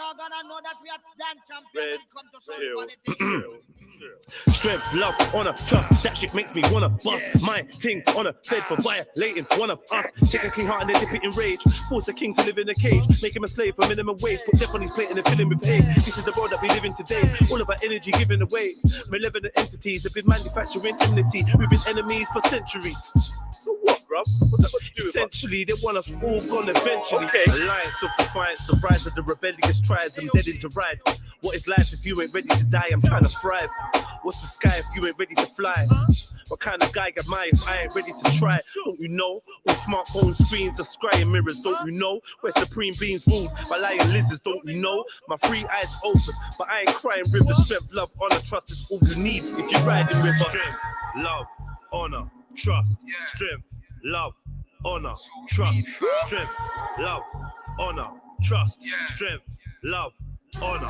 you're gonna know that we are damn champions when it comes to soul politics. Strength, love, honor, trust. That shit makes me wanna bust my ting on a fed for violating one of us. Take a king heart and then dip it in rage. Force a king to live in a cage. Make him a slave for minimum wage. Put death on his plate and then fill him with hate. This is the world that we live in today. All about energy given away. Malevolent entities have been manufacturing enmity. We've been enemies for centuries. So what, bruv? What's that got to do? Essentially, they want us all gone eventually. Okay. Alliance of defiance, the rise of the rebellious tribes. I'm dead into ride. What is life if you ain't ready to die? I'm trying to thrive. What's the sky if you ain't ready to fly? What kind of guy am I if I ain't ready to try? Don't you know? All smartphone screens are scrying mirrors. Don't you know? Where supreme beings ruled by lying lizards. Don't you know? My free eyes open, but I ain't crying rivers. Strength, love, honor, trust is all you need if you're riding with us. Strength, love, honor, trust. Strength, love, honor, trust. Strength, love, honor, trust. Strength, love, honor.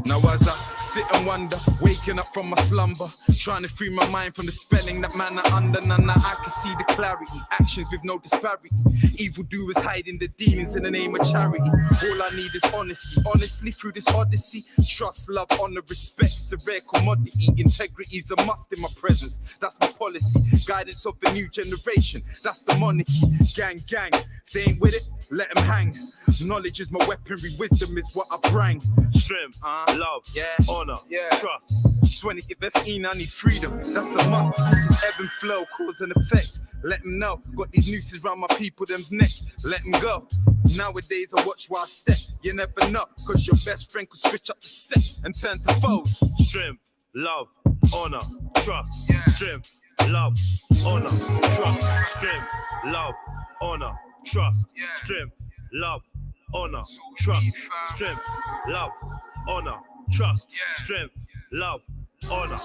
Now as I sit and wonder, waking up from my slumber, trying to free my mind from the spelling that man are under. Now I can see the clarity, actions with no disparity. Evildoers hiding the demons in the name of charity. All I need is honesty, honestly through this odyssey. Trust, love, honor, respect's a rare commodity. Integrity's a must in my presence, that's my policy. Guidance of the new generation, that's the monarchy. Gang, gang, if they ain't with it, let them hang. Knowledge is my weaponry, wisdom is what I bring. Strength, love, honor, trust. 20, if that's I need freedom, that's a must. This is ebb and flow, cause and effect. Let them know, got these nooses round my people, them's neck. Let them go. Nowadays I watch while I step. You never know, cause your best friend could switch up the set and turn to foes. Strength, love, honor, trust. Strength, love, honor, trust. Strength, love, honor, trust. Strength, love, honor, trust. Strength, love, honor, trust. Strength, love, honor.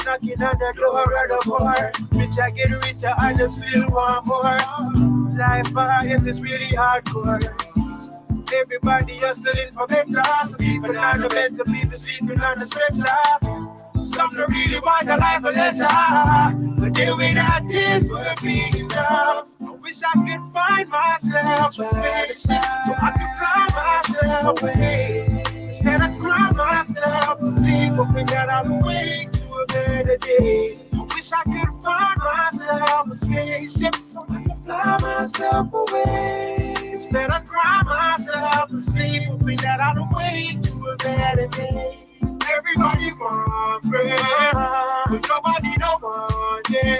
Knocking on the door of the bar. Rich I get richer and I still want more. Life yes, it's really hardcore. Everybody hustling for better. People on the bed, to people sleeping on the stretcher. Some don't really want a life a letter, but they way that is worth being enough. I wish I could find myself a spaceship so I could fly myself away. Instead of cry myself to sleep, hoping that I'll wake to a better day. I wish I could find myself a spaceship so I could fly myself away. Instead of cry myself to sleep, hoping that I'll wake to a better day. Everybody want bread, but nobody no money.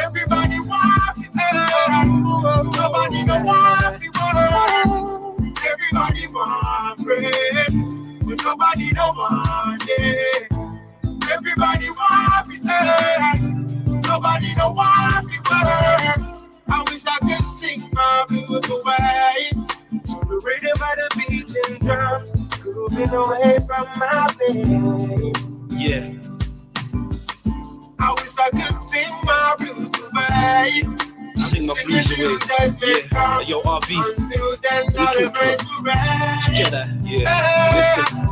Everybody want it, nobody no want it. Everybody want bread, but nobody no money. Everybody want it, nobody no want Yeah. I wish I could sing my blues away. Sing my blues away. Yeah. Yo, RB. It's JEDI. Yeah. Listen.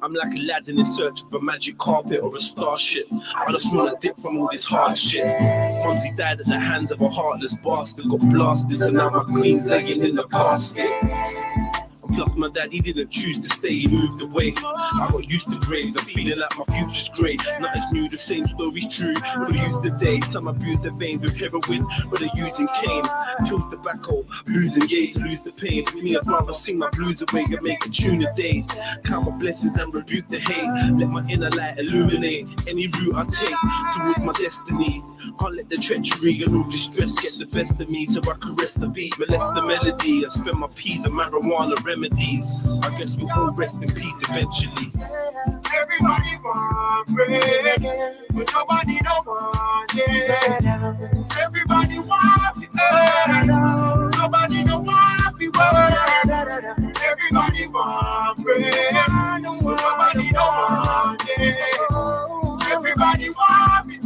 I'm like Aladdin in search of a magic carpet or a starship. I just wanna dip from all this hard shit. Mumsy died at the hands of a heartless bastard. Got blasted, so now my queen's laying in the casket. Plus my dad, he didn't choose to stay, he moved away. I got used to graves, I'm feeling like my future's grey. Nothing's new, the same story's true. We use the day, some abuse their veins with heroin, but they're using cane. Pills, tobacco, losing yays, lose the pain. Me, I'd rather sing my blues away and make a tune a day. Count my blessings and rebuke the hate. Let my inner light illuminate any route I take towards my destiny. Can't let the treachery and all distress get the best of me, so I caress the beat, molest the melody, and spend my peas and marijuana remedies. I guess we'll all rest in peace eventually. Everybody want bread, but nobody don't want it. Everybody want it, nobody don't want it. Everybody want bread, but nobody don't want it. Everybody want it,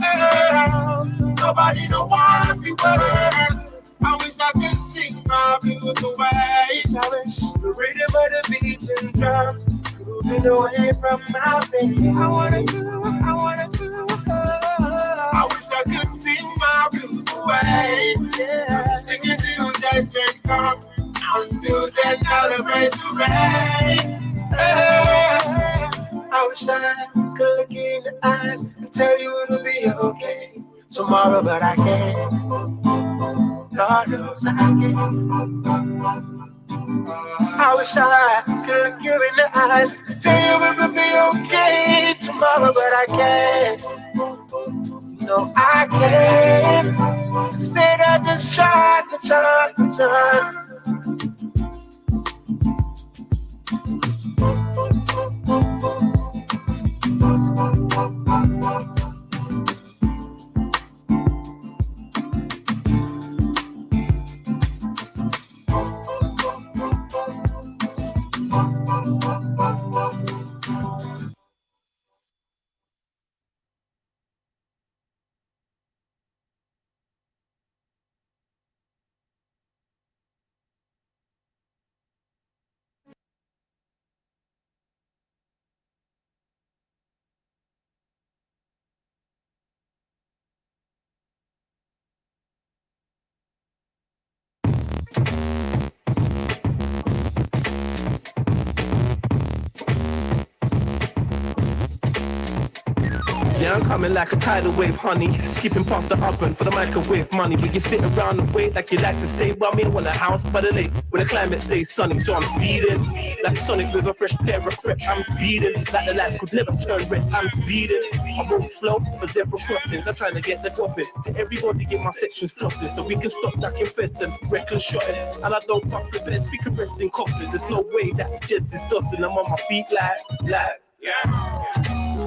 nobody don't want it. I wish I could sing my blues away. I wish the rhythm of the beats and drums moving away from my pain. I wanna do. I wish I could sing my blues away. Yeah. Sing it till judgment comes. Until then, I'll embrace the rain. I wish I could look in the eyes and tell you it'll be okay tomorrow, but I can't. Lord knows I can't. I wish I could look you in the eyes and tell you it will be okay tomorrow, but I can't. No, I can't. Instead, I just try. Yeah, I'm coming like a tidal wave, honey. Skipping past the oven for the microwave money. But you sit around and wait like you like to stay. Well, me, I want a house by the lake where the climate stays sunny. So I'm speeding like Sonic with a fresh pair of crepes. I'm speeding like the lights could never turn red. I'm speeding. I roll slow for zebra crossings. I'm trying to get the drop it to everybody in my sections flossing, so we can stop ducking feds and reckless shotting. And I don't fuck with beds, we can rest in coffins. There's no way that Jets is dusting. I'm on my feet like, yeah.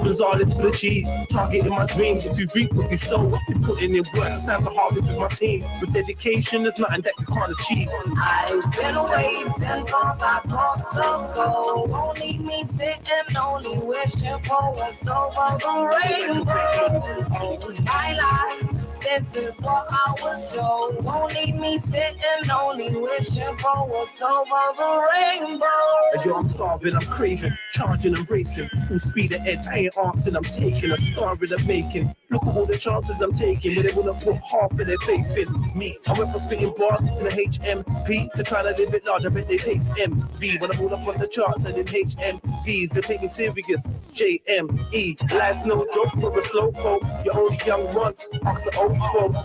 Was all this for the cheese, targeting my dreams. If you reap what you sow, I've been putting in work. It's time to harvest with my team. With dedication, there's nothing that you can't achieve. I've been waiting for my thought to go. Won't leave me sitting, only wishing for what's over the rainbow. My life, this is what I was told. Won't leave me sitting, only wishing for what's over the rainbow. And yo, I'm starving, I'm craving, charging and racing. Full speed ahead, I ain't answering, I'm taking a star in the making. Look at all the chances I'm taking, but they wanna put half of their faith in me. I went from spitting bars in the HMP to trying to live it large. I bet they taste MV when I pull up on the charts and in HMVs, they take me serious. JME, life's no joke for a slow poke. You're only young once, ask the old folk.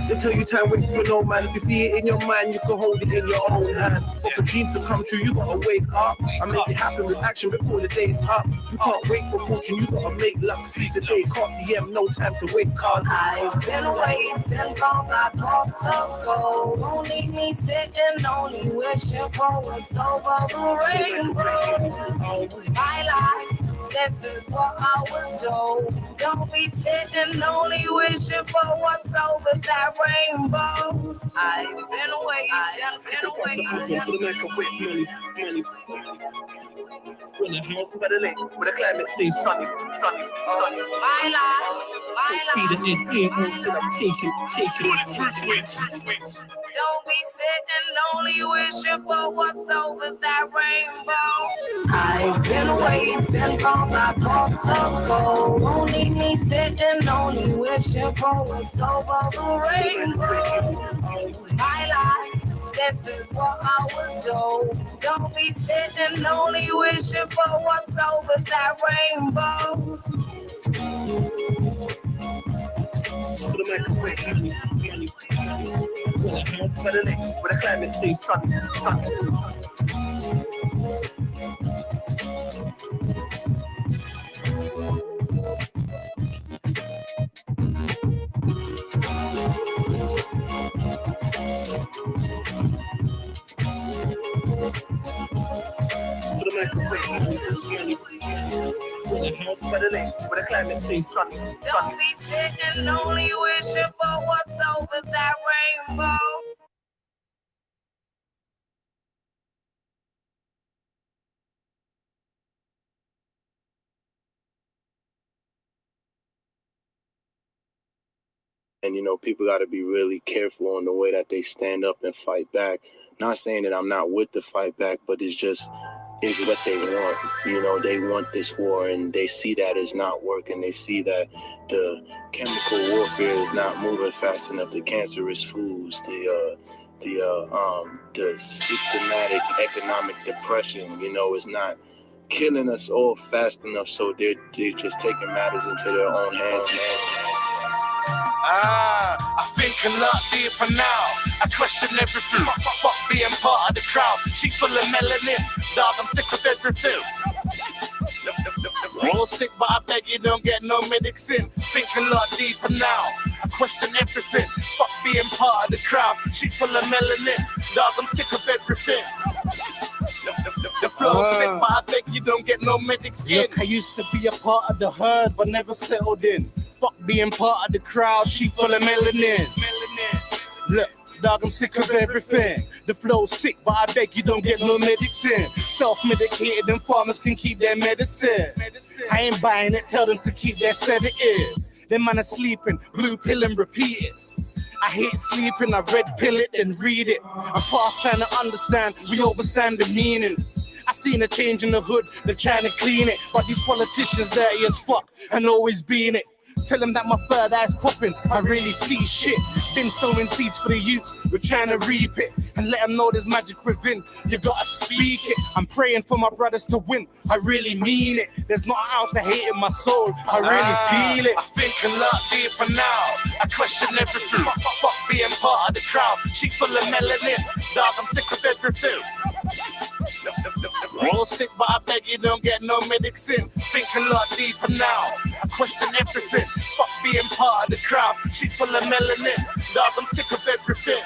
They tell you time waits for no man. If you see it in your mind, you can hold it in your own hand. But for dreams to come true, you gotta wake up and make it happen with action before the day's up. You can't wait for fortune, you gotta make luck. Seize the day, caught DM, no time to wait, cause I've been waiting for my thought to go. Won't leave me sitting, only wishing for what's over the rainbow. My life, this is what I was told. Don't be sitting, only wishing for what's over that rainbow. I've been waiting, money. When the house by the lake, where the climate stays sunny. My life. Speed it in, air said I'm taking. Bulletproof wings. Don't be sitting lonely wishing for what's over that rainbow. I've been waiting for my protocol. Won't leave me sitting lonely wishing for what's over the rainbow. My life, this is what I was told. Don't be sitting lonely wishing for what's over that rainbow. Put the microphone when the house by the lake, where the climate stays sunny. Put the microphone when the house by the lake, where the climate stays sunny. Don't be sitting lonely wishing for what's over that rainbow. And, you know, people got to be really careful on the way that they stand up and fight back. Not saying that I'm not with the fight back, but it's what they want. You know, they want this war, and they see that it's not working. They see that the chemical warfare is not moving fast enough. The cancerous foods, the systematic economic depression, you know, is not killing us all fast enough. So they're just taking matters into their own hands. I think a lot deeper now. I question everything. Fuck being part of the crowd. She full of melanin. Dog, I'm sick of everything. All sick, but I beg you don't get no medics in. Think a lot deeper now. I question everything. Fuck being part of the crowd. She full of melanin. Dog, I'm sick of everything. The flow sick, but I beg you don't get no medics in. Look, I used to be a part of the herd, but never settled in. Fuck being part of the crowd, she full of melanin. Look, dog, I'm sick of everything. The flow's sick, but I beg you don't get no medics in. Self-medicated and farmers can keep their medicine. I ain't buying it, tell them to keep their sedatives. Them man are sleeping, blue pill and repeat it. I hate sleeping, I red pill it and read it. I'm past trying to understand, we overstand the meaning. I seen a change in the hood, they're trying to clean it. But these politicians dirty as fuck and always being it. Tell them that my third eye's popping, I really see shit. Been sowing seeds for the youths, we're trying to reap it. And let them know there's magic within, you gotta speak it. I'm praying for my brothers to win, I really mean it. There's not an ounce of hate in my soul, I really feel it. I think a lot deeper now. I question everything. Fuck being part of the crowd. She full of melanin. Dog, I'm sick of everything. All sick, but I beg you don't get no medics in. Think a lot deeper now. I question everything. Fuck being part of the crowd. She full of melanin. Dog, I'm sick of everything.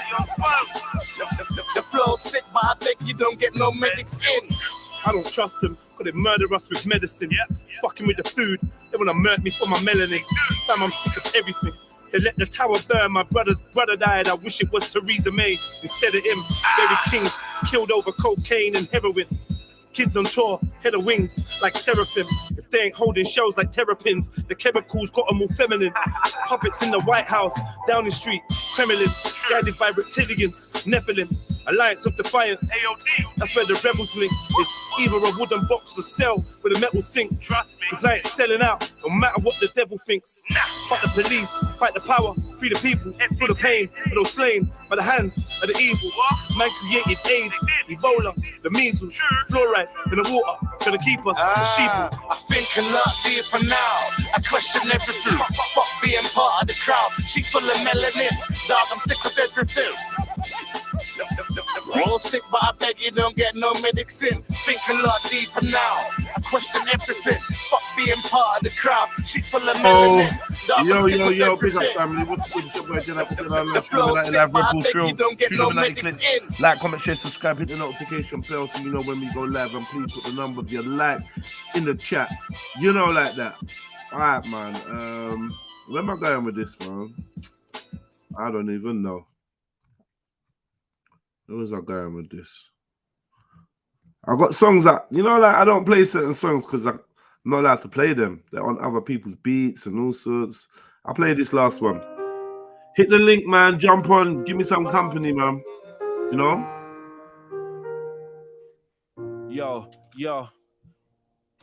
The flow's sick, but I beg you don't get no medics in. I don't trust them, cause they murder us with medicine. Fucking with the food, they wanna murder me for my melanin. Fam, I'm sick of everything. They let the tower burn, my brother's brother died. I wish it was Theresa May instead of him. Barry Kings killed over cocaine and heroin. Kids on tour, head of wings like seraphim. If they ain't holding shells like terrapins, the chemicals got them all feminine. Puppets in the White House, Downing Street, Kremlin, guided by reptilians, Nephilim, Alliance of Defiance. That's where the rebels link. It's either a wooden box or cell with a metal sink. Cause I ain't selling out, no matter what the devil thinks. Fight the police, fight the power, free the people, feel the pain, for those slain by the hands of the evil. Man created AIDS, Ebola, the measles, fluoride in the water, trying to keep us the sheeple. I think a lot deeper now. I question everything. Fuck being part of the crowd. She full of melanin. Dog, I'm sick of everything. All sick, but I beg you don't get no medics in. Think a lot deeper now. I question everything. Fuck being part of the crowd. She full of melanin. Dog, Yo, big up family. What's good? It's your boy Trilluminati. Like, comment, share, subscribe, hit the notification bell so you know when we go live, and please put the number of your like in the chat. You know, like that. Alright, man. Where am I going with this, man? I don't even know. Where was I going with this? I got songs that, you know, like I don't play certain songs because I'm not allowed to play them. They're on other people's beats and all sorts. I played this last one. Hit the link, man. Jump on. Give me some company, man. You know? Yo.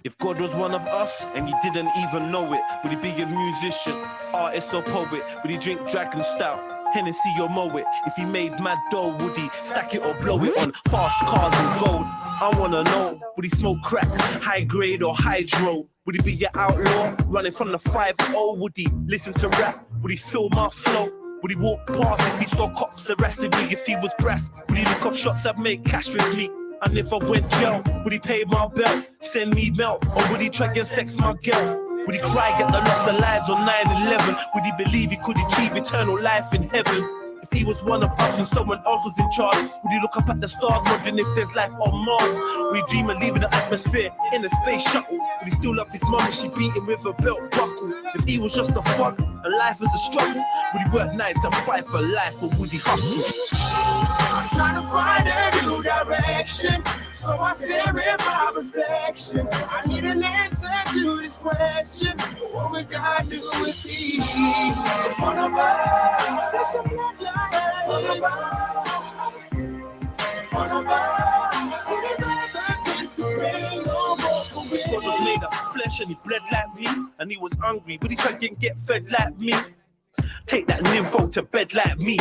If God was one of us and he didn't even know it, would he be a musician, artist or poet? Would he drink Dragon Stout, Hennessy or mow it? If he made mad dough, would he stack it or blow it on fast cars and gold? I wanna know, would he smoke crack, high grade or hydro? Would he be your outlaw, running from the 5-0? Would he listen to rap? Would he feel my flow? Would he walk past if he saw cops arresting me? If he was brass, would he look up shots that make cash with me? And if I went jail, would he pay my bill, send me milk, or would he try and sex my girl? Would he cry, get the loss of lives on 9/11? Would he believe he could achieve eternal life in heaven? If he was one of us and someone else was in charge, would he look up at the stars wondering if there's life on Mars? Would he dream of leaving the atmosphere in a space shuttle? Would he still love his mum if she beat him with a belt buckle? If he was just a fun and life was a struggle, would he work 9 to 5 for life or would he hustle? I'm trying to find a new direction, so I stare at my reflection. I need an answer to this question. What we gotta do with these? It's one of us. There's a bloodline. One of us. One of us. Who is that against the rain? God was made of flesh and he bled like me, and he was hungry, but he tried to get fed like me. Take that nympho to bed like me.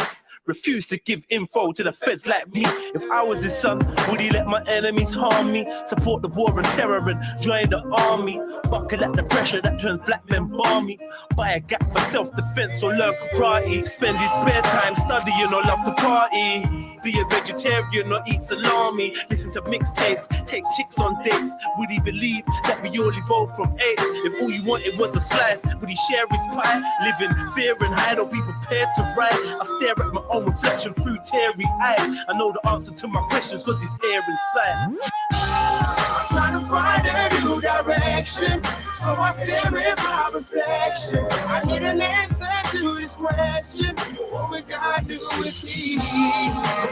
Refuse to give info to the feds like me. If I was his son, would he let my enemies harm me? Support the war and terror and join the army? Buckle at the pressure that turns black men balmy. Buy a gap for self-defense or learn karate. Spend his spare time studying or love to party. Be a vegetarian or eat salami. Listen to mixtapes, take chicks on dates. Would he believe that we all evolved from apes? If all you wanted was a slice, would he share his pie? Live in fear and hide or be prepared to ride? I stare at my own reflection through teary eyes. I know the answer to my questions cause he's here inside. I'm trying to find a new direction, so I stare at my reflection. I need an answer to this question. What we gotta do with these?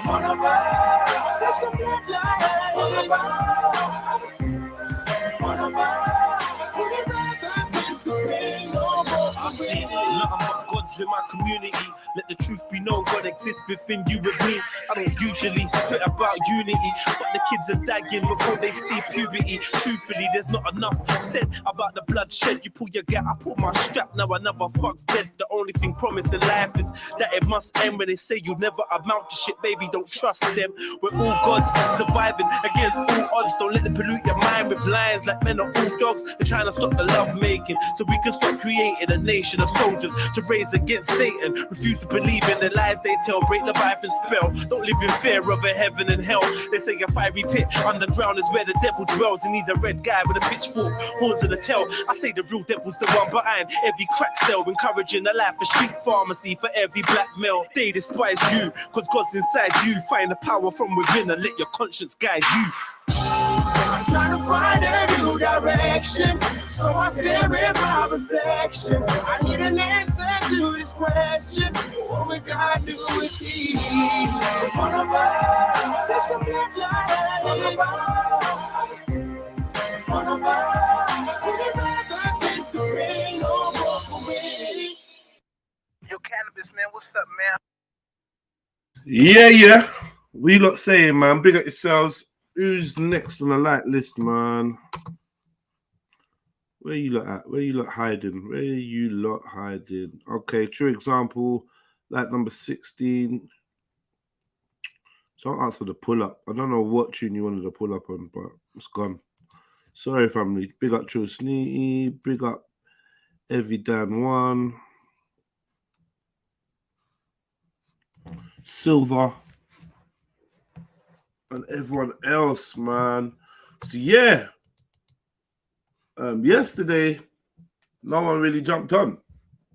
One of us. There's a bloodline. One of us. One of us. Who is that against the rain? I've seen nothing but gods in my community. Let the truth be known, God exists within you and me. I don't usually spit about unity, but the kids are dagging before they see puberty. Truthfully, there's not enough said about the bloodshed. You pull your gap, I pull my strap, now another fuck's dead. The only thing promised in life is that it must end. When they say you'll never amount to shit, baby, don't trust them. We're all gods, surviving against all odds. Don't let them pollute your mind with lies like men are all dogs. They're trying to stop the love making, so we can stop creating a nation of soldiers to raise against Satan. Refuse to believe in the lies they tell, break the Bible and spell. Don't live in fear of a heaven and hell. They say a fiery pit underground is where the devil dwells, and he's a red guy with a pitchfork, horns in the tail. I say the real devil's the one behind every crack cell, encouraging a life of street pharmacy for every black male. They despise you, cause God's inside you. Find the power from within and let your conscience guide you. I'm trying to find a new direction, so I stare at my reflection. I need an answer to this question. What we gotta do with these? One of us. There's a bloodline. One of us. One of us. Who is that against the rain? No more for me. Yo, Cannabis, man, what's up, man? Yeah. What you lot saying, man? Big up yourselves. Who's next on the light list, man? Where you lot at? Where you lot hiding? Where you lot hiding? Okay, true example, like number 16. So I'll ask for the pull-up. I don't know what tune you wanted to pull up on, but it's gone. Sorry, family. Big up True Sneaky. Big up Every Dan One. Silver. And everyone else, man. So yeah, yesterday no one really jumped on.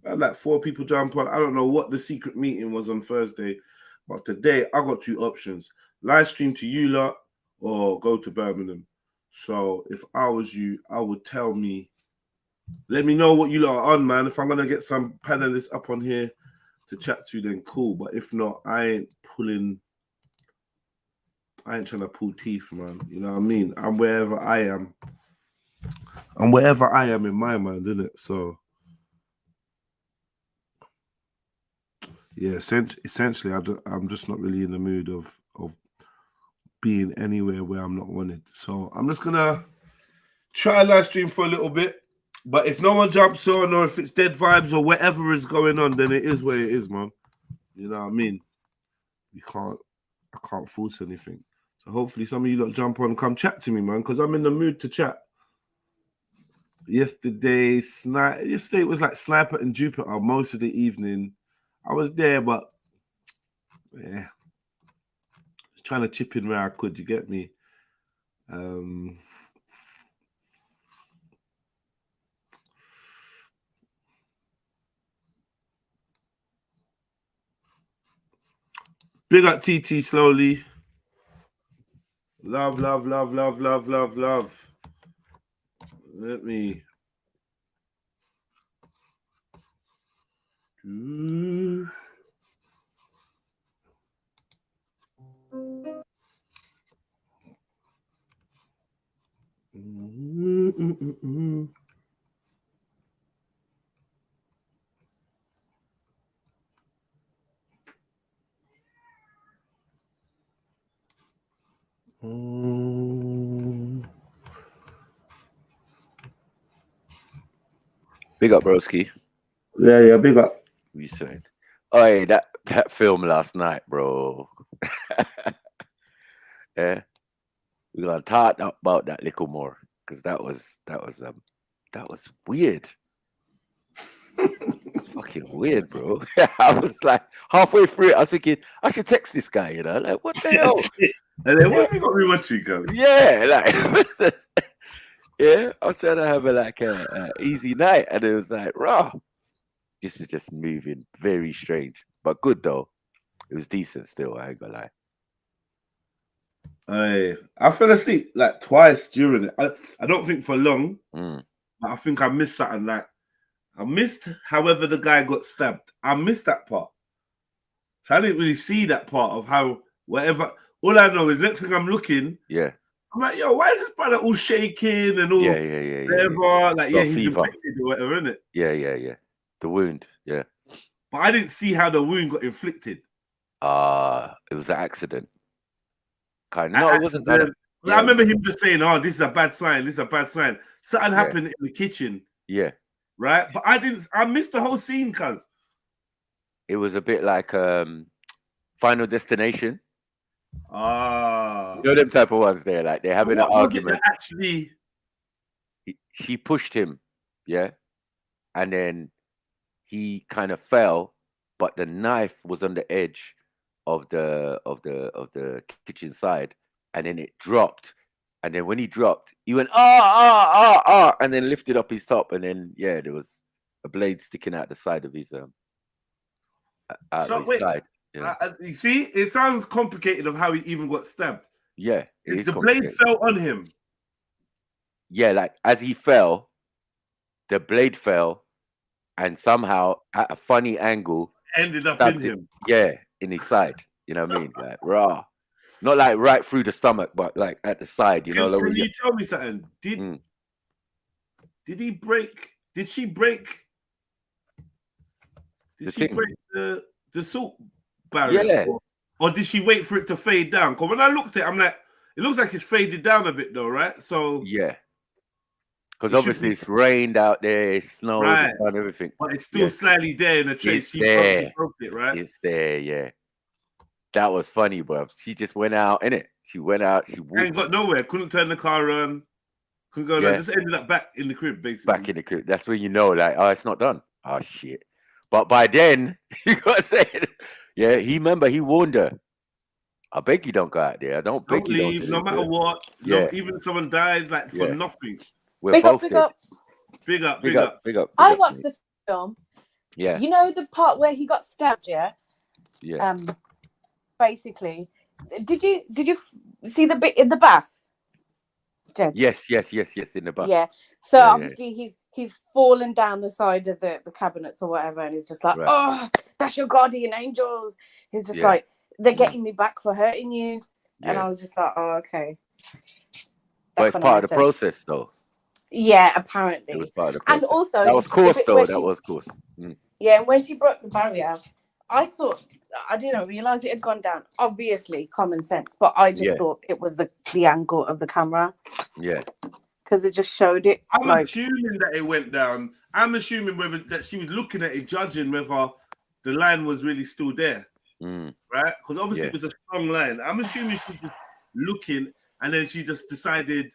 I had like 4 people jump on. I don't know what the secret meeting was on Thursday, but today I got 2 options: live stream to you lot or go to Birmingham. So if I was you, I would tell me, let me know what you lot are on, man. If I'm gonna get some panelists up on here to chat to, then cool. But if not, I ain't pulling I ain't trying to pull teeth, man. You know what I mean? I'm wherever I am. I'm wherever I am in my mind, isn't it? So, yeah, essentially, I'm just not really in the mood of being anywhere where I'm not wanted. So I'm just gonna try a live stream for a little bit. But if no one jumps on, or if it's dead vibes or whatever is going on, then it is where it is, man. You know what I mean? I can't force anything. So hopefully some of you lot jump on and come chat to me, man, because I'm in the mood to chat. Yesterday it was like Sniper and Jupiter most of the evening. I was there, but yeah, trying to chip in where I could. You get me? Big up TT slowly. Love. Let me. Big up, broski. Yeah, big up. What you saying? Oh, hey, that film last night, bro. Yeah, we're gonna talk about that little more because that was weird. It's fucking weird, bro. I was like halfway through it, I was thinking I should text this guy, you know, like what the hell? And then what have you got me watching, guys? Yeah, like yeah, I was trying to have a easy night, and it was like, raw. This is just moving very strange, but good though. It was decent still. I ain't gonna lie. I fell asleep like twice during it. I don't think for long, but I think I missed something. Like I missed, however, the guy got stabbed. I missed that part. So I didn't really see that part of how whatever. All I know is next thing I'm looking, yeah, I'm like, yo, why is this brother all shaking and all? Yeah. Whatever. Like, yeah, he's fever. infected or whatever, isn't it? Yeah. The wound, yeah. But I didn't see how the wound got inflicted. It was an accident. No, it wasn't. I remember him just saying, "Oh, this is a bad sign. This is a bad sign." Something happened in the kitchen. Yeah. Right, but I missed the whole scene, cuz. It was a bit like Final Destination. You know them type of ones there, like they're having an argument. Actually, she pushed him, yeah, and then he kind of fell, but the knife was on the edge of the kitchen side, and then it dropped, and then when he dropped, he went and then lifted up his top, and then yeah, there was a blade sticking out the side of his side. Yeah. You see, it sounds complicated of how he even got stabbed. Yeah, the blade fell on him. Yeah, like as he fell, the blade fell, and somehow at a funny angle ended up in him. Yeah, in his side. You know what I mean? Like raw, not like right through the stomach, but like at the side. You know. Can you tell me something? Did he break? Did she break? Did she break the salt barrier? Yeah. Or did she wait for it to fade down? Because when I looked at it, I'm like, it looks like it's faded down a bit though, right? So yeah. Because obviously it's rained out there, it's snowed, it's done everything. But it's still slightly there in the trace. She there. Broke it, right? It's there, yeah. That was funny, bro. She just went out, innit? She went out, she walked. Ain't got nowhere. Couldn't turn the car on. Couldn't go down. Just ended up back in the crib, basically. Back in the crib. That's when you know, like, oh, it's not done. Oh, shit. But by then, you got to say, yeah, he warned her. I beg you don't go out there. I don't beg you leave, don't no matter what. Yeah. No, even if someone dies, like, for nothing. Big up. Big up. I watched the film. Yeah. You know the part where he got stabbed, yeah? Yeah. Basically, did you see the bit in the bath? Jed? Yes, in the bath. Yeah. So obviously he's fallen down the side of the cabinets or whatever, and he's just like, oh, that's your guardian angels. He's just like, they're getting me back for hurting you. Yeah. And I was just like, oh, okay. But it's part of the process, though. Yeah, apparently. It was part of the process. And also, that was course, though. That was course. Yeah, and when she broke the barrier, I thought, I didn't realize it had gone down. Obviously, common sense, but I just thought it was the angle of the camera. Yeah. Because it just showed it. I'm assuming that it went down. I'm assuming that she was looking at it, judging whether the line was really still there. Right? Because obviously it was a strong line. I'm assuming she was just looking and then she just decided,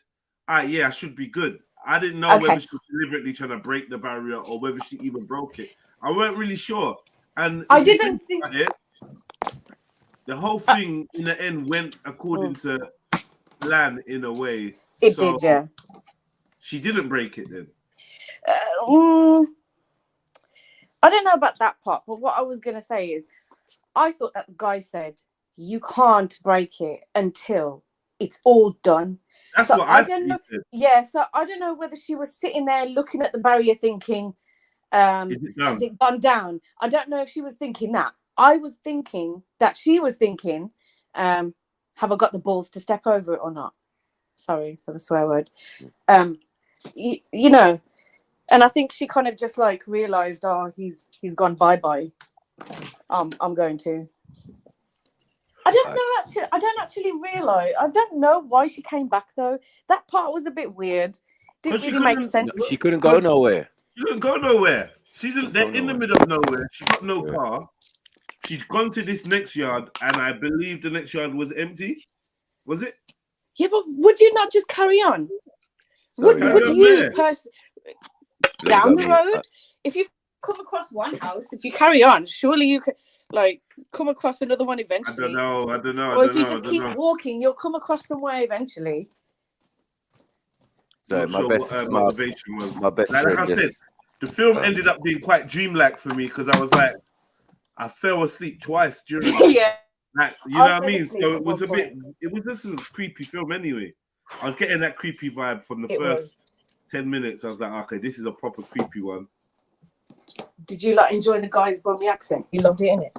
I should be good. I didn't know whether she was deliberately trying to break the barrier or whether she even broke it. I weren't really sure. And I didn't think it, the whole thing in the end went according to plan in a way. It did, yeah. She didn't break it then. I don't know about that part, but what I was going to say is I thought that the guy said you can't break it until it's all done. That's so what I don't know. Said. Yeah, so I don't know whether she was sitting there looking at the barrier thinking, has it gone down? I don't know if she was thinking that. I was thinking that she was thinking, have I got the balls to step over it or not? Sorry for the swear word. You know, and I think she kind of just like realized, he's gone bye-bye. I'm going to. I don't actually realize. I don't know why she came back though. That part was a bit weird. Didn't really make sense. She couldn't go nowhere. She couldn't go nowhere. She's in the middle of nowhere. She got no car. She's gone to this next yard, and I believe the next yard was empty. Was it? Yeah, but would you not just carry on? Sorry, would you down the road? If you come across one house, if you carry on, surely you could like come across another one eventually. I don't know. Or if you just keep walking, you'll come across somewhere eventually. So my best motivation was. My best like friend I said, the film ended up being quite dreamlike for me because I was like, I fell asleep twice during. Yeah. Like, you know what I mean? So it was a bit. It was just a creepy film anyway. I was getting that creepy vibe from the first 10 minutes. I was like, okay, this is a proper creepy one. Did you like enjoy the guy's bummy accent? You loved it, innit?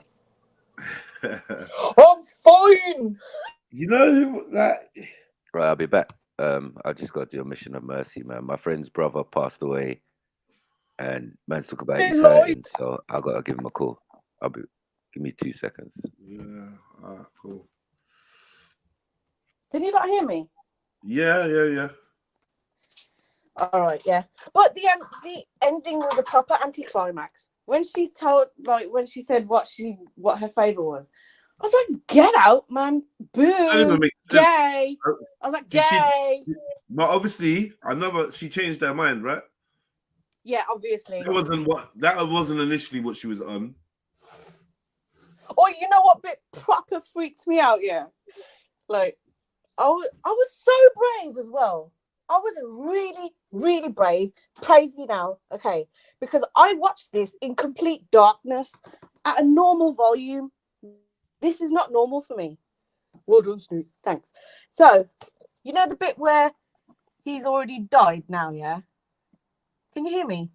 I'm fine. You know, like. Right, I'll be back. I just got to do a mission of mercy, man. My friend's brother passed away, and man's talk about his hurting, so I gotta give him a call. Give me 2 seconds. Yeah, all right, cool. Can you not hear me? Yeah. All right, yeah. But the ending was a proper anticlimax. When she said what her favor was, I was like, "Get out, man! Boo! Gay!" I was like, "Gay!" But obviously, she changed her mind, right? Yeah, obviously. That wasn't initially what she was on. Oh, you know what bit proper freaked me out? Yeah, like I was so brave as well. I was really, really brave. Praise me now, okay? Because I watched this in complete darkness at a normal volume. This is not normal for me. Well done, Snoots. Thanks. So, you know the bit where he's already died now, yeah? Can you hear me?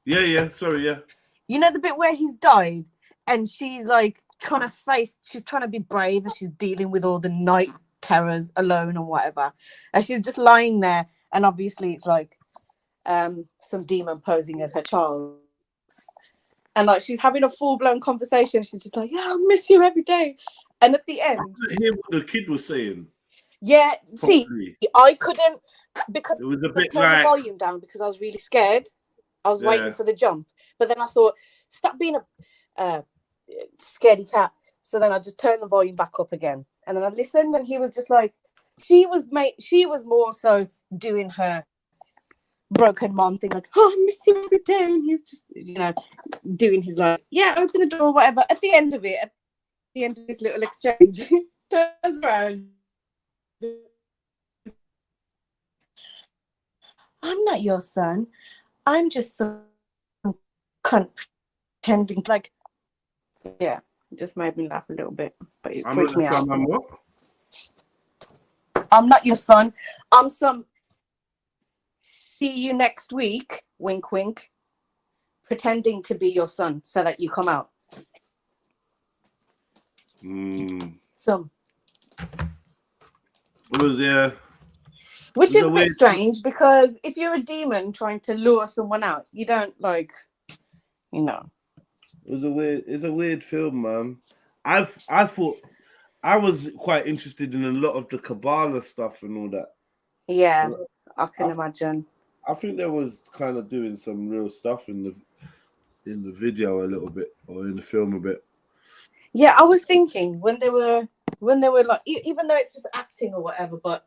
Yeah. Sorry, yeah. You know the bit where he's died and she's like she's trying to be brave and she's dealing with all the night terrors alone and whatever. And she's just lying there and obviously it's like some demon posing as her child. And like she's having a full-blown conversation. She's just like, yeah, I miss you every day. And at the end, I couldn't hear what the kid was saying. Yeah, see, I couldn't because it was a bit I turned the volume down because I was really scared. I was waiting for the jump, but then I thought, stop being a scaredy cat. So then I just turned the volume back up again, and then I listened, and he was just like, she was more so doing her broken mom thing, like, oh, I miss you every day, and he's just, doing his like, yeah, open the door, whatever. At the end of this little exchange, turns around. I'm not your son. I'm just some cunt pretending like, yeah, it just made me laugh a little bit, but it freaked me out. I'm not your son. I'm some see you next week, wink, wink, pretending to be your son so that you come out. Some. It was, yeah. Which It was is a a bit weird- strange because if you're a demon trying to lure someone out, you don't like, you know. It's a weird film, man. I thought I was quite interested in a lot of the Kabbalah stuff and all that. Yeah, I can imagine. I think there was kind of doing some real stuff in the video a little bit, or in the film a bit. Yeah, I was thinking when they were like, even though it's just acting or whatever, but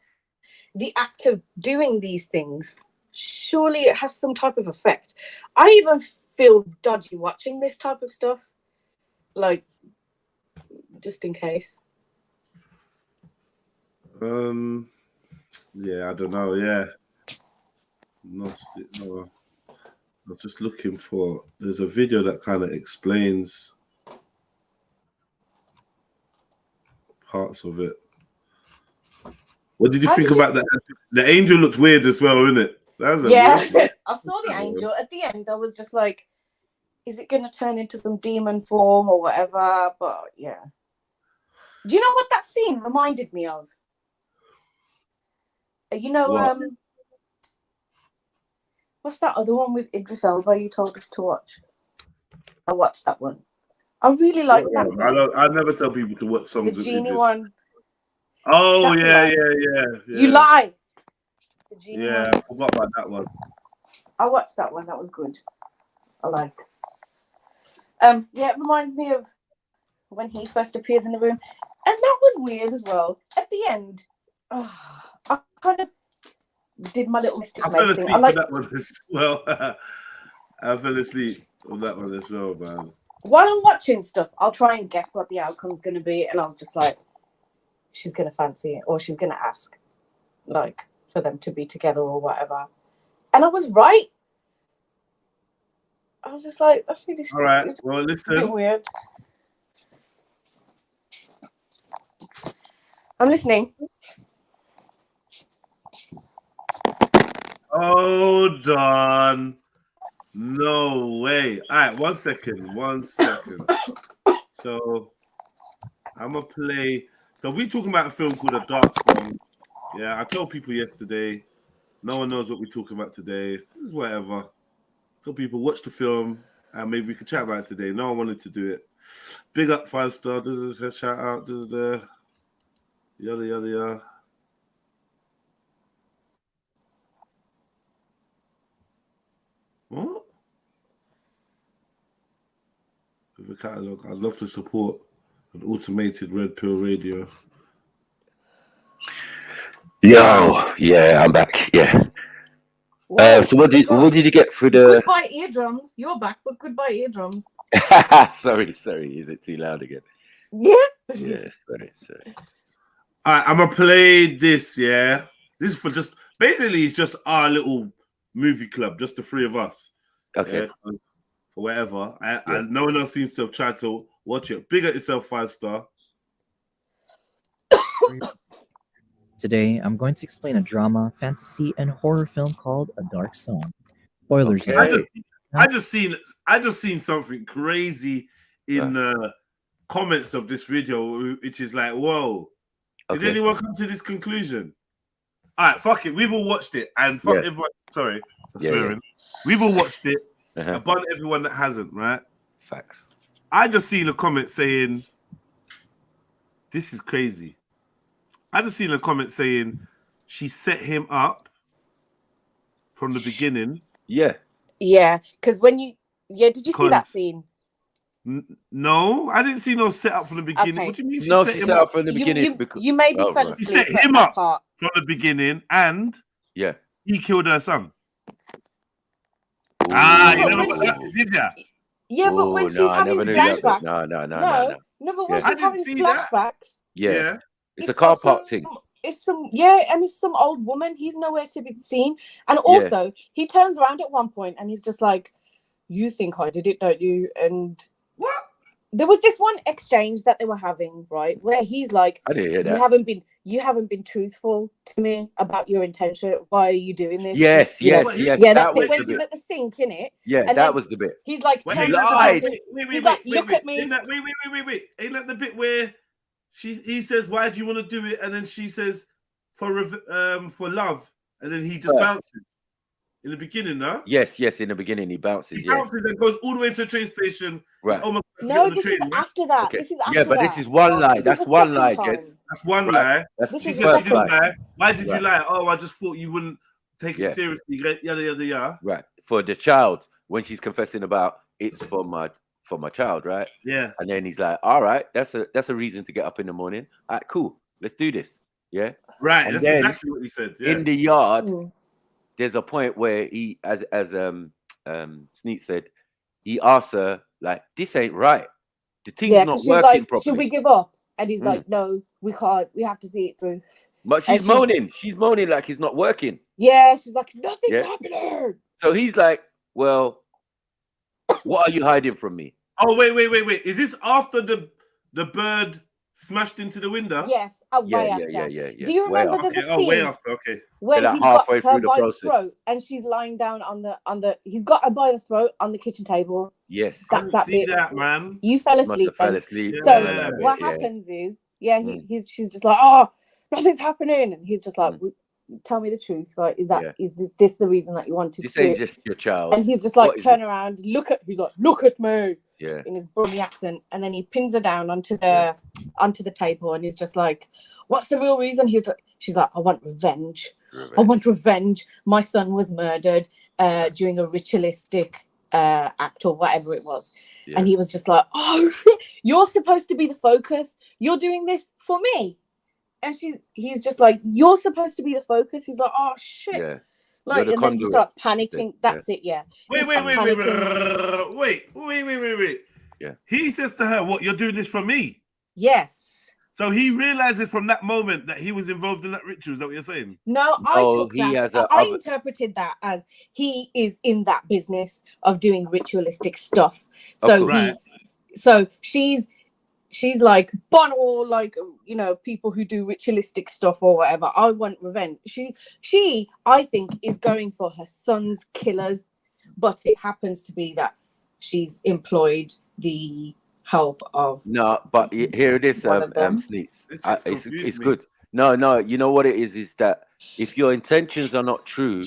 the act of doing these things, surely it has some type of effect. I even feel dodgy watching this type of stuff, like, just in case. Yeah, I don't know. Yeah, no, I'm just looking for. There's a video that kind of explains parts of it. What did you think about that? The angel looked weird as well, isn't it? Yeah, I saw the angel at the end. I was just like, is it going to turn into some demon form or whatever? But yeah. Do you know what that scene reminded me of? You know, What? What's that other one with Idris Elba you told us to watch? I watched that one. I really like that one. I never tell people to watch songs. The genie one. Oh, That's yeah. You lie. The genie Yeah, one. I forgot about that one. I watched that one. That was good. I like. Yeah, it reminds me of when he first appears in the room, and that was weird as well. At the end, I kind of did my little mystic I fell thing. asleep on that one as well. I fell asleep on that one as well, man. While I'm watching stuff, I'll try and guess what the outcome's going to be, and I was just like, she's going to fancy it, or she's going to ask, like, for them to be together or whatever. And I was right. I was just like, that's really All right. it's Well, a listen. bit weird. I'm listening. Hold on. No way. All right, 1 second. 1 second. So, I'm going to play. So, we're talking about a film called A Dark Spawn. Yeah, I told people yesterday. No one knows what we're talking about today. It's whatever. Tell people, watch the film, and maybe we could chat about it today. No one wanted to do it. Big up 5-star. Shout out. Yada, yada, yada. What? With a catalogue, I'd love to support an automated red pill radio. Yo, yeah, I'm back. Yeah. So what did you get through the? Goodbye eardrums. You're back, but goodbye eardrums. sorry. Is it too loud again? Yeah. Yeah. Sorry. All right, I'm gonna play this. Yeah, this is for just basically it's just our little movie club, just the three of us. Okay. Yeah, for whatever, and no one else seems to have tried to watch it. Big at yourself, 5-star. Today, I'm going to explain a drama, fantasy, and horror film called A Dark Song. Spoilers. Okay. I just seen something crazy in the comments of this video, which is like, whoa. Did anyone come to this conclusion? All right, fuck it. We've all watched it, and fuck everyone. Sorry for swearing. We've all watched it. Upon everyone that hasn't, right? Facts. I just seen a comment saying, "This is crazy." I just seen a comment saying she set him up from the beginning. Yeah. Yeah, because when you did you see that scene? No, I didn't see no setup from the beginning. Okay. What do you mean? She set him up from the beginning. You maybe fell asleep. She set him up from the beginning, and he killed her son. Ooh. You never got that, did ya? Yeah, but when she's having flashbacks. No, but when she's having flashbacks. Yeah. It's a car park thing. It's some old woman. He's nowhere to be seen. And also, he turns around at one point and he's just like, "You think I did it, don't you?" And what? There was this one exchange that they were having, right, where he's like, "I didn't hear that. You haven't been truthful to me about your intention. Why are you doing this?" Yes. Yeah, that's it. When she's at the sink, innit? Yeah, and that was the bit. He's like, Wait, "Look at me." Ain't that the bit where he says, "Why do you want to do it?" And then she says, for love, and then he just First. bounces in the beginning, no? Yes, in the beginning he bounces. He bounces and goes all the way to the train station. Right. Oh my God, No, on the this train, is yeah? after that. Okay. This is after Yeah, but that. this is one lie. This That's is the one second lie, time. Jets. That's one Right. lie. That's This She is said the she didn't second. lie. Why did you Right. lie? Oh, I just thought you wouldn't take it Yeah. seriously. Yada yada yada. Right. For the child, when she's confessing about it's for my child, right? Yeah. And then he's like, all right, that's a reason to get up in the morning. All right, cool. Let's do this. Yeah. Right. And That's then exactly what he said. Yeah. in the yard, Mm. there's a point where he, as Sneak said, he asks her, like, this ain't right. The thing's Yeah, not because she's working like, properly. should we give up? And he's Mm. like, no, we can't. We have to see it through. But And she's moaning. She's moaning like it's not working. Yeah, she's like, nothing's Yeah. happening. So he's like, well, what are you hiding from me? Oh, wait. Is this after the bird smashed into the window? Yes, way after. Yeah. Do you Way remember after. there's a Oh, way scene after. Okay. when Like he's got halfway her through the by the process. throat and she's lying down on the he's got her by the throat on the kitchen table. Yes. I That's didn't that see bit. that, man. You fell Must asleep. have fell then. asleep. Yeah. So something like what that, yeah. happens is, she's just like, oh, nothing's happening, and he's just like, tell me the truth, right? Is this the reason that you wanted This to do ain't it? just your child. And he's just like, What is turn it? around, he's like, look at me. Yeah. In his brummy accent, and then he pins her down onto the table, and he's just like, "What's the real reason?" She's like, "I want revenge. I want revenge. My son was murdered during a ritualistic act or whatever it was." Yeah. And he was just like, "Oh, you're supposed to be the focus. You're doing this for me." And he's just like, "You're supposed to be the focus." He's like, "Oh shit." Yeah. Like, and then he starts panicking. That's it, yeah. Wait. Yeah. He says to her, "What, you're doing this for me?" Yes. So he realizes from that moment that he was involved in that ritual. Is that what you're saying? No, I interpreted that as he is in that business of doing ritualistic stuff. So she's like, bon, or like, you know, people who do ritualistic stuff or whatever. I want revenge. She I think is going for her son's killers, but it happens to be that she's employed the help of but here it is, Sneaks. It's good. No, you know what it is that if your intentions are not true,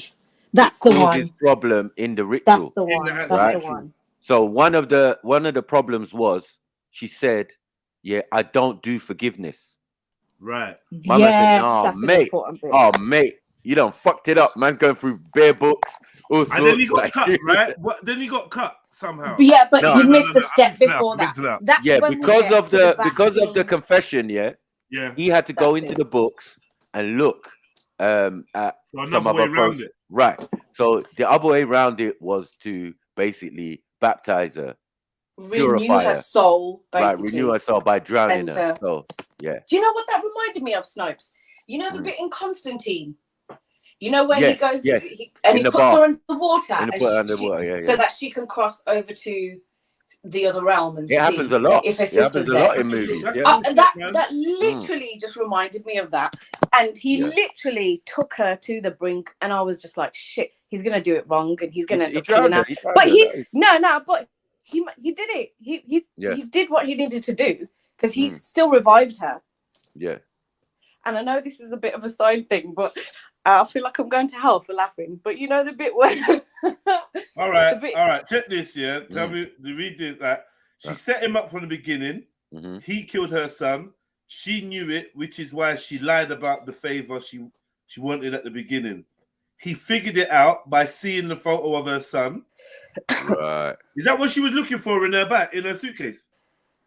that's the one problem in the ritual. That's the one. That's right? the one. So one of the problems was she said, "Yeah, I don't do forgiveness." Right. Mama said, mate, you done fucked it up. Man's going through bare books. And then he got cut, right? Then he got cut somehow. Yeah, but you missed a step before that. Because of the confession, he had to go into the books and look at some other process. Right. So the other way around it was to basically baptize her, renew her soul, basically. Right, renew her soul by drowning her. So yeah. Do you know what that reminded me of, Snopes? You know the bit in Constantine. You know where he goes and he puts her under the water, so that she can cross over to the other realm and it happens a lot. If her sister's there. A lot in movies. That literally just reminded me of that. And he literally took her to the brink, and I was just like, shit, he's gonna do it wrong, and he's gonna end up killing her. But but he did it. He did what he needed to do because he still revived her. Yeah. And I know this is a bit of a side thing, but I feel like I'm going to hell for laughing. But you know the bit where all right, check this, yeah. Tell me the read this, that she set him up from the beginning. He killed her son. She knew it, which is why she lied about the favor she wanted at the beginning. He figured it out by seeing the photo of her son. Right. Is that what she was looking for in her suitcase?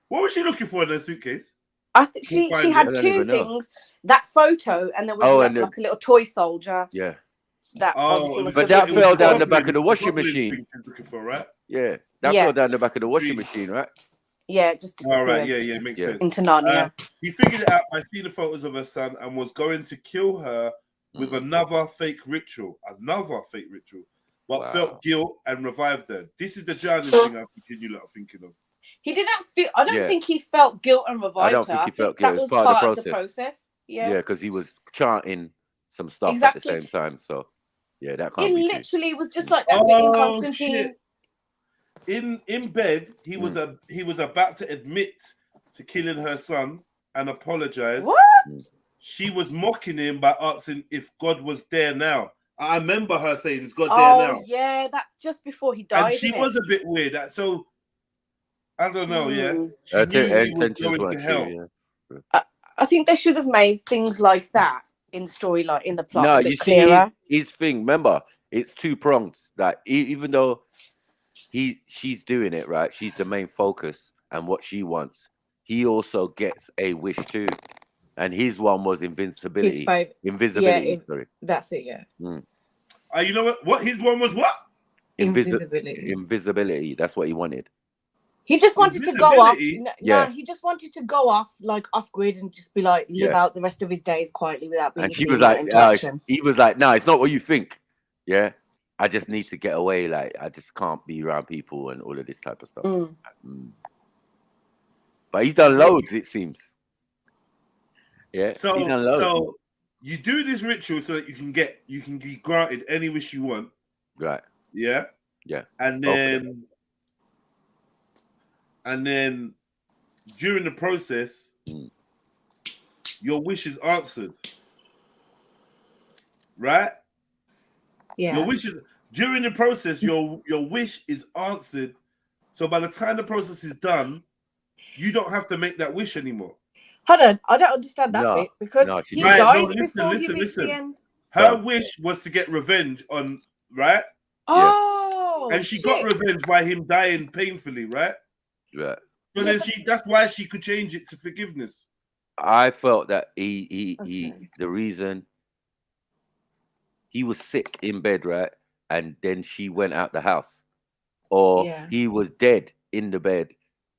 What was she looking for in her suitcase? I think she had two things: that photo, and there was like a little toy soldier. Yeah. But that fell down the back of the washing machine. Looking for, right? Yeah, that fell down the back of the washing machine, right? Yeah, just all right. Yeah, makes sense. Into Narnia. He figured it out by seeing the photos of her son and was going to kill her with another fake ritual, but felt guilt and revived her. This is the journey thing I'm thinking you lot are thinking of. He didn't feel. I don't think he felt guilt and revived her. I don't think he felt guilt. That was part of the process. Yeah. Yeah, because he was chanting some stuff at the same time. So yeah, that can't be It literally was just like that bit in Constantine. Shit. In bed, he was about to admit to killing her son and apologize. What? she was mocking him by asking if God was there now. I remember her saying, "Is God there now?" Oh yeah, that's just before he died. And she was a bit weird. So I don't know. Yeah, she Her knew he was intentions going weren't to hell. true. Yeah. I think they should have made things like that in the storyline, in the plot, No, a bit you see clearer. his thing. Remember, it's two pronged. Like even though she's doing it right, she's the main focus and what she wants. He also gets a wish too, and his one was invincibility. Invisibility. Yeah, sorry, that's it. Yeah. You know what? What his one was? What? Invisibility. Invisibility. That's what he wanted. He just wanted to go off. Yeah. No, he just wanted to go off like off grid and just be like live out the rest of his days quietly without being. And she was like, he was like, no, it's not what you think. Yeah, I just need to get away. Like I just can't be around people and all of this type of stuff. But he's done loads, it seems. Yeah. So he's done loads. you do this ritual so that you can be granted any wish you want. Right. Yeah. Yeah. And then during the process, your wish is answered. Right? Yeah. Your wish is during the process, your wish is answered. So by the time the process is done, you don't have to make that wish anymore. Hold on, I don't understand that bit because he died before he reached the end. Her wish was to get revenge on, right? Oh, and she got revenge by him dying painfully, right? Right. So then that's why she could change it to forgiveness. I felt that the reason he was sick in bed, right? And then she went out the house, or he was dead in the bed.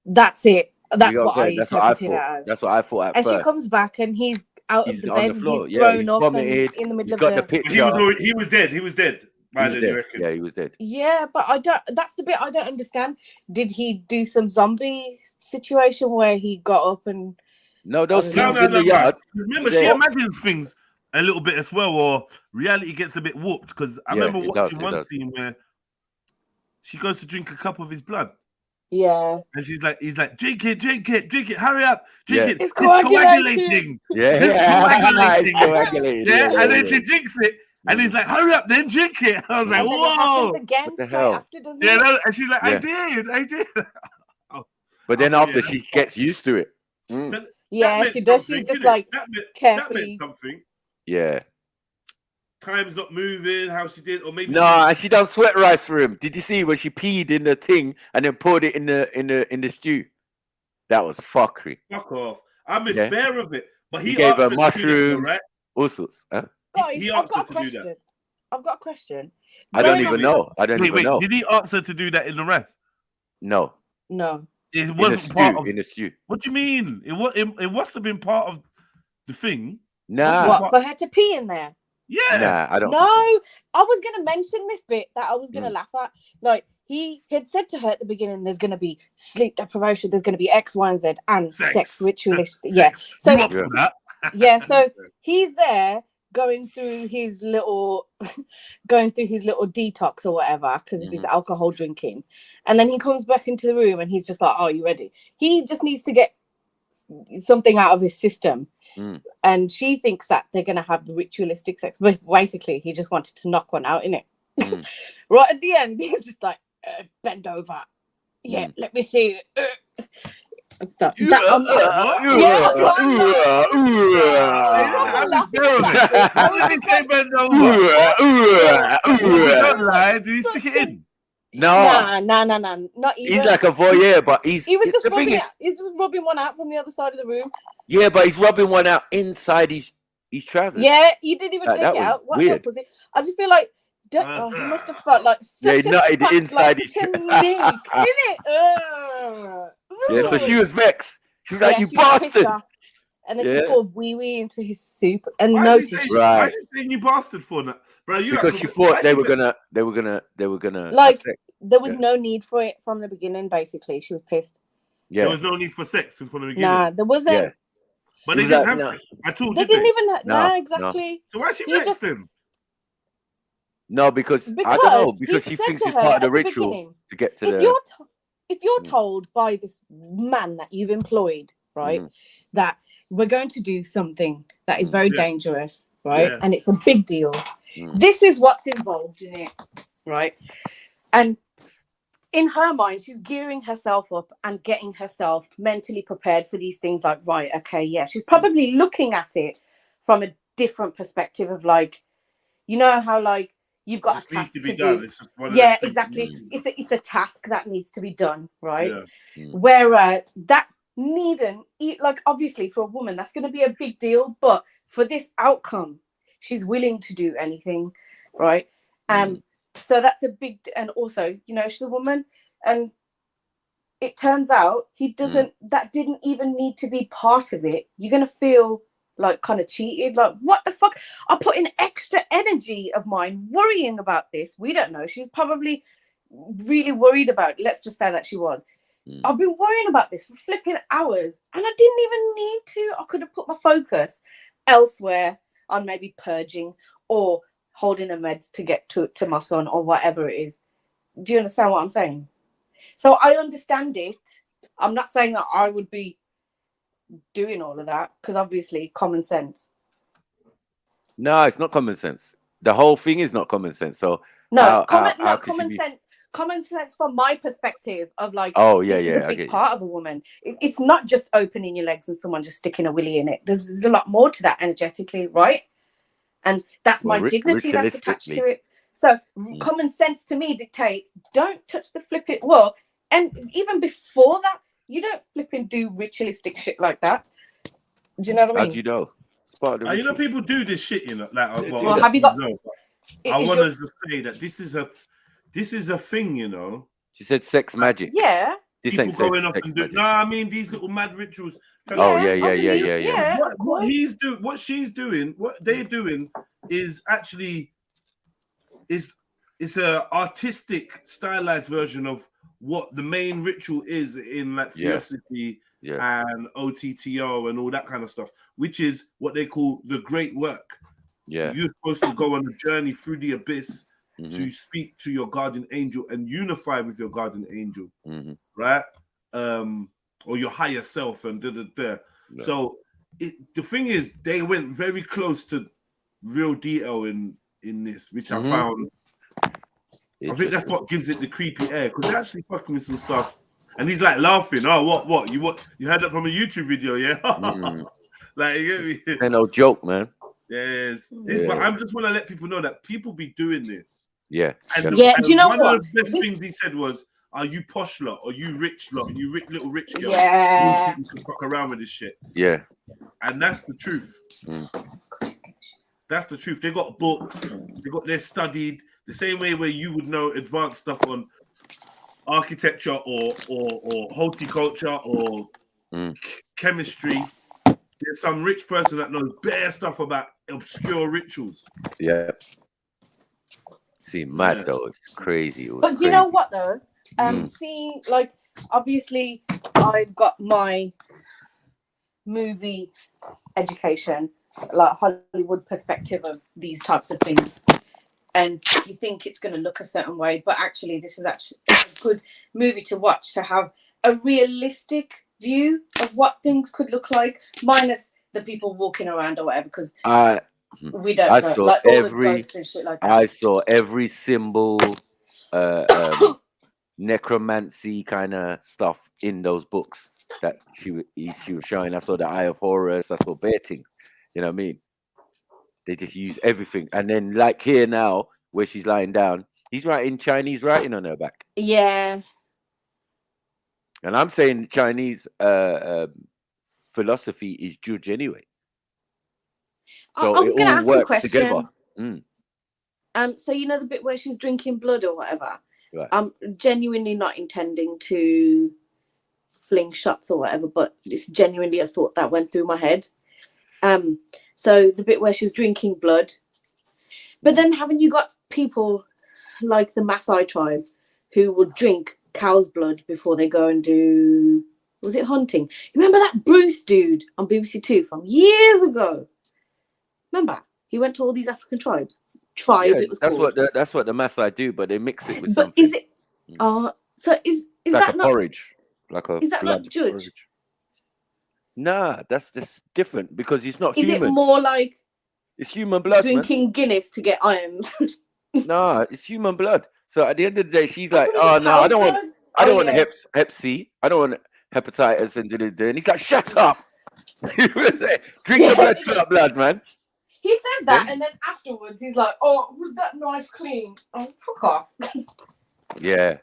That's it. That's you know what I interpreted it thought. as. That's what I thought at and first. she comes back and he's out of the bed. On the floor. He's thrown up vomited, and in the middle of the picture. He was dead. He was dead. Yeah, he was dead. Yeah, but I don't. That's the bit I don't understand. Did he do some zombie situation where he got up and? No, those things in the yard. Remember, she imagines things a little bit as well, or reality gets a bit warped. Because I remember watching one scene where she goes to drink a cup of his blood. Yeah. And he's like, drink it, hurry up, drink it. It's coagulating. It's coagulating. Yeah, and then she drinks it, and he's like, hurry up, then drink it. I was like, whoa. Again, what the hell? after, doesn't yeah, it? no, and she's like, I did. But then after she gets used to it. So she does. She's just like carefully. That meant something. Yeah. Time's not moving how she did, or maybe and she done sweat rice for him. Did you see when she peed in the thing and then poured it in the stew? That was fuckery. Fuck off. I missed bare of it. But he gave her mushrooms, mushrooms, right? All sorts. Huh? Guys, He I've asked got her a to do question. that. I've got a question. I don't even know. Know. Did he ask her to do that in the rest? No. It wasn't part of in the stew. What do you mean? It must have been part of the thing. Nah. What, for her to pee in there? Yeah. Nah, I don't. No, I was gonna mention this bit that I was gonna laugh at. Like he had said to her at the beginning, "There's gonna be sleep deprivation. There's gonna be X, Y, and Z, and sex ritualistic." Yeah. So so he's there going through his little detox or whatever because of his alcohol drinking, and then he comes back into the room and he's just like, "Oh, you ready?" He just needs to get something out of his system. And she thinks that they're gonna have the ritualistic sex, but basically he just wanted to knock one out, innit? Right at the end, he's just like, bend over. Yeah, let me see. So Did he stick it in? No, not even. He's like a voyeur, but he was just rubbing one out from the other side of the room. Yeah, but he's rubbing one out inside his trousers. Yeah, he didn't even take it out. What weird. Was it? I just feel like he must have felt like such he nutted it inside his trousers. Yeah, so she was vexed. She was like, "You bastard!" And then she poured wee into his soup and Why noticed. Why is she saying you bastard for that, bro? Because she thought they were gonna. Like there was no need for it from the beginning. Basically, she was pissed. Yeah, there was no need for sex from the beginning. Nah, there wasn't. Yeah. But they didn't have sex at all. They didn't even have. Nah, exactly. So why is she vexed then? No, because I don't know. Because she thinks it's part of the ritual to get to the. If you're told by this man that you've employed, right, that we're going to do something that is very dangerous, right? And it's a big deal. Mm. This is what's involved in it, right? And in her mind, she's gearing herself up and getting herself mentally prepared for these things. Like, right, okay, yeah. She's probably looking at it from a different perspective of like, you know how like you've got a task to do. Yeah, exactly. It's a task that needs to be done, right? Where that needn't, like, obviously for a woman that's going to be a big deal, but for this outcome, she's willing to do anything, right? So that's a big, and also, you know, she's a woman, and it turns out he doesn't, that didn't even need to be part of it. You're going to feel like kind of cheated, like, what the fuck? I put in extra energy of mine worrying about this. We don't know. She's probably really worried about it. Let's just say that she was. I've been worrying about this for flipping hours, and I didn't even need to. I could have put my focus elsewhere on maybe purging or holding the meds to get to my son or whatever it is. Do you understand what I'm saying? So I understand it. I'm not saying that I would be doing all of that, because obviously common sense. No, it's not common sense. The whole thing is not common sense. So no, common sense. Common sense from my perspective of like, oh yeah, this is a big part of a woman. It's not just opening your legs and someone just sticking a willy in it. There's a lot more to that energetically, right? And that's my dignity that's attached to it. So common sense to me dictates, don't touch the flip it. Well, and even before that, you don't flip and do ritualistic shit like that. Do you know what I mean? How do you know? You know, people do this shit, you know. Like, well, have you got? I want to just say that this is a thing, you know. She said sex magic. Yeah. This people ain't going sex, up sex and doing. magic. No, I mean these little mad rituals. Oh yeah. What he's doing, what she's doing, what they're doing is actually it's a artistic, stylized version of what the main ritual is in like theosophy and OTTO and all that kind of stuff, which is what they call the great work. Yeah, you're supposed to go on a journey through the abyss to speak to your guardian angel and unify with your guardian angel, right? Or your higher self and So the thing is, they went very close to real detail in this, which I found. I think that's what gives it the creepy air, because they're actually fucking with some stuff. And he's like laughing. Oh, what? You had that from a YouTube video, yeah? Like, you get me? Ain't no joke, man. Yes. But I just want to let people know that people be doing this. Yeah. And do you know one what? of the best things he said was, "Are you posh lot? Or you rich lot? You little rich girl? Yeah. You can fuck around with this shit." Yeah. And that's the truth. That's the truth. They got books. They're studied the same way where you would know advanced stuff on architecture or horticulture or chemistry. There's some rich person that knows bare stuff about obscure rituals. Yeah. See, mad though. It's crazy. But do you know what though? See, like, obviously, I've got my movie education, like Hollywood perspective of these types of things, and you think it's going to look a certain way, but actually, this is actually a good movie to watch, to have a realistic view of what things could look like, minus the people walking around or whatever, because we don't know, saw like all the ghosts and shit like that. I saw every symbol, necromancy kind of stuff in those books that she was showing. I saw the Eye of Horus. I saw betting. You know what I mean? They just use everything, and then like here now, where she's lying down, he's writing Chinese writing on her back. Yeah. And I'm saying Chinese philosophy is judge anyway. So I was going to ask a question. Together. So you know the bit where she's drinking blood or whatever? Right. I'm genuinely not intending to fling shots or whatever, but it's genuinely a thought that went through my head. So the bit where she's drinking blood, but then haven't you got people like the Maasai tribe who would drink cow's blood before they go and do, was it hunting? Remember that Bruce dude on BBC Two from years ago? Remember, he went to all these African tribes. It was that's called. that's what the Maasai do, but they mix it with but something. Is it? So is like that a not porridge? Like a is that not judge? Nah, that's different because it's not Is human. it more like It's human blood, drinking Guinness to get iron? man. Nah, it's human blood. So at the end of the day, she's like, thought it "Oh was no, I don't cow's want, blood. I don't Oh, want yeah. hep C. I don't want hepatitis." And he's like, "Shut up! Drink the blood, clot blood, man." He said that, and then afterwards he's like, "Oh, was that knife clean?" Oh, fuck off. Yeah,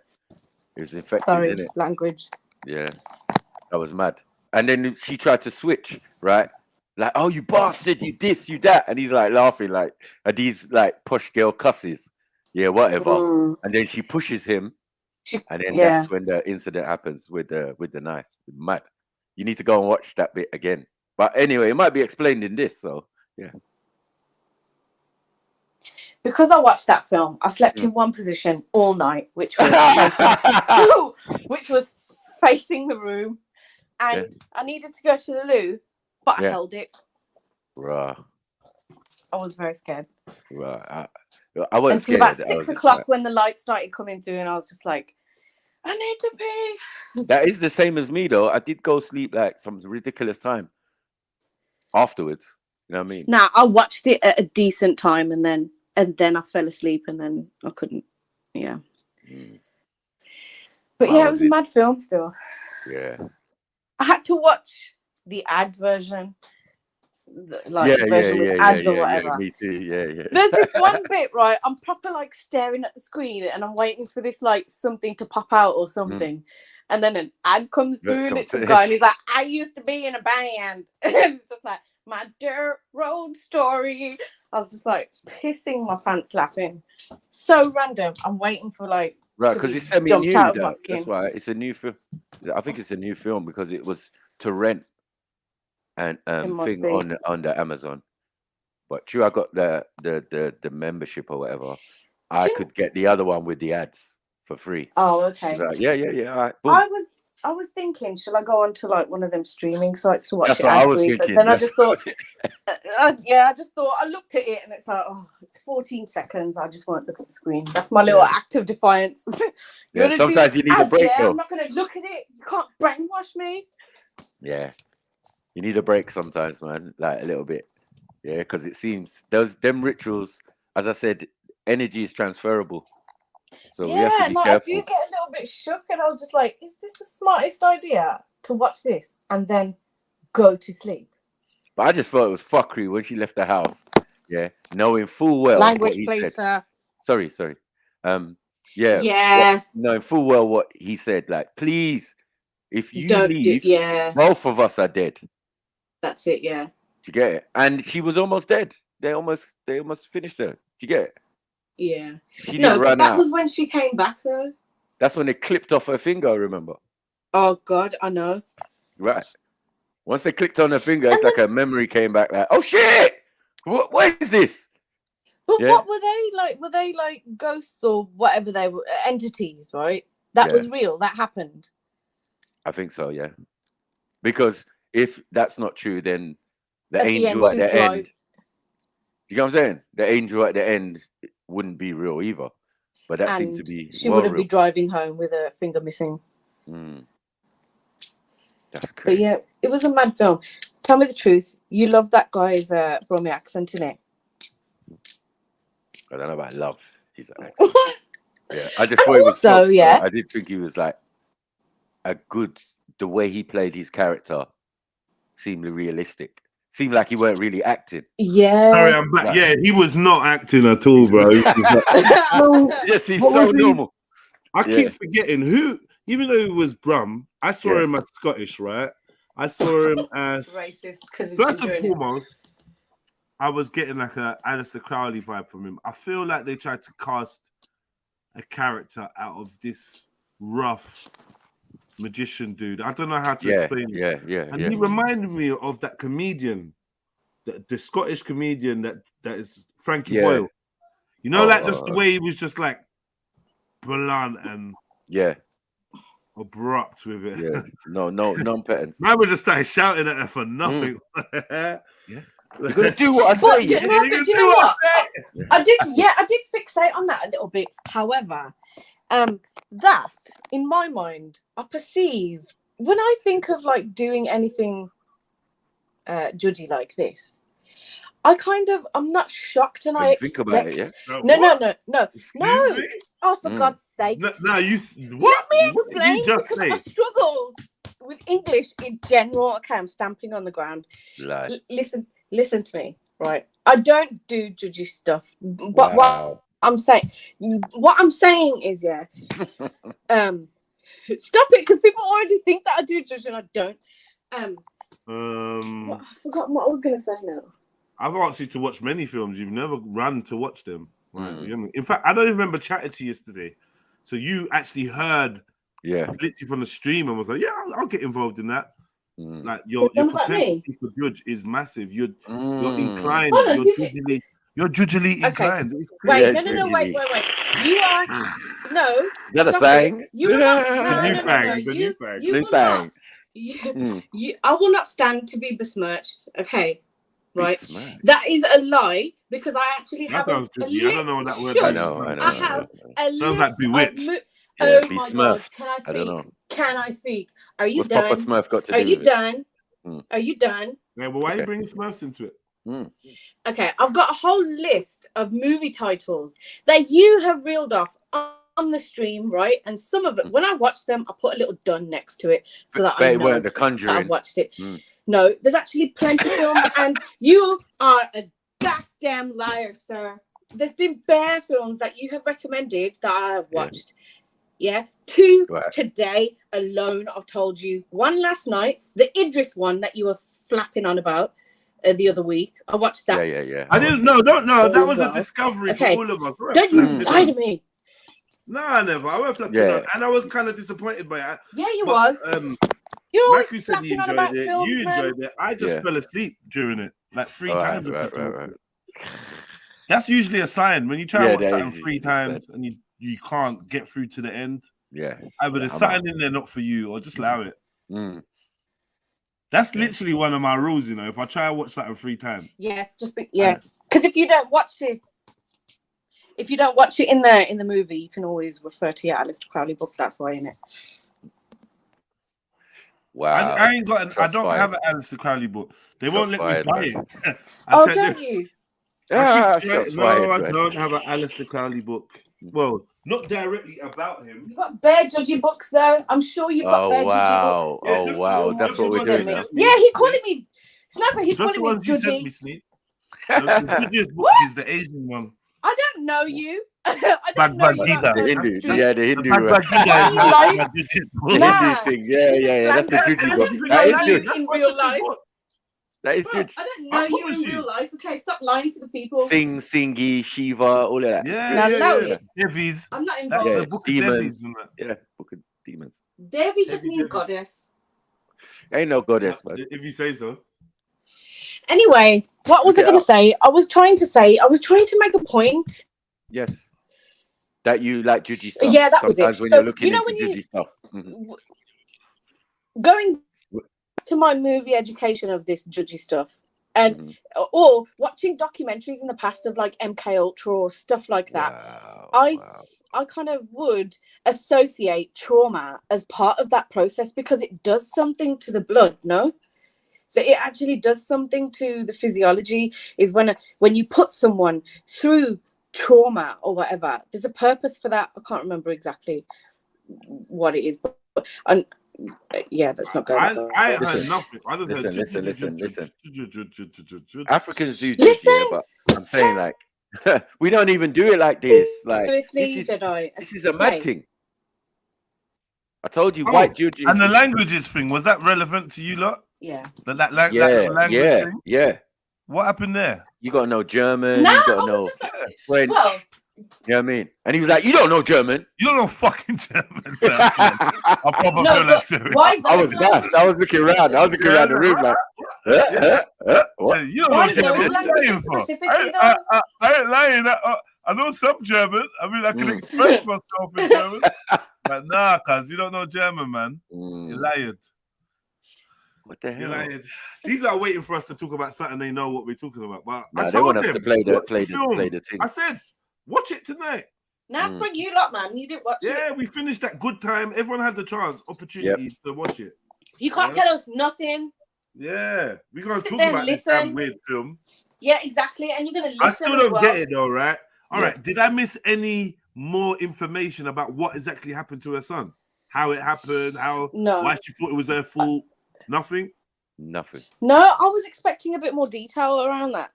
it was infected, Sorry, innit? language. Yeah, that was mad. And then she tried to switch, right? Like, "Oh, you bastard, you this, you that," and he's like laughing, like, "Are these like posh girl cusses?" Yeah, whatever. Mm. And then she pushes him, and then Yeah. that's when the incident happens with the knife. Mad. You need to go and watch that bit again. But anyway, it might be explained in this, so yeah. Because I watched that film, I slept in one position all night, which was facing the room, and I needed to go to the loo, but I held it. Right. I was very scared. Right. I wasn't until about scared. 6 o'clock when the lights started coming through, and I was just like, I need to pee. That is the same as me, though. I did go sleep like some ridiculous time afterwards. You know what I mean? Nah, I watched it at a decent time, and then I fell asleep, and then I couldn't. Yeah. But yeah, it was a mad film still. Yeah. I had to watch the ad version. The version with ads or whatever. Yeah, me too. Yeah. There's this one bit, right? I'm proper like staring at the screen, and I'm waiting for this like something to pop out or something. And then an ad comes through, and it's a guy, and he's like, "I used to be in a band." And it's just like, "My dirt road story." I was just like pissing my pants laughing. So random. I'm waiting for like because it's semi-new. That's why it's a new film. I think it's a new film because it was to rent and thing on the Amazon. But true, I got the membership or whatever. I could get the other one with the ads for free. Oh, okay. Like, yeah. All right, I was thinking, should I go on to like one of them streaming sites to watch That's it? what I was thinking. thinking. But then I just thought, I looked at it and it's like, oh, it's 14 seconds. I just won't look at the screen. That's my little act of defiance. Sometimes you need a break. I'm not going to look at it. You can't brainwash me. Yeah, you need a break sometimes, man. Like a little bit. Yeah, because it seems them rituals, as I said, energy is transferable. So we have to be careful. I do get a little bit shook, and I was just like, is this the smartest idea to watch this and then go to sleep? But I just thought it was fuckery when she left the house. Yeah, knowing full well language, what he please, said. sir. Sorry. Yeah. Knowing full well what he said. Like, please, if you don't leave, both of us are dead. That's it. Yeah. Do you get it? And she was almost dead. They almost finished her. Do you get it? Yeah. She no, didn't but run that out. was when she came back, though. That's when they clipped off her finger, I remember. Oh, God, I know. Right. Once they clicked on her finger, it's like her memory came back like, oh, shit! What is this? But what were they like? Were they like ghosts or whatever they were? Entities, right? That was real. That happened. I think so, yeah. Because if that's not true, then the angel at the end... You know what I'm saying? The angel at the end wouldn't be real either. But that seemed to be she wouldn't be driving home with her finger missing. That's crazy. But yeah, it was a mad film. Tell me the truth. You love that guy's Brummy accent, innit? I don't know about love his accent. Yeah, I just thought it was so. Yeah, I did think he was like the way he played his character seemed realistic. Seemed like he weren't really acting. Yeah. Sorry, I'm back. Like, yeah, he was not acting at all, bro. Yes, he's so normal. I keep forgetting who, even though he was Brum, I saw him as Scottish, right? I saw him as racist. First and foremost, I was getting like a Aleister Crowley vibe from him. I feel like they tried to cast a character out of this rough magician dude. I don't know how to explain it. And he reminded me of that comedian, the Scottish comedian that is Frankie Boyle. You know, like just the way he was just like blunt and abrupt with it. Yeah, no non-petence. Man, we just started shouting at her for nothing. You're gonna do what I say. You know what? I did fixate on that a little bit. However, that in my mind, I perceive when I think of like doing anything judgy like this, I'm not shocked, and When I you think about it, expect. yeah. No. Excuse me? Oh, for God's sake! No, Let what? me What did explain, you just because say? I struggle with English in general. Okay, I'm stamping on the ground. Like, Listen to me, right? I don't do judgy stuff, but wow. what I'm saying is, yeah, stop it, because people already think that I do judge and I don't. I've forgotten what I was gonna say now. I've asked you to watch many films. You've never run to watch them. Right? In fact, I don't even remember chatting to you yesterday. So you actually heard, literally from the stream, and was like, "Yeah, I'll get involved in that." Like your propensity for judge is massive. You're inclined. You're judgily inclined. Wait, no, wait. You are no. The other thing. You will not. I will not stand to be besmirched. Okay. Right, that is a lie, because I actually have I don't know what that word is. I have a list. Sounds like bewitched. Oh my God! Can I speak? I don't know. Can I speak? Are you done? What's Papa Smurf got to do Are you with done? it? Are you done? Yeah, well, why are you bringing Smurfs into it? Okay, I've got a whole list of movie titles that you have reeled off on the stream, right? And some of it, when I watch them, I put a little done next to it so that I know The Conjuring. that I watched it. No, there's actually plenty of films, and you are a goddamn liar, sir. There's been bare films that you have recommended that I have watched. Yeah, 2 today alone. I've told you. 1 last night, the Idris one that you were flapping on about the other week. I watched that. Yeah. I didn't know. Don't know. That was a discovery for all of us. Don't you lie to me. No, I never. I went flapping on, and I was kind of disappointed by it. Yeah, you was. Matthew said he enjoyed it. You enjoyed it. I just fell asleep during it, like 3 times. Right. That's usually a sign when you try to watch something 3 times and you can't get through to the end. Yeah, either there's something in there not for you, or just allow it. That's literally one of my rules. You know, if I try to watch something 3 times, because if you don't watch it. If you don't watch it in the movie, you can always refer to your Aleister Crowley book. That's why, innit? Wow. I ain't got. I don't have an Aleister Crowley book. They won't let me buy it. Don't you? Yeah, no, I don't have an Aleister Crowley book. Well, not directly about him. You got bare judgy books, though. I'm sure you've got bare judgy books. Oh wow, that's what we're doing now. Yeah, he's calling me Snapper. He's calling me judgy. You sent me, Sneak. The judgiest book is the Asian one. I don't know you. I don't know you. The Hindu. Yeah, the Hindu. The Hindu thing. Yeah. That's the judgy book. That is good. In real life. That is good. I don't know you in real life. Okay, stop lying to the people. Singi, Shiva, all of that. Yeah. Devis. I'm not involved. Book demons. Book of demons. Devi just means goddess. Ain't no goddess, man. If you say so. Anyway, what was I going to say? I was trying to make a point. Yes. That you like judgy stuff. Yeah, that was it. Sometimes when you're looking into judgy stuff. Going to my movie education of this judgy stuff, and or watching documentaries in the past of like MK Ultra or stuff like that, I kind of would associate trauma as part of that process, because it does something to the blood, no? So it actually does something to the physiology. Is when you put someone through trauma or whatever, there's a purpose for that. I can't remember exactly what it is, but let's not go. I heard nothing. I don't listen. Africans do judgy, but I'm saying like we don't even do it like this. Like this is a mad thing. I told you, white judgy. And the languages thing, was that relevant to you lot? Yeah. That language thing? Yeah. What happened there? You gotta know German. You gotta know French. Well, you know what I mean? And he was like, "You don't know German. You don't know fucking German." So, I probably feel that serious. I was daft. I was looking around. I was looking around the room like, what? You don't know German. What are you lying for? I ain't lying. I know some German. I mean, I can express myself in German. But nah, cuz you don't know German, man. You're lying. What the hell? These are waiting for us to talk about something they know what we're talking about. But they want us to play the thing. I said, watch it tonight. Now for you lot, man. You didn't watch it. Yeah, we finished that good time. Everyone had the opportunity to watch it. You can't tell us nothing. Yeah, we're gonna Sit talk there about and this damn listen. weird film. Yeah, exactly. And you're gonna listen. I still as don't well. get it though, right? All Yeah. right. Did I miss any more information about what exactly happened to her son? How it happened? Why she thought it was her fault? Nothing. Nothing. No, I was expecting a bit more detail around that.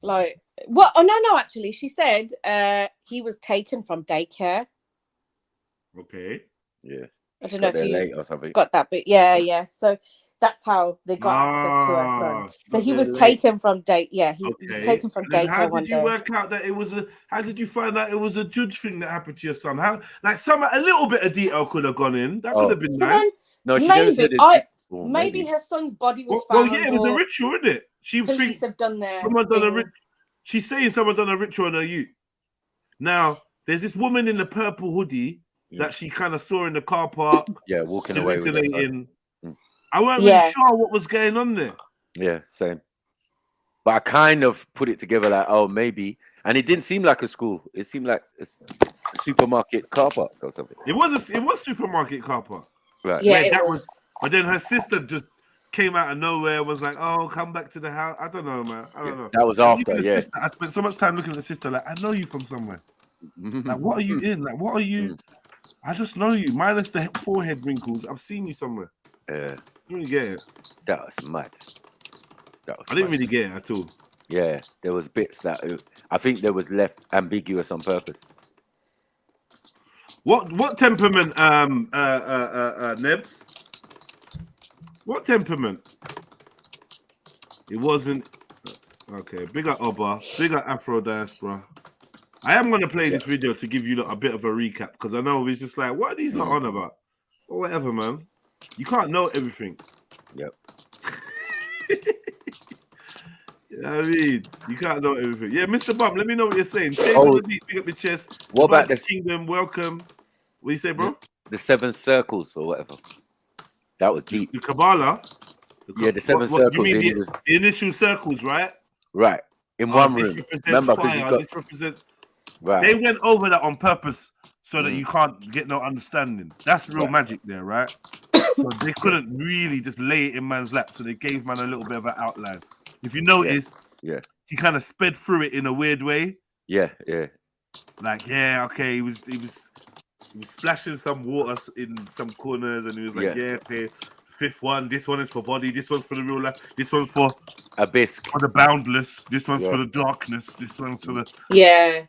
Like, well, oh no, actually, she said he was taken from daycare. Okay. Yeah. I don't know if you late or something. got that, but yeah. So that's how they got access to her son. So he was taken from day. Yeah, he was taken from And then daycare how one did you day. work out that it was a? How did you find out it was a judge thing that happened to your son? How, like, a little bit of detail could have gone in. That could have been So nice. then No, she maybe said maybe her son's body was Well, found. yeah, it was a or ritual, isn't it? She police thinks have done their someone done a thing. ritual. She's saying someone done a ritual on her youth. Now, there's this woman in the purple hoodie that she kind of saw in the car park. Yeah, walking away with her son. hallucinating. I wasn't really sure what was going on there. Yeah, same. But I kind of put it together like, oh, maybe. And it didn't seem like a school. It seemed like a supermarket car park or something. It was supermarket car park. Right. Yeah, it was. But then her sister just came out of nowhere, was like, "Oh, come back to the house." I don't know, man. I don't know. That was after, yeah. Sister, I spent so much time looking at the sister, like, I know you from somewhere. Like, what are you in? Like, what are you? I just know you. Minus the forehead wrinkles, I've seen you somewhere. Yeah. You really get it? That was mad. I didn't really get it at all. Yeah, there was bits that I think there was left ambiguous on purpose. What temperament, Nebs? What temperament? It wasn't. Okay, big up Oba, big up Afro Diaspora. I am going to play this video to give you a bit of a recap because I know it's just like, what are these not on about? Or whatever, man. You can't know everything. Yep. You know what I mean? You can't know everything. Yeah, Mr. Bum, let me know what you're saying. Big up your chest. What about the kingdom? Welcome. What do you say, bro? The 7 circles or whatever. That was deep. The Kabbalah. The 7 circles. You mean the initial circles, right? Right. In one room. Remember, this represents. Right. They went over that on purpose so that you can't get no understanding. That's real magic there, right? So they couldn't really just lay it in man's lap. So they gave man a little bit of an outline. If you notice, he kind of sped through it in a weird way. Yeah. Like, okay, he was splashing some water in some corners, and he was like, okay, 5th one. This one is for body. This one's for the real life. This one's for abyss, for the boundless. This one's for the darkness. This one's for the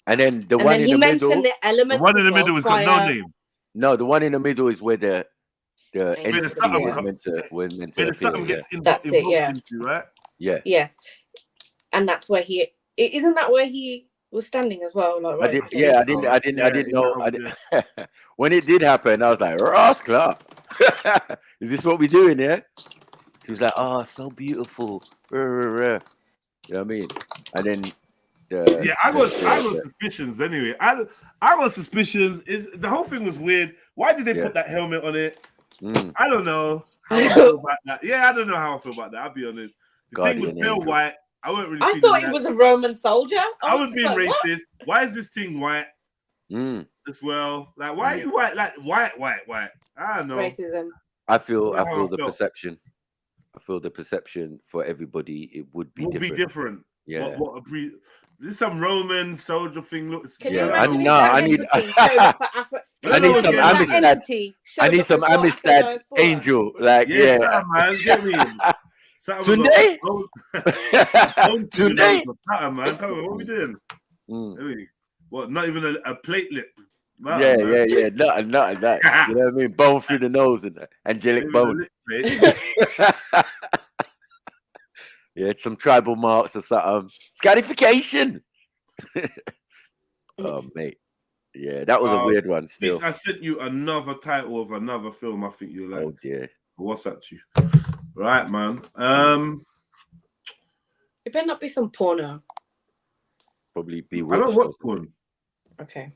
And then the one in the middle. The elements. The one in the middle has got no name. No, the one in the middle is where the entity was meant to appear. Gets that's it. Yeah. Into, right? Yeah. Yes. And that's where isn't that where he was standing as well? Like, right? I didn't know. When it did happen, I was like, Ross Clark. Is this what we're doing here? He was like, oh, so beautiful. You know what I mean? And then I got suspicions anyway. I got suspicions. The whole thing was weird. Why did they put that helmet on it? I don't know how I feel about that. Yeah, I don't know how I feel about that. I'll be honest. The thing was pale white. I wasn't really. I thought it was a Roman soldier. I was being racist. What? Why is this thing white as well? Like, why are you white? Like white. I don't know. Racism. I feel the perception. I feel the perception for everybody. It would be different. Yeah. This is some Roman soldier thing. Looks. I need some Amistad angel. Like, man, get me. Today, man, come on, what are we doing? What? Not even a platelet. Man, yeah, nothing like that. You know what I mean? Bone through the nose and angelic bone. Yeah, some tribal marks or something. Scarification. Oh, mate. Yeah, that was a weird one. Still, I sent you another title of another film. I think you like. Oh dear. What's that to you? Right, man. It better not be some porno. Probably be. I don't watch porn. Okay.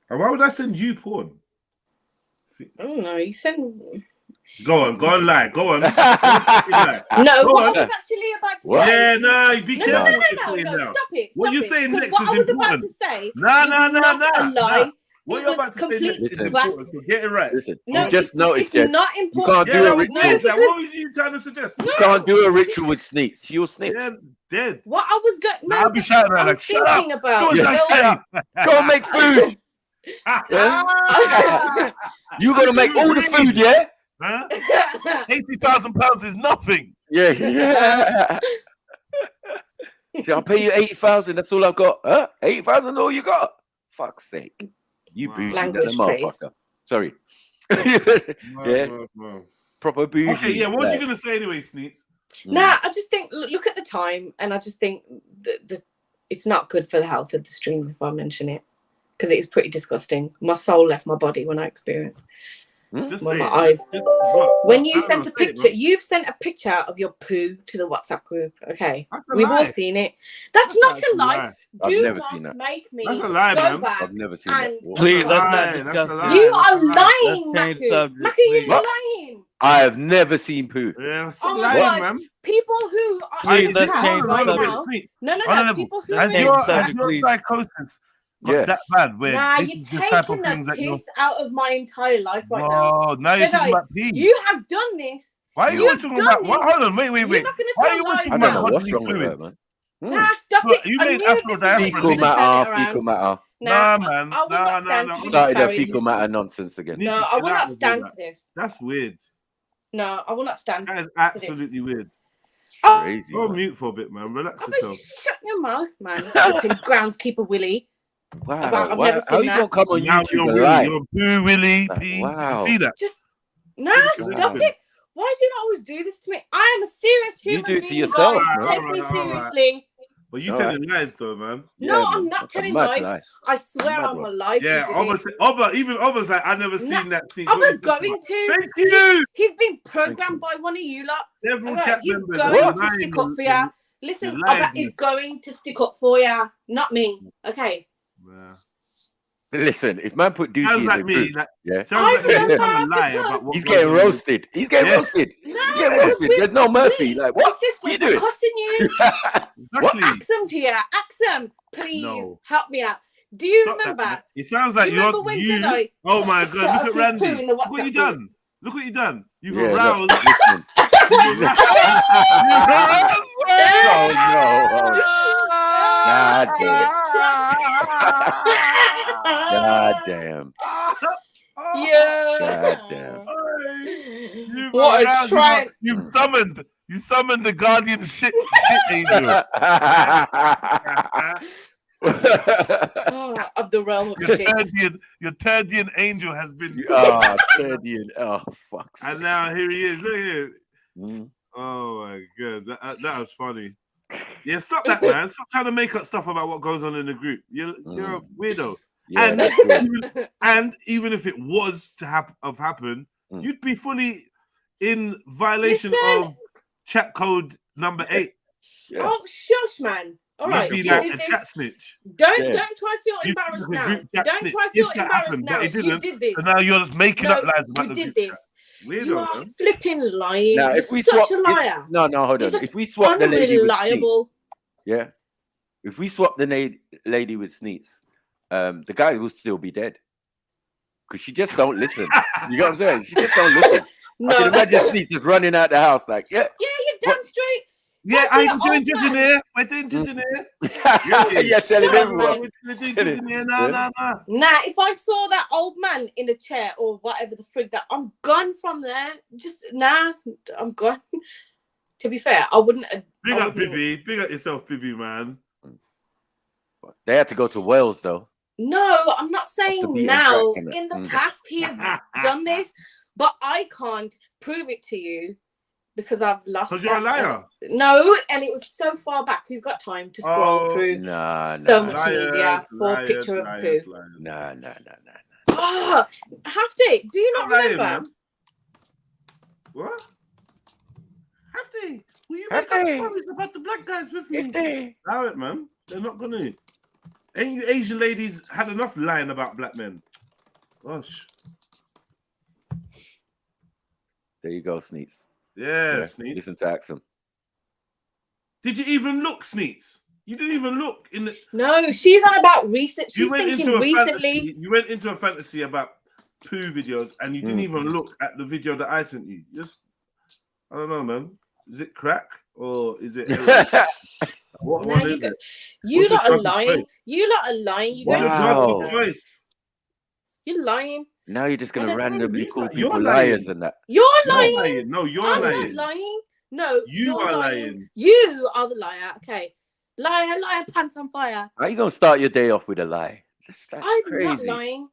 And why would I send you porn? I don't know. You send. Go on, lie. Go on. No, what I was actually about to say. Yeah, no, be careful. No, stop it. What you're saying next what is I was important. about to say. No. A lie. What you're about to say complete next is facts. important, so get it right. Listen, No, you just noticed, it's Jed, not you important. can't do a ritual. No, because What were you trying to suggest? You can't do a ritual with Sneaks. You'll snitch. Yeah, dead. what I was going, no, I'll be shouting at I'm like, shut up. thinking about. Do as I Yeah. say. Go and make food. Yeah? You gotta make all the food, yeah? Huh? £80,000 is nothing. Yeah, yeah. See, I'll pay you 80,000. That's all I've got. Huh? 80,000, all you got? Fuck's sake. You bougie Language, little please. motherfucker. Sorry. Yeah. Proper bougie. Okay, yeah, what was like. you going to say anyway, Sneaks? Nah, I just think look at the time, and I just think that it's not good for the health of the stream if I mention it, because it is pretty disgusting. My soul left my body when I experienced. Just When say my it. eyes. What? When you I don't sent know, a say it, picture, bro. you've sent a picture of your poo to the WhatsApp group. Okay, That's a we've lie. all seen it. That's not a lie. I've Do never seen not that. make me That's a lie, go man. back. I've never seen and that. Please, That's a that's lie, not that's a disgusting. lie. you That's are a lie. lying, Let's change Maku. subject, Maku, you're please. lying. I have never seen poo. Yeah, that's Oh a my lie, God. man. People who are Please, in let's the change right subject. now. No, On a no. level, People who Let's are in change has subject, your please. psychosis got Yeah. that bad where Nah, this you're is the type of taking things the that you're... piss out of my entire life right now. Whoa, now you're talking Jedi, about pee. you have done this. Why are you You've always talking done about... this. What? Hold on, wait. You're not going to Why are tell you always lies talking I about don't know now. what's bodily wrong with her, man. fluids? Nah, stop Look, it. you I made knew this Afro was diaspora. you Fecal were going to turn it matter, around. fecal matter. Nah, man. I will not stand to be Started that disparaged. fecal matter nonsense again. You need No, to I chill will out not with all stand that. for this. That's weird. No, I will not stand That is for this. absolutely weird. Oh, Crazy. Go on Man. mute for a bit, man. Relax I bet you yourself. shut your mouth, man. Flipping groundskeeper Willie. Wow. I've never How seen you that. gonna come on Now YouTube you're and Willie. lie? You're Boo Willie Like, P. wow. Did you see that? Just nah, Wow. stop it. Why do you not always do this to me? I am a serious You human do it to being, yourself, guys. man. Take me All right. seriously. But you All telling lies though, man. No, Yeah, I'm man. not That's a telling mad lies. lie. I swear Mad on my one. life. Yeah, he did it. even Oba's like, I never seen that scene. I What are was you talking going about? to. Thank you. He's been programmed by one of you lot. Several Alright, chat he's members going are to lying stick up for ya. Listen, you're lying, Oba is going to stick up for ya, not me. Okay. Yeah. Listen, if man put Sounds Dookie in like the me. group, Like, yeah, sounds I like me remember trying to lie because- about what he's goes getting on. roasted. He's getting Yeah. roasted. No, He's getting because roasted. There's no mercy. Like My what? sister's What you doing? cussing you. Exactly. Axum's here. Axum, please No. help me out. Do you Stop that, remember? man. It sounds like Do you remember when you. Jedi Oh my set God! up Look at his Randy. poo in the Look what you WhatsApp done. Look what you done. You've Yeah, look, aroused. listen. You've aroused. Oh no! God damn! God damn! Yeah. God damn! You've What a aroused. tramp. You summoned the guardian shit angel. Of the realm of Your shit. Turdian angel has been. Oh, Turdian. Oh, fuck. And now here he is. Look here. Mm. Oh my God, that was funny. Yeah, stop that, man. Stop trying to make up stuff about what goes on in the group. You're a weirdo. Yeah, that's good. And even if it was to have happened, you'd be fully in violation of chat code number 8. Yeah. Oh, shush, man. All You'd right, be you like did a this. chat snitch. Don't Yeah. try to feel You'd embarrassed be like a now. group chat Don't snitch try to feel if that embarrassed happened, now. but it You didn't. did this. So now you're just making No, up lies about you the did group chat. this. Weirdo, You are man. flipping lying. Now, You're if we such swap, a liar. no, hold You're on. just If we swap the lady with Sneaks, unreliable. yeah, if we swap the lady with Sneaks, the guy will still be dead because she just don't listen. You know what I'm saying? She just don't listen. No. I can imagine Sneaks just running out the house like, yeah, Yeah, you're damn straight. Yeah, Why I'm see doing an just old in man? there. We're doing just in there. yeah, telling Shut up, everyone. man. We're doing just in there. Nah. Nah, if I saw that old man in a chair or whatever the frig that, I'm gone from there. Just I'm gone. To be fair, I wouldn't. Big up, Bibi. Big up yourself, Bibi, man. They had to go to Wales though. No, I'm not saying beaten now. track, innit? In the past, he has done this, but I can't prove it to you because I've lost. Because you're a liar. No, and it was so far back. Who's got time to scroll through so much media for a picture of a poo? Nah. Oh, Hafti, do you not lying, remember? man. What? Hafti, will you make up stories about the black guys with me? Allow it, man. They're not gonna. Ain't you Asian ladies had enough lying about black men? Gosh. There you go, Sneaks. Yeah, Sneaks. Listen to Axum. Did you even look, Sneaks? You didn't even look in the. No, she's on about recent. She's thinking recently. Fantasy, you went into a fantasy about poo videos, and you didn't even look at the video that I sent you. Just, I don't know, man. Is it crack or is it? What No, one is it? You lot are lying. You lot are lying. You What's your drug of choice? You're lying. Now you're just gonna randomly call like, people you're liars lying. and that. You're You're lying. lying. No, you're I'm lying. not lying. No, You you're are lying. You are the liar. Okay, liar, liar, pants on fire. How you gonna start your day off with a lie? That's I'm crazy. not lying.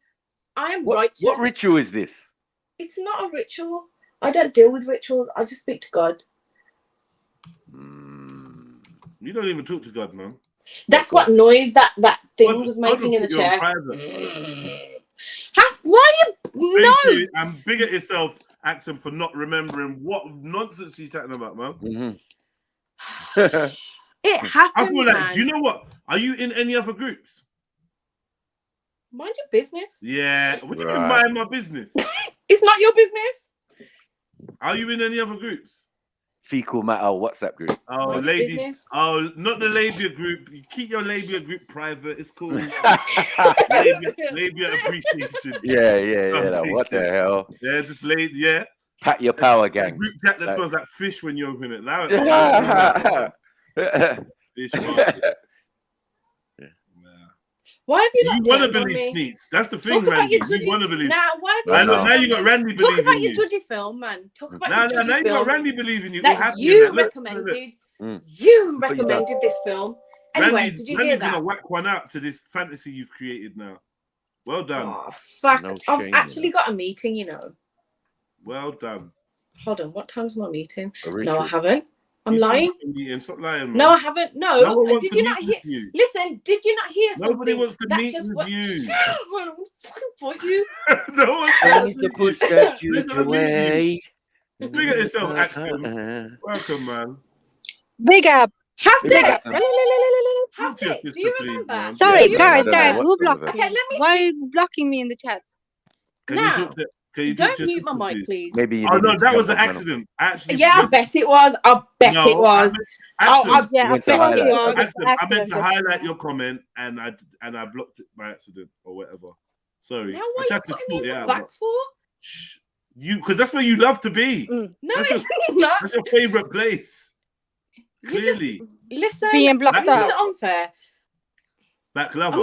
I am What, righteous. what ritual is this? It's not a ritual. I don't deal with rituals. I just speak to God. You don't even talk to God, man. That's what noise that thing was making in the chair. Why you no? And big at yourself, Axel, for not remembering what nonsense you're chatting about, man. It happened. I feel like, man. do you know what? Are you in any other groups? Mind your business. Yeah. What do you mean mind my business? It's not your business. Are you in any other groups? Fecal matter WhatsApp group. Oh, Mind ladies. business. Oh, not the labia group. You keep your labia group private. It's called labia appreciation. Yeah. What the hell? Yeah, just yeah. Pat your power gang. Group chat that smells like fish when you open it. Now fish. Why have you You not want to turned on believe me? Sneaks? That's the Talk thing, about Randy. your You judgy- want to believe. Now, why have you Now you got Randy Talk believing about you. your judgy film, man. Talk about Now your judgy you got film Randy believing you. that you recommended. You recommended this film. Anyway, did you hear Randy's that? gonna whack one out to this fantasy you've created now. Well done. Oh, fuck. No I've shame, actually got a meeting, you know. Well done. Hold on. What time's my meeting? A No, ritual. I haven't. I'm You lying. don't want to meet him. Stop lying, man. No, I haven't. No. No one wants Did to you meet not hear? with you. Listen, did you not hear something? Nobody wants to that meet just with went- you. For you. No one's I need to push that juju away. Big at yourself, Axel. Welcome, man. Big up. Have Big it. up. Have to your it. Do sister, you please, remember? man. Sorry, Yeah, guys, I don't know guys, what who some of blocked it. me? Okay, let me Why are you blocking me in the chat? Can Now, you talk to, can you don't talk to your mute my sister, mic, please? please. Maybe you Oh, need no, to that was an jump on accident. Actually, Yeah, I bet it was. I bet No, it was. Axel, I Yeah, I went to bet highlight. it was Axel, an I meant to accident. highlight your comment and I blocked it by accident or whatever. Sorry. Now I what are you tried to putting sort me it in the out. back but- for? Shh. You, because that's where you love to be. No, That's it's your- not. That's your favorite place. You just- Clearly. Listen, Being blocked this out. is unfair. Back lover.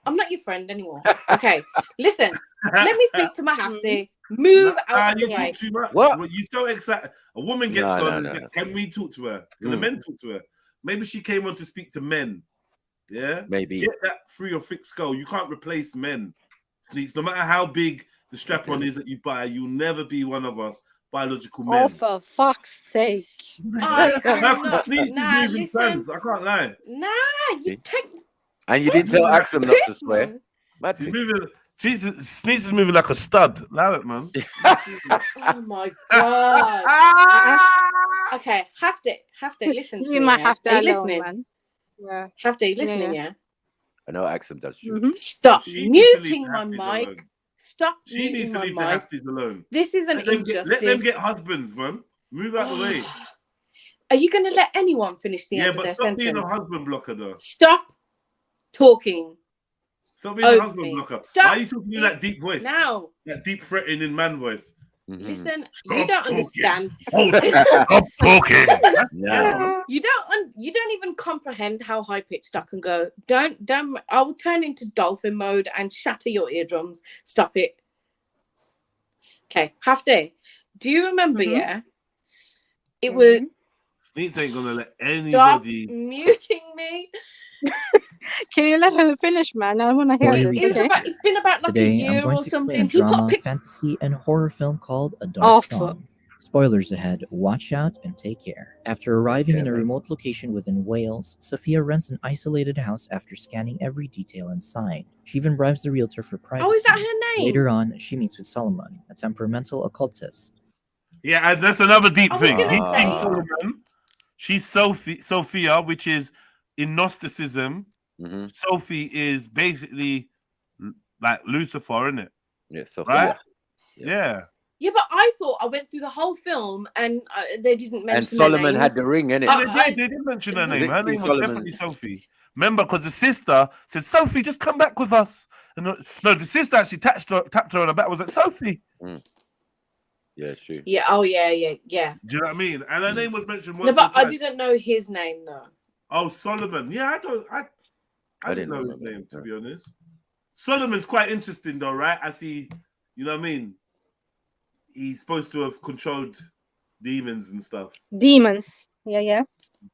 I'm not your friend anymore. Okay, listen. Let me speak to my hafty. Move out of the you way. talk too much. What? Well, you're so excited. A woman gets No, on. no, and no. Can we talk to her? Can the men talk to her? Maybe she came on to speak to men. Yeah. Maybe. Get that through your thick skull. You can't replace men. Sneaks. No matter how big the strap-on is that you buy, you'll never be one of us biological men. Oh, for fuck's sake. I am not. Sneaks is Nah, moving listen. fans. I can't lie. Nah, you take. And you didn't tell Axel not to swear. Man. Mad She's thing. moving. Sneaks is moving like a stud. Allow it, man. Oh my god. Okay, hafty, listen to You me. might Yeah? have to Are you alone, listening? man. Yeah. Hafty, listening, Yeah. yeah? I know Axel does too. Mhm. Stop She needs to muting leave my Hafties mic. alone. Stop She muting needs to my leave the mic. Hafties alone. This is an Let them injustice. get husbands, man. Move out the way. Are you going to let anyone finish the Yeah, end of but their stop sentence? being a husband blocker, though. Stop talking. Stop being a Over husband me. blocker. Stop Why are you talking in that deep voice? now. That deep threatening man voice. Listen, Stop you don't talking. understand. Stop talking. No. You don't even comprehend how high pitched I can go. Don't. I will turn into dolphin mode and shatter your eardrums. Stop it. Okay, Hafty. Do you remember? Yeah, it was. Sneaks ain't gonna let Stop anybody. muting me. Can you let her finish, man? I want to hear Story this. Okay. It's been about like Today, a year I'm going or to explain a something. Who drama, got fantasy, and horror film called A Dark Awful. Song. Spoilers ahead. Watch out and take care. After arriving in a remote location within Wales, Sophia rents an isolated house after scanning every detail inside. She even bribes the realtor for privacy. Oh, is that her name? Later on, she meets with Solomon, a temperamental occultist. Yeah, and that's another deep I was thing. gonna Deep say- thing, Solomon. She's Sophia, which is in Gnosticism. Sophie is basically like Lucifer, isn't it? Yeah, Sophia. Right? Yeah. Yeah, but I thought I went through the whole film and they didn't mention And Solomon their had names. the ring, innit? They did mention her name. Her name was Solomon. definitely Sophie. Remember, because the sister said, Sophie, just come back with us. And no, the sister actually tapped her on the back. Was like, Sophie. Yeah, true. Yeah. Oh, yeah. Do you know what I mean? And her name was mentioned once. No, but I didn't know his name though. Oh, Solomon. Yeah, I didn't know his name, to be honest. Solomon's quite interesting though, right? As he, you know what I mean? He's supposed to have controlled demons and stuff. Demons. Yeah.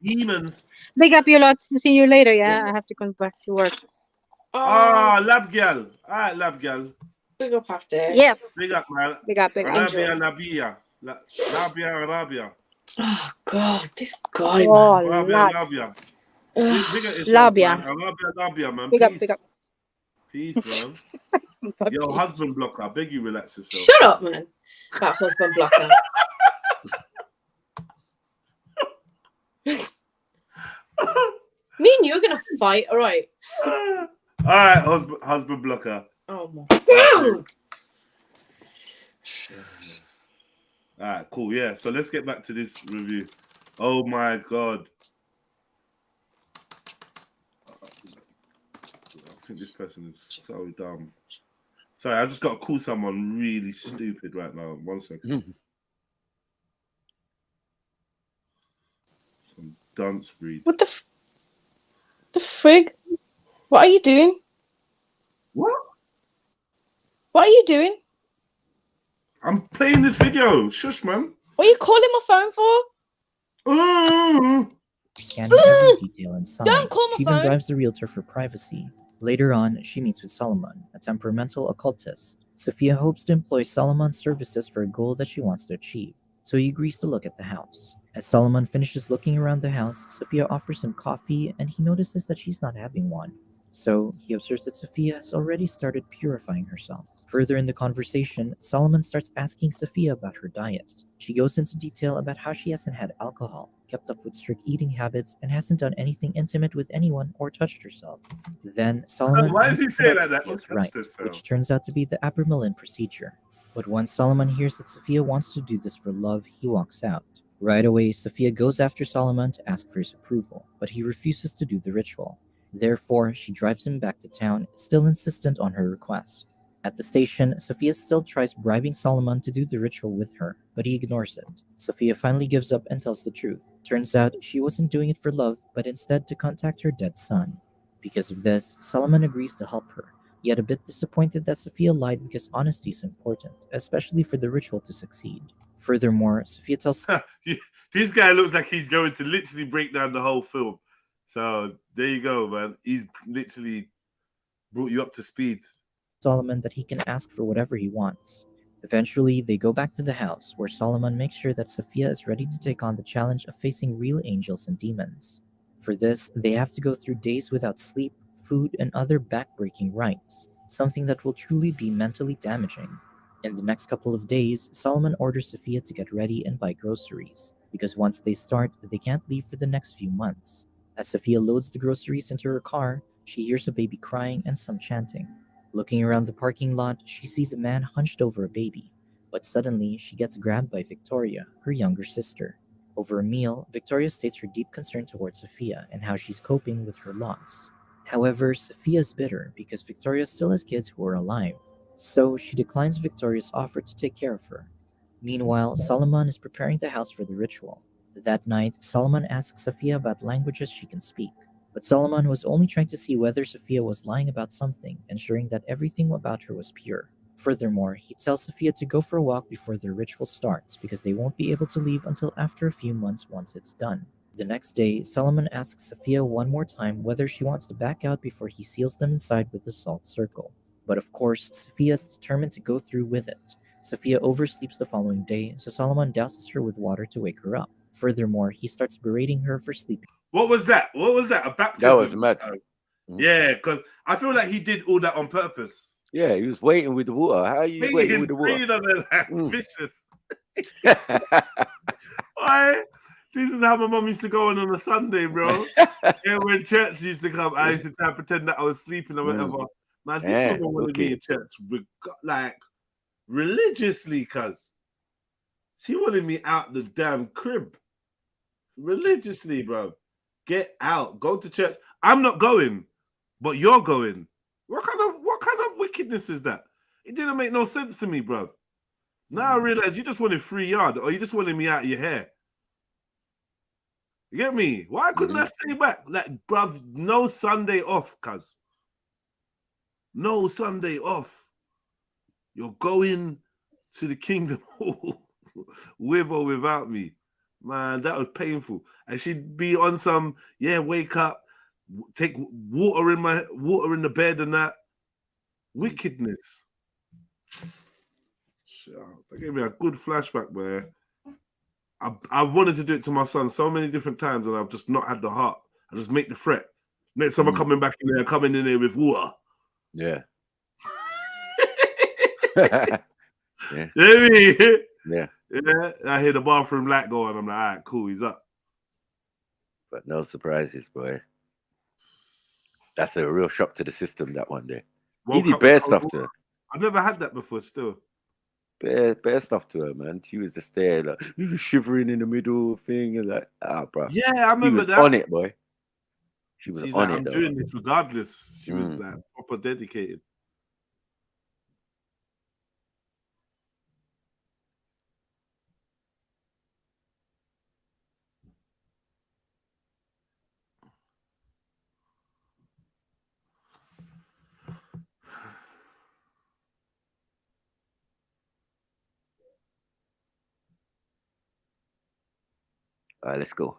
Demons. Big up, you lot. See you later. Yeah, I have to come back to work. Lab girl. All right, lab girl. Big up after. Yes. Big up, man. Big up. Labia. Oh God, this guy. Oh, Labia. Labia, man. Big up. Peace, man. Yo, husband blocker. I beg you, relax yourself. Shut up, man. That husband blocker. Me and you are gonna fight, all right? All right, husband blocker. Oh my God. All right, cool. Yeah, so let's get back to this review. Oh my God. I think this person is so dumb. Sorry, I just got to call someone really stupid right now. 1 second. Some dunce breed. What the frig? What are you doing? What? What are you doing? I'm playing this video. Shush, man. What are you calling my phone for? Scanning every detail inside. Don't call my She even phone. bribes the realtor for privacy. Later on, she meets with Solomon, a temperamental occultist. Sophia hopes to employ Solomon's services for a goal that she wants to achieve, so he agrees to look at the house. As Solomon finishes looking around the house, Sophia offers him coffee and he notices that she's not having one. So he observes that Sophia has already started purifying herself. Further in the conversation, Solomon starts asking Sophia about her diet. She goes into detail about how she hasn't had alcohol, kept up with strict eating habits, and hasn't done anything intimate with anyone or touched herself. Then Solomon Why does he asks say about that? Sophia's right, which turns out to be the Abramelin procedure. But once Solomon hears that Sophia wants to do this for love, he walks out. Right away, Sophia goes after Solomon to ask for his approval, but he refuses to do the ritual. Therefore, she drives him back to town, still insistent on her request. At the station, Sophia still tries bribing Solomon to do the ritual with her, but he ignores it. Sophia finally gives up and tells the truth. Turns out she wasn't doing it for love, but instead to contact her dead son. Because of this, Solomon agrees to help her, yet a bit disappointed that Sophia lied because honesty is important, especially for the ritual to succeed. Furthermore, Sophia tells this guy looks like he's going to literally break down the whole film. So there you go, man. He's literally brought you up to speed. Solomon that he can ask for whatever he wants. Eventually, they go back to the house, where Solomon makes sure that Sophia is ready to take on the challenge of facing real angels and demons. For this, they have to go through days without sleep, food, and other back-breaking rites, something that will truly be mentally damaging. In the next couple of days, Solomon orders Sophia to get ready and buy groceries, because once they start, they can't leave for the next few months. As Sophia loads the groceries into her car, she hears a baby crying and some chanting. Looking around the parking lot, she sees a man hunched over a baby, but suddenly she gets grabbed by Victoria, her younger sister. Over a meal, Victoria states her deep concern towards Sophia and how she's coping with her loss. However, Sophia is bitter because Victoria still has kids who are alive, so she declines Victoria's offer to take care of her. Meanwhile, Solomon is preparing the house for the ritual. That night, Solomon asks Sophia about languages she can speak, but Solomon was only trying to see whether Sophia was lying about something, ensuring that everything about her was pure. Furthermore, he tells Sophia to go for a walk before their ritual starts because they won't be able to leave until after a few months once it's done. The next day, Solomon asks Sophia one more time whether she wants to back out before he seals them inside with the salt circle. But of course, Sophia is determined to go through with it. Sophia oversleeps the following day, so Solomon douses her with water to wake her up. Furthermore, he starts berating her for sleeping. What was that? What was that? A baptism? That was mad. Yeah, because I feel like he did all that on purpose. Yeah, he was waiting with the water. How are you waiting with the water? Vicious. Why? This is how my mum used to go on a Sunday, bro. Yeah, when church used to come, I used to try to pretend that I was sleeping or whatever. Man, this woman wanted to be in church, like, religiously, cuz. She wanted me out the damn crib. Religiously, bro. Get out. Go to church. I'm not going, but you're going. What kind of wickedness is that? It didn't make no sense to me, bruv. Now I realize you just wanted free yard, or you just wanted me out of your hair. You get me? Why couldn't I stay back? Like, bruv, no Sunday off, cuz. No Sunday off. You're going to the kingdom with or without me. Man, that was painful. And she'd be on some, wake up, take water in the bed and that. Wickedness. That gave me a good flashback, man. I wanted to do it to my son so many different times, and I've just not had the heart. I just make the threat. Next time I'm coming back in there, coming in there with water. Yeah. Yeah. I hear the bathroom light go on. I'm like, all right, cool, he's up. But no surprises, boy. That's a real shock to the system, that one day. He did bare stuff to her. I've never had that before still. Bare stuff to her, man. She was just there, like, shivering in the middle thing, and like, bro. Yeah, I remember that. On it, boy. She was She's on like, it. I'm though. doing this regardless. She was like proper dedicated. All right, let's go.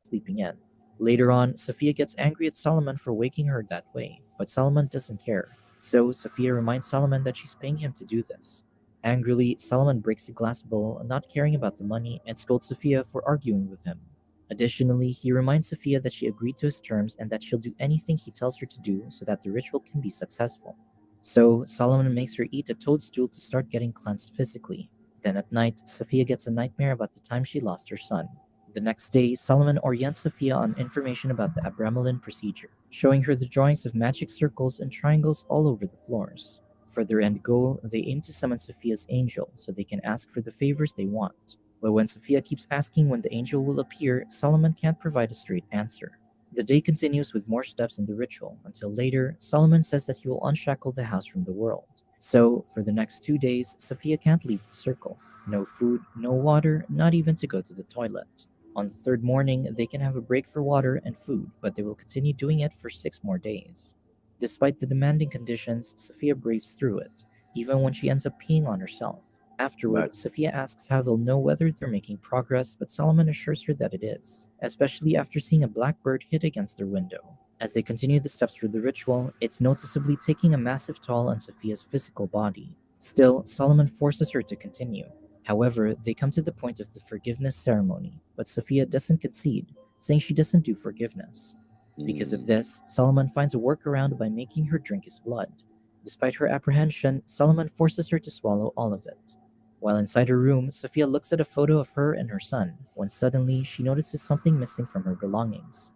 Sleeping in. Later on, Sophia gets angry at Solomon for waking her that way, but Solomon doesn't care. So Sophia reminds Solomon that she's paying him to do this. Angrily, Solomon breaks the glass bowl, not caring about the money, and scolds Sophia for arguing with him. Additionally, he reminds Sophia that she agreed to his terms and that she'll do anything he tells her to do so that the ritual can be successful. So Solomon makes her eat a toadstool to start getting cleansed physically. Then at night, Sophia gets a nightmare about the time she lost her son. The next day, Solomon orients Sophia on information about the Abramelin procedure, showing her the drawings of magic circles and triangles all over the floors. For their end goal, they aim to summon Sophia's angel so they can ask for the favors they want. But when Sophia keeps asking when the angel will appear, Solomon can't provide a straight answer. The day continues with more steps in the ritual, until later, Solomon says that he will unshackle the house from the world. So, for the next 2 days, Sophia can't leave the circle. No food, no water, not even to go to the toilet. On the third morning, they can have a break for water and food, but they will continue doing it for 6 more days. Despite the demanding conditions, Sophia braves through it, even when she ends up peeing on herself. Afterward, Sophia asks how they'll know whether they're making progress, but Solomon assures her that it is, especially after seeing a black bird hit against their window. As they continue the steps through the ritual, it's noticeably taking a massive toll on Sophia's physical body. Still, Solomon forces her to continue. However, they come to the point of the forgiveness ceremony, but Sophia doesn't concede, saying she doesn't do forgiveness. Because of this, Solomon finds a workaround by making her drink his blood. Despite her apprehension, Solomon forces her to swallow all of it. While inside her room, Sophia looks at a photo of her and her son, when suddenly she notices something missing from her belongings.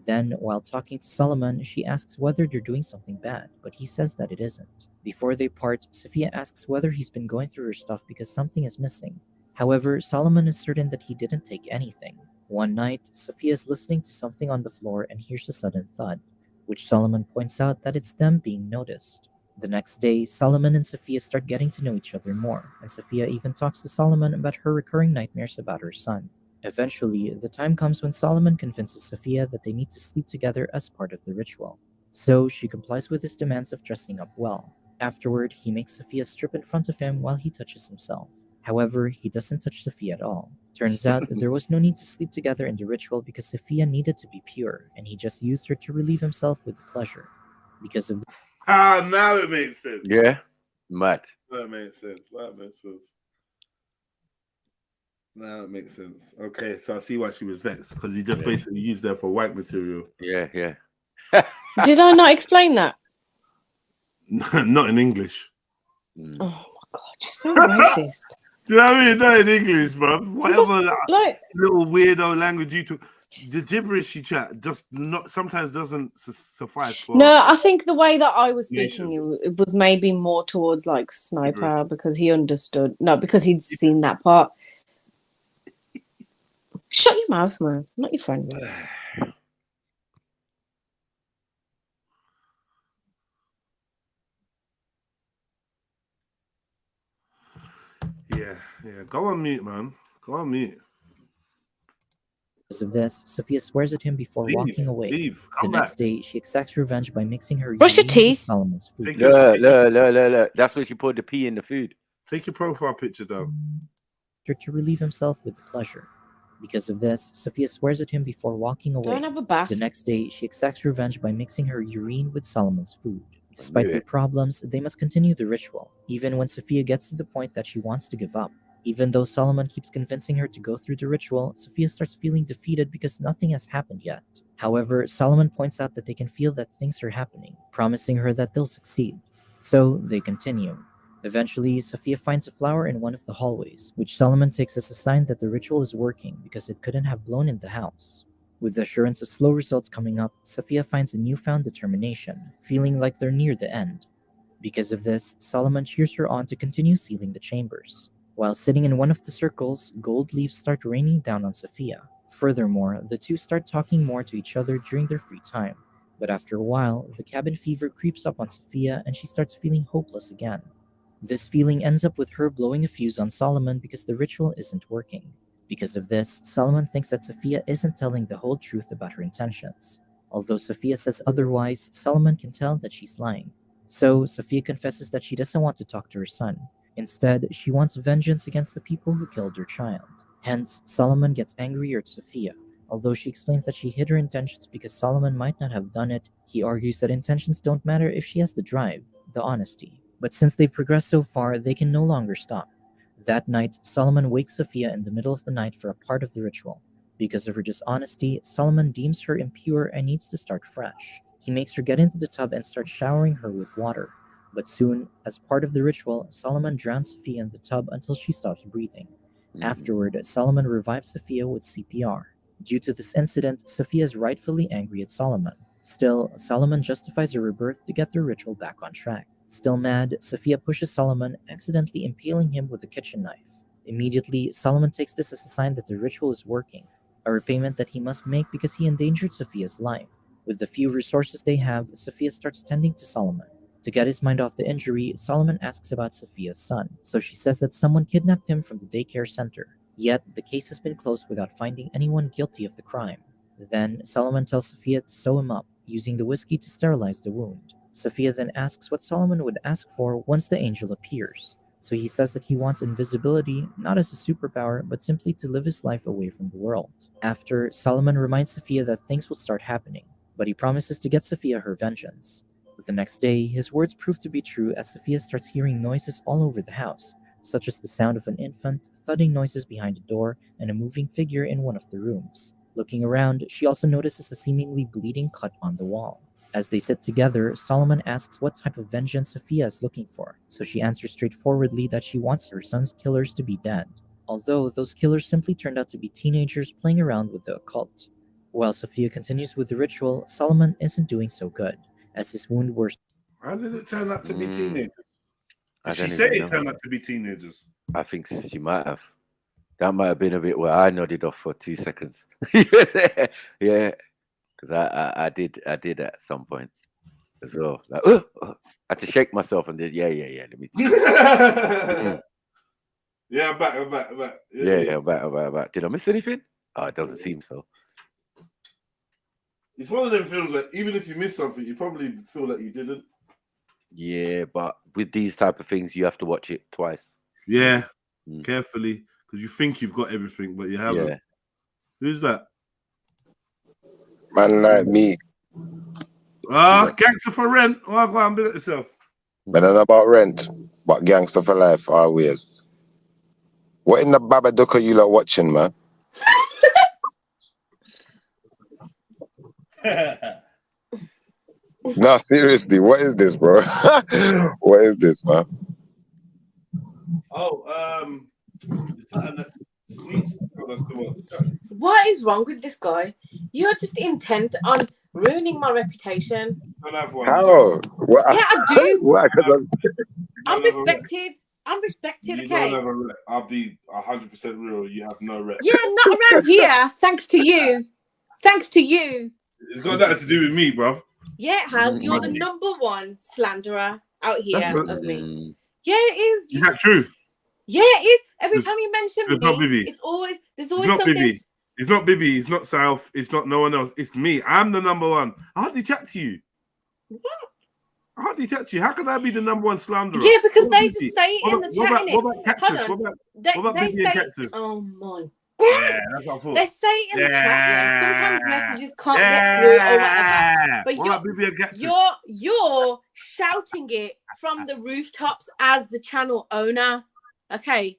Then, while talking to Solomon, she asks whether they're doing something bad, but he says that it isn't. Before they part, Sophia asks whether he's been going through her stuff because something is missing. However, Solomon is certain that he didn't take anything. One night, Sophia is listening to something on the floor and hears a sudden thud, which Solomon points out that it's them being noticed. The next day, Solomon and Sophia start getting to know each other more, and Sophia even talks to Solomon about her recurring nightmares about her son. Eventually, the time comes when Solomon convinces Sophia that they need to sleep together as part of the ritual. So, she complies with his demands of dressing up well. Afterward, he makes Sophia strip in front of him while he touches himself. However, he doesn't touch Sophia at all. Turns out, there was no need to sleep together in the ritual because Sophia needed to be pure, and he just used her to relieve himself with pleasure. Because of now it makes sense. Yeah, mad. That makes sense. Now it makes sense. Okay, so I see why she was vexed, because he just basically used her for white material. Yeah. Did I not explain that? Not in English. Oh my god, you're so racist. You know what I mean? Not in English, bro. Whatever little weirdo language you took. The gibberish you chat just not sometimes doesn't suffice for. No, I think the way that I was speaking it was maybe more towards like Sniper because he understood. No, because he'd seen that part. Shut Shut your mouth, man. I'm not your friend. Yeah. Go on mute, man. Go on mute. Because of this, Sophia swears at him before walking away. Leave. The Come next back. day, she exacts revenge by mixing her Brush your urine with teeth. Solomon's food. Look. That's where she put the pee in the food. Take your profile picture down. To relieve himself with pleasure. Because of this, Sophia swears at him before walking away. Don't have a bath. The next day, she exacts revenge by mixing her urine with Solomon's food. Despite their problems, they must continue the ritual, even when Sophia gets to the point that she wants to give up. Even though Solomon keeps convincing her to go through the ritual, Sophia starts feeling defeated because nothing has happened yet. However, Solomon points out that they can feel that things are happening, promising her that they'll succeed. So, they continue. Eventually, Sophia finds a flower in one of the hallways, which Solomon takes as a sign that the ritual is working because it couldn't have blown in the house. With the assurance of slow results coming up, Sophia finds a newfound determination, feeling like they're near the end. Because of this, Solomon cheers her on to continue sealing the chambers. While sitting in one of the circles, gold leaves start raining down on Sophia. Furthermore, the two start talking more to each other during their free time. But after a while, the cabin fever creeps up on Sophia and she starts feeling hopeless again. This feeling ends up with her blowing a fuse on Solomon because the ritual isn't working. Because of this, Solomon thinks that Sophia isn't telling the whole truth about her intentions. Although Sophia says otherwise, Solomon can tell that she's lying. So, Sophia confesses that she doesn't want to talk to her son. Instead, she wants vengeance against the people who killed her child. Hence, Solomon gets angrier at Sophia. Although she explains that she hid her intentions because Solomon might not have done it, he argues that intentions don't matter if she has the drive, the honesty. But since they've progressed so far, they can no longer stop. That night, Solomon wakes Sophia in the middle of the night for a part of the ritual. Because of her dishonesty, Solomon deems her impure and needs to start fresh. He makes her get into the tub and starts showering her with water. But soon, as part of the ritual, Solomon drowns Sophia in the tub until she stops breathing. Afterward, Solomon revives Sophia with CPR. Due to this incident, Sophia is rightfully angry at Solomon. Still, Solomon justifies her rebirth to get their ritual back on track. Still mad, Sophia pushes Solomon, accidentally impaling him with a kitchen knife. Immediately, Solomon takes this as a sign that the ritual is working, a repayment that he must make because he endangered Sophia's life. With the few resources they have, Sophia starts tending to Solomon. To get his mind off the injury, Solomon asks about Sophia's son, so she says that someone kidnapped him from the daycare center. Yet, the case has been closed without finding anyone guilty of the crime. Then, Solomon tells Sophia to sew him up, using the whiskey to sterilize the wound. Sophia then asks what Solomon would ask for once the angel appears. So he says that he wants invisibility, not as a superpower, but simply to live his life away from the world. After, Solomon reminds Sophia that things will start happening, but he promises to get Sophia her vengeance. The next day, his words prove to be true as Sophia starts hearing noises all over the house, such as the sound of an infant, thudding noises behind a door, and a moving figure in one of the rooms. Looking around, she also notices a seemingly bleeding cut on the wall. As they sit together, Solomon asks what type of vengeance Sophia is looking for, so she answers straightforwardly that she wants her son's killers to be dead. Although those killers simply turned out to be teenagers playing around with the occult. While Sophia continues with the ritual, Solomon isn't doing so good, as his wound worsens. How did it turn out to be teenagers? I Did she don't say even it know. turned out to be teenagers? I think she might have. That might have been a bit where I nodded off for 2 seconds. Yeah, because I did at some point as well. Like, I had to shake myself and did yeah. Let me. Yeah, I'm back. Yeah, back. Did I miss anything? Oh, it doesn't seem so. It's one of them films that even if you miss something, you probably feel like you didn't. Yeah, but with these type of things, you have to watch it twice. Yeah, carefully, because you think you've got everything, but you haven't. Yeah. Who's that? Man like me. Gangster for rent. Oh, go on, build it yourself. Better not about rent, but gangster for life always. What in the Babadook are you lot watching, man? No, seriously, what is this, bro? What is this, man? Oh, What is wrong with this guy? You're just intent on ruining my reputation. How? What? Yeah, I do. Why? I'm respected. I'm respected, You okay? don't have a rep. I'll be 100% real. You have no rep. Yeah, not around here. Thanks to you. Thanks to you. It's got nothing to do with me, bruv. Yeah, it has. You're the #1 slanderer out here That's of me. Yeah, it is. Is that true? Yeah, it is. Every time you mention It's not me, Bibi. it's always there's It's always not something. Bibi. It's not Bibi. It's not South. It's not no one else. It's me. I'm the #1. I hardly chat to you. What? I hardly chat to you. How can I be the #1 slanderer? Yeah, because What they about just Bibi? say it in the chat, innit? What about Cactus? Hold on. What about They Bibi and say, Cactus? oh my. Yeah, that's what I thought. They say it in the chat, yeah. Sometimes messages can't get through or whatever. But What about Bibi and Cactus? you're shouting it from the rooftops as the channel owner. Okay.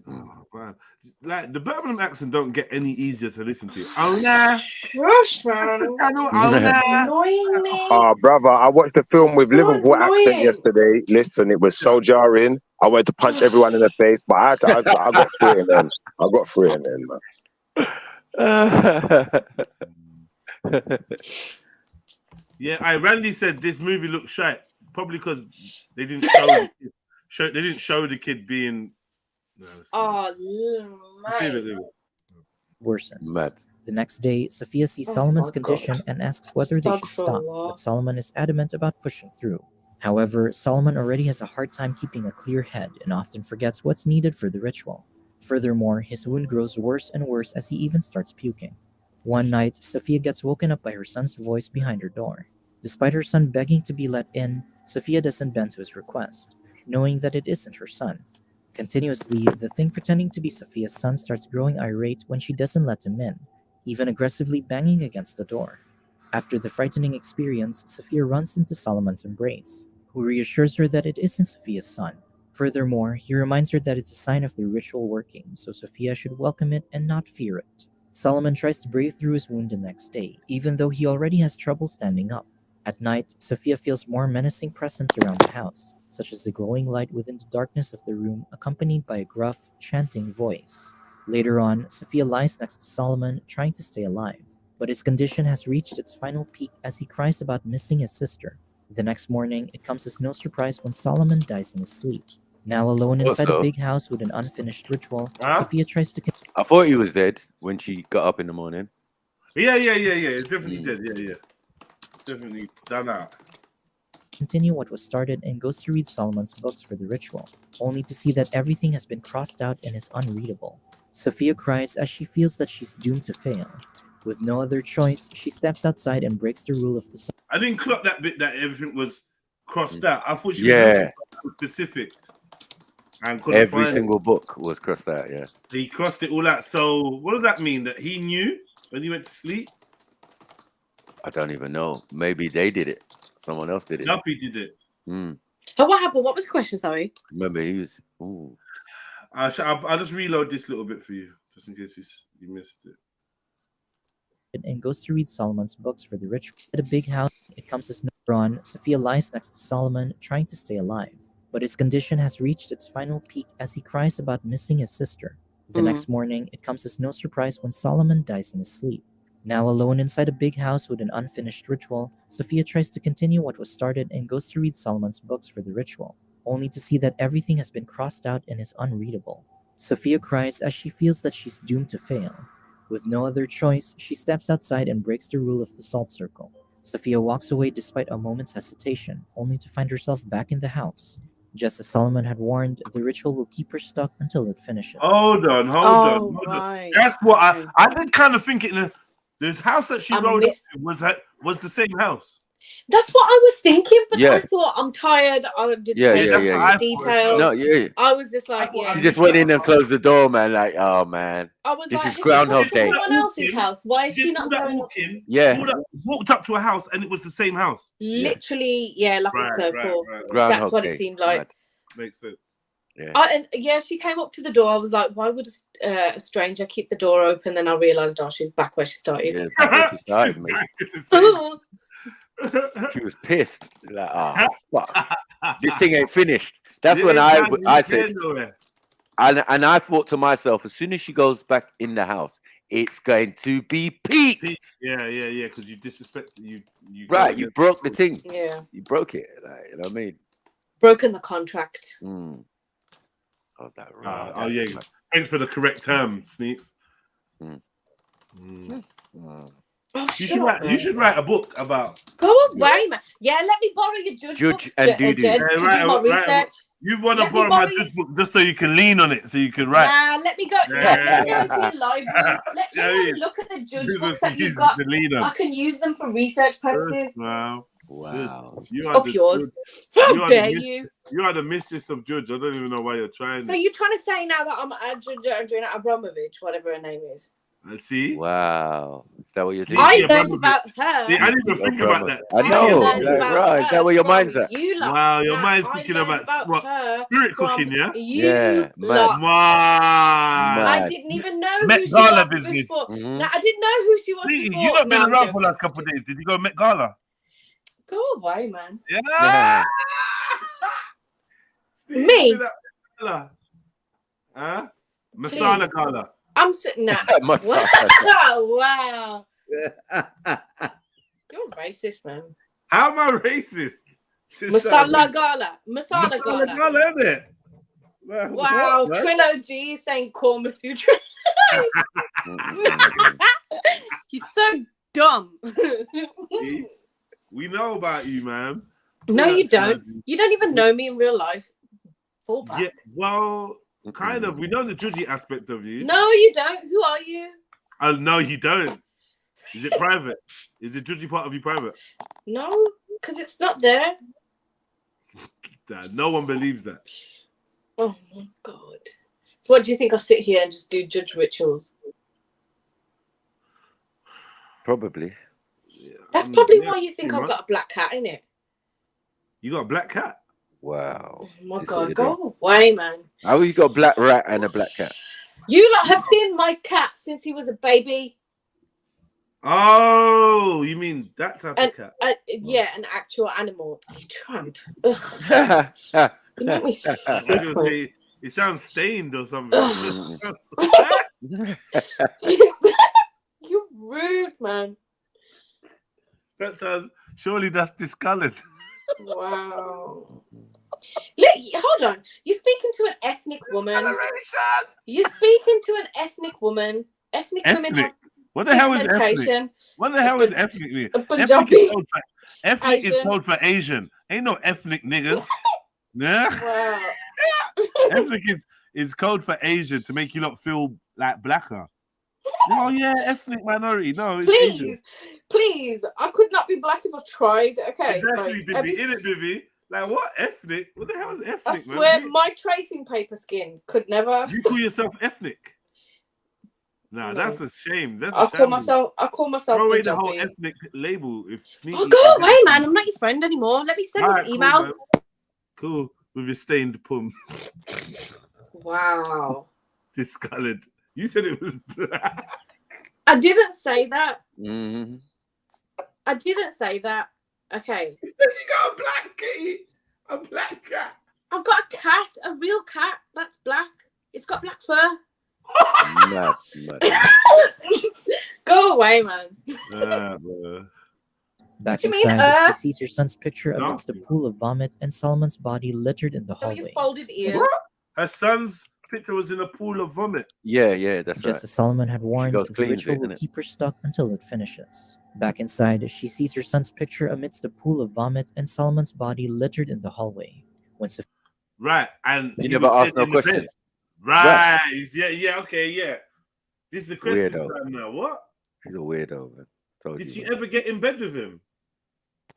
Oh, man. Like the Birmingham accent don't get any easier to listen to. Oh nah. Shush, man. Annoying me. Oh, brother, I watched the film with So Liverpool accent annoying. yesterday. Listen, it was so jarring. I wanted to punch everyone in the face, but I got through it in the end. I got through it in the end, man. Yeah, Randy said this movie looked shite. Probably because they didn't show the kid being. No, man. Worsens. Mad. The next day, Sophia sees Oh Solomon's my condition God. and asks whether they should stop, Astaghfirullah. but Solomon is adamant about pushing through. However, Solomon already has a hard time keeping a clear head and often forgets what's needed for the ritual. Furthermore, his wound grows worse and worse as he even starts puking. One night, Sophia gets woken up by her son's voice behind her door. Despite her son begging to be let in, Sophia doesn't bend to his request, knowing that it isn't her son. Continuously, the thing pretending to be Sophia's son starts growing irate when she doesn't let him in, even aggressively banging against the door. After the frightening experience, Sophia runs into Solomon's embrace, who reassures her that it isn't Sophia's son. Furthermore, he reminds her that it's a sign of the ritual working, so Sophia should welcome it and not fear it. Solomon tries to brave through his wound the next day, even though he already has trouble standing up. At night, Sophia feels more menacing presence around the house, such as the glowing light within the darkness of the room accompanied by a gruff, chanting voice. Later on, Sophia lies next to Solomon, trying to stay alive, but his condition has reached its final peak as he cries about missing his sister. The next morning, it comes as no surprise when Solomon dies in his sleep. Now alone inside a big house with an unfinished ritual, Sophia tries to... I thought he was dead when she got up in the morning. Yeah. It's definitely dead. Yeah. Definitely done out. Continue what was started and goes to read Solomon's books for the ritual, only to see that everything has been crossed out and is unreadable. Sophia cries as she feels that she's doomed to fail. With no other choice, she steps outside and breaks the rule of the... I didn't clock that bit that everything was crossed out. I thought she was looking for specific. And every single book was crossed out, yeah. He crossed it all out. So what does that mean? That he knew when he went to sleep? I don't even know. Maybe they did it. Someone else did it. Yuppie did it. Mm. Oh, what happened? What was the question? Sorry. Remember, he was. Ooh. I'll just reload this little bit for you, just in case you missed it. And goes to read Solomon's books for the ritual. At a big house, it comes as no on. Sophia lies next to Solomon, trying to stay alive, but his condition has reached its final peak as he cries about missing his sister. The next morning, it comes as no surprise when Solomon dies in his sleep. Now alone inside a big house with an unfinished ritual, Sophia tries to continue what was started and goes to read Solomon's books for the ritual, only to see that everything has been crossed out and is unreadable. Sophia cries as she feels that she's doomed to fail. With no other choice, she steps outside and breaks the rule of the salt circle. Sophia walks away despite a moment's hesitation, only to find herself back in the house. Just as Solomon had warned, the ritual will keep her stuck until it finishes. Hold on. That's what I did kind of think it. The house that she rode up to was the same house. That's what I was thinking, but I thought I'm tired. I did detail. No, I was just like, She just went in and closed the door, man. Like, oh man, I was this like, is Groundhog Day. Someone else's house. Why is she not going up? Walked up to a house and it was the same house. Literally, like a circle. Right. That's what it seemed like. Makes sense. Yeah. She came up to the door. I was like, why would a stranger keep the door open? Then I realised, she's back where she started. Yeah, where she started, mate. She was pissed. Like, oh, fuck. This thing ain't finished. That's when I said, and I thought to myself, as soon as she goes back in the house, it's going to be peak. Yeah, because you disrespected you. You broke the thing. Yeah. You broke it. Like, you know what I mean? broken the contract. How's that right? Oh yeah. Thanks for the correct term, Sneaks. Oh, You should write a book about. Go away, man. Yeah, let me borrow your judge books, and Jed, to do my research. You want to borrow my judge book just so you can lean on it, so you can write. Nah, let me go. Let me go into your library. Let me have a look at the judge books that you've got. I can use them for research purposes. Wow. You Up yours. How dare you? You are the mistress of judge. I don't even know why you're trying. So you're trying to say now that I'm Adriana Abramovich, whatever her name is. See? Wow. Is that what you're doing? I learned about her. See, I didn't even think about that. I know. Right. Is that where your mind's at? Wow, your mind's thinking about what? Spirit cooking, yeah? Yeah. Wow. I didn't even know who she was business. before. No, I didn't know who she was before. You've not been around for the last couple of days. Did you go Met Gala? Go away, man. Yeah. Me? Huh? Masala Gala. I'm sitting there. Wow. You're racist, man. How am I racist? Masala Gala. Masala Gala, isn't it? Wow. Trillo G saying Kama Sutra. He's so dumb. See? We know about you, man. No, you don't. You don't even know me in real life. Fall back. Yeah, well, kind of. We know the judgy aspect of you. No, you don't. Who are you? Oh, no, you don't. Is it private? Is the judgy part of you private? No, because it's not there. No one believes that. Oh, my God. So what do you think? I'll sit here and just do judge rituals? Probably. That's probably why you think I've got a black cat in it. You got a black cat? Wow. Oh my God, go away, man. How you got a black rat and a black cat? You lot have seen my cat since he was a baby. Oh, you mean that type of cat? Yeah, an actual animal. You tramp. Ugh. You make me sick. It sounds stained or something. You're rude, man. That sounds. Surely that's discolored. Wow. Hold on. You're speaking to an ethnic woman. You're speaking to an ethnic woman. Ethnic women have what the hell is ethnic? What the hell is ethnic? Ethnic is code for Asian. Ain't no ethnic niggas. Yeah. Wow. Ethnic is code for Asian to make you not feel like blacker. Oh yeah, ethnic minority. No, it's Asian. Please. I could not be black if I tried. Okay. Exactly, Bibi. In it, Bibi. Like what ethnic? What the hell is ethnic? I swear, my tracing paper skin could never. You call yourself ethnic? Nah, no. That's a shame. I call myself. Throw away the whole ethnic label. If sneaky. Oh, go away, man! I'm not your friend anymore. Let me send this email. Cool. With your stained pum. Wow. Discolored. You said it was black. I didn't say that. Mm-hmm. I didn't say that. Okay. You said you got a black kitty. A black cat. I've got a cat, a real cat that's black. It's got black fur. Mad. Go away, man. Back inside, she sees her son's picture amidst a pool of vomit and Solomon's body littered in the hallway. Your folded ears. What? Her son's picture was in a pool of vomit. Yeah, that's just as Solomon had warned, the ritual will keep her stuck until it finishes. Back inside, she sees her son's picture amidst a pool of vomit and Solomon's body littered in the hallway. Right, and you never asked no questions. Right. Yeah, okay, yeah. This is the question time now. What? He's a weirdo, man. Did she ever get in bed with him?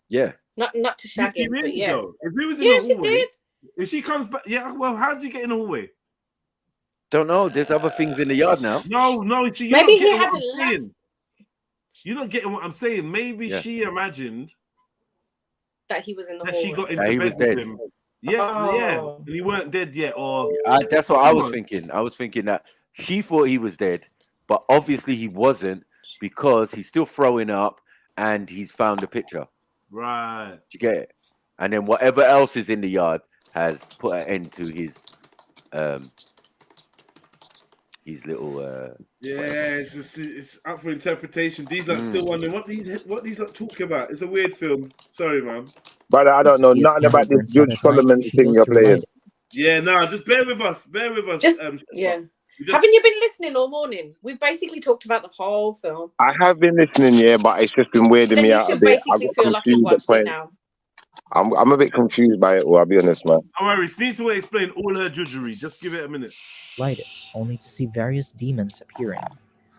Yeah. Not to shag him, but yeah. If he was in the hallway, did. If she comes back, well, how did he get in the hallway? Don't know. There's other things in the yard now. No. See, maybe he had a last. You're not getting what I'm saying. Maybe she imagined that he was in the hallway. She got into bed with him. Yeah. And he weren't dead yet. Or that's what I was thinking. I was thinking that she thought he was dead, but obviously he wasn't because he's still throwing up and he's found the picture. Right. Do you get it? And then whatever else is in the yard has put an end to his little yeah. it's just, it's up for interpretation. These lot still wondering what these lot talking about. It's a weird film. Sorry, man. But I don't know Sophia's nothing candle about this burns out Judge at night. Solomon She thing goes you're to relight playing. it. Yeah, no, just bear with us. Bear with us. Just yeah. Haven't you been listening all morning? We've basically talked about the whole film. I have been listening, yeah, but it's just been So weirding then me you out a should bit. I basically got feel like you've confused at watched it point. now. I'm a bit confused by it all, I'll be honest, man. Don't worry, Sneeze will explain all her judgery. Just give it a minute. Light it, only to see various demons appearing.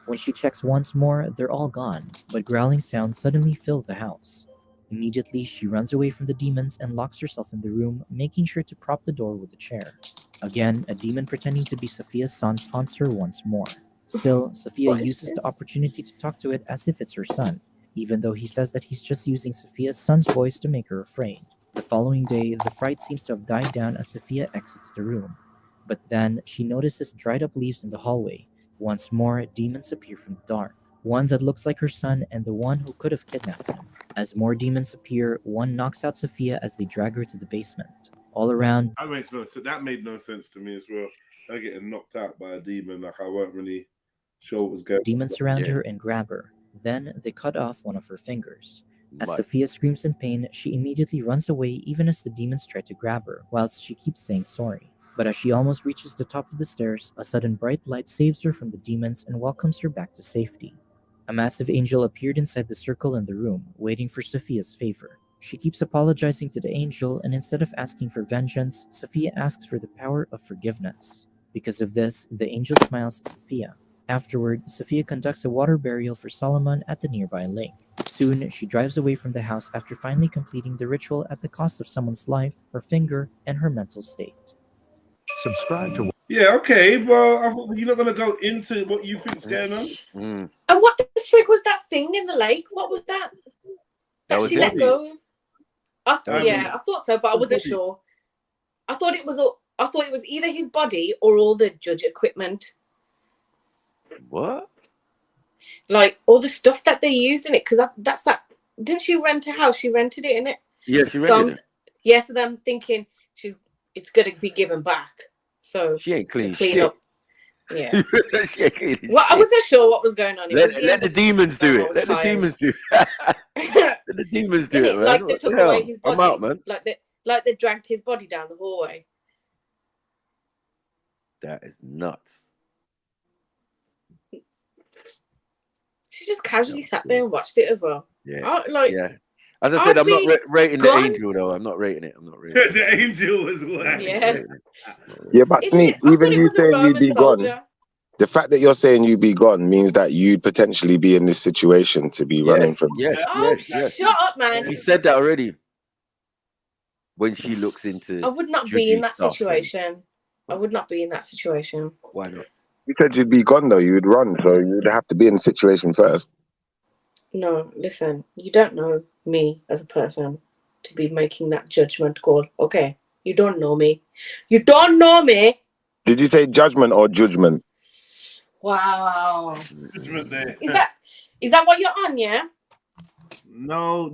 When she checks once more, they're all gone, but growling sounds suddenly fill the house. Immediately, she runs away from the demons and locks herself in the room, making sure to prop the door with a chair. Again, a demon pretending to be Sophia's son taunts her once more. Still, Sophia What is uses the this? opportunity to talk to it as if it's her son, even though he says that he's just using Sophia's son's voice to make her afraid. The following day, the fright seems to have died down as Sophia exits the room. But then, she notices dried up leaves in the hallway. Once more, demons appear from the dark. One that looks like her son and the one who could have kidnapped him. As more demons appear, one knocks out Sophia as they drag her to the basement. All around, That makes no sense. That made no sense to me as well. Her getting knocked out by a demon, like I weren't really sure what was going on. demons surround her and grab her. Then, they cut off one of her fingers. As Sophia screams in pain, she immediately runs away even as the demons try to grab her, whilst she keeps saying sorry. But as she almost reaches the top of the stairs, a sudden bright light saves her from the demons and welcomes her back to safety. A massive angel appeared inside the circle in the room, waiting for Sophia's favor. She keeps apologizing to the angel, and instead of asking for vengeance, Sophia asks for the power of forgiveness. Because of this, the angel smiles at Sophia. Afterward, Sophia conducts a water burial for Solomon at the nearby lake. Soon, she drives away from the house after finally completing the ritual at the cost of someone's life, her finger, and her mental state. Subscribe to. Yeah, okay. Well, you're not going to go into what you think's going on? And what the frick was that thing in the lake? What was that? That was she let it. go of? That Yeah, I thought so, but I wasn't body. sure. I thought it was either his body or all the judge equipment, What? like all the stuff that they used in it. Because that's that. Didn't she rent a house? She rented it, innit? Yeah, she So rented it. yes, so I'm thinking it's gonna be given back. So She ain't clean to clean shit. up. Yeah. She ain't clean Well, I shit. wasn't sure what was going on. It was Let the demons do I it. was Let the tired. demons do it. Let the demons do Didn't it, it? man. Like they What took the hell? away his body. I'm out, man. Like they dragged his body down the hallway. That is nuts. She just casually sat there and watched it as well. Yeah. Like, Yeah. As I said, I'd I'm not be rating the gone. angel though. I'm not rating it. I'm not rating it. The angel as well. Yeah. Yeah, but Isn't Sneak, it? I even thought it you was a saying you Roman be gone, soldier. the fact that you're saying you be gone means that you'd potentially be in this situation to be running from. Oh, shut up, man. She said that already. When she looks into, I would not be in that stuff and- situation. I would not be in that situation. Why not? You said you'd be gone though, you'd run, so you'd have to be in the situation first. No, listen, you don't know me as a person to be making that judgment call. Okay, you don't know me. You don't know me. Did you say judgment or judgment? Wow. Judgment Day. Is that what you're on, yeah? No.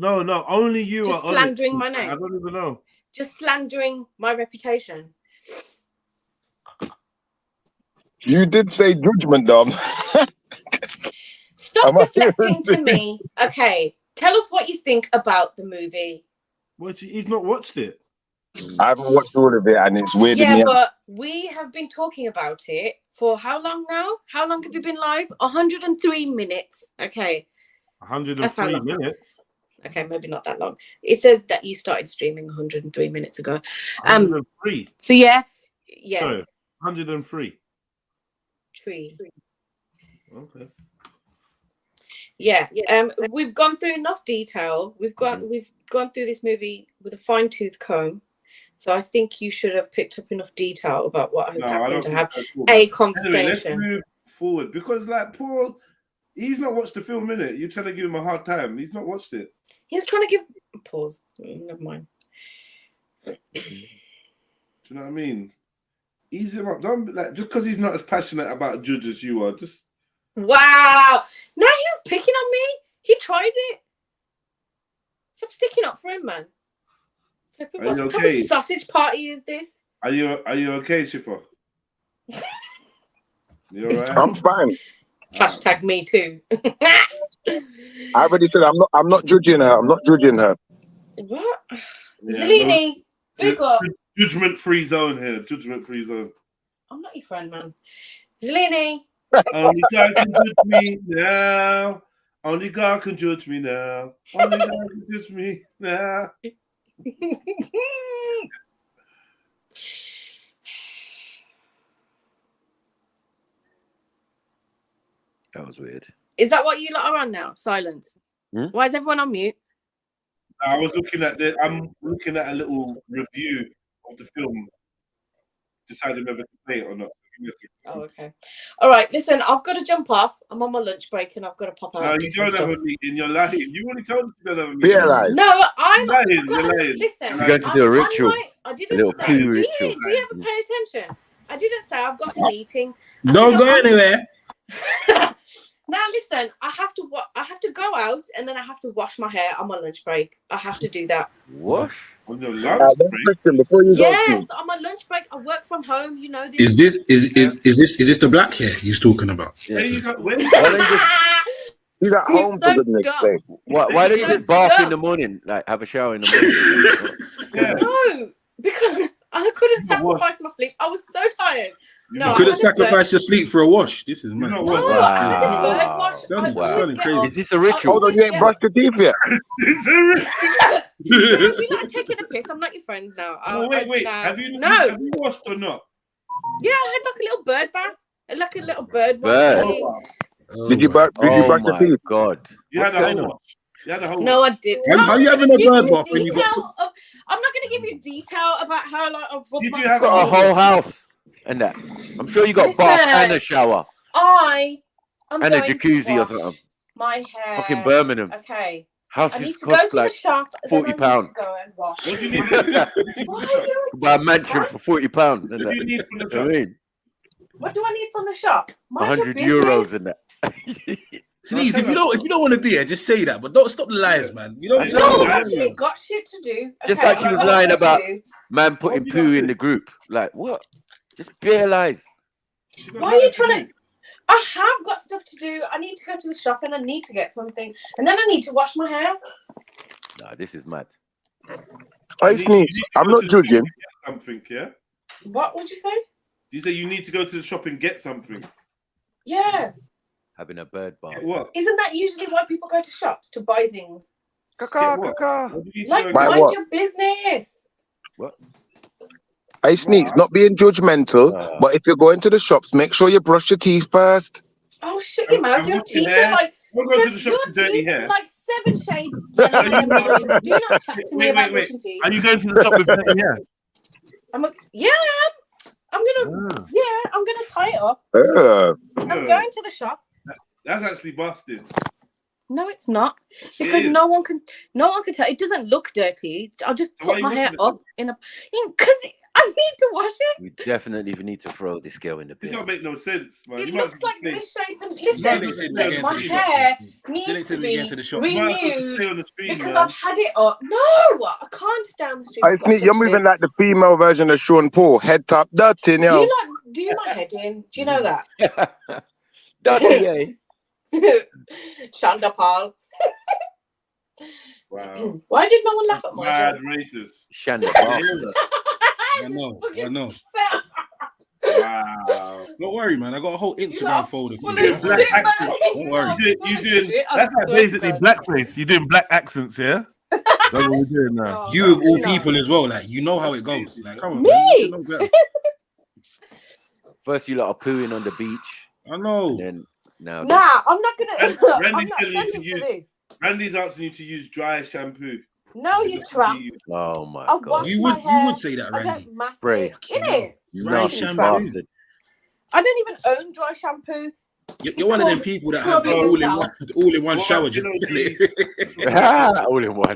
Only you Just are on it. slandering my name. I don't even know. Just slandering my reputation. You did say judgment, Dom. Stop Am I deflecting to hearing me. Okay, tell us what you think about the movie. Well, he's not watched it. I haven't watched all of it, and it's weirded Yeah, me out. but we have been talking about it for how long now? How long have you been live? 103 minutes. Okay. That's how 103 long. minutes. Okay, maybe not that long. It says that you started streaming 103 minutes ago. 103. So yeah. Sorry, 103. Tree. Okay. Yeah. We've gone through enough detail. We've gone through this movie with a fine-tooth comb. So I think you should have picked up enough detail about what has happened to have a conversation. Anyway, let's move forward because, like, Paul, he's not watched the film, innit? You're trying to give him a hard time. He's not watched it. He's trying to give pause. Never mind. Do you know what I mean? Ease him up. Don't like just because he's not as passionate about Judge as you are. Just wow. Now he was picking on me. He tried it. Stop sticking up for him, man. What type of sausage party is this? Are you okay, Shifa? You alright? I'm fine. Hashtag me too. I already said I'm not judging her. I'm not judging her. What? Yeah, Zellini, big up. Judgment-free zone here. Judgment-free zone. I'm not your friend, man. Zellini. Only God can judge me now. Only God can judge me now. Only God can judge me now. That was weird. Is that what you lot are on now? Silence. Hmm? Why is everyone on mute? I was looking at I'm looking at a little review of the film. Deciding whether to play it or not. Oh, okay. All right, listen, I've got to jump off. I'm on my lunch break and I've got to pop out. No, and you do some don't have stuff. a meeting. You're lying. You already told us you don't have a meeting. Be alive. No, I'm lying. You're lying. Listen, She's going to do a ritual. I A didn't little say. poo Do ritual. you ever pay attention? I didn't say I've got a meeting. Don't go anywhere. Now listen, I have to go out and then I have to wash my hair on my lunch break. I have to do that. Wash? On your lunch break? Before you Yes, on my lunch break. I work from home. You know this. Is this the black hair he's talking about? Yeah. There you go. He's at home for goodness sake. Why don't you just bath in the morning? Like have a shower in the morning? No, because I couldn't sacrifice my sleep. I was so tired. No, You couldn't sacrifice your sleep for a wash. This is mad. No, I had a bird wash. Sounding crazy. Is this a ritual? Hold on, you ain't brushed your teeth yet. It's a ritual. You're not taking the piss. I'm not your friends now. Oh, wait. Nah. Have you washed or not? Yeah, I had like a little bird bath. Like a little bird Bird. wash. Did you brush your teeth? God. You had a whole wash. You had a whole No, wash. I didn't. How you having a bird bath when you got? I'm not going to give you detail about how like I rubbed Did my you have Got a whole house and that. I'm sure you got bath and a shower I'm and a going to jacuzzi or wash something. my hair. Fucking Birmingham. Okay. I Houses need to go cost to like the shop. and then £40. I need to go and wash. What do you need? Why are you? Buy a mansion for £40. What do you need from the I shop? mean, What do I need from the shop? Mind your 100 euros business. in that. Denise, if you don't want to be here, just say that. But don't stop the lies, man. You don't. No, I've actually got shit to do. Just Okay, like she I've was got lying shit to about do. man putting poo in the group. Like, what? Just bare lies. Why are you trying to? I have got stuff to do. I need to go to the shop and I need to get something, and then I need to wash my hair. Nah, this is mad. I sneeze. I'm not judging. Something, yeah. What would you say? You say you need to go to the shop and get something. Yeah. Having a bird bath. What? Isn't that usually why people go to shops to buy things? Like, Buy mind what? your business. What? I sneeze. Not being judgmental, but if you're going to the shops, make sure you brush your teeth first. Oh, shut your mouth. Your teeth are like. Don't go to the shop with dirty hair. Like 7 shades yellower than mine. Do not chat to me about brushing teeth. Are you going to the shop with dirty hair? Yeah, I am. I'm gonna tie it up. I'm going to the shop. That's actually busted. No, it's not, because no one can tell. It doesn't look dirty. I'll just put my hair up in a because I need to wash it. We definitely need to throw this girl in the This bin. don't make no sense, man. It You might looks as well like stay- misshapen. Listen, look, my hair needs to be renewed because I've had it up. No, I can't stand the street. I sneeze. You're moving like the female version of Sean Paul. Head top dirty, You yo. like do my head in? Do you know that? Dirty, Shanda Paul. Wow. Why did no one laugh at my Mad joke? racist. Shanda I know. Wow. Don't worry, man. I got a whole Instagram folder. You doing black accents. Don't worry. You doing that's like basically blackface. You're doing black accents, yeah? That's what we're doing now. You of all people as well. Like, you know how it goes. Like, come on, Me? man. You should know better. First, you lot are pooing on the beach. I know. And then now. Nah, I'm not gonna. I'm Randy's not telling you to standing for use. this. Randy's asking you to use dry shampoo. No, you trap. Oh my I god. wash You my would hair. say that, I Randy. don't mask Bray. it. Innit? Nasty shampoo. bastard. I don't even own dry shampoo. You're one of them people that have Scrubbing all in one Well, shower. you know, All in one.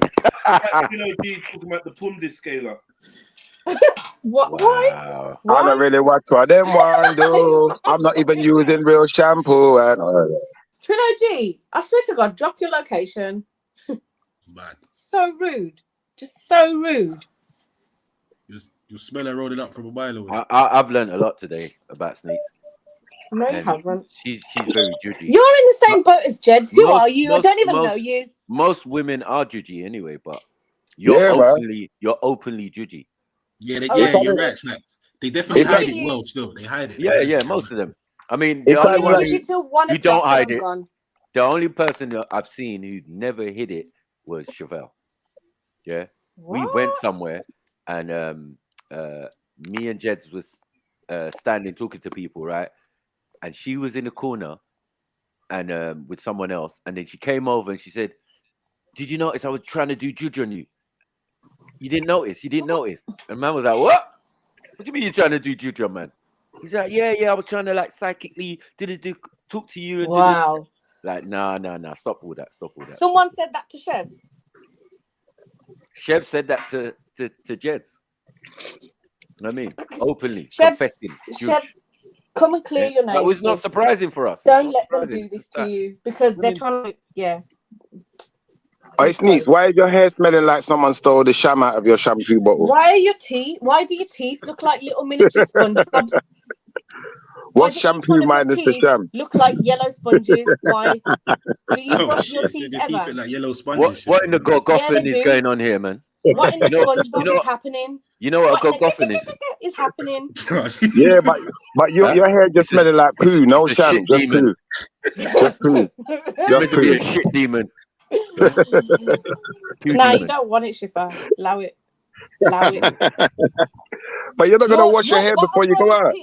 You know, D talking about the Pumdi scaler. What? Wow. I don't really watch what them want do. I'm not even using real shampoo. And Trilogy, I swear to God, drop your location. Bad. So rude. Just so rude. You smell her rolling up from a mile away. I've learned a lot today about snakes. No, you and haven't. she's very judgy. You're in the same boat as Jeds. Who are you? I don't even know you. Most women are judgy anyway, but you're openly judgy. Yeah, Oh, you're right, Snaps. They definitely hide it well. Still, they hide it. Yeah, most of them. I mean, It's the only one who don't hide it. The only person that I've seen who never hid it was Chevelle. Yeah, we went somewhere, and me and Jeds was standing talking to people, right? And she was in the corner, and with someone else, and then she came over and she said, "Did you notice I was trying to do juju on you? You didn't notice. You didn't notice." And man was like, "What? What do you mean you're trying to do juju, man?" He's like, "Yeah, I was trying to like psychically talk to you." And wow. Like, nah. Stop all that. Someone said that to Shevs. Chev said that to Jeds. You know what I mean? Openly, confessing. Chevs, come and clear your name. That was not surprising for us. Don't let them do this to you because they're trying to, Hey, Sneaks, why is your hair smelling like someone stole the sham out of your shampoo bottle? Why do your teeth look like little miniature SpongeBobs? What's shampoo minus the sham? Look like yellow sponges. Why? Do you brush your teeth ever? Like yellow sponges. What in the goffin is going on here, man? What in the SpongeBob is happening? You know what a goffin is happening? Yeah, but your hair just smelling like poo. No sham, just poo. Just poo. You're meant to be a shit demon. No, you don't want it, Shifa. Allow it. But you're not gonna wash your hair before you go out.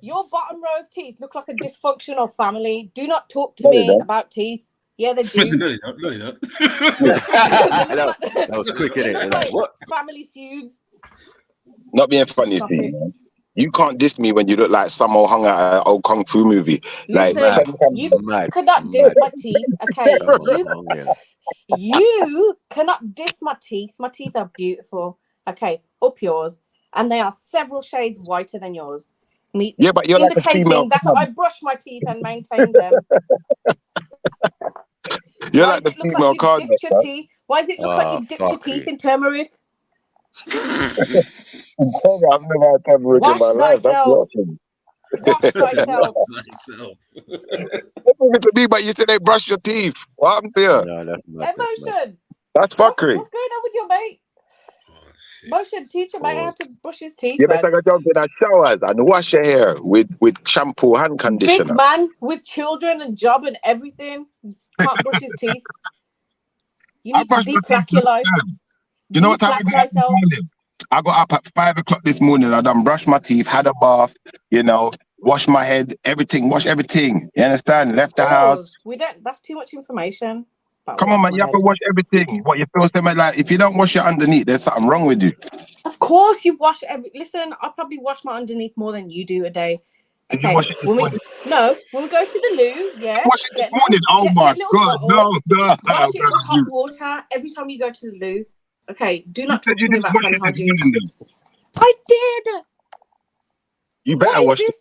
Your bottom row of teeth look like a dysfunctional family. Do not talk to me about teeth. Yeah, they do. No, they don't. That was quick, innit? Like, what? Family feuds. Not being funny, Steve. You can't diss me when you look like someone hung out an old kung fu movie. Listen, like you cannot diss my teeth, okay? You cannot diss my teeth. My teeth are beautiful, okay? Up yours, and they are several shades whiter than yours. Yeah, but you're like a female. That I brush my teeth and maintain them. You're like the female card. Why does it look like you dipped your teeth in turmeric? I've never had turmeric in my life. That's awesome. Wash thyself. To me, but you said they brush your teeth. What happened there? No, that's not. Emotion. That's fuckery. What's going on with your mate? Motion, teach your mate how to brush his teeth. You better go jump in the showers and wash your hair with shampoo, hand conditioner. Big man with children and job and everything can't brush his teeth. You need to deplaque your life. You know what time I got up at 5 o'clock this morning. I done brushed my teeth, had a bath, washed my head, wash everything. You understand? Left the house. We don't. That's too much information. Come on, man, you have to wash everything. What you feel like if you don't wash your underneath, there's something wrong with you. Of course you wash listen, I probably wash my underneath more than you do a day. Okay. When we go to the loo, wash it this morning. Oh my god, no. Wash it with hot water every time you go to the loo. Okay, do not talk to me about fanny hygiene. I did. You better wash it.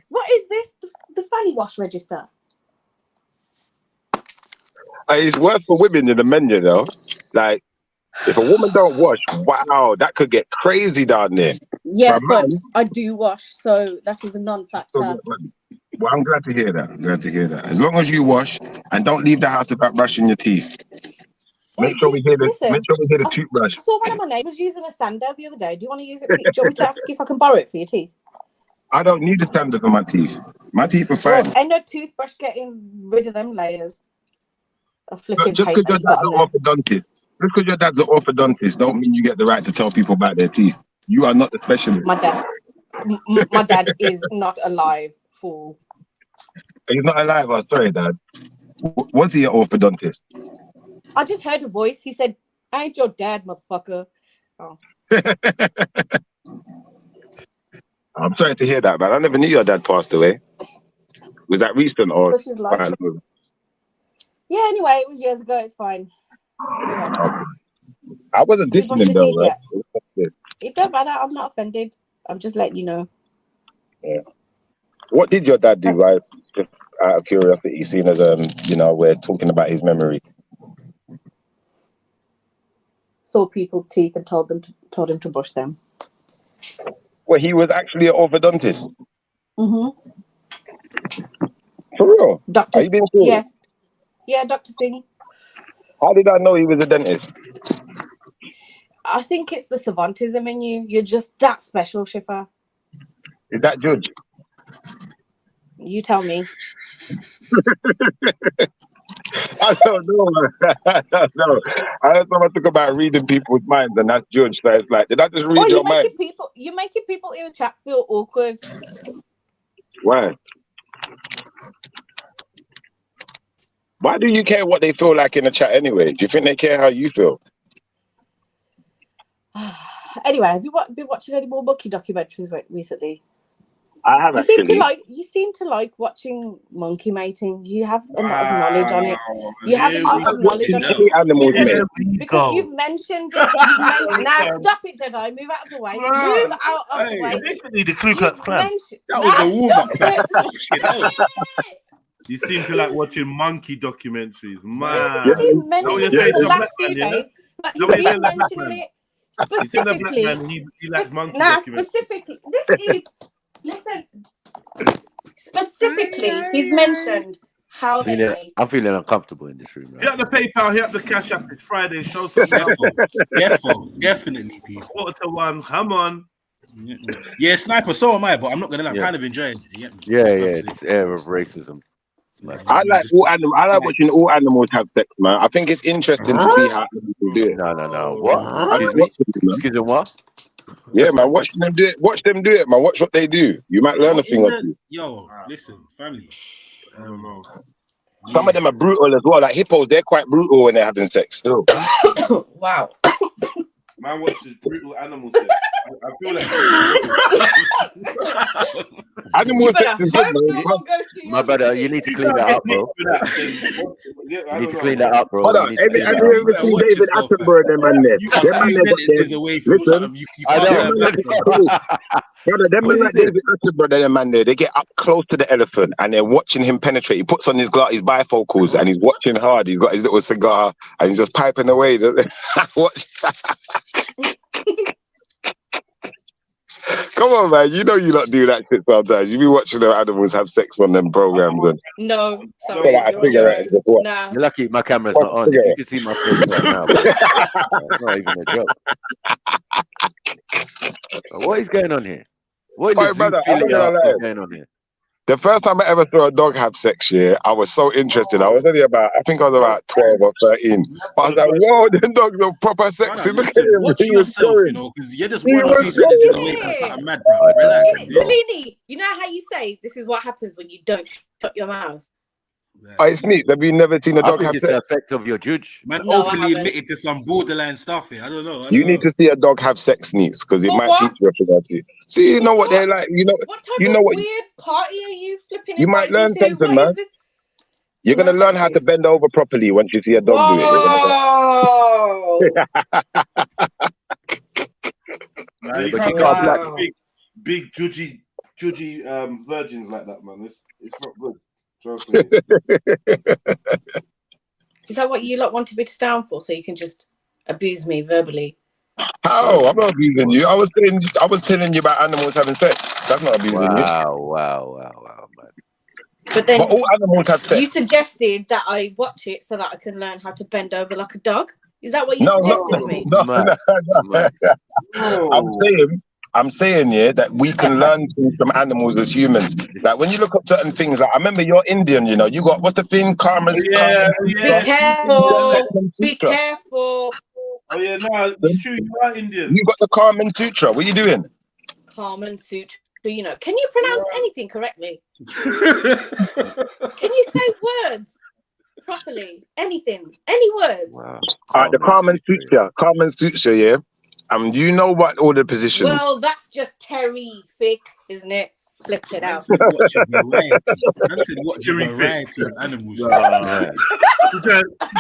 What is this? The fanny wash register. It's worse for women than the men, you know. Like, if a woman don't wash, wow, that could get crazy down there. Yes, but I do wash, so that is a non-factor. Well, I'm glad to hear that. As long as you wash and don't leave the house without brushing your teeth. Make sure we hear the toothbrush. I saw one of my neighbours using a sander the other day. Do you want to use it? Do you want me to ask if I can borrow it for your teeth? I don't need a sander for my teeth. My teeth are fine. Well, and no toothbrush getting rid of them layers. Just because your dad's an orthodontist, don't mean you get the right to tell people about their teeth. You are not the specialist. My dad is not alive, fool. He's not alive. Oh, sorry, Dad. Was he an orthodontist? I just heard a voice. He said, "I ain't your dad, motherfucker." Oh. I'm sorry to hear that, man. I never knew your dad passed away. Was that recent or? Yeah, anyway, it was years ago. It's fine. I wasn't dissing him though, right? It don't matter. I'm not offended. I'm just letting you know. Yeah. What did your dad do, right? Just out of curiosity, seeing as we're talking about his memory. Saw people's teeth and told him to brush them. Well, he was actually an orthodontist. Mm-hmm. For real? Dr. Are you being serious? Yeah, Dr. Singh. How did I know he was a dentist? I think it's the savantism in you. You're just that special, Shifa. Is that Judge? You tell me. I don't know. I don't know. I heard someone talk about reading people's minds, and that's Judge. So it's like, did I just read your mind? You're making people in the chat feel awkward. Why? Why do you care what they feel like in the chat anyway? Do you think they care how you feel? Anyway, have you been watching any more monkey documentaries recently? I have You seem to like watching monkey mating. You have a lot of knowledge on it. You have a lot of knowledge on it. Because you've mentioned it. Now stop it, Jedi. Move out of the way. Move out of the way. Basically, the Ku Klux Klan. That was the warm-up. You seem to like watching monkey documentaries, man. He's mentioned it in the last few days, but he's been mentioning it specifically. He likes monkey now, documentaries. specifically, this is, listen, specifically, he's mentioned how they made. I'm feeling uncomfortable in this room. Right? Hit up the PayPal, hit up the Cash App. It's Friday. Show some Definitely, people. 1:45. Come on. Yeah, Sniper, so am I, but I'm not gonna lie, I'm kind of enjoying it. Yeah, it's air of racism. I like watching all animals have sex, man. I think it's interesting to see how people do it. No. What? Excuse me, what? Yeah, man. Watch them do it. Watch them do it, man. Watch what they do. You might learn a thing or two. Yo, listen, family. I don't know. Some of them are brutal as well. Like hippos, they're quite brutal when they're having sex still. Wow. Man watches brutal animal sex. I feel like animal sex is good, man. My brother, you need to clean that up, bro. You need to clean that up, bro. Hold on. Have you ever seen David Attenborough, them man there? Brother, them man like David Attenborough, them man there, they get up close to the elephant and they're watching him penetrate. He puts on his bifocals and he's watching hard. He's got his little cigar and he's just piping away. Watch. Come on, man. You know you lot do that shit sometimes. You be watching the animals have sex on them programs. And no, sorry. Nah. You're lucky my camera's not on. If you can see my face right now, it's not even a joke. What is going on here? What is going on here? The first time I ever saw a dog have sex, I was so interested. I was only about 12 or 13. But I was like, whoa, the dog's are proper sexy. Look at him. Watch yourself, you know, because you're just 1 or 2 sentences away from something mad, bro. Relax. Salini, you know how you say this is what happens when you don't shut your mouth? I sneak. Have you never seen a dog have sex? sex? The effect of your judge. Man, openly admitted to some borderline stuff here. I don't know. You need to see a dog have sex, Sneaks, because it might teach you a thing or two. See, you know what they're like. You know what weird party are you flipping? You might learn something, man. You're gonna learn how to bend over properly once you see a dog do it. Man, you can't black big judgy virgins like that, man. It's not good. Is that what you lot wanted me to stand for? So you can just abuse me verbally? Oh, I'm not abusing you. I was telling you about animals having sex. That's not abusing you. Wow, man. But then all animals have sex. You suggested that I watch it so that I can learn how to bend over like a dog. Is that what you suggested to me? No. I'm saying, that we can learn things from animals as humans. Like when you look at certain things, like I remember you're Indian, you know, you got what's the thing? Karma's. Be careful. Oh yeah, no, it's true. You are Indian. You got the Karman Sutra. What are you doing? Karman Sutra. You know, can you pronounce anything correctly? Can you say words properly? Anything? Any words? Wow. All right, the Karman Sutra, yeah. You know what all the positions? Well, that's just terrific, isn't it? Flip it out. Watch a variety of animals. You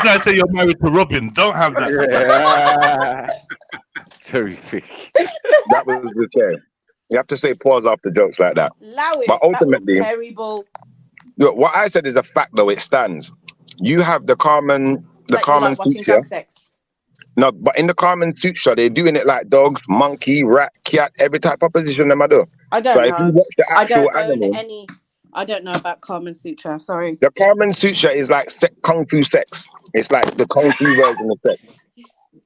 guys say you're married to Robin. Don't have that. Terrific. That was the thing. You have to say pause after jokes like that. Allow it. But ultimately, that was terrible. Look, what I said is a fact, though. It stands. You have the Karman Sutra. No, but in the Karman Sutra, they're doing it like dogs, monkey, rat, cat, every type of position them I do. I don't know. If you watch the I don't actual animal, I don't know about Kama Sutra. Sorry. The Kama Sutra is like kung fu sex. It's like the kung fu version of sex.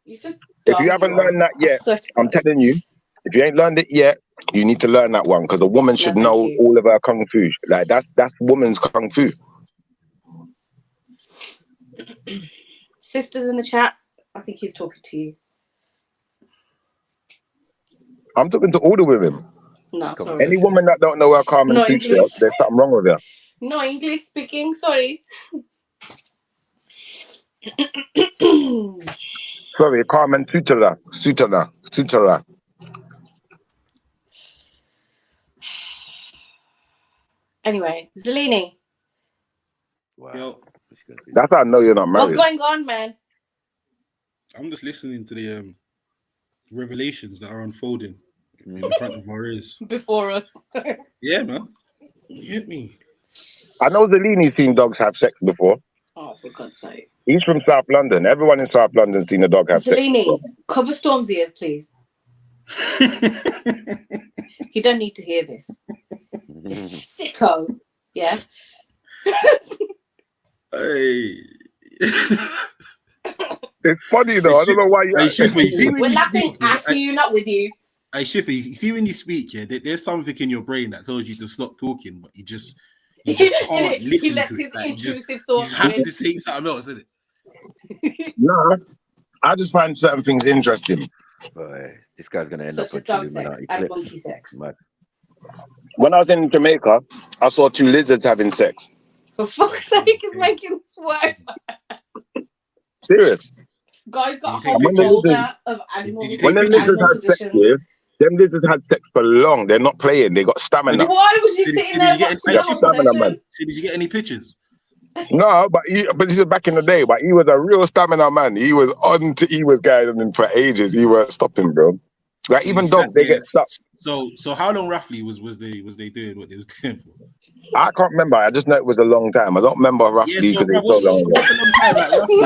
You just If you haven't learned that yet, I'm telling you, if you ain't learned it yet, you need to learn that one because a woman should know all of her kung fu. Like that's woman's kung fu. Sisters in the chat, I think he's talking to you. I'm talking to all the women. No, sorry. Any woman that don't know her Kama No Sutra, English. there's something wrong with her. No English speaking, sorry. Sorry, Kama Sutra. Anyway, Zelini. Wow. That's how I know you're not married. What's going on, man? I'm just listening to the revelations that are unfolding in front of our ears. Before us. Yeah, man. You hit me. I know Zelini's seen dogs have sex before. Oh, for God's sake. He's from South London. Everyone in South London's seen a dog have sex Zelini, before. cover Storm's ears, please. He don't need to hear this. This sicko. Yeah. Hey. It's funny though. I don't know why you. Hey, Shiffer, you see when We're you laughing speak, at you, not with you. Hey, Shiffer, you see when you speak, yeah, there's something in your brain that tells you to stop talking, but you just can't listen He lets to his it. Like, intrusive thoughts you have win. to say something else, isn't it? No, I just find certain things interesting. Boy, this guy's gonna end Such up as dog with sex Trilluminati and clips. monkey sex. Mad. When I was in Jamaica, I saw 2 lizards having sex. For fuck's sake, it's making this work. Serious. Guys got a And whole when the folder lizards, of animals. when the lizards had sex, yeah, them lizards had sex for long. They're not playing. They got stamina. Why was you sitting there watching They the got whole stamina, session? man. Did you get any pictures? No, but this is back in the day. But he was a real stamina man. He was guiding for ages. He weren't stopping, bro. Like So even you dogs, sat they there. get stuck. So how long roughly was they doing what they was doing for? I can't remember. I just know it was a long time. I don't remember roughly Yeah, so because bro, it's so long ago. what's a long time? Like roughly,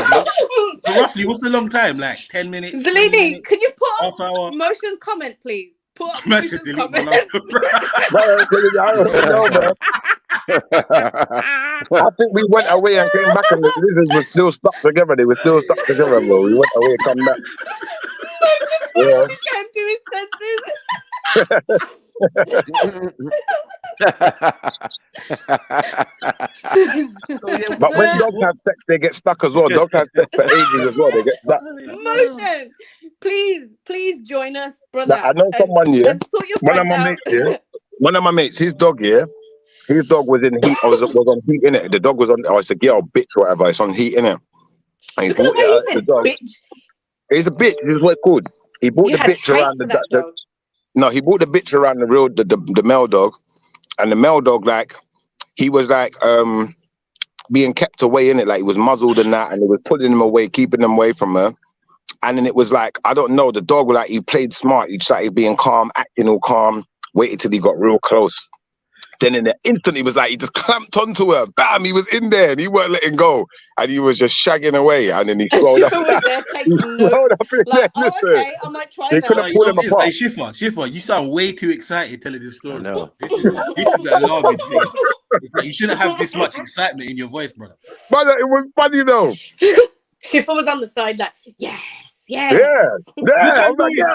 so roughly, what's a long time? Like 10 minutes? 20 Zelini, minutes, can you put half up hour? Motion's comment, please? Put up Man said Motion's delete my comment. Bro, I think we went away and came back and the lizards were still stuck together. They were still stuck together, bro. We went away, come back. Yeah. He can't do his senses. But when dogs have sex, they get stuck as well. Dogs have sex for ages as well. They get stuck. Motion, please join us, brother. Like, I know someone here. And sort your One of friend my out. mates here. One of my mates, his dog here. His dog was in heat. Was on heat in it. The dog was on. Oh, it's a girl, bitch, or whatever. It's on heat in it. And he Look at the brought way you the said dog. bitch. It's a bitch. This is what it's called. He brought You the had bitch hate around for that dog. No, he brought the bitch around the male dog, and the male dog he was being kept away in it, like he was muzzled and that, and he was pulling him away, keeping him away from her. And then it was like, I don't know, the dog was he played smart. He started being calm, acting all calm, waited till he got real close. Then in the instant, he was he just clamped onto her. Bam, he was in there and he weren't letting go. And he was just shagging away. And then he slowed up. was there taking notes. Like, oh, okay, I might try They that. couldn't pull him apart. Hey, Shiffer, you sound way too excited telling this story. No. This is the alarming thing. It's like you shouldn't have this much excitement in your voice, brother. Brother, it was funny though. Schiffer was on the side like, yes. Yeah. I was like, yeah.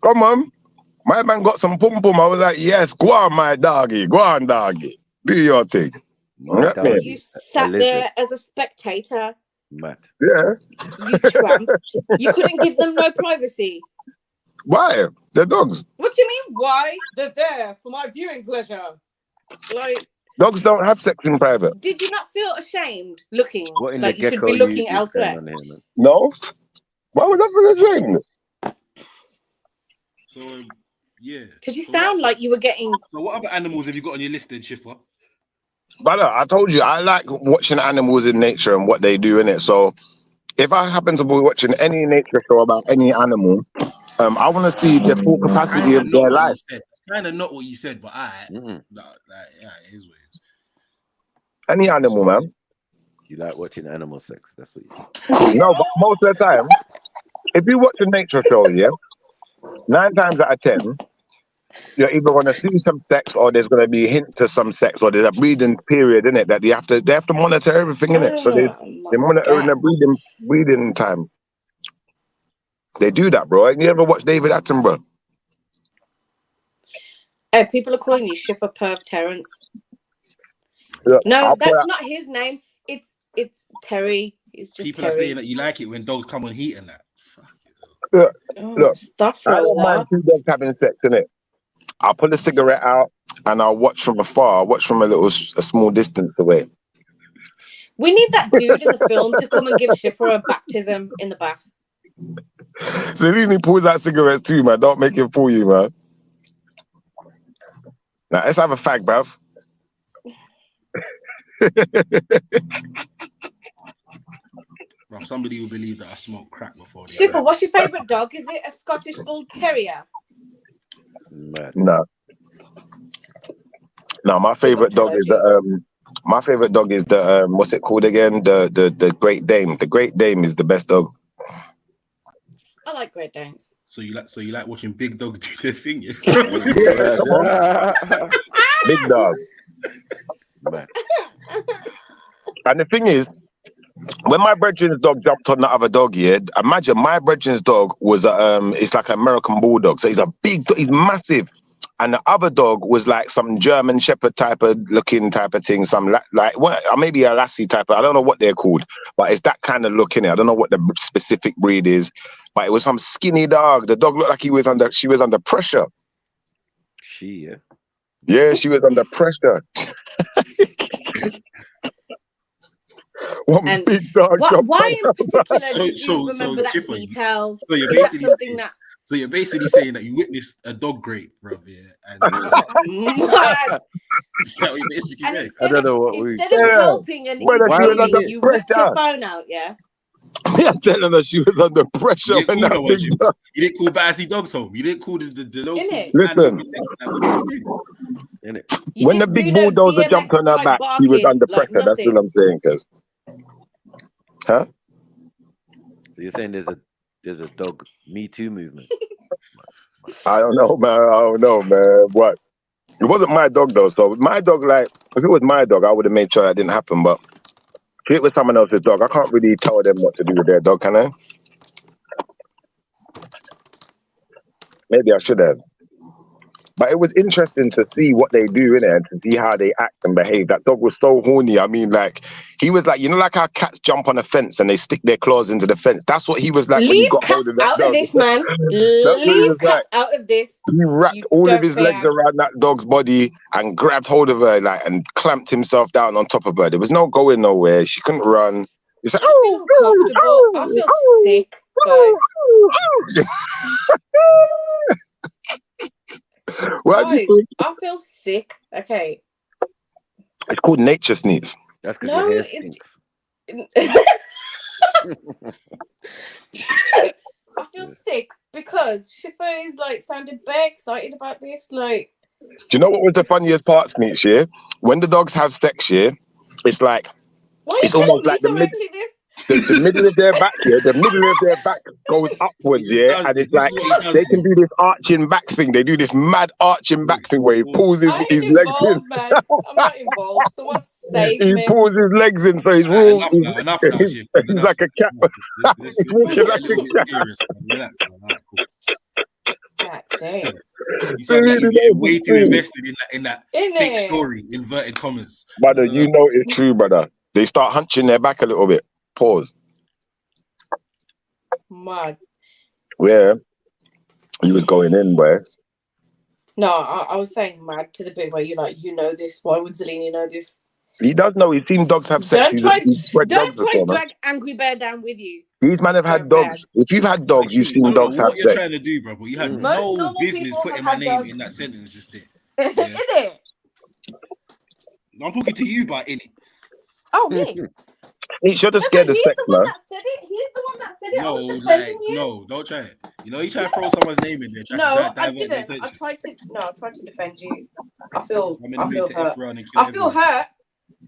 Come on. My man got some pum pum. I was like, yes, go on, my doggy. Go on, doggy. Do your thing. You sat there as a spectator. Matt. Yeah. You tramp. You couldn't give them no privacy. Why? They're dogs. What do you mean, why? They're there for my viewing pleasure. Like, dogs don't have sex in private. did you not feel ashamed looking What in like the you should gecko be looking you elsewhere? on here, man? No. Why was I feel ashamed? So, yeah. Because you sound like you were getting... So what other animals have you got on your list then, Schiffer? Brother, I told you, I like watching animals in nature and what they do in it. So if I happen to be watching any nature show about any animal, I want to see the full capacity of their life. Kind of not what you said, but yeah, it is what it is. Any animal, man. You like watching animal sex? That's what you said. No, but most of the time, if you watch a nature show, yeah, 9 times out of 10, you're either going to see some sex, or there's going to be a hint to some sex, or there's a breeding period in it that they have to monitor everything in it. So they're monitoring the breeding time. They do that, bro. You ever watch David Attenborough? Hey, people are calling you Shipper Perv Terrence. Yeah, no, that's not his name. It's Terry. It's just people Terry. are saying that you like it when dogs come on heat and that. Look, stop for I a don't while. mind two dogs having sex in it. I'll pull a cigarette out and I'll watch from afar. I'll watch from a small distance away. We need that dude in the film to come and give Shipper a baptism in the bath. Selene pulls out cigarettes too, man. Don't make him fool you, man. Now, let's have a fag, bruv. Bro, somebody will believe that I smoked crack before. Shipper, what's your favourite dog? Is it a Scottish Bull Terrier? No, my favorite dog is the what's it called again? The Great Dane. The Great Dane is the best dog. I like Great Danes. So you like watching big dogs do their thing, yeah? Big dog. And the thing is, when my brethren's dog jumped on the other dog, yeah, imagine my brethren's dog was it's like an American bulldog, so he's a big, he's massive, and the other dog was like some German Shepherd type of thing, some like what, maybe a Lassie type of, I don't know what they're called, but it's that kind of look in it. I don't know what the specific breed is, but it was some skinny dog. The dog looked like she was under pressure. Yeah, she was under pressure. And big dog why in particular did you remember that Chipper, detail? So you're Is that basically something that... So you're basically saying that you witnessed a dog grape, bro, yeah? And I don't know what instead of helping and intervening, you whipped your phone out, yeah? I'm telling her she was under pressure. You didn't call Battersea Dogs home. You didn't call the local. Listen, when the big bulldozer jumped on her back, she was under pressure. That's what I'm saying, cuz. Huh? So you're saying there's a dog Me Too movement? I don't know, man. What? It wasn't my dog though. So my dog, like, if it was my dog, I would have made sure that didn't happen. But if it was someone else's dog, I can't really tell them what to do with their dog, can I? Maybe I should have. But it was interesting to see what they do in it and to see how they act and behave. That dog was so horny. I mean, like, he was like, you know, like how cats jump on a fence and they stick their claws into the fence. That's what he was like when he got hold of that dog. Out of this, man. Leave cats out of this. He wrapped all of his legs around that dog's body and grabbed hold of her, like, and clamped himself down on top of her. There was no going nowhere. She couldn't run. It's like, I feel sick, guys. Guys, I feel sick. Okay. It's called nature sneeze. That's because your hair stinks. I feel sick because Shipper is like sounded very excited about this. Like, do you know what was the funniest part, Sneaks? Yeah, when the dogs have sex, yeah, it's like it's almost like the middle of their back, yeah. The middle of their back goes upwards, yeah, and it's like they can do this arching back thing. They do this mad arching back thing where he pulls his legs in. Man. I'm not involved. Someone save me. He pulls his legs in, so he's real. He's like a cat. He's walking like a cat. God damn. You sound like you're getting way too invested in that fake story, inverted commas. Brother, you know it's true, brother. They start hunching their back a little bit. Pause. Mad. Yeah. You was going in, boy. No, I was saying mad to the bit where you're like, you know this. Why would Zelini know this? He does know. He's seen dogs have sex. Don't try and drag Angry Bear down with you. These men have had dogs. If you've had dogs, you've seen dogs have sex. What you're trying to do, bro, but you had no business putting my name in that sentence just there. In it? I'm talking to you about in it. Oh, me? He should have scared of sex, man. He's the one that said it. No, don't try it. You know, you try to throw someone's name in there. No, I didn't. I tried to defend you. I feel hurt. I feel hurt.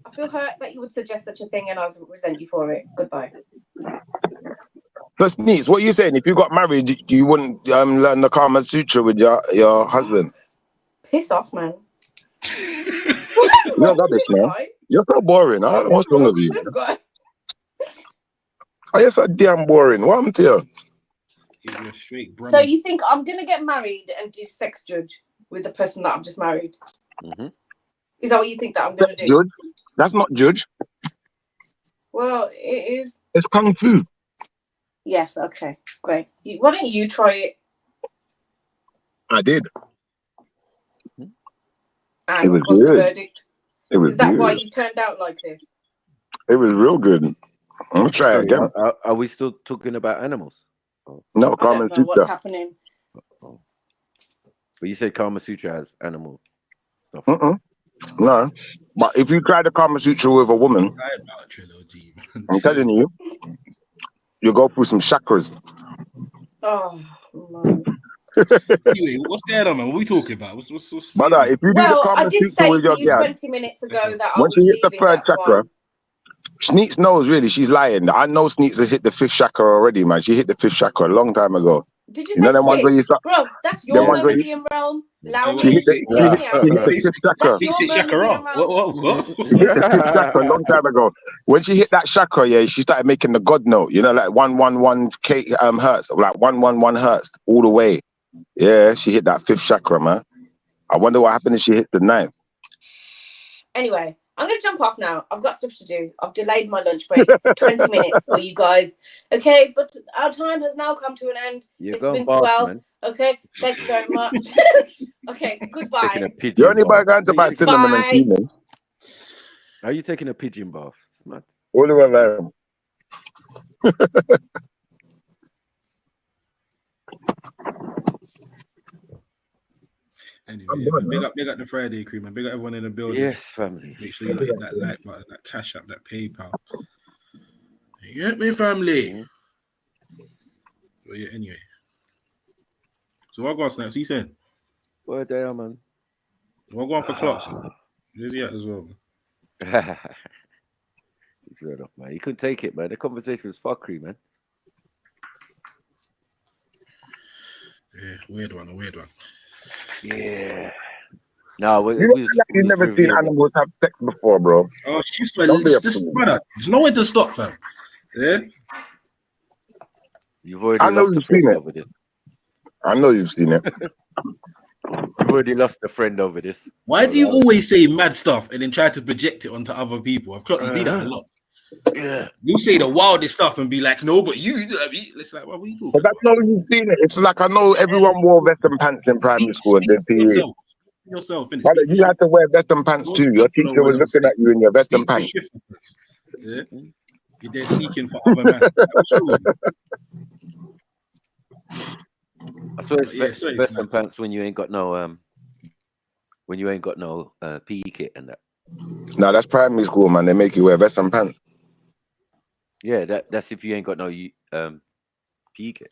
I feel hurt that you would suggest such a thing, and I resent you for it. Goodbye. That's neat. What are you saying? If you got married, you wouldn't learn the Kama Sutra with your husband? Piss off, man. You're rubbish, man. You're so boring. I don't know what's wrong with you. This guy. Oh, you're so damn boring. What happened to you? You're straight, So you think I'm gonna get married and do sex judge with the person that I've just married? Is that what you think that I'm gonna do? Judge? That's not judge. Well, it is. It's kung fu. Yes. Okay. Great. Why don't you try it? I did. And It was what's the good. verdict? It was Is that good. why you turned out like this? It was real good. I'm gonna try it again. Are we still talking about animals? No, I Kama don't know what's Sutra. happening. But you said Kama Sutra has animal stuff. No, but if you try the Kama Sutra with a woman, I'm telling you, you go through some chakras. Oh no. Anyway, what's going on, man? What are we talking about? What's But if you do the Well, I Kama did Sutra say with to your you girl, 20 minutes ago that I when was she hits the leaving third that chakra, one. Sneaks knows really she's lying. I know Sneaks has hit the fifth chakra already, man. She hit the fifth chakra a long time ago. Did you You know say them ones where you fish? start. Bro, that's Them your ones where you. Meridian realm. Allow She me. hit the Hear me out, bro. fifth chakra. That's your Meridian realm. She hit the fifth chakra a long time ago. When she hit that chakra, yeah, she started making the God note. You know, like 111 hertz, like 111 hertz all the way. Yeah, she hit that fifth chakra, man. I wonder what happened if she hit the ninth. Anyway, I'm going to jump off now. I've got stuff to do. I've delayed my lunch break for 20 minutes for you guys. Okay, but our time has now come to an end. You're It's going been bath, swell. man. Okay, thank you very much. Okay, goodbye. Taking a pigeon You're only bath. going to buy cinnamon and cumin. Are you taking a pigeon bath? It's mad. All the way around. Anyway, yeah, man, big up the Friday crew, man. Big up everyone in the building. Yes, family. Make sure you hit that like button, that cash app, that PayPal. You get me, family? But yeah, anyway. So what got Snaps? He said. What they are, man. What going for clocks? Where's he at as well, man? He's right off, man. He couldn't take it, man. The conversation was fuckery, man. Yeah, weird one. Yeah. No, You've never seen animals have sex before, bro. Oh, she's this brother. There's no way to stop, fam. Yeah. You've already I know lost you've a friend seen it. over this. I know you've seen it. You've already lost a friend over this. Why do you always say mad stuff and then try to project it onto other people? I've clocked you do that a lot. Yeah. You say the wildest stuff and be like, no, but you. It's like, what are you talking But that's not you've seen it. It's like I know everyone wore Western pants in primary school and did PE. Yourself, innit? But you had to wear Western pants too. Your teacher was looking at you in your Western pants. Yeah. You're there speaking for other men. I swear it's Western pants when you ain't got no PE kit and that. No, that's primary school, man. They make you wear Western pants. Yeah, that's if you ain't got no PE kit.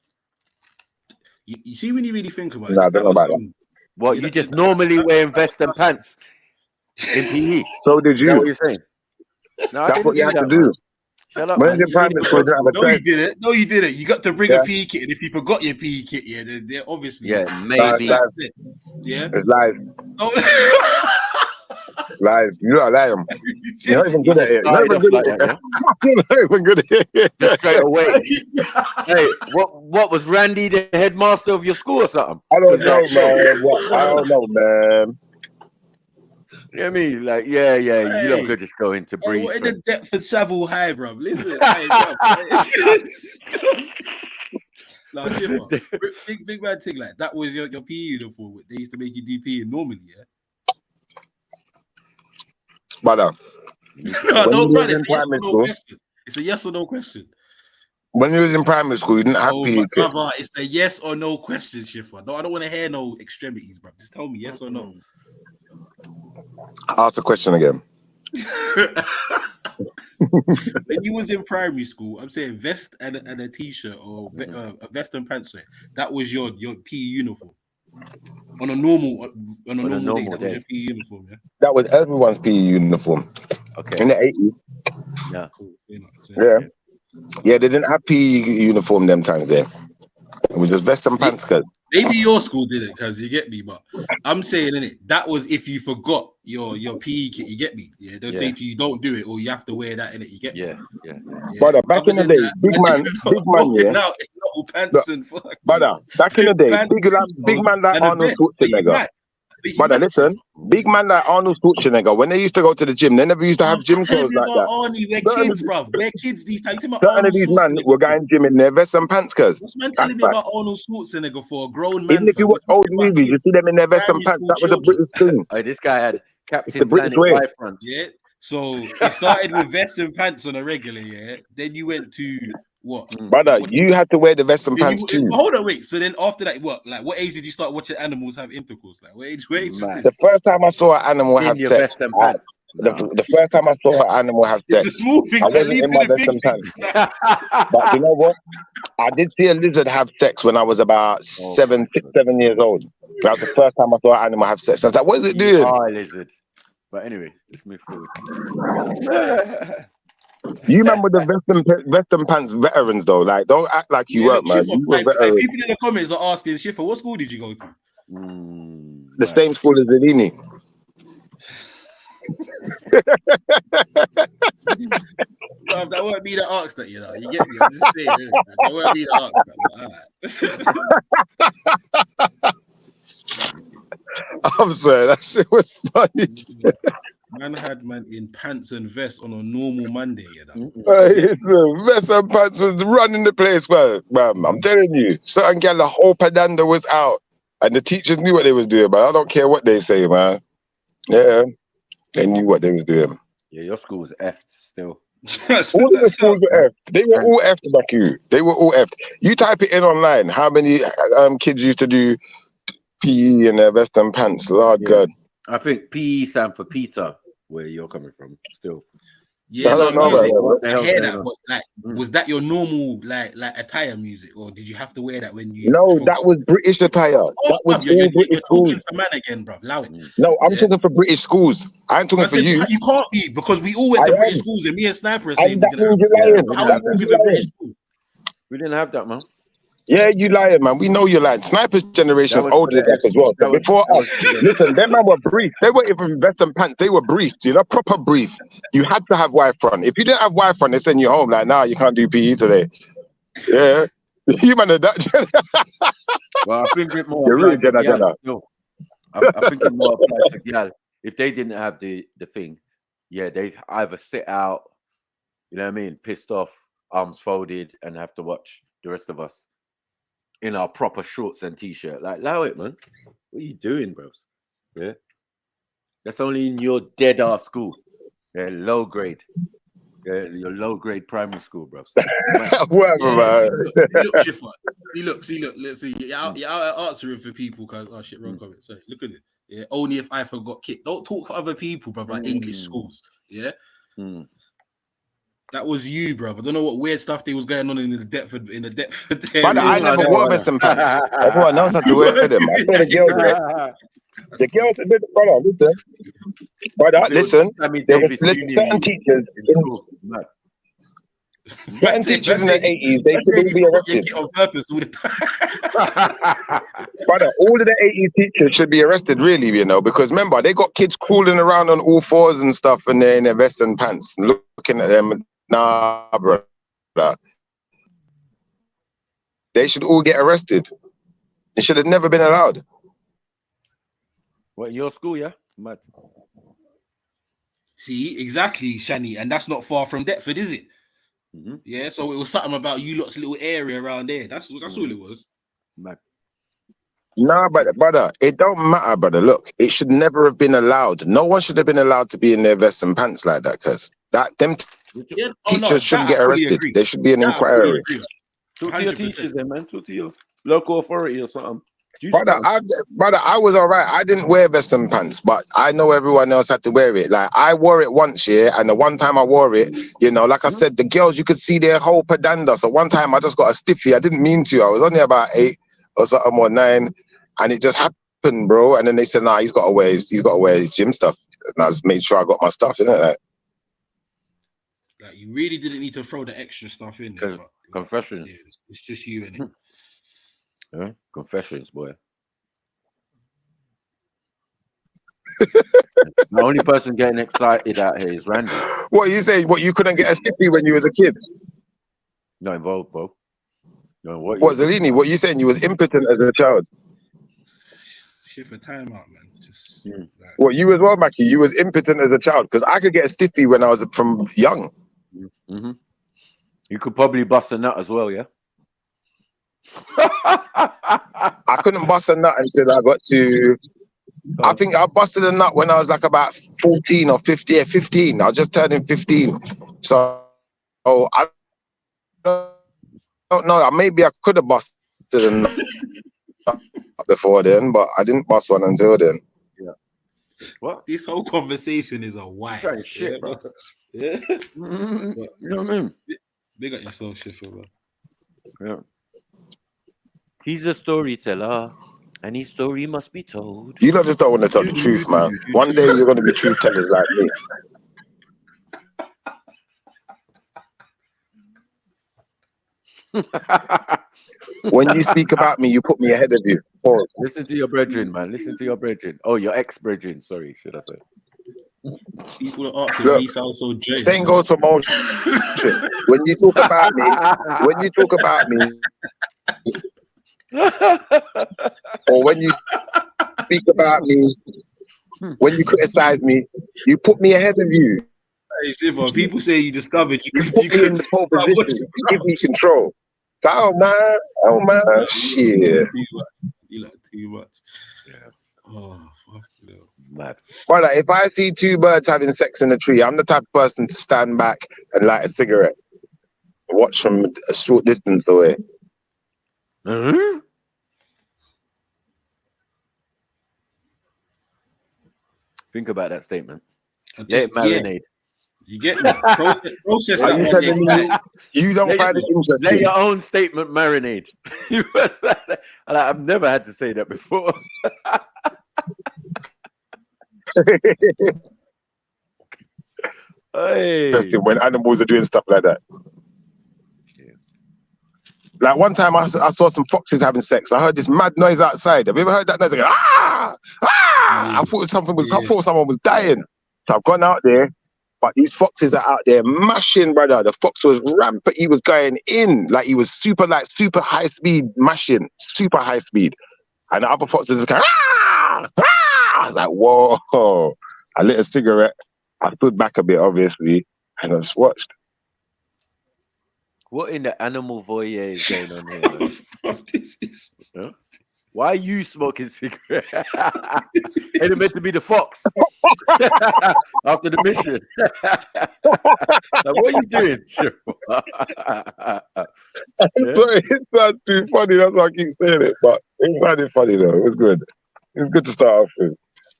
You see when you really think about it. No, I don't know about that. What, you just normally wearing Western pants in PE? So did you? Is that what you're saying? No, that's what you had to do. Man. Shut up, when man. in primary school, No, you didn't. No, you didn't. You got to bring a PE kit, and if you forgot your PE kit, yeah, they're obviously. Yeah, maybe. Yeah, it's live. Oh. Live. You're not lying. You're not even good at it. You're not even good at it. You're not even good at it. Just straight away. Hey, what was Randy the headmaster of your school or something? I don't know, man. I don't know, man. You know what I mean? Like, yeah, you lot could just go into brief. What in the Deptford Savile High, bro? Listen, hey, bro. No, big man thing like that was your PE uniform. They used to make you DP normally, yeah. But don't run it. It's a yes or no question. When you was in primary school, you didn't have PE kit. Brother, it's a yes or no question, Shifra. No, I don't want to hear no extremities, bro. Just tell me yes or no. Ask the question again. When you was in primary school, I'm saying vest and a t-shirt or a vest and pants. That was your PE uniform. On a normal day, that was your PE uniform, yeah? That was everyone's PE uniform. Okay. In the 80s. Yeah. Cool. Yeah, they didn't have PE uniform them times there. It was just vest and pants. maybe your school did it because you get me, but I'm saying in it that was if you forgot your PE kit, you get me. Yeah, they'll say to you, don't do it, or you have to wear that in it. You get me. Yeah. Brother, back in the day, big man, yeah. Out in little pants and fuck. Brother, back in the day, big man like Arnold Schwarzenegger. Brother, listen, big man like Arnold Schwarzenegger, when they used to go to the gym, they never used to have gym clothes like that. Arnie, we're kids, bruv. We're kids these times. Certain of these men were going gym in their vest and pants, cuz. What's man telling me about Arnold Schwarzenegger for a grown man? Even if you watch old movies, you see them in their vest and pants. That was a British thing. Oh, this guy had Captain Planet by front. Yeah. So it started with vest and pants on a regular, yeah. Then you went to what? Brother, you had to wear the vest and pants too. Hold on, wait. So then after that, what? Like, what age did you start watching animals have intercourse? Like, what age? The first time I saw an animal have sex, the first time I saw an animal have sex, I wasn't in my vest and pants. But you know what? I did see a lizard have sex when I was about 7 years old. That was the first time I saw an animal have sex. I was like, what is it doing? Oh, lizard. But anyway, let's move forward. You remember the vest and pants veterans though? Like, don't act like you weren't, man. You were veterans. People in the comments are asking, Schiffer, what school did you go to? The same school as Zellini. That won't be the ask that, you know. You get me? I'm just saying. That won't be the ask. All right. I'm sorry, that shit was funny. Man had man in pants and vests on a normal Monday, you know. Vest and pants was running the place, man. I'm telling you, certain gal, the whole padanda was out, and the teachers knew what they was doing, man. I don't care what they say, man. Yeah, they knew what they was doing. Yeah, your school was effed still. All of the schools were effed. They were all effed, back you. They were all effed. You type it in online. How many kids used to do PE in their vest and pants? Lord God. I think PE stand for Peter, where you're coming from, still. Yeah, I don't know about I hear that, but like, was that your normal like attire music, or did you have to wear that when you? No, that was British attire. That was you're British schools. talking for man again, bro. Allow it. No, I'm talking for British schools. I ain't talking for you. You can't be, because we all went to British schools, and me and Sniper are saying we didn't have that, man. Yeah, you lying, man. We know you're lying. Sniper's generation is older than us as well. But before us, listen, them man were briefed. They weren't even vest and pants. They were briefed, you know, proper brief. You had to have wife front. If you didn't have wife front, they send you home like, nah, you can't do PE today. Yeah. You man are that. Well, I think it more applied to Gyal still. I think it more applied to Gyal. If they didn't have the thing, yeah, they either sit out, you know what I mean, pissed off, arms folded, and have to watch the rest of us in our proper shorts and t-shirt. Like, allow it, man. What are you doing, bros? Yeah. That's only in your dead ass school. Yeah, low grade. Yeah, your low grade primary school, bros. Whatever, man. Look, let's see. You're out answering for people because oh shit, wrong comment. Sorry, look at it. Yeah, only if I forgot kicked. Don't talk for other people, bro, like English schools. Yeah. That was you, bro. I don't know what weird stuff they was going on in the Deptford. But I never wore vest and pants. Everyone else had to wear them. I saw the girls. The girls, brother, listen. Brother, listen. There were certain teachers. Certain teachers in the 80s, they shouldn't be arrested. On purpose all the time. Brother, all of the 80s teachers should be arrested, really, you know, because remember, they got kids crawling around on all fours and stuff, and they're in their vests and pants, looking at them. Nah, bro. They should all get arrested. It should have never been allowed. What, in your school, yeah? Mad. See, exactly, Shani, and that's not far from Deptford, is it? Yeah, so it was something about you lot's little area around there. That's all it was. Mad. Nah, brother, it don't matter, brother. Look, it should never have been allowed. No one should have been allowed to be in their vests and pants like that, because them teachers shouldn't get arrested. There should be an inquiry. Talk to your teachers then, man. Talk to your local authority or something. Brother, I was all right. I didn't wear vest and pants, but I know everyone else had to wear it. Like, I wore it once, yeah, and the one time I wore it, you know, like I said, the girls, you could see their whole padanda. So one time I just got a stiffy. I didn't mean to. I was only about 8 or something, or 9, and it just happened, bro. And then they said, nah, he's got to wear his gym stuff. And I just made sure I got my stuff, you know, like you really didn't need to throw the extra stuff in there. Confession. Yeah, it's just you, innit? Confessions, boy. The only person getting excited out here is Randy. What are you saying? What, you couldn't get a stiffy when you was a kid? Not involved, bro. No, what Zellini? What you saying? You was impotent as a child? Shit for time out, man. Just like, What, you as well, Mackie? You was impotent as a child? Because I could get a stiffy when I was from young. You could probably bust a nut as well, yeah? I couldn't bust a nut until I got to... I think I busted a nut when I was like about 14 or 15. Yeah, 15. I was just turning 15. So I don't know. Maybe I could have busted a nut before then, but I didn't bust one until then. Yeah. What? This whole conversation is a why. Trying shit, bro. Yeah. You know what I mean? Big up yourself, Schiffer, bro. Yeah. He's a storyteller, and his story must be told. You lot just don't want to tell the truth, man. One day you're going to be truth tellers like me. When you speak about me, you put me ahead of you. Pause. Listen to your brethren, man. Listen to your brethren. Oh, your ex-brethren. Sorry, should I say? People are asking me, sound so Jay. Same goes for motion. When you talk about me, or when you speak about me, when you criticize me, you put me ahead of you. Hey, Shiva, people say you discovered you put me in the pole position. You give me control. Oh man, shit. You like too much. Yeah. Oh fuck you. Mad. Brother, if I see two birds having sex in a tree, I'm the type of person to stand back and light a cigarette, watch from a short distance away. Think about that statement. Let Just, it marinate. You get me? Process Are you telling me you don't find it interesting? Let your own statement marinate. I've never had to say that before. Hey. Interesting when animals are doing stuff like that. Yeah. Like one time I saw some foxes having sex. I heard this mad noise outside. Have you ever heard that noise? Like, ah! Ah! I thought someone was dying. So I've gone out there. But these foxes are out there mashing, brother. The fox was rampant. He was going in. Like he was super high speed mashing. Super high speed. And the other foxes just going, ah! Ah! I was like, whoa. I lit a cigarette. I stood back a bit, obviously, and I just watched. What in the animal voyeur is going on here? Huh? Why are you smoking cigarette? Ain't it meant to be the fox after the mission? Like, what are you doing? Sorry, it sounds too funny. That's why I keep saying it. But it sounded funny though. It was good. It was good to start off with.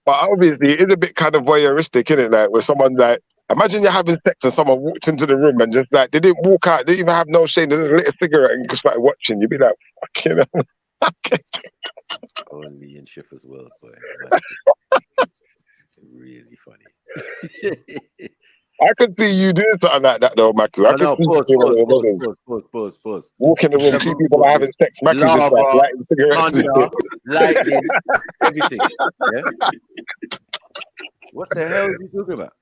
But obviously, it's a bit kind of voyeuristic, isn't it? Like, where someone like, imagine you're having sex and someone walked into the room and just like, they didn't walk out, they didn't even have no shame, they just lit a cigarette and just started watching. You'd be like, fucking hell. Only in Schiffer's world, boy. Really funny. I could see you doing something like that though, Maku. I could see pause. Walk in the room, two people are having sex, Maku just like lighting cigarettes. Lightning, everything. Yeah? What the hell are you talking about?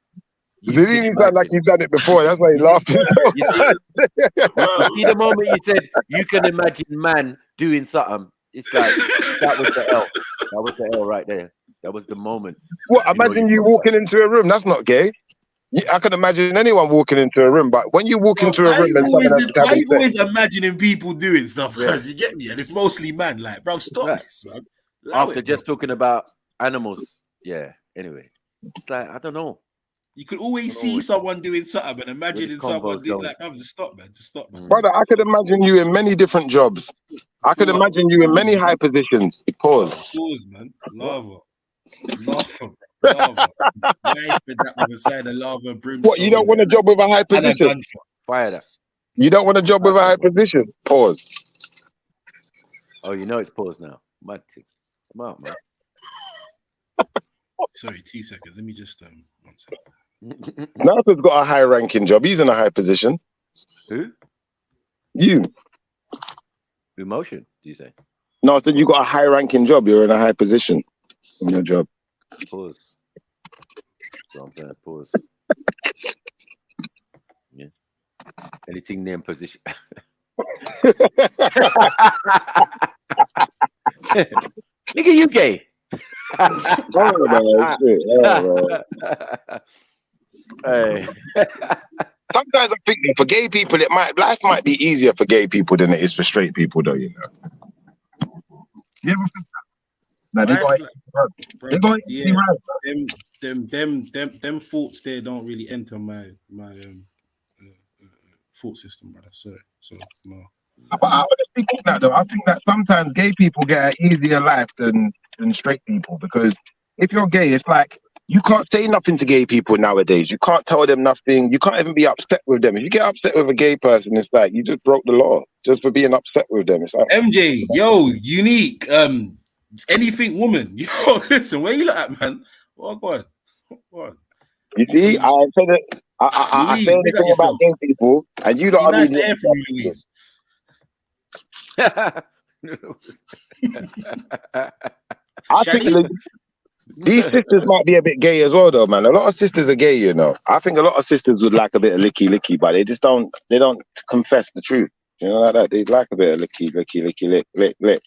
Zellini sound like he's done it before. That's why he's laughing. You see the moment you said you can imagine man doing something. It's like that was the L. That was the L right there. That was the moment. What? Imagine you walking into a room. That's not gay. I can imagine anyone walking into a room, but when you walk into a room and someone else why are you always imagining people doing stuff? Because you get me, and it's mostly man. Like, bro, stop this, man. After just talking about animals, yeah. Anyway, it's like I don't know. You could always see someone doing something and imagining someone did like, man, just stop, man. Brother, I could imagine you in many different jobs. I could imagine you in many high positions. Pause, man. Lava. Lava. What, you don't want a job with a high position? Fire that. You don't want a job with a high position? Pause. Oh, you know it's pause now. Mad thing. Come out, man. Sorry, 2 seconds. Let me just 1 second. Nathan's got a high ranking job. He's in a high position. Who? You. Emotion, do you say? No, I said you got a high-ranking job. You're in a high position in your job. Pause. So I'm gonna pause. Yeah. Anything near in position. Look at you, gay. Hey. Sometimes I think for gay people, life might be easier for gay people than it is for straight people, though. You know. Yeah. Nah, they got yeah. Them thoughts there don't really enter my thought system, brother. So no. But I honestly think that though. I think that sometimes gay people get an easier life than straight people, because if you're gay, it's like you can't say nothing to gay people nowadays. You can't tell them nothing. You can't even be upset with them. If you get upset with a gay person, it's like you just broke the law just for being upset with them. It's like, MJ, yo, unique. Anything woman. Yo, listen, where you look at, man? Oh God. You see, I said it. I say anything about gay people, and you don't nice to hear from you, Louise. I think these sisters might be a bit gay as well, though, man. A lot of sisters are gay, you know. I think a lot of sisters would like a bit of licky, but they just don't. They don't confess the truth, you know, like that. They like a bit of licky, lick.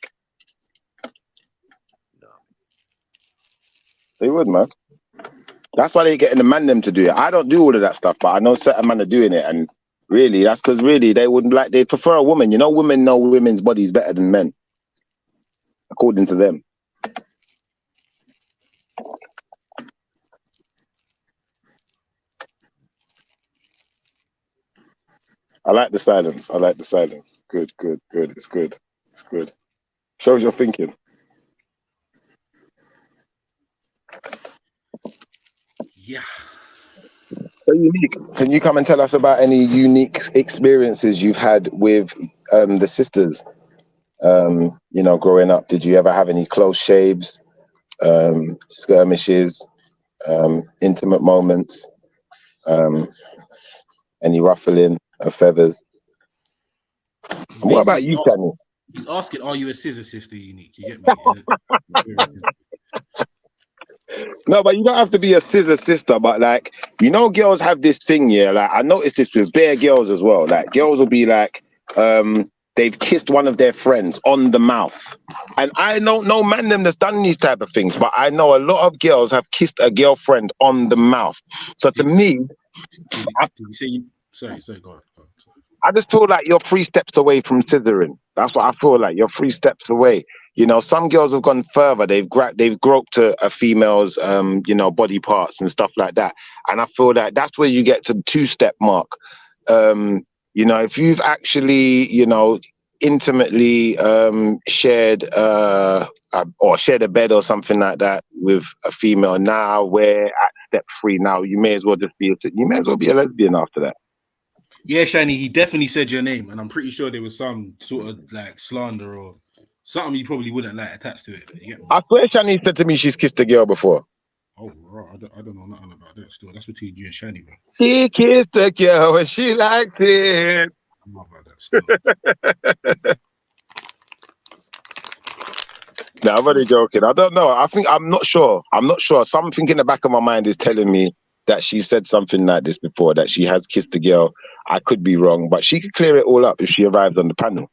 They would, man. That's why they're getting the man them to do it. I don't do all of that stuff, but I know certain men are doing it, and really, that's because really they wouldn't like. They prefer a woman. You know, women know women's bodies better than men, according to them. I like the silence. Good. It's good. Shows you're thinking. Yeah. So unique. Can you come and tell us about any unique experiences you've had with the sisters? You know, growing up, did you ever have any close shaves, skirmishes, intimate moments, any ruffling of feathers? What about you, Danny? He's asking, are you a scissor sister, unique? You get me? No, but you don't have to be a scissor sister, but like, you know, girls have this thing, yeah, like I noticed this with bare girls as well. Like girls will be like, they've kissed one of their friends on the mouth. And I don't know man them that's done these type of things, but I know a lot of girls have kissed a girlfriend on the mouth. So to me, sorry, go on. I just feel like you're 3 steps away from scissoring. That's what I feel like. You're 3 steps away. You know, some girls have gone further. They've groped a female's, you know, body parts and stuff like that. And I feel that that's where you get to the 2-step mark. You know, if you've actually, you know, intimately shared or shared a bed or something like that with a female, now we're at step 3. Now you may as well be a lesbian after that. Yeah, Shani, he definitely said your name, and I'm pretty sure there was some sort of like slander or something you probably wouldn't like attached to it. I swear Shani said to me she's kissed a girl before. Oh, right. I don't know nothing about that still. That's between you and Shani, bro. He kissed a girl and she liked it. I'm not about that still. No, I'm only joking. I don't know. I'm not sure. Something in the back of my mind is telling me that she said something like this before, that she has kissed a girl. I could be wrong, but she could clear it all up if she arrived on the panel.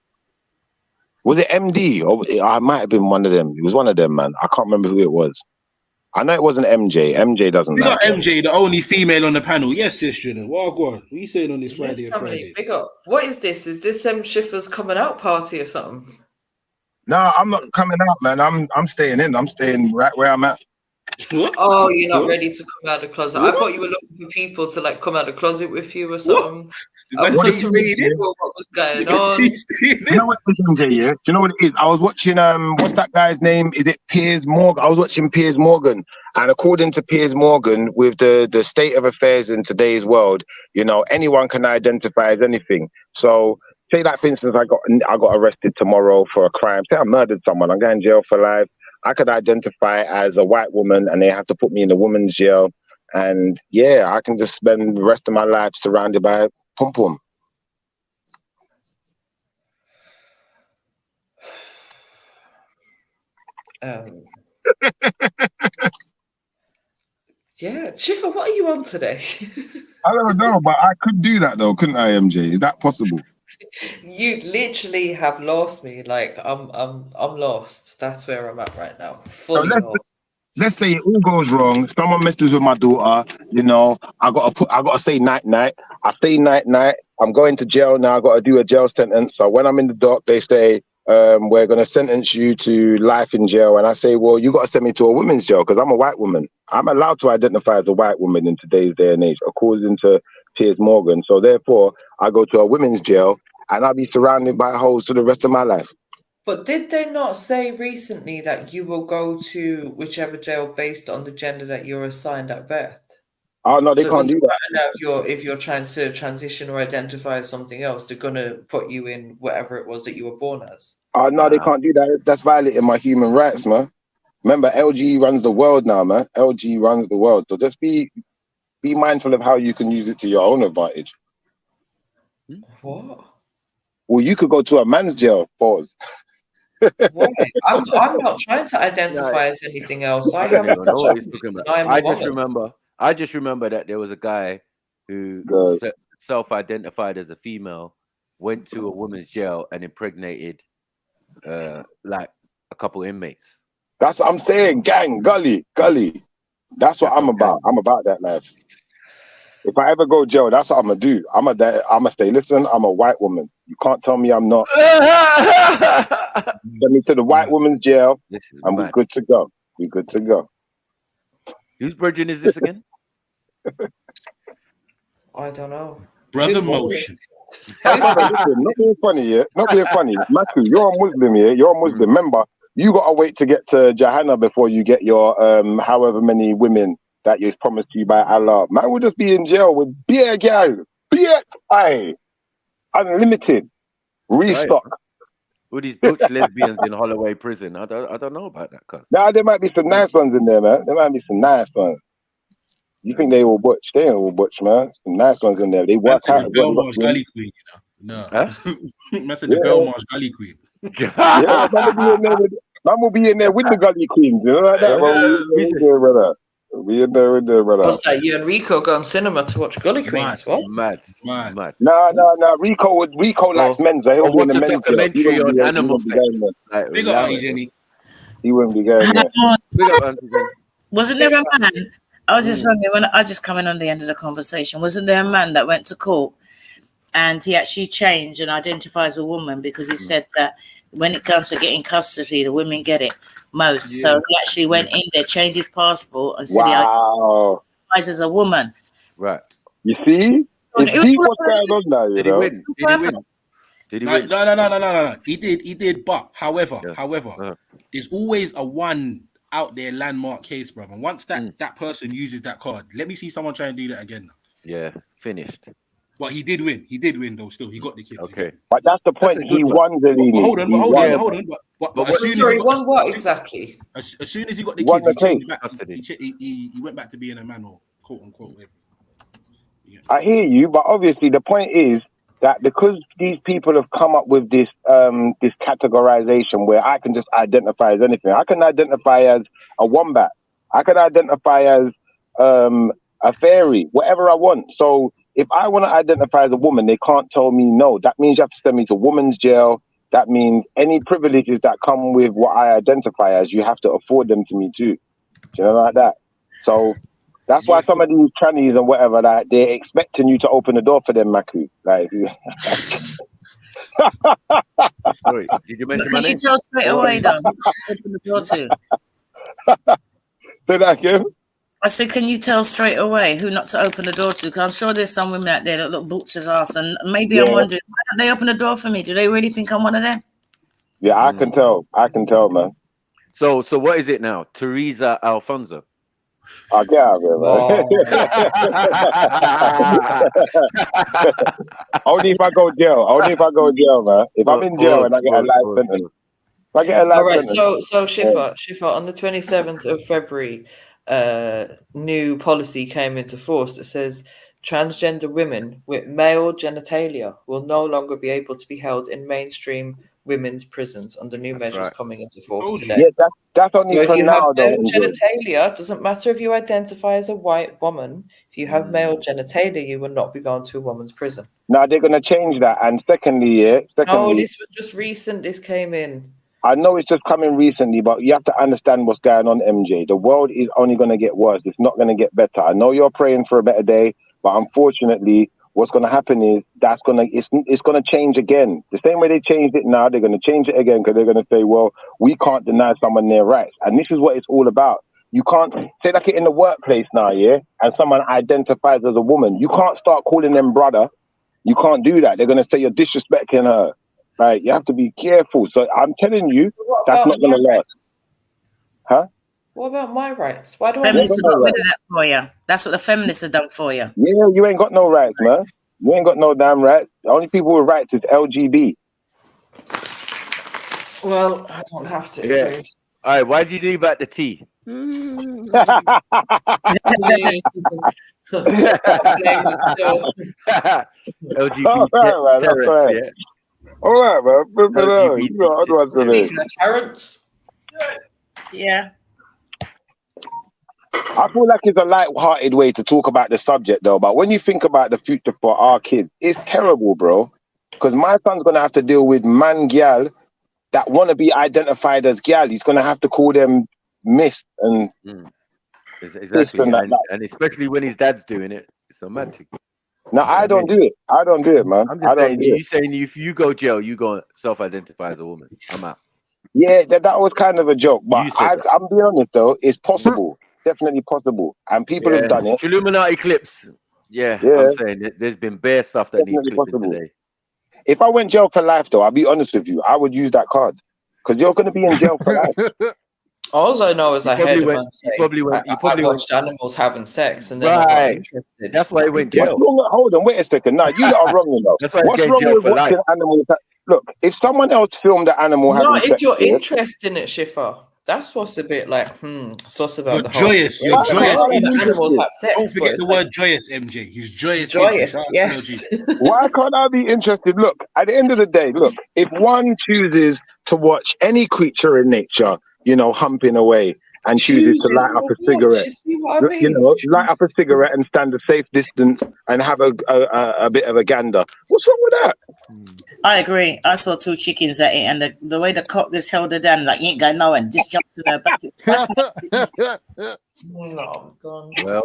Was it MD? Or I might have been one of them. It was one of them, man. I can't remember who it was. I know it wasn't MJ. MJ doesn't. We got MJ, the only female on the panel. Yes, sister. Well, go on. What are you saying on this Friday? Big up. What is this? Is this Schiffer's coming out party or something? No, I'm not coming out, man. I'm staying in. I'm staying right where I'm at. What? Oh, you're not ready to come out of the closet. What? I thought you were looking for people to like come out of the closet with you or something. What was going on? You know what, MJ, yeah? Do you know what it is? I was watching what's that guy's name? Is it Piers Morgan? I was watching Piers Morgan, and according to Piers Morgan, with the state of affairs in today's world, you know, anyone can identify as anything. So say like, for instance, I got arrested tomorrow for a crime. Say I murdered someone, I'm going to jail for life. I could identify as a white woman and they have to put me in the woman's jail. And yeah, I can just spend the rest of my life surrounded by pum pum. Yeah, Shifa, what are you on today? I don't know, but I could do that though, couldn't I, MJ? Is that possible? You literally have lost me. Like I'm lost. That's where I'm at right now. So Fully lost. let's say it all goes wrong. Someone messes with my daughter. You know, I gotta say night night. I say night night. I'm going to jail now. I gotta do a jail sentence. So when I'm in the dock, they say, we're gonna sentence you to life in jail. And I say, well, you gotta send me to a women's jail because I'm a white woman. I'm allowed to identify as a white woman in today's day and age, according to Piers Morgan. So therefore, I go to a women's jail and I'll be surrounded by hoes for the rest of my life. But did they not say recently that you will go to whichever jail based on the gender that you're assigned at birth? Oh no, they can't do that. If you're trying to transition or identify as something else, they're gonna put you in whatever it was that you were born as. Oh no, they can't do that. That's violating my human rights, man. Remember, LG runs the world now, man. LG runs the world. So just be mindful of how you can use it to your own advantage. What? Well, you could go to a man's jail. Pause. Why? I'm not trying to identify as anything else. I haven't know what he's talking about. I'm I just remember that there was a guy who self-identified as a female, went to a woman's jail and impregnated like a couple inmates. That's what I'm saying. Gang, gully. That's what I'm about. I'm about that life. If I ever go jail, that's what I'm gonna do. I'm gonna stay. Listen, I'm a white woman. You can't tell me I'm not. Send me to the white woman's jail, and we're good to go. We're good to go. Whose virgin is this again? I don't know. Brother Motion. Listen, not being funny, yeah. Not being funny. Matthew, you're a Muslim, yeah. You're a Muslim. Remember, you gotta wait to get to Jahannam before you get your however many women that is promised to you by Allah. Man will just be in jail with beer, gal, unlimited, restock. Right. All these butch lesbians in Holloway prison. I don't know about that, cuz. Nah, there might be some nice ones in there, man. There might be some nice ones. You think they all butch? They ain't all butch, man. Some nice ones in there. They work out. The Belmarsh Gully Queen, you know. No. Huh? That's the Belmarsh Gully Queen. Yeah, man will be in there with the Gully Queens, you know, like that. We in there with the brother. What's that? You and Rico go on cinema to watch Gully Queens? What? Mad. No. Rico likes men's. So he'll be in the men's. Documentary on animal sex. Big up, Jenny. He wouldn't be going there. Wasn't there a man? I was just wondering, when I just come in on the end of the conversation, wasn't there a man that went to court and he actually changed and identified as a woman because he said that when it comes to getting custody, the women get it most. Yeah. So he actually went in there, changed his passport, and said he identifies as a woman. Right. You see? What's going on now? Did he win? Did he win? No. He did. But however, there's always a one out there landmark case, brother. And once that person uses that card, let me see someone try and do that again. Yeah, finished. But he did win. He did win though. Still, he got the kid. Okay. But that's the point. He won the league. Hold on. But as soon sorry, won what exactly? As soon as he got the kids, he changed back. He went back to being a man, or quote unquote. Yeah. I hear you, but obviously the point is that because these people have come up with this this categorization where I can just identify as anything. I can identify as a wombat. I can identify as a fairy, whatever I want. So if I want to identify as a woman, they can't tell me no. That means you have to send me to women's jail. That means any privileges that come with what I identify as, you have to afford them to me too. Do you know, like that? So that's why some of these trannies and whatever, like, they're expecting you to open the door for them, Maku. Like, sorry, did you mention my name? Can you tell straight away, though? Open the door to. Say that again. I said, can you tell straight away who not to open the door to? Because I'm sure there's some women out there that look boots as ass, and maybe I'm wondering, why don't they open the door for me? Do they really think I'm one of them? Yeah, I can tell. I can tell, man. So what is it now? Teresa Alfonso. Oh, get out of here, man. Only if I go jail. Man. If I'm in jail and I get a life sentence. If I get a life sentence. All right, so Shifa, on the 27th of February, new policy came into force that says transgender women with male genitalia will no longer be able to be held in mainstream women's prisons under new measures coming into force today. Yeah, that's only So if for you now, have though. male genitalia, doesn't matter if you identify as a white woman. If you have male genitalia, you will not be going to a woman's prison. Now they're gonna change that. And secondly, No, this was just recent. This came in. I know it's just coming recently, but you have to understand what's going on, MJ. The world is only going to get worse. It's not going to get better. I know you're praying for a better day, but unfortunately, what's going to happen is it's going to change again. The same way they changed it now, they're going to change it again because they're going to say, well, we can't deny someone their rights. And this is what it's all about. You can't say like it in the workplace now, yeah? And someone identifies as a woman. You can't start calling them brother. You can't do that. They're going to say you're disrespecting her. Right, you have to be careful. So I'm telling you, that's not going to last. Huh? What about my rights? Why do Feminists I have got rid of that for you? That's what the feminists have done for you. Yeah, you ain't got no rights, man. You ain't got no damn rights. The only people with rights is LGB. Well, I don't have to. Yeah. All right, why did you leave out the T? LGBT terrorists, yeah. All right, man. Terrence? Yeah. I feel like it's a light-hearted way to talk about the subject, though. But when you think about the future for our kids, it's terrible, bro. Because my son's going to have to deal with gal that want to be identified as gal. He's going to have to call them miss and... Exactly, and especially when his dad's doing it. It's romantic. No, I don't do it. I don't do it, man. I'm just saying, you saying if you go jail, you go self-identify as a woman. I'm out. Yeah, that was kind of a joke, but I'm being honest though, it's possible, definitely possible, and people have done it. Trilluminati clips. Yeah, I'm saying there's been bare stuff that needs clipping today. If I went jail for life, though, I'll be honest with you, I would use that card because you're going to be in jail for life. All I know is I heard man say, you probably watched animals having sex, and then I got interested. That's why he went jail. Hold on, wait a second. No, you lot are wrong, you know. That's why what's wrong with watching animals? Look, if someone else filmed the animal having sex, if you're interested in it, Schiffer, that's what's a bit like, sus about the whole. Joyous, you're joyous. Animals have sex. Don't forget the word joyous, MJ. He's joyous. Joyous, yes. Why can't I be interested? Look, at the end of the day, look, if one chooses to watch any creature in nature, you know, humping away, and chooses to light up a cigarette, you know, light up a cigarette and stand a safe distance and have a bit of a gander. What's wrong with that? I agree. I saw two chickens at it, and the way the cock just held her down, like, you ain't going nowhere, and just jumped to their back. No, done. Well.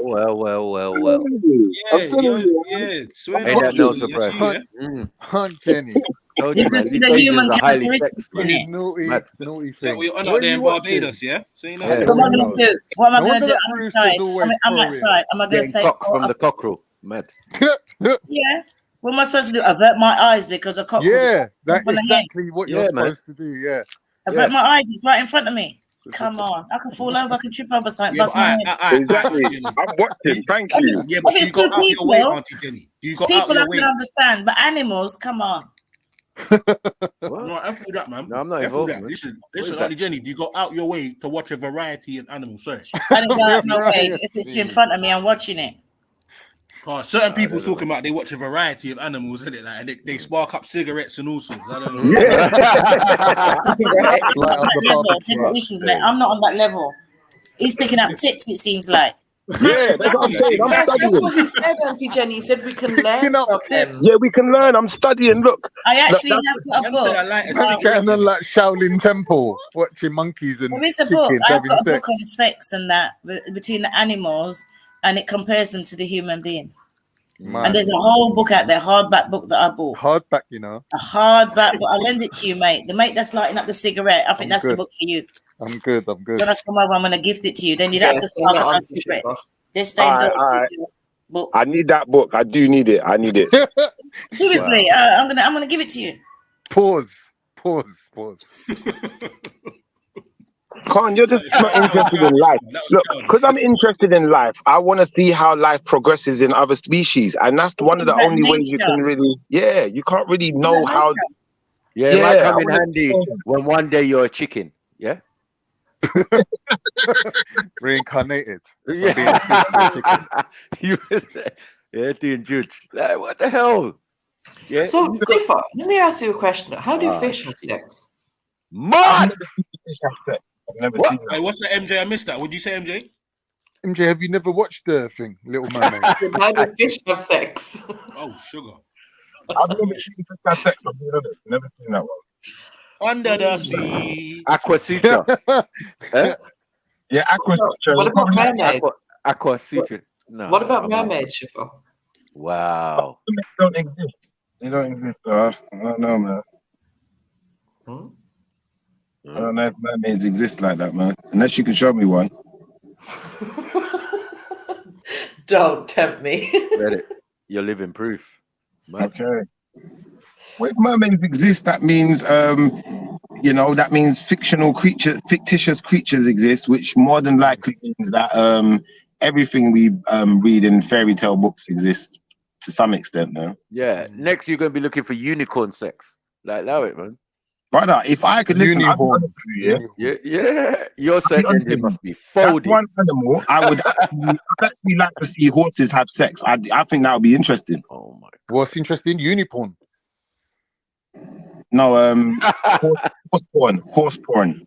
Yeah. Ain't that no surprise? Hunt Kenny. You can see the human characteristics in it. Naughty thing. We're on out there in Barbados, yeah? What am I going to do? What am I going to do? I'm outside. Am I going to say... from the cockerel, mad. Yeah. What am I supposed to do? Avert my eyes because a cockerel... Yeah, that's exactly what you're supposed to do, yeah. Avert my eyes. It's right in front of me. Come on. I can fall over. I can trip over something. Bust my head. Exactly. I'm watching. Thank you. Yeah, but you got out your way, Auntie Jenny. You got out people your I way. can understand, but animals, come on. No, I feel that, man. No, I'm not involved. Listen, Auntie Jenny, you go out your way to watch a variety of animals. Sorry. I didn't go out no way. If it's in front of me, I'm watching it. Certain people talking about they watch a variety of animals, isn't it? Like, and they spark up cigarettes and all sorts. I don't know. I'm not on that level. He's picking up tips, it seems like. Yeah, that's what I'm saying. I'm studying. That's what he said, Auntie Jenny. He said we can learn from them. Yeah, we can learn. I'm studying. Look. I actually have got a book. That's getting on like Shaolin Temple, watching monkeys and There is a book. chickens I've having got a sex. book on sex and that between the animals, and it compares them to the human beings. Man. And there's a whole book out there, hardback book that I bought. Hardback, you know. A hardback, but I'll lend it to you, mate. The mate that's lighting up the cigarette, I think that's the good. book for you. I'm good. I'm good. When I come over, I'm gonna gift it to you. Then you'd have to spark up that cigarette. This thing All right. I need that book. I do need it. I need it. Seriously, I'm gonna give it to you. Pause. Khan, you're just not interested in life. Look, because I'm interested in life, I want to see how life progresses in other species, and that's one of the only ways you can really. Yeah, you can't really know how. Yeah, it might come in handy when one day you're a chicken. Yeah. Reincarnated. Yeah, doing judge. Like, what the hell? Yeah. So, Tifa, let me ask you a question. How do fish have sex? Mad! I've never What? seen that. Hey, what's the MJ? I missed that. Would you say MJ? MJ, have you never watched the thing, Little Mermaid? How do fish have sex? Oh, sugar. I've never seen fish have sex. I've never seen that one. Under the sea. Aquasutra. Eh? Yeah, aquasutra. What about mermaids? Aquasutra. No. What about mermaids, Shifa? Wow. They don't exist. They don't exist. I don't know, man. I don't know if mermaids exist like that, man. Unless you can show me one. Don't tempt me. Read it. You're living proof. Mad. Okay. Well, if mermaids exist, that means that means fictitious creatures exist, which more than likely means that everything we read in fairy tale books exists to some extent, though. Yeah. Next, you're gonna be looking for unicorn sex. Like, allow it, man. Brother, if I could listen, I'd be honest with you, Yeah. Your search engine must be folded. That's one animal I would actually like to see horses have sex. I think that would be interesting. Oh my God. What's interesting? Unicorn. No, horse porn.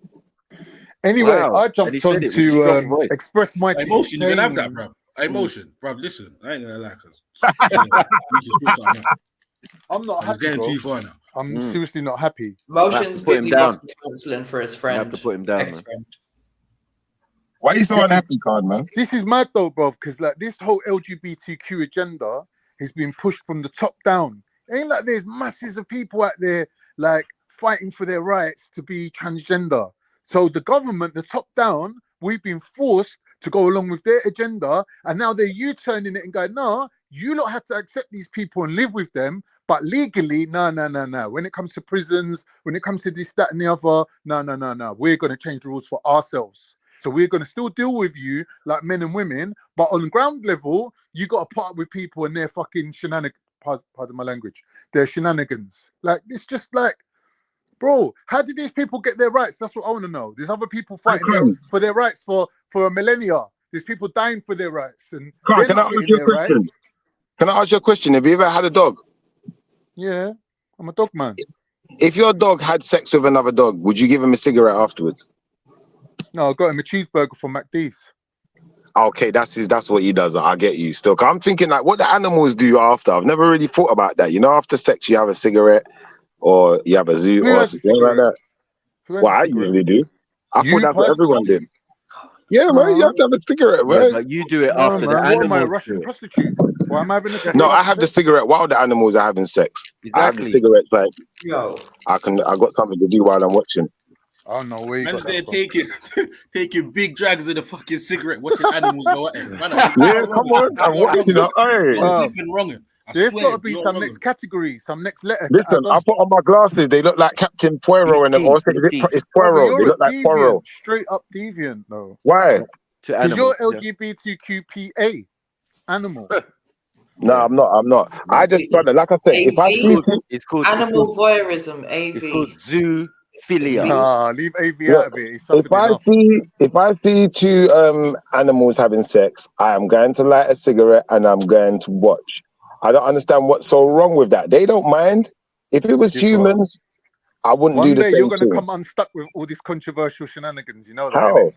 Anyway, Wow. I And jumped he said on it with a strong to voice. express my Emotion, you can have that, disdain. bro. Emotion, bro. Listen, I ain't gonna lie, cause I'm not I was happy, getting bro. too far now. I'm seriously not happy. Motion's put him busy down. looking counselling for his You friend. have to put him down, man. Ex-friend. Why are you so unhappy, Card, man? This is mad though, bro, because like this whole LGBTQ agenda has been pushed from the top down. It ain't like there's masses of people out there like fighting for their rights to be transgender. So the government, the top down, we've been forced to go along with their agenda, and now they're U-turning it and going, no, you don't have to accept these people and live with them, but legally, no. When it comes to prisons, when it comes to this, that, and the other, no. We're going to change the rules for ourselves. So we're going to still deal with you like men and women, but on ground level, you got to put up with people and their fucking shenanigans. Pardon my language. Their shenanigans. Like, it's just like, bro, how did these people get their rights? That's what I want to know. There's other people fighting for their rights for a millennia. There's people dying for their rights, and they're Can I not ask getting you a their question? rights. Can I ask you a question? Have you ever had a dog? Yeah, I'm a dog man. If your dog had sex with another dog, would you give him a cigarette afterwards? No, I got him a cheeseburger from McD's. Okay, that's what he does. I get you still. 'Cause I'm thinking like what the animals do after. I've never really thought about that. You know, after sex, you have a cigarette or you have a zoo Who or has a something like cigarette? that. Who has Well, a I cigarette? usually do. I You thought that's what everyone personally? did. Yeah, man, you have to have a cigarette, Yeah, man. but you do it No, after the man. What am I, a animals Russian do it. prostitute? Why am I having a cigarette? No, I after have the sex? cigarette while the animals are having sex. I have the Exactly. cigarette like Yo. I got something to do while I'm watching. I don't know where you Man's got there that from. taking big drags of the fucking cigarette, watching animals go at him. Man, Yeah, come on. I'm watching it. Hey. You're flipping wrong. I There's swear, got to be you're some wrong. next category, some next letter to Listen, add I on. put on my glasses. They look like Captain Poirot and them. Or it's Brother, Poirot. They you're look a like Poirot. deviant, straight up deviant, though. Why? Because you're LGBTQPA animal. No, I'm not. I just, brother, like I said, if I see It's called Animal voyeurism, AV. It's called zoophilia. Nah, leave AV Yeah, out of it. He suffered if I see two animals having sex, I am going to light a cigarette and I'm going to watch. I don't understand what's so wrong with that. They don't mind. If it was humans, I wouldn't do One the day same you're going to thing. come unstuck with all these controversial shenanigans. You know that, How? innit?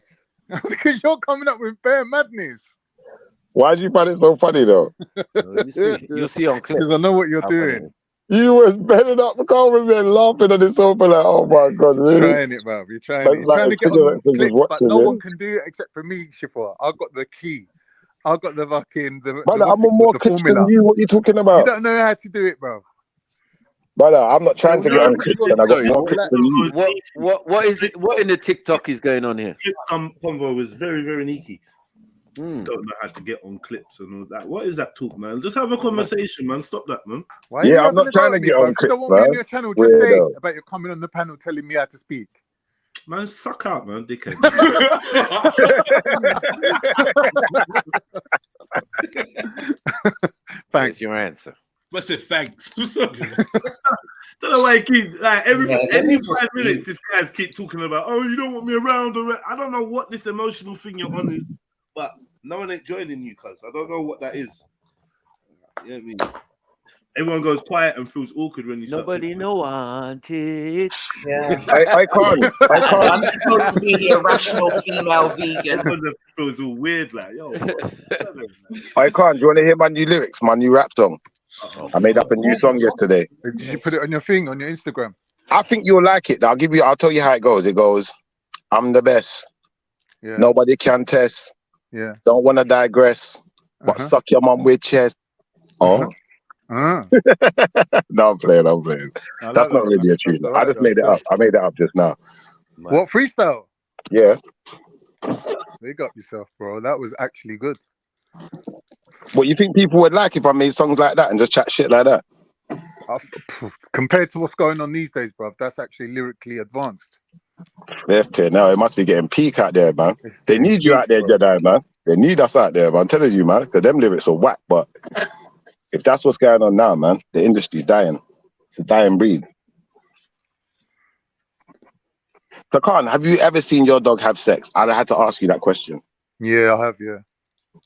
Because you're coming up with bare madness. Why do you find it so funny though? You'll see on clips. Because I know what you're how funny it doing. is. You was bending up the covers and laughing on the sofa like, oh my god, really? Trying it, bruv. You're trying But it. You're like trying a to get on cigarette thing was clips, but watching no it. one can do it except for me, Shifa. I've got the key. I've got the fucking Brother, what's I'm it on more called? The clips formula. than you. What are you talking You about? don't know how to do it, bro. Brother, I'm not trying to get on clips and I got Sorry, more clips than you. what is it? What in the TikTok is going on here? Convo was very, very sneaky. Don't know how to get on clips and all that. What is that talk, man? Just have a conversation, man. Stop that, man. Why are you Yeah, I'm having not a go trying to at me, get bro? on If you clips, don't want me on man. your channel, just say Weirdo. about you coming on the panel telling me how to speak. Man, suck out, man, dickhead. Thanks. That's your answer. What's it? Thanks. Don't know why he keeps like every 5 minutes. This guy's keep talking about, oh, you don't want me around. I don't know what this emotional thing you're on is, but no one ain't joining you, cuz I don't know what that is. You know what I mean? Everyone goes quiet and feels awkward when you start. Nobody no want it. Yeah. I can't. I'm supposed to be the irrational female vegan. Everyone feels all weird, like, yo. I can't. Do you want to hear my new lyrics, my new rap song? I made up a new song yesterday. Did you put it on your thing, on your Instagram? I think you'll like it. I'll tell you how it goes. It goes, I'm the best. Yeah. Nobody can test. Yeah. Don't want to digress, but suck your mum with chest. Oh. No, I'm playing. That's not really a tune. I just made it up. I made it up just now. What, freestyle? Yeah. Big up yourself, bro. That was actually good. What you think people would like if I made songs like that and just chat shit like that? Compared to what's going on these days, bro, that's actually lyrically advanced. Yeah, no, it must be getting peak out there, man. They need you out there, Jedi, man. They need us out there, man. I'm telling you, man, because them lyrics are whack. But if that's what's going on now, man, the industry's dying. It's a dying breed. So, Khan, have you ever seen your dog have sex? I had to ask you that question. Yeah, I have, yeah.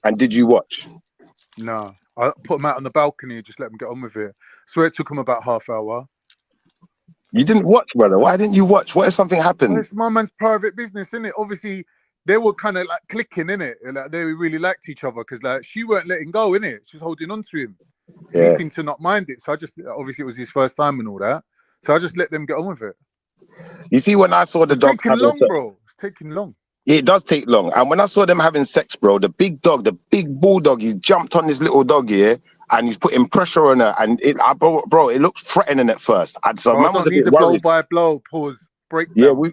And did you watch? No. I put them out on the balcony and just let them get on with it. Swear it took them about half hour. You didn't watch, brother. Why didn't you watch? What if something happened? Well, it's my man's private business, isn't it? Obviously, they were kind of like clicking, innit? Like they really liked each other because like she weren't letting go, innit? She was holding on to him. Yeah. He seemed to not mind it. So I just, obviously it was his first time and all that. So I just let them get on with it. You see, when I saw the dog taking long, bro. It's taking long. It does take long. And when I saw them having sex, bro, the big dog, the big bulldog, he's jumped on this little dog here and he's putting pressure on her. And bro, it looked threatening at first. And so man was a bit worried. Blow by blow, pause, breakdown. Yeah, we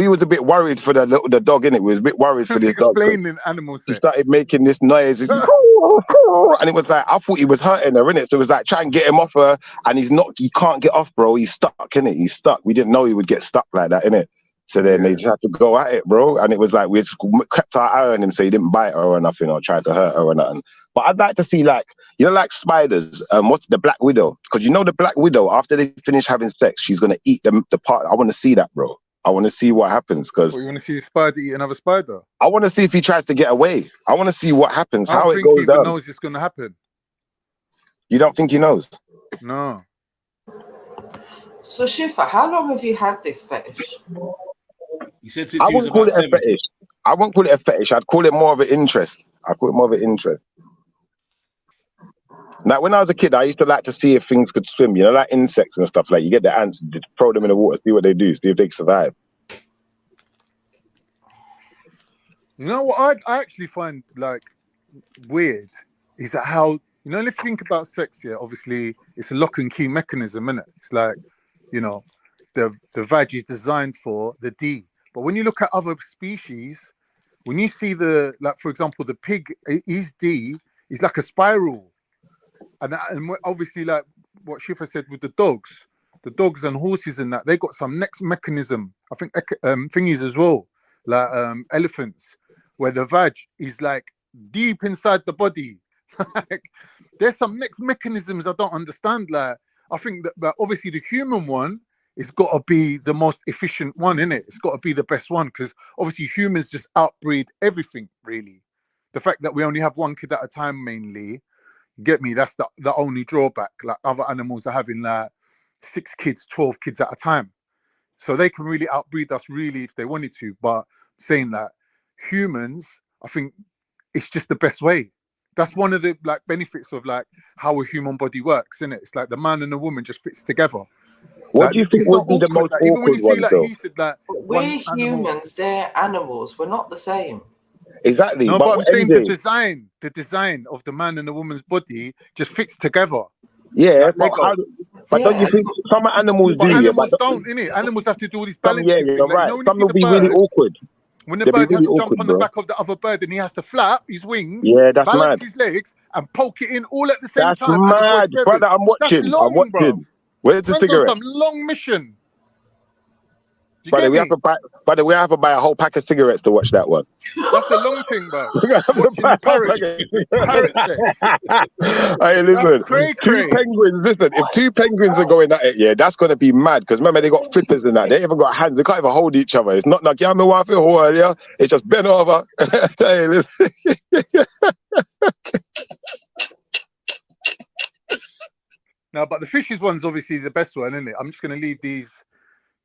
was a bit worried for the dog, innit? We was a bit worried for this dog. Explaining animal sex. He started making this noise. And it was like, I thought he was hurting her, innit? So it was like, try and get him off her. And he can't get off, bro. He's stuck, innit? He's stuck. We didn't know he would get stuck like that, innit? So then they just had to go at it, bro. And it was like, we just kept our eye on him so he didn't bite her or nothing or try to hurt her or nothing. But I'd like to see, like, you know, like spiders, what's the Black Widow? Because you know the Black Widow, after they finish having sex, she's going to eat the part. I want to see that, bro. I want to see what happens. Because you want to see a spider eat another spider? I want to see if he tries to get away. I want to see what happens, how it goes down. I don't think he even knows it's going to happen. You don't think he knows? No. So, Shifa, how long have you had this fetish? You said I wouldn't call it a fetish. I won't call it a fetish. I'd call it more of an interest. Like when I was a kid, I used to like to see if things could swim, you know, like insects and stuff. Like you get the ants, you throw them in the water, see what they do, see if they survive. You know what I actually find like weird is that how, you know, if you think about sex, yeah, obviously it's a lock and key mechanism, isn't it? It's like, you know, the vag is designed for the D. But when you look at other species, when you see like, for example, the pig, his D is like a spiral. And obviously, like what Shifa said with the dogs and horses and that, they got some next mechanism. I think thingies as well, like elephants, where the vag is like deep inside the body. Like, there's some next mechanisms I don't understand. Like, I think that obviously the human one, it's got to be the most efficient one, innit? It's got to be the best one because obviously humans just outbreed everything, really. The fact that we only have one kid at a time, mainly, get me? That's the only drawback. Like other animals are having like 6 kids, 12 kids at a time. So they can really outbreed us, really, if they wanted to. But saying that, humans, I think it's just the best way. That's one of the like benefits of like how a human body works, isn't it? It's like the man and the woman just fits together. What like, do you think would be the most awkward even when you see one, like though? he said that we're humans, they're animals. We're not the same. Exactly. No, but I'm saying the design of the man and the woman's body just fits together. Yeah, like but don't you think some animals do? Animals don't, innit? Animals have to do all these balancing. Yeah, you're like, right. You know, some will be really awkward. When the bird has to jump on the back of the other bird and he has to flap his wings, balance his legs and poke it in all at the same time. That's mad, brother. I'm watching. That's long, I'm watching. Bro. Where's the cigarette? Some long mission. Brother, we have to buy a whole pack of cigarettes to watch that one. That's a long thing, bro. Parrot sex. Hey, listen. If 2 penguins are going at it, yeah, that's gonna be mad. Because remember, they got flippers and that. They even got hands. They can't even hold each other. It's not like yeah, my wife earlier. It's just bend over. Hey, listen. No, but the fishes one's obviously the best one, isn't it? I'm just gonna leave these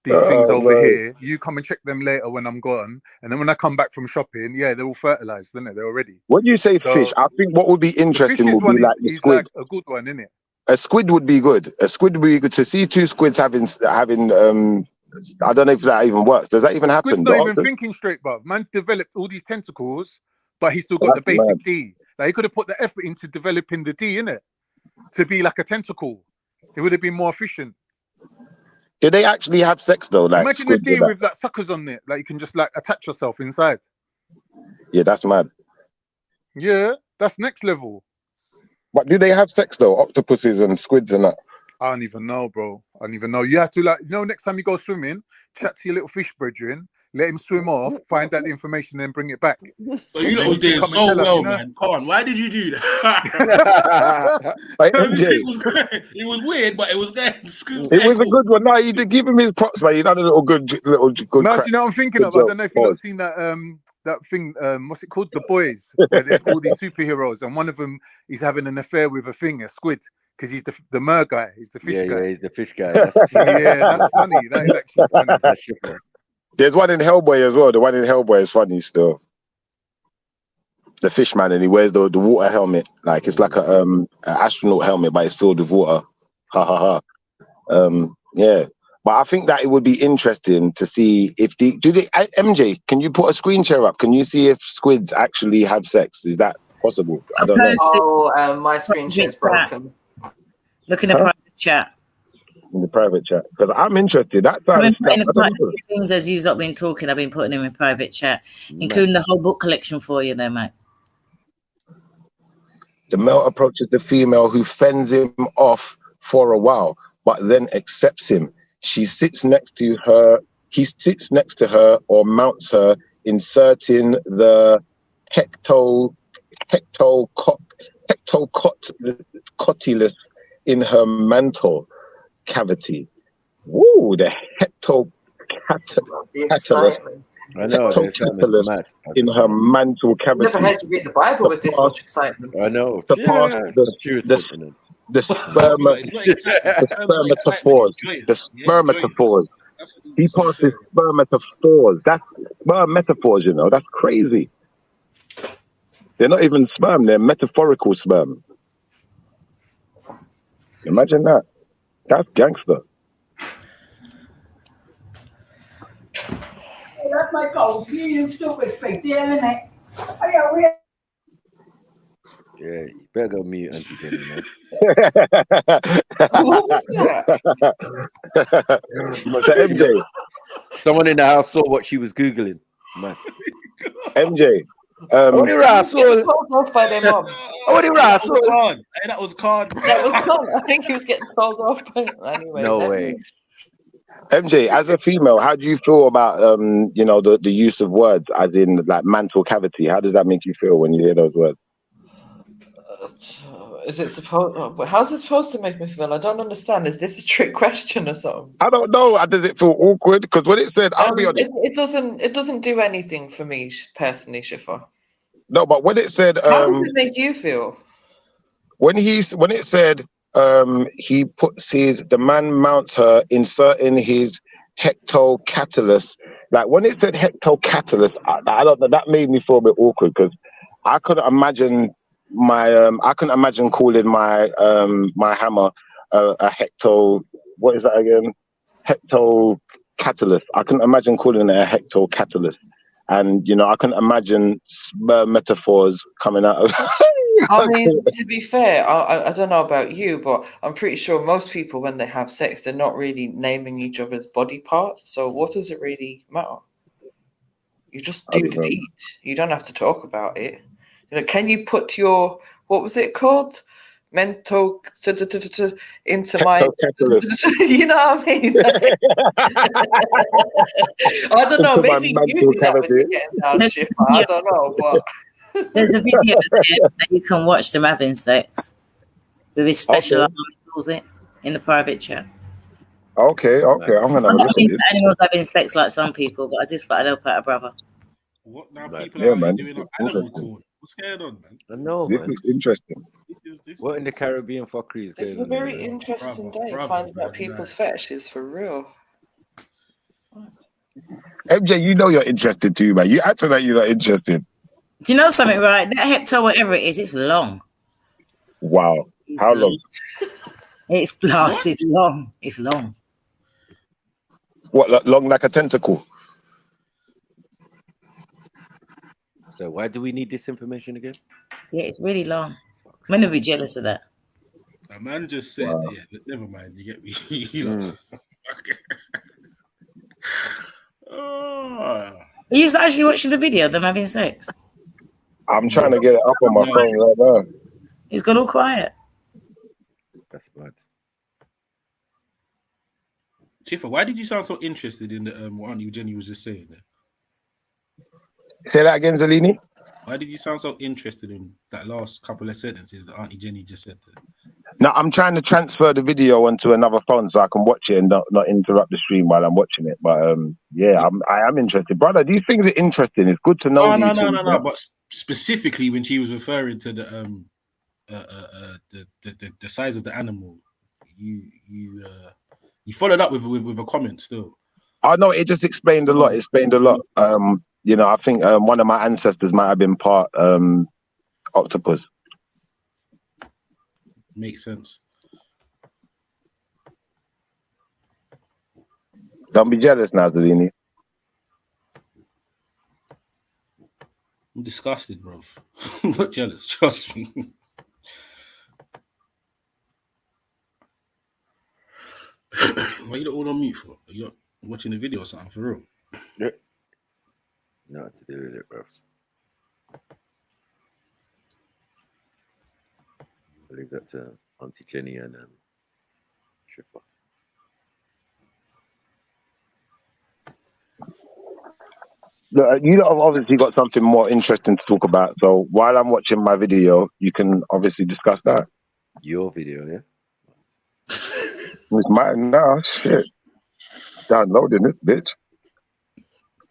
things over here. You come and check them later when I'm gone, and then when I come back from shopping, yeah, they're all fertilized, isn't it? They're already. When you say fish, I think what would be interesting would be like the squid. Like a good one, isn't it? A squid would be good. A squid would be good to see two squids having. I don't know if that even works. Does that even happen? Squid's not even thinking straight, bruv. Man developed all these tentacles, but he's still got the basic D. Like he could have put the effort into developing the D, innit? To be like a tentacle. It would have been more efficient. Do they actually have sex though? Like imagine the D with like suckers on it, like you can just like attach yourself inside. Yeah, that's mad. Yeah, that's next level. But do they have sex though? Octopuses and squids and that? I don't even know, bro. I don't even know. You have to like, you know, next time you go swimming, chat to your little fish brethren, let him swim off, find out the information, then bring it back. So you lot was doing so well, man. Come on, why did you do that? It was weird, but it was there. It was a good one. No, he did give him his props, man. He done a little good. No, do you know what I'm thinking of? I don't know if you've seen that that thing. What's it called? The Boys, where there's all these superheroes, and one of them is having an affair with a squid. Because he's the mer guy, he's the fish guy. Yeah, he's the fish guy. That's yeah, that's funny. That is actually funny. That's funny. There's one in Hellboy as well. The one in Hellboy is funny still. The fish man, and he wears the water helmet. Like it's like a astronaut helmet, but it's filled with water. Ha ha ha. Yeah. But I think that it would be interesting to see if MJ, can you put a screen share up? Can you see if squids actually have sex? Is that possible? I don't know. Oh, my screen share is broken. Look in the private chat. In the private chat, because I'm interested. That's things as you've not been talking. I've been putting them in private chat, including the whole book collection for you, there, mate. The male approaches the female who fends him off for a while, but then accepts him. She sits next to her. He sits next to her or mounts her, inserting the hectocotylus in her mantle cavity. Woo, the hectocatylus. I know. Hectocatylus in her mantle cavity. I've never heard you read the Bible with this much excitement. I know. The spermatophores. He passes spermatophores. That's sperm metaphors, you know. That's crazy. They're not even sperm, they're metaphorical sperm. Imagine that. That's gangster. That's my code. You stupid fake, damn it. Yeah, you better go mute, Auntie Jenny, man. What was that? So MJ. Someone in the house saw what she was Googling, man. MJ. What the Rasul? Off by their mom. What the Rasul? That was card. That was card. I think he was getting told off by anyway. No way. MJ, as a female, how do you feel about you know, the use of words as in like mantle cavity? How does that make you feel when you hear those words? Is it supposed? How's it supposed to make me feel? I don't understand. Is this a trick question or something? I don't know. Does it feel awkward? Because when it said, I'll be honest, it doesn't do anything for me personally, Shifa. No, but when it said, how does it make you feel? When it said, he puts the man mounts her, inserting his hectocatylus. Like when it said hectocatylus, I don't know. That made me feel a bit awkward because I couldn't imagine calling my my hammer a hecto. What is that again? Hectocatylus. I couldn't imagine calling it a hectocatylus, and you know I couldn't imagine metaphors coming out of. I mean, to be fair, I don't know about you, but I'm pretty sure most people when they have sex, they're not really naming each other's body parts. So what does it really matter? You just do the deed. You don't have to talk about it. You know, can you put your, what was it called? Mental into my, you know what I mean? I don't know, maybe you do that when you're getting down shit, I don't know, but there's a video there that you can watch them having sex with his special animals in the private chat. Okay. I'm not into animals having sex like some people, but I just thought I'd help out a brother. What now? People are doing animal corn. What's going on, man? I know, this man. is interesting. What in the Caribbean fuckery is This is going a on? very interesting day, finding out people's fetishes for real. MJ, you know you're interested too, man. You acting like you're not interested. Do you know something, right? That hepto, whatever it is, it's long. Wow. How long? It's plus, it's long. It's long. What, long like a tentacle? So why do we need this information again? Yeah, it's really long. I'm gonna be jealous of that. A man just said, yeah, never mind, you get me. You know. Are you actually watching the video of them having sex? I'm trying to get it up on my phone right now. It's got all quiet. That's bad. Chiffa, why did you sound so interested in the what Auntie Jenny was just saying there? Say that again, Zalini. Why did you sound so interested in that last couple of sentences that Auntie Jenny just said there? No, I'm trying to transfer the video onto another phone so I can watch it and not interrupt the stream while I'm watching it. But yeah, I am interested, brother. These things are interesting. It's good to know. No. But specifically when she was referring to the size of the animal, you followed up with a comment still. Oh no, it just explained a lot. It explained a lot. You know, I think one of my ancestors might have been part octopus. Makes sense. Don't be jealous now, Zalini. I'm disgusted, bro. I'm not jealous, trust me. Why you all on mute for? Are you watching the video or something for real? Yeah. No, to do with it, bro. I leave that to Auntie Jenny and Tripper. Look, you lot have obviously got something more interesting to talk about. So while I'm watching my video, you can obviously discuss that. Your video, yeah? It's mine now. Shit. Downloading this bitch.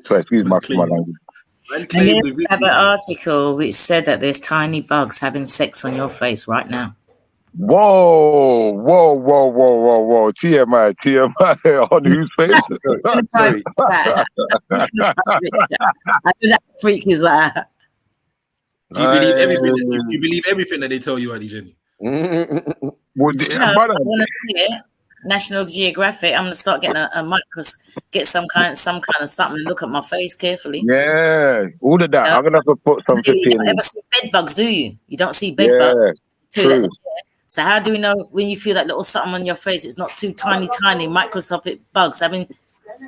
So excuse my language. And there's an article which said that there's tiny bugs having sex on your face right now. Whoa. TMI on whose face? I do that freak is like. Do you believe everything? You believe everything that they tell you, Auntie Jenny? I want to see it. National Geographic. I'm gonna start getting a microscope, get some kind of something, and look at my face carefully. Yeah, all of that. I'm gonna have to put some 15. You don't ever see bed bugs, do you? You don't see bed bugs. True. So how do we know when you feel that little something on your face? It's not too tiny microscopic bugs having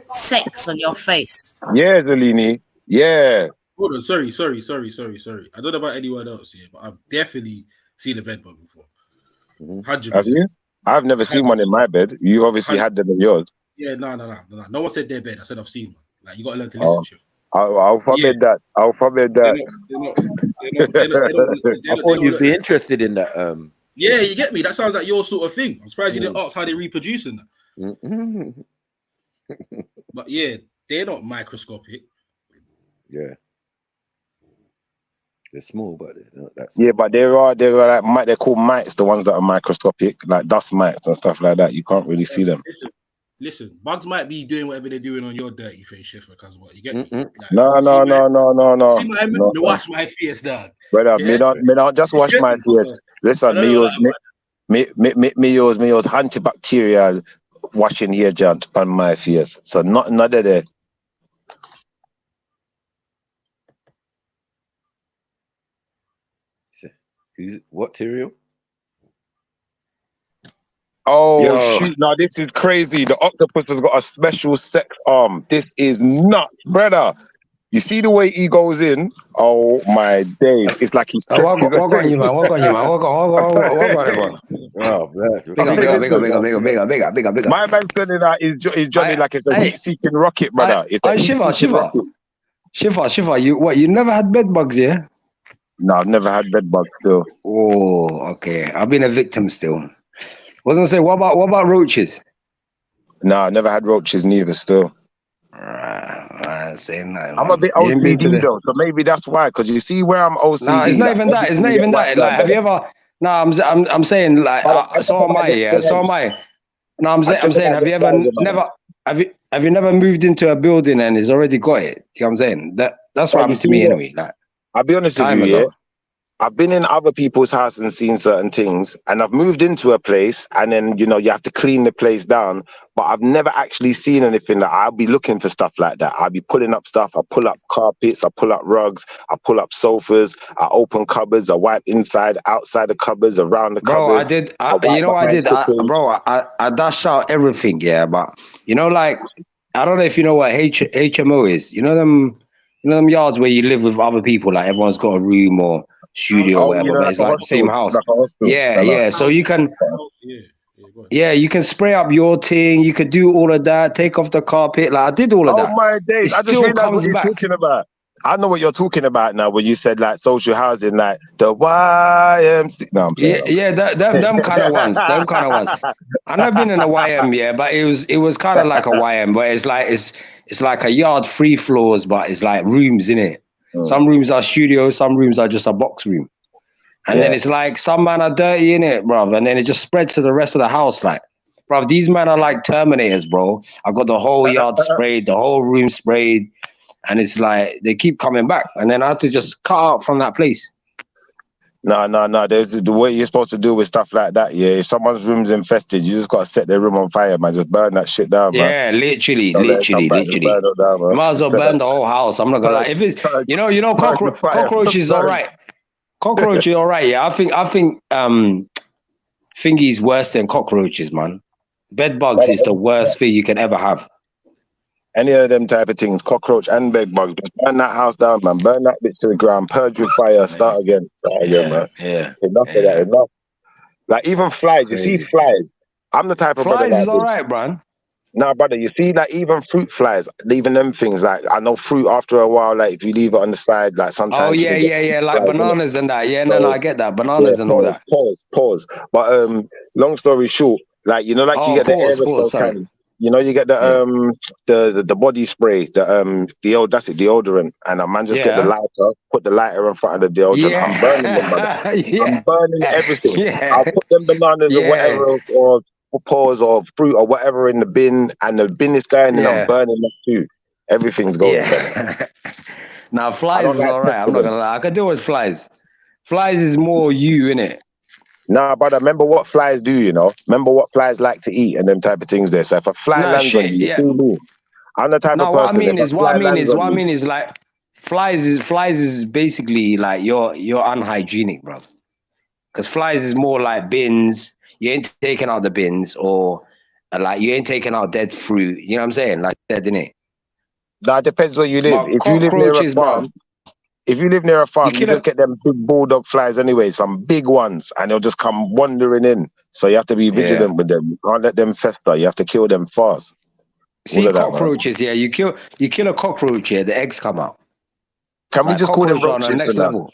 sex on your face. Yeah, Zalini. Yeah. Hold on. Sorry. I don't know about anyone else here, but I've definitely seen a bed bug before. 100%. Have you? I've never seen one in my bed. You obviously had them in yours. Yeah, no. No one said their bed. I said I've seen one. Like, you got to learn to listen to. I'll forbid that. I'll forbid that. I thought you'd be interested in that. Yeah, you get me. That sounds like your sort of thing. I'm surprised you didn't ask how they reproduce in that. But yeah, they're not microscopic. Yeah. They're small, but they're not that small. Yeah, but there are like they're called mites, the ones that are microscopic, like dust mites and stuff like that. You can't really see them. Listen, bugs might be doing whatever they're doing on your dirty face, Shiffer, because what you get me? Like, No. See my me wash my face, dog. Brother, me don't just wash my face. Listen, me use antibacterial washing agent on my face. So nothing other there. What material? Oh, shoot. Now, this is crazy. The octopus has got a special sex arm. This is nuts, brother. You see the way he goes in? Oh, my days. It's like he's... What on you, man? What on you, man? Oh, bigger. My man sending that is Johnny like it's a heat-seeking rocket, brother. Shiva, you never had bed bugs, yeah? No, I've never had bed bugs still. Oh, okay. I've been a victim still. Wasn't say, what about roaches? No, I never had roaches neither still. Same night, I'm a bit OCD though, so maybe that's why. Because you see where I'm OCD. No, it's not even that. It's not even that. Like, have you ever No, I'm saying like so am I. Yeah, so am I. No, I'm saying have you ever never have you never moved into a building and it's already got it? You know what I'm saying? That's what happened to me anyway. Like I'll be honest with you, yeah. I've been in other people's house and seen certain things, and I've moved into a place, and then you have to clean the place down. But I've never actually seen anything that I'll be looking for stuff like that. I'll be pulling up stuff. I pull up carpets. I pull up rugs. I pull up sofas. I open cupboards. I wipe inside, outside the cupboards, around the cupboards. You know, I did, I dashed out everything. Yeah, but like I don't know if you know what HMO is. You know them yards where you live with other people. Like everyone's got a room or studio or whatever, but it's like the same house. Yeah. So you can, you can spray up your thing. You could do all of that. Take off the carpet. Like I did all of that. Oh my days! I just realized what you're talking about. I know what you're talking about now. When you said like social housing, like the YMC. No, I'm playing. Them kind of ones. Them kind of ones. I've never been in a YM, but it was kind of like a YM, but it's like a yard, 3 floors, but it's like rooms in it. Some rooms are studios, some rooms are just a box room. And then it's like some man are dirty in it, bruv. And then it just spreads to the rest of the house. Like, bruv, these men are like Terminators, bro. I got the whole yard sprayed, the whole room sprayed. And it's like they keep coming back. And then I had to just cut out from that place. No. There's the way you're supposed to do with stuff like that. Yeah, if someone's room's infested, you just gotta set their room on fire, man. Just burn that shit down, man. Yeah, literally. Burn it down, man. Might as well burn the whole house. I'm not gonna lie. If it's cockroaches, all right. Cockroaches, all right. Yeah, I think thingy's worse than cockroaches, man. Bed bugs is the worst thing you can ever have. Any of them type of things, cockroach and bed bugs, just burn that house down, man. Burn that bitch to the ground, purge with fire, start again. Man. Yeah. Enough of that, enough. Like even flies, you see flies. I'm the type of flies brother is all right, man. Nah, brother, you see like even fruit flies, even them things, like I know fruit after a while, like if you leave it on the side, like sometimes. Oh yeah, like bananas and that. Yeah, no, I get that. Bananas and all that. Pause. But long story short, like you get the aerosol can. You get the body spray, that's it, deodorant, and a man just get the lighter, put the lighter in front of the deodorant. I'm burning them, brother. I'm burning everything. I'll put them bananas or whatever, or paws or fruit or whatever in the bin, and the bin is going, and I'm burning that too. Everything's going. Now flies is all right. I'm not gonna lie. I can deal with flies. Flies is more you, innit? Nah, brother, remember what flies do, Remember what flies like to eat and them type of things there. So if a fly lands on you, see me. I'm the type of person. What I mean is like flies is basically like you're unhygienic, bro. Because flies is more like bins. You ain't taking out the bins, or like you ain't taking out dead fruit. You know what I'm saying? Like dead, innit? Nah, it depends where you live. If you live near a farm, you just get them big bulldog flies anyway, some big ones, and they'll just come wandering in. So you have to be vigilant with them. You can't let them fester. You have to kill them fast. See cockroaches, you kill a cockroach, the eggs come out. Can we just call them roaches? On the next level.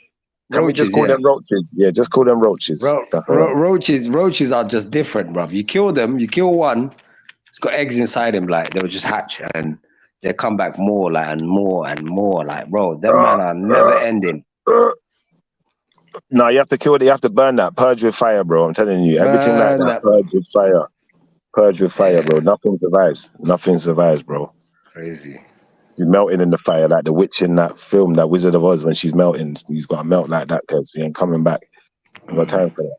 Can we just call them roaches? Yeah, just call them roaches. Roaches are just different, bruv. You kill them, you kill one, it's got eggs inside him, like they'll just hatch and they come back more, like, and more and more, like, bro. Them man are never ending. No, you have to kill it. You have to burn that. Purge with fire, bro. I'm telling you, everything like that. Purge with fire. Purge with fire, bro. Nothing survives. Nothing survives, bro. Crazy. You're melting in the fire like the witch in that film, that Wizard of Oz, when she's melting. You've got to melt like that because she ain't coming back. I've got time for that.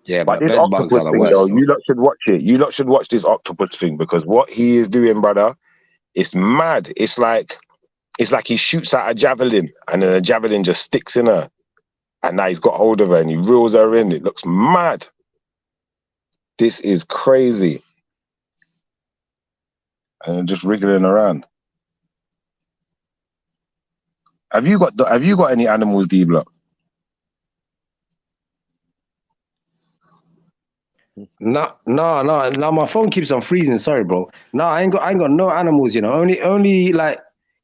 Yeah, but this octopus thing, though, you lot should watch it. You lot should watch this octopus thing, because what he is doing, brother, it's mad. It's like he shoots out a javelin and then a javelin just sticks in her. And now he's got hold of her and he reels her in. It looks mad. This is crazy. And just wriggling around. Have you got any animals, D-Block? No, my phone keeps on freezing. Sorry, bro. No, I ain't got no animals, Only like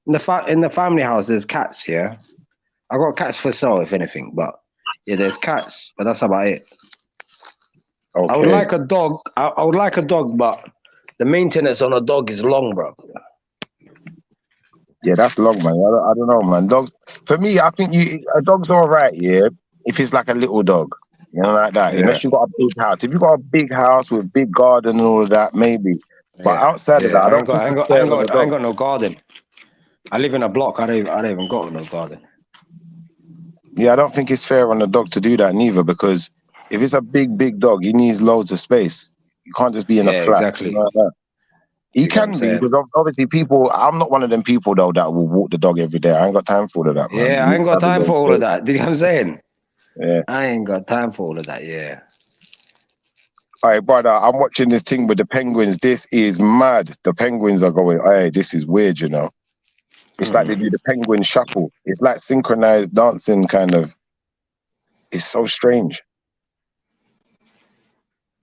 in the family house there's cats, yeah. I got cats for sale, if anything, but yeah, there's cats, but that's about it. Okay. I would like a dog. I would like a dog, but the maintenance on a dog is long, bro. Yeah, that's long, man. I don't know, man. Dogs, for me, I think a dog's all right, yeah. if it's like a little dog, you know, like that. Yeah. Unless you got a big house. If you got a big house with big garden and all of that, maybe. But outside of that, I don't think it's fair on the I ain't dog. got no garden. I live in a block. I don't even got no garden. Yeah, I don't think it's fair on the dog to do that neither, because if it's a big dog, he needs loads of space. You can't just be in a flat. Exactly. You know, like that. He can be, because obviously people, I'm not one of them people though that will walk the dog every day. I ain't got time for all of that, man. Yeah, I ain't got time for all of that. Do you know what I'm saying? Yeah. I ain't got time for all of that, yeah. All right, brother, I'm watching this thing with the penguins. This is mad. The penguins are going, hey, this is weird, you know. It's like they do the penguin shuffle. It's like synchronized dancing kind of. It's so strange.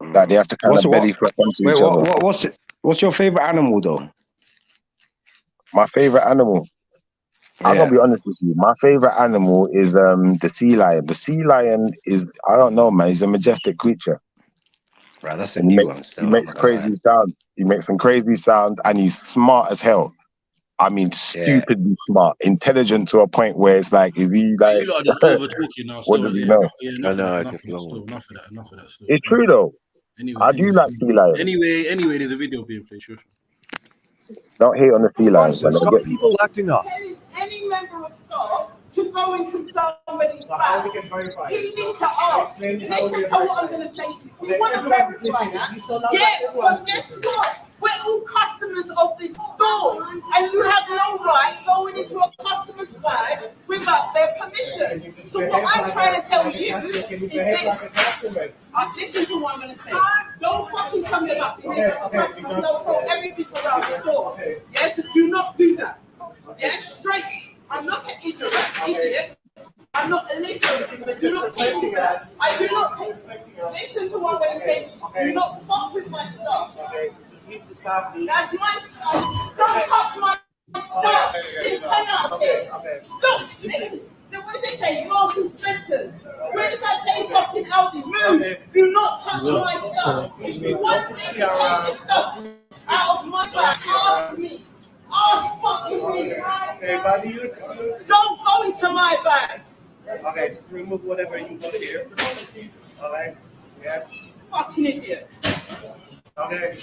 Like they have to kind of belly flop onto each other. What's your favorite animal though? My favorite animal? I'm gonna be honest with you. My favorite animal is the sea lion. The sea lion is, I don't know, man. He's a majestic creature. Right, that's a new one. He makes crazy sounds. He makes some crazy sounds, and he's smart as hell. I mean, stupidly smart, intelligent to a point where it's like, is he like? You lot are just over talking now. What does he know? Enough of that. It's true though. Anyway, I do like sea lions. Anyway, there's a video being played. Sure. Don't hate on the sea lions, man. Stop people acting up. Any member of staff to go into somebody's flat, he needs to ask. Listen to what I'm going to say to you. You want to verify that? Yeah, but guess what? We're all customers of this store, and you have no right going into a customer's flat without their permission. So what I'm trying to tell you is this. Listen to what I'm going to say. Don't fucking come here up here. Don't throw everything around the store. Yes, do not do that. Yeah, straight. I'm not an idiot. I'm not illiterate. Do not take me back. I do not take. Listen to what I'm going to say. Do not fuck with my stuff. That's my stuff. Don't touch my stuff. Look, listen. What did they say? Marks and Spencer's. Where did I say fucking Aldi? Move. Do not touch my stuff. If you want me to take this stuff out of my bag, ask me. Ask fucking me. Don't go into my bag. Okay, just remove whatever you got here. Alright, yeah. Fucking idiot. Okay.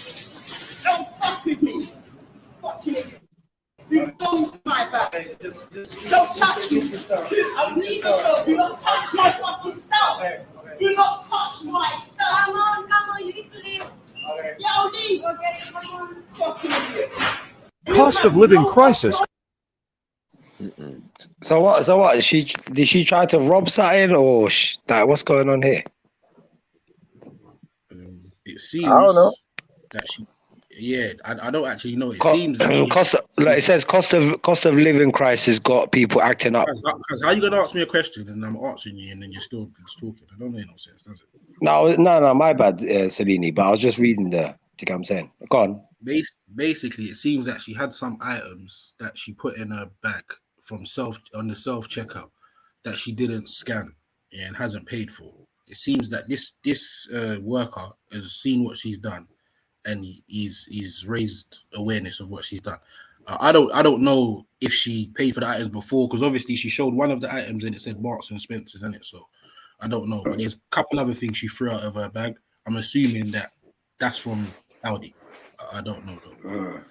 Don't fuck with me. Fucking idiot. You go into my bag. Don't touch me. I'll leave it so. Do not touch my fucking stuff. Do not touch my stuff. Come on, you need to leave. Okay. Yeah, I'll leave. Okay, come on. Fucking idiot. Cost of living crisis. So what? Did she try to rob something, or what's going on here? It seems. I don't know. That she. Yeah, I don't actually know. It seems that it says cost of living crisis got people acting up. Because how you gonna ask me a question and I'm answering you and then you're still talking? I don't make no sense, does it? No, my bad, Salini. But I was just reading the. Do you know what I'm saying? Go on. Basically, it seems that she had some items that she put in her bag from on the self checkout that she didn't scan and hasn't paid for. It seems that this worker has seen what she's done, and he's raised awareness of what she's done. I don't know if she paid for the items before, because obviously she showed one of the items and it said Marks and Spencer's in it. So I don't know, but there's a couple other things she threw out of her bag. I'm assuming that's from Aldi. I don't know though.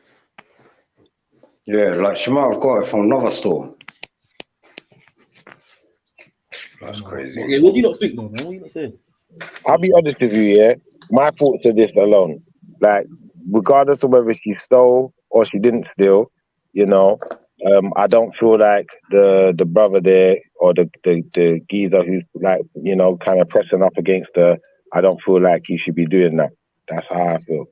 Yeah, like she might have got it from another store. That's crazy. Yeah, what do you not think though, man? What are you not saying? I'll be honest with you, yeah. My thoughts are this alone. Like, regardless of whether she stole or she didn't steal, you know, I don't feel like the brother there or the geezer who's like, you know, kind of pressing up against her, I don't feel like he should be doing that. That's how I feel.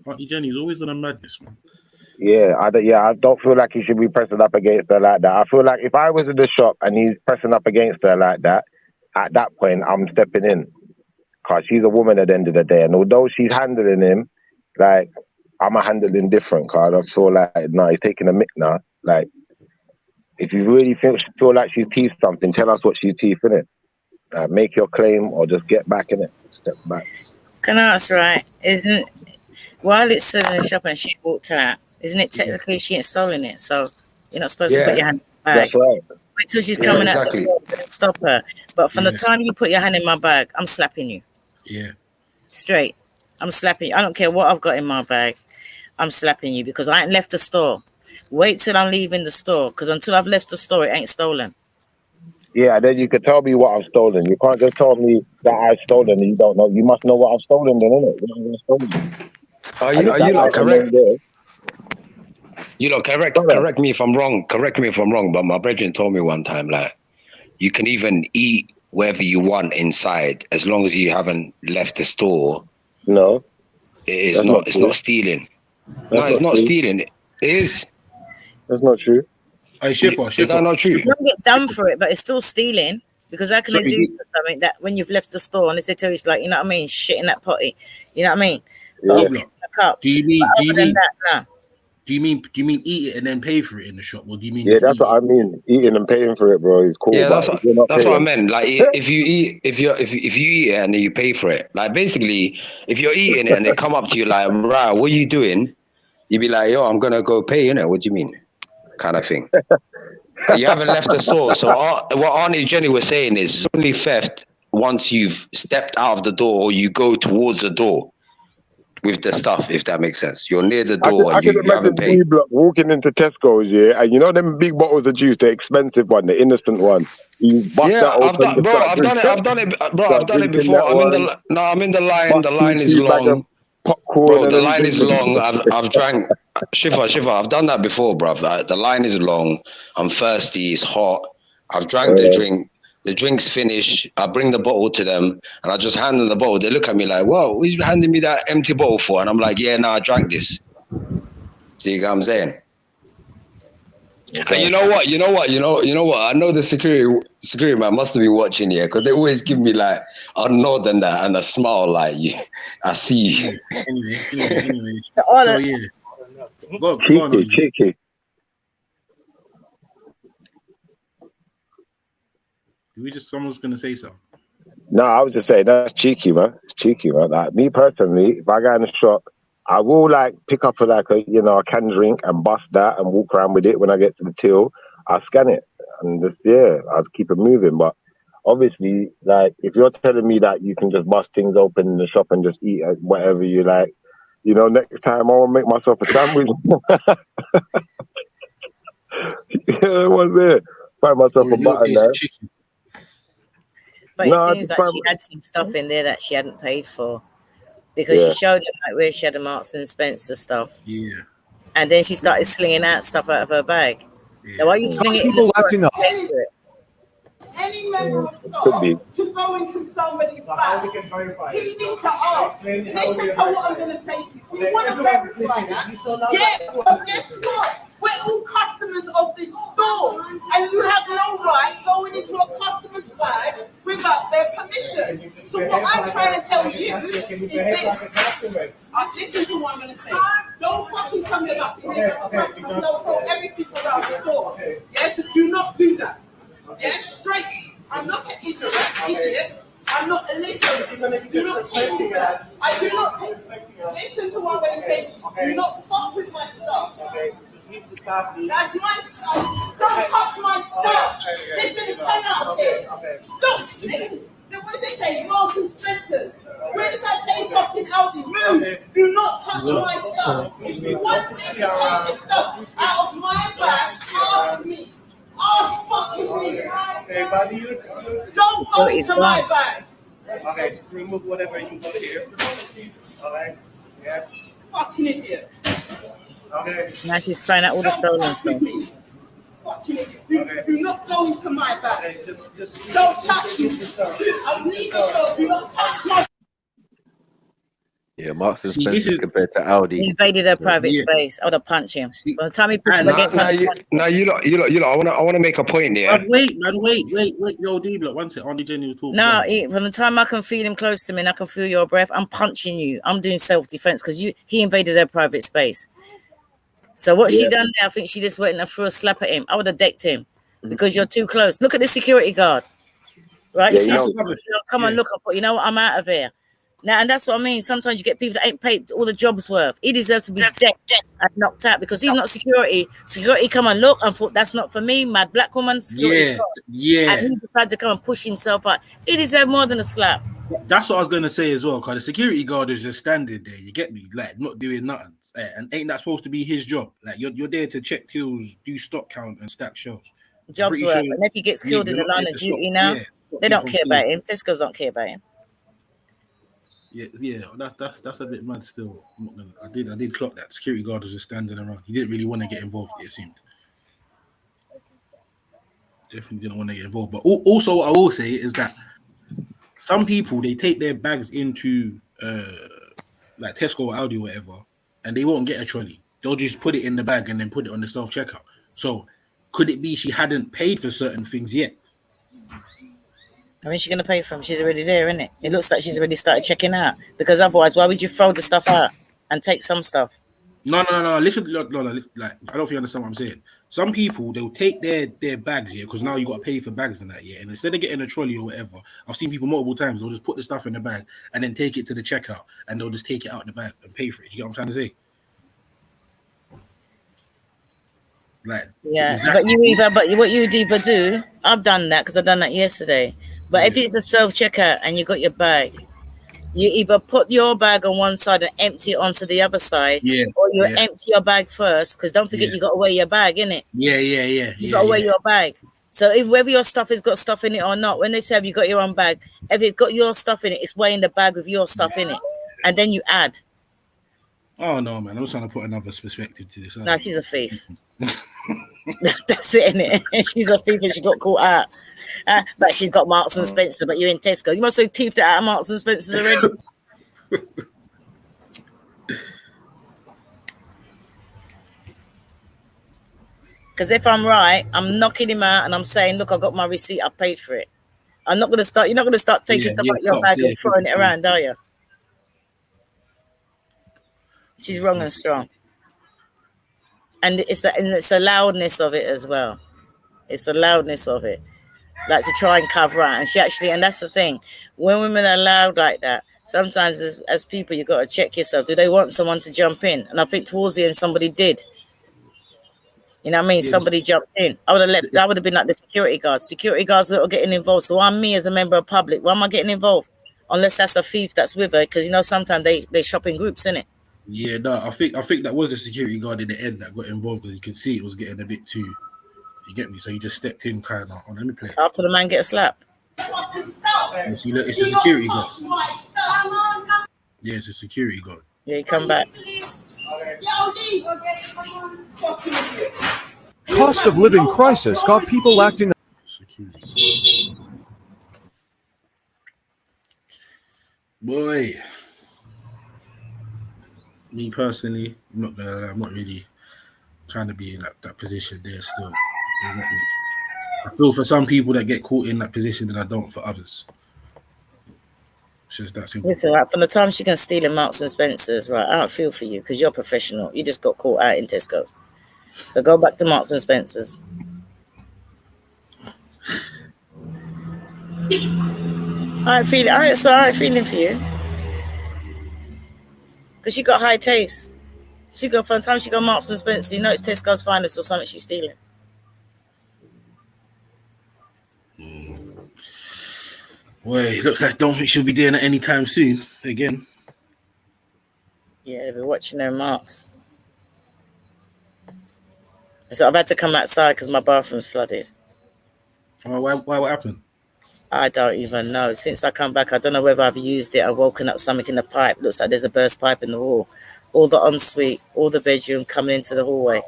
Auntie Jenny's always on a madness, man. Yeah, I don't feel like he should be pressing up against her like that. I feel like if I was in the shop and he's pressing up against her like that, at that point I'm stepping in, because she's a woman at the end of the day. And although she's handling him, like, I'm a handling different, because I feel like, no, he's taking a mick now. Like, if you really feel like she's teased something, tell us what she's teased, innit? Make your claim or just get back in it. Step back. Can I ask, right? Isn't while it's still in the shop and she walked out, isn't it technically she ain't stolen it? So you're not supposed to put your hand in the bag. That's right. Wait till she's Yeah, coming exactly. out the door, stop her. But from the time you put your hand in my bag, I'm slapping you. Yeah. Straight. I'm slapping you. I don't care what I've got in my bag. I'm slapping you because I ain't left the store. Wait till I'm leaving the store, because until I've left the store, it ain't stolen. Yeah, then you could tell me what I've stolen. You can't just tell me that I've stolen and you don't know. You must know what I've stolen then, innit? What have I stolen? Are you like correct? You know, correct me if I'm wrong. Correct me if I'm wrong, but my brethren told me one time, like, you can even eat wherever you want inside as long as you haven't left the store. No. It's not stealing. No, it's not stealing. It is. That's not true. Is that not true? You don't get done for it, but it's still stealing. Because how can they do something that when you've left the store and they tell you, like, you know what I mean, shit in that potty, you know what I mean? Yeah. Piss in the cup. Do you mean Nah. Do you mean eat it and then pay for it in the shop, or do you mean? Yeah, that's what I mean. Eating and paying for it, bro, is cool. Yeah, but that's what I meant. Like, if you eat it and then you pay for it, like, basically, if you're eating it and they come up to you like, right, what are you doing? You'd be like, yo, I'm gonna go pay, innit? What do you mean? Kind of thing. You haven't left the store. So what Auntie Jenny was saying is it's only theft once you've stepped out of the door or you go towards the door with the stuff, if that makes sense. You're near the door and you haven't paid. Walking into Tesco's, yeah, and you know them big bottles of juice, the expensive one, the innocent one. You bust that open. I've done it before. I'm in the line. The line is long. Bro, the line is long. I've drank. Shiva, I've done that before, bro. The line is long. I'm thirsty. It's hot. I've drank the drink. The drink's finished. I bring the bottle to them and I just hand them the bottle. They look at me like, whoa, what are you handing me that empty bottle for? And I'm like, yeah, I drank this. See what I'm saying? And you know what? I know the security man must have been watching here because they always give me like a nod and that and a smile like, yeah, I see you. Anyway. So yeah. Go on, cheeky. Someone's gonna say something. No, I was just saying that's cheeky, man. It's cheeky, man. Like me personally, if I go in the shop, I will like pick up a canned drink and bust that and walk around with it. When I get to the till, I scan it and just I'll keep it moving. But obviously, like if you're telling me that you can just bust things open in the shop and just eat whatever you like, you know, next time I will make myself a sandwich. What's there? Find myself a button there. But it seems like she had some stuff in there that she hadn't paid for. Because she showed them like where she had the Marks and Spencer stuff. Yeah. And then she started slinging out stuff out of her bag. Now why are you slinging it? People acting up. Any member of staff to go into somebody's bag, he needs to ask. Listen to what I'm going to say to you. You want to verify that? Yeah, but guess what? We're all customers of this store, and you have no right going into a customer's bag without their permission. So what I'm trying to tell you is this. Listen to what I'm going to say. Don't fucking come here up here and throw everything around the store. Yes, do not do that. Yes, straight. I'm not an idiot. I'm not illiterate. Do not take me that. I do not take. Listen to what I'm going to say. Do not fuck with my stuff. That's my stuff. Don't touch my stuff. They've been pen out here. Look. What did they say? Marks and Spencer's. Where did I say fucking Aldi? Move. Do not touch my stuff. If you want me to take the stuff out of my bag, ask me. Oh, fucking me. Don't go into my bag. Okay, just remove whatever you got here. Okay. Yeah. Fucking idiot. Okay. Now she's trying out all the stolen stuff. Fucking idiot. Do not go into my bag. Okay, just don't touch me. I'm leaving, so do not touch my. Yeah, Marks and Spencer compared to Aldi. He invaded her private space. I would have punched him. By the time he pushed him against I want to make a point here. Wait, yo, D-Block, one second. Auntie Jenny was talking. No, from the time I can feel him close to me and I can feel your breath, I'm punching you. I'm doing self-defense because he invaded her private space. So what she done there, I think she just went and threw a slap at him. I would have decked him because you're too close. Look at the security guard. right? Yeah, You you see, know. come and look up. You know what? I'm out of here. Now, and that's what I mean. Sometimes you get people that ain't paid all the job's worth. He deserves to be dead and knocked out because he's not security. Security come and look and thought that's not for me. Mad black woman, security's gone. And he decided to come and push himself out. He deserved more than a slap. That's what I was gonna say as well. Because the security guard is just standing there. You get me? Like not doing nothing. And ain't that supposed to be his job? Like you're there to check tills, do stock count, and stack shelves. Job's work. And if he gets killed in the line of duty now, they don't care about him. Tesco's don't care about him. Yeah, that's a bit mad still. I did clock that. Security guard was just standing around. He didn't really want to get involved, it seemed. Definitely didn't want to get involved. But also what I will say is that some people, they take their bags into like Tesco or Aldi or whatever, and they won't get a trolley. They'll just put it in the bag and then put it on the self-checkout. So could it be she hadn't paid for certain things yet? I mean, she's going to pay for them. She's already there, isn't it? It looks like she's already started checking out. Because otherwise, why would you throw the stuff out and take some stuff? No. Listen, no. Like, I don't think you understand what I'm saying. Some people, they'll take their bags, yeah, because now you got to pay for bags and that, yeah. And instead of getting a trolley or whatever, I've seen people multiple times, they'll just put the stuff in the bag and then take it to the checkout and they'll just take it out the bag and pay for it. You get what I'm trying to say? Like, yeah, exactly. but what you either do, I've done that because I've done that yesterday. But if it's a self-checkout and you got your bag, you either put your bag on one side and empty it onto the other side, or you empty your bag first, because don't forget you got to weigh your bag, innit? Yeah. You got to weigh your bag. So if whether your stuff has got stuff in it or not, when they say have you got your own bag, if it's got your stuff in it, it's weighing the bag with your stuff in it, and then you add. Oh no, man! I'm trying to put another perspective to this. No, she's a thief. that's it, innit? She's a thief and she got caught out. But she's got Marks and Spencer, but you're in Tesco. You must have teethed it out of Marks and Spencer's already. Because if I'm right, I'm knocking him out and I'm saying, look, I got my receipt, I paid for it. I'm not going to start, you're not going to start taking stuff out your bag and throwing it around, are you? She's wrong and strong. And it's the loudness of it as well. It's the loudness of it. Like to try and cover out. And she actually, and that's the thing, when women are loud like that, sometimes as people, you got to check yourself. Do they want someone to jump in? And I think towards the end, somebody did. You know what I mean? Somebody jumped in. That would have been like the security guards. Security guards that are getting involved. So I'm me as a member of public. Why am I getting involved? Unless that's a thief that's with her. Because, you know, sometimes they shop in groups, innit? Yeah, no, I think that was the security guard in the end that got involved because you could see it was getting a bit too. You get me? So he just stepped in, kind of. Oh, let me play. After the man get a slap. You see, look, it's a security guard. Yeah, it's a security guard. Yeah, he come back. Cost of living crisis got people acting. Security. Boy. Me personally, I'm not gonna lie, I'm not really trying to be in that position there still. I feel for some people that get caught in that position and I don't for others. It's just that simple. Listen, right, from the time she can steal in Marks and Spencer's, right, I don't feel for you because you're professional. You just got caught out in Tesco. So go back to Marks and Spencer's. I ain't feeling for you. Because she got high taste. From the time she got Marks and Spencer, you know it's Tesco's finest or something she's stealing. Well, it looks like I don't think she'll be doing it anytime soon again. Yeah, they'll be watching their marks. So I've had to come outside because my bathroom's flooded. Oh, why? What happened? I don't even know. Since I come back, I don't know whether I've used it. I've woken up something in the pipe. Looks like there's a burst pipe in the wall. All the ensuite, all the bedroom coming into the hallway.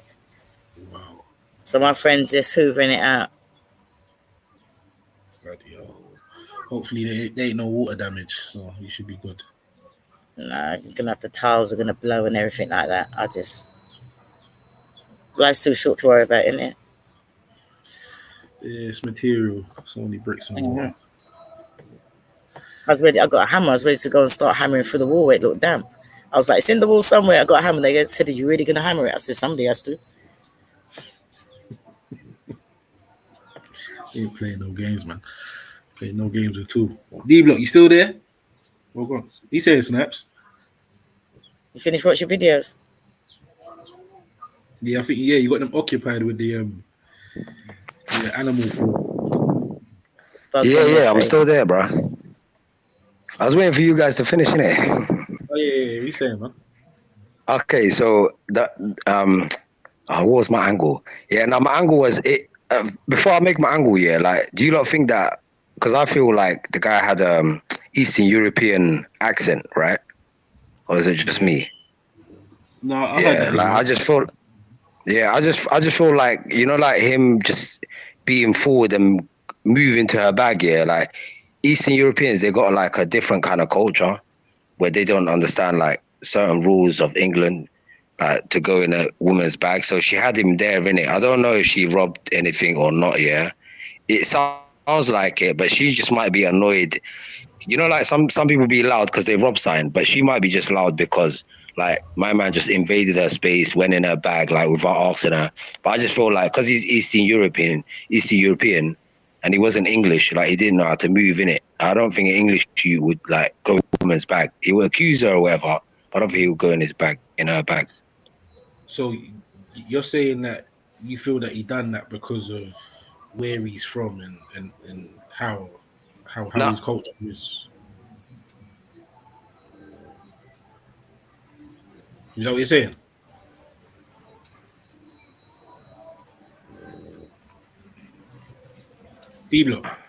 Wow. So my friend's just hoovering it out. Bloody hell. Hopefully there ain't no water damage, so you should be good. Nah, you're gonna have the tiles are gonna blow and everything like that. Life's too short to worry about, isn't it? Yeah, it's material. It's only bricks and water. I got a hammer. I was ready to go and start hammering through the wall. It looked damp. I was like, it's in the wall somewhere. I got a hammer. They said, are you really going to hammer it? I said, somebody has to. Ain't playing no games, man. Okay, no games at all. D-Block, you still there? Well, go on. He's saying snaps. You finished watching videos? Yeah, I think you got them occupied with the animal. Yeah, I'm still there, bro. I was waiting for you guys to finish, innit? Oh yeah, you saying, man? Okay, so what was my angle? Yeah, now my angle was it. Before I make my angle, yeah, like, do you not think that? Because I feel like the guy had Eastern European accent, right? Or is it just me? No, I heard that as like well. I just feel. Yeah, I just feel like, you know, like him just being forward and moving to her bag. Yeah, like Eastern Europeans, they got like a different kind of culture where they don't understand like certain rules of England. To go in a woman's bag. So she had him there, innit? I don't know if she robbed anything or not, yeah. It sounds like it, but she just might be annoyed. You know, like some people be loud because they rob something, but she might be just loud because like my man just invaded her space, went in her bag, like without asking her. But I just feel like because he's Eastern European, and he wasn't English, like he didn't know how to move in it. I don't think an English you would like go in a woman's bag. He would accuse her or whatever, but I don't think he would go in her bag. So you're saying that you feel that he done that because of where he's from and how his culture is. Is that what you're saying? D-Block.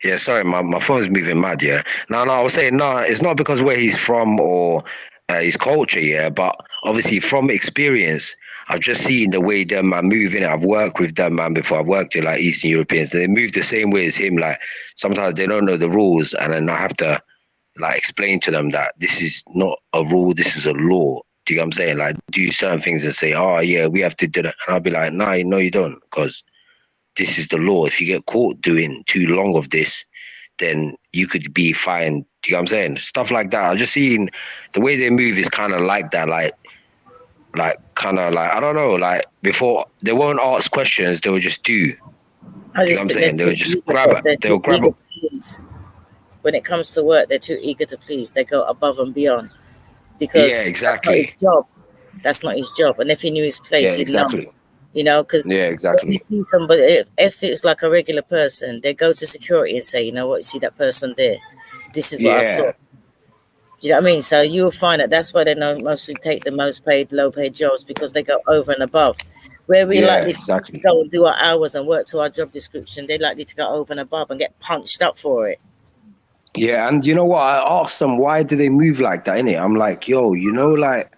Yeah, sorry, my phone's moving mad, yeah. No, I was saying, no, it's not because where he's from or his culture, yeah, but obviously from experience, I've just seen the way them man move in it. I've worked with them man before. I've worked with like Eastern Europeans. They move the same way as him. Like sometimes they don't know the rules, and then I have to like explain to them that this is not a rule, this is a law. Do you know what I'm saying? Like do certain things and say, oh yeah, we have to do that. And I'll be like, no, you don't, because this is the law. If you get caught doing too long of this, then you could be fined. Do you know what I'm saying? Stuff like that. I've just seen the way they move is kind of like that. Like kind of like, I don't know, like before they won't ask questions, they will just do. You know what I'm saying? They will just grab it. They'll grab it. When it comes to work, they're too eager to please. They go above and beyond because yeah, exactly. that's not his job. That's not his job. And if he knew his place, he'd know. You know, because when you see somebody, if it's like a regular person, they go to security and say, you know what, you see that person there? This is what I saw. You know what I mean? So you'll find that that's why they know mostly take the most paid, low paid jobs, because they go over and above. Where we likely to go and do our hours and work to our job description, they're likely to go over and above and get punched up for it. Yeah, and you know what? I asked them, why do they move like that, innit? I'm like, yo, you know, like,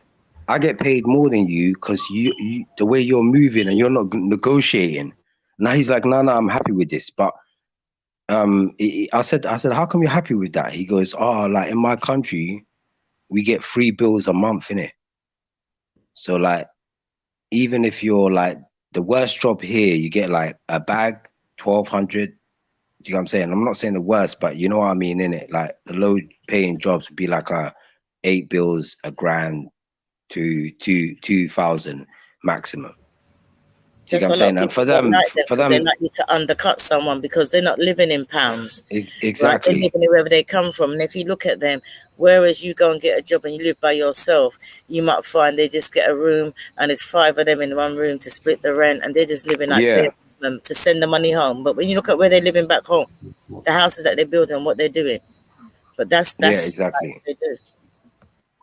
I get paid more than you because you the way you're moving and you're not negotiating. Now he's like, no, I'm happy with this. But I said, how come you're happy with that? He goes, oh, like in my country, we get 3 bills a month, innit? So like, even if you're like the worst job here, you get like a bag, 1,200. Do you know what I'm saying? I'm not saying the worst, but you know what I mean, innit? Like the low paying jobs would be like 8 bills, $1,000 to 2,000 maximum. Do you know what I'm saying? And for them, they're likely to undercut someone because they're not living in pounds. Exactly. Right? They're living wherever they come from. And if you look at them, whereas you go and get a job and you live by yourself, you might find they just get a room and there's 5 of them in one room to split the rent, and they're just living like to send the money home. But when you look at where they're living back home, the houses that they're building, what they're doing, but that's exactly what they do.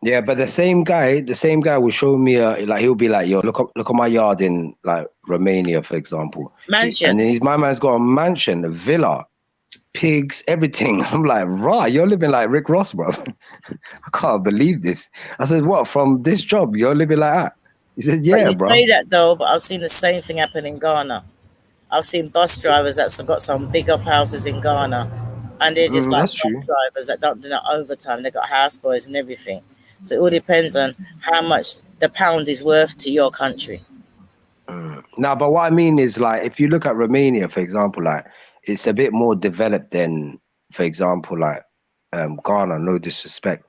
Yeah, but the same guy will show me like he'll be like, yo, look at my yard in like Romania, for example. Mansion. And then my man's got a mansion, a villa, pigs, everything. I'm like, right, you're living like Rick Ross, bro. I can't believe this. I said, what, from this job, you're living like that? He said, yeah, but you say that though, but I've seen the same thing happen in Ghana. I've seen bus drivers that's got some big off houses in Ghana, and they're just like bus drivers that don't do that overtime. They got houseboys and everything. So it all depends on how much the pound is worth to your country. No, but what I mean is, like, if you look at Romania, for example, like, it's a bit more developed than, for example, like Ghana. No disrespect,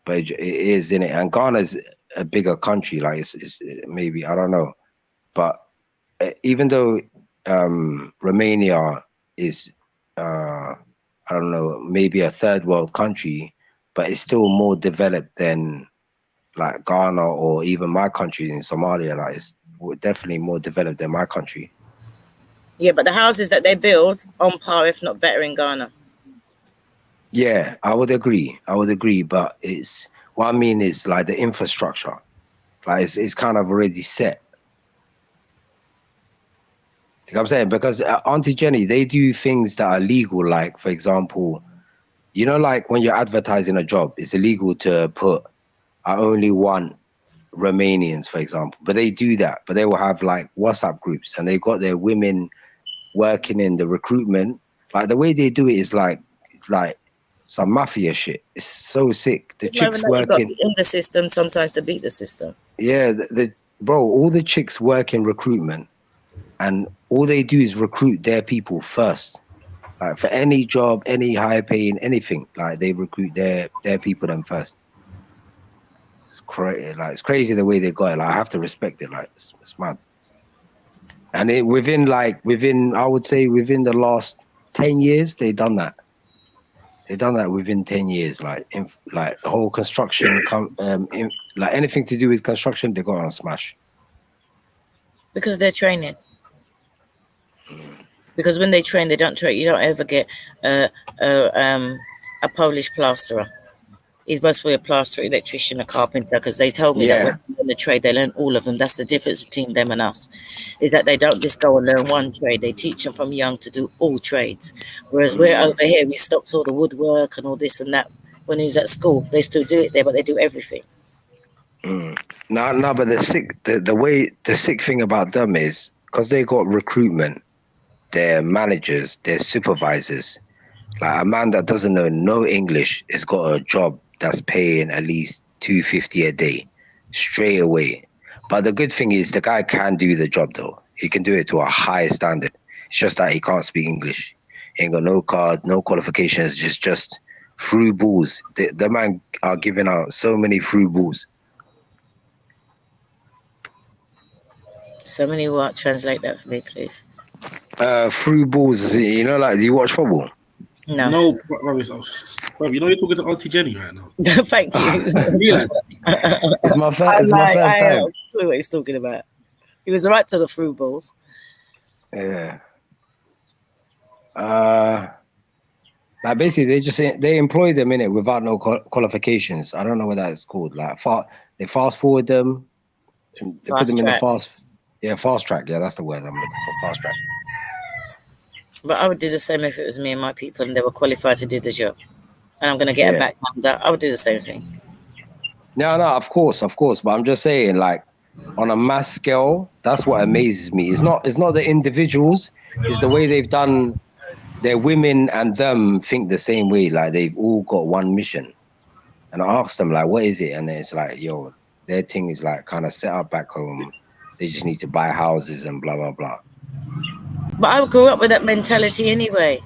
but it is, in it. And Ghana's a bigger country. Like, it's maybe, I don't know, but even though Romania is I don't know, maybe a third world country, but it's still more developed than like Ghana or even my country in Somalia. Like it's definitely more developed than my country. Yeah, but the houses that they build on par, if not better, in Ghana. Yeah, I would agree. But it's what I mean is like the infrastructure, like it's kind of already set. You know what I'm saying? Because Auntie Jenny, they do things that are legal. Like for example, you know, like when you're advertising a job, it's illegal to put I only want Romanians, for example. But they do that. But they will have like WhatsApp groups, and they got their women working in the recruitment. Like the way they do it is like some mafia shit. It's so sick. The chicks working in the system sometimes to beat the system. Yeah, bro, all the chicks work in recruitment, and all they do is recruit their people first. Like for any job, any high paying, anything, like they recruit their people them first. It's crazy. Like it's crazy the way they got it. Like I have to respect it. Like it's mad. And within I would say within the last 10 years, they done that. They done that within 10 years. Like the whole construction, like anything to do with construction, they got on smash. Because they're training. Because when they train, they don't train. You don't ever get a Polish plasterer. He's mostly a plasterer, electrician, a carpenter, because they told me that when they learn the trade, they learn all of them. That's the difference between them and us, is that they don't just go and learn one trade. They teach them from young to do all trades. Whereas we're over here, we stopped all the woodwork and all this and that. When he was at school, they still do it there, but they do everything. No, but the sick thing about them is because they got recruitment, their managers, their supervisors. Like a man that doesn't know no English has got a job that's paying at least $250 a day straight away. But the good thing is the guy can do the job though. He can do it to a high standard. It's just that he can't speak English. He ain't got no card, no qualifications, just through balls. The man are giving out so many through balls. So many what? Translate that for me, please. Through balls, you know, like do you watch football? No, bro, you know you're talking to Auntie Jenny right now. Thank you. Realize it's my first time. I have no clue what he's talking about. He was right to the through balls. Yeah. Like basically they employ them in it without no qualifications. I don't know what that is called. Like they fast forward them and they put them in the fast track. Yeah, that's the word I'm looking for. Fast track. But I would do the same if it was me and my people and they were qualified to do the job. And I'm going to get a backhand. I would do the same thing. No, of course. But I'm just saying, like, on a mass scale, that's what amazes me. It's not the individuals. It's the way they've done their women and them think the same way. Like, they've all got one mission. And I asked them, like, what is it? And it's like, yo, their thing is, like, kind of set up back home. They just need to buy houses and blah, blah, blah. But I grew up with that mentality anyway.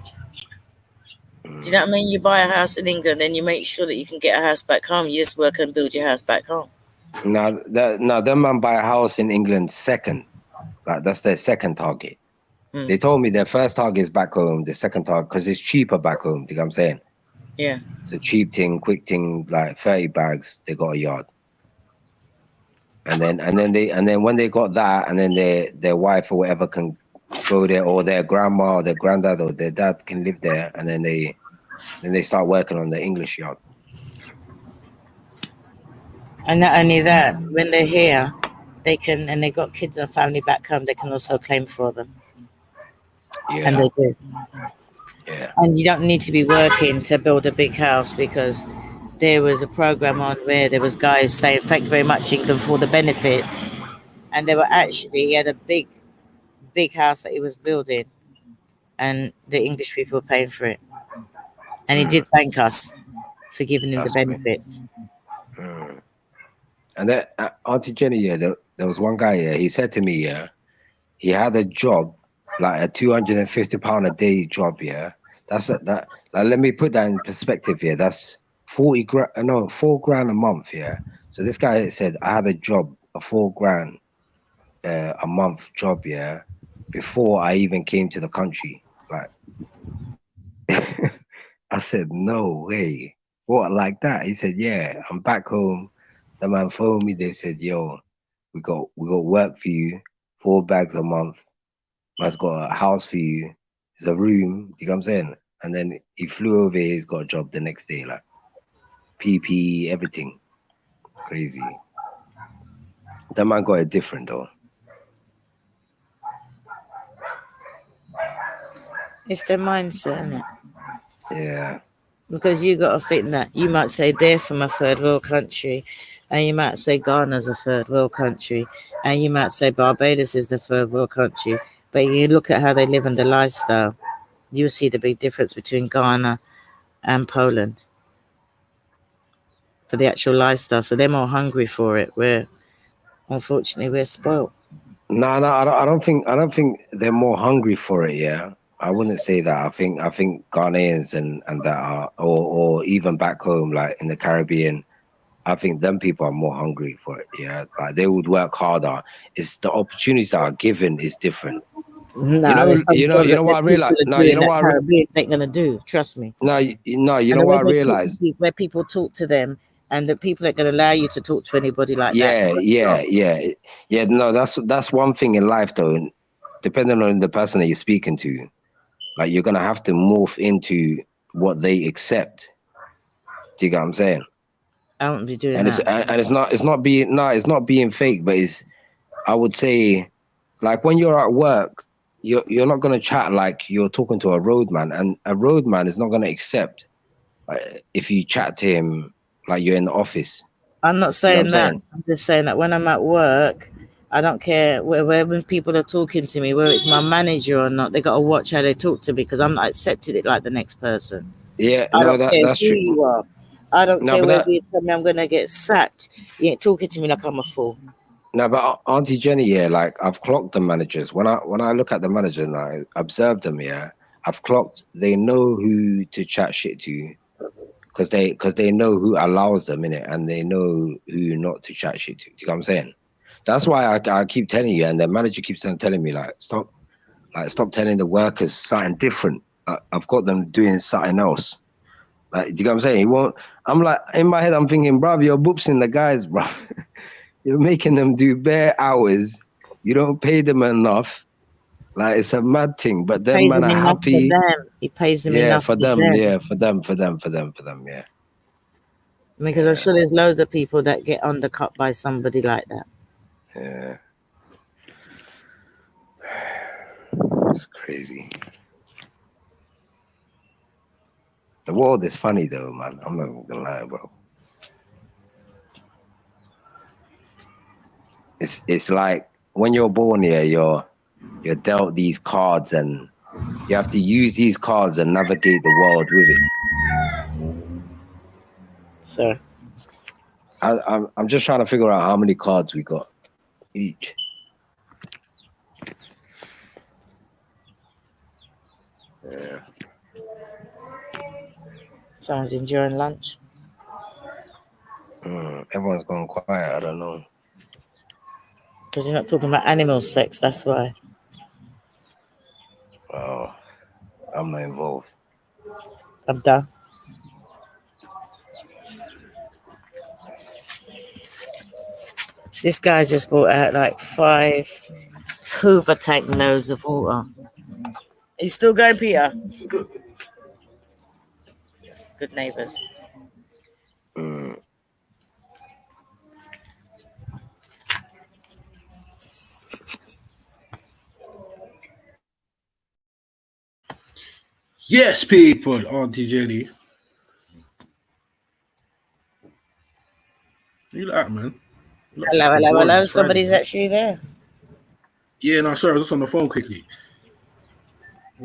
Do you know what I mean? You buy a house in England, then you make sure that you can get a house back home. You just work and build your house back home. Now, them man buy a house in England second. Like that's their second target. They told me their first target is back home. The second target, because it's cheaper back home. Do you know what I'm saying? Yeah. It's a cheap thing, quick thing. Like 30 bags, they got a yard. And then when they got that, and then their wife or whatever can go there, or their grandma or their granddad or their dad can live there, and then they start working on the English yard. And not only that, when they're here, they can, and they got kids and family back home, they can also claim for them. Yeah. And they do. Yeah. And you don't need to be working to build a big house, because there was a program on where there was guys saying, thank you very much, England, for the benefits. And they were actually, he had a big house that he was building, and the English people were paying for it. And he did thank us for giving him the benefits. And that Auntie Jenny, there was one guy, he said to me, he had a job, like a £250 a day job, like, let me put that in perspective here. That's 4 grand a month, So this guy said, I had a job, a 4 grand a month job, before I even came to the country. Like, I said, no way. What, like that? He said, yeah, I'm back home. The man phoned me. They said, yo, we got work for you, 4 bags a month. Man's got a house for you. It's a room. You know what I'm saying? And then he flew over here. He's got a job the next day, like PPE, everything. Crazy. That man got it different though. It's their mindset, isn't it? Yeah. Because you got to think that you might say they're from a third world country, and you might say Ghana's a third world country, and you might say Barbados is the third world country. But you look at how they live and the lifestyle, you see the big difference between Ghana and Poland for the actual lifestyle. So they're more hungry for it. Unfortunately, we're spoiled. No, I don't think they're more hungry for it. Yeah, I wouldn't say that. I think Ghanaians and that are, or even back home, like in the Caribbean, I think them people are more hungry for it. Yeah, like they would work harder. It's the opportunities that are given is different. No, you know what I realized. No, you know what Caribbean ain't gonna do. Trust me. No, you know what I realized. Where people talk to them, and the people are gonna allow you to talk to anybody like that. Yeah. No, that's one thing in life though. Depending on the person that you're speaking to, like you're gonna have to morph into what they accept. Do you get what I'm saying? I won't be doing and that. It's not being fake, but I would say, like when you're at work, you're not gonna chat like you're talking to a roadman, and a roadman is not gonna accept if you chat to him like you're in the office. I'm not saying that. I'm just saying that when I'm at work, I don't care when people are talking to me, whether it's my manager or not, they got to watch how they talk to me because I'm not accepting it like the next person. Yeah, I don't care that's who true. you are. I don't No, care but whether you tell me I'm going to get sacked. You ain't talking to me like I'm a fool. No, but Auntie Jenny, yeah, like I've clocked the managers. When I look at the managers and I observe them, yeah, I've clocked. They know who to chat shit to, because they know who allows them in it, and they know who not to chat shit to. Do you know what I'm saying? That's why I keep telling you, and the manager keeps telling me like stop telling the workers something different. I've got them doing something else. Like, do you know what I'm saying? He won't. I'm like in my head, I'm thinking, bruv, you're boopsing the guys, bruv. You're making them do bare hours. You don't pay them enough. Like it's a mad thing. But them man are happy. He pays them enough for them. Yeah, for them. Yeah. Because I'm sure there's loads of people that get undercut by somebody like that. Yeah. It's crazy. The world is funny though, man. I'm not even gonna lie, bro. It's like when you're born here, you're dealt these cards, and you have to use these cards and navigate the world with it. Sir, I'm just trying to figure out how many cards we got each. Yeah. Someone's enjoying lunch. Everyone's gone quiet. I don't know. Because you're not talking about animal sex, that's why. Oh, I'm not involved. I'm done. This guy just brought out like 5 Hoover tank loads of water. He's still going, Peter? Yes, good neighbors. Yes, people, Auntie Jenny. You like, man? Hello. Somebody's actually there. Yeah, no, sorry, I was just on the phone quickly.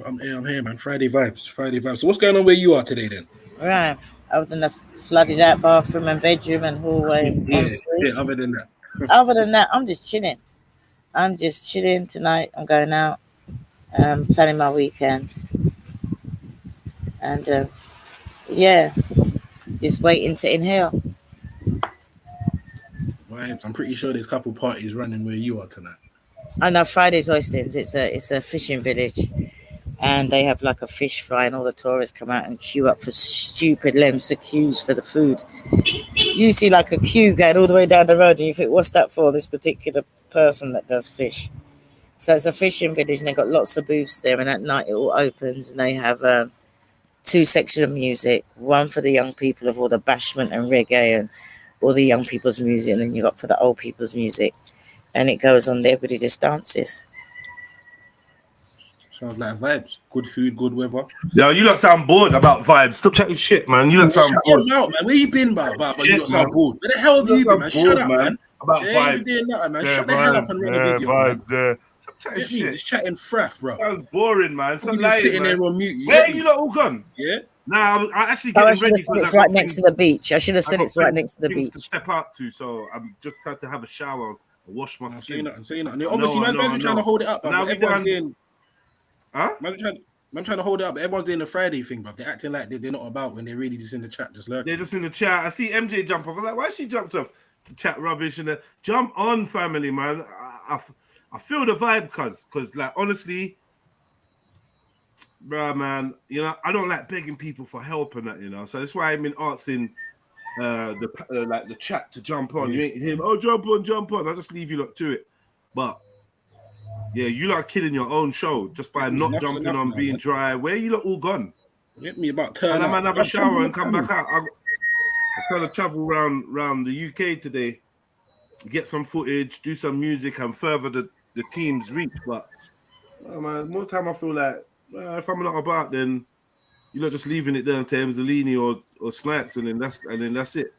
I'm here, man. Friday vibes. So what's going on where you are today, then? Right. Other than the flooded out bathroom and bedroom and hallway. Yeah, other than that. Other than that, I'm just chilling. Tonight. I'm going out, planning my weekend. And, just waiting to inhale. Vibes. I'm pretty sure there's a couple parties running where you are tonight. I know Friday's Oysters. It's a fishing village. and they have like a fish fry, and all the tourists come out and queue up for stupid lengths of queues for the food. You see like a queue going all the way down the road, and you think, what's that for? This particular person that does fish. So it's a fishing village, and they've got lots of booths there, and at night it all opens, and they have 2 sections of music, one for the young people of all the bashment and reggae and all the young people's music, and then you got for the old people's music, and it goes on there, everybody just dances. Sounds like vibes. Good food, good weather. Yo, you lot sound bored about vibes. Stop chatting shit, man. You lot sound bored. Out, man. Where you been, man? But you lot sound bored. Where the hell have you been, man? Shut up, man. About vibes. Doing nothing, man. Shut the hell up and run the video, vibes, man. Stop chatting shit. Just chatting fraff, bro. Sounds boring, man. Stop sitting there on mute. Where are you lot all gone? Yeah. Nah, I actually I getting should ready have said for it's that right thing. next to the beach. I should have said it's right next to the things beach. to step out to, so I'm just going to have a shower, wash my skin. Say nothing. Obviously, man's trying to hold it up. Now Everyone's doing. Huh? Man trying to hold it up, but everyone's doing the Friday thing, but they're acting like they're not about when they're really just in the chat, just lurking. They're just in the chat. I see MJ jump off. I'm like, why she jumped off to chat rubbish? And jump on, family, man. I feel the vibe, because like honestly, bruh, man, you know, I don't like begging people for help and that, you know. So that's why I've been asking the chat to jump on. You ain't him. Oh, jump on. I just leave you lot to it, but. Yeah, you lot are killing your own show just by not jumping on, being dry. Where you lot all gone? Get me about turn. And I might have a shower and come back out. I'm trying to travel around the UK today, get some footage, do some music, and further the team's reach. But man, more time I feel like if I'm not about, then you're not just leaving it there to Emzalini or Snipes, and then that's it.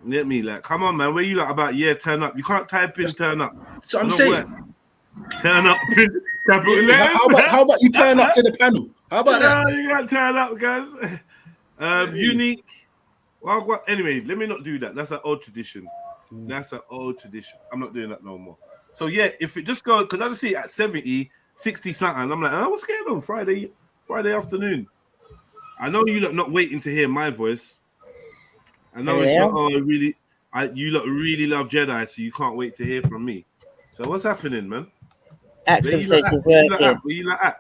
You get me? Like, come on, man. Where you like about? Yeah, turn up. You can't type in turn up. So I'm saying. Turn up. How about you turn up to the panel? How about that? You got to turn up, guys. Unique. Well, anyway, let me not do that. That's an old tradition. I'm not doing that no more. So, yeah, if it just goes, because I just see it at 70, 60 something. I'm like, what's going on Friday afternoon? I know you lot not waiting to hear my voice. I know it's not, you lot really love Jedi, so you can't wait to hear from me. So what's happening, man? Accent sessions working.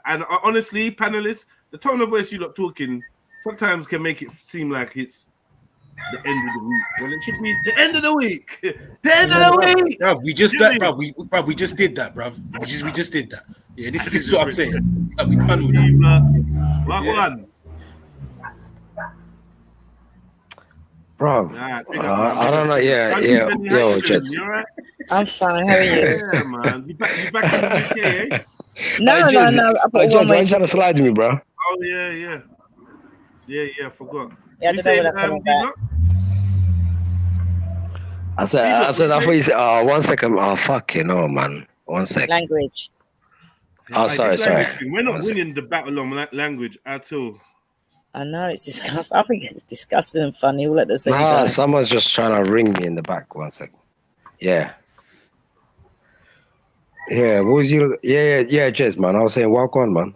And honestly, panelists, the tone of voice you lot talking sometimes can make it seem like it's the end of the week. Well, it should be the end of the week. The end of the week. Bruv, we just did that, bruv. We just did that, bruv. We just did that. Yeah, this is what I'm saying. We paneled that. One. Bro, I don't know. Yeah. Yo, Jets. I'm fine. How are you? Yeah, man. You back in the UK, eh? No. Jets, why you trying to slide to me, bro? Oh, yeah. Yeah, I forgot. Yeah, I don't know when I'm coming back. I said, I thought you said, 1 second. Oh, fuck you, no, man. 1 second. Language. Oh, sorry. We're not winning the battle on that language at all. I know, it's disgusting. I think it's disgusting and funny all at the same time. Someone's just trying to ring me in the back. 1 second. Yeah. Yeah, what was you? Yeah, Jez, man. I was saying, walk on, man.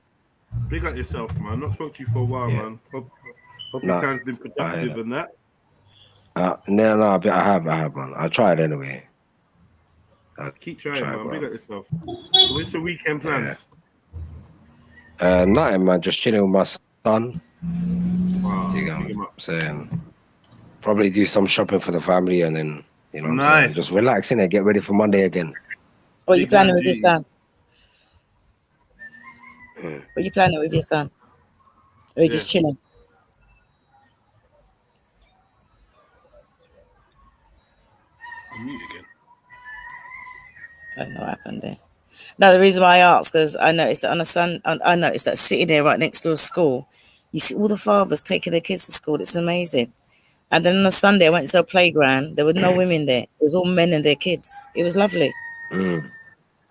Big up yourself, man. Not spoke to you for a while, man. Hope your time's been productive and that. No, I have, man. I tried anyway. Keep trying, man. Big up yourself. So what's the weekend plans? Nothing, man. Just chilling with my son. Wow. Saying probably do some shopping for the family and then nice. Just relaxing and get ready for Monday again. What are you planning with your son? What are you planning with your son? Or are you just chilling? I'm mute again. I don't know what happened there. No, the reason why I asked because I noticed that I noticed that sitting there right next to a school, you see all the fathers taking their kids to school. It's amazing. And then on a Sunday, I went to a playground. There were no women there. It was all men and their kids. It was lovely.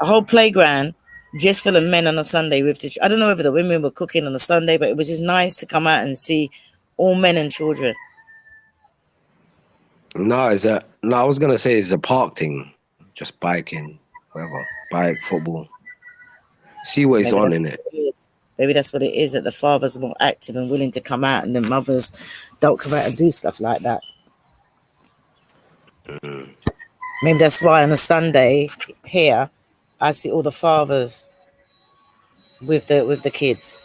A whole playground just full of men on a Sunday. I don't know whether the women were cooking on a Sunday, but it was just nice to come out and see all men and children. No, I was gonna say it's a park thing, just biking, whatever, bike, football. See what is on in it. Maybe that's what it is, that the fathers are more active and willing to come out, and the mothers don't come out and do stuff like that. Maybe that's why on a Sunday here, I see all the fathers with the kids.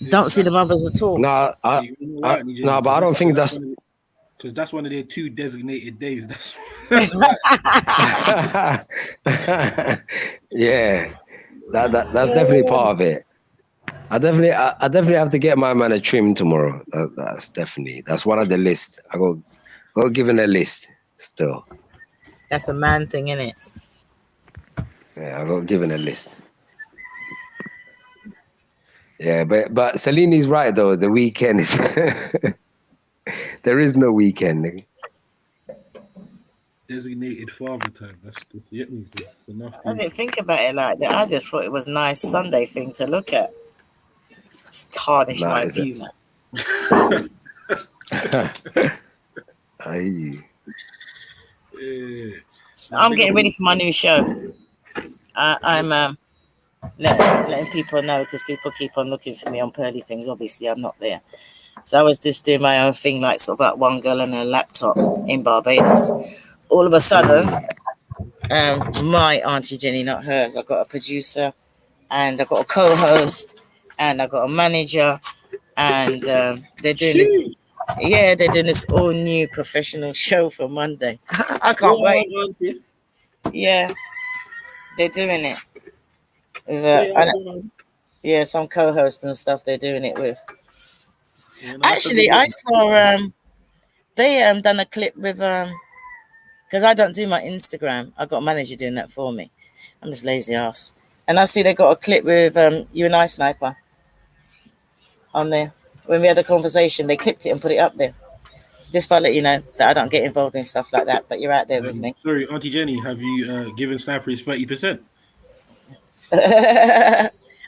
Don't see the mothers at all. No, no, but I don't think that's. Because that's one of their 2 designated days. That's Yeah, that's definitely part of it. I definitely have to get my man a trim tomorrow. That's one of the list. I go given a list still. That's a man thing, isn't it? Yeah, I got given a list. Yeah, but Salini's right though. The weekend is there is no weekend. Nigga. Designated father time. That's enough. I didn't think about it like that. I just thought it was a nice Sunday thing to look at. It's tarnished my view, man. I'm getting ready for my new show. I'm letting people know because people keep on looking for me on Pearly Things. Obviously, I'm not there. So I was just doing my own thing, like sort of about one girl and a laptop in Barbados. All of a sudden, my Auntie Jenny, not hers, I got a producer and I got a co-host and I got a manager and they're doing this. Yeah, they're doing this all new professional show for Monday. I can't wait. Yeah, they're doing it. With, yeah, some co-hosts and stuff they're doing it with. Actually, I saw they done a clip with because I don't do my Instagram. I got a manager doing that for me. I'm just lazy ass. And I see they got a clip with you and I, Sniper, on there. When we had a conversation, they clipped it and put it up there. Just to let you know that I don't get involved in stuff like that, but you're out there with me. Sorry, Auntie Jenny, have you given Sniper his 30%?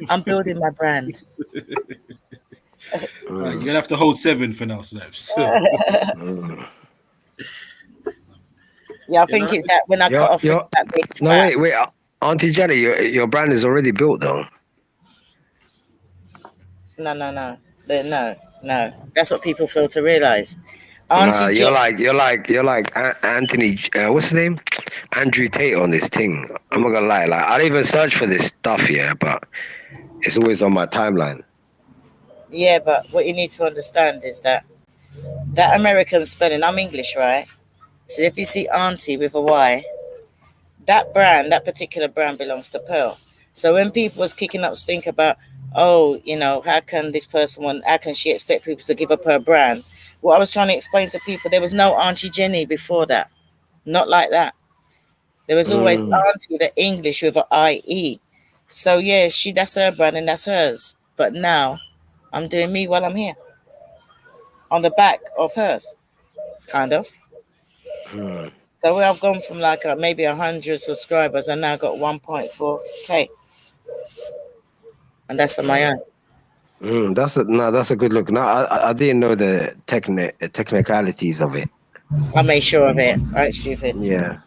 I'm building my brand. Right, you're gonna have to hold 7 for now, Snaps. Yeah, I think it's that when I cut off that big fat. No, wait, Auntie Jenny, your brand is already built though. No. That's what people fail to realize. You're like Anthony. What's his name? Andrew Tate on this thing. I'm not gonna lie. Like I don't even search for this stuff here, but it's always on my timeline. Yeah, but what you need to understand is that American spelling. I'm English, right? So if you see Auntie with a Y, that particular brand belongs to Pearl. So when people was kicking up stink about, oh, you know, how can she expect people to give up her brand? What I was trying to explain to people, there was no Auntie Jenny before that. Not like that. There was always Auntie, the English with an I-E. So yeah, that's her brand and that's hers. But now I'm doing me while I'm here. On the back of hers. Kind of. So I've gone from like maybe 100 subscribers and now got 1.4K. And that's on my own. That's a good look. No, I didn't know the technicalities of it. I made sure of it. I ain't stupid. Yeah.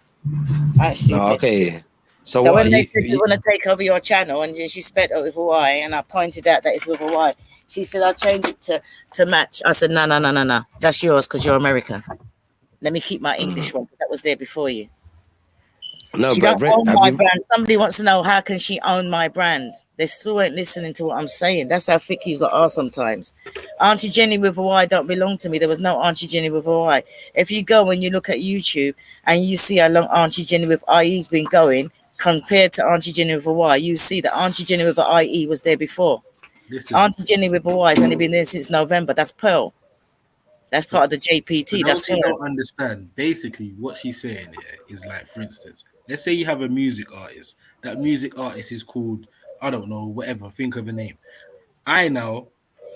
I ain't stupid. No, okay. So when they said you want to take over your channel and then she spelled it with a Y and I pointed out that it's with a Y, she said I'll change it to match. I said no. That's yours because you're American. Let me keep my English one because that was there before you. No, she but don't own my brand. Somebody wants to know how can she own my brand. They still ain't listening to what I'm saying. That's how thick you are sometimes. Auntie Jenny with a Y don't belong to me. There was no Auntie Jenny with a Y. If you go and you look at YouTube and you see how long Auntie Jenny with IE's been going compared to Auntie Jenny with a Y, you see that Auntie Jenny with an IE was there before. Auntie Jenny with a Y has only been there since November. That's Pearl. That's part of the JPT. That's her. I don't understand. Basically, what she's saying here is like, for instance, let's say you have a music artist. That music artist is called, I don't know, whatever. Think of a name. I now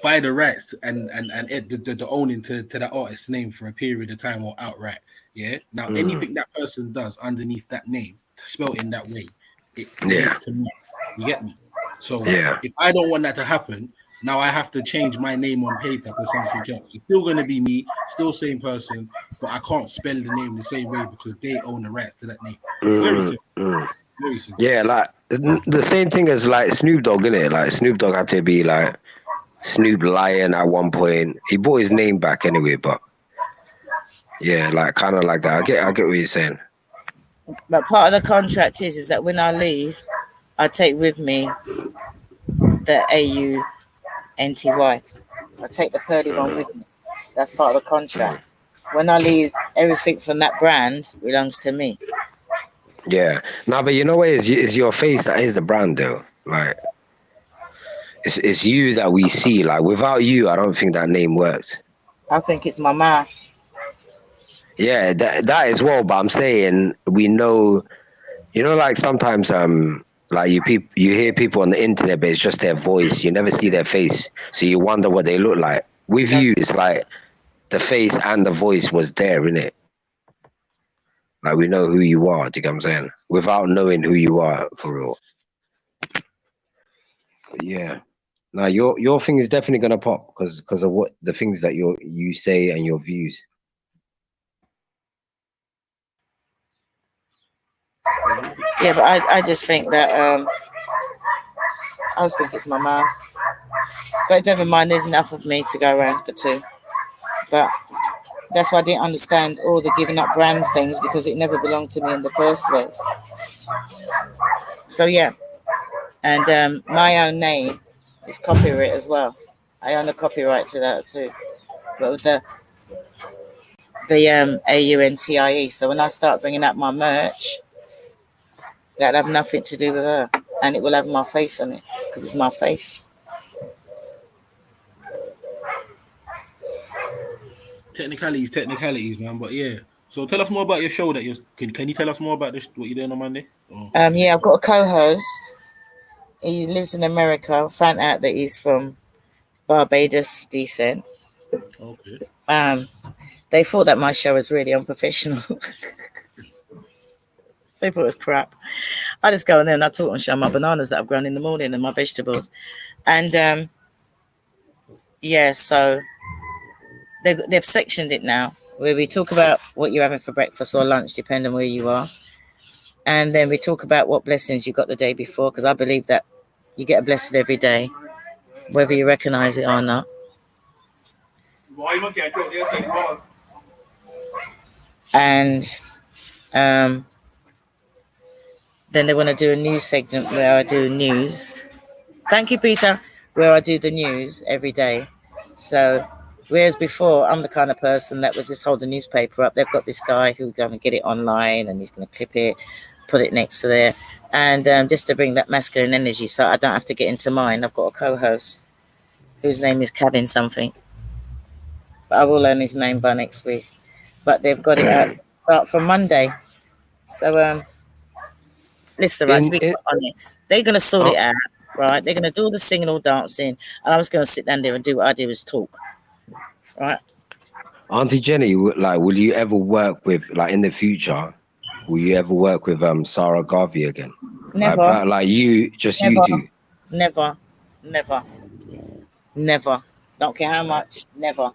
buy the rights and the owning to that artist's name for a period of time or outright. Yeah. Now, anything that person does underneath that name, spelled in that way, it relates to me. You get me? So if I don't want that to happen, now I have to change my name on paper to something else. It's still going to be me, still same person, but I can't spell the name the same way because they own the rights to that name. Very simple. Very simple. Yeah, like the same thing as like Snoop Dogg, innit? Like Snoop Dogg had to be like Snoop Lion at one point. He bought his name back anyway, but yeah, like kind of like that. I get what you're saying. But part of the contract is that when I leave, I take with me the AUNTY. I take the pearly one with me. That's part of the contract. When I leave, everything from that brand belongs to me. Yeah. No, but you know what is your face that is the brand though. Like it's you that we see. Like without you, I don't think that name works. I think it's my mouth. Yeah, that as well. But I'm saying we know, you know, like sometimes like you hear people on the internet, but it's just their voice. You never see their face, so you wonder what they look like. With you, it's like the face and the voice was there, innit? Like we know who you are. Do you get what I'm saying? Without knowing who you are, for real. But yeah. Now your thing is definitely gonna pop because of what the things that you say and your views. Yeah, but I just think that I just think it's my mouth. But never mind, there's enough of me to go around for two. But that's why I didn't understand all the giving up brand things, because it never belonged to me in the first place. So yeah, and my own name is copyright as well. I own the copyright to that too. But with the AUNTIE. So when I start bringing out my merch, that'll have nothing to do with her, and it will have my face on it because it's my face. Technicalities, man. But yeah. So tell us more about your show that you're. Can you tell us more about this? What you're doing on Monday? Yeah, I've got a co-host. He lives in America. I found out that he's from Barbados descent. Okay. They thought that my show was really unprofessional. They thought it was crap. I just go in there and I talk and show my bananas that I've grown in the morning and my vegetables. And yeah, so they've sectioned it now, where we talk about what you're having for breakfast or lunch, depending on where you are. And then we talk about what blessings you got the day before, because I believe that you get a blessing every day, whether you recognize it or not. And then they want to do a news segment where I do news. Thank you, Peter. Where I do the news every day. So whereas before, I'm the kind of person that would just hold the newspaper up. They've got this guy who's going to get it online and he's going to clip it, put it next to there. And just to bring that masculine energy so I don't have to get into mine, I've got a co-host whose name is Cabin something. But I will learn his name by next week. But they've got it out start from Monday. So listen, right, to be quite honest, they're going to sort it out, right? They're going to do all the singing, all dancing, and I'm just going to sit down there and do what I do is talk, right? Auntie Jenny, like, will you ever work with, like, in the future, will you ever work with Sarah Garvey again? Never. Like you, just you two? Never. Don't care how much. Never.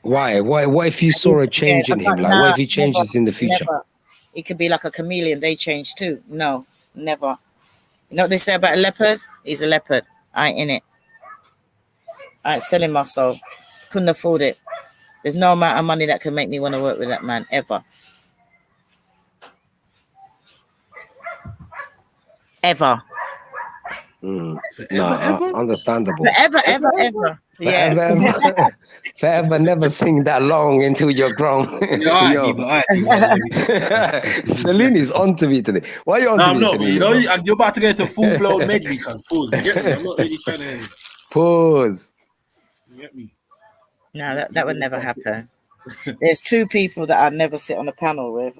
Why? What if you saw a change in him? Like, what if he changes in the future? Never. It could be like a chameleon. They change too. No, never. You know what they say about a leopard? He's a leopard. I ain't in it. I ain't selling my soul. Couldn't afford it. There's no amount of money that can make me want to work with that man, ever. Ever. Understandable. Forever. Yeah. Forever, never sing that long until you're grown. Celine is on to me today. Why are you on to me? I'm not, Celine, you know, you're about to get into full-blown medley, because pause. You get me? I'm not really trying to... Pause. You get me? No, that would never happen. There's two people that I'd never sit on a panel with.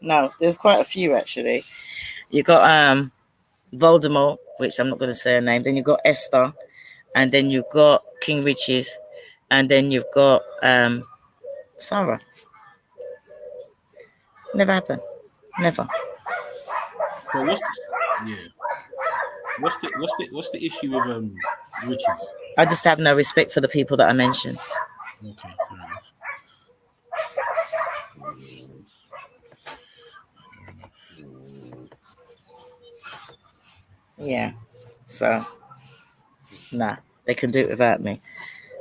No, there's quite a few, actually. You got Voldemort, which I'm not going to say her name. Then you've got Esther, and then you've got King Riches, and then you've got Sarah. Never happened. Never. So what's the issue with Riches? I just have no respect for the people that I mentioned. Okay. Yeah. So, nah, they can do it without me.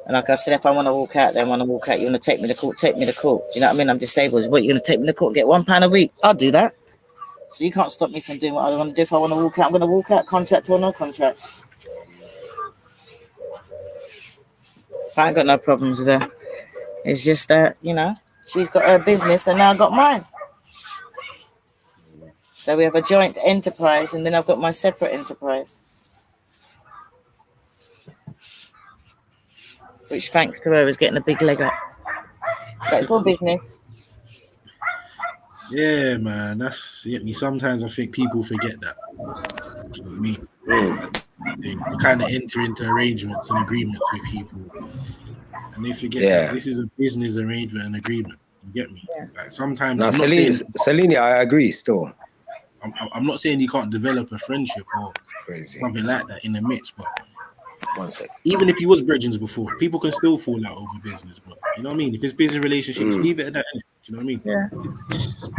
And like I said, if I want to walk out, they want to walk out. You want to take me to court? Take me to court. Do you know what I mean? I'm disabled. What, you going to take me to court and get £1 a week? I'll do that. So you can't stop me from doing what I want to do. If I want to walk out, I'm going to walk out, contract or no contract. I ain't got no problems with her. It's just that, you know, she's got her business and now I got mine. So we have a joint enterprise and then I've got my separate enterprise. Which, thanks to her, is getting a big leg up. So it's all business. Yeah, man, that's it. Sometimes I think people forget that. You know what I mean? They kind of enter into arrangements and agreements with people, and they forget that this is a business arrangement and agreement. You get me? Like sometimes, No, Selene, I agree. Still, I'm not saying you can't develop a friendship or something like that in the midst, but even if you was bridgings before, people can still fall out over business. But you know what I mean? If it's business relationships, leave it at that. You know what I mean?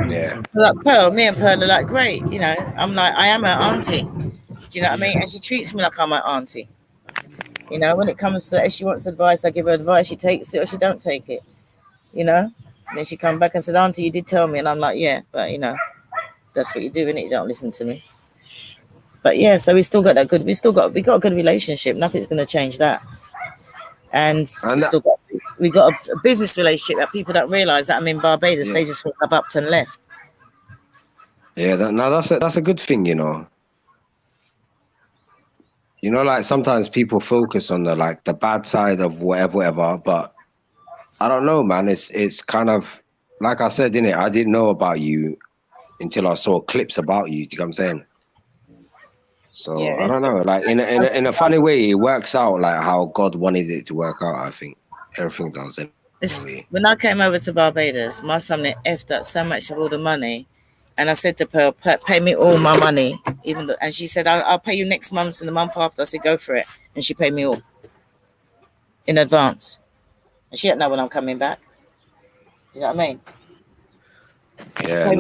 Yeah. Like Pearl, me and Pearl are like great. You know, I'm like, I am her auntie. Do you know what I mean? And she treats me like I'm her auntie. You know, when it comes to if she wants advice, I give her advice. She takes it or she don't take it. You know? And then she come back and said, Auntie, you did tell me. And I'm like, yeah, but you know, that's what you do, innit? You don't listen to me. But yeah, so we still got that good. We got a good relationship. Nothing's gonna change that. And we got a business relationship that people don't realize that I'm in Barbados. They just have upped and left. Yeah, that's a good thing, you know. You know, like sometimes people focus on the bad side of whatever, but I don't know, man. It's kind of like I said, innit? I didn't know about you until I saw clips about you. Do you know what I'm saying? So I don't know. Like in a funny way, it works out like how God wanted it to work out. I think everything does. When I came over to Barbados, my family effed up so much of all the money, and I said to Pearl, "Pay me all my money," even though, and she said, "I'll pay you next month and the month after." I said, "Go for it," and she paid me all in advance, and she didn't know when I'm coming back. You know what I mean? Yeah,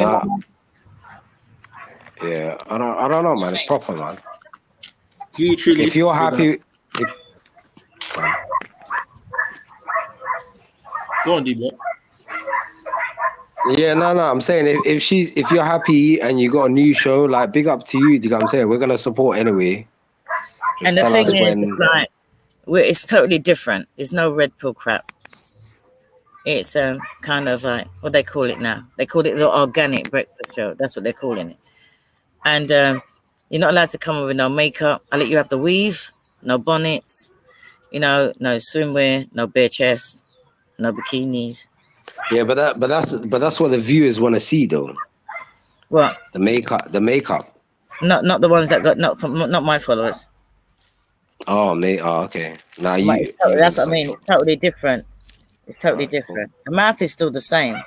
yeah. I don't know, man. It's proper, man. If you're happy, go on, D-Block. Yeah, no. I'm saying if you're happy and you got a new show, like big up to you. Do you know what I'm saying? We're gonna support anyway. And the thing is, it's like it's totally different. There's no red pill crap. It's kind of like what they call it now. They call it the organic breakfast show. That's what they're calling it. And you're not allowed to come with no makeup. I let you have the weave, no bonnets, you know, no swimwear, no bare chest, no bikinis. Yeah, but that's what the viewers want to see, though. What? The makeup. Not the ones that got not my followers. Oh, okay. Now that's what I mean. It's totally different. It's totally different. The math is still the same. Do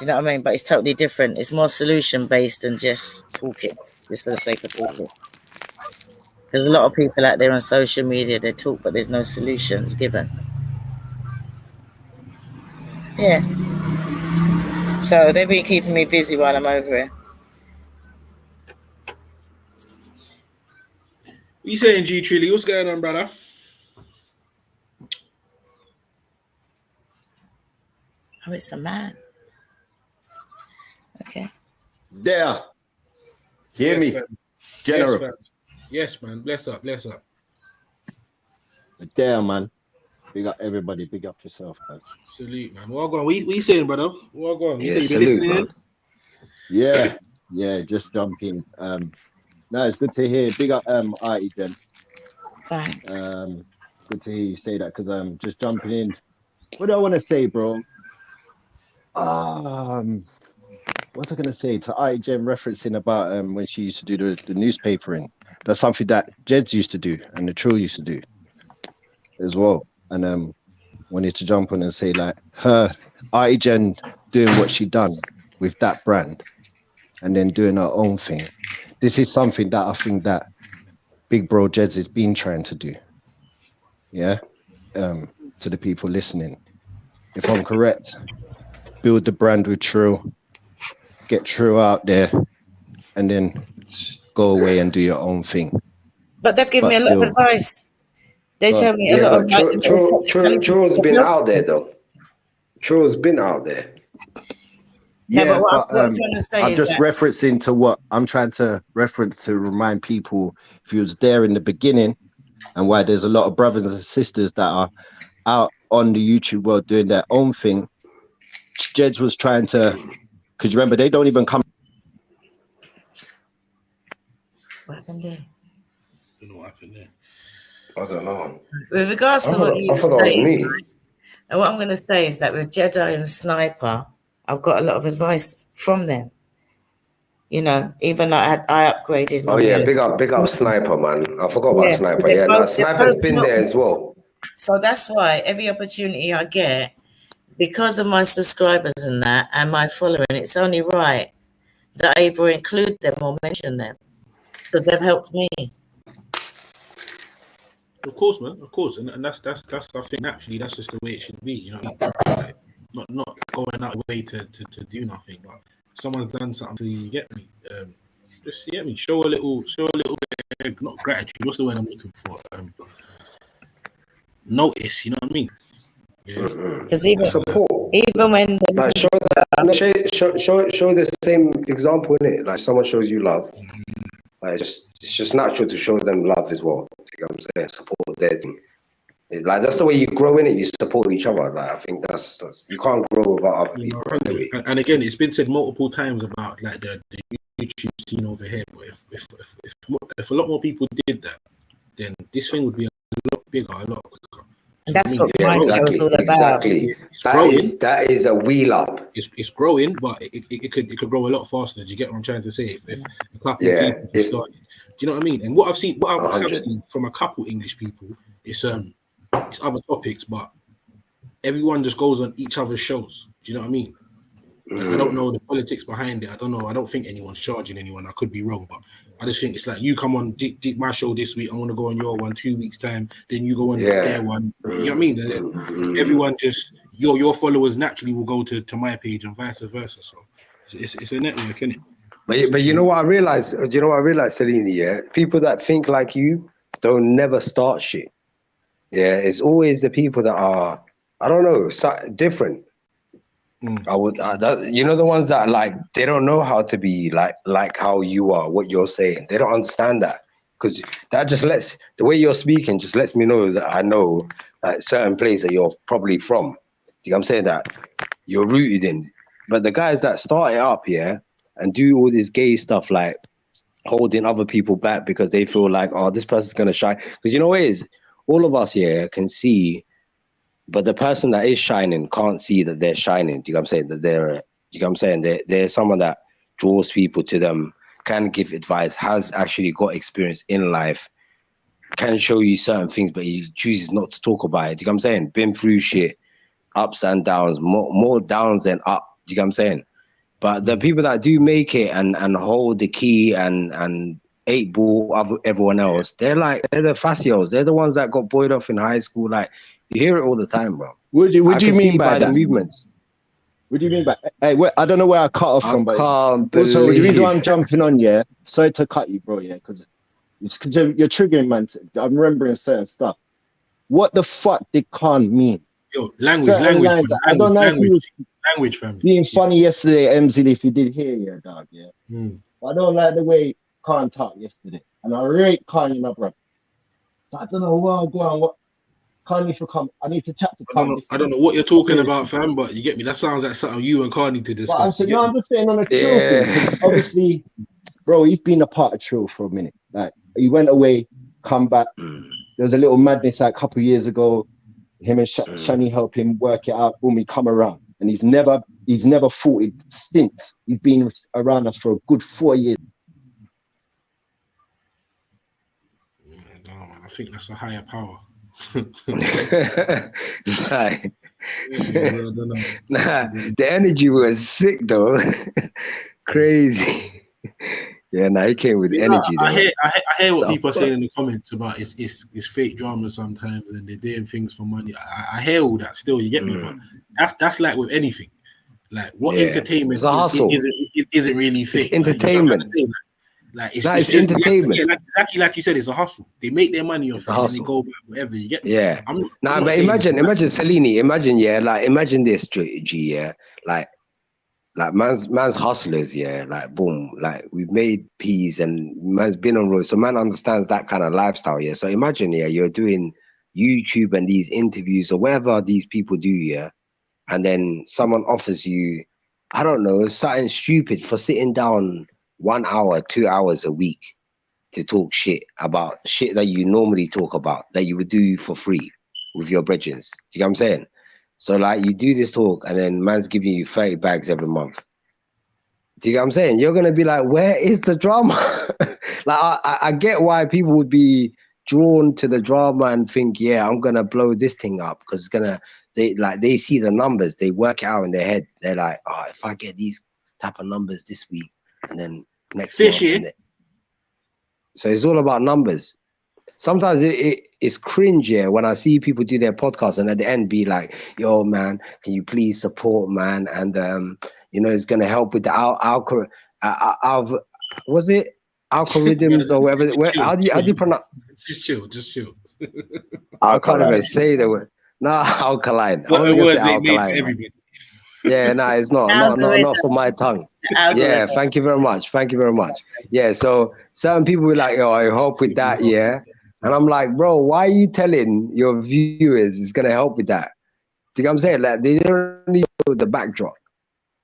you know what I mean? But it's totally different. It's more solution based than just talking, just for the sake of talking. There's a lot of people out there on social media, they talk, but there's no solutions given. Yeah. So they've been keeping me busy while I'm over here. What you saying, G Trilly? What's going on, brother? Oh, it's a man. Okay. There. Hear me, fam. General. Yes, man. Bless up. There, man. Big up everybody. Big up yourself, man. Salute, man. What going? What you saying, brother? What going? Yeah, you salute, listening? Yeah. Just jumping. No, it's good to hear. Big up, Artie, then. Thanks. Good to hear you say that because I'm just jumping in. What do I want to say, bro? What's I gonna say to I Jen referencing about when she used to do the newspapering? That's something that Jeds used to do and the Trill used to do as well. And wanted to jump on and say like her I Jen doing what she done with that brand and then doing her own thing. This is something that I think that Big Bro Jeds has been trying to do. Yeah, to the people listening. If I'm correct, build the brand with Trill, get Trill out there, and then go away and do your own thing. But they've given me a lot of advice. They tell me a lot of Trill's been out there though. Trill's been out there. Yeah, but but what I'm trying to say I'm is just that referencing to what I'm trying to reference to remind people if you was there in the beginning and why there's a lot of brothers and sisters that are out on the YouTube world doing their own thing. Jeds was trying to, because remember, they don't even come. What happened there? I don't know what happened there. I don't know. With regards to what you I were thought that was saying, me. right? And what I'm going to say is that with Jedi and Sniper, I've got a lot of advice from them. You know, even though I upgraded my Oh yeah, mode. big up Sniper, man. I forgot about Yeah, so Sniper. they're Yeah, no, both, they're Sniper's both been not. there as well. So that's why every opportunity I get, because of my subscribers and that, and my following, it's only right that I either include them or mention them because they've helped me. Of course, man. Of course, and that's I think naturally that's just the way it should be. You know what I mean? Like, not going out of the way to do nothing, but someone's done something for you. You get me? Just get me. Show a little bit of, not gratitude. What's the word I'm looking for? Notice. You know what I mean? Because support. Even when like show the same example in it. Like someone shows you love, like it's just natural to show them love as well. You know what I'm saying? Support their thing. Like that's the way you grow in it. You support each other. Like I think that's you can't grow without other people. Anyway. And again, it's been said multiple times about like the YouTube scene over here. But if a lot more people did that, then this thing would be a lot bigger, a lot quicker. And that's what my show is all about. Exactly. It's growing. That is a wheel up. It's growing, but it could grow a lot faster. Do you get what I'm trying to say? If a couple of people started, do you know what I mean? And what I've seen from a couple English people, it's other topics, but everyone just goes on each other's shows. Do you know what I mean? Like, I don't know the politics behind it. I don't know. I don't think anyone's charging anyone. I could be wrong, but I just think it's like you come on did my show this week. I want to go on your one 2 weeks time. Then you go on their one. You know what I mean? And everyone just your followers naturally will go to my page and vice versa. So it's a network, isn't it? But you know what I realized? You know what I realized, Selini? Yeah, people that think like you don't never start shit. Yeah, it's always the people that are, I don't know, different. You know, the ones that like they don't know how to be like how you are, what you're saying. They don't understand that because that just lets the way you're speaking just lets me know that I know certain place that you're probably from. Do you know what I'm saying? That you're rooted in. But the guys that start it up here and do all this gay stuff, like holding other people back because they feel like, oh, this person's gonna shine. Because you know what it is? All of us here can see, but the person that is shining can't see that they're shining. Do you know what I'm saying? That they're, you know what I'm saying? They're someone that draws people to them, can give advice, has actually got experience in life, can show you certain things, but he chooses not to talk about it. Do you know what I'm saying? Been through shit, ups and downs, more downs than up. Do you know what I'm saying? But the people that do make it and hold the key and 8-ball everyone else, they're the facios. They're the ones that got buoyed off in high school. Like you hear it all the time, bro. What do you mean by the that? movements? What do you mean by? Hey, I don't know where I cut off from, but also the reason why I'm jumping on, yeah. Sorry to cut you, bro, yeah, because you're triggering, man. I'm remembering certain stuff. What the fuck did Khan mean? Yo, language. I don't know if he was language, family. Being funny yesterday, MZ, if you did hear your dog, yeah. I don't like the way Khan talked yesterday, and I rate Khan, my brother. So I don't know where I'm going. What Khan needs to come? I need to chat to Khan. I don't know what you're talking about, fam, but you get me. That sounds like something you and Khan need to discuss. But I'm just saying on a Trill thing. Obviously, bro, he's been a part of Trill for a minute. Like he went away, come back. There was a little madness like a couple of years ago. Him and Shani helped him work it out. Boom, he come around, and he's never fought it since. He's been around us for a good 4 years. I think that's a higher power. Nah, the energy was sick though. Crazy. Yeah, he came with energy. I hear what people are saying in the comments about it's fake drama sometimes, and they're doing things for money. I hear all that still. You get me, but that's like with anything. Like what entertainment isn't really fake. It's entertainment. It's entertainment. Exactly like you said, it's a hustle. They make their money off it and they go back whatever. You get me? Yeah. But imagine, Selini, imagine this, G, yeah. Like Like man's hustlers, yeah. Like boom, like we've made peas and man's been on road, so man understands that kind of lifestyle, yeah. So imagine, yeah, you're doing YouTube and these interviews or whatever these people do, yeah, and then someone offers you, I don't know, something stupid for sitting down 1 hour, 2 hours a week to talk shit about shit that you normally talk about that you would do for free with your brethren. Do you get what I'm saying? So like you do this talk and then man's giving you 30 bags every month. Do you get what I'm saying? You're gonna be like, where is the drama? Like I get why people would be drawn to the drama and think, yeah, I'm gonna blow this thing up because it's gonna they see the numbers, they work it out in their head. They're like, oh, if I get these type of numbers this week and then next month. So it's all about numbers. Sometimes it's cringe, yeah, when I see people do their podcast and at the end be like, yo, man, can you please support, man? And, you know, it's going to help with the was it algorithms or whatever? How do you pronounce? Just chill. I can't even say the word. No, alkaline. So the words they made for everybody. Yeah, no, it's not for my tongue. Yeah, thank you very much. Yeah, so certain people be like, oh, I help with that, yeah. And I'm like, bro, why are you telling your viewers it's gonna help with that? Do you know what I'm saying? Like, they don't need the backdrop.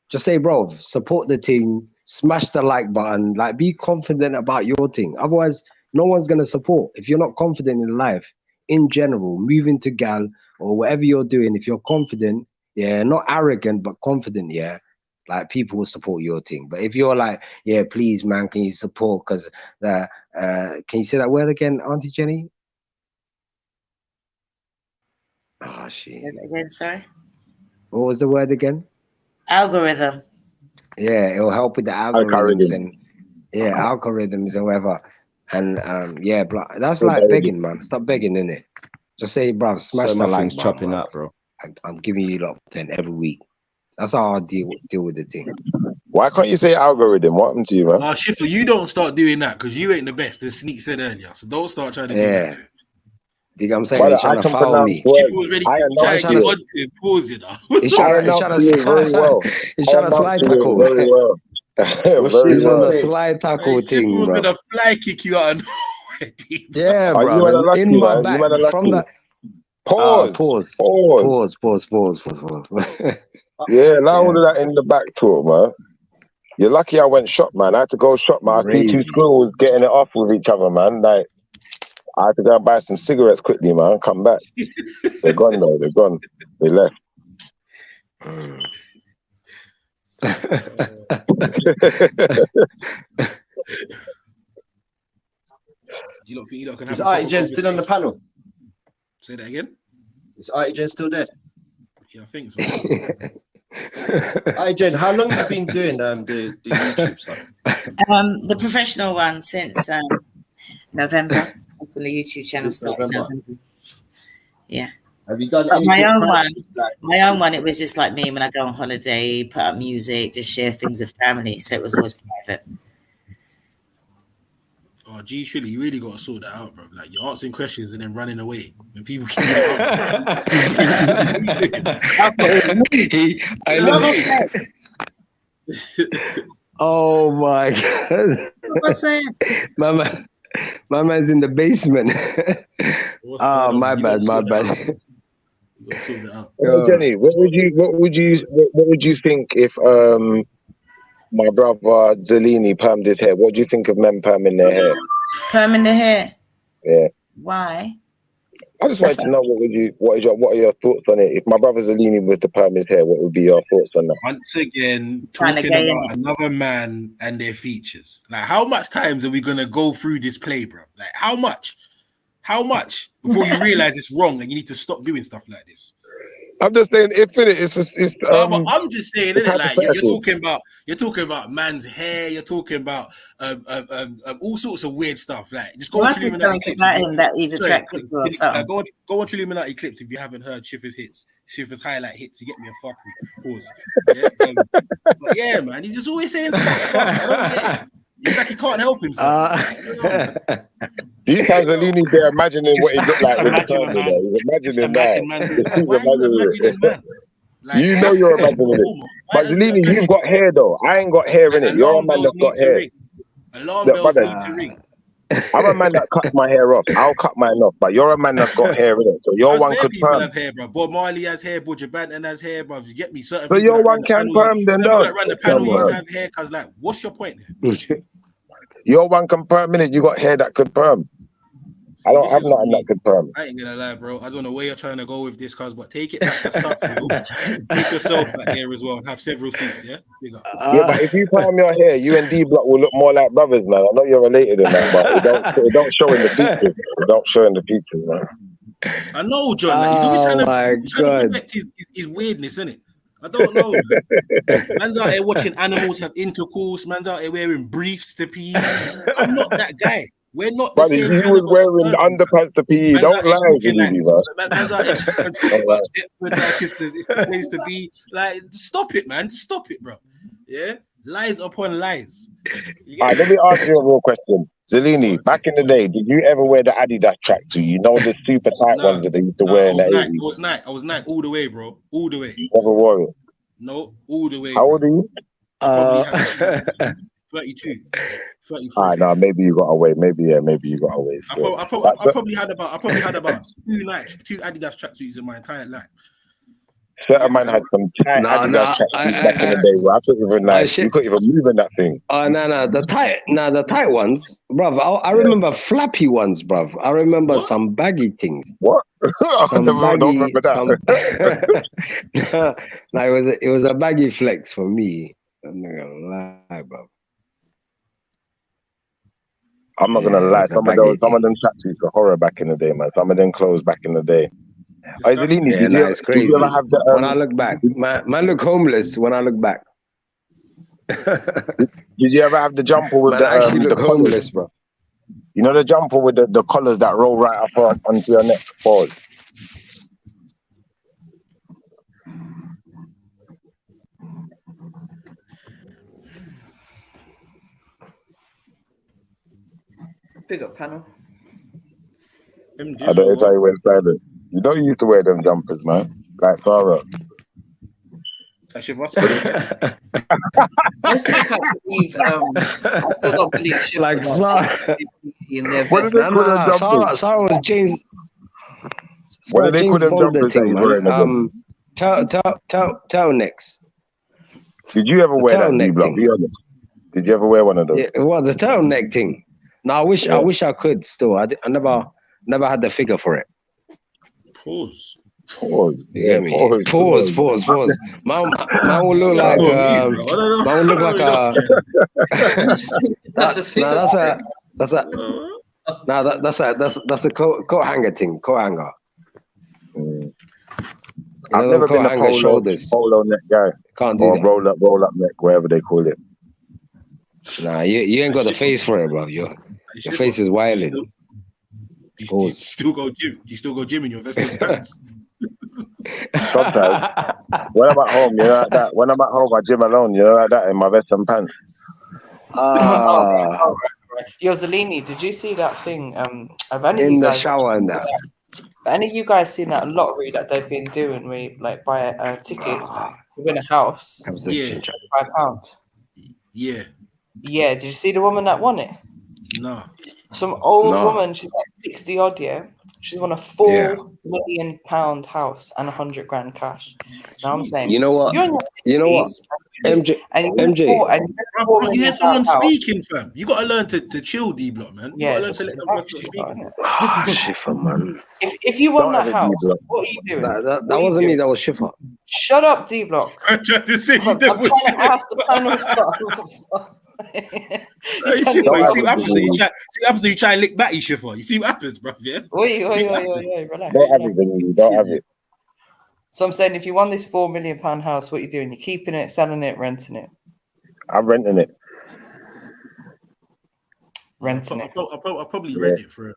Just say, bro, support the thing, smash the like button, like be confident about your thing. Otherwise, no one's gonna support. If you're not confident in life, in general, moving to gal or whatever you're doing, if you're confident, yeah, not arrogant, but confident, yeah, like people will support your thing. But if you're like, yeah, please, man, can you support? Because can you say that word again, Auntie Jenny? Oh, shit. Again, sorry. What was the word again? Algorithm. Yeah, it'll help with the algorithms and algorithms and whatever. And yeah, bro, that's like begging, man. Stop begging, innit? Just say, bro, smash the like button, chopping up, bro. I'm giving you lot 10 every week. That's how I deal with the thing. Why can't you say algorithm? What happened to you, man? Nah, Schiffer, you don't start doing that because you ain't the best, as Sneak said earlier. So don't start trying to do that too. Do you know what I'm saying? He's trying to foul me. Schiffer was ready to try and get on to pause it now. He's trying to slide tackle. Very well. He's on the slide tackle thing, Schiffer was bro. gonna fly kick you out. Yeah, bro. In my back from the pause. Yeah, allow all of that in the back talk, man. You're lucky I went shop, man. I had to go shop, man. I see two squirrels getting it off with each other, man. Like, I had to go and buy some cigarettes quickly, man. Come back. They're gone, though. They're gone. They left. You don't think you can have Is Artie still on the panel? Say that again? Is Artie still there? Yeah, I think so. Hi Jen, how long have you been doing the YouTube stuff? The professional one since November. That's when the YouTube channel started. Yeah. Have you done my own one? My own one, it was just like me when I go on holiday, put up music, just share things with family. So it was always private. Oh, gee, Trilly, you really got to sort that out, bro. Like, you're asking questions and then running away when people keep Oh my God. What's that? My man's in the basement. Oh, my bad. Jenny, what would you think if my brother Zellini permed his hair? What do you think of men perming their hair? Perming the hair? Yeah. Why? I just wanted to know what are your thoughts on it? If my brother Zellini was to perm his hair, what would be your thoughts on that? Once again, talking about another man and their features. Like, how much times are we gonna go through this play, bro? Like, how much? How much before you realize it's wrong and you need to stop doing stuff like this? I'm just saying, but I'm just saying, isn't it? Like, you're talking about man's hair. You're talking about all sorts of weird stuff. Like, just go on Trilluminati about him that he's attractive to or something. Go on Trilluminati clips if you haven't heard Schiffer's highlight hits. You get me a fuckery. Pause. Yeah, but yeah, man, he's just always saying stuff. It's like he can't help himself. These times Zellini, they're imagining what he looked like with the camera. He's imagining that. Why are you imagining man? Like, You know you're imagining it. But Zelini, you've got hair though. I ain't got hair in it. You're a alarm man bells that's need got to hair. ring. Alarm Look, bells brother, need to ring. I'm a man that cuts my hair off. I'll cut mine off. But you're a man that's got hair in it. So your As one bare could people perm. have hair, bro. Bob Marley has hair, Buju Banton has hair, bro. You get me? Certain So people your that run one the can panel, perm then, certain people dog. that run the panel used to have hair, cause like, what's your point then? Your one can perm in it. You got hair that could perm. I don't This have is what I nothing mean. that could perm. I ain't gonna lie, bro. I don't know where you're trying to go with this, cuz, but take it back to Suffield. Take yourself back there as well. Have several seats, yeah? Big up. Yeah, but if you perm your hair, you and D Block will look more like brothers, man. I know you're related in that, but it don't show in the features. It don't show in the features, man. I know, John. Like, he's always trying to protect his weirdness, innit? I don't know, man. Man's out here watching animals have intercourse. Man's out here wearing briefs to PE. I'm not that guy. We're not the Brother, same. you was wearing underpants to PE. Man's Don't out here lie, talking like, Zelini, man. man's out here trying to talk about Deptford like it's the place to be. Like, stop it, man. Stop it, bro. Yeah? Lies upon lies. All right, let me ask you a real question. Zelini, back in the day, did you ever wear the Adidas tracksuit? You know the super tight ones that they used to wear in the 80s? I was Nike all the way, bro. All the way. You never wore it? No, all the way. How old are you? I probably had 32. 33. All right, no, maybe you got away. Maybe you got away. I probably had about two Adidas tracksuits in my entire life. Certain man had some tight Adidas tracksuits back in the day. Where I couldn't even you couldn't even move in that thing. The tight ones, bruv. I remember flappy ones, bruv. I remember some baggy things. What? Some I don't remember that. No, it was a baggy flex for me. I'm not gonna lie, bruv. I'm not gonna lie. Some of them tracksuits were horror back in the day, man. Some of them clothes back in the day. It's crazy. Did you ever have the, when I look back, man look homeless when I look back. Did you ever have the jumper with I actually look homeless, bro? You know the jumper with the collars that roll right up onto your neck forward? Big up panel. I don't know if I went silent. You know you used to wear them jumpers, man. Like Sarah. I still can't believe I still don't believe shit like Sarah. What did they call them jumpers? Sarah was James. What did they call them jumpers that you wearing again? Turtlenecks. Did you ever wear that, D-Block? Be honest. Did you ever wear one of those? Yeah, well, the turtleneck thing. No, I wish I could still. I never had the figure for it. Pause. Pause. Yeah, pause. Man will look like that's a coat hanger thing. Coat hanger. I've never been a polo neck guy. Can't do or that. roll up neck, whatever they call it. Nah, you ain't got the face for it, bro. Your face is wilding. You still go gym. You still go gym in your vested pants. Sometimes. When I'm at home, you know like that. When I'm at home, I gym alone, you know like that, in my vest and pants. Right. Yo, Zelini, did you see that thing? Have any in of you the guys shower and that. Have any of you guys seen that lottery that they've been doing where you, like, buy a ticket to win a house? Yeah. £5. Yeah. Yeah, did you see the woman that won it? No. Some old woman, she's like 60 odd, yeah. She's won a £4 million house and 100 grand cash. Now I'm saying, you know what? You're in your 60s, MJ. You hear someone speaking, fam. You gotta learn to chill, D-Block, man. You gotta learn to let them stop speaking. Schiffer, man. If you won that house, what are you doing? That wasn't me. That was Schiffer. Shut up, D-Block. I'm trying to say I'm trying to ask the panel stuff. See what happens when you try and lick Batty, Schiffer. You see what happens, bruv, yeah? Oi, relax. Don't have it. So I'm saying, if you won this £4 million house, what are you doing? You're keeping it, selling it, renting it? I'm renting it. I'll probably rent it for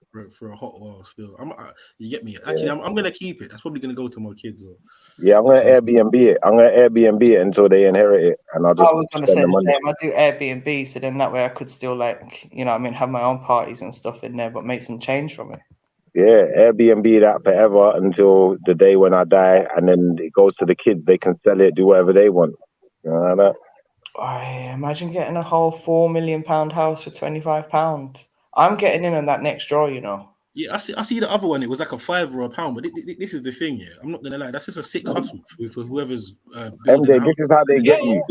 a hot while still. You get me? Actually, I'm gonna keep it. That's probably gonna go to my kids. Yeah, I'm gonna Airbnb it. I'm gonna Airbnb it until they inherit it, and I'll just. I was gonna say the same. I do Airbnb, so then that way I could still, like, you know what I mean, have my own parties and stuff in there, but make some change from it. Yeah, Airbnb that forever until the day when I die, and then it goes to the kids. They can sell it, do whatever they want. You know that? Imagine getting a whole £4 million house for £25. I'm getting in on that next draw, you know. Yeah, I see the other one. It was like a £5 or a £1, but this is the thing. Yeah, I'm not gonna lie. That's just a sick hustle for whoever's building. MJ, this is how they get you.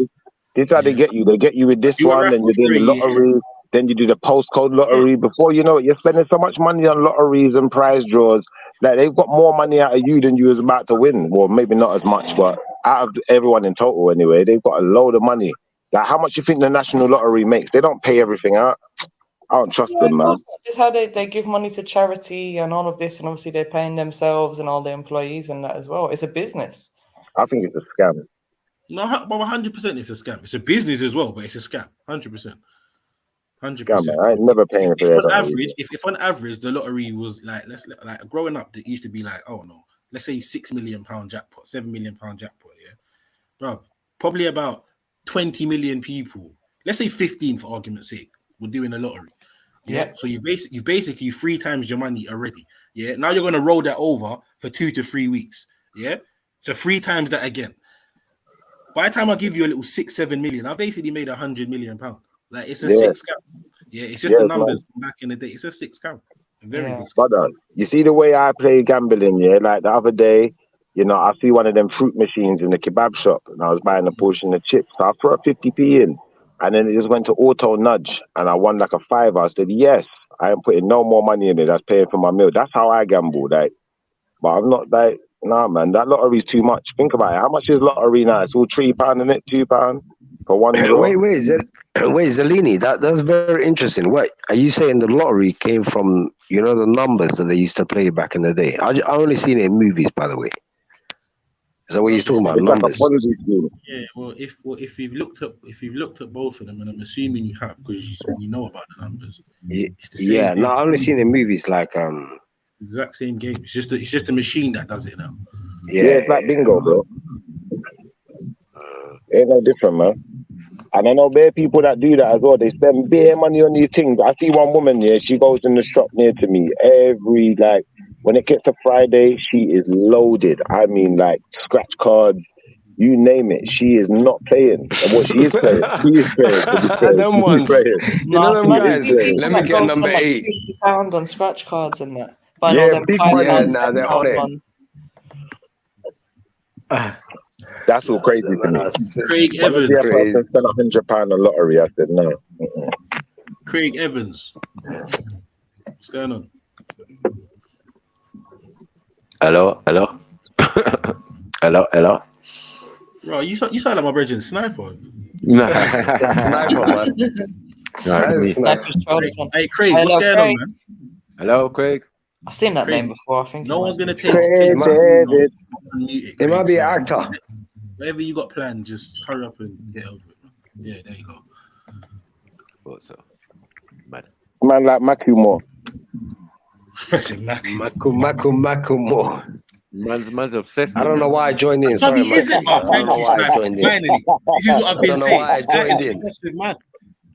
This is how they get you. They get you with this Do a one, then raffle you're doing the for a year. lottery, then you do the postcode lottery. Before you know it, you're spending so much money on lotteries and prize draws that they've got more money out of you than you was about to win. Well, maybe not as much, but out of everyone in total anyway, they've got a load of money. Like, how much you think the National Lottery makes? They don't pay everything out. I don't trust them, man. It's how they give money to charity and all of this, and obviously they're paying themselves and all the employees and that as well. It's a business. I think it's a scam. No, 100% it's a scam. It's a business as well, but it's a scam. 100%. 100%. Scam, I ain't never paying for On that. average, if on average the lottery was like growing up, it used to be like, oh no, let's say £6 million jackpot, £7 million jackpot, yeah, bro. Probably about 20 million people. Let's say 15 for argument's sake. We're doing a lottery. Yeah. So you've basically 3 times your money already. Yeah. Now you're gonna roll that over for 2 to 3 weeks. Yeah. So 3 times that again. By the time I give you a little 6-7 million, I basically made £100 million. Like it's a 6 scam. Yeah, it's just the numbers from back in the day. It's a 6 scam. A very big scam. But you see the way I play gambling, yeah? Like the other day, you know, I see one of them fruit machines in the kebab shop, and I was buying a portion of chips. So I threw a 50p in, and then it just went to auto nudge, and I won like a £5. I said, yes, I ain't putting no more money in it. That's paying for my meal. That's how I gamble, like. But I'm not like, nah, man, that lottery's too much. Think about it. How much is lottery now? It's all £3, isn't it? £2 for one draw. Wait, Zellini, that's very interesting. What are you saying? The lottery came from, you know, the numbers that they used to play back in the day. I only seen it in movies, by the way. Is that what you're talking about? Numbers. Yeah. Well, if you've looked at both of them, and I'm assuming you have because you know about the numbers. It's the same Yeah. game. No, I only seen it in movies like exact same game. It's just a machine that does it now. Yeah, it's like bingo, bro. Ain't no different, man. And I know bare people that do that as well. They spend bare money on these things. I see one woman, yeah, she goes in the shop near to me every, like, when it gets to Friday, she is loaded. I mean, like, scratch cards, you name it. She is not playing. And what she is playing, she is playing. Them ones. You know them guys. Let me get number 8. £50 on scratch cards and that. But Yeah, I know them big £5, money. Yeah, nah, they're on it. That's all crazy to me. Craig Evans. Spend £100 on lottery. I said no. Craig Evans. What's going on? Hello. Bro, you sound like my brother Sniper. Sniper, man. Hey, Craig, what's going on, man? Hello, Craig. I've seen that Craig. name before. I think No one's gonna take It it. might be an actor. Whatever you got planned, just hurry up and get over it. Yeah, there you go. What's up, man? Man like Maku more. Maku more. Man's obsessed. I don't know why I joined in. Sorry, man. I don't know why I joined in. Finally, this is what I've been saying. I joined in.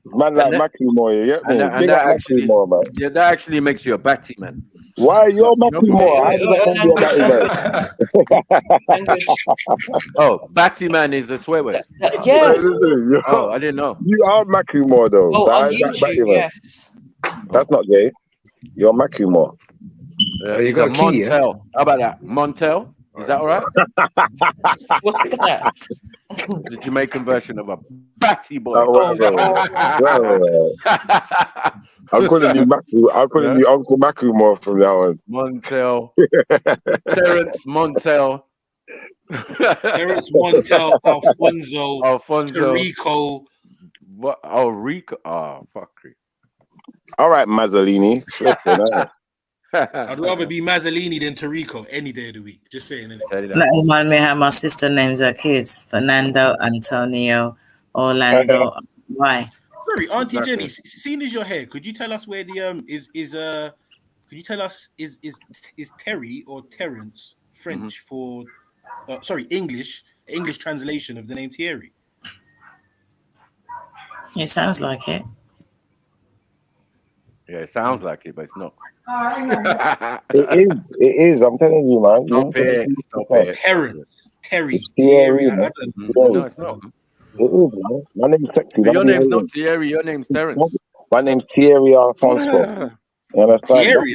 Man like Maku more, yeah. And that actually, more, man. Yeah, that actually makes you a batty man. Why you're Maku more? How did that make you a batty man? Oh, batty man is a swear word. Yes. Oh, I didn't know. You are Maku more though. Oh, on YouTube, yes. That's not gay. You're Maku more. You got Montel. How about that? Montel? Is that all right? What's that? The Jamaican version of a batty boy. I'm calling you Maku. I'm calling you Uncle Maku more from now on. Montel. Terrence Montel. Terrence Montel, Alfonso, Rico. What? Oh, Rico. Oh, fuck. All right, Mazzolini. I'd rather be Mazzolini than Tarico any day of the week. Just saying. That remind me how my sister names her kids: Fernando, Antonio, Orlando. Why? Sorry, Auntie Jenny. Seeing as your hair, could you tell us where the Could you tell us is Terry or Terrence French for? English translation of the name Thierry. It sounds like it. Yeah, it sounds like it, but it's not. It is. I'm telling you, man. Stop it. Terrence. Terry. Thierry, man. No, it's not. It is, man. My name's sexy. But your Don't be name's not hating. Thierry. Your name's Terrence. My name's Thierry Alfonso. You understand? Thierry,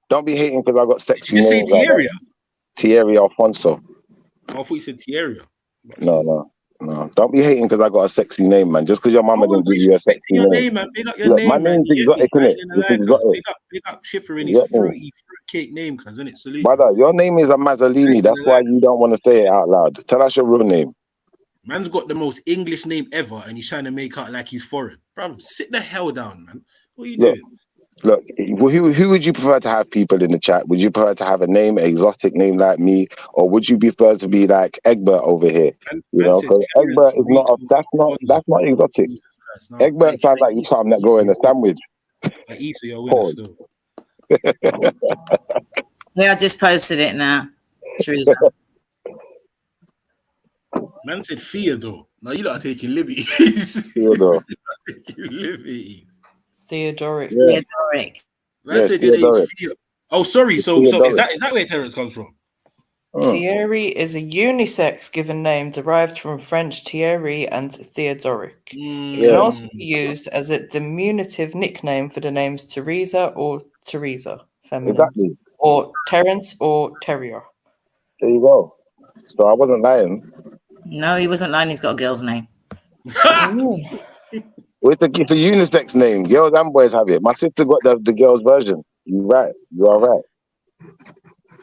Don't be hating because I got sexy Did you say names like Thierry? that. Thierry Alfonso. Oh, I thought you said Thierry. No. Don't be hating because I got a sexy name, man. Just because your mama didn't give you a sexy Your name. name, man. Big up your Look, name, my man. name's exotic, innit? It's exotic. Big up Schiffer in his fruitcake name, cuz, isn't it? Salute. Brother, your name is a Mazzolini. That's why you don't want to say it out loud. Tell us your real name. Man's got the most English name ever, and he's trying to make out like he's foreign. Bro, sit the hell down, man. What are you doing? Look, who would you prefer to have people in the chat? Would you prefer to have a name, an exotic name like me, or would you prefer to be like Egbert over here? You know, because Egbert is not. That's not exotic. Egbert sounds like you something that go in a sandwich. Pause. Yeah, I just posted it now. Teresa. Man said Theodore. Now you lot are taking liberties. Theodore. Theodoric. Yeah. Theodoric. Man said your name's Theo. Oh, sorry. So is that where Terrence comes from? Thierry is a unisex given name derived from French Thierry and Theodoric. It can also be used as a diminutive nickname for the names Teresa or Teresa, feminine, Exactly. or Terence or Terrier. There you go. So I wasn't lying. No, he wasn't lying. He's got a girl's name. It's a unisex name. Girls and boys have it. My sister got the girls version. You're right. You are right.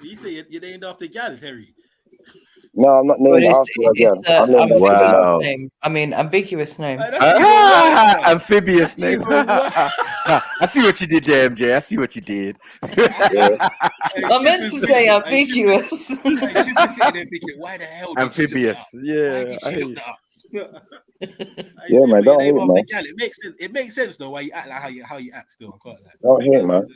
You say you're named after Gal, Terry. No, I'm not named after a girl. Wow. Name. I mean, ambiguous name. Amphibious name. I see what you did there, MJ. I see what you did. I meant to say ambiguous. Why the hell? Amphibious. Yeah. Yeah, man. Don't hate, man. It makes sense. It makes sense though. Why you act like how you act still. I can't lie. Don't hate, man.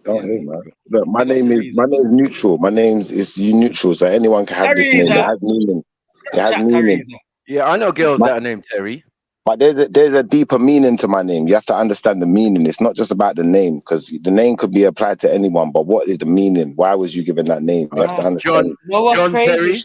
Don't hate, man. Look, my name is neutral. My name's is neutral, so anyone can have this name. It has meaning. It has meaning. Yeah, I know girls that are named Terry. But there's a deeper meaning to my name. You have to understand the meaning. It's not just about the name, because the name could be applied to anyone. But what is the meaning? Why was you given that name? You have to understand. John Terry.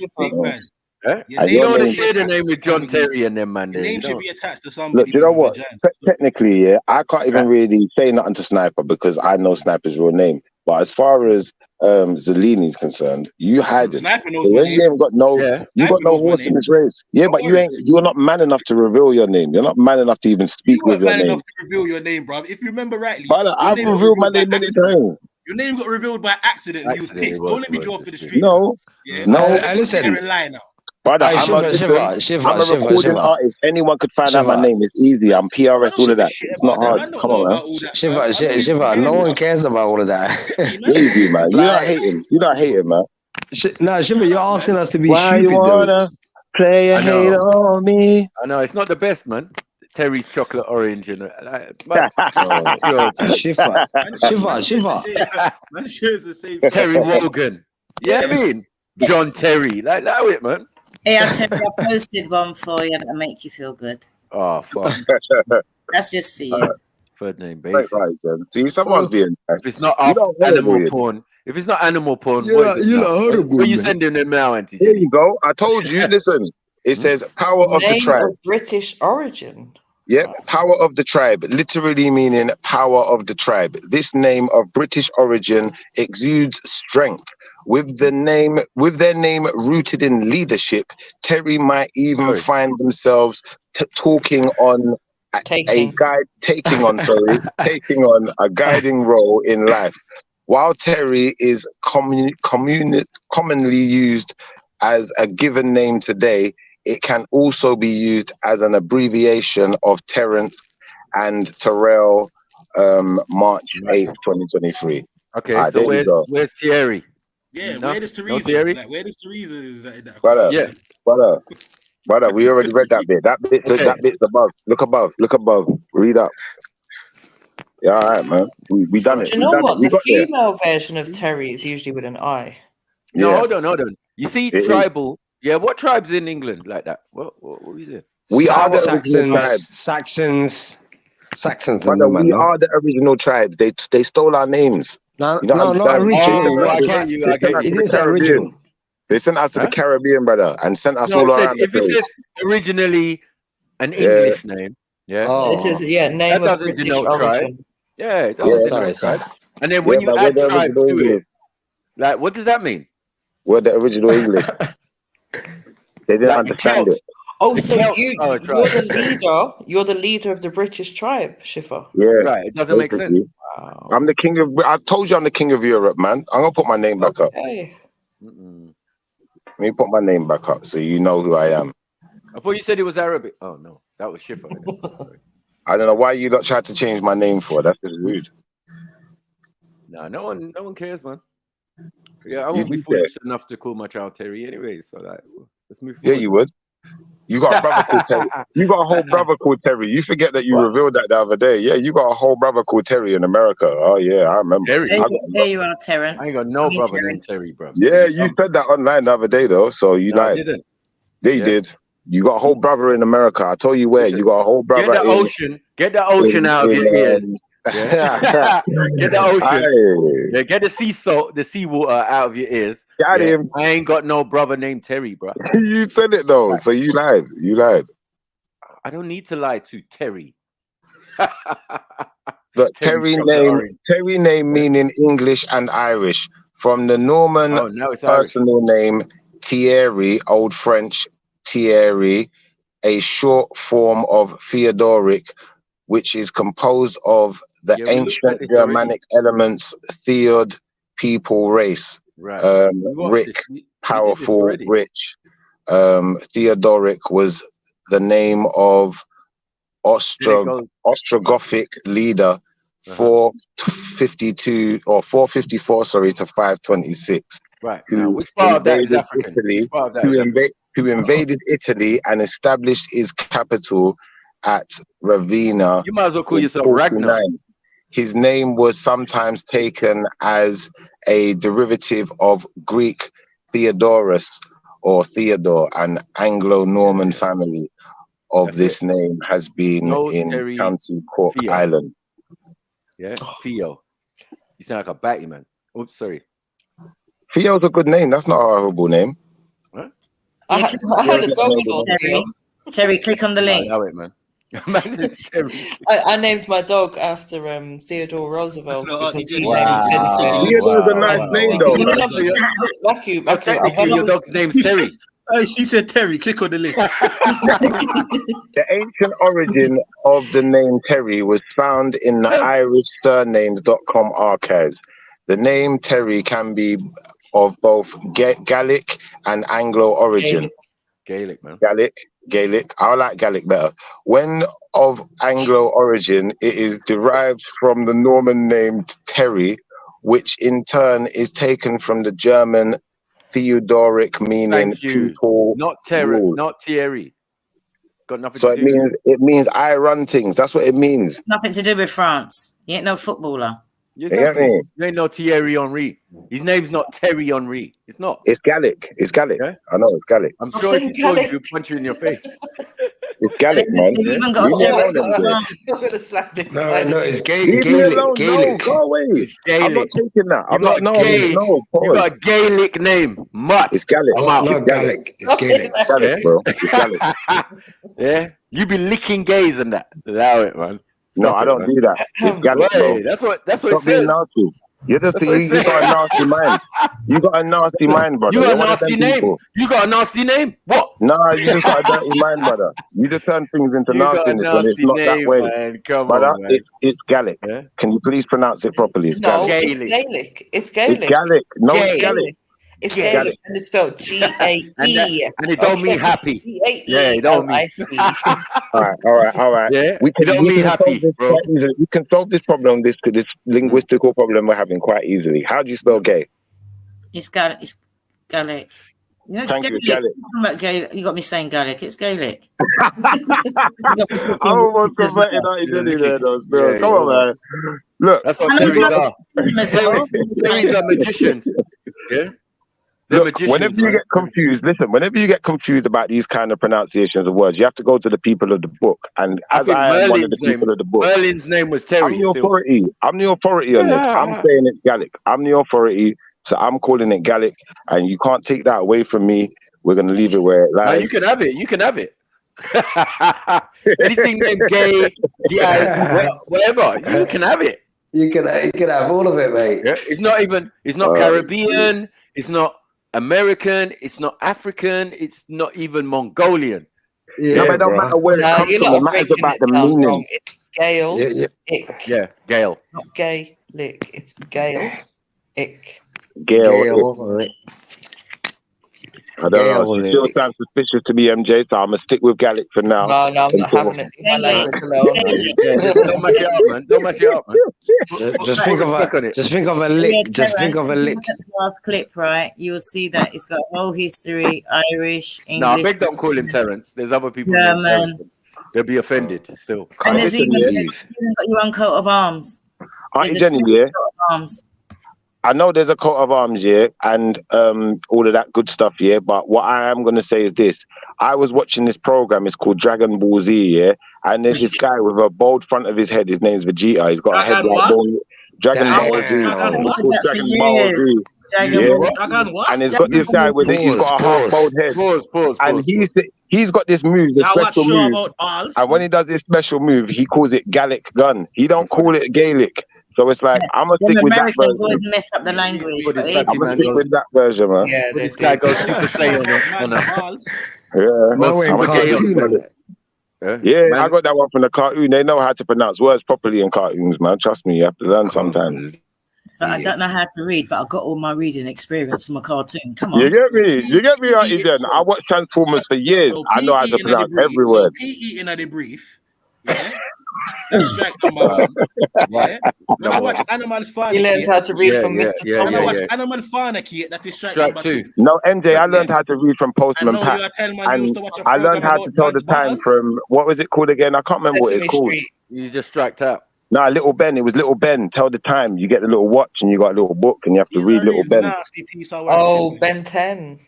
You don't want to share the name with John Terry and them, man. The name should be attached to somebody. Look, you know what? Technically, yeah, I can't even really say nothing to Sniper because I know Sniper's real name. But as far as Zellini's concerned, you hide it. You ain't got no, you got no horse in this race. Yeah, but you're not man enough to reveal your name. You're not man enough to even speak with your name. Man enough to reveal your name, bro. If you remember rightly, I've revealed my name many times. Your name got revealed by accident. You was pissed. Don't let me go off to the street. No, listen. Brother, I'm a recording artist. Anyone could find out my name. It's easy. I'm PRS, all of that. It's not hard. Come on, man. Shiva, no one cares about all of that. Easy, man. You're not hating. You're not hating, man. No, Shiva, you're asking us to be Why stupid, you wanna play a hater on me? I know, it's not the best, man. Terry's chocolate orange and Shiva. Terry Wogan. Yeah, I mean John Terry. Like it, man. Yeah, Terry, I posted one for you that'll make you feel good. Oh fuck. That's just for you. Third name basis. Right, see, someone's being if it's not animal porn. If it's not animal porn, what is it? What you sending them now, Auntie? There you go. I told you. Listen, it says power of the tribe. Of British origin. Yep, power of the tribe, literally meaning power of the tribe. This name of British origin exudes strength. With their name rooted in leadership, Terry might even find themselves taking on a guiding role in life. While Terry is commonly used as a given name today, it can also be used as an abbreviation of Terence and Terrell, March 8th, 2023. Okay, so where's Thierry? Yeah, No? where does No Teresa? Thierry? Like, where does Teresa is that? Brother, we already read that bit. That bit's above. Look above. Read up. Yeah, all right, man. We done it. Do you know what? The female version of Terry is usually with an I. No, hold on. You see, tribal. Yeah, what tribes in England like that? What is it? We are the Saxons. Saxons. Saxons and Brother, them, man. we No, are the original tribes. They stole our names. no, You don't no, not understand. original. They I sent get us you. to I get It you. the didn't say Caribbean. original. They sent us to the Huh? Caribbean, brother, and sent us No, all it said around the if it says place. originally an Yeah, English name, yeah, This is Oh, name that of doesn't British denote tribe. origin. Yeah, it yeah, doesn't sorry, denote tribe. sorry. And then yeah, when you but we're add the tribe original to it, English. like, what does that mean? We're the original English. They didn't Like the understand Celts. it. Oh, The so Celts are a you're the tribe. leader. You're the leader of the British tribe, Shifa. Yeah, Right. It doesn't make sense. basically. Wow. I'm the king of. I told you I'm the king of Europe, man. I'm gonna put my name back up. Okay. Mm-mm. Let me put my name back up so you know who I am. I thought you said it was Arabic. Oh no, that was Shifa. Sorry. I don't know why you lot tried to change my name for. That's just rude. No, no one cares, man. Yeah, I You won't be do care. foolish enough to call my child Terry anyway. So like, let's move Yeah, forward. you would. You got a brother called Terry. You got a whole brother called Terry. You forget that you What? revealed that the other day. Yeah, you got a whole brother called Terry in America. Oh yeah, I remember. Terry. There you are, I ain't Terrence. got no Me, brother Terry. named Terry, bro. Yeah, you said that online the other day though, so you No, I lied. didn't. Yeah, you Yeah. did. You got a whole brother in America. I told you where. Listen, You got a whole Get brother the in. ocean. Get the ocean out of your ears. Yeah. Get the ocean. Yeah, get the sea salt, the sea water out of your ears. Got Yeah. him. I ain't got no brother named Terry, bro. You said it though, so you lied. You lied. I don't need to lie to Terry. Look, Terry's chocolate orange. Terry name meaning English and Irish. From the Norman Oh, now it's Irish. personal name Thierry, Old French Thierry, a short form of Theodoric, which is composed of the Yeah, we looked at ancient this already. Germanic elements Theod, people, race. Right. We watched Rick, this. We did this powerful, already. rich. Theodoric was the name of Ostrogothic leader, 452 or 454, sorry, to 526. Right. Now, which part of that is invaded African? Italy, Which part of that is African? who invaded Italy and established his capital at Ravenna. You might as well call in yourself 49. Ragnar. His name was sometimes taken as a derivative of Greek Theodorus or Theodore, an Anglo-Norman family of this name has been No in Terry County Cork Theo. Island. Yeah, Theo. You sound like a batty man. Oops, sorry. Theo's a good name. That's not a horrible name. What? I had a dog called Theo. Terry, click on the link. Allow it, man. Terry. I named my dog after Theodore Roosevelt because his name was Wow. Theodore's a nice name, though. Vacuum. So technically, your dog's name's Terry. She said Terry, click on the link. The ancient origin of the name Terry was found in the Irish surnames.com archives. The name Terry can be of both Gaelic and Anglo origin. Gaelic, man. Gaelic. I like Gaelic better. When of Anglo origin, it is derived from the Norman name Terry, which in turn is taken from the German Theodoric, meaning Thank you. people Not Terry. ruled. Not Thierry. Got nothing So to do with it means I run things. That's what it means. Nothing to do with France. You ain't no footballer. Exactly. You ain't no Thierry Henry. His name's not Terry Henry. It's not. It's Gaelic. It's Gaelic. Yeah? I know it's Gaelic. I'm sure if you saw you, you'd punch you in your face. It's Gaelic, man. They've even got Leave me alone, a MJ. I'm gonna slap this No, guy. no, it's Leave me alone. No, go away. I'm not taking that. I'm not. No, You pause. got a Gaelic name. Mutt. It's Gaelic. I'm out. Not Gaelic. It's Gaelic. It's Gaelic, bro. It's Gaelic. Yeah? You be licking gays and that. Allow it, man. No, Stop I it, don't man. do that. It's Gaelic, bro. Hey, that's what it Stop being says. nasty. You just That's what it you got a nasty mind. You got a nasty mind, brother. You got You're a one of them nasty name. people. You got a nasty name. What? Nah, you just got a dirty mind, brother. You just turn things into You got a nastiness when it's nasty not that name, way. man. Come Brother, on, man. it's Gaelic. Yeah? Can you please pronounce it properly? It's No, Gaelic. it's Gaelic. It's Gaelic. It's Gaelic. No, it's Gaelic. Gaelic. It's Gaelic. Gaelic and it's spelled G-A-E. And it don't mean happy. G-A-E. Yeah, it don't mean. All right. Yeah, We it don't mean solve happy, this bro. quite easily. We can solve this problem, this linguistical problem we're having quite easily. How do you spell gay? It's Gaelic. It's Gaelic. You know, it's Thank you, Gaelic. Gaelic. Gaelic. You got me saying Gaelic. It's Gaelic. I almost converted that identity there, though. Still. Yeah, Come on, man. Look, That's what Terry's are. As well. Terry's are magicians. Yeah. Look, whenever you get confused, listen, whenever you get confused about these kind of pronunciations of words, you have to go to the people of the book. And I as think I am one of the Merlin's name. people of the book, Merlin's name was I'm Terry. the Still. authority. I'm the authority on this. I'm saying it's Gallic. I'm the authority, so I'm calling it Gallic, and you can't take that away from me. We're gonna leave it where it No, lies. you can have it. You can have it. Anything named gay, whatever, you can have it. You can have all of it, mate. Yeah, it's not even. It's not Caribbean. It's not American. It's not African. It's not even Mongolian. Yeah, no, but it don't matter where it comes from. It matters about the meaning. Wrong. It's Gale. Ick. Yeah, Gale. Not gay. Lick. It's Gale. Ick. Gale. I don't know. She still sounds suspicious to me, MJ, so I'm going to stick with Gallic for now. No, I'm not having it in my language alone. Don't mess it up, man. Don't mess it up, man. Just think of a lick. Yeah, Just think of a lick. Look at the last clip, right? You will see that it's got whole history, Irish, English. No, I beg don't call him Terrence. There's other people. German. They'll be offended still. And there's even got your own coat of arms. Auntie Jenny, yeah. I know there's a coat of arms, yeah, and all of that good stuff, yeah. But what I am gonna say is this: I was watching this program. It's called Dragon Ball Z, yeah. And there's this guy with a bald front of his head. His name's Vegeta. He's got a head like bone. Dragon Ball Z. It's called Dragon Ball Z. Yeah. And he's got this guy with it. He's got a half bald head. And he's got this move, the special move. And when he does his special move, he calls it Gallic gun. He don't call it Gaelic. So it's like, I'm going to stick with that version. Americans always mess up the language. I'm going to stick with that version, man. Yeah, this guy goes Super Saiyan on us. Yeah, I got that one from the cartoon. They know how to pronounce words properly in cartoons, man. Trust me, you have to learn sometimes. So I don't know how to read, but I got all my reading experience from a cartoon. Come on. You get me? You get me, Auntie Jen? I watched Transformers for years. I know how to pronounce every word. Eating at the brief. Yeah. That's strike number one. Yeah. When I watch Animal Farm, he learns how to read from Mr. When I watch Animal Farm, that is strike number two. No, MJ, I learned how to read from Postman Pat. And I learned how to tell the time from, what was it called again? I can't remember what it's called. You just striked out. No, Little Ben. It was Little Ben. Tell the time. You get the little watch and you got a little book and you have to read Little Ben. Oh, Ben 10.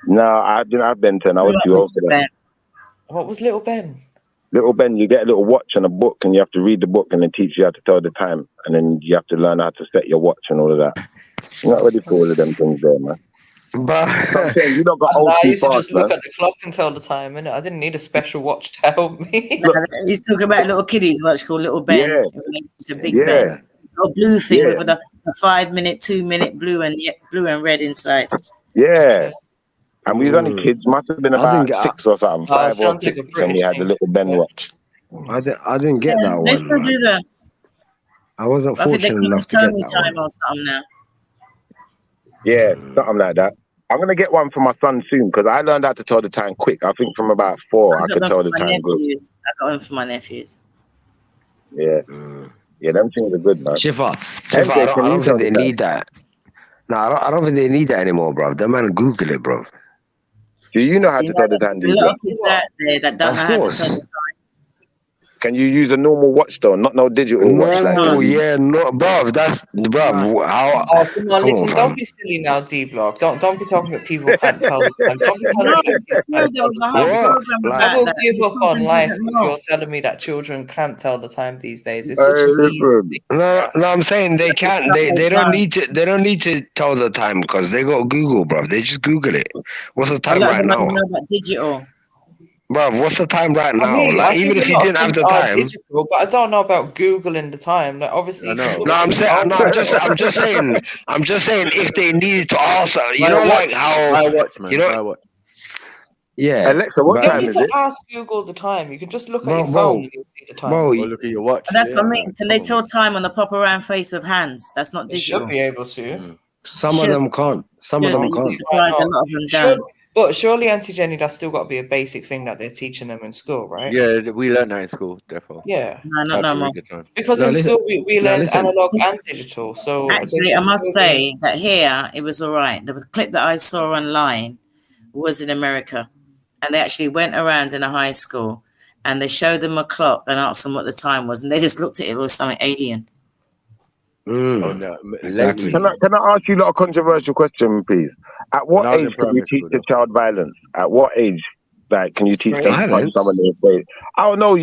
No, I didn't have Ben 10. I was too old for that. What was Little Ben? Little Ben, you get a little watch and a book and you have to read the book and then teach you how to tell the time. And then you have to learn how to set your watch and all of that. You're not ready for all of them things there, man. But you don't got old I used to just look man. at the clock and tell the time, innit? I didn't need a special watch to help me. He's talking about a little kiddies watch called Little Ben. Yeah. It's a big Ben. A blue thing with a 5-minute, 2-minute blue and red inside. Yeah. And we was only kids, must have been about 6 or something, 5 or 6, and we had the Little Ben watch. I didn't get that one. They still do that. I wasn't I think they fortunate call enough it to get Tony that time one. or something now. Yeah, something like that. I'm going to get one for my son soon because I learned how to tell the time quick. I think from about 4, I could tell the time good. I got one for my nephews. Yeah. Yeah, them things are good, man. Shifa, I don't think they need that. No, I don't think they need that anymore, bro. That man Google it, bro. Do you know how to tell the time? A lot of kids out there that don't know how to tell the time. Can you use a normal watch though, not no digital watch? No, yeah, no, bro. That's bro. How? Oh, come on, listen. Don't be silly now, D Block. Don't be talking about people who can't tell the time. Don't be telling me. I will give up on life if you're telling me that children can't tell the time these days. It's such an easy thing. No, I'm saying they can't. They don't need to. They don't need to tell the time because they got Google, bro. They just Google it. What's the time right now? Know about digital. Bro, what's the time right now? I mean, like, even if you didn't have the time. Digital, but I don't know about Googling the time. Like, obviously, No, I'm saying, I'm just saying, if they needed to also, you know, like how, I watch, man. you know, yeah. Alexa, what time you is don't it? need to ask Google the time. You can just look at your phone and you'll see the time. Or look at your watch. But that's what I mean. Can they tell time on the proper round face with hands? That's not They digital. should be able to. Some of them can't. Some of them can't. Surprise, a lot of them don't. But surely, Auntie Jenny, that's still got to be a basic thing that they're teaching them in school, right? Yeah, we learned that in school, therefore. Yeah. No, more. Because in school we learned analog and digital. So actually, I must say that here it was all right. The clip that I saw online was in America, and they actually went around in a high school and they showed them a clock and asked them what the time was, and they just looked at it. It was something alien. Exactly. Can I ask you a controversial question, please? At When I what was in age can you primary teach school, a child violence? At what age? Like, can you teach them to punch Violence? someone in the face? I don't know,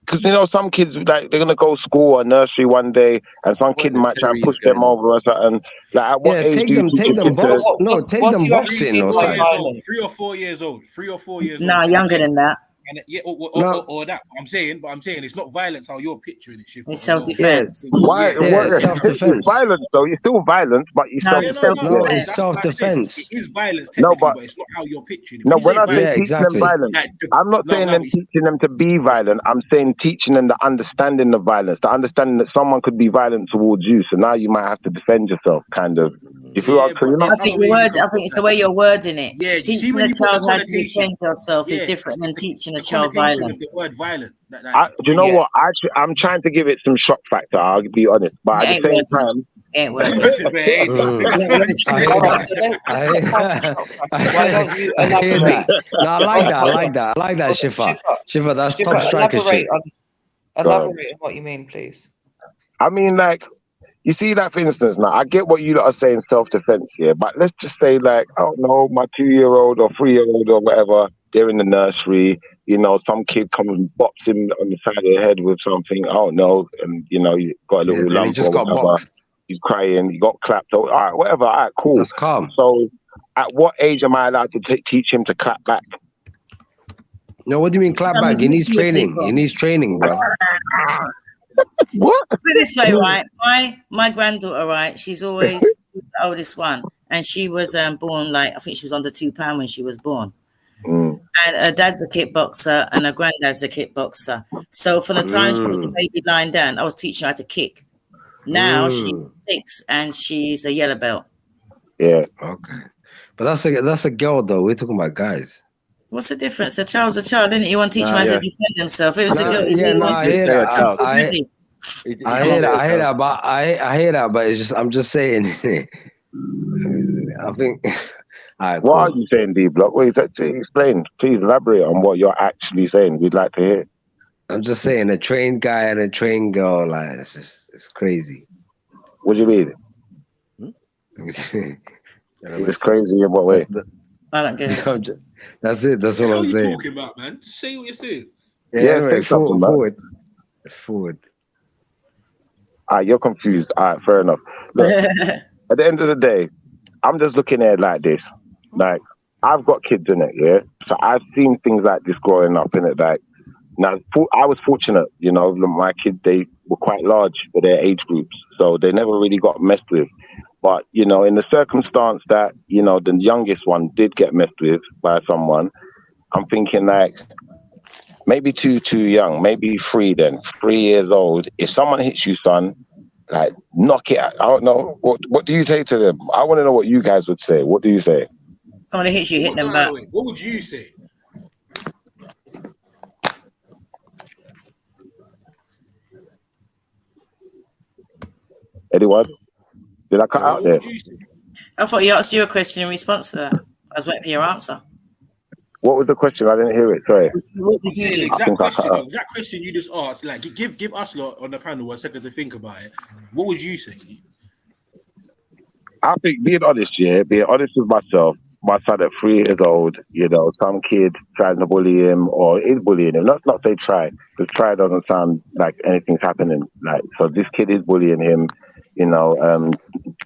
because some kids, like, they're gonna go school or nursery one day, and some kid might try and push them over or something. Like, at what age do you teach a kid to? Take them boxing or something. 3 or 4 years old. 3 or 4 years old. No, younger than that. And or that. I'm saying it's not violence how you're picturing it. It's self-defense. Why? Yeah, self-defense. It's violence, though. You're still violent, but you No, it's self-defense. No, it's self-defense. It is violence No, technically, but but it's not how you're picturing it. no, when I say say teaching them violence, I'm not saying them teaching them to be violent. I'm saying teaching them the understanding of violence, the understanding that someone could be violent towards you. So now you might have to defend yourself, kind of. You feel what I'm saying? I think it's the way you're wording it. Yeah, teaching a child how to defend yourself is different than teaching a child violence. The word violent. Do you know what? I'm trying to give it some shock factor. I'll be honest, but at the same time, ain't working. I hear that. No, I like that, Shifa. That's top striker shit. Elaborate on what you mean, please. I mean, like, you see that, for instance, now, I get what you lot are saying, self-defense here, but let's just say, like, I don't know, my 2-year-old or 3-year-old or whatever, they're in the nursery, some kid come and bops him on the side of the head with something, I don't know, and, you got a little lump just or got whatever. boxed. He's crying, he got clapped, all right, whatever, all right, cool. That's calm. So, at what age am I allowed to teach him to clap back? No, what do you mean clap back? He needs training. He needs training, bro. What? Put it this way, right? My granddaughter, right? She's always the oldest one, and she was born I think she was under £2 when she was born. And her dad's a kickboxer, and her granddad's a kickboxer. So from the time she was a baby lying down, I was teaching her how to kick. Now she's 6 and she's a yellow belt. Yeah. Okay, but that's a girl though. We're talking about guys. What's the difference? A child's a child, isn't it? You want to teach them how to defend themselves. If it was a girl, I hear that. I hear that, but it's just I'm just saying. I think. Right, what are you saying, D Block? What is that? Explain. Please elaborate on what you're actually saying. We'd like to hear. I'm just saying a trained guy and a trained girl, like it's crazy. What do you mean? It's crazy in what way? I don't get it. That's it. That's what I'm saying. What are you talking about, man? Just say what you're saying. Yeah, anyway, forward. It's forward. You're confused. All right, fair enough. Look, at the end of the day, I'm just looking at it like this. Like, I've got kids in it, yeah? So I've seen things like this growing up in it. Like, now, I was fortunate, my kids, they were quite large for their age groups. So they never really got messed with. But, in the circumstance that, the youngest one did get messed with by someone, I'm thinking like, maybe too young, maybe 3 then, 3 years old. If someone hits you, son, like, knock it out. I don't know. What do you say to them? I want to know what you guys would say. What do you say? Somebody hits you, hit them back. What would you say? Anyone? Did I cut out there? I thought you asked you a question in response to that. I was waiting for your answer. What was the question? I didn't hear it. Sorry. The exact question you just asked. Like, give us lot on the panel a second to think about it. What would you say? I think being honest with myself. My son at 3 years old, some kid trying to bully him or is bullying him. Let's not say try, because try doesn't sound like anything's happening. Like, so this kid is bullying him,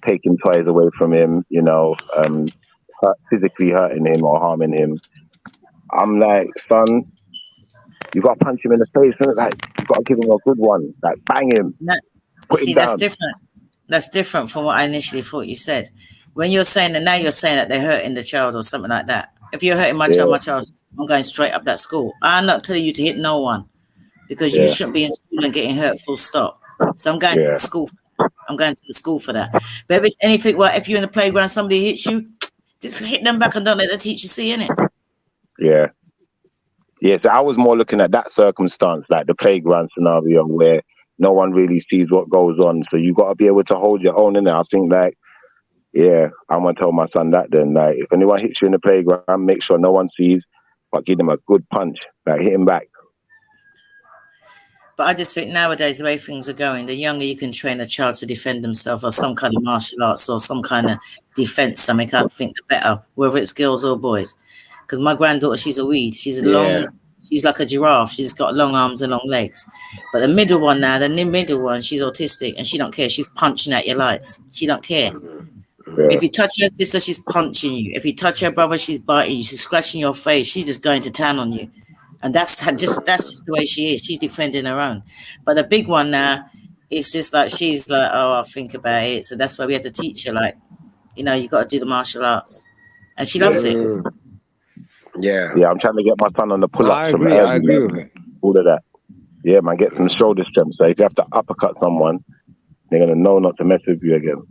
taking toys away from him, physically hurting him or harming him. I'm like, son, you got to punch him in the face, and like, you got to give him a good one, like bang him. That's different. That's different from what I initially thought you said. When you're saying that now, you're saying that they're hurting the child or something like that. If you're hurting my child, I'm going straight up that school. I'm not telling you to hit no one, because you shouldn't be in school and getting hurt. Full stop. So I'm going to the school. I'm going to the school for that. But if it's anything, if you're in the playground, somebody hits you, just hit them back and don't let the teacher see in it. Yeah. Yeah, so I was more looking at that circumstance, like the playground scenario where no one really sees what goes on. So you got to be able to hold your own in there. I think, like, I'm going to tell my son that then. Like, if anyone hits you in the playground, make sure no one sees, but give them a good punch. Like, hit him back. But I just think nowadays, the way things are going, the younger you can train a child to defend themselves or some kind of martial arts or some kind of defense, something, I think the better, whether it's girls or boys. Because my granddaughter, she's a weed. She's long, she's like a giraffe. She's got long arms and long legs. But the middle one now, the middle one, she's autistic and she don't care. She's punching at your lights. She don't care. If you touch her sister, she's punching you. If you touch her brother, she's biting you. She's scratching your face. She's just going to town on you. And that's just the way she is. She's defending her own. But the big one now, it's just like she's like, oh, I'll think about it. So that's why we have to teach her, like, you know, you got to do the martial arts, and she loves it. Yeah, I'm trying to get my son on the pull-up. I agree with it. All of that. Yeah, man, get some shoulder strength. So if you have to uppercut someone, they're gonna know not to mess with you again.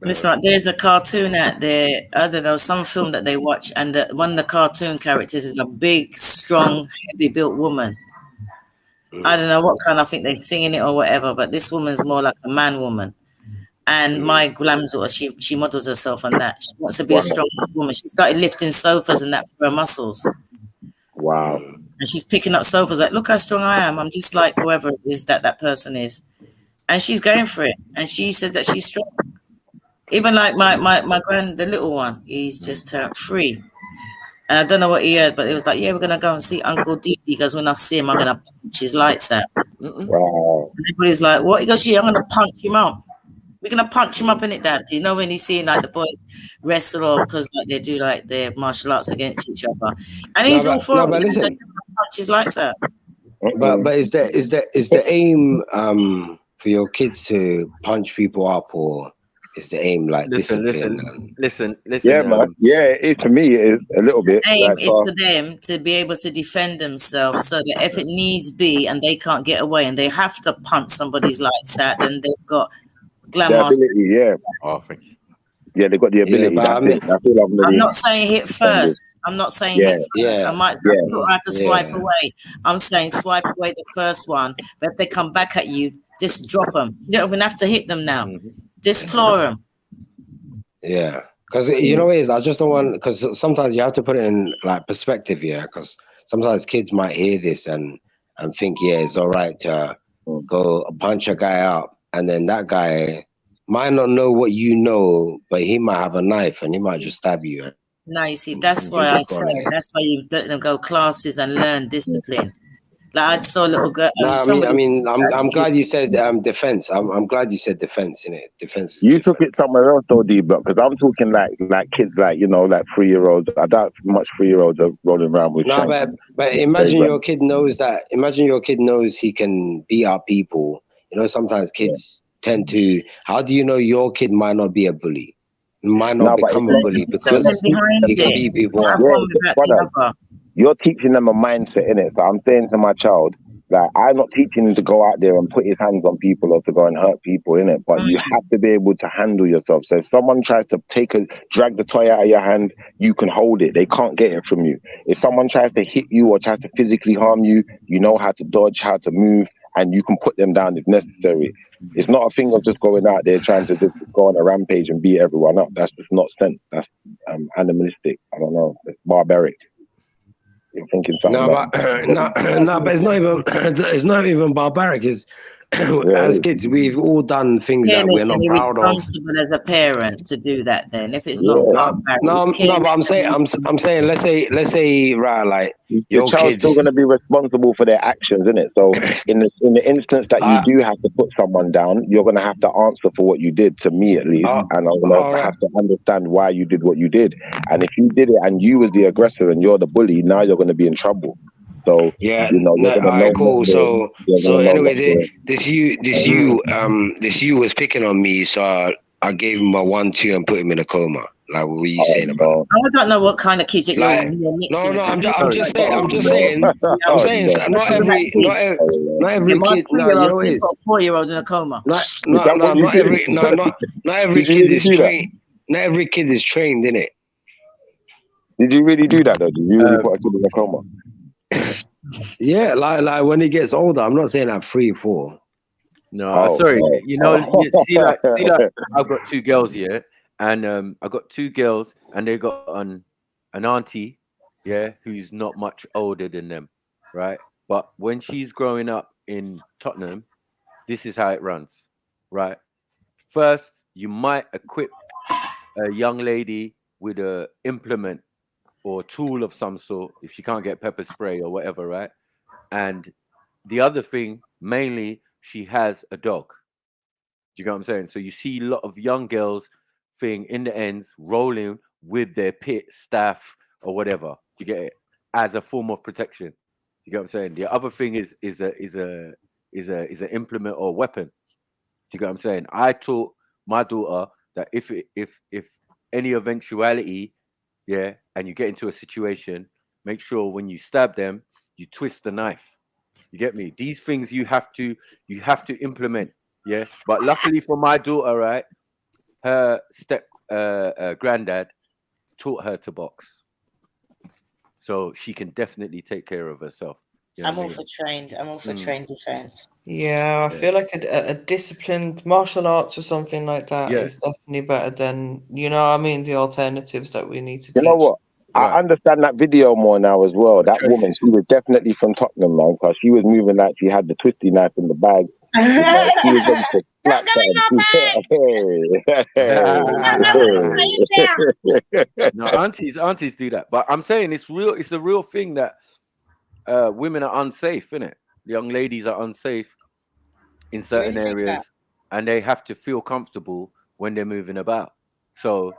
Listen, like, there's a cartoon out there, I don't know, some film that they watch, and one of the cartoon characters is a big, strong, heavy-built woman. I don't know what kind, I think they're singing it or whatever, but this woman's more like a man woman. And my granddaughter, she models herself on that. She wants to be a strong woman. She started lifting sofas and that for her muscles. Wow. And she's picking up sofas like, look how strong I am. I'm just like whoever it is that person is. And she's going for it. And she said that she's strong. Even like my the little one, he's just turned 3. And I don't know what he heard, but it was like, yeah, we're going to go and see Uncle D. He goes, when I see him, I'm going to punch his lights out. Wow. And everybody's like, what? He goes, yeah, I'm going to punch him up. We're going to punch him up in it, Dad. You know, when he's seeing like the boys wrestle or because like they do like their martial arts against each other. And he's all for it. But listen, punch his lights out. But is the aim for your kids to punch people up, or is the aim like listen? Yeah, man. Yeah, for me it is a little bit. The aim like, is for them to be able to defend themselves, so that if it needs be and they can't get away and they have to punch somebody's lights out, then they've got glamour. Ability, yeah. Oh, thank you. Yeah, they got the ability. Yeah, I'm not saying hit first. I'm not saying hit first. I might have to swipe away. I'm saying swipe away the first one. But if they come back at you, just drop them. You don't even have to hit them now. Just floor them. Yeah, because you know what it is, I just don't want, because sometimes you have to put it in like perspective, yeah, because sometimes kids might hear this and think, yeah, it's all right to go punch a guy up, and then that guy might not know what you know, but he might have a knife and he might just stab you. No, you see, that's why I said, that's why you let them go classes and learn discipline. Like I saw a little girl. I'm glad you said defense. I'm glad you said defense. In it, defense. You took it somewhere else, though, D. But because I'm talking like kids, like like 3-year-olds. I doubt much 3-year-olds are rolling around with. No, but imagine your kid knows that. Imagine your kid knows he can beat up people. You know, sometimes kids tend to. How do you know your kid might not be a bully? Might not become a bully because he can beat people up. You're teaching them a mindset, innit? So I'm saying to my child, like, I'm not teaching him to go out there and put his hands on people or to go and hurt people, innit? But you have to be able to handle yourself. So if someone tries to drag the toy out of your hand, you can hold it. They can't get it from you. If someone tries to hit you or tries to physically harm you, you know how to dodge, how to move, and you can put them down if necessary. It's not a thing of just going out there trying to just go on a rampage and beat everyone up. That's just not sense. That's animalistic. I don't know. It's barbaric. You're thinking something. But it's not even barbaric. It's as kids, we've all done things that we're not proud of. Responsible as a parent to do that. Then, if it's not barbaric, but I'm saying, let's say, right, like your child's still going to be responsible for their actions, isn't it? So, in the instance that you do have to put someone down, you're going to have to answer for what you did. To me, at least, and I'm going to have to understand why you did what you did. And if you did it and you was the aggressor and you're the bully, now you're going to be in trouble. So yeah, cool. So anyway, this you was picking on me, so I gave him a 1-2 and put him in a coma. Like, what were you saying about? I don't know what kind of kids you're mixing. I'm just saying. Not every kid. No, you know it is. 4-year-olds in a coma. Not every kid is trained. Not every kid is trained in it. Did you really do that though? Did you really put a kid in a coma? Yeah, like when he gets older. I'm not saying at 3 or 4. No, sorry. You know, see, like I've got 2 girls here, and I got 2 girls, and they got an auntie, yeah, who's not much older than them, right? But when she's growing up in Tottenham, this is how it runs, right? First, you might equip a young lady with a implement or tool of some sort if she can't get pepper spray or whatever, right? And the other thing, mainly, she has a dog. Do you get what I'm saying? So you see a lot of young girls thing in the ends rolling with their pit, staff, or whatever. Do you get it? As a form of protection. You get what I'm saying? The other thing is an implement or weapon. Do you get what I'm saying? I taught my daughter that if any eventuality, yeah, and you get into a situation, make sure when you stab them, you twist the knife. You get me? These things you have to implement. Yeah. But luckily for my daughter, right, her step granddad taught her to box, so she can definitely take care of herself. You know I'm what I all mean? for trained. I'm all for trained defense. Yeah, I feel like a disciplined martial arts or something like that is definitely better than, you know what I mean, the alternatives that we need to You know teach. what? I understand that video more now as well. That woman, she was definitely from Tottenham, man, because she was moving like she had the twisty knife in the bag. She was ready to slap something. No, aunties do that, but I'm saying it's real. It's a real thing that women are unsafe, innit? Young ladies are unsafe in certain areas, and they have to feel comfortable when they're moving about. So,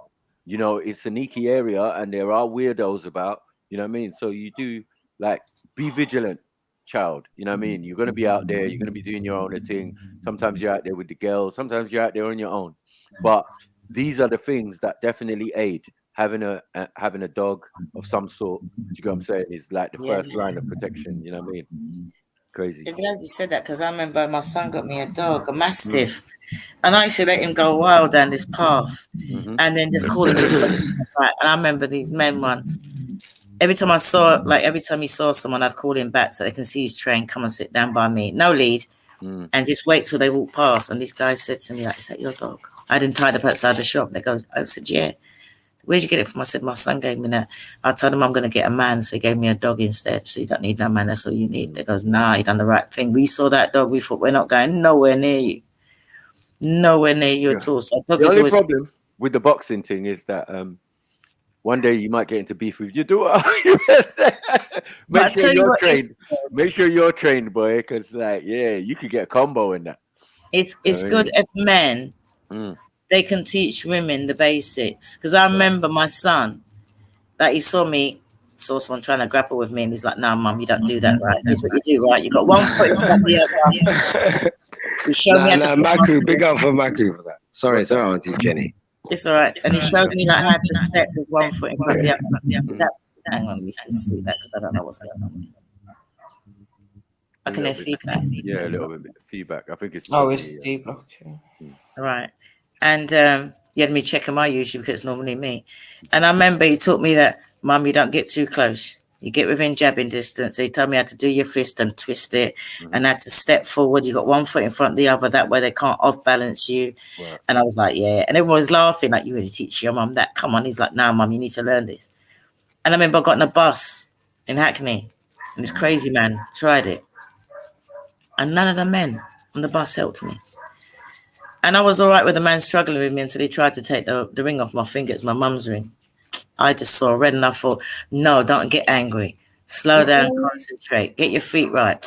you know, it's a sneaky area, and there are weirdos about. You know what I mean? So you do like be vigilant, child. You know what I mean? You're gonna be out there. You're gonna be doing your own thing. Sometimes you're out there with the girls. Sometimes you're out there on your own. But these are the things that definitely aid. Having a dog of some sort, do you get what I'm saying, is like the first line of protection. You know what I mean? Crazy. I'm glad you said that, because I remember my son got me a dog, a mastiff, and I used to let him go wild down this path, and then just call him his and I remember these men once. Every time he saw someone, I'd call him back so they can see his train, come and sit down by me, no lead, and just wait till they walk past. And this guy said to me, like, "Is that your dog?" I didn't tie up outside the shop. I said, "Yeah." "Where'd you get it from?" I said, "My son gave me that." I told him I'm going to get a man, so he gave me a dog instead. So you don't need no man, that's all you need. They goes, "Nah, you done the right thing." We saw that dog, we thought, we're not going nowhere near you. Nowhere near you at all. So the only problem with the boxing thing is that one day you might get into beef with your daughter. Make sure you're trained. Make sure you're trained, boy, because you could get a combo in that. It's good if men they can teach women the basics. Because I remember my son, that he saw someone trying to grapple with me, and he's like, "No, mum, you don't do that, right? That's what you do, right? You got one foot in front of the other." He showed me how to Maku, big up for Maku for that. Sorry, Auntie Jenny. It's all right. And he showed me like how to step with one foot in front of the other. Hang on, let me see that, because I don't know what's going on. I can hear feedback. Yeah, a little bit of feedback. I think it's feedback. All right. And he had me checking my usually, because it's normally me. And I remember he taught me that, "Mum, you don't get too close. You get within jabbing distance." He told me how to do your fist and twist it, and how to step forward. You got one foot in front of the other. That way they can't off balance you. Right. And I was like, yeah. And everyone was laughing, like, "You really teach your mum that? Come on." He's like, "No, mum, you need to learn this." And I remember I got on a bus in Hackney, and this crazy man tried it. And none of the men on the bus helped me. And I was all right with the man struggling with me until he tried to take the ring off my finger. It's my mum's ring. I just saw red, and I thought, no, don't get angry. Slow down, concentrate, get your feet right.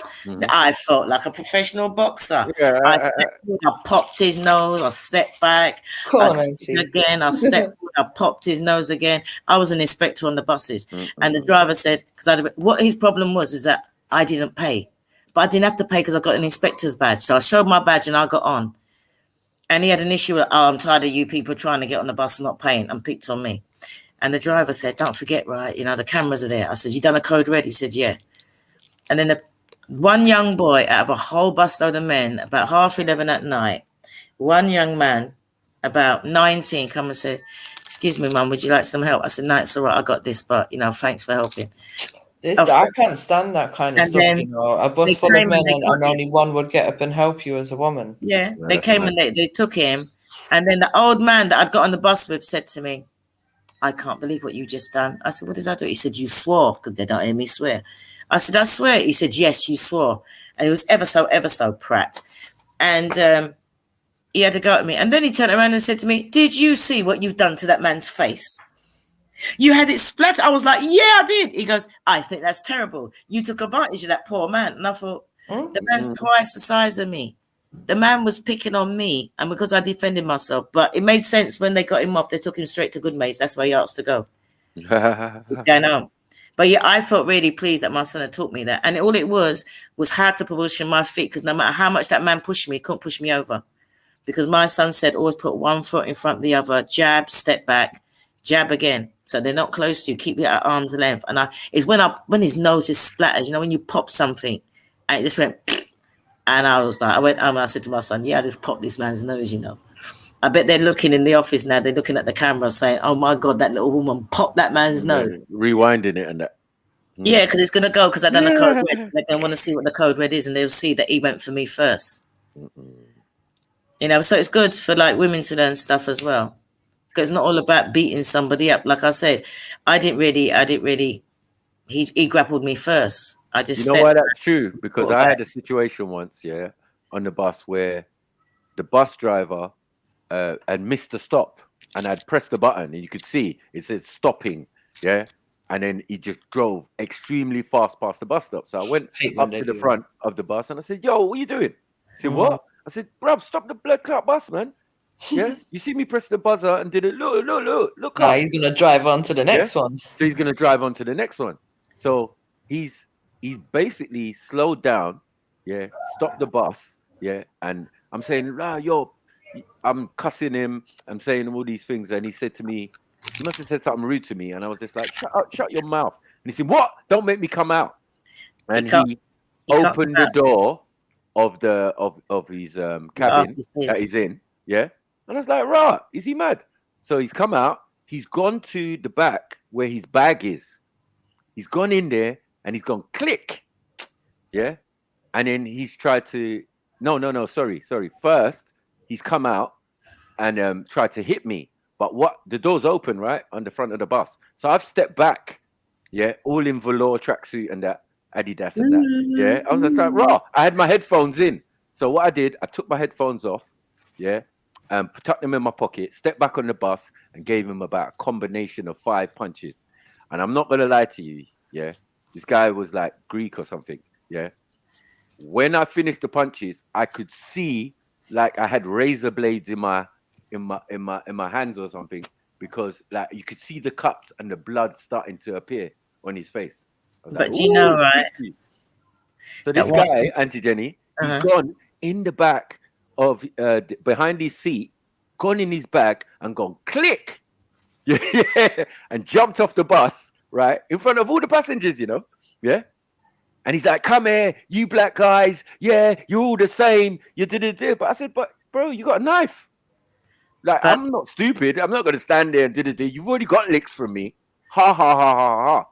I felt like a professional boxer. I stepped forward, I popped his nose, I stepped back, I stepped forward, I popped his nose again. I was an inspector on the buses. And the driver said, what his problem was is that I didn't pay. But I didn't have to pay because I got an inspector's badge. So I showed my badge and I got on. And he had an issue with, "Oh, I'm tired of you people trying to get on the bus and not paying," and picked on me. And the driver said, "Don't forget, right, the cameras are there." I said, "You done a code red?" He said, "Yeah." And then one young boy out of a whole busload of men, about 11:30 at night, one young man, about 19, come and said, "Excuse me, mum, would you like some help?" I said, "No, it's all right, I got this, but, thanks for helping." I can't stand that kind of stuff, a bus full of men and only one would get up and help you as a woman. Yeah, they came and they took him. And then the old man that I'd got on the bus with said to me, "I can't believe what you just done." I said, "What did I do?" He said, "You swore," because they don't hear me swear. I said, I swear. He said, yes, you swore. And he was ever so prat. And he had to go at me. And then he turned around and said to me, did you see what you've done to that man's face? You had it splat. I was like, yeah, I did. He goes, I think that's terrible. You took advantage of that poor man. And I thought, the man's twice the size of me. The man was picking on me, and because I defended myself. But it made sense when they got him off, they took him straight to Good Mates. That's where he asked to go. I know. But yeah, I felt really pleased that my son had taught me that. And all it was how to position my feet, because no matter how much that man pushed me, he couldn't push me over. Because my son said, always put one foot in front of the other, jab, step back, jab again. So they're not close to you. Keep it at arm's length. And it's when his nose is splattered, you know, when you pop something, and it just went, and I was like, I went home and I said to my son, yeah, I just popped this man's nose, you know. I bet they're looking in the office now. They're looking at the camera saying, oh, my God, that little woman popped that man's nose. Rewinding it and that. Yeah, because it's going to go because I done the code red. They're going to want to see what the code red is, and they'll see that he went for me first. You know, so it's good for like women to learn stuff as well. Because it's not all about beating somebody up. Like I said, I didn't really, he grappled me first. I just, you know why that's true? Because I had a situation once, yeah, on the bus where the bus driver had missed the stop, and I'd pressed the button and you could see it said stopping, yeah, and then he just drove extremely fast past the bus stop. So I went up to the front of the bus and I said, yo, what are you doing? He said, what? I said, bruv, stop the blood clot bus, man. Yeah, you see me press the buzzer and did it. Look nah, up. he's gonna drive on to the next one. So he's gonna drive on to the next one. So he's basically slowed down, yeah, stopped the bus, yeah, and I'm saying, I'm cussing him, I'm saying all these things, and he said to me, he must have said something rude to me, and I was just like, shut your mouth. And he said, what? Don't make me come out. And he opened the door of his cabin that he's in, yeah. And I was like, rah, is he mad? So he's come out, he's gone to the back where his bag is. He's gone in there and he's gone click. Yeah. And then he's tried to, sorry. First, he's come out and tried to hit me. But the door's open, right? On the front of the bus. So I've stepped back, yeah, all in velour tracksuit and that, Adidas and that. Yeah. I was just like, rah, I had my headphones in. So what I did, I took my headphones off, yeah. Tucked them in my pocket, stepped back on the bus and gave him about a combination of 5 punches. And I'm not going to lie to you, yeah, this guy was like Greek or something, yeah. When I finished the punches, I could see like I had razor blades in my hands or something, because like you could see the cuts and the blood starting to appear on his face. But like, you know, right? So this guy, Auntie Jenny, he's gone in the back of behind his seat, gone in his bag and gone click, yeah, and jumped off the bus right in front of all the passengers, you know, yeah. And he's like, "Come here, you black guys, yeah, you're all the same, you did it." But I said, "But bro, you got a knife. Like, I'm not stupid. I'm not going to stand there and did. You've already got licks from me. Ha ha ha ha ha."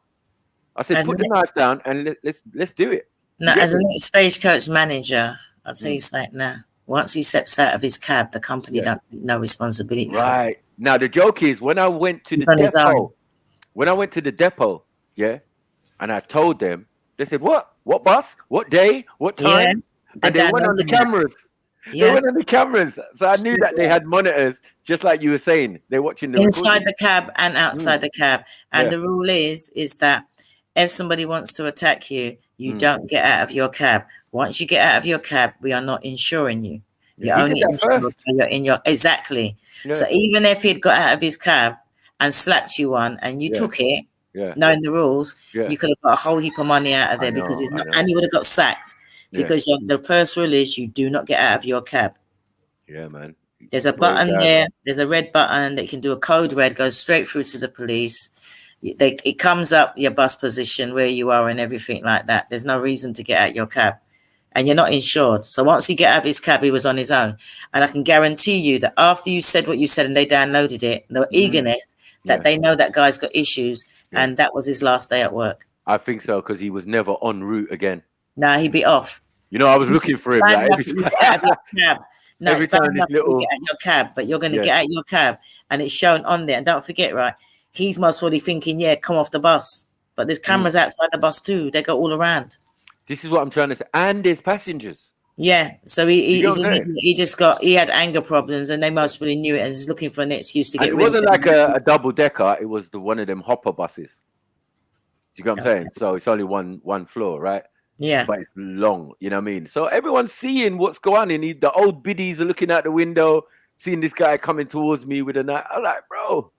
I said, "Put the knife down and let's do it." Now, as a stagecoach manager, I'll tell you something now. Once he steps out of his cab, the company don't take no responsibility. Right. Now the joke is when I went to the depot, yeah, and I told them, they said, What bus? What day? What time? Yeah, and they went on the cameras. Yeah. They went on the cameras. So I knew that they had monitors, just like you were saying. They're watching the inside the cab and outside the cab. And the rule is that if somebody wants to attack you, you don't get out of your cab. Once you get out of your cab, we are not insuring you. You're only insured when you're in your exactly. Yeah. So even if he'd got out of his cab and slapped you one and you took it, knowing the rules, you could have got a whole heap of money out of there because he's not, and you would have got sacked because the first rule is you do not get out of your cab. Yeah, man. There's a button there. There's a red button that you can do a code red, goes straight through to the police. It comes up your bus position where you are and everything like that. There's no reason to get out your cab. And you're not insured. So once he get out of his cab, he was on his own. And I can guarantee you that after you said what you said and they downloaded it, the eagerness that they know that guy's got issues, and that was his last day at work. I think so, because he was never en route again. Nah, he'd be off. You know, I was looking for him. Like, every time. No, every time this little... get out your cab, but you're going to get out your cab, and it's shown on there. And don't forget, right, he's most probably thinking, come off the bus. But there's cameras outside the bus too. They go all around. This is what I'm trying to say. And there's passengers. Yeah. So he had anger problems, and they most really knew it, and he's looking for an excuse to get And it rid wasn't of like a double decker. It was one of them hopper buses. Do you get what I'm saying? So it's only one floor, right? Yeah. But it's long. You know what I mean? So everyone's seeing what's going on. And the old biddies are looking out the window, seeing this guy coming towards me with a knife. I'm like, bro,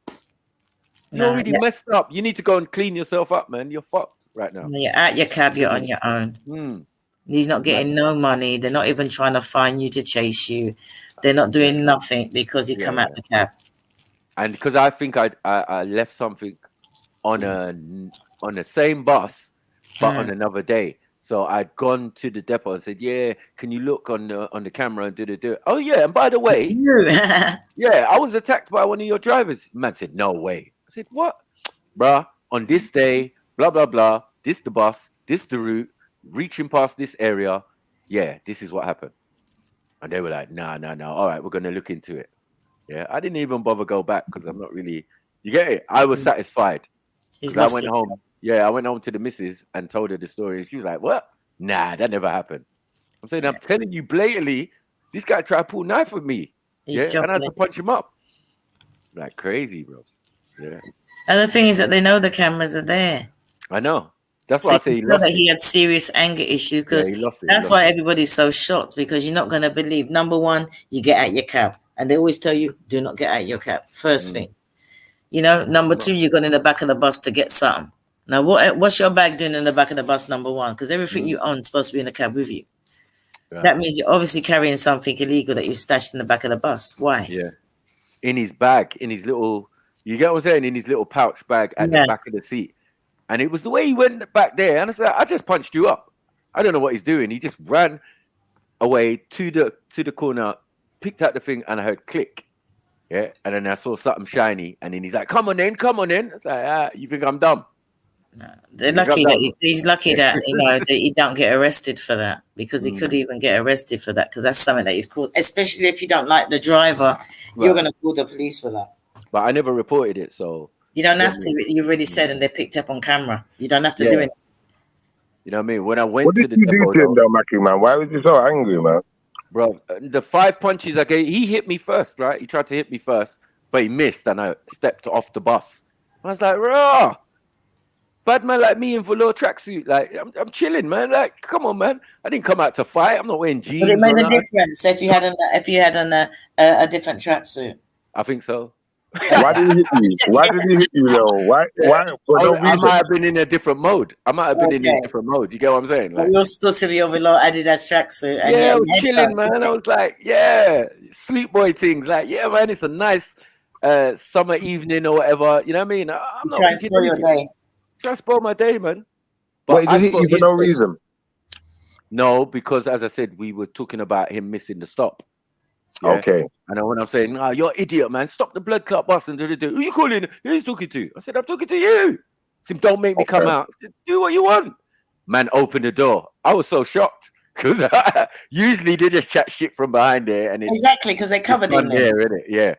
you're already messed up. You need to go and clean yourself up, man. You're fucked right now. You're at your cab. You're on your own. He's not getting no money. They're not even trying to find you to chase you. They're not doing nothing because you come out the cab. And because I think I left something on the same bus, but on another day. So I'd gone to the depot and said, "Yeah, can you look on the camera and do it?" Oh yeah, and by the way, yeah, I was attacked by one of your drivers. Man said, "No way." I said, "What, bruh? On this day, blah blah blah. This the bus. This the route. Reaching past this area. Yeah, this is what happened." And they were like, "Nah. All right, we're gonna look into it." Yeah, I didn't even bother go back because I'm not really. You get it? I was satisfied. I went home. Yeah, I went home to the missus and told her the story. She was like, "What? Nah, that never happened." I'm saying, I'm telling you blatantly, this guy tried to pull a knife with me. And I had to punch him up. Like crazy, bros. Yeah. And the thing is that they know the cameras are there. I know. That's why I say he had serious anger issues, because that's why everybody's so shocked, because you're not going to believe. Number one, you get out your cab, and they always tell you, do not get out your cab. First thing. Number two, you got in the back of the bus to get something. Now, what's your bag doing in the back of the bus? Number one, because everything you own is supposed to be in the cab with you. Right. That means you're obviously carrying something illegal that you stashed in the back of the bus. Why? Yeah, in his bag, in his little, you get what I'm saying, in his little pouch bag at the back of the seat. And it was the way he went back there, and I said, "I just punched you up. I don't know what he's doing." He just ran away to the corner, picked out the thing, and I heard click. Yeah, and then I saw something shiny, and then he's like, "Come on in." I was like, "You think I'm dumb?" They're lucky that he's lucky that that he don't get arrested for that, because he could even get arrested for that, because that's something that he's called. Especially if you don't like the driver, you're going to call the police for that. But I never reported it, so you don't have to. You already said, and they picked up on camera. You don't have to do it. You know what I mean? When I went what to did the you do depot, to him, though, Mackie, man? Why was you so angry, man? Bro, the 5 punches I gave, he hit me first, right? He tried to hit me first, but he missed, and I stepped off the bus. And I was like, "Raw, bad man like me in velour tracksuit, like I'm chilling, man. Like, come on, man. I didn't come out to fight. I'm not wearing jeans." But it made a difference if you had a different tracksuit. I think so. Why did he hit you? Why did he hit you, though? Why? I might have been in a different mode. You get what I'm saying? Like, you're still to your below Adidas tracksuit. Yeah, I was chilling, man. I was like, yeah, sweet boy things. Like, yeah, man, it's a nice summer evening or whatever. You know what I mean? I'm not trying to spoil your day. Try to spoil my day, man. But wait, did he hit you for no reason? No, because as I said, we were talking about him missing the stop. Yeah? Okay. And when I'm saying, "Oh, you're an idiot, man. Stop the blood clot bus and do. Who you calling? Who you talking to?" I said, "I'm talking to you." I said, "Don't make me come out." I said, "Do what you want." Man, open the door. I was so shocked, because usually they just chat shit from behind there, and exactly, because they covered in there, isn't it? Yeah.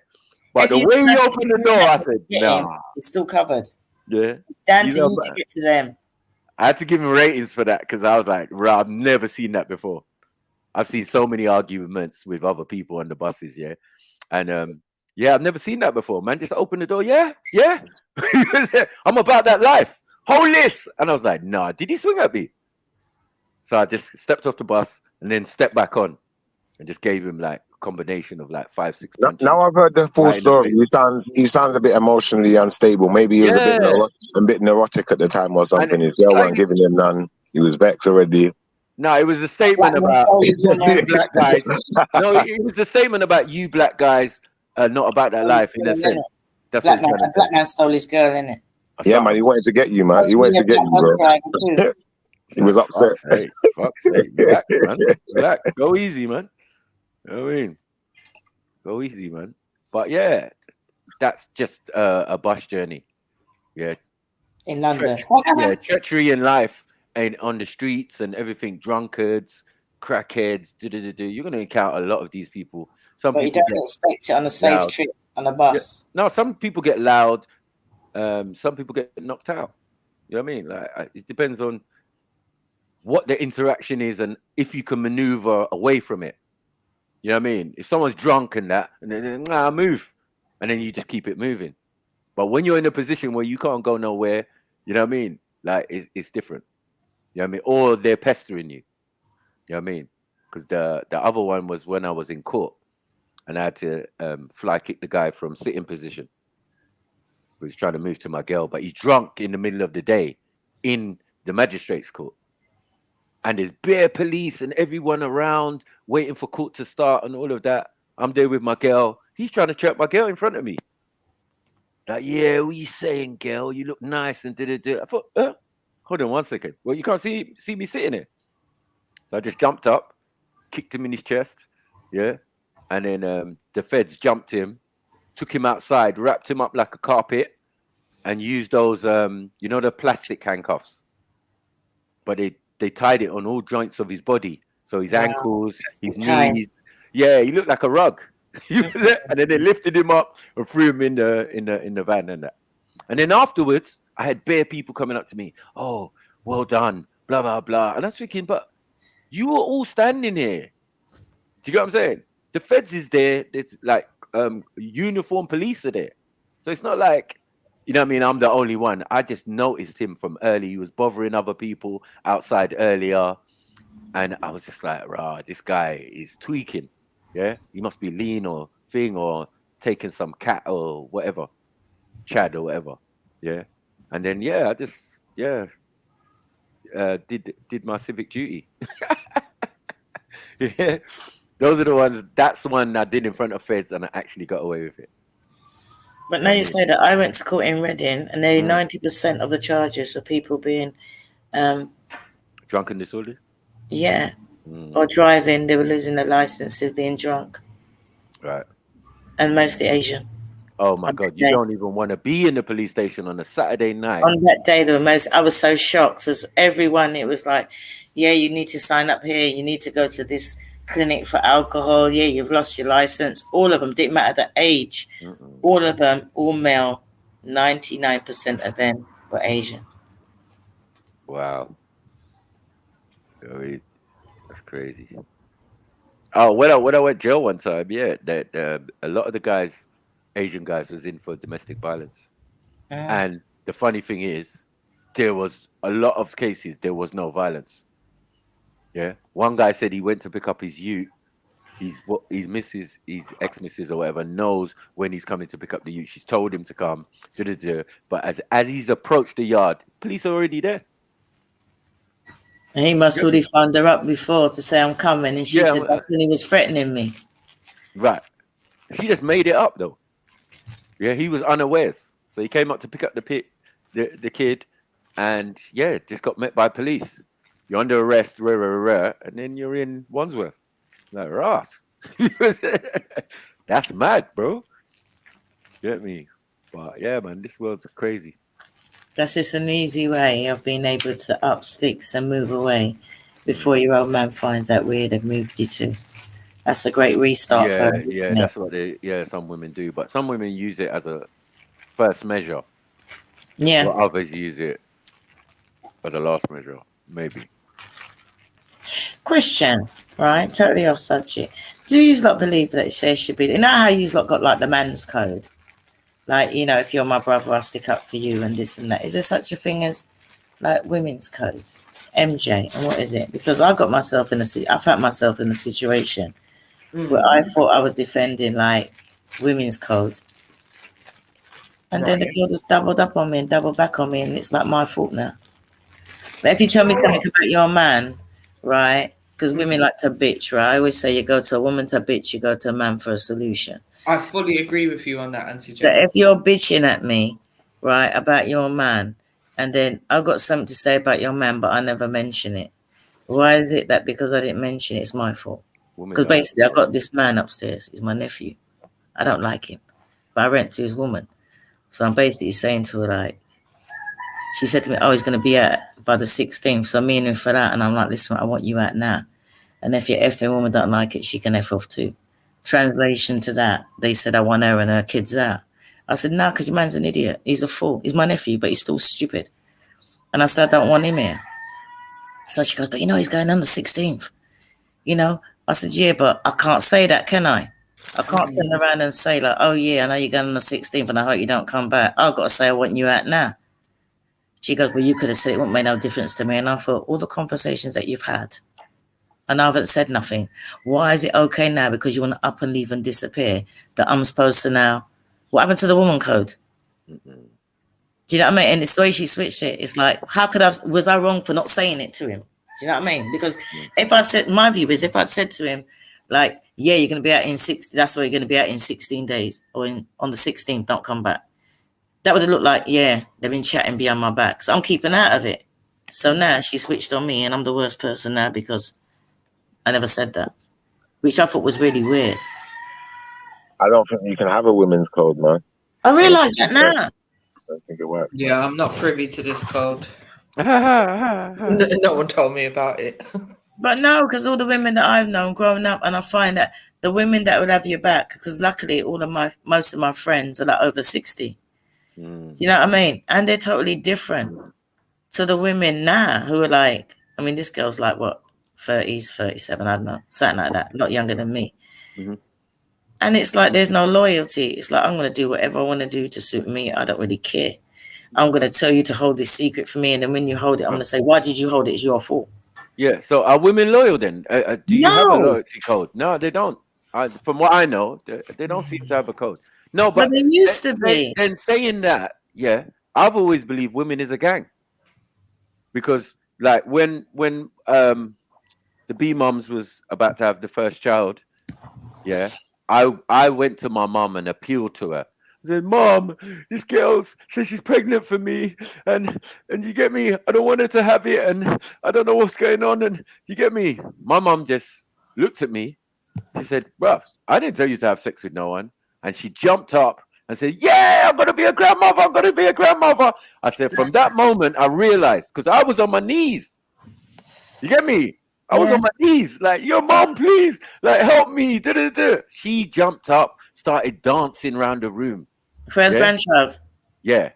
But the way he opened the door, I said, "Nah, it's still covered." Yeah. Down to you to get to them. I had to give him ratings for that, because I was like, "Bro, I've never seen that before." I've seen so many arguments with other people on the buses, yeah. And I've never seen that before. Man, just open the door, yeah. I'm about that life. Hold this. And I was like, "Nah, did he swing at me?" So I just stepped off the bus and then stepped back on and just gave him like a combination of like 5, 6 punches. Now I've heard the full story. He sounds a bit emotionally unstable. Maybe he was a bit neurotic at the time or something. His girl wasn't giving him none. He was vexed already. No, it was a statement about black guys. No, it was a statement about you black guys, not about that life in a sense. That's black man stole his girl, innit? Yeah, man, he wanted to get you, man. He wanted to get you, bro. He was upset. Fuck's sake, black, man. Black, go easy, man. You know what I mean? Go easy, man. But yeah, that's just a bus journey. Yeah. In London. Treachery in life. And on the streets and everything, drunkards, crackheads, you're going to encounter a lot of these people. But you don't expect it on a safe trip on a bus. Yeah. No, some people get loud. Some people get knocked out. You know what I mean? Like it depends on what the interaction is and if you can maneuver away from it. You know what I mean? If someone's drunk and that, and then nah, move, and then you just keep it moving. But when you're in a position where you can't go nowhere, you know what I mean? Like it's different. You know what I mean? Or they're pestering you. You know what I mean? Because the other one was when I was in court, and I had to fly kick the guy from sitting position. He was trying to move to my girl, but he's drunk in the middle of the day in the magistrate's court. And there's bare police and everyone around waiting for court to start and all of that. I'm there with my girl. He's trying to trap my girl in front of me. Like, yeah, what you saying, girl? You look nice and da-da-da. I thought, hold on 1 second. Well, you can't see me sitting there. So I just jumped up, kicked him in his chest, yeah? And then the feds jumped him, took him outside, wrapped him up like a carpet, and used those, you know, the plastic handcuffs. But they tied it on all joints of his body. So his ankles, his knees. Yeah, he looked like a rug. And then they lifted him up and threw him in the van and that. And then afterwards, I had bare people coming up to me. Oh, well done, blah, blah, blah. And I was thinking, but you were all standing here. Do you get what I'm saying? The feds is there. There's like uniformed police are there. So it's not like, you know what I mean, I'm the only one. I just noticed him from early. He was bothering other people outside earlier. And I was just like, rah, this guy is tweaking. Yeah, he must be lean or thing or taking some cat or whatever, Chad or whatever. Yeah, and then I just did my civic duty. Yeah, those are the ones. That's one I did in front of feds, and I actually got away with it. But now you say that, I went to court in Reading, and 90% of the charges are people being drunk and disorderly. Yeah. Or driving, they were losing their licenses, being drunk. Right. And mostly Asian. Oh my God, you don't even want to be in the police station on a Saturday night. On that day, I was so shocked, as everyone, it was like, yeah, you need to sign up here, you need to go to this clinic for alcohol, yeah, you've lost your license. All of them, didn't matter the age. All of them, all male, 99% of them were Asian. Wow. That's crazy. Oh, when I went jail one time, that a lot of the guys, Asian guys, was in for domestic violence. And the funny thing is, there was a lot of cases, there was no violence. Yeah. One guy said he went to pick up his ute. His ex-missus or whatever knows when he's coming to pick up the ute. She's told him to come. But as he's approached the yard, police are already there. And he must really found her up before to say, I'm coming. And she said that's when he was threatening me. Right. She just made it up, though. Yeah, he was unawares. So he came up to pick up the kid. And, just got met by police. You're under arrest, and then you're in Wandsworth. Like, Ross. That's mad, bro. Get me? But, yeah, man, this world's crazy. That's just an easy way of being able to up sticks and move away before your old man finds out where they've moved you to. That's a great restart for him. Yeah, that's what some women do. But some women use it as a first measure. Yeah. While others use it as a last measure, maybe. Question, right? Totally off subject. Do you lot believe that it says should be? You know how you lot got like the man's code? Like, you know, if you're my brother, I'll stick up for you and this and that. Is there such a thing as like women's code? MJ, and what is it? Because I found myself in a situation where I thought I was defending like women's code. And then the girl just doubled up on me and doubled back on me, and it's like my fault now. But if you tell me something about your man, right? Because women like to bitch, right? I always say you go to a woman to bitch, you go to a man for a solution. I fully agree with you on that, Auntie So if you're bitching at me, right, about your man, and then I've got something to say about your man, but I never mention it. Why is it that because I didn't mention it, it's my fault? Because basically I've got this man upstairs. He's my nephew. I don't like him, but I rent to his woman. So I'm basically saying to her, like, she said to me, oh, he's going to be out by the 16th. So I'm meaning for that. And I'm like, listen, I want you out now. And if your effing woman don't like it, she can F off too. Translation to that, they said I want her and her kids out. I said, no, because your man's an idiot. He's a fool. He's my nephew, but he's still stupid. And I said, I don't want him here. So she goes, but you know, he's going on the 16th. You know, I said, yeah, but I can't say that, can I? I can't turn around and say, like, oh, yeah, I know you're going on the 16th and I hope you don't come back. I've got to say I want you out now. She goes, well, you could have said it wouldn't make no difference to me. And I thought, all the conversations that you've had, and I haven't said nothing. Why is it okay now because you want to up and leave and disappear that I'm supposed to now? What happened to the woman code? Do you know what I mean? And it's the way she switched it. It's like, was I wrong for not saying it to him? Do you know what I mean? Because if I said, my view is if I said to him, like, yeah, you're going to be out in 60, that's where you're going to be out in 16 days or on the 16th, don't come back. That would have looked like, yeah, they've been chatting behind my back. So I'm keeping out of it. So now she switched on me and I'm the worst person now because I never said that, which I thought was really weird. I don't think you can have a women's code, man. I realise that now. I don't think it works. Yeah, I'm not privy to this code. No one told me about it. But no, because all the women that I've known growing up, and I find that the women that would have your back, because luckily most of my friends are like over 60. Do you know what I mean? And they're totally different to the women now who are like, I mean, this girl's like what, 30s, 37, I don't know, something like that, a lot younger than me. And it's like there's no loyalty. It's like I'm going to do whatever I want to do to suit me. I don't really care. I'm going to tell you to hold this secret for me, and then when you hold it, I'm going to say, why did you hold it? It's your fault. Yeah, so are women loyal then? Do you have a loyalty code? No, they don't. From what I know, they don't seem to have a code. No, but they used to be. Then saying that, yeah, I've always believed women is a gang. Because like when the B mums was about to have the first child, yeah, I went to my mum and appealed to her. I said, Mom, this girl says she's pregnant for me, and you get me, I don't want her to have it, and I don't know what's going on, and you get me. My mum just looked at me. She said, well, I didn't tell you to have sex with no one. And she jumped up and said, yeah, I'm going to be a grandmother. I'm going to be a grandmother. I said, from that moment, I realized, because I was on my knees. You get me? I was on my knees, like, your mom, please, like, help me. She jumped up, started dancing around the room. First grandchild. Yeah.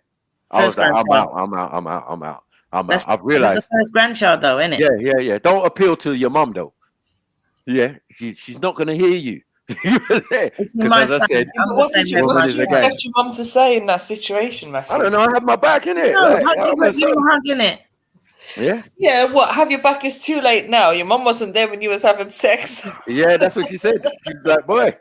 I was like, I'm out. I've realized. That's the first grandchild, though, isn't it? Yeah. Don't appeal to your mom, though. Yeah, she's not going to hear you. It's my as I said, what did you expect your mum to say in that situation, Matthew? I don't know. I have my back in it. No, you're hugging it. Yeah. Yeah. What? Have your back is too late now. Your mum wasn't there when you was having sex. Yeah, that's what she said. She's like, boy,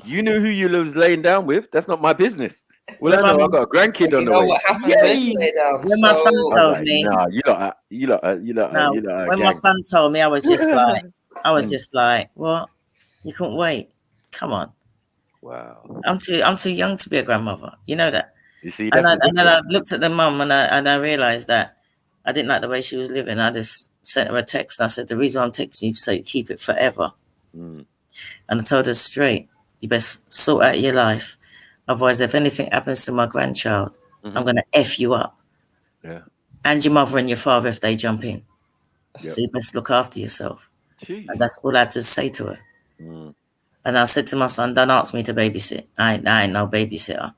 you knew who you was laying down with. That's not my business. Well, I know I got a grandkid on the way. What happens when you lay down? When my son told me, nah, you lot. When my son told me, I was just like, what? You couldn't wait. Come on. Wow. I'm too young to be a grandmother. You know that. You see, and then I looked at the mum and I realized that I didn't like the way she was living. I just sent her a text. I said, the reason I'm texting you is so you keep it forever. And I told her straight, you best sort out your life. Otherwise, if anything happens to my grandchild, I'm going to F you up. Yeah. And your mother and your father if they jump in. Yep. So you best look after yourself. And that's all I had to say to her. And I said to my son, don't ask me to babysit. I ain't no babysitter.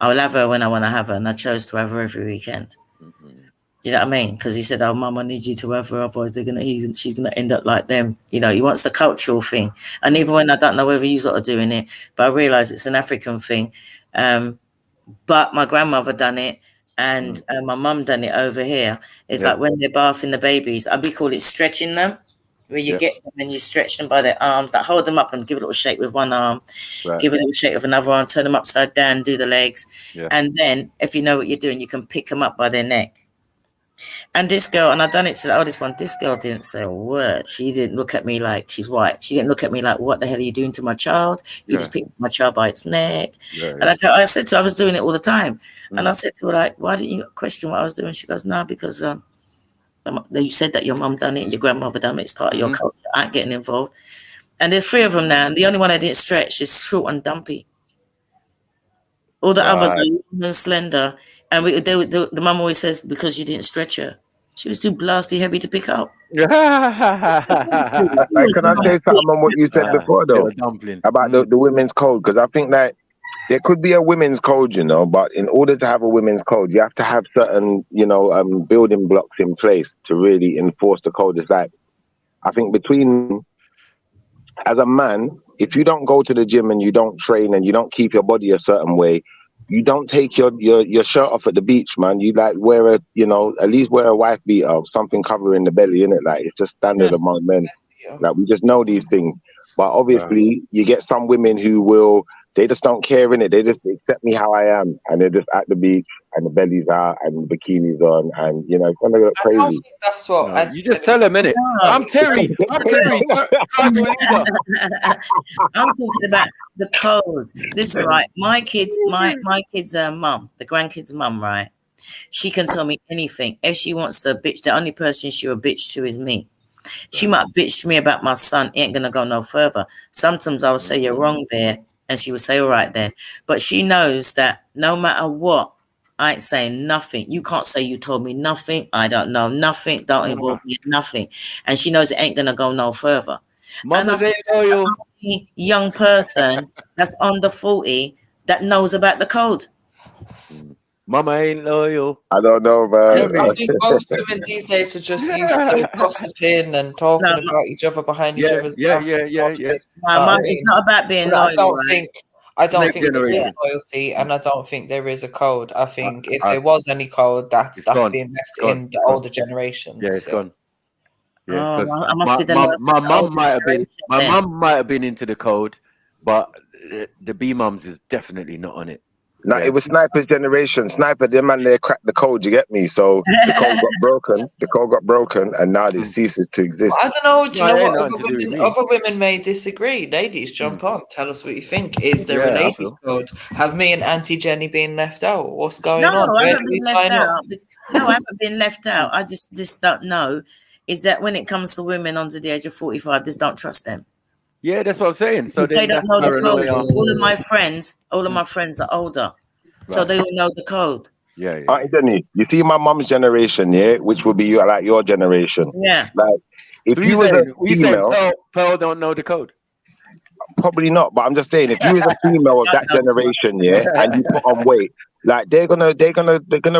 I'll have her when I want to have her. And I chose to have her every weekend. Do you know what I mean? Because he said, oh, Mum, I need you to have her. Otherwise, she's going to end up like them. You know, he wants the cultural thing. And even when I don't know whether you sort of doing it, but I realise it's an African thing. But my grandmother done it. And my mum done it over here. It's like when they're bathing the babies, we call it stretching them. Where you get them and you stretch them by their arms, like hold them up and give a little shake with one arm, give a little shake with another arm, turn them upside down, do the legs. And then if you know what you're doing, you can pick them up by their neck. And this girl, and I done it to the oldest one, this girl didn't say a word. She didn't look at me like she's white. She didn't look at me like, what the hell are you doing to my child? You just picked my child by its neck. And I said to her, I was doing it all the time. And I said to her, like, why didn't you question what I was doing? She goes, no, because you said that your mum done it and your grandmother done it. It's part of your culture. I ain't getting involved. And there's 3 of them now. And the only one I didn't stretch is short and dumpy. All the others are long and slender. And the mum always says, because you didn't stretch her. She was too blasty heavy to pick up. Can I say something on what you said before, though, about the women's code? Because I think that there could be a women's code, you know, but in order to have a women's code, you have to have certain, you know, building blocks in place to really enforce the code. It's like, I think as a man, if you don't go to the gym and you don't train and you don't keep your body a certain way, you don't take your shirt off at the beach, man. You like wear at least wear a wife beater or something covering the belly, innit? Like, it's just standard among men. Like, we just know these things. But obviously, you get some women who they just don't care, innit? They just accept me how I am, and they're just at the beach and the belly's out and the bikini's on, and you know, it's gonna go crazy. I don't think that's what you just tell them, innit? I'm Terry. I'm Terry. I'm talking about the code. Listen, right? My kids' mum, the grandkids' mum, right? She can tell me anything. If she wants to bitch, the only person she will bitch to is me. She might bitch to me about my son. Ain't gonna go no further. Sometimes I will say you're wrong there, and she will say all right then. But she knows that no matter what, I ain't saying nothing. You can't say you told me nothing. I don't know nothing. Don't involve me in nothing. And she knows it ain't gonna go no further. Mama's ain't loyal. Young person that's under 40 that knows about the code. Mama ain't loyal. I don't know, man. I think most women these days are just used to gossiping and talking about each other behind each other's backs. It's not about being loyal. I don't think there is loyalty, and I don't think there is a code. I think if there was any code, that's being left in the older generations. Yeah, it's gone. Yeah, I must be the my mum might have been into the code, but the B mums is definitely not on it. No, it was Sniper's generation. Sniper, them man, they cracked the code. You get me? So the code got broken. The code got broken, and now it ceases to exist. I don't know. Do you know what? Other women may disagree. Ladies, jump on. Tell us what you think. Is there a ladies' code? Have me and Auntie Jenny been left out? What's going on? No, I haven't been left out. No, I haven't been left out. I just don't know. Is that when it comes to women under the age of 45, just don't trust them. Yeah, that's what I'm saying. So they don't know the code. All of my friends are older, so they all know the code. Yeah. Jenny, you see my mom's generation, which would be your generation. Yeah. Like, if you was a female, Pearl don't know the code. Probably not, but I'm just saying, if you was a female of that generation, and you put on weight, like they're gonna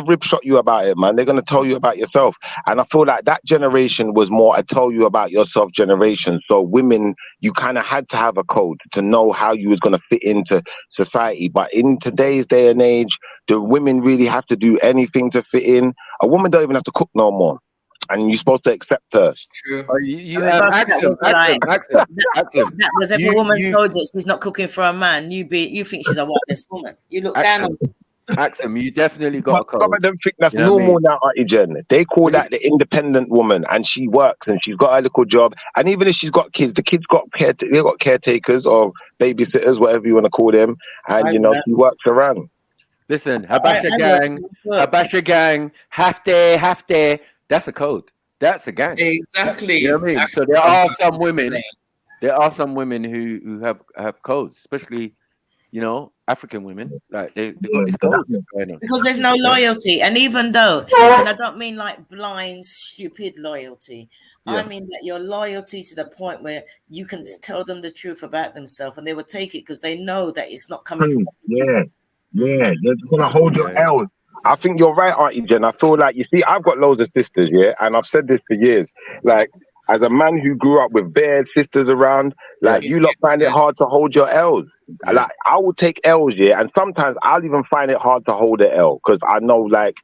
rib shot you about it, man. They're gonna tell you about yourself, and I feel like that generation was more a tell you about yourself generation. So women, you kind of had to have a code to know how you was gonna fit into society. But in today's day and age, do women really have to do anything to fit in? A woman don't even have to cook no more. And you're supposed to accept her. True. That was if a woman told you she's not cooking for a man, you think she's a whiteness woman. You look down on Axum, you definitely got a code. Some of them think that's normal now, Auntie Jen. They call that the independent woman, and she works and she's got a little job. And even if she's got kids, the kids got caretakers or babysitters, whatever you want to call them. And she works around. Listen, Habasha gang, half day. That's a code. That's a gang. Exactly. You know what I mean? So there are some women. There are some women who have codes, especially, African women. Like they got this code going on. Because there's no loyalty, and even though, and I don't mean like blind, stupid loyalty. I mean that your loyalty to the point where you can tell them the truth about themselves, and they will take it because they know that it's not coming from. They're just gonna hold your L's. I think you're right, Auntie Jen. I feel like, you see, I've got loads of sisters, and I've said this for years. Like, as a man who grew up with bare sisters around, like, you lot find it hard to hold your L's. Like, I will take L's, and sometimes I'll even find it hard to hold an L because I know, like,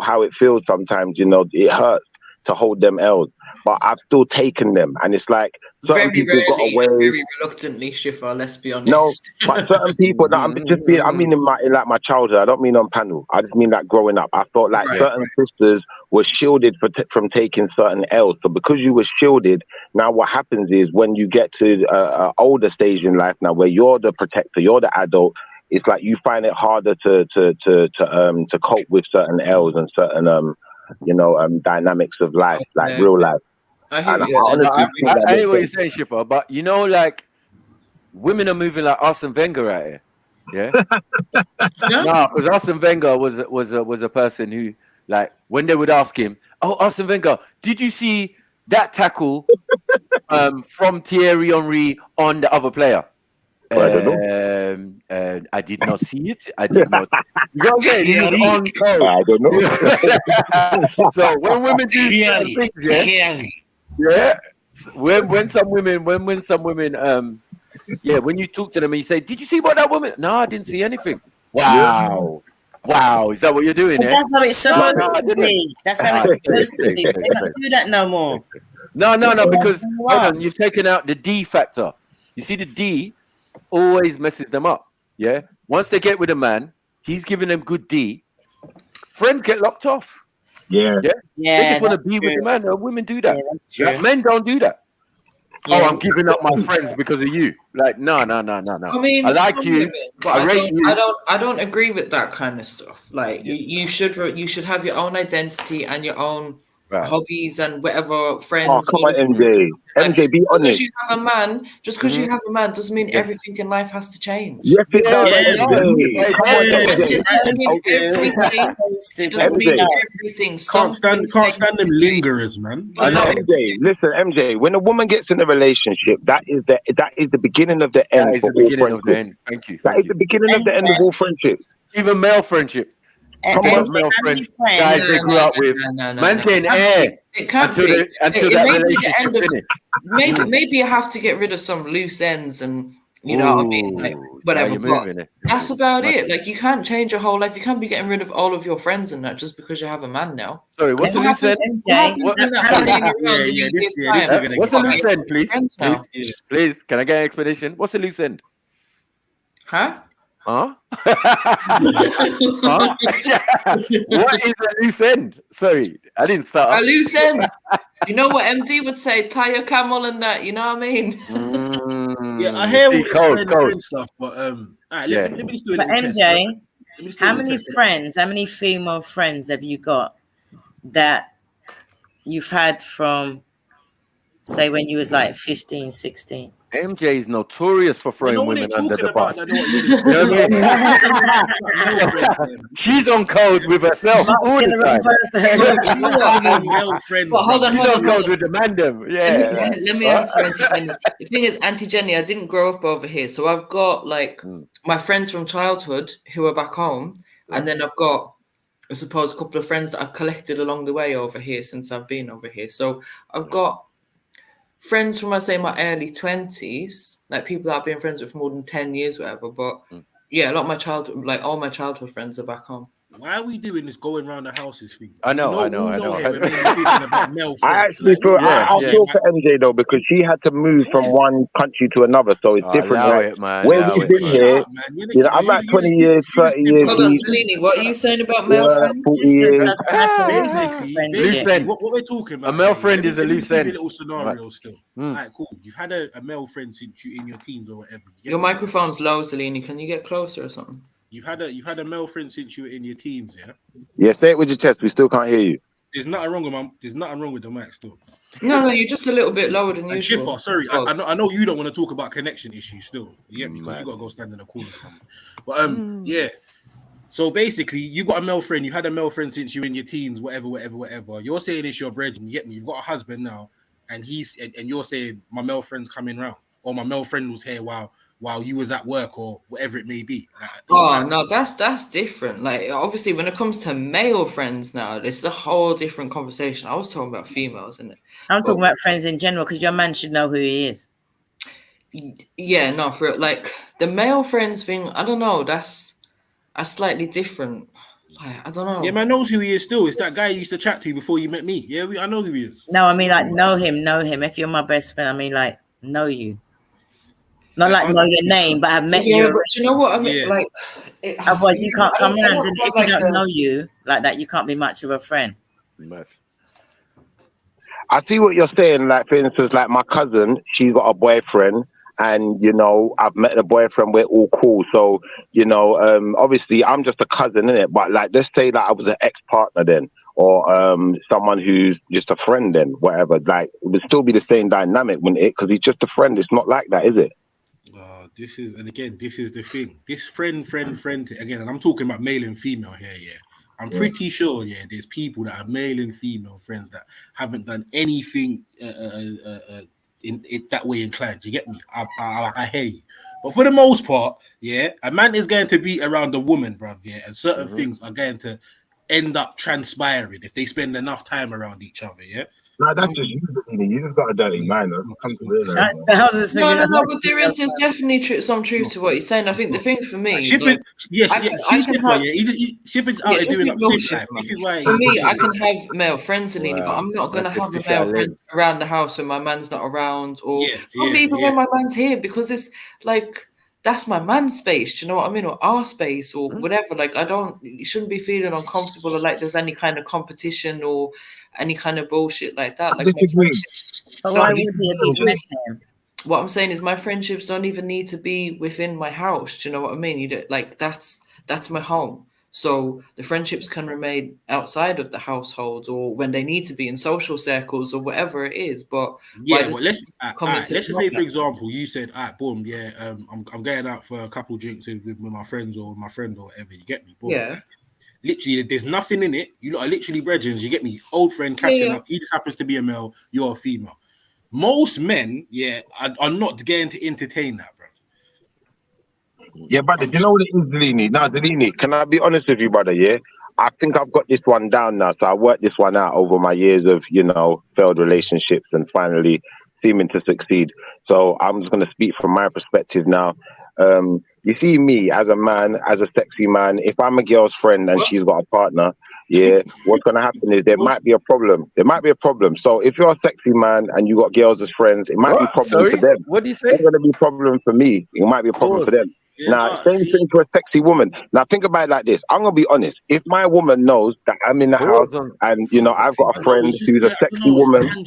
how it feels sometimes, it hurts to hold them L's. But I've still taken them, and it's like certain people got away. Very reluctantly, Shifa. Let's be honest. No, but certain people that I mean in my childhood. I don't mean on panel. I just mean like growing up. I felt like certain sisters were shielded from taking certain L's. So because you were shielded, now what happens is when you get to an older stage in life now, where you're the protector, you're the adult. It's like you find it harder to cope with certain L's and certain dynamics of life, like real life. I hear what you're saying, Shipper, but like women are moving like Arsene Wenger out here. Yeah. No, because Arsene Wenger was a person who, like, when they would ask him, "Oh, Arsene Wenger, did you see that tackle from Thierry Henry on the other player?" I don't know. I did not see it. I did not. You know what I'm saying? He was on code. I don't know. So when women do certain things, yeah. When some women, when you talk to them and you say, "Did you see what that woman?" No, I didn't see anything. Wow. Wow, is that what you're doing? That's how it's supposed to be. That's how it's supposed to be. They don't do that no more. No, because hold on, you've taken out the D factor. You see, the D always messes them up. Yeah. Once they get with a man, he's giving them good D. Friends get locked off. Yeah. They just want to be with the man. Women do that. Yeah, men don't do that. Yeah. Oh, I'm giving up my friends because of you. Like, no. I mean, I like you. Women, but I rate you. I don't agree with that kind of stuff. Like, you should have your own identity and your own hobbies and whatever friends. Oh, come on, MJ. MJ, be honest. Just because you have a man doesn't mean everything in life has to change. Yes, it does. Everything. Can't stand them lingerers, man. I know. MJ, listen, MJ. When a woman gets in a relationship, that is the beginning of the end. That is the beginning of the end. Thank you. That is the beginning of the end of all friendships. Even male friendships. Come on, male friends, guys they grew up with. Man's getting air. It can't until be. Until that relationship finished. Maybe you have to get rid of some loose ends and you know what I mean, like whatever. But that's about it. Like you can't change your whole life. You can't be getting rid of all of your friends and that just because you have a man now. Sorry, what's the loose end? What's the loose end, please? Please, can I get an explanation? What's the loose end? Huh? Huh? Huh? What is a loose end? Sorry, I didn't start. A loose end. You know what MD would say? Tie your camel and that. You know what I mean? Yeah, I hear all the friend stuff, but let me just do it. But MJ, how many female friends have you got that you've had from, say, when you was like 15, 16? MJ is notorious for throwing women under the bus. She's on code with herself all the time. But hold on. She's on code with the mandem. Yeah. Let me answer Auntie Jenny. The thing is, Auntie Jenny, I didn't grow up over here, so I've got like my friends from childhood who are back home, and then I've got, I suppose, a couple of friends that I've collected along the way over here since I've been over here. So I've got friends from, I say, my early 20s, like people that I've been friends with for more than 10 years, whatever. But yeah, a lot of my childhood, like all my childhood friends are back home. Why are we doing this going around the houses thing? I know. I actually feel I feel for MJ though, because she had to move from one country to another, so it's different. Where we've been here, you know, I'm like 20 years, 30 years. Hold on, Trilluminati, what are you saying about male friends? 40 years. Basically, what we're talking about. A male friend is a loose end. Little scenario still. Alright, cool. You've had a male friend since you in your teens or whatever. Your microphone's low, Trilluminati. Can you get closer or something? You've had a male friend since you were in your teens, yeah? Yeah, say it with your chest. We still can't hear you. There's nothing wrong with the mic still. No, you're just a little bit lower than usual. Schiffer, sorry, I know you don't want to talk about connection issues still. You get me? Because you got to go stand in the corner somewhere. But yeah. So basically, you got a male friend. You had a male friend since you were in your teens, whatever. You're saying it's your brethren. You get me? You've got a husband now, and you're saying my male friend's coming round, or my male friend was here while you was at work or whatever it may be. No, that's different. Like obviously when it comes to male friends now, this is a whole different conversation. I was talking about females, isn't it? I'm talking about friends in general, because your man should know who he is. Yeah, no, for like the male friends thing, I don't know, that's slightly different. Like, I don't know. Yeah, man knows who he is still. It's that guy you used to chat to before you met me. Yeah, I know who he is. No, I mean like know him. If you're my best friend, I mean like know you. Not like know your name, but I've met you. But you know what I mean? Yeah. Like, otherwise you can't come around, and if you don't know you like that, you can't be much of a friend. I see what you're saying. Like, for instance, like my cousin, she's got a boyfriend, and you know, I've met the boyfriend. We're all cool. So you know, obviously, I'm just a cousin, innit? But like, let's say that I was an ex-partner then, or someone who's just a friend then, whatever. Like, it would still be the same dynamic, wouldn't it? Because he's just a friend. It's not like that, is it? This is the thing. This friend again, and I'm talking about male and female here. Yeah, I'm pretty sure. Yeah, there's people that are male and female friends that haven't done anything in that way inclined. You get me? I hear you, But for the most part, yeah, a man is going to be around a woman, bruv, yeah, and certain things are going to end up transpiring if they spend enough time around each other, yeah. No, that's just you. You just got a dirty mind. Come to realize. No, but there's definitely some truth to what he's saying. I think the thing for me, Shifted, she's Shifted out there doing up shit life. This is why for me, I can have male friends, Alini, but I'm not gonna have a male friend around the house when my man's not around, or even when my man's here, because it's like that's my man's space. Do you know what I mean? Or our space, or whatever. Like you shouldn't be feeling uncomfortable, or like there's any kind of competition or any kind of bullshit like that. Like my friendships. What I'm saying is my friendships don't even need to be within my house. Do you know what I mean? You don't, like that's my home. So the friendships can remain outside of the household, or when they need to be in social circles or whatever it is. But yeah, but let's just say, for example, you said, "All right, boom, yeah, I'm going out for a couple drinks with my friends or my friend or whatever." You get me? Boom. Yeah. Literally, there's nothing in it. You lot are literally brethren. You get me? Old friend catching up. He just happens to be a male. You're a female. Most men, are not going to entertain that, bro. Yeah, brother. Do you know what it is, Delini? Now, Delini, can I be honest with you, brother? Yeah, I think I've got this one down now. So I worked this one out over my years of, failed relationships and finally seeming to succeed. So I'm just going to speak from my perspective now. You see me as a man, as a sexy man, if I'm a girl's friend and she's got a partner, what's going to happen is there might be a problem. So if you're a sexy man and you got girls as friends, it might be a problem for them. What do you say? It's going to be a problem for me. It might be a problem for them. Now, same thing for a sexy woman. Now, think about it like this. I'm going to be honest. If my woman knows that I'm in the house and, I've got a friend who's a sexy woman.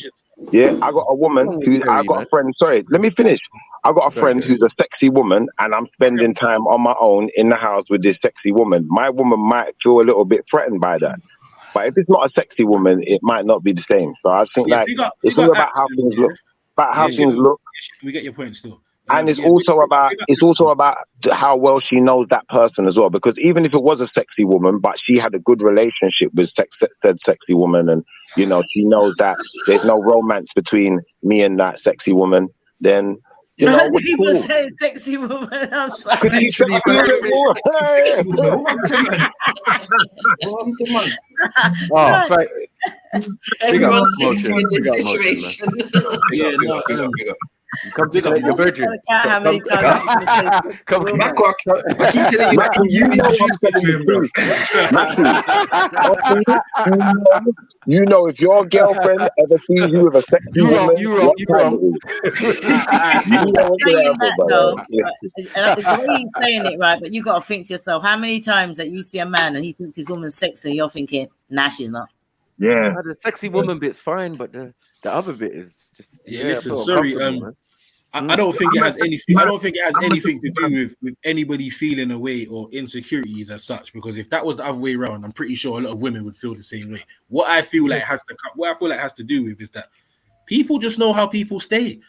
Yeah, I got a woman I've got a friend. Sorry, let me finish. I got a friend who's a sexy woman and I'm spending time on my own in the house with this sexy woman. My woman might feel a little bit threatened by that. But if it's not a sexy woman, it might not be the same. So I think it's all about how things look. We get your point still. And it's also about how well she knows that person as well. Because even if it was a sexy woman, but she had a good relationship with said sexy woman, and she knows that there's no romance between me and that sexy woman, then As people say sexy woman, I'm sorry. Everyone's sexy in this situation. Come to your virgin. How many times? Come back. I keep telling you, Mackie, you introduced me to him, bro. If your girlfriend ever sees you with a sexy woman, You're saying that though. The way he's saying it, right? But you got to think to yourself, how many times that you see a man and he thinks his woman's sexy, you're thinking, nah, she's not. Yeah. The sexy woman bit's fine, but the other bit is just listen, sorry, I don't think it has anything. I don't think it has anything to do with anybody feeling away or insecurities as such. Because if that was the other way around, I'm pretty sure a lot of women would feel the same way. What I feel like has to do with is that people just know how people stay.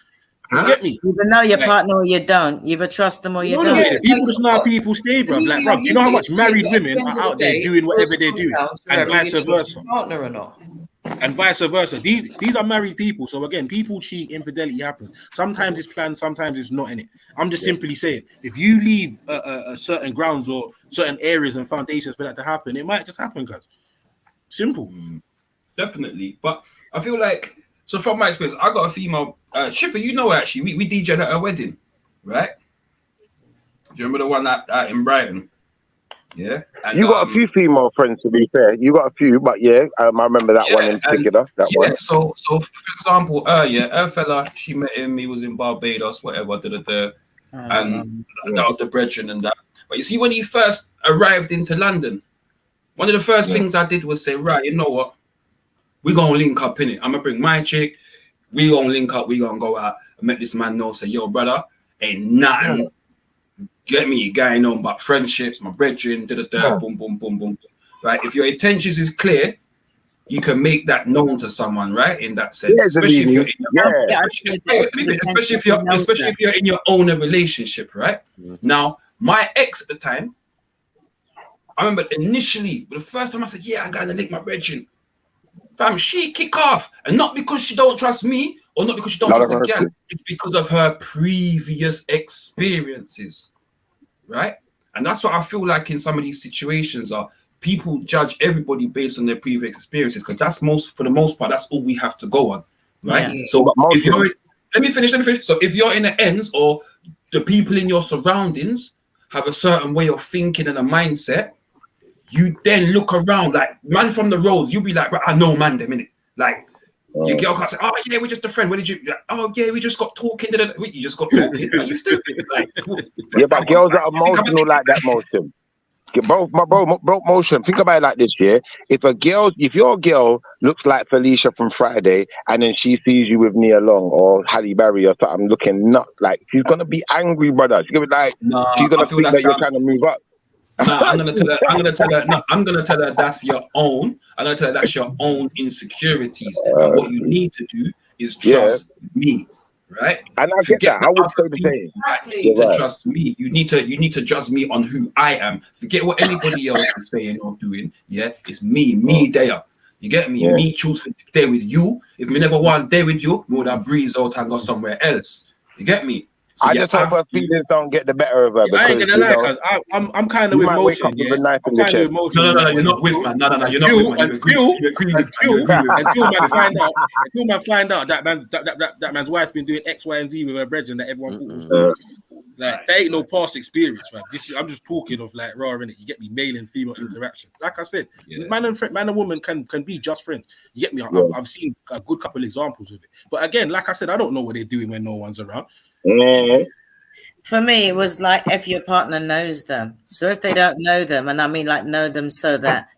You get me? You either know your partner or you don't. You either trust them or you don't. People just know how people stay, bro. Like, bro, you know how much married women are out there doing whatever they're doing, and vice versa. Partner or not? And vice versa. These are married people. So again, people cheat, infidelity happens. Sometimes it's planned, sometimes it's not in it. I'm just simply saying, if you leave a certain grounds or certain areas and foundations for that to happen, it might just happen, guys. Simple. Definitely. But I feel like, so from my experience, I got a female, Schiffer, you know her actually, we DJ'd at her wedding, right? Do you remember the one out in Brighton? Yeah. And, you got a few female friends, to be fair. You got a few, but I remember that one in particular. One. So for example, her fella, she met him, he was in Barbados, whatever, and that was the brethren and that. But you see, when he first arrived into London, one of the first things I did was say, right, you know what? We're going to link up, innit? I'm going to bring my chick. We going to link up. We going to go out and make this man know, say, yo, brother, ain't nothing. Get me going on but friendships, my brethren, boom, boom, boom, boom. Right? If your intentions is clear, you can make that known to someone, right? In that sense, especially if you're if you're in your own relationship, right? Now, my ex at the time, I remember initially, the first time I said, yeah, I'm going to link my brethren. Fam, she kick off, and not because she don't trust me, or not because she don't trust the girl, it's because of her previous experiences, right? And that's what I feel like in some of these situations are people judge everybody based on their previous experiences, because that's for the most part, that's all we have to go on, right? Yeah. So if you're, let me finish. So if you're in the ends, or the people in your surroundings have a certain way of thinking and a mindset, you then look around like man from the roads, you'll be like, I know man them, innit? Like your girl can't say, oh yeah, we're just a friend. Where did you? Like, oh yeah, we just got talking. You just got talking. Are you stupid? Like, yeah, but girls are emotional like that, Motion. Bro, Motion. Think about it like this, yeah. If your girl looks like Felicia from Friday, and then she sees you with Nia Long or Halle Berry or something looking nuts, like she's gonna be angry, brother. She's gonna be like, she's gonna think that you're trying to move up. No, I'm gonna tell her that's your own. I'm gonna tell her that's your own insecurities. And what you need to do is trust me, right? And I get that. I would say the same. You need to trust me. You need to judge me on who I am. Forget what anybody else is saying or doing. Yeah, it's me there. You get me? Me choose to stay with you. If me never want to stay with you, we would have breeze out and go somewhere else. You get me? So I just hope her feelings don't get the better of her. I ain't gonna lie, cause I'm kind of with Motion. Yeah? I'm kind of with Motion. No, you're not with man. No, you're not with man. Until man find out that man's wife's been doing X, Y, and Z with her brethren that everyone thought was cool. Like there ain't no past experience, right? I'm just talking of like raw in it. You get me, male and female interaction. Like I said, man and woman can be just friends. You get me? I've seen a good couple of examples of it. But again, like I said, I don't know what they're doing when no one's around. For me, it was like if your partner knows them. So if they don't know them, and I mean like know them so that,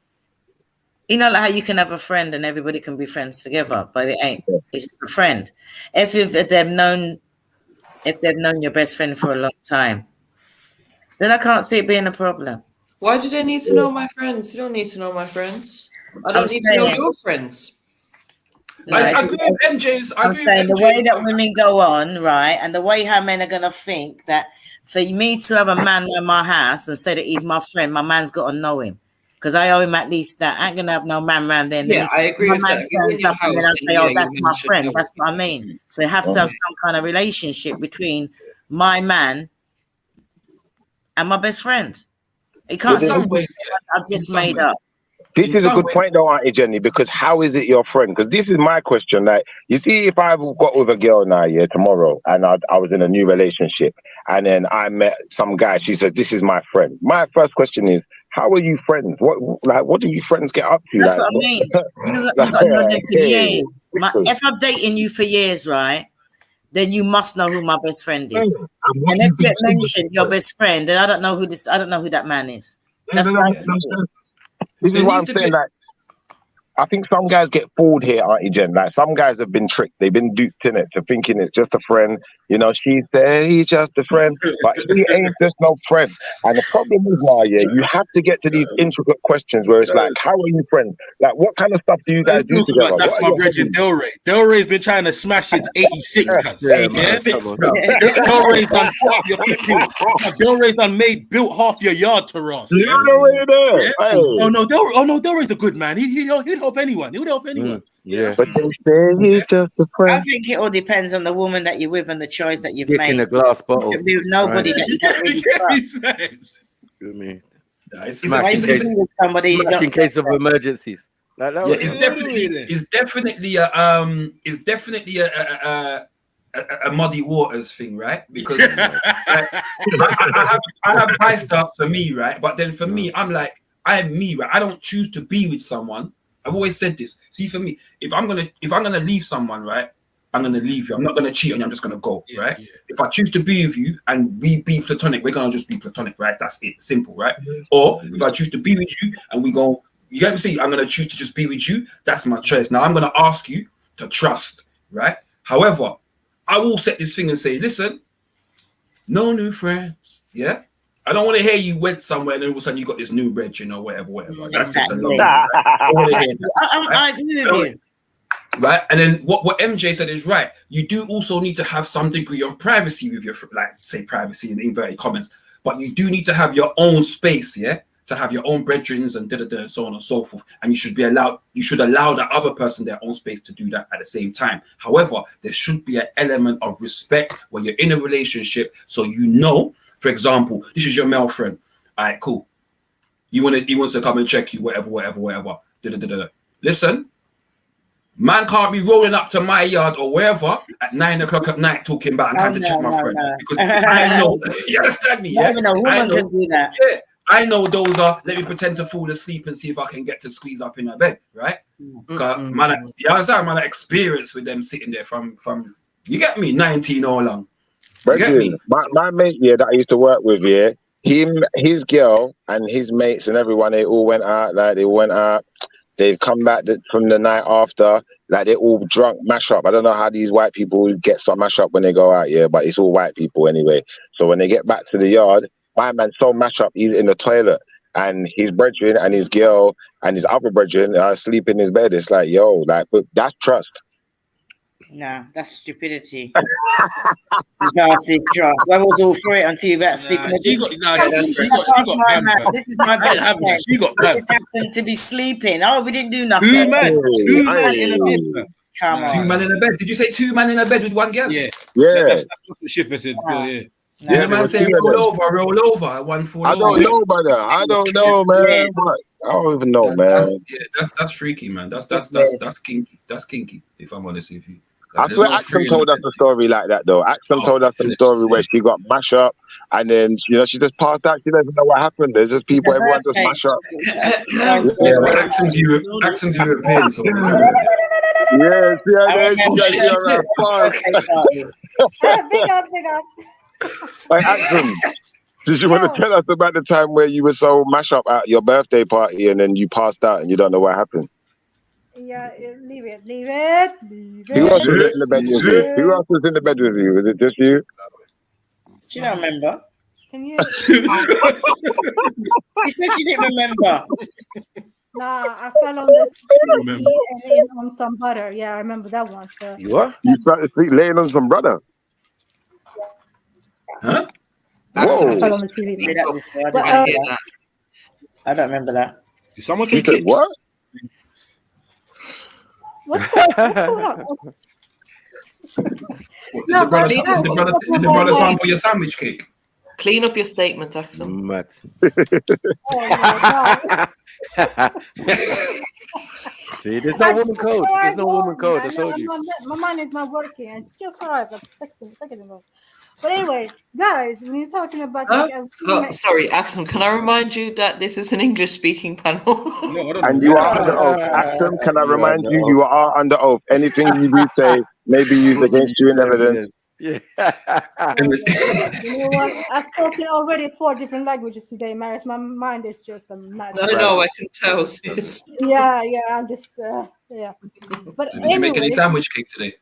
you know, like how you can have a friend and everybody can be friends together, but it ain't. It's just a friend. If they've known your best friend for a long time, then I can't see it being a problem. Why do they need to know my friends? You don't need to know my friends. I don't need to know your friends. No, I agree with MJ's. I'm saying the way that women go on, right, and the way how men are gonna think that for me to have a man in my house and say that he's my friend, my man's got to know him because I owe him at least that. I ain't gonna have no man around there. Yeah, I agree with that. Then I say, oh, that's my friend. That's what I mean. So you have to have some kind of relationship between my man and my best friend. It can't be I've just made up. This is a good point though, Auntie Jenny, because how is it your friend? Because this is my question. Like, you see, if I've got with a girl now, tomorrow, and I was in a new relationship, and then I met some guy, she says, this is my friend. My first question is, how are you friends? What do you friends get up to? That's what I mean. You've got to know them for years. If I'm dating you for years, right, then you must know who my best friend is. And if you mentioned your best friend, then I don't know who that man is. That's right. This is what I'm saying. Like, I think some guys get fooled here, Auntie Jen. Like, some guys have been tricked. They've been duped in it to thinking it's just a friend. You know, she said he's just a friend, but he ain't just no friend. And the problem is now, you have to get to these intricate questions where it's like, how are you friends? Like, what kind of stuff do you guys do together? That's my brethren, Delray. Delray's been trying to smash since '86, cuz. Delray's done built half your yard to Ross. Oh no, Delray's a good man. He'll help anyone. He would help anyone. Yeah. But they say he's just a friend. I think it all depends on the woman that you're with and the choice that you've made. In a glass bottle. Nobody that you don't really trust. Smash in case of emergencies. Like that. Yeah, it's definitely a muddy waters thing, right? Because I have high starts for me, right? But then for me, I'm like, I'm me, right? I don't choose to be with someone. I've always said this. See, for me, if I'm gonna leave someone, right, I'm gonna leave you. I'm not gonna cheat on you. I'm just gonna go, right? If I choose to be with you and we be platonic, we're gonna just be platonic, right? That's it, simple, right? Or if I choose to be with you and we go, you get me? See, I'm gonna choose to just be with you. That's my choice. Now I'm gonna ask you to trust, right? However, I will set this thing and say, listen, no new friends, yeah. I don't want to hear you went somewhere and then all of a sudden you got this new bed, whatever. That's just a long I agree with you. Right, and then what MJ said is right. You do also need to have some degree of privacy with your, like, say privacy in inverted commas, but you do need to have your own space, yeah. to have your own brethrens and and so on and so forth. And you should allow that other person their own space to do that at the same time. However, there should be an element of respect when you're in a relationship. So for example, this is your male friend. All right, cool. He wants to come and check you, whatever. Listen, man can't be rolling up to my yard or wherever at 9 o'clock at night talking about I'm trying to check my friend. Because I know, you understand me? Yeah? Even a woman can do that. Yeah, I know those are, let me pretend to fall asleep and see if I can get to squeeze up in her bed, right? Man, you understand, man, experience with them sitting there from you get me, 19 all along. You get me? My mate, yeah, that I used to work with, yeah, his girl and his mates and everyone, they all went out, they've come back from the night after, like they're all drunk, mash up. I don't know how these white people get some mash up when they go out, yeah, but it's all white people anyway. So when they get back to the yard, my man's so mash up, he's in the toilet, and his brethren and his girl and his other brethren are asleep in his bed. It's like, yo, like, but that's trust. Nah, that's stupidity. You can't say trust. I was all for it until you better sleep in the bed. This is my best friend. She just happened to be sleeping. Oh, we didn't do nothing. Two men in a bed. Come on. 2 men in a bed. Did you say 2 men in a bed with one girl? Yeah. That's what Schiffer said. Yeah. Yeah, the man say roll over, 1 I don't know, brother. I don't know, man. I don't even know, man. That's freaky, man. That's kinky. That's kinky, if I'm honest with you. I swear Axum told us a story like that, though. Axum told us a story where she got mash up, and then, she just passed out. She doesn't know what happened. There's just people, everyone just mash up. Axum's European, so... Yeah, see how Big up. Hey, Axum, did you want to tell us about the time where you were so mash up at your birthday party and then you passed out and you don't know what happened? Yeah, leave it. Who else was in the bed with you? Who else was in the bed with you? Was it just you? She don't remember. Can you? She said she didn't remember. Nah, I fell on the street and on some butter. Yeah, I remember that one. So. You what? You started laying on some butter? Huh? Whoa. I fell on the TV. I don't remember that. Did someone say what? What's going on? Did the brother sample your sandwich cake? Clean up your statement, Axum. Mad. See, there's no woman code. There's no woman code. I told you. My mind is not working. I just arrived like 16 seconds ago. But anyway, guys, when you're talking about sorry, Axum, can I remind you that this is an English-speaking panel? And you are under oath. Axum, can I remind you, you are under oath. Anything you do say may be used against you in evidence. Yeah. You know what? I've spoken already 4 different languages today, Maris. My mind is just a mess. No, I can tell, sis. Yeah, I'm just, yeah. But Did you make any sandwich cake today?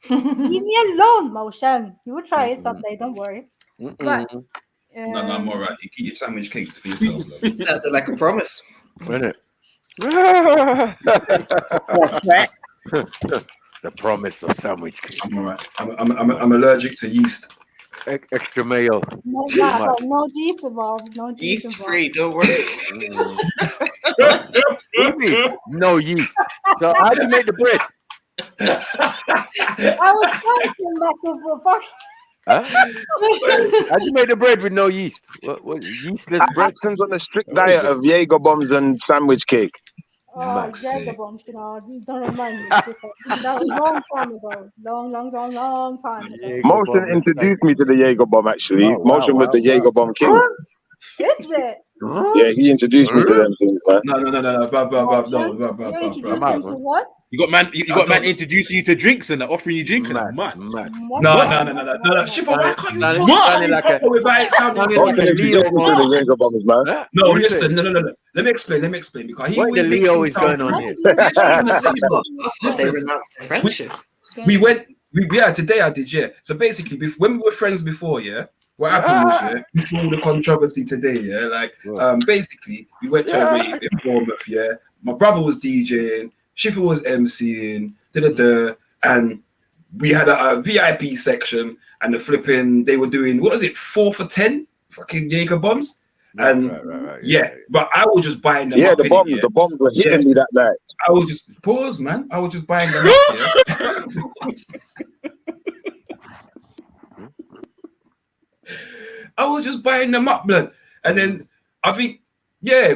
Leave me alone, Motion. You will try it someday, don't worry. But, no, I'm all right. You keep your sandwich cakes for yourself. Sounded like a promise. Isn't it? What's that? The promise of sandwich cake. I'm all right. I'm allergic to yeast. Extra mayo. No yeast involved. No yeast yeast free, don't worry. No yeast. So how do you make the bread? I was thinking back to first. Huh? How do you make the bread with no yeast? What yeastless bread? Axum's on a strict diet of Jaeger bombs and sandwich cake. Oh, Jaeger bombs, don't remind me. That was a long time ago. Long time ago. Motion introduced me to the Jaeger bomb, actually. Motion was the Jaeger bomb king. Is it? Yeah, he introduced me to them things, man. No. What? You got man introducing you to drinks and offering you drinks. Man. No. Shiva, why can't you No, listen, no. Let me explain because he what the Leo is going on here. They renounced their friendship. Today I did, yeah. So basically, when we were friends before, yeah, what happened was, before all the controversy today, yeah, like, basically, we went to a rave in Bournemouth, yeah. My brother was DJing, Shifa was MCing, and we had a VIP section, and they were doing, what was it, 4 for 10 fucking Jaeger bombs, Yeah, but I was just buying them Yeah, up. the bombs were hitting me that night. I was just pause, man. I was just buying them up. I was just buying them up, blood. And then I think,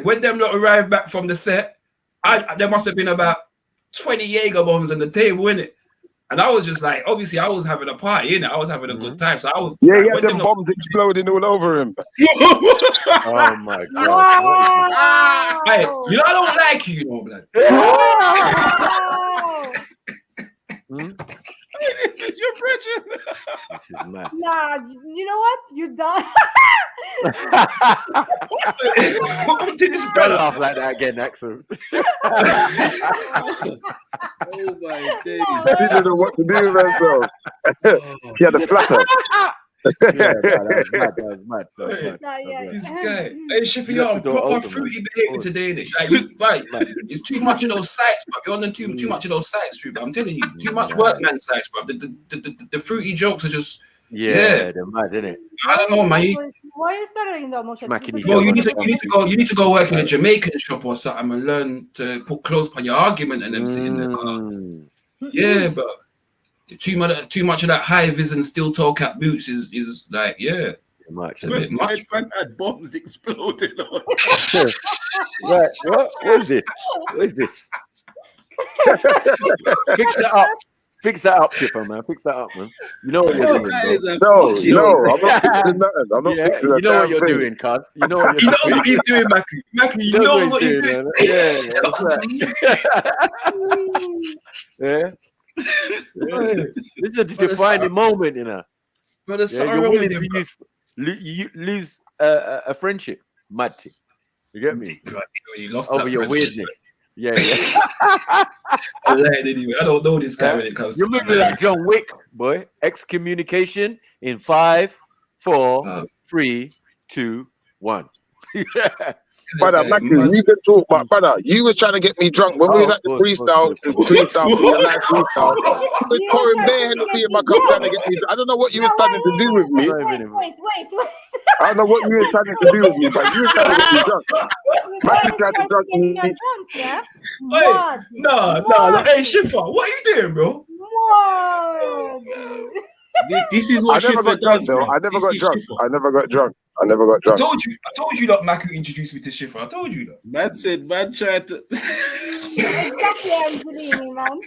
when them lot arrived back from the set, there must have been about 20 Jaeger bombs on the table, innit? And I was just like, obviously, I was having a party, innit? I was having a good time. So I was. Yeah, he had them bombs exploding all over him. Oh my God. Hey, you know, I don't like you, you know, blood. This is your bridge. This is mad. Nah, you know what? You're done. Don't laugh like that again, Axel. Oh my days. He didn't know what to do with himself. He had a flutter. That was mad. This guy. Hey, Shiffy, you're on proper fruity behavior today, innit? Like, it's too much of those sites, bro. You're on too much of those sites, bro. I'm telling you, too much workman sites, bro. The fruity jokes are just. Yeah, they're mad, isn't it? I don't know, man. Why are you stuttering though, Moshe? Bro, you need to go work in a Jamaican shop or something and learn to put clothes on your argument and them sit in the car. Yeah, but too much of that high vis and steel toe cap boots is like, a bit much. Man had bombs exploding on. Right, what is this? What is this? Fix that up. Fix that up, Chipper, man. Fix that up, man. You know what you're doing, bro. No, I'm not fixing nothing. I'm not fixing you know what you're doing, cuz. You know what you're doing. He knows what he's doing, Mackie. Mackie, he knows what he's doing. Yeah. This is a defining moment, you know. Brother, you're willing to lose a friendship. Mad thing. You get me? You lost over your weirdness. Yeah. I don't know this guy when it comes to. You're moving like John Wick, boy. Excommunication in 5, 4, 3, 2, 1. Brother, Mackie, you can talk, but brother, you was trying to get me drunk when we was at the freestyle, the live freestyle. You was pouring bare Hennessy in my cup trying to get me. I don't know what you was planning to do with me. Wait. I don't know what you was planning to do with me, but you was trying to get me drunk. Mackie tried to drunk me. No. Hey, Shiffer, what are you doing, bro? This is what I never got drunk, though. I never got drunk. I told you that Mackie introduced me to Shiffer. I told you that. Man tried to. Exactly, Zelini, man.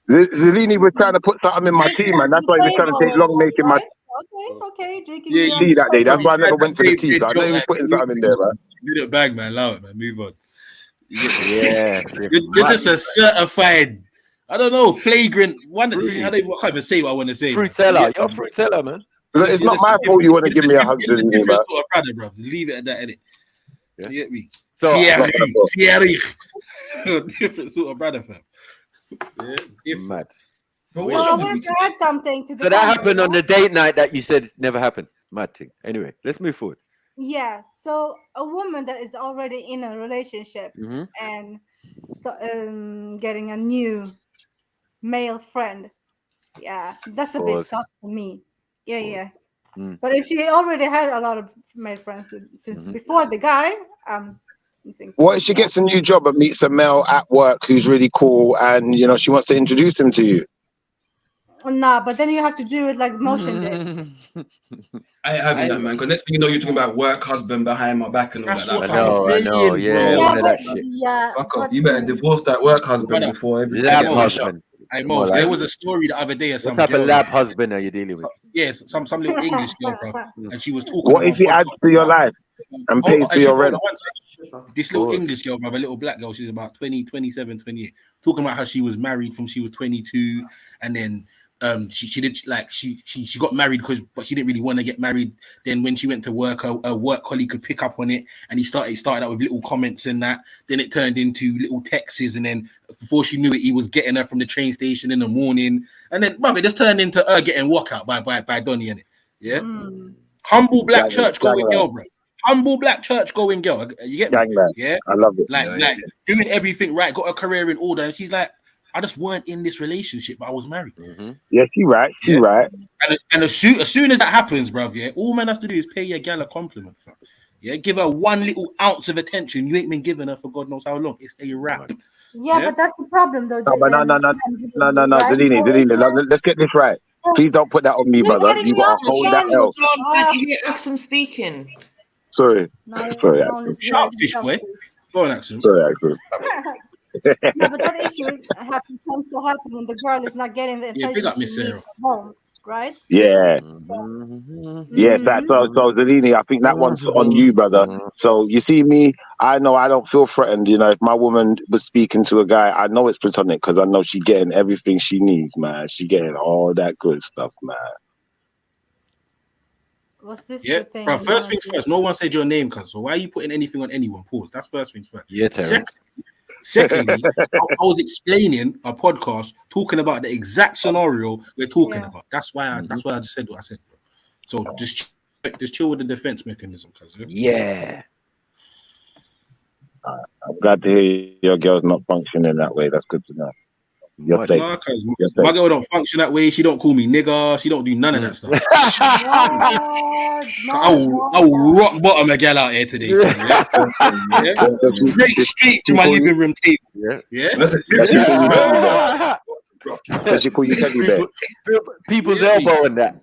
Zelini was trying to put something in my tea, man. That's why he was trying to take long making my. Okay, drinking. Tea that day. That's why I never went to the tea. So I know he was putting something in there, man. Did it bag, man. Allow it, man. Move on. Yeah. You're just a certified. I don't know, flagrant one. I can't even say what I want to say. Fruit seller. You're a fruit seller, man. It's not my fault you want to give me a husband. Different sort of brother, bro. Leave it at that, innit? You get me? So Thierry. Different sort of brother, fam. Yeah, mad. I wanted to add something to the. So that happened on the date night that you said never happened. Mad thing. Anyway, let's move forward. Yeah. So a woman that is already in a relationship and getting a new male friend, that's a bit sus for me. Yeah. But if she already had a lot of male friends since before the guy, what if she gets a new job and meets a male at work who's really cool and she wants to introduce him to you? Nah, but then you have to do it like motion did. I ain't having that, man. Because next thing you know, you're talking about work husband behind my back and all that. I know. Yeah, all of that shit. Fuck up. You better divorce that work husband before everything. Lab husband. Hey, Mo, there was a story the other day or something. What type of lab husband are you dealing with? Yes, some little English girl, bro. And she was talking. What if he adds to your life and pays for your rent? This little English girl, bro, a little black girl, she's about 20, 27, 28, talking about how she was married from she was 22, and then she did like she got married but she didn't really want to get married. Then when she went to work, a work colleague could pick up on it, and he started out with little comments and that. Then it turned into little texts, and then before she knew it, he was getting her from the train station in the morning, and then it just turned into her getting walk out by Donny in it. Yeah, humble black church going girl, bro. Humble black church going girl. You get me? Yeah, I love it. Like doing everything right, got a career in order, and she's like, I just weren't in this relationship, but I was married. Yeah, she right. And as soon as that happens, bruv, all man has to do is pay your gal a compliment, fam. Yeah, give her 1 little ounce of attention. You ain't been giving her for God knows how long. It's a wrap. Yeah, but that's the problem, though. No, but no, Zelini, let's get this right. Please don't put that on me, brother. You gotta hold that L. If you Axum speaking. Sorry, sorry, Sharp fish, boy. Go on, Axum. Sorry, Axum. No, but that issue tends to happen when the girl is not getting the attention big up, she Miss needs Sarah. from home, right? Yeah. Yes, that's so Zelini, I think that one's on you, brother. So you see me, I know I don't feel threatened. You know, if my woman was speaking to a guy, I know it's platonic because I know she's getting everything she needs, man. She getting all that good stuff, man. What's this? Yeah, bro, first things first. No one said your name, cuz. So why are you putting anything on anyone? Pause. That's first things first. Yeah, Terrence. Secondly, I was explaining a podcast talking about the exact scenario we're talking about. That's why I just said what I said, bro. So just chill with the defense mechanism, cuz. Yeah. I'm glad to hear your girl's not functioning that way. That's good to know. You're safe. Nah, cuz my girl don't function that way. She don't call me nigga. She don't do none of that stuff. I will rock bottom a gal out here today. Yeah? Straight to my living room table. Yeah. Does she call you teddy bear? People's elbow in that.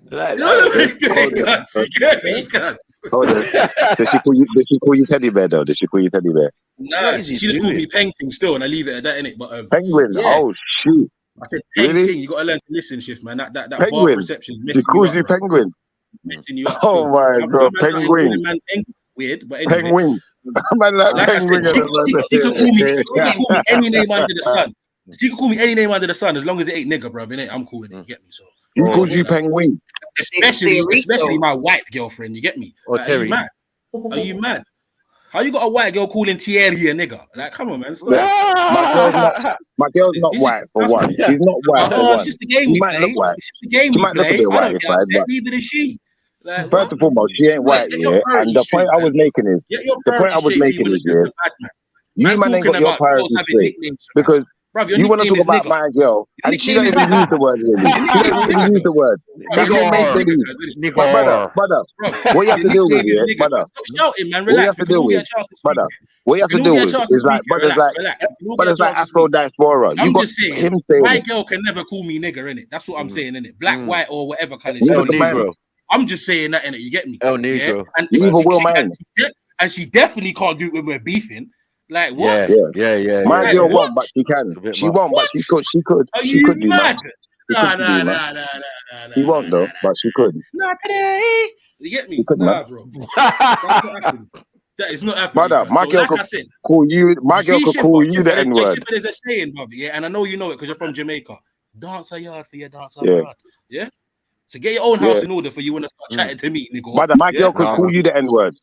Hold on. Does she call you teddy bear though? Does she call you teddy bear? Nah, she just called me penguin still, and I leave it at that, innit? But penguin. Yeah. Oh shoot! I said penguin. Really? You gotta learn to listen, shift, man. That penguin. bar reception. She calls you penguin. Oh my god, penguin. Weird, but anyway. Penguin. Man, like penguin. She can call me any name under the sun. She can call me any name under the sun as long as it ain't nigga, bro. Innit? I'm cool with it. You get me? So. You called you penguin. Especially my white girlfriend. You get me? Or like, Terry. Are you mad? How you got a white girl calling Thierry a nigga? Like, come on, man. My girl's not white for one. She's not white for one. It's just the game we play. It's just the game we play. I don't get upset, neither is she. Like, first and foremost, she ain't white, yeah. And the point I was making is, you man ain't got your priorities straight. Because you want to talk about my girl, and she don't even use the word really. She don't even use the word. That's your make believe. Brother, what you have to deal with, yeah, brother. Shouting, man, What you have relax. to deal with, brother. What you have to deal with is like brothers like Afro diaspora. You got him saying, my girl can never call me nigger, innit? That's what I'm saying, innit? Black, white, or whatever kind of shit. I'm just saying that, innit? You get me? El Negro. And she definitely can't do it when we're beefing. Like what? Yeah. My girl won't, but she can. She won't, but she could. She could. She could do that. Nah. She won't though, but she could. Not today. You get me? Nah, bro. That is not happening. Brother, my girl could call you. My girl could call you the N word. There's a saying, brother. Yeah, and I know you know it because you're from Jamaica. Dance a yard for your dance abroad. Yeah. So get your own house in order for you when to start chatting to me, nigga. Brother, my girl could call you the N word.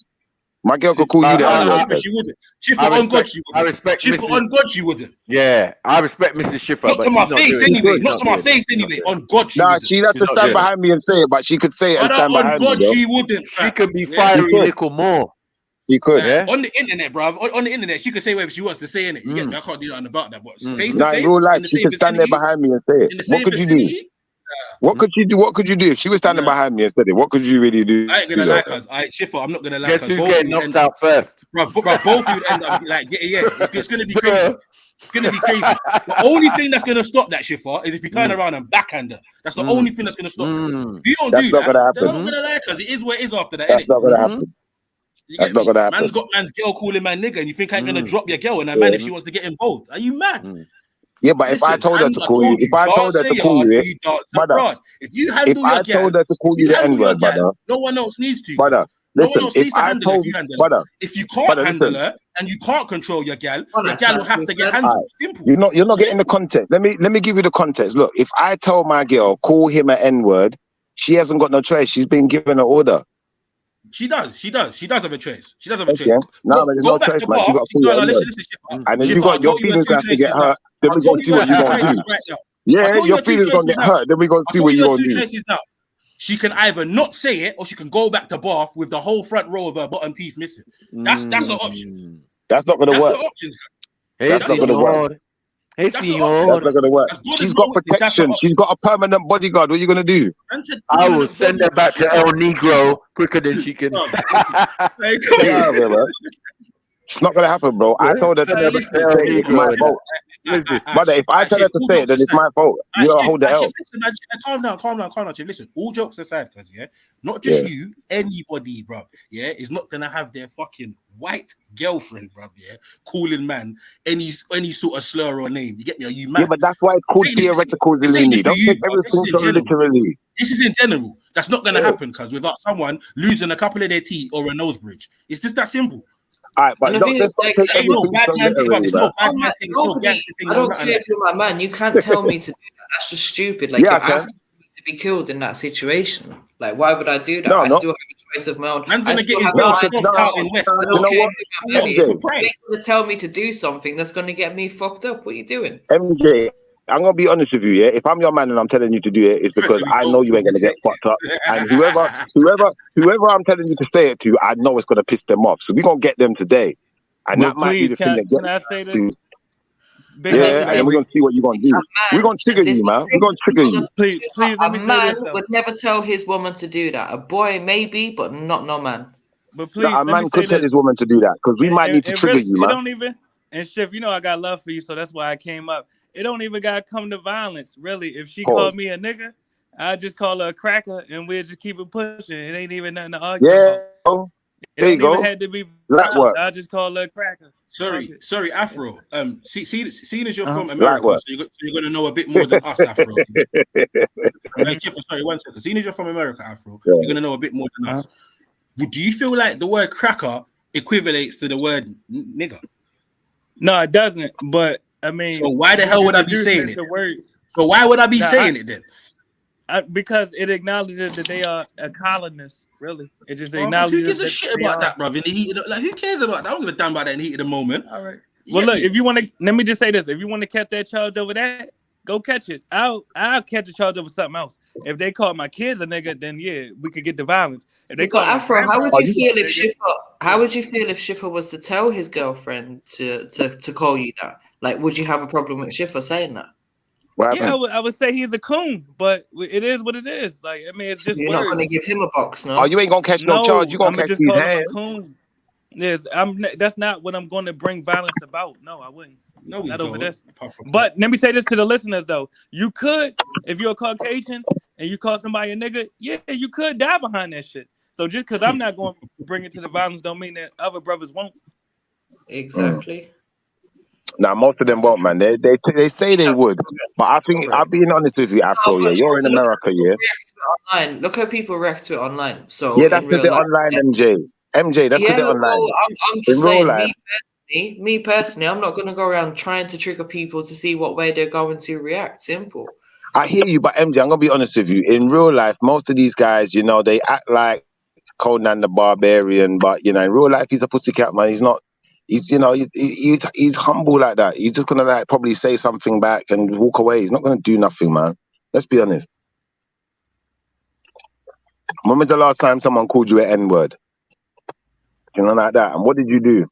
My girl could call you the N-word. She wouldn't. Schiffer on God, she wouldn't. I respect Schiffer on God, she wouldn't. Yeah, I respect Mrs. Schiffer. Not to my face anyway. Not to my face anyway. On God, she wouldn't. She'd have to stand behind me and say it, but she could say it and stand behind me. On God, she wouldn't. She could be fiery a little more. She could. On the internet, bro. On the internet, she could say whatever she wants to say in it. You get me? I can't do nothing about that. But face to face, in real life, she could stand there behind me and say it. What could you do? What could you do? What could you do if she was standing behind me and said it? What could you really do? I ain't gonna lie, cuz. Schiffer, I'm not gonna lie. Guess who's getting knocked out first? Bro, both of you end up like, it's gonna be crazy. It's gonna be crazy. The only thing that's gonna stop that, Schiffer, is if you turn around and backhand her. That's the only thing that's gonna stop that. If you don't do that, they're not gonna lie, cuz it is what it is after that. That's not gonna happen. That's not gonna happen. Man's got man's girl calling man nigga, and you think I ain't gonna drop your girl and that man if she wants to get involved? Are you mad? Yeah, but if I told her to call you, if I told her to call you, brother, if you handle your girl, told her to call you the N-word, brother, no one else needs to. Brother, listen, if I told you, brother, if you can't handle her and you can't control your gal will have to get handled. Simple. You're not getting the context. Let me give you the context. Look, if I tell my girl call him an N-word, she hasn't got no choice. She's been given an order. She does have a choice. She does have a choice. No, there's no choice, man. You got to listen, and then you got your feelings have to get hurt. Then we're going to see what you're going to do. Yeah, your feelings going to get hurt. Then we're going to see what you're going to do. She can either not say it or she can go back to Bath with the whole front row of her bottom teeth missing. That's an option. That's not going to work. That's an option. That's not going to work. Hey, That's senor. That's not gonna work. As good She's as got no, that's protection. not She's got a permanent bodyguard. What are you gonna do? I will send her back to El Negro quicker than she can. Hey, Get out of here, man. It's not gonna happen, bro. I told her to Send her say back to El it. It's my Negro. fault. What is this? Brother, if I tell her to say it, then it's my fault. You gotta hold the L. Listen, calm down, Chief. Listen, all jokes aside, cause not just Yeah. you, anybody, bro, is not gonna have their fucking white girlfriend, bro, calling man any sort of slur or name. You get me? Are you mad? Yeah, but that's why it's called theoretical Zellini. Don't take everything so literally. This is in general. That's not gonna happen, cause without someone losing a couple of their teeth or a nose bridge, it's just that simple. All right, but And the don't thing just is, like, take Ain't no everything bad so man thing, literally, it's man. no bad man thing, it's no Nobody, gangster thing. I no don't nothing care like if you're my man. You can't tell me to do that. That's just stupid. Like, Yeah, I you're can. asking me to be killed in that situation. Like, why would I do that? No, I no. still have a choice of my own. Man's I gonna still get his have No, a ass because mind. stomped out in West. I you don't know care what? who my man is. MJ, For pride. You're gonna tell me to do something that's gonna get me fucked up. What are you doing? MJ, I'm gonna be honest with you, yeah. If I'm your man and I'm telling you to do it, it's because So we I go know you to ain't gonna get protect fucked up. And whoever I'm telling you to say it to, I know it's gonna piss them off. So we're gonna get them today. And But that might be please, the thing that can gets I say this? you. Big And this Yeah, is and then this. we're gonna see what you're gonna do. We're gonna trigger And this you, is man. We're gonna trigger you. Please, let a me say man this though. would never tell his woman to do that. A boy maybe, but not no man. But No, please, a let me man say could tell this. his woman to do that because we might need to It trigger really, you, it man. don't even. And Chef, you know I got love for you, so that's why I came up. It don't even gotta come to violence, really. If she Pause. called me a nigga, I just call her a cracker, and we'll just keep it pushing. It ain't even nothing to argue Yeah, about. It there you don't even go. have to be Light violent. work. I just call her a cracker. Sorry, Afro. Seeing as you're from Light America, work. so you're gonna know a bit more than us, Afro. Hey, Chief, sorry, 1 second. Seeing as you're from America, Afro, Yeah. you're gonna know a bit more than us. Do you feel like the word cracker equivalates to the word nigger? No, it doesn't. But I mean, So why the hell would I be saying it? Words. So why would I be saying it then? Because it acknowledges that they are a colonist. Really, it just Who acknowledges. gives a that shit they about are. that, bro? In the heat of who cares about that? I don't give a damn about that in the heat of the moment. All right. Well, look, if you want to, let me just say this: if you want to catch that charge over that, go catch it. I'll catch a charge over something else. If they call my kids a nigga, then yeah, we could get the violence. If they call Afro, how would you feel if nigga, Schiffer? How would you feel if Schiffer was to tell his girlfriend to call you that? Like, would you have a problem with Schiffer saying that? Yeah, I would say he's a coon, but it is what it is. Like, I mean, it's just You're words. not going to give him a box, no? Oh, you ain't gonna catch no charge. You gonna I'm catch just these call him a hands. coon. Yes, that's not what I'm going to bring violence about. No, I wouldn't. No, we not don't. over this. But let me say this to the listeners though: you could, if you're a Caucasian and you call somebody a nigga, yeah, you could die behind that shit. So just because I'm not going to bring it to the violence, don't mean that other brothers won't. Exactly. Now most of them won't, man. They say they would, but I think I'll be honest with you, Afro. Yeah, you're in America, yeah. Online. Look how people react to it online. So Yeah, that's in the real life, online, MJ. MJ, that's yeah, the online. well, I'm just in real saying, life, me personally, I'm not going to go around trying to trigger people to see what way they're going to react. Simple. I hear you, but MJ, I'm gonna be honest with you. In real life, most of these guys, you know, they act like Conan the Barbarian, but you know, in real life, he's a pussycat, man. He's not. He's, you know, he's humble like that. He's just gonna like probably say something back and walk away. He's not gonna do nothing, man. Let's be honest. When was the last time someone called you an N-word? You know, like that. And what did you do?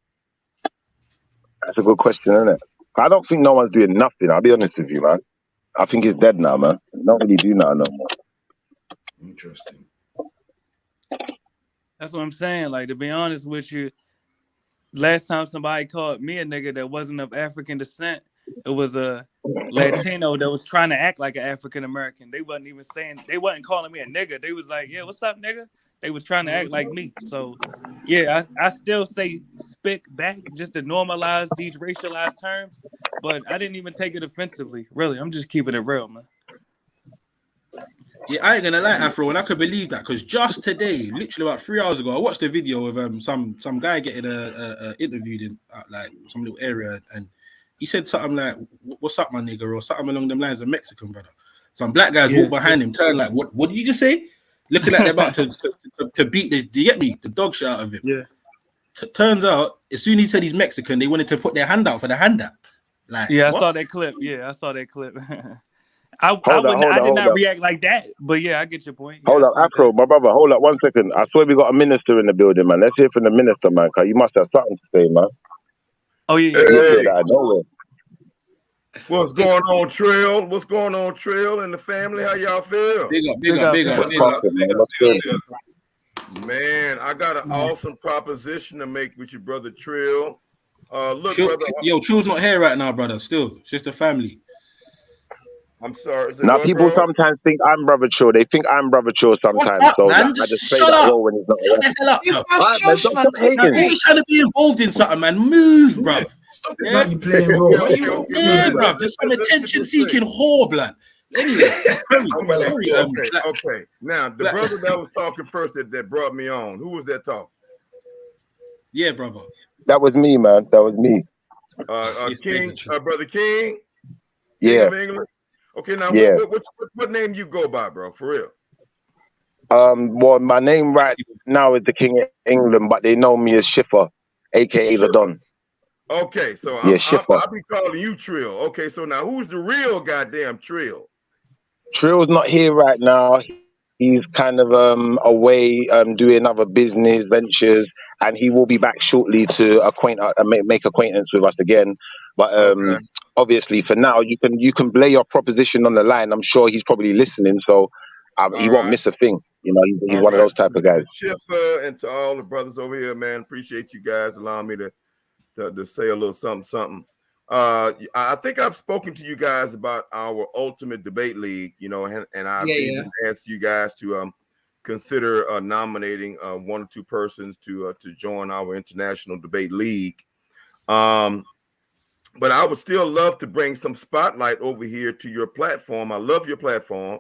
That's a good question, isn't it? I don't think no one's doing nothing. I'll be honest with you, man. I think it's dead now, man. Don't really do nothing no more. Interesting. That's what I'm saying. Like, to be honest with you, last time somebody called me a nigga that wasn't of African descent, it was a Latino that was trying to act like an African American. They wasn't calling me a nigga. They was like, yeah, what's up, nigga? They was trying to act like me. So yeah, I still say spick back just to normalize these racialized terms, but I didn't even take it offensively. Really, I'm just keeping it real, man. Yeah, I ain't gonna lie, Afro, and I could believe that because just today, literally about 3 hours ago, I watched a video of some guy getting interviewed in like some little area, and he said something like, "What's up, my nigga?" or something along them lines of Mexican brother. Some black guys walk behind him, turn like, "What did you just say?" Looking like they're about to beat the, you get me, the dog shit out of him. Yeah. Turns out, as soon as he said he's Mexican, they wanted to put their hand out for the hand up. Like, yeah, I what? saw that clip. Yeah, I saw that clip. I did hold not up. react like that, but yeah, I get your point. Hold up, Afro, my brother. Hold up 1 second. I swear we got a minister in the building, man. Let's hear from the minister, man, because you must have something to say, man. Oh yeah, You say that out of nowhere. What's going on, Trill? What's going on, Trill, and the family? How y'all feel? Big up. Man, I got an awesome proposition to make with your brother Trill. Look, Trill, brother. yo, Trill's not here right now, brother. Still, it's just the family. I'm sorry. Now people sometimes think I'm Brother Trill. They think I'm Brother Trill sometimes. Up, so man? I just play Shut that up. role when he's not Shut there. the hell up. Alright, man, stop hating. You're trying to be involved in something, man. Move, bruv. Yeah, you playing role. Yeah, bruv. Just an attention-seeking whore, blood. Anyway, okay. Now, the brother that was talking first that brought me on, who was that talking? Yeah, brother. That was me, man. That was me. King, Brother King? Yeah. King of England? Okay, now, Yeah. what name you go by, bro, for real? Well, my name right now is the King of England, but they know me as Schiffer, aka the Don. Okay, so Schiffer. I'll be calling you Trill. Okay, so now who's the real goddamn Trill? Trill's not here right now. He's kind of away doing other business ventures, and he will be back shortly to make acquaintance with us again. But obviously, for now, you can lay your proposition on the line. I'm sure he's probably listening, so he won't miss a thing. You know, he's one of those type of guys. Schiffer and to all the brothers over here, man, appreciate you guys allowing me to say a little something. I think I've spoken to you guys about our Ultimate Debate League, you know, and I've even asked you guys to consider nominating 1 or 2 persons to join our International Debate League. But I would still love to bring some spotlight over here to your platform. I love your platform,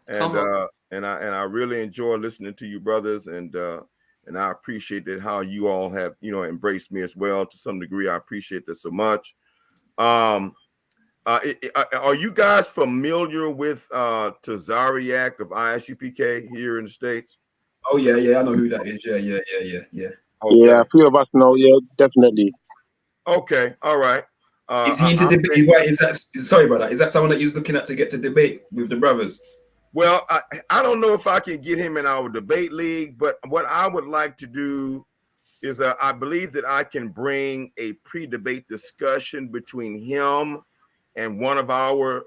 and I really enjoy listening to you brothers, and I appreciate that how you all have, you know, embraced me as well to some degree. I appreciate that so much. Are you guys familiar with Tazariak of ISUPK here in the States? Oh yeah, I know who that is. Yeah. Okay. Yeah, a few of us know. Yeah, definitely. Okay, all right. Is he into debate? Why is that? Sorry about that. Is that someone that you're looking at to get to debate with the brothers? Well, I don't know if I can get him in our debate league, but what I would like to do is I believe that I can bring a pre-debate discussion between him and one of our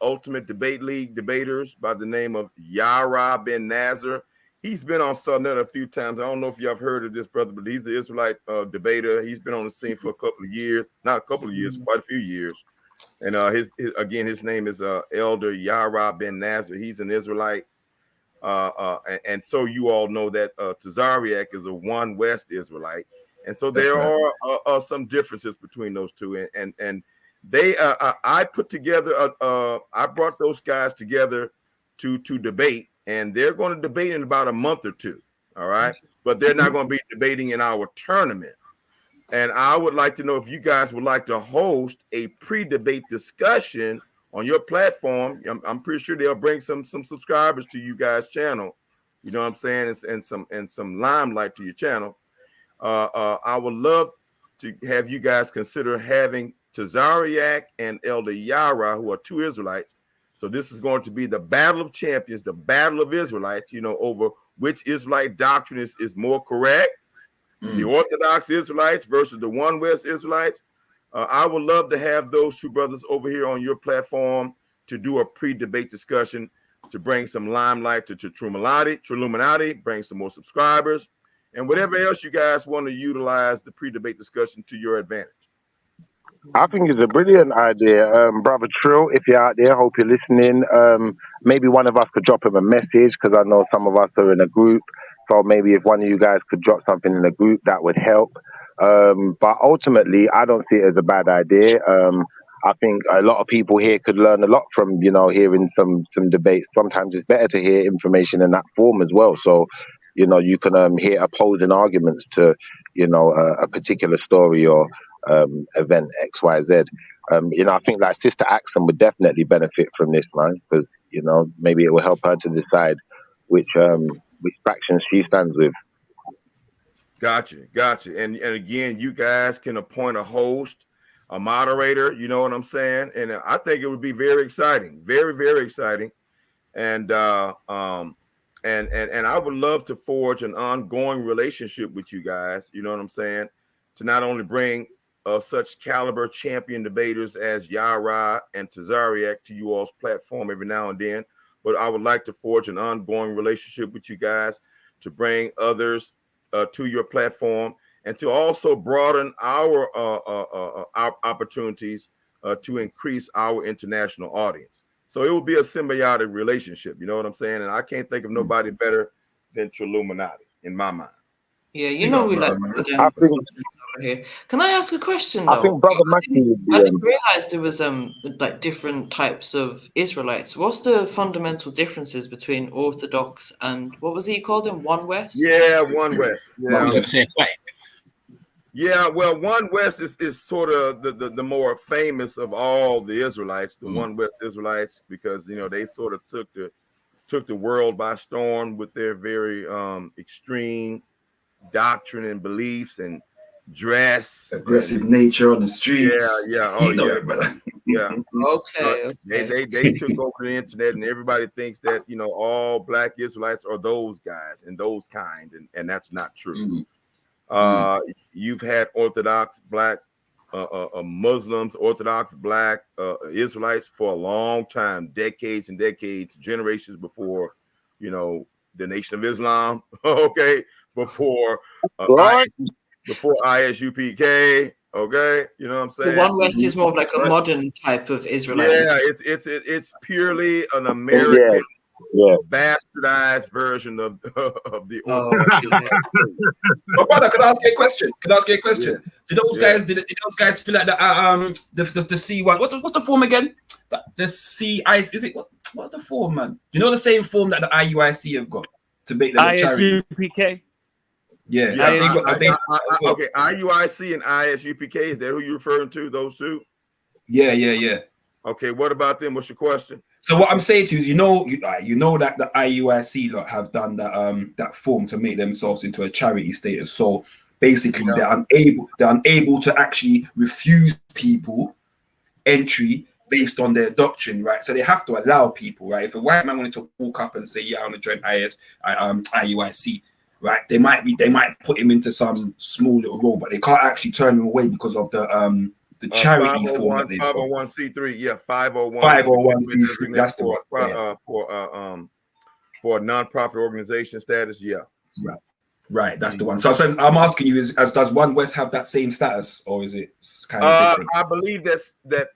Ultimate Debate League debaters by the name of Yara Ben Nazar. He's been on Southern a few times. I don't know if y'all have heard of this brother, but he's an Israelite debater. He's been on the scene for a couple of years, not a couple of years, quite a few years. And his name is Elder Yara Ben Nazar. He's an Israelite. And so you all know that Tazariak is a One West Israelite, and so there are some differences between those two. And they, I put together, I brought those guys together to debate, and they're going to debate in about a month or two. All right, but they're not going to be debating in our tournament. And I would like to know if you guys would like to host a pre-debate discussion on your platform. I'm pretty sure they'll bring some subscribers to you guys' channel. You know what I'm saying? And some limelight to your channel. I would love to have you guys consider having Tazariak and Elder Yara, who are 2 Israelites. So this is going to be the battle of champions, the battle of Israelites, you know, over which Israelite doctrine is more correct. The Orthodox Israelites versus the One West Israelites. I would love to have those 2 brothers over here on your platform to do a pre-debate discussion to bring some limelight to Trilluminati, bring some more subscribers, and whatever else you guys want to utilize the pre-debate discussion to your advantage. I think it's a brilliant idea, Brother Trill. If you're out there, hope you're listening. Maybe one of us could drop him a message, because I know some of us are in a group. So maybe if one of you guys could drop something in the group, that would help. But ultimately, I don't see it as a bad idea. I think a lot of people here could learn a lot from, you know, hearing some debates. Sometimes it's better to hear information in that form as well. So, you know, you can hear opposing arguments to, you know, a particular story or event X, Y, Z. You know, I think like Sister Axon would definitely benefit from this, man, because, you know, maybe it will help her to decide which faction she stands with. Gotcha. And again, you guys can appoint a host, a moderator, you know what I'm saying? And I think it would be very exciting, very, very exciting. And I would love to forge an ongoing relationship with you guys, you know what I'm saying? To not only bring such caliber champion debaters as Yara and Tazariak to you all's platform every now and then. But I would like to forge an ongoing relationship with you guys to bring others to your platform and to also broaden our opportunities to increase our international audience. So it will be a symbiotic relationship. You know what I'm saying? And I can't think of nobody better than Trilluminati in my mind. Yeah, you know we like I think over here. Can I ask a question I though? think Brother Mackie would I be. didn't realize there was like different types of Israelites. What's the fundamental differences between Orthodox and what was he called them? One West? Yeah, One West. Yeah. Say quiet. Yeah, well, One West is sort of the more famous of all the Israelites, the One West Israelites, because you know they sort of took the world by storm with their very extreme doctrine and beliefs and dress, aggressive nature on the streets. Yeah, oh yeah, brother. yeah. Okay, They took over the internet, and everybody thinks that you know all Black Israelites are those guys and those kind, and that's not true. You've had Orthodox Black Muslims, Orthodox Black Israelites for a long time, decades and decades, generations before, you know, the Nation of Islam. Okay, before ISUPK. Okay, you know what I'm saying? The One West is more of like a modern type of Israelite. Yeah, it's purely an American. Bastardized version of the But brother, can I ask you a question? Yeah. Did those guys feel like the C one? What's the form again? The C ice is it what's the form, man? You know the same form that the IUIC have got to make the charity. ISUPK. Yeah. Okay, IUIC and ISUPK, is that who you're referring to? Those two? Yeah. Okay, what about them? What's your question? So what I'm saying to you is, you know that the IUIC lot have done that form to make themselves into a charity status. So basically, they're unable to actually refuse people entry based on their doctrine, right? So they have to allow people, right? If a white man wanted to walk up and say, "Yeah, I want to join IUIC," right? They might put him into some small little role, but they can't actually turn him away because of the charity form that they've got. 501c3, yeah, 501. 501c3, that's the one. For a nonprofit organization status, yeah. Right, that's the one. So I'm asking you: does One West have that same status, or is it kind of different? I believe that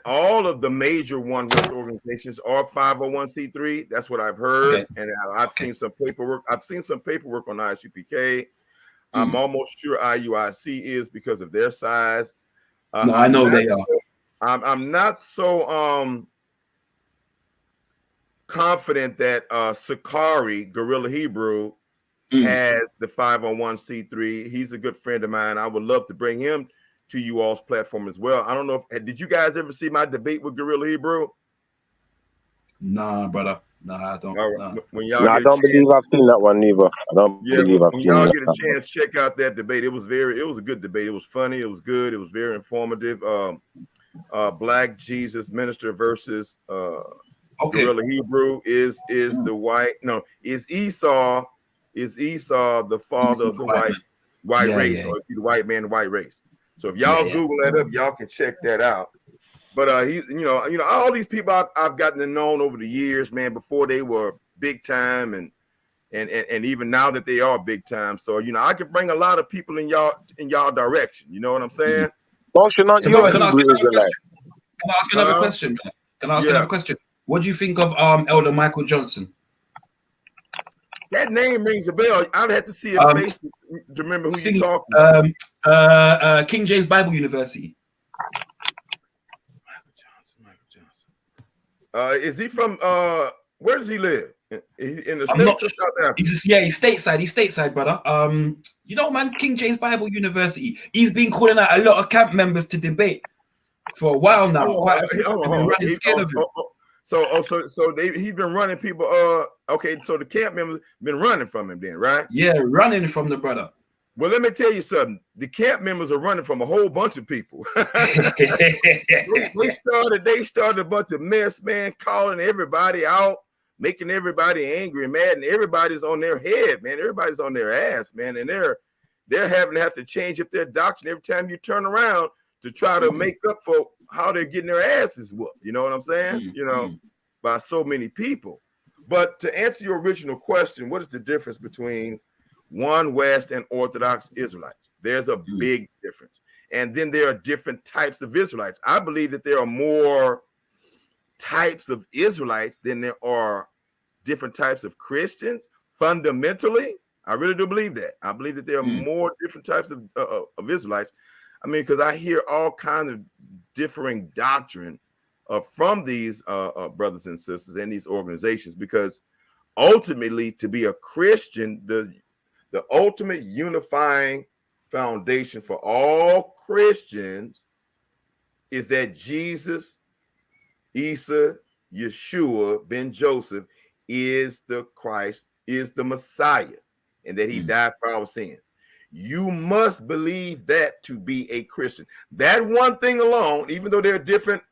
all of the major One West organizations are 501c3. That's what I've heard, and I've seen some paperwork. I've seen some paperwork on ISUPK. I'm almost sure IUIC is because of their size. No, I know they are. I'm not so confident that Sakari, Gorilla Hebrew, has the 501c3. He's a good friend of mine. I would love to bring him to you all's platform as well. I don't know did you guys ever see my debate with Gorilla Hebrew? Nah, brother. Nah, I don't. I don't believe I've seen that one either. I don't believe I've seen that. When y'all get a chance, check out that debate. It was a good debate. It was funny. It was good. It was very informative. Black Jesus Minister versus Gorilla Hebrew is the white. No, is Esau the father of the white race, or is he the white man, the white race? So if y'all Google that up, y'all can check that out. But he's, you know, all these people I've gotten to know over the years, man, before they were big time, and even now that they are big time. So I can bring a lot of people in y'all direction. You know what I'm saying? Can I ask another question? Another question? What do you think of Elder Michael Johnson? That name rings a bell. I'd have to see a face to remember who you're talking about. King James Bible University. Is he from where does he live? In the States or South Africa? He's stateside. He's stateside, brother. Man, King James Bible University. He's been calling out a lot of camp members to debate for a while now. He's been running people. So the camp members been running from him then, right? Yeah, running from the brother. Well, let me tell you something. The camp members are running from a whole bunch of people. they started a bunch of mess, man, calling everybody out, making everybody angry and mad, and everybody's on their head, man. Everybody's on their ass, man, and they're having to have to change up their doctrine every time you turn around to try to make up for how they're getting their asses whooped. You know what I'm saying? You know, by so many people. But to answer your original question, what is the difference between one West and Orthodox Israelites? There's a big difference. And then there are different types of Israelites. I believe that there are more types of Israelites than there are different types of Christians. Fundamentally, I really do believe that. I believe that there are more different types of Israelites. I mean, because I hear all kinds of differing doctrine from these brothers and sisters and these organizations, because ultimately, to be a Christian, the ultimate unifying foundation for all Christians is that Jesus, Isa, Yeshua, Ben Joseph is the Christ, is the Messiah, and that he died for our sins. You must believe that to be a Christian. That one thing alone, even though there are different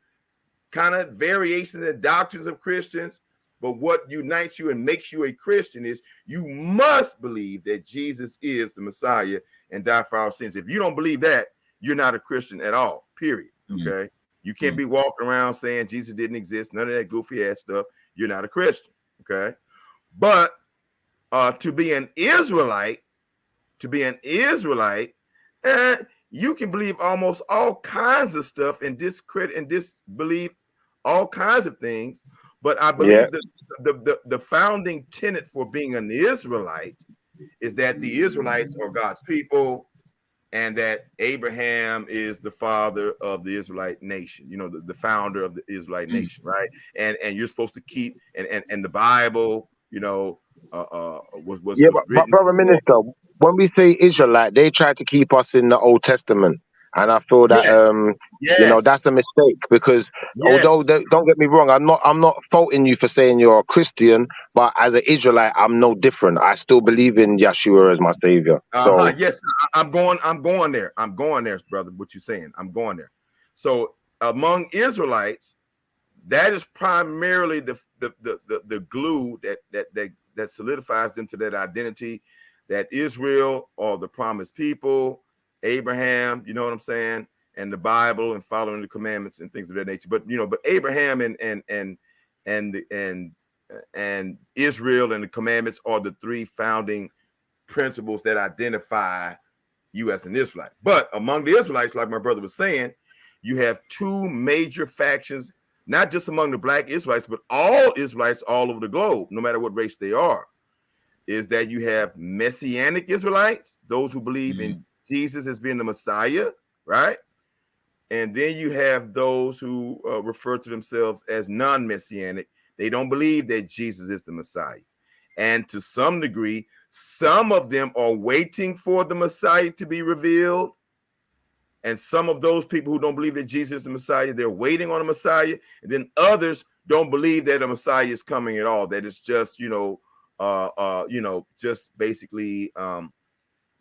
kind of variations and doctrines of Christians, but what unites you and makes you a Christian is you must believe that Jesus is the Messiah and died for our sins. If you don't believe that, you're not a Christian at all, period. Okay? You can't be walking around saying Jesus didn't exist, none of that goofy ass stuff. You're not a Christian. Okay? But to be an Israelite, you can believe almost all kinds of stuff and discredit and disbelieve all kinds of things. But I believe that the founding tenet for being an Israelite is that the Israelites are God's people, and that Abraham is the father of the Israelite nation, you know, the founder of the Israelite nation, right? And you're supposed to keep and the Bible, you know, was but written. brother minister, when we say Israelite, they try to keep us in the Old Testament, and I feel that you know, that's a mistake, because although don't get me wrong, I'm not faulting you for saying you're a Christian, but as an Israelite, I'm no different. I still believe in Yeshua as my savior. So Yes, I'm going there, brother. What you're saying, I'm going there. So among Israelites, that is primarily the glue that solidifies them to that identity, that Israel are the promised people, Abraham, you know what I'm saying, and the Bible and following the commandments and things of that nature. But you know, but Abraham and Israel and the commandments are the three founding principles that identify you as an Israelite. But among the Israelites, like my brother was saying, you have two major factions, not just among the black Israelites, but all Israelites all over the globe, no matter what race they are, is that you have Messianic Israelites, those who believe in Jesus as being the Messiah, right? And then you have those who refer to themselves as non-Messianic. They don't believe that Jesus is the Messiah. And to some degree, some of them are waiting for the Messiah to be revealed. And some of those people who don't believe that Jesus is the Messiah, they're waiting on a Messiah. And then others don't believe that a Messiah is coming at all, that it's just, just basically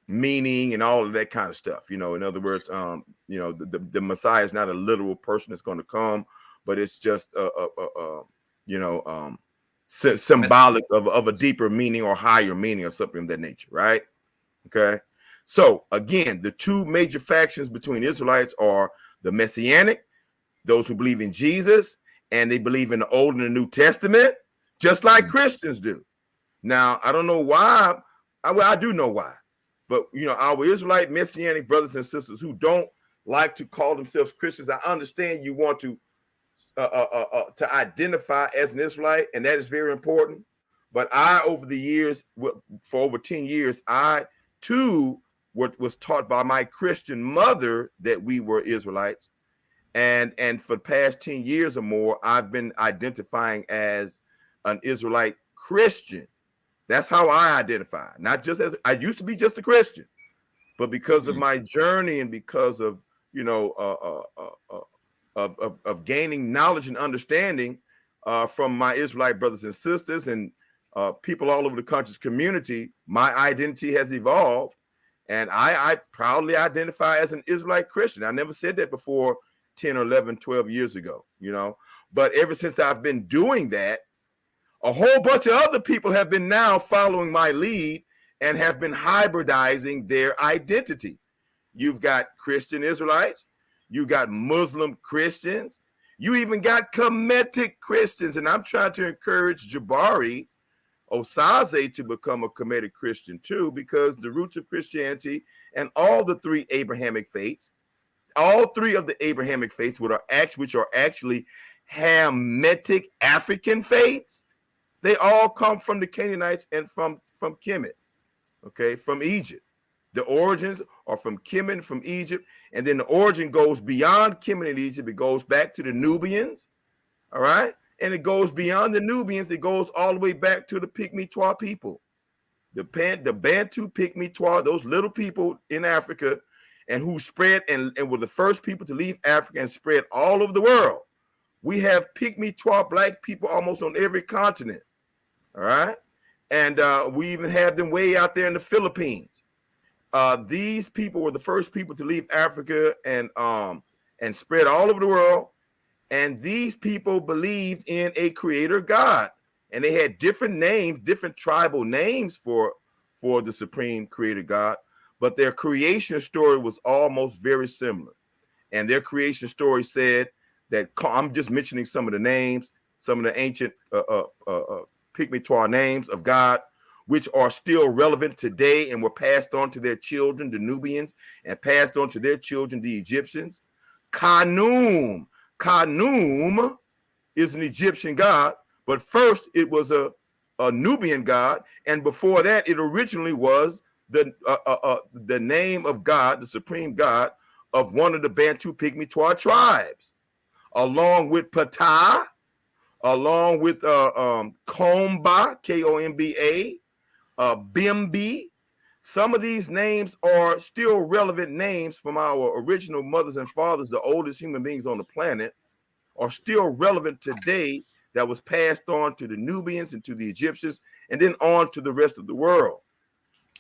meaning and all of that kind of stuff. You know, in other words, the Messiah is not a literal person that's going to come, but it's just symbolic of a deeper meaning or higher meaning or something of that nature, right? Okay. So again, the two major factions between Israelites are the Messianic, those who believe in Jesus, and they believe in the Old and the New Testament, just like Christians do. Now, I don't know why. I do know why. But, you know, our Israelite Messianic brothers and sisters who don't like to call themselves Christians, I understand you want to identify as an Israelite, and that is very important. But I, over the years, for over 10 years, I too was taught by my Christian mother that we were Israelites. And for the past 10 years or more, I've been identifying as an Israelite Christian. That's how I identify. Not just as I used to be just a Christian, but because of my journey and because of, of gaining knowledge and understanding from my Israelite brothers and sisters and people all over the country's community, my identity has evolved. And I proudly identify as an Israelite Christian. I never said that before 10 or 11, 12 years ago, But ever since I've been doing that, a whole bunch of other people have been now following my lead and have been hybridizing their identity. You've got Christian Israelites, you got Muslim Christians, you even got Kemetic Christians. And I'm trying to encourage Jabari Osaze to become a Kemetic Christian too, because the roots of Christianity and all the three Abrahamic faiths, all three of the Abrahamic faiths, which are actually Hamitic African faiths, they all come from the Canaanites and from Kemet, okay, from Egypt. The origins are from Kemet, from Egypt, and then the origin goes beyond Kemet and Egypt. It goes back to the Nubians, all right? And it goes beyond the Nubians. It goes all the way back to the Pygmy-Twa people. The Bantu Pygmy-Twa, those little people in Africa, and who spread and were the first people to leave Africa and spread all over the world. We have Pygmy-Twa black people almost on every continent, all right? And we even have them way out there in the Philippines. These people were the first people to leave Africa and spread all over the world. And these people believed in a creator God, and they had different names, different tribal names for the supreme creator God, but their creation story was almost very similar. And their creation story said that, I'm just mentioning some of the names, some of the ancient Pygmy-Twa names of God, which are still relevant today and were passed on to their children, the Nubians, and passed on to their children, the Egyptians. Khnum is an Egyptian god, but first it was a Nubian god, and before that it originally was the name of God, the supreme God of one of the Bantu Pygmy-Twa tribes, along with Ptah, along with Komba, Komba, Bimbi. Some of these names are still relevant names from our original mothers and fathers, the oldest human beings on the planet, are still relevant today, that was passed on to the Nubians and to the Egyptians, and then on to the rest of the world.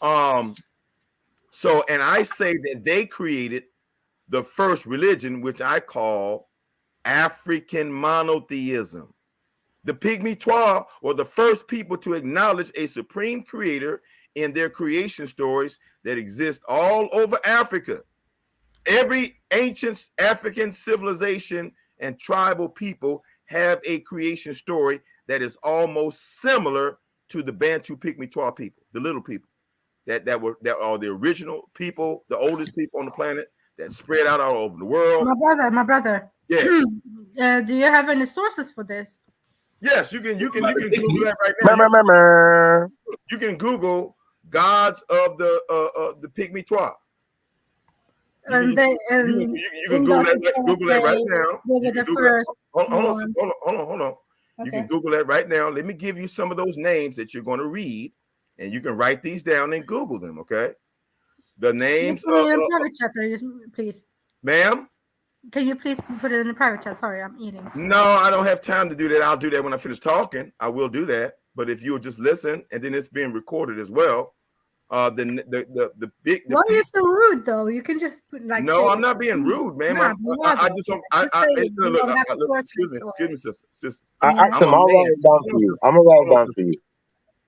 So, and I say that they created the first religion, which I call African monotheism. The Pygmy-Twa were the first people to acknowledge a supreme creator in their creation stories that exist all over Africa. Every ancient African civilization and tribal people have a creation story that is almost similar to the Bantu Pygmy-Twa people, the little people that are the original people, the oldest people on the planet that spread out all over the world. My brother. Yeah. Do you have any sources for this? Yes, you can Google that right now. You can Google gods of the Pygmy-Twa. You can Google that right now. Hold on. Okay. You can Google that right now. Let me give you some of those names that you're going to read, and you can write these down and Google them, okay? The names of private chat, please. Ma'am? Can you please put it in the private chat? Sorry, I'm eating. No, I don't have time to do that. I'll do that when I finish talking. I will do that. But if you'll just listen, and then it's being recorded as well. The big. Why are you so rude though? You can just put like. No, I'm not being rude, man. Excuse me, sister. I'm gonna write it down for you. I'm gonna write it down for you.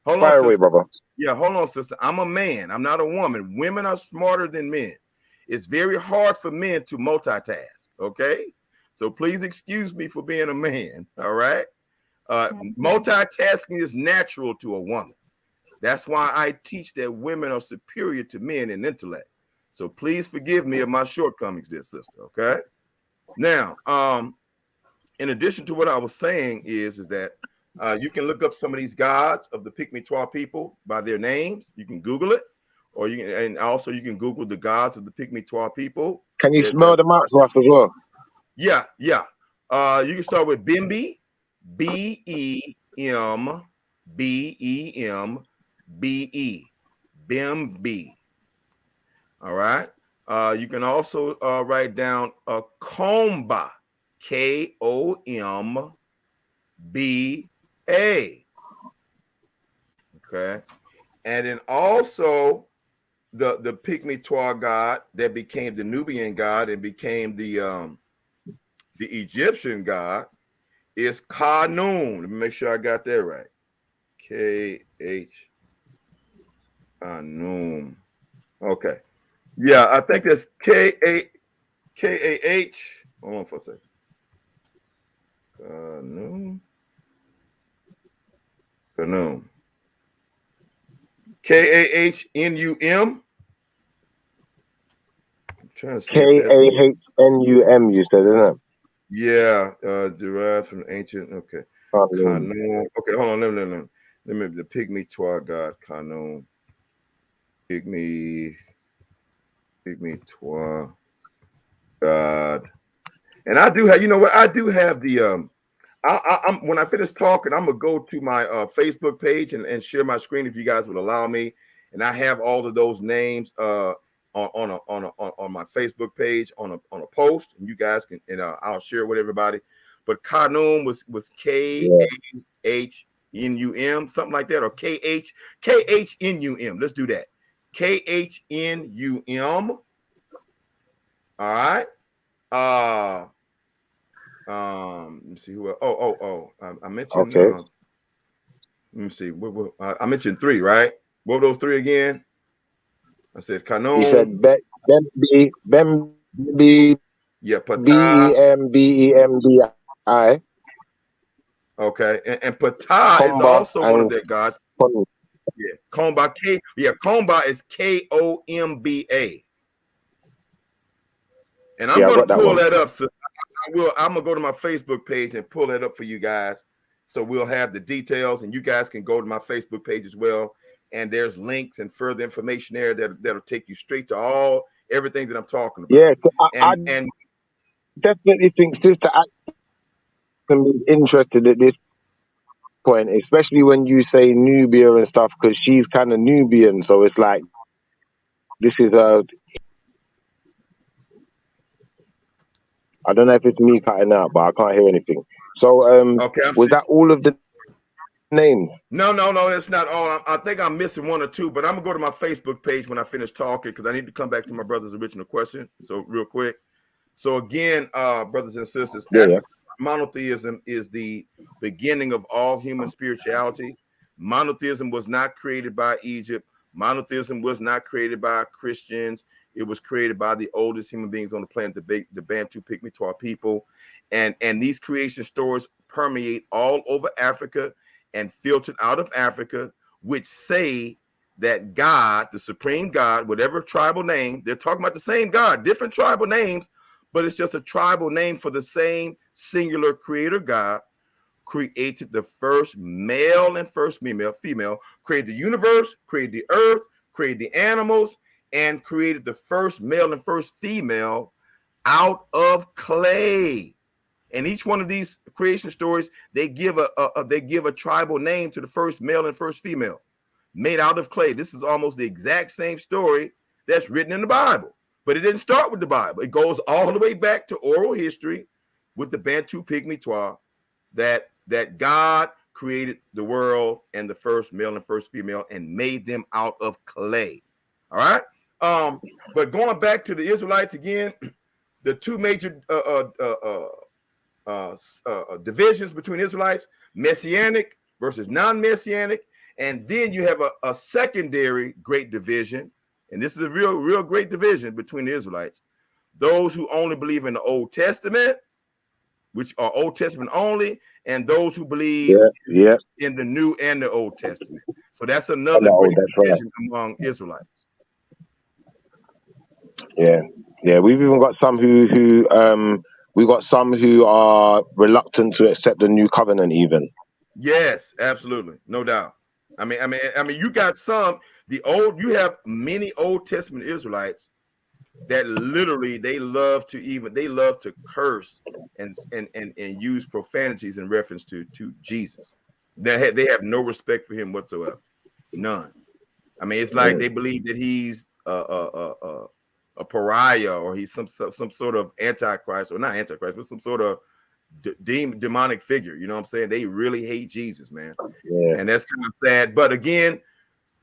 Hold on, fire away, brother. Yeah, hold on, sister. I'm a man. I'm not a woman. Women are smarter than men. It's very hard for men to multitask. Okay, so please excuse me for being a man. All right. Multitasking is natural to a woman. That's why I teach that women are superior to men in intellect. So please forgive me of my shortcomings, dear sister. Okay. Now, in addition to what I was saying is that you can look up some of these gods of the Pygmy-Twa people by their names. You can Google it, or you can, and also you can Google the gods of the Pygmy-Twa people. Can you spell them out to us as well? Yeah. You can start with Bimbi, Bembbe, Bimbe. All right. You can also write down Komba, Komba. Okay. And then also the Pygmy-Twa god that became the Nubian god and became the Egyptian god is Khnum. Let me make sure I got that right. Khnum. Kanum. Okay. Yeah, I think it's K-A-H. Hold on for a second. Kanum. Kanum. K-A-H-N-U-M. I'm trying to see if that's K-A-H-N-U-M, you said, isn't it? yeah, derived from ancient. Okay. Kanum. Okay, hold on. Let me the pygmy twa god Kanum. Pygmy twa god. And I do have, you know what? I do have the I'm when I finish talking, I'm gonna go to my Facebook page and share my screen if you guys would allow me. And I have all of those names on my Facebook page on a post, and you guys can I'll share it with everybody. But Kanum was K-A-H-N-U-M, something like that, or K-H-N-U-M. Let's do that. K-H-N-U-M. All right. Let me see who else. I mentioned let me see. I mentioned 3, right? What were those 3 again? I said Kanum. You said Bembi, yeah, B-E-M-B-E-M-B-I. Okay, and Ptah is also one of their gods. Yeah, Komba Komba is K-O-M-B-A. And I'm gonna pull that up, sister. I'm gonna go to my Facebook page and pull that up for you guys. So we'll have the details, and you guys can go to my Facebook page as well. And there's links and further information there that'll take you straight to everything that I'm talking about. Yeah, I definitely think Sister can be interested at this point, especially when you say Nubia and stuff, because she's kind of Nubian. So it's like this is I don't know if it's me cutting out, but I can't hear anything. So was that all of the names? No, that's not all. I think I'm missing 1 or 2, but I'm gonna go to my Facebook page when I finish talking because I need to come back to my brother's original question. So real quick. So again, brothers and sisters, monotheism is the beginning of all human spirituality. Monotheism was not created by Egypt. Monotheism was not created by Christians. It was created by the oldest human beings on the planet, the Bantu Pygmy Twa people. And these creation stories permeate all over Africa and filtered out of Africa, which say that God, the supreme God, whatever tribal name, they're talking about the same God, different tribal names, but it's just a tribal name for the same singular creator God, created the first male and first female, created the universe, created the earth, created the animals, and created the first male and first female out of clay. And each one of these creation stories, they give a tribal name to the first male and first female made out of clay. This is almost the exact same story that's written in the Bible, but it didn't start with the Bible. It goes all the way back to oral history with the Bantu Pygmy Twa, that God created the world and the first male and first female and made them out of clay. All right. But going back to the Israelites again, the 2 major divisions between Israelites, Messianic versus non-Messianic, and then you have a secondary great division, and this is a real great division between the Israelites. Those who only believe in the Old Testament, which are Old Testament only, and those who believe in the New and the Old Testament. So that's another great division among Israelites. Yeah, we've even got some who are reluctant to accept the new covenant even. Yes, absolutely, no doubt. I mean, you got you have many Old Testament Israelites that literally they love to curse and use profanities in reference to Jesus. They have no respect for him whatsoever, none. I mean, it's like they believe that he's a pariah, or he's some sort of antichrist, or not antichrist, but some sort of demonic figure. You know what I'm saying? They really hate Jesus, man. And that's kind of sad. But again,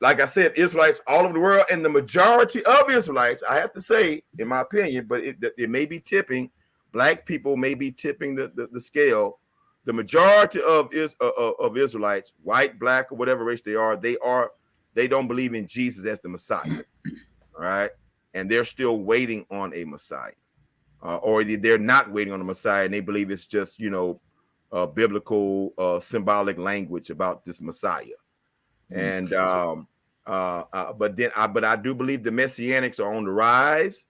like I said, Israelites all over the world, and the majority of Israelites, I have to say, in my opinion, but it may be tipping, black people may be tipping the scale. The majority of Israelites, white, black, or whatever race they are they don't believe in Jesus as the Messiah. All right, and they're still waiting on a Messiah, or they're not waiting on a Messiah, and they believe it's just, you know, biblical symbolic language about this Messiah. And but I do believe the Messianics are on the rise,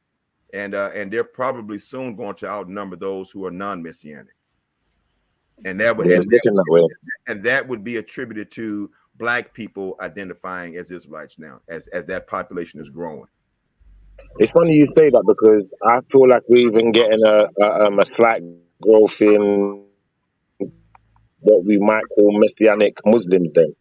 and they're probably soon going to outnumber those who are non-Messianic. And that would that would be attributed to Black people identifying as Israelites now, as that population is growing. It's funny you say that, because I feel like we're even getting a slight growth in what we might call Messianic Muslims then.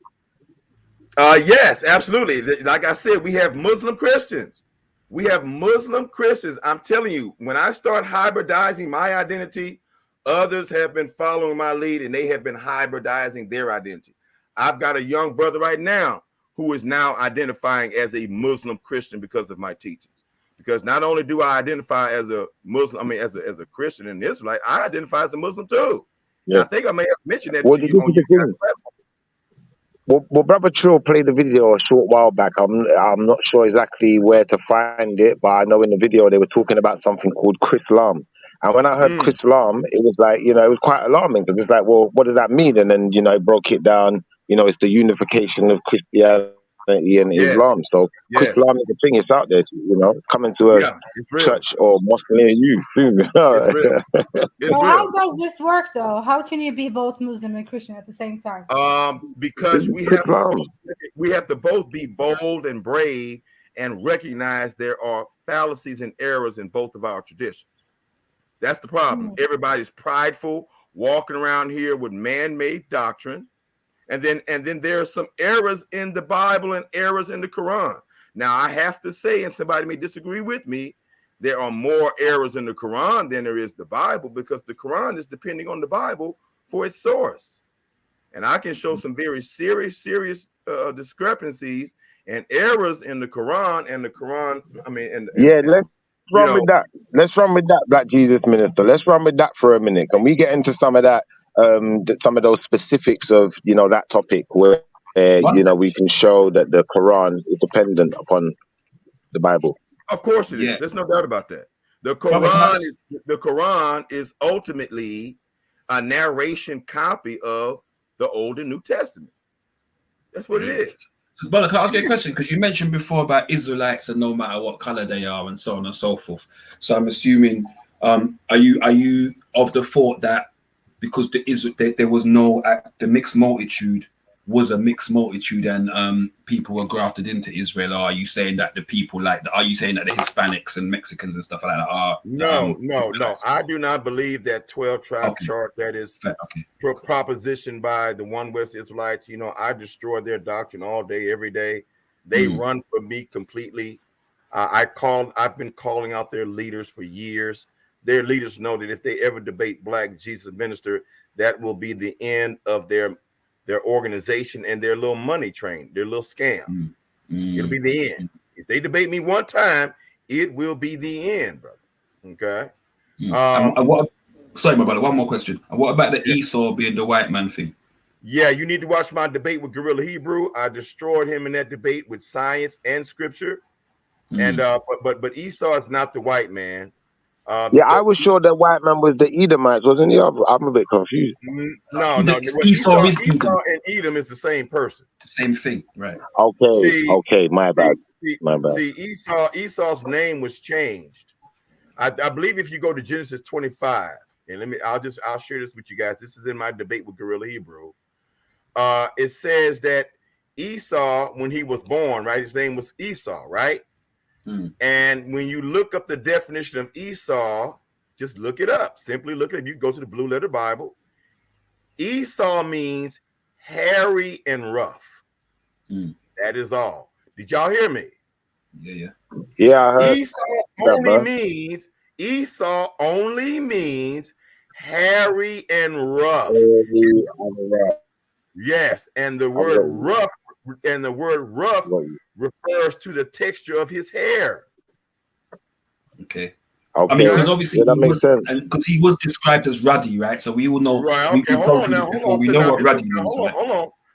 Yes, absolutely. Like I said, we have Muslim Christians. We have Muslim Christians. I'm telling you, when I start hybridizing my identity, others have been following my lead, and they have been hybridizing their identity. I've got a young brother right now who is now identifying as a Muslim Christian because of my teachings. Because not only do I identify as a Muslim, I mean, as a Christian and Israelite, I identify as a Muslim too. Yeah. I think I may have mentioned that to you on your guys' platform. Well, Brother Trill played the video a short while back. I'm not sure exactly where to find it, but I know in the video they were talking about something called Chrislam. And when I heard Chrislam, it was like, you know, it was quite alarming, because it's like, well, what does that mean? And then, you know, it broke it down. You know, it's the unification of Christianity and Islam. So Chrislam is the thing. It's out there. You know, coming to a church or mosque near you. It's real. So how does this work, though? How can you be both Muslim and Christian at the same time? Because we have to both be bold and brave and recognize there are fallacies and errors in both of our traditions. That's the problem. Everybody's prideful, walking around here with man-made doctrine, and then there are some errors in the Bible and errors in the Quran. Now, I have to say, and somebody may disagree with me, there are more errors in the Quran than there is the Bible, because the Quran is depending on the Bible for its source. And I can show some very serious discrepancies and errors in the Quran and the Quran. I mean, let's run with that. Let's run with that, Black Jesus Minister. Let's run with that for a minute. Can we get into some of that, some of those specifics of, you know, that topic where, you know, we can show that the Quran is dependent upon the Bible? Of course it is. There's no doubt about that. The Quran is ultimately a narration copy of the Old and New Testament. That's what it is. So, brother, can I ask you a question? Because you mentioned before about Israelites and no matter what color they are and so on and so forth. So I'm assuming, are you of the thought that because there was no the mixed multitude was a mixed multitude and people were grafted into Israel? Or are you saying that the people are you saying that the Hispanics and Mexicans and stuff like that are? No. I do not believe that 12 tribe chart that is propositioned by the One West Israelites. You know, I destroy their doctrine all day, every day. They run for me completely. I've been calling out their leaders for years. Their leaders know that if they ever debate Black Jesus Minister, that will be the end of their organization and their little money train, their little scam. It'll be the end. If they debate me one time, it will be the end, brother. Okay. Sorry, my brother. One more question. And what about the Esau being the white man thing? Yeah, you need to watch my debate with Gorilla Hebrew. I destroyed him in that debate with science and scripture. And but Esau is not the white man. I was sure that white man was the Edomites, wasn't he? I'm a bit confused. No. Esau and Edom is the same person. The same thing, right? Okay, my bad. See, Esau's name was changed. I believe if you go to Genesis 25, and I'll share this with you guys. This is in my debate with Gorilla Hebrew. It says that Esau, when he was born, right, his name was Esau, right? And when you look up the definition of Esau, just look it up. Simply look at it. You go to the Blue Letter Bible. Esau means hairy and rough. That is all. Did y'all hear me? Yeah, I heard. Esau only means hairy and rough. Yes, and the word rough refers to the texture of his hair. Okay. I mean, because obviously that makes sense. And because he was described as ruddy, right? So we will know. Right. Okay. We know what ruddy means.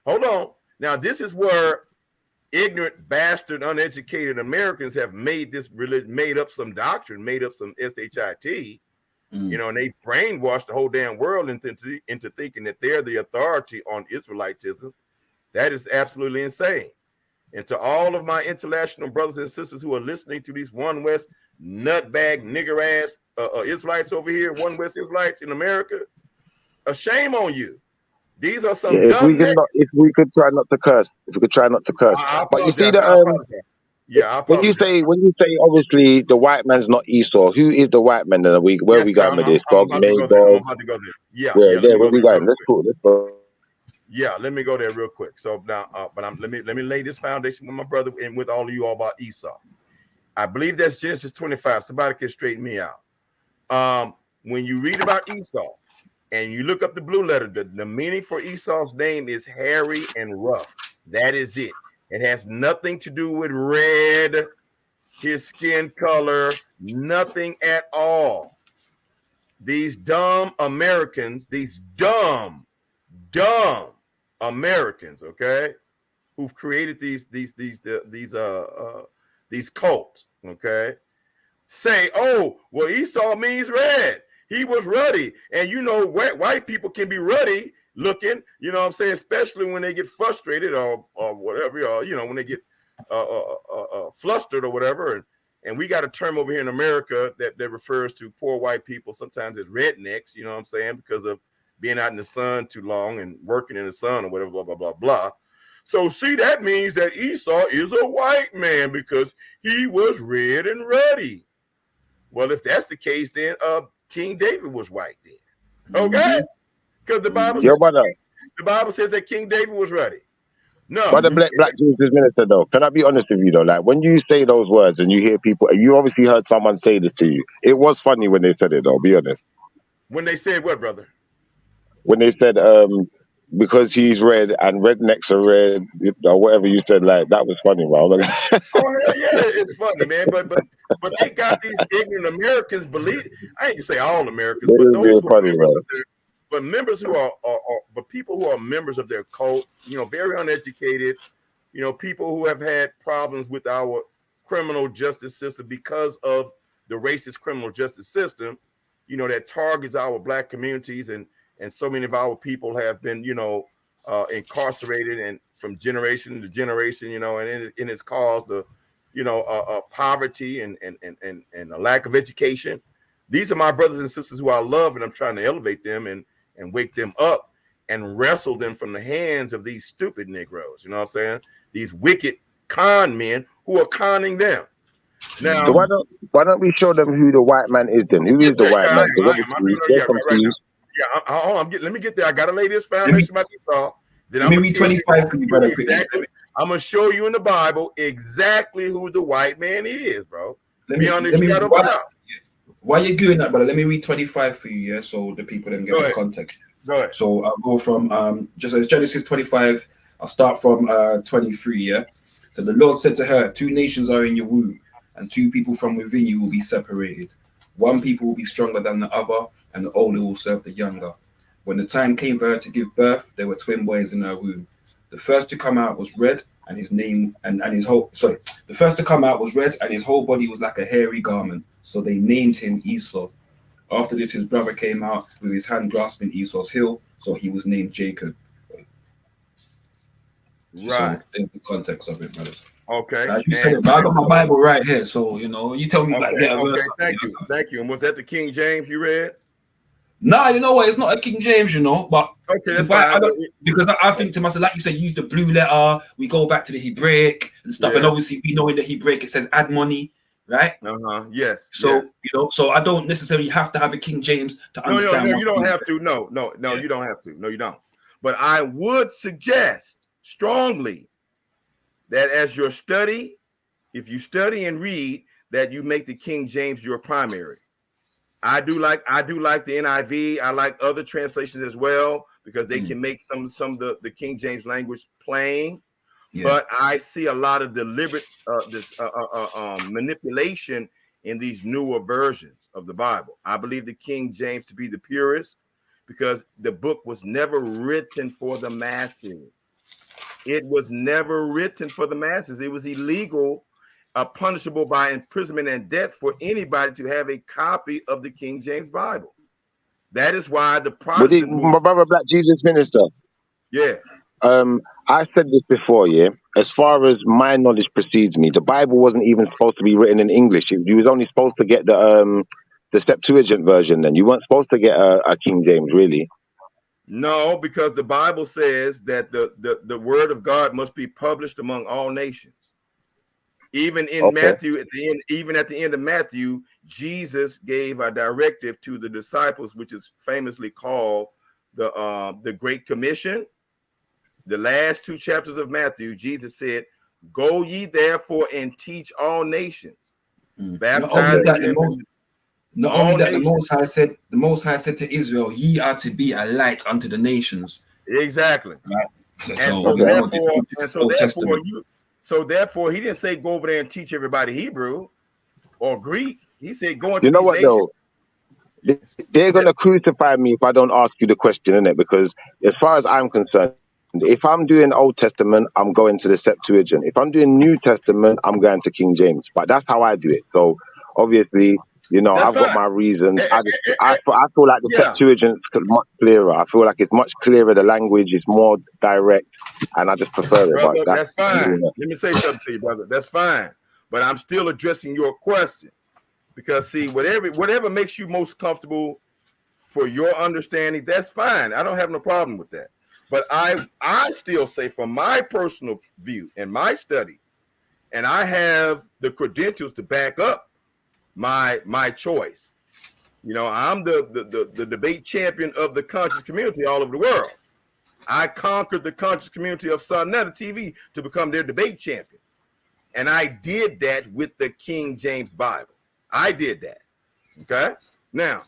Hold on. Now this is where ignorant, bastard, uneducated Americans have made this religion, made up some doctrine, made up some shit, you know, and they brainwashed the whole damn world into thinking that they're the authority on Israelitism. That is absolutely insane. And to all of my international brothers and sisters who are listening to these One West nutbag nigger ass Israelites over here, One West Israelites in America, a shame on you. These are some if we dumb can if we could try not to curse, but you see that when you say obviously the white man's not Esau, who is the white man? Then where are we going with this? I'm about to go there. Yeah, where let me we go there going? Let's go. Yeah, let me go there real quick. So now, let me lay this foundation with my brother and with all of you all about Esau. I believe that's Genesis 25. Somebody can straighten me out. When you read about Esau and you look up the blue letter, the meaning for Esau's name is hairy and rough. That is it. It has nothing to do with red, his skin color, nothing at all. These dumb Americans, these dumb Americans, okay, who've created these cults, okay, say, oh, well, Esau means red. He was ruddy. And you know, white people can be ruddy looking, you know what I'm saying, especially when they get frustrated or whatever, you know, when they get flustered or whatever. And we got a term over here in America that refers to poor white people sometimes as rednecks, you know what I'm saying, because of being out in the sun too long and working in the sun or whatever, blah, blah, blah, blah. So see, that means that Esau is a white man because he was red and ruddy. Well, if that's the case, then King David was white then. Okay? Because the Bible says that King David was ruddy. No. But the black Jesus minister, though, can I be honest with you, though? Like, when you say those words and you hear people, you obviously heard someone say this to you. It was funny when they said it, though, be honest. When they said what, brother? When they said, because he's red and rednecks are red, or whatever you said, like, that was funny, man. Oh, yeah, it's funny, man. But they got these ignorant Americans believe. I ain't gonna say all Americans, but those who are members of their, but members who are but people who are members of their cult, you know, very uneducated, you know, people who have had problems with our criminal justice system because of the racist criminal justice system, you know, that targets our black communities, and so many of our people have been, you know, incarcerated and from generation to generation, you know, and it's caused the, you know, poverty and a lack of education. These are my brothers and sisters who I love, and I'm trying to elevate them and wake them up and wrestle them from the hands of these stupid Negroes. You know what I'm saying? These wicked con men who are conning them. Now, so why don't we show them who the white man is then? Who is the white man? Hold on. Let me get there. I gotta lay this foundation about Esau. Then I'm gonna read 25 for you, brother. Exactly. I'm gonna show you in the Bible exactly who the white man is, bro. While you're doing that, brother, let me read 25 for you, yeah, so the people then get the context. Go ahead. So I'll go from just as Genesis 25. I'll start from 23. Yeah. So the Lord said to her, 2 nations are in your womb, and 2 people from within you will be separated. 1 people will be stronger than the other, and the older will serve the younger. When the time came for her to give birth, there were twin boys in her womb. The first to come out was red, and his name and his whole the first to come out was red, and his whole body was like a hairy garment. So they named him Esau. After this, his brother came out with his hand grasping Esau's heel, so he was named Jacob. Right. So in the context of it, brothers. Okay. Like you said, I got my Bible right here, so you know, you tell me like that. Okay, thank you. And was that the King James you read? Nah, you know what? It's not a King James, you know, but okay, that's fine. Because I think to myself, like you said, use the blue letter. We go back to the Hebraic and stuff, and obviously we know in the Hebraic it says add money, right? Yes. So you know, so I don't necessarily have to have a King James to understand. No, you don't have to. No, you don't have to. No, you don't. But I would suggest strongly that as your study, if you study and read, that you make the King James your primary. I do like the NIV. I like other translations as well because they can make some of the King James language plain. Yeah. But I see a lot of deliberate manipulation in these newer versions of the Bible. I believe the King James to be the purest because the book was never written for the masses. It was never written for the masses. It was illegal, punishable by imprisonment and death for anybody to have a copy of the King James Bible. That is why the Protestant My brother Black Jesus Minister. Yeah. I said this before, yeah. As far as my knowledge precedes me, the Bible wasn't even supposed to be written in English. You was only supposed to get the Septuagint version. Then you weren't supposed to get a King James, really. No, because the Bible says that the word of God must be published among all nations. Even in Matthew, at the end of Matthew, Jesus gave a directive to the disciples, which is famously called the Great Commission. The last 2 chapters of Matthew, Jesus said, "Go ye therefore and teach all nations." Not only that, the Most High said to Israel, "Ye are to be a light unto the nations." Exactly. Right. So therefore, he didn't say go over there and teach everybody Hebrew or Greek. He said go into You know these what nations. though? They're gonna crucify me if I don't ask you the question, innit? Because as far as I'm concerned, if I'm doing Old Testament, I'm going to the Septuagint. If I'm doing New Testament, I'm going to King James. But that's how I do it. So obviously, you know, I've got my reasons. I feel like the Septuagint's much clearer. I feel like it's much clearer. The language is more direct, and I just prefer it. Brother, But that's fine. Let me say something to you, brother. That's fine. But I'm still addressing your question. Because see, whatever makes you most comfortable for your understanding, that's fine. I don't have no problem with that. But I still say, from my personal view and my study, and I have the credentials to back up my choice. You know, I'm the debate champion of the conscious community all over the world. I conquered the conscious community of SATANISM TV to become their debate champion. And I did that with the King James Bible. I did that. Okay. Now,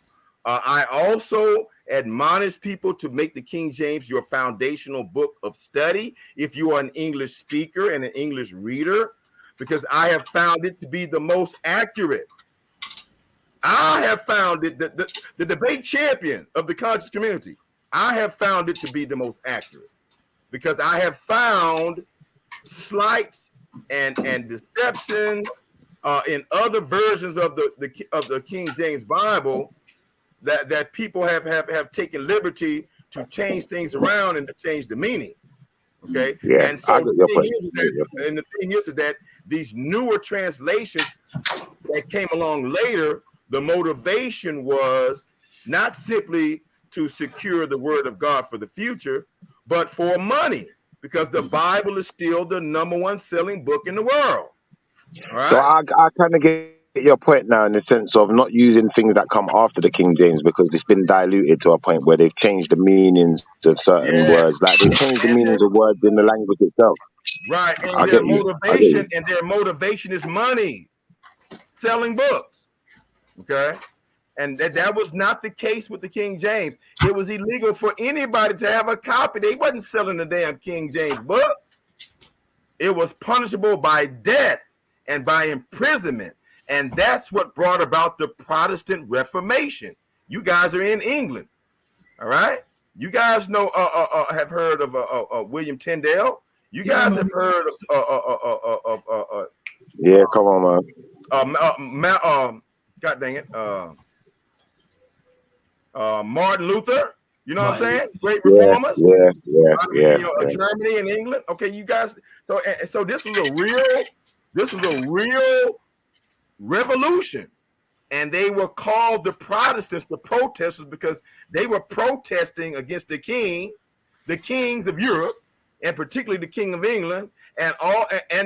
I also admonish people to make the King James your foundational book of study if you are an English speaker and an English reader, because I have found it to be the most accurate. I have found it, the debate champion of the conscious community, I have found it to be the most accurate, because I have found slights and deception in other versions of the King James Bible that people have taken liberty to change things around and to change the meaning. Okay. Yeah, and so the thing is that these newer translations that came along later, the motivation was not simply to secure the word of God for the future, but for money, because the Bible is still the #1 selling book in the world. All right? So I kind of get your point now, in the sense of not using things that come after the King James, because it's been diluted to a point where they've changed the meanings of certain words, like they changed the meanings of words in the language itself. Right, and their motivation is money, selling books. Okay, and that was not the case with the King James. It was illegal for anybody to have a copy. They wasn't selling the damn King James book. It was punishable by death and by imprisonment. And that's what brought about the Protestant Reformation. You guys are in England, all right? You guys know, have heard of William Tyndale. You guys have heard of yeah, come on, man. God dang it, Martin Luther. You know what I'm saying? Great reformers. Yeah. Germany and England. Okay, you guys. So this was a real revolution, and they were called the Protestants, the protesters, because they were protesting against the kings of Europe, and particularly the King of England, and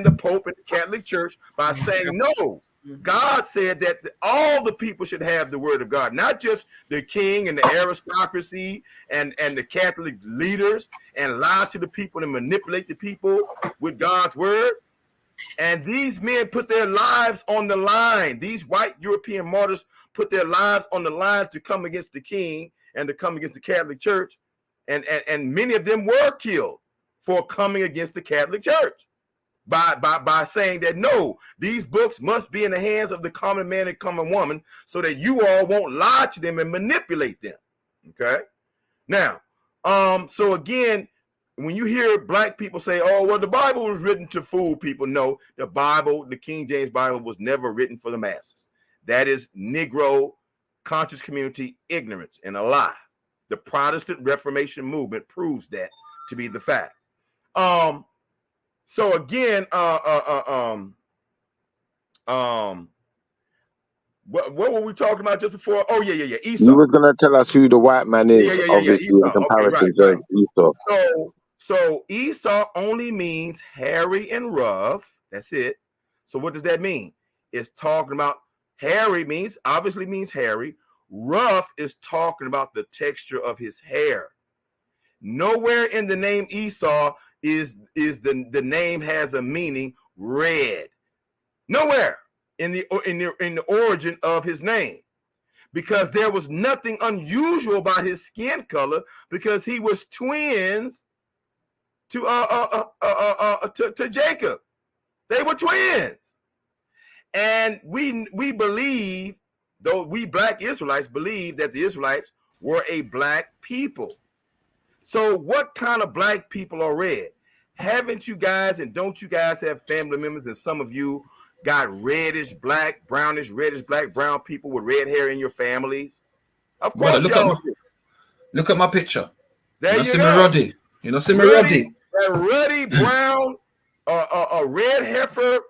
the Pope and the Catholic Church, by saying no. God said that all the people should have the word of God, not just the king and the aristocracy and the Catholic leaders, and lie to the people and manipulate the people with God's word. And these men put their lives on the line. These white European martyrs put their lives on the line to come against the king and to come against the Catholic Church. And many of them were killed for coming against the Catholic Church by saying that, no, these books must be in the hands of the common man and common woman, so that you all won't lie to them and manipulate them. Okay. Now, so again, when you hear black people say, "Oh, well, the Bible was written to fool people," no, the Bible, the King James Bible, was never written for the masses. That is Negro conscious community ignorance and a lie. The Protestant Reformation movement proves that to be the fact. So again, what were we talking about just before? Oh yeah, Esau. You was gonna tell us who the white man is, obviously, Esau. in comparison Okay, right. to Esau. So Esau only means hairy and rough. That's it. So what does that mean? It's talking about hairy obviously means hairy. Rough is talking about the texture of his hair. Nowhere in the name Esau is the name has a meaning red. Nowhere in the origin of his name, because there was nothing unusual about his skin color, because he was twins to Jacob. They were twins, and we believe, though we black Israelites believe that the Israelites were a black people. So what kind of black people are red? Haven't you guys, and don't you guys have family members, and some of you got reddish black, brownish, reddish black, brown people with red hair in your families? Of course, brother, look at my picture. There you see go. me ruddy. You know, see me ruddy. That ruddy brown, a red heifer,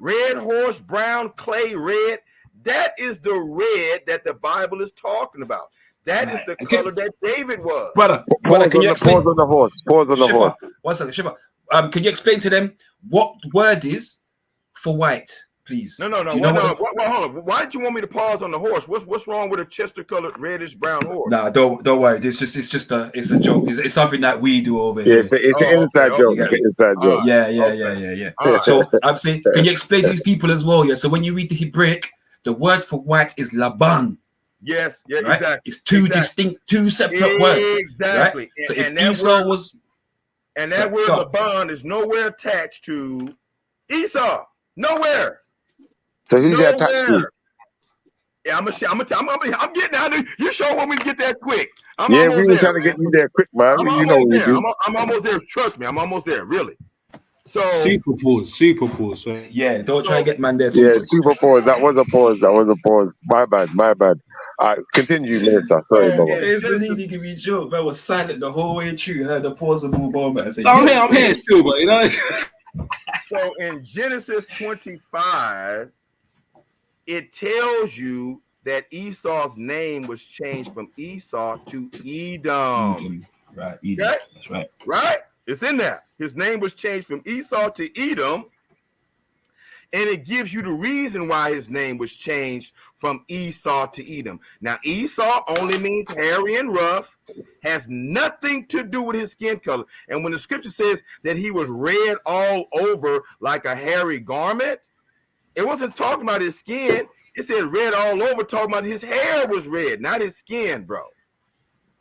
red horse, brown clay red. That is the red that the Bible is talking about. That is the color that David was. Brother, can you explain? Pause on the horse. One second, Shiva. Can you explain to them what word is for white, please? No. Hold on. Why did you want me to pause on the horse? What's wrong with a Chester-colored reddish brown horse? Nah, don't worry. It's a joke. It's something that we do over here. It's an inside joke. Inside joke. Yeah. Right. So I'm saying, can you explain to these people as well? Yeah. So when you read the Hebraic, the word for white is Laban. Yes. Yeah. Right? Exactly. It's two separate words. Exactly. Right? So if that Esau word, was, and that word Laban is nowhere attached to Esau. Nowhere. So who's it attached to? Yeah, I'm getting out there. You sure want me to get there quick? We were trying to get you there quick, man. I'm almost there. Trust me, I'm almost there. Really. So super pause. Right? Yeah, don't try to get man there. Yeah, super pause. That was a pause. My bad. Continue, Minister. Sorry, brother. It's the need to give me a joke. Man was silent the whole way through. Heard the pause of the moment. I said, I'm here still, but you know. So in Genesis 25, it tells you that Esau's name was changed from Esau to Edom. Right, Edom. Okay? That's right. Right? It's in there. His name was changed from Esau to Edom. And it gives you the reason why his name was changed from Esau to Edom. Now, Esau only means hairy and rough, has nothing to do with his skin color. And when the scripture says that he was red all over like a hairy garment, it wasn't talking about his skin. It said red all over, talking about his hair was red, not his skin, bro.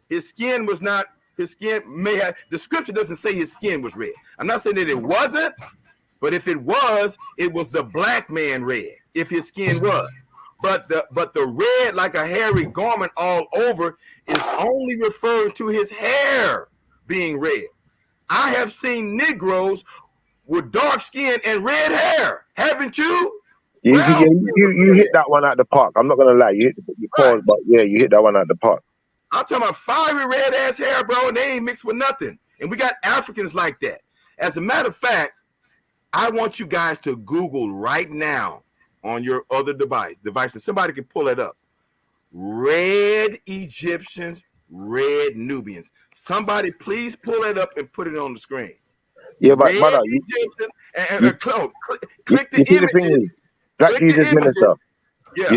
His skin was not, his skin may have, the scripture doesn't say his skin was red. I'm not saying that it wasn't, but if it was the black man red, if his skin was. But the red like a hairy garment all over is only referring to his hair being red. I have seen Negroes with dark skin and red hair, haven't you? You hit that one at the park. I'm not gonna lie, you paused, but yeah, you hit that one at the park. I'm talking about fiery red ass hair, bro, and they ain't mixed with nothing. And we got Africans like that. As a matter of fact, I want you guys to Google right now on your other devices. Somebody can pull it up. Red Egyptians, red Nubians. Somebody please pull it up and put it on the screen. Yeah, but red brother, Egyptians and click the images. Black Jesus minister. Yeah.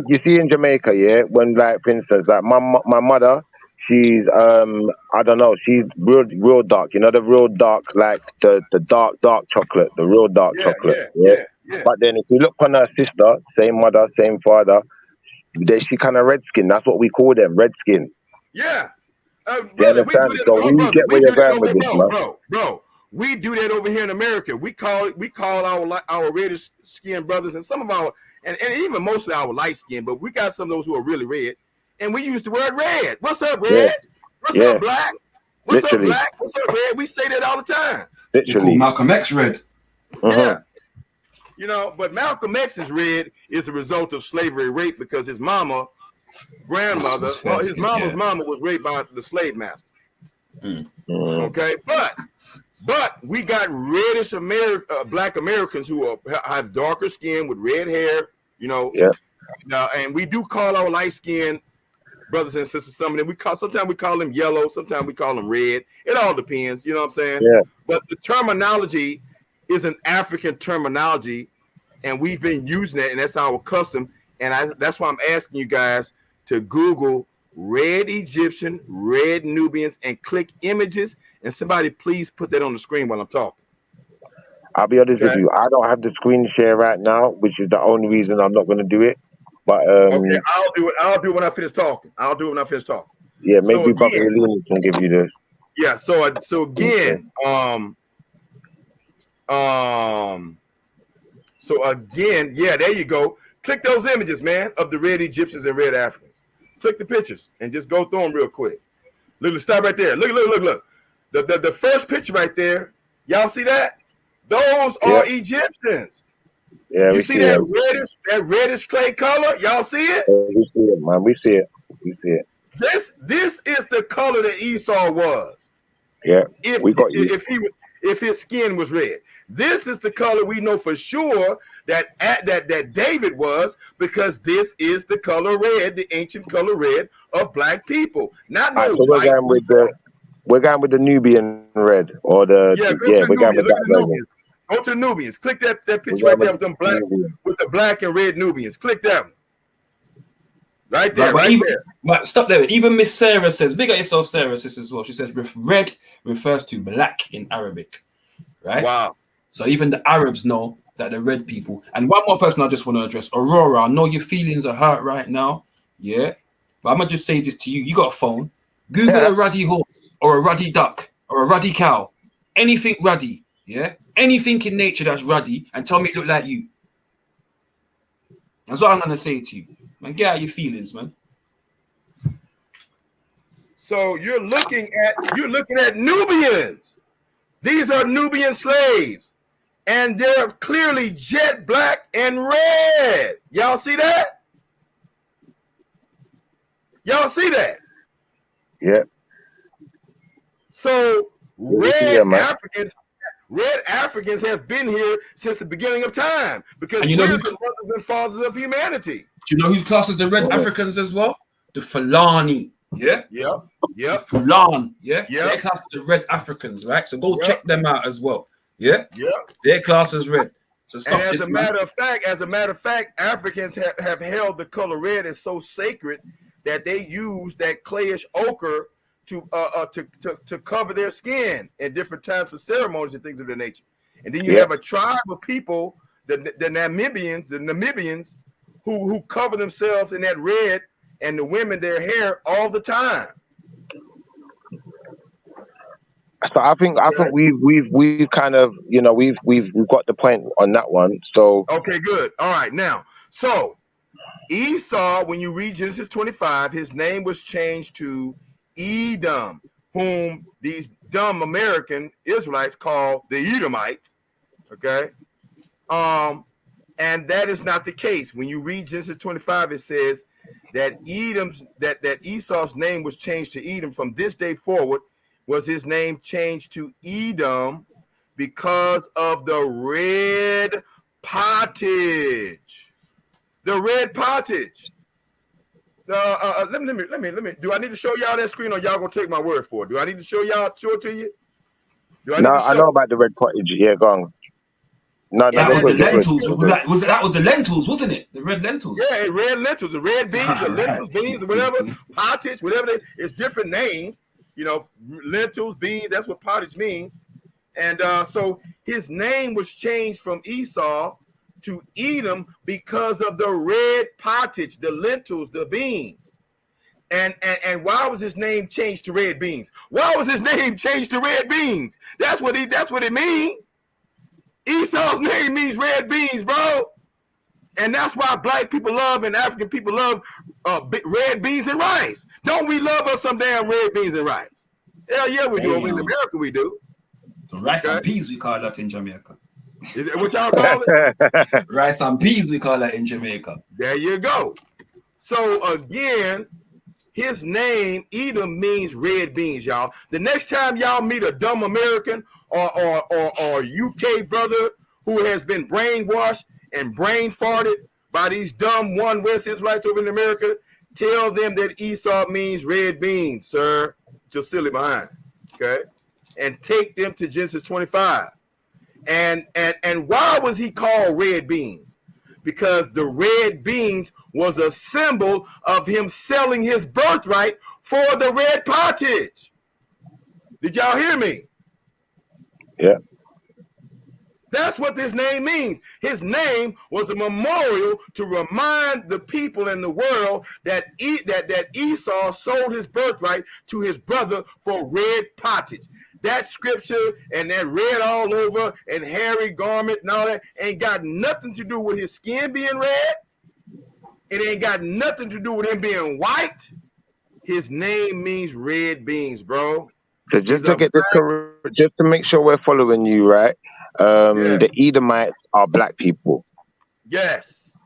You see in Jamaica, yeah, when like for instance, like my mother, she's I don't know, she's real dark. You know the real dark, like the dark chocolate, the real dark chocolate. Yeah. But then if you look on her sister, same mother, same father, she kind of red skin. That's what we call them, red skin. Yeah. You understand? So we get where you're going with this, man. Bro. We do that over here in America. We call our reddish skinned brothers and some of our and even mostly our light skin, but we got some of those who are really red, and we use the word red. What's up, red? What's up, black? What's Literally. up, black? What's up, red? We say that all the time. They call Literally. Malcolm X red. Yeah. You know, but Malcolm X's red is a result of slavery rape because his mama, grandmother, well, his mama's mama was raped by the slave master. Okay, but we got reddish black Americans who have darker skin with red hair, you know. Yeah. And we do call our light skinned brothers and sisters some of them. Sometimes we call them yellow, sometimes we call them red. It all depends, you know what I'm saying? Yeah. But the terminology is an African terminology, and we've been using that, and that's our custom. And that's why I'm asking you guys to Google red Egyptian, red Nubians, and click images. And somebody please put that on the screen while I'm talking. I'll be honest with you. I don't have the screen share right now, which is the only reason I'm not going to do it. But okay, I'll do it. I'll do it when I finish talking. Yeah, maybe so Bucky Luna can give you this. Yeah. So again, yeah, there you go. Click those images, man, of the red Egyptians and red Africans. Click the pictures and just go through them real quick. Look, stop right there. Look. The first picture right there. Y'all see that? Those are Egyptians. Yeah, you see that reddish clay color? Y'all see it? Yeah, we see it, man. We see it. This is the color that Esau was. Yeah. If his skin was red. This is the color we know for sure that David was, because this is the color red, the ancient color red of black people. Not no so white. we're going with the Nubian red or the we're going with that red. Go to the Nubians. Click that picture right there with them black with the black and red Nubians. Click that one. Right there, right there. Right, stop there. Even Miss Sarah says, big up yourself, Sarah says as well. She says red refers to black in Arabic. Right? Wow. So even the Arabs know that the red people. And one more person I just want to address. Aurora, I know your feelings are hurt right now. Yeah. But I'm going to just say this to you. You got a phone. Google a ruddy horse or a ruddy duck or a ruddy cow. Anything ruddy. Yeah. Anything in nature that's ruddy, and tell me it look like you. That's what I'm going to say to you. Man, get out your feelings, man. So you're looking at Nubians. These are Nubian slaves, and they're clearly jet black and red. Y'all see that? Y'all see that? Yeah. So red Africans have been here since the beginning of time, because we're the mothers and fathers of humanity. Do you know who's classed as the red Africans as well? The Fulani. Yeah. Yep. Fulani. Yeah. They're classed as the red Africans, right? So go check them out as well. Yeah. They're classed as red. So stop. And as a matter of fact, Africans have held the color red as so sacred that they use that clayish ochre to cover their skin at different times for ceremonies and things of that nature. And then you have a tribe of people, the Namibians, who cover themselves in that red, and the women their hair all the time. So I think we've kind of, you know, we've got the point on that one. So okay, good. All right, now so Esau, when you read Genesis 25, his name was changed to Edom, whom these dumb American Israelites call the Edomites. Okay, and that is not the case. When you read Genesis 25, it says that Esau's name was changed to Edom. From this day forward was his name changed to Edom because of the red pottage. The red pottage. Let me. Do I need to show y'all that screen, or y'all gonna take my word for it? Do I need to show it to you? I know about the red pottage. Yeah, go on. No, that was the lentils. That was the lentils, wasn't it? The red lentils. Yeah, red lentils, the red beans, or lentils, beans, or whatever. Pottage, whatever. It's different names. You know, lentils, beans. That's what pottage means. And so his name was changed from Esau to Edom because of the red pottage, the lentils, the beans. And why was his name changed to red beans? Why was his name changed to red beans? That's what it means. Esau's name means red beans, bro. And that's why black people love and African people love red beans and rice. Don't we love us some damn red beans and rice? Hell yeah, we do. In America, we do. So rice and peas, we call that in Jamaica. What y'all call it? Rice and peas, we call that in Jamaica. There you go. So again, his name Edom means red beans, y'all. The next time y'all meet a dumb American or UK brother who has been brainwashed and brain farted by these dumb one West Israelites over in America, tell them that Esau means red beans, sir. Just silly behind. Okay? And take them to Genesis 25. And why was he called red beans? Because the red beans was a symbol of him selling his birthright for the red pottage. Did y'all hear me? Yeah. That's what this name means. His name was a memorial to remind the people in the world that Esau sold his birthright to his brother for red pottage. That scripture and that red all over and hairy garment and all that ain't got nothing to do with his skin being red. It ain't got nothing to do with him being white. His name means red beans, bro. Just to get this correct, just to make sure we're following you, right? The Edomites are black people. Yes.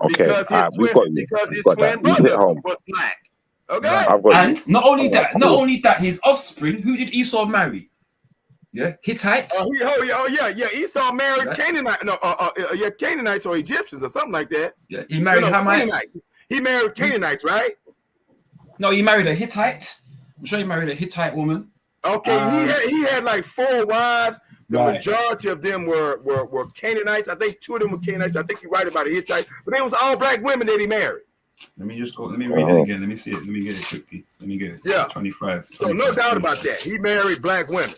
Okay. Because his twin brother was black. Okay. And not only that, his offspring, who did Esau marry? Yeah, Hittites. Yeah. Esau married Canaanites. Canaanites or Egyptians or something like that. Yeah, he married Hamites. He married Canaanites, right? No, he married a Hittite. I'm sure he married a Hittite woman. Okay, he had like 4 wives. The majority of them were Canaanites. I think 2 of them were Canaanites. I think you're right about a Hittite, but they was all black women that he married. Let me read it again. Let me see it. Let me get it quickly. Let me get it. Yeah. 25. So no doubt about that. He married black women.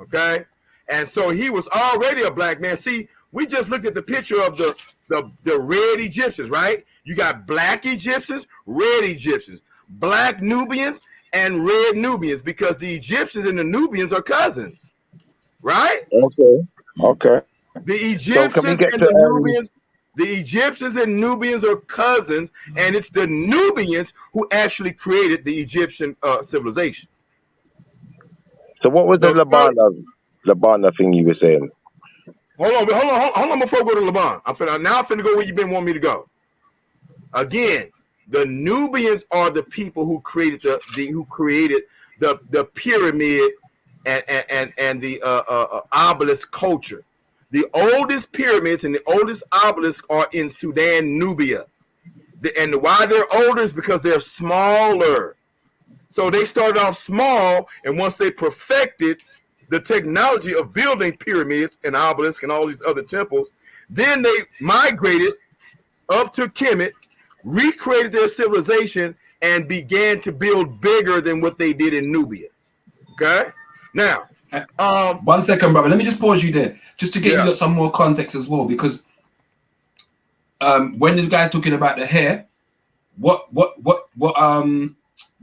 Okay. And so he was already a black man. See, we just looked at the picture of the red Egyptians, right? You got black Egyptians, red Egyptians, black Nubians, and red Nubians, because the Egyptians and the Nubians are cousins, right? Okay. The Egyptians and the Nubians. The Egyptians and Nubians are cousins, and it's the Nubians who actually created the Egyptian civilization. So what was the Labana thing you were saying? Hold on before I go to Laban. I'm finna go where you've been wanting me to go. Again, the Nubians are the people who created the pyramid and the obelisk culture. The oldest pyramids and the oldest obelisks are in Sudan, Nubia. And why they're older is because they're smaller. So they started off small, and once they perfected the technology of building pyramids and obelisks and all these other temples, then they migrated up to Kemet, recreated their civilization, and began to build bigger than what they did in Nubia. Okay? Now, 1 second, brother. Let me just pause you there, just to get you some more context as well, because when the guy's talking about the hair, what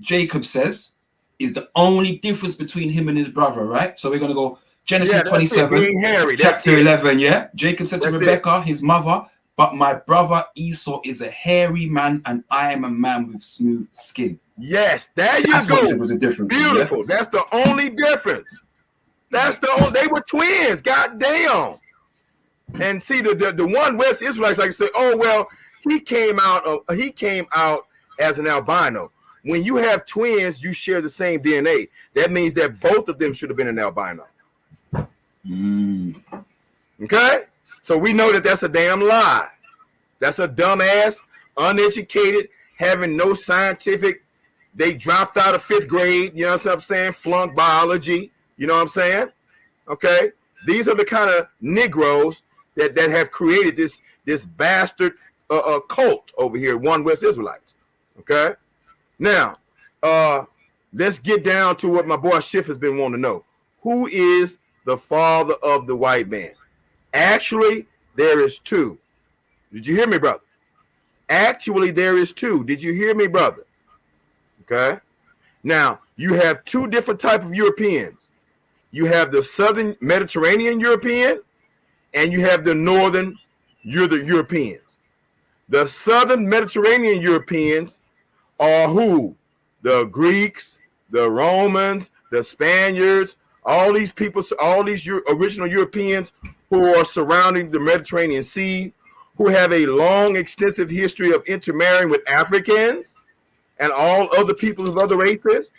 Jacob says is the only difference between him and his brother, right? So we're gonna go Genesis 27, chapter 11. Yeah, Jacob said to Rebekah, his mother, "But my brother Esau is a hairy man, and I am a man with smooth skin." Yes, there you go. Was a difference. Beautiful. Yeah? That's the only difference. They were twins. God damn. And see, the one West Israelites like to say, "Oh well, he came out as an albino." When you have twins, you share the same DNA. That means that both of them should have been an albino. Okay, so we know that that's a damn lie. That's a dumbass, uneducated, having no scientific. They dropped out of 5th grade. You know what I'm saying? Flunked biology. You know what I'm saying? Okay, these are the kind of Negroes that have created this bastard cult over here, one West Israelites. Okay, now let's get down to what my boy Schiff has been wanting to know. Who is the father of the white man? Actually, there is 2. Did you hear me, brother? Actually, there is 2. Did you hear me, brother? Okay. Now, you have 2 different types of Europeans. You have the Southern Mediterranean European, and you have the Northern Europeans. The Southern Mediterranean Europeans are who? The Greeks, the Romans, the Spaniards, all these people, all these original Europeans who are surrounding the Mediterranean Sea, who have a long, extensive history of intermarrying with Africans and all other people of other races.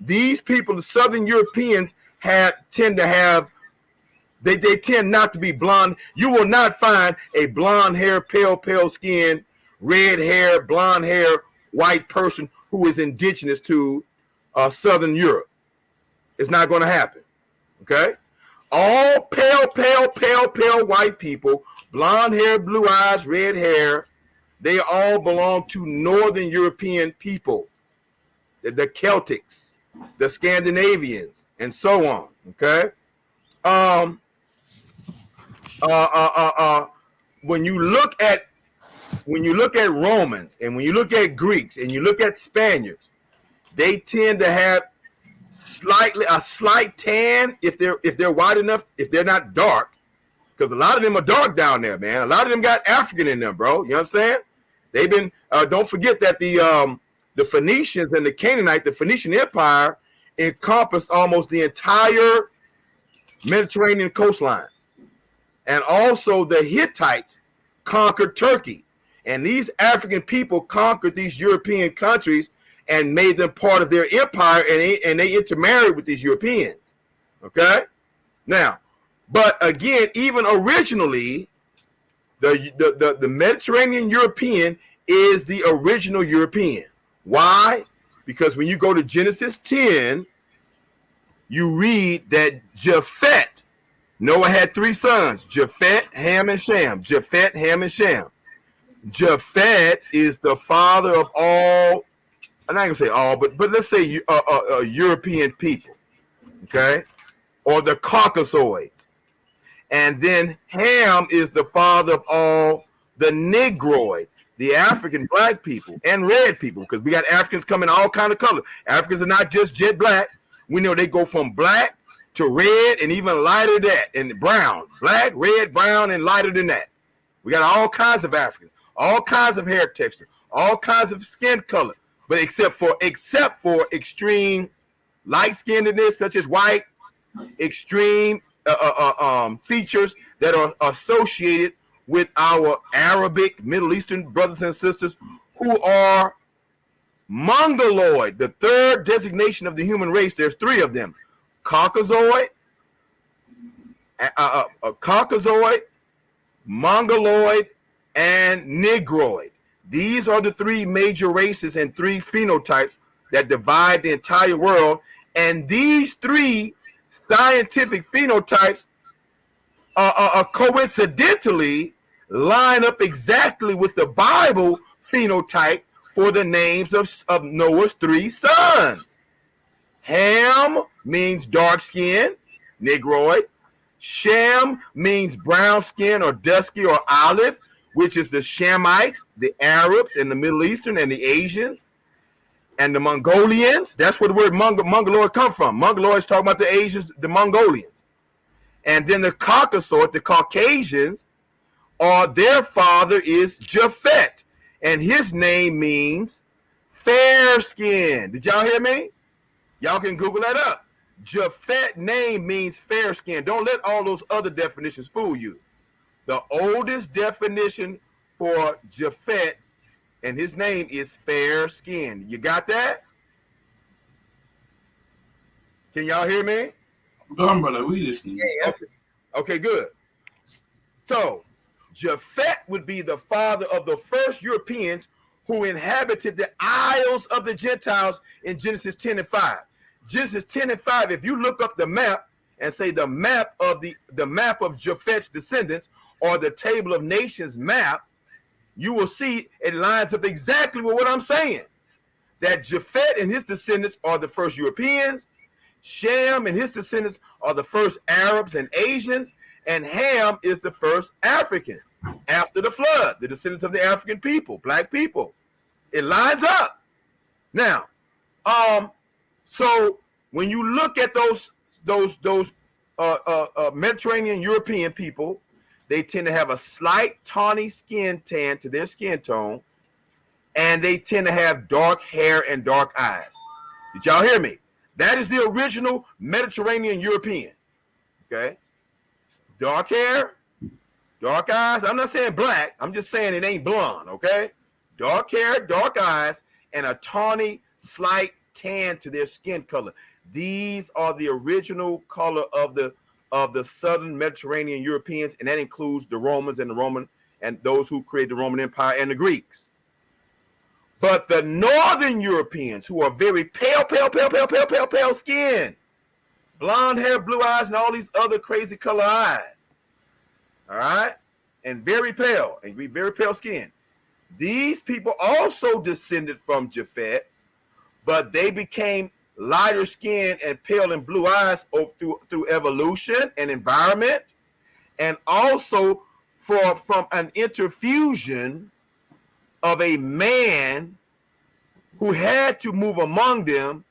These people, the Southern Europeans, tend to have, they tend not to be blonde. You will not find a blonde hair, pale skin, red hair, blonde hair, white person who is indigenous to Southern Europe. It's not going to happen. Okay? All pale white people, blonde hair, blue eyes, red hair, they all belong to Northern European people, the Celtics, the Scandinavians, and so on. Okay? When you look at Romans, and when you look at Greeks, and you look at Spaniards, they tend to have a slight tan if they're white enough, if they're not dark, because a lot of them are dark down there, man. A lot of them got African in them, bro. You understand? They've been. Don't forget that the Phoenicians and the Canaanite, the Phoenician Empire, encompassed almost the entire Mediterranean coastline, and also the Hittites conquered Turkey, and these African people conquered these European countries and made them part of their empire, and they intermarried with these Europeans. Okay, now, but again, even originally, the Mediterranean European is the original European. Why? Because when you go to Genesis 10, you read that Japhet, Noah had 3 sons, Japhet, Ham, and Shem. Japhet, Ham, and Shem. Japhet is the father of all, I'm not gonna say all, but let's say European people, okay, or the Caucasoids. And then Ham is the father of all the Negroid, the African black people and red people, because we got Africans coming in all kind of colors. Africans are not just jet black. We know they go from black to red and even lighter than that, and brown, black, red, brown, and lighter than that. We got all kinds of Africans, all kinds of hair texture, all kinds of skin color, but except for extreme light-skinnedness, such as white, extreme features that are associated with our Arabic, Middle Eastern brothers and sisters who are Mongoloid, the third designation of the human race. There's 3 of them: Caucasoid, Mongoloid, and Negroid. These are the 3 major races and 3 phenotypes that divide the entire world. And these 3 scientific phenotypes coincidentally line up exactly with the Bible phenotype for the names of Noah's 3 sons. Ham means dark skin, Negroid. Shem means brown skin or dusky or olive, which is the Shemites, the Arabs, and the Middle Eastern, and the Asians, and the Mongolians. That's where the word Mongoloid come from. Mongoloid is talking about the Asians, the Mongolians. And then the Caucasoid, the Caucasians, their father is Japhet, and his name means fair skin. Did y'all hear me? Y'all can Google that up. Japhet name means fair skin. Don't let all those other definitions fool you. The oldest definition for Japhet and his name is fair skin. You got that? Can y'all hear me? Go on, brother. We listening. Yeah. Okay, good. So Japhet would be the father of the first Europeans who inhabited the Isles of the Gentiles in Genesis 10 and 5. Genesis 10 and 5, if you look up the map and say the map of Japhet's descendants, or the Table of Nations map, you will see it lines up exactly with what I'm saying. That Japhet and his descendants are the first Europeans, Shem and his descendants are the first Arabs and Asians, and Ham is the first Africans after the flood, the descendants of the African people, black people. It lines up. Now, so when you look at those Mediterranean European people, they tend to have a slight tawny skin tan to their skin tone, and they tend to have dark hair and dark eyes. Did y'all hear me? That is the original Mediterranean European. Okay, dark hair, dark eyes. I'm not saying black. I'm just saying it ain't blonde. Okay, dark hair, dark eyes, and a tawny, slight tan to their skin color. These are the original color of the southern Mediterranean Europeans, and that includes the Romans and those who created the Roman Empire and the Greeks. But the northern Europeans, who are very pale skin, blonde hair, blue eyes, and all these other crazy color eyes, all right, and very pale skin. These people also descended from Japhet, but they became lighter skin and pale and blue eyes through evolution and environment, and also from an interfusion of a man who had to move among them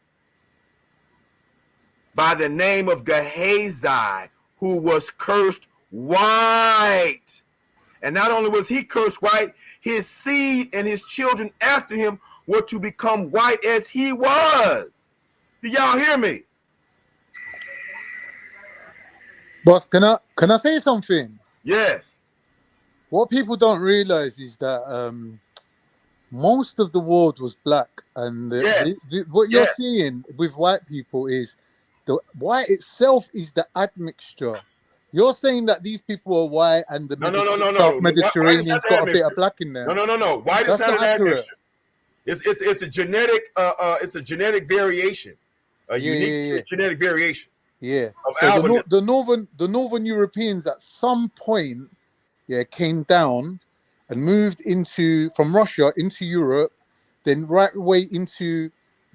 by the name of Gehazi, who was cursed white. And not only was he cursed white, his seed and his children after him were to become white as he was. Do y'all hear me? Boss, can I say something? Yes. What people don't realize is that most of the world was black, and what you're seeing with white people is the white itself is the admixture. You're saying that these people are white and the South Mediterranean's got a bit of black in there. No. White is not an admixture. It's a genetic variation, a unique genetic variation. Yeah. So the northern Europeans at some point, came down and moved from Russia into Europe, then right away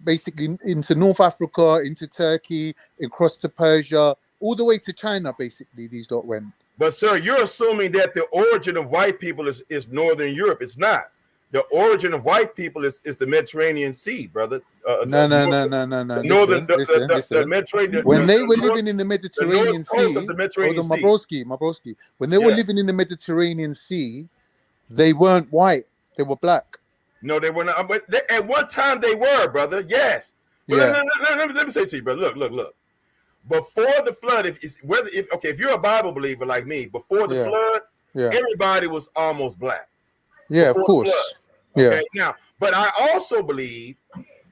basically into North Africa, into Turkey, across to Persia, all the way to China. Basically, these lot went. But sir, you're assuming that the origin of white people is Northern Europe. It's not. The origin of white people is the Mediterranean Sea, brother. No. The Mediterranean. When they were living in the Mediterranean Sea, Mabroski, when they were living in the Mediterranean Sea, they weren't white. They were black. No, they were not. But at one time they were, brother. Yes. But let me say to you, brother. Look. Before the flood, if you're a Bible believer like me, before the flood, everybody was almost black. Yeah, of course. Okay, now, but I also believe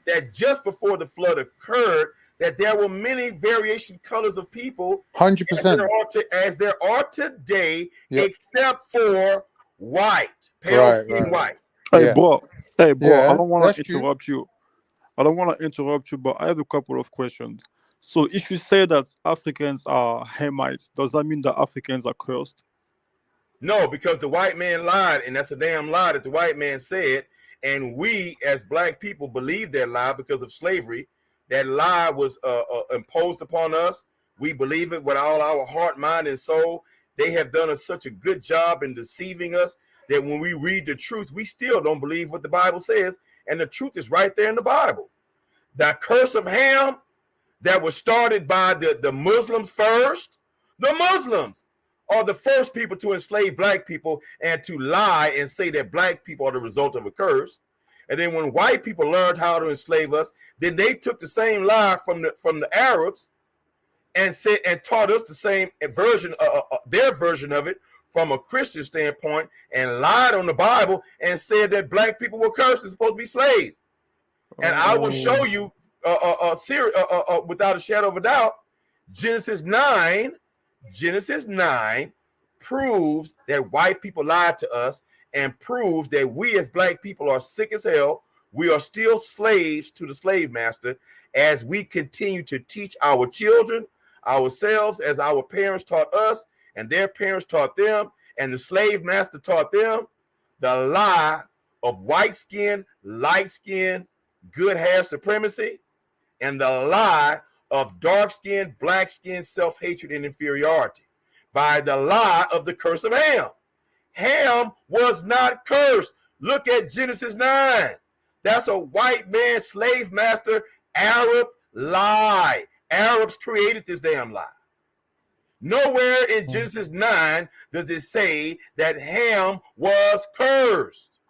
that just before the flood occurred, that there were many variation colors of people, 100%, as there are today, except for white, pale skin white. Hey, bro, I don't want to interrupt you. But I have a couple of questions. So, if you say that Africans are Hamites, does that mean that Africans are cursed? No, because the white man lied, and that's a damn lie that the white man said, and we as black people believe that lie because of slavery. That lie was imposed upon us. We believe it with all our heart, mind, and soul. They have done such a good job in deceiving us that when we read the truth, we still don't believe what the Bible says, and the truth is right there in the Bible. The curse of Ham that was started by the Muslims first. The Muslims are the first people to enslave black people and to lie and say that black people are the result of a curse. And then when white people learned how to enslave us, then they took the same lie from the Arabs and said and taught us the same version, their version of it from a Christian standpoint, and lied on the Bible and said that black people were cursed and supposed to be slaves. And I will show you without a shadow of a doubt, Genesis 9 proves that white people lied to us and proves that we as black people are sick as hell. We are still slaves to the slave master as we continue to teach our children, ourselves, as our parents taught us and their parents taught them, and the slave master taught them the lie of white skin, light skin, good hair supremacy, and the lie of dark skin, black skin, self-hatred, and inferiority by the lie of the curse of Ham. Ham was not cursed. Look at Genesis 9. That's a white man, slave master, Arab lie. Arabs created this damn lie. Nowhere in Genesis 9 does it say that Ham was cursed.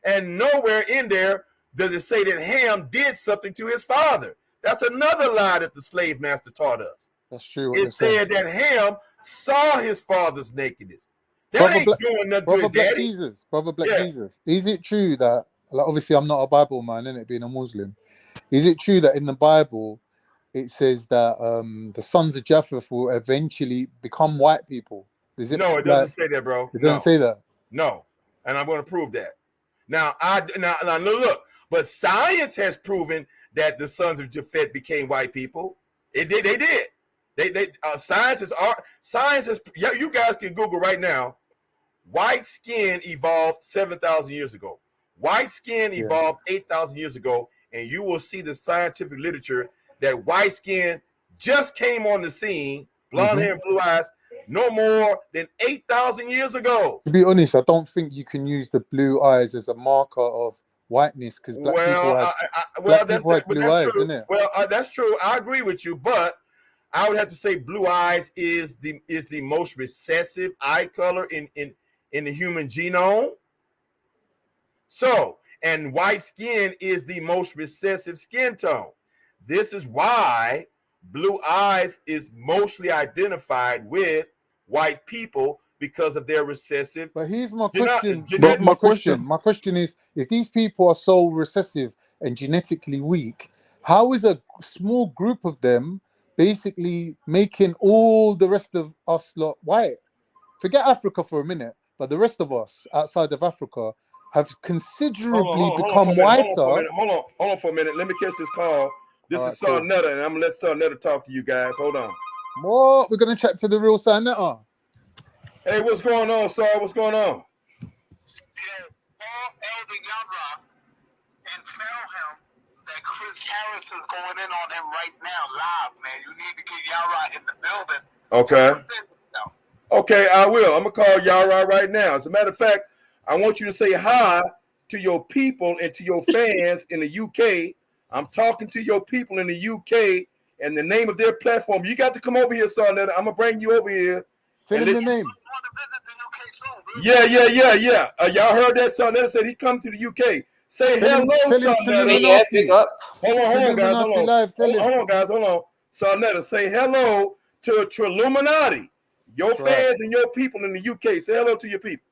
And nowhere in there does it say that Ham did something to his father. That's another lie that the slave master taught us. That's true. What It you're saying. said that Ham saw his father's nakedness. That Brother ain't Black, doing nothing to Brother his Black daddy. Jesus, Brother Black Yeah. Jesus. Is it true that, like, obviously I'm not a Bible man, innit, being a Muslim. Is it true that in the Bible it says that the sons of Japheth will eventually become white people? Is it? No, it doesn't say that, bro. It doesn't say that. No, and I'm going to prove that. Now look, but science has proven that the sons of Japheth became white people. They did. Science is you guys can Google right now. White skin evolved 7,000 years ago. White skin evolved 8,000 years ago, and you will see the scientific literature that white skin just came on the scene, blonde hair and blue eyes, no more than 8,000 years ago. To be honest, I don't think you can use the blue eyes as a marker of whiteness because black people had blue eyes, true. isn't it? Well, that's true. I agree with you, but I would have to say blue eyes is the most recessive eye color in the human genome. So, and white skin is the most recessive skin tone. This is why blue eyes is mostly identified with white people because of their recessive. But here's my question. My question is, if these people are so recessive and genetically weak, how is a small group of them basically making all the rest of us lot white? Forget Africa for a minute, but the rest of us outside of Africa have considerably become whiter. Hold on for a minute. Let me catch this call. This is Saul Nutter, and I'm gonna let Saul Nutter talk to you guys. Hold on. What? We're gonna chat to the real Saul Nutter. Hey, what's going on, Saul? What's going on? And tell him that Chris Harris is going in on him right now, live, man. You need to get Yara in the building. Okay. Okay, I will. I'm gonna call Yara right now. As a matter of fact, I want you to say hi to your people and to your fans in the UK. I'm talking to your people in the UK and the name of their platform. You got to come over here, Saul Nutter. I'm gonna bring you over here. Tell him the name. Yeah. Y'all heard that? Saul Nutter said he come to the UK. Say hello, Saul Nutter. Hold on, guys. Hold on, guys. Hold on. Saul Nutter, say hello to Trilluminati. Your fans and your people in the UK. Say hello to your people.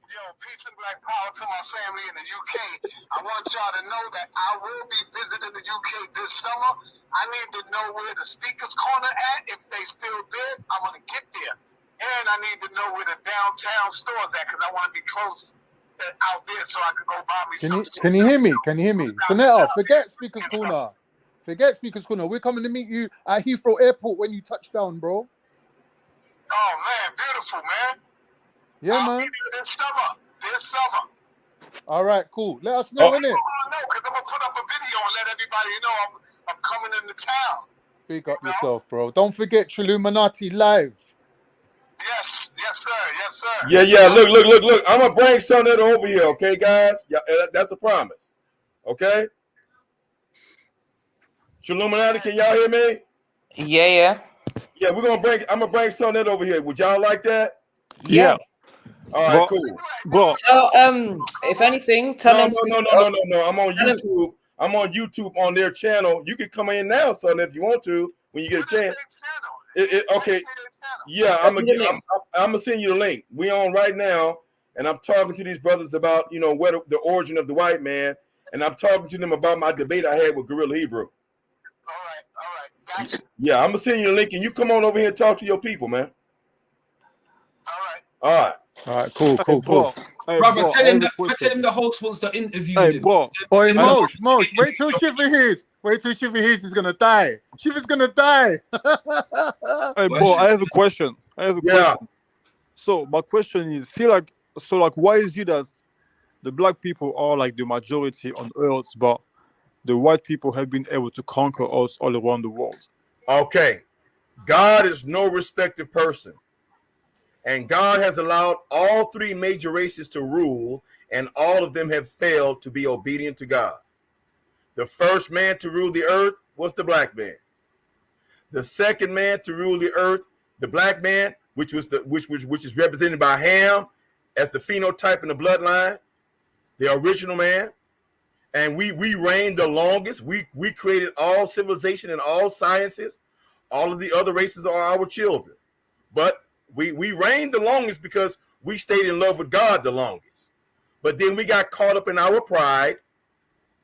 Yo, peace and black power to my family in the UK. I want y'all to know that I will be visiting the UK this summer. I need to know where the speakers corner at. If they still there, I want to get there. And I need to know where the downtown stores at because I want to be close out there so I can go buy me some. Can you hear me? Can you hear me? Sonetta, forget Speaker's Corner. Forget Speaker's Corner. We're coming to meet you at Heathrow Airport when you touch down, bro. Oh, man. Beautiful, man. Yeah, man. I'll be there this summer. All right, cool. Let us know, innit? I know, because I'm going to put up a video and let everybody know I'm coming into town. Big up yourself, bro. Don't forget Trilluminati live. Yes, sir. Yeah. Look. I'm gonna bring something over here, okay, guys? Yeah, that's a promise. Okay. Trilluminati, can y'all hear me? Yeah. Yeah, I'm gonna bring something over here. Would y'all like that? Yeah. All right, cool. So, if anything, tell him. No. I'm on YouTube. I'm on YouTube on their channel. You can come in now, son, if you want to when you get a chance. Okay. Yeah, I'm gonna send you the link. We on right now, and I'm talking to these brothers about what the origin of the white man, and I'm talking to them about my debate I had with Gorilla Hebrew. All right. Gotcha. Yeah, I'm gonna send you the link, and you come on over here and talk to your people, man. All right. Cool. Hey, brother, tell him the host wants to interview him. Boy, Mosh, wait till Shiver hears. Wait till Shiver hears he's gonna die. Shiver's gonna die. Hey, bro, I have a question. So my question is, why is it that the black people are like the majority on Earth, but the white people have been able to conquer us all around the world? Okay, God is no respective person. And God has allowed all three major races to rule, and all of them have failed to be obedient to God. The first man to rule the earth was the black man. The second man to rule the earth, the black man, which is represented by Ham as the phenotype and the bloodline, the original man. And we reigned the longest. We created all civilization and all sciences. All of the other races are our children. But we reigned the longest because we stayed in love with God the longest. But then we got caught up in our pride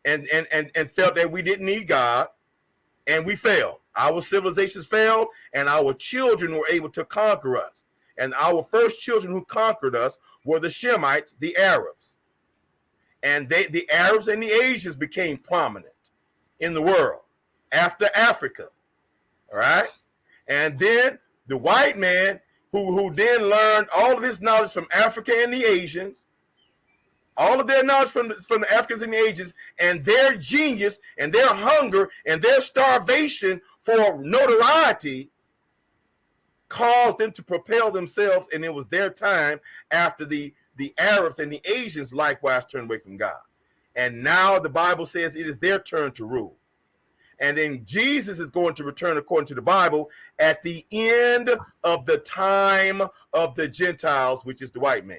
and felt that we didn't need God, and we failed. Our civilizations failed, and our children were able to conquer us. And our first children who conquered us were the Shemites, the Arabs. And the Arabs and the Asians became prominent in the world after Africa. All right. And then the white man who then learned all of his knowledge from Africa and the Asians, all of their knowledge from the Africans and the Asians, and their genius and their hunger and their starvation for notoriety caused them to propel themselves. And it was their time after the Arabs and the Asians likewise turned away from God. And now the Bible says it is their turn to rule. And then Jesus is going to return, according to the Bible, at the end of the time of the Gentiles, which is the white man.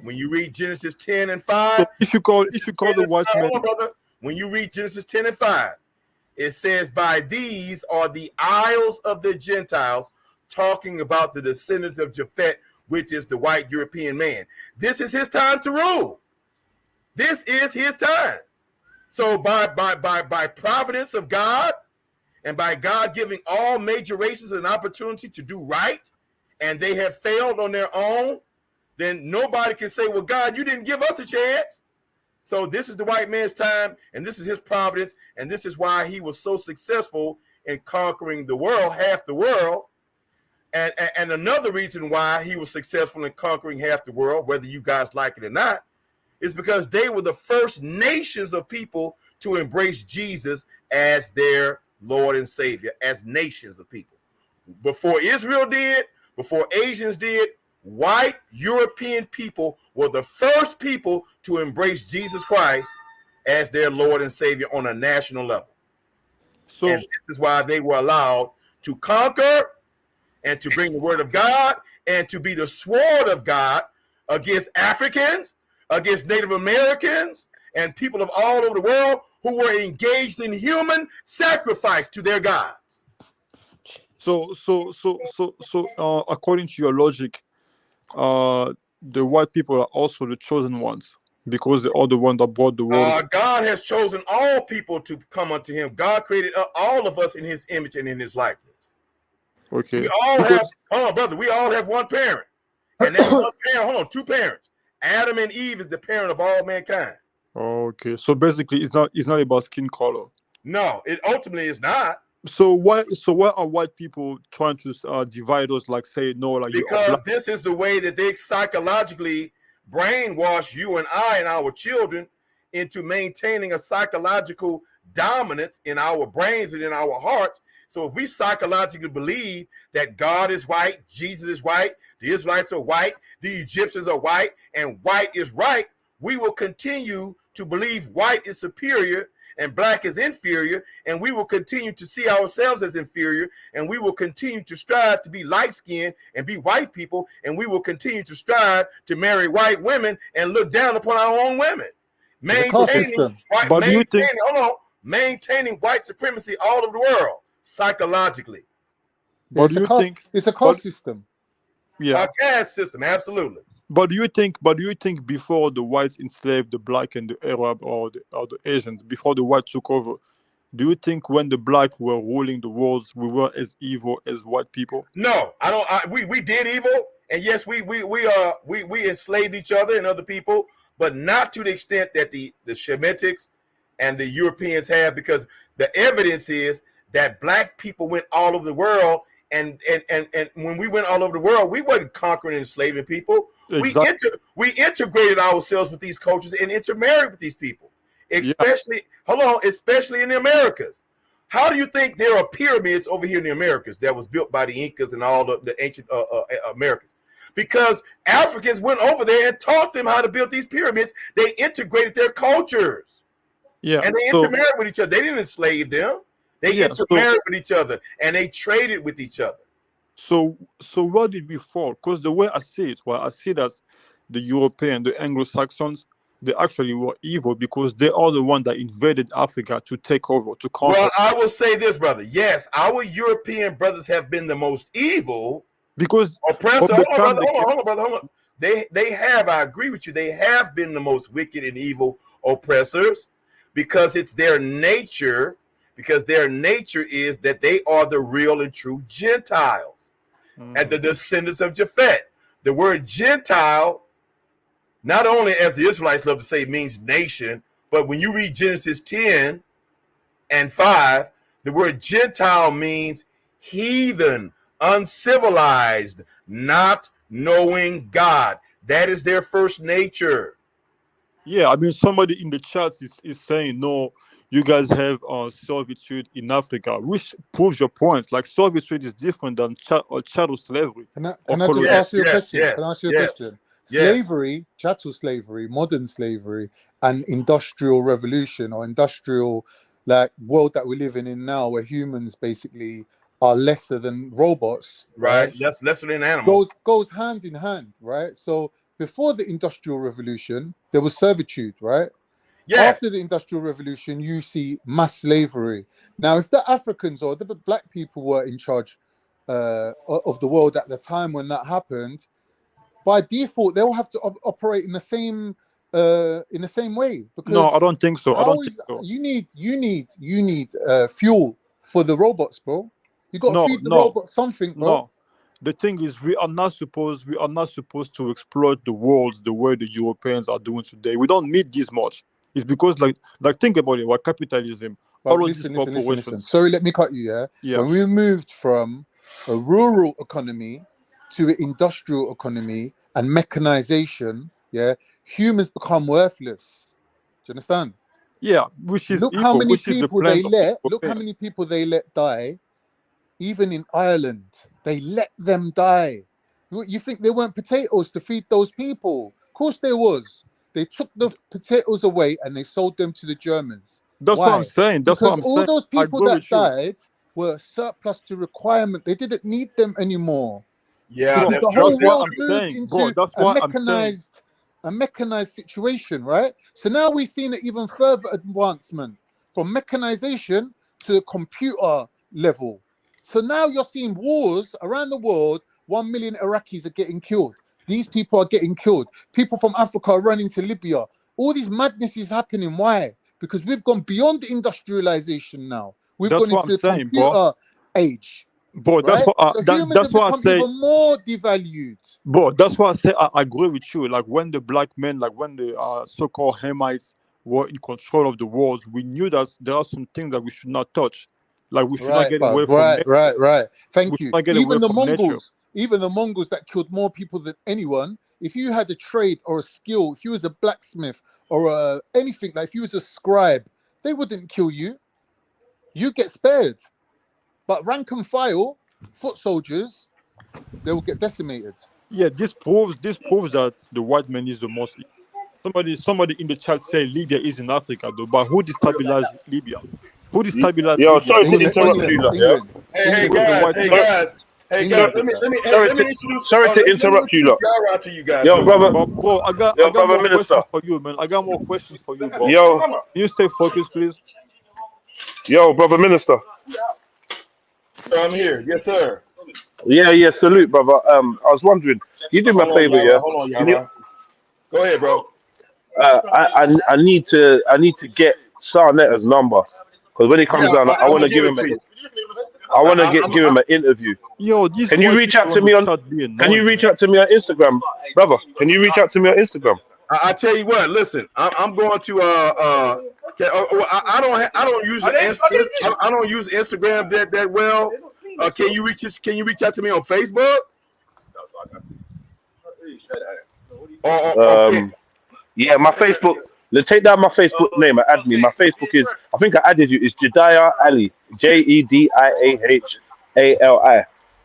When you read Genesis 10 and 5, so if you call the white man, brother, when you read Genesis 10 and 5, it says, by these are the isles of the Gentiles, talking about the descendants of Japhet, which is the white European man. This is his time to rule. This is his time. So by providence of God, and by God giving all major races an opportunity to do right, and they have failed on their own, then nobody can say, well, God, you didn't give us a chance. So this is the white man's time, and this is his providence, and this is why he was so successful in conquering the world, half the world. And another reason why he was successful in conquering half the world, whether you guys like it or not, is because they were the first nations of people to embrace Jesus as their Lord and Savior, as nations of people. Before Israel did, before Asians did, white European people were the first people to embrace Jesus Christ as their Lord and Savior on a national level. So and this is why they were allowed to conquer and to bring the word of God and to be the sword of God against Africans, against Native Americans, and people of all over the world who were engaged in human sacrifice to their gods. So, according to your logic, the white people are also the chosen ones because they are the ones that brought the world. God has chosen all people to come unto him. God created all of us in his image and in his likeness. Okay. We all have, hold on, brother, we all have one parent. And that one parent, hold on, two parents. Adam and Eve is the parent of all mankind. Okay. So basically it's not about skin color. No, it ultimately is not. So why are white people trying to divide us, like say no, like because this is the way that they psychologically brainwash you and I and our children into maintaining a psychological dominance in our brains and in our hearts. So if we psychologically believe that God is white, Jesus is white, the Israelites are white, the Egyptians are white, and white is right, we will continue to believe white is superior and black is inferior, and we will continue to see ourselves as inferior, and we will continue to strive to be light-skinned and be white people, and we will continue to strive to marry white women and look down upon our own women. Maintaining white supremacy all over the world, psychologically. But do you think it's a caste system? Yeah, a caste system, absolutely. But do you think before the whites enslaved the black and the Arab or the Asians, before the whites took over, do you think when the black were ruling the world, we were as evil as white people? No, I don't. We did evil, and yes, we enslaved each other and other people, but not to the extent that the Shemitics and the Europeans have, because the evidence is that black people went all over the world. And when we went all over the world, we wasn't conquering and enslaving people. Exactly. We integrated ourselves with these cultures and intermarried with these people, especially especially in the Americas. How do you think there are pyramids over here in the Americas that was built by the Incas and all the ancient Americans? Because Africans went over there and taught them how to build these pyramids. They integrated their cultures, and they intermarried with each other. They didn't enslave them. They intermarried with each other, and they traded with each other. So where did we fall? Because the way I see it, I see that the European, the Anglo-Saxons, they actually were evil because they are the one that invaded Africa to take over, to conquer. Well, I will say this, brother. Yes, our European brothers have been the most evil because oppressor. Hold on, brother. Hold on. They have. I agree with you. They have been the most wicked and evil oppressors because it's their nature. Because their nature is that they are the real and true Gentiles and the descendants of Japhet. The word Gentile, not only as the Israelites love to say, means nation, but when you read Genesis 10 and 5, the word Gentile means heathen, uncivilized, not knowing God. That is their first nature. Yeah, I mean, somebody in the chat is saying, no, you guys have servitude in Africa, which proves your point. Like, servitude is different than chattel slavery. Can I just ask you a question? Can I ask you a question? Slavery, chattel slavery, modern slavery, and industrial revolution or industrial like world that we're living in now, where humans basically are lesser than robots, right? Lesser than animals. Goes hand in hand, right? So before the industrial revolution, there was servitude, right? Yes. After the industrial revolution, you see mass slavery. Now, if the Africans or the black people were in charge of the world at the time when that happened, by default, they'll have to operate in the same way. Because no, I don't think so. I don't think so. You need fuel for the robots, bro. You got to feed the robots something, bro. No. The thing is, we are not supposed to exploit the world the way the Europeans are doing today. We don't need this much. It's because, like think about it, what capitalism, all of these corporations. Listen. Sorry, let me cut you. Yeah. When we moved from a rural economy to an industrial economy and mechanization, humans become worthless. Do you understand? Yeah, which is look evil, how many which people they let. Look how many people they let die. Even in Ireland, they let them die. You think there weren't potatoes to feed those people? Of course there was. They took the potatoes away and they sold them to the Germans. That's what I'm saying. Because all those people that died were surplus to requirement. They didn't need them anymore. Yeah, because the whole world moved into a mechanized situation, right? So now we've seen an even further advancement from mechanization to computer level. So now you're seeing wars around the world. 1 million Iraqis are getting killed. These people are getting killed. People from Africa are running to Libya. All this madness is happening. Why? Because we've gone beyond industrialization now. We've gone into the computer age. Bro, that's right? what that's why I say even more devalued. Bro, that's why I say I agree with you. Like when the black men, like when the so-called Hamites were in control of the world, we knew that there are some things that we should not touch. Like we should not get away from nature. Right. Thank you. Even the Mongols that killed more people than anyone. If you had a trade or a skill, if you was a blacksmith or anything, like if you was a scribe, they wouldn't kill you. You get spared. But rank and file, foot soldiers, they will get decimated. Yeah, this proves that the white man is the most. Somebody in the chat say Libya is in Africa, though. But who destabilized Libya? Who destabilized Libya? Sorry to interrupt you, England. Hey guys. Let me introduce. Sorry to interrupt you, lot. Yo, brother. Bro, I got more questions for you, man. I got more questions for you, bro. Yo, can you stay focused, please? Yo, brother minister. I'm here. Yes, sir. Yeah. Salute, brother. I was wondering, you do me a favor, yeah? Hold on, Go ahead, bro. I need to get Sarnetta's number because when he comes down, I want to give him give him an interview. Yo, can you reach out to me on? Can you reach out to me on Instagram, brother? Can you reach out to me on Instagram? I tell you what. Listen, I'm going to I don't use Instagram that well. Can you reach out to me on Facebook? Yeah, my Facebook. Let's take down my Facebook name and add me. My Facebook is, I think I added you. It's Jediah Ali, JEDIAHALI.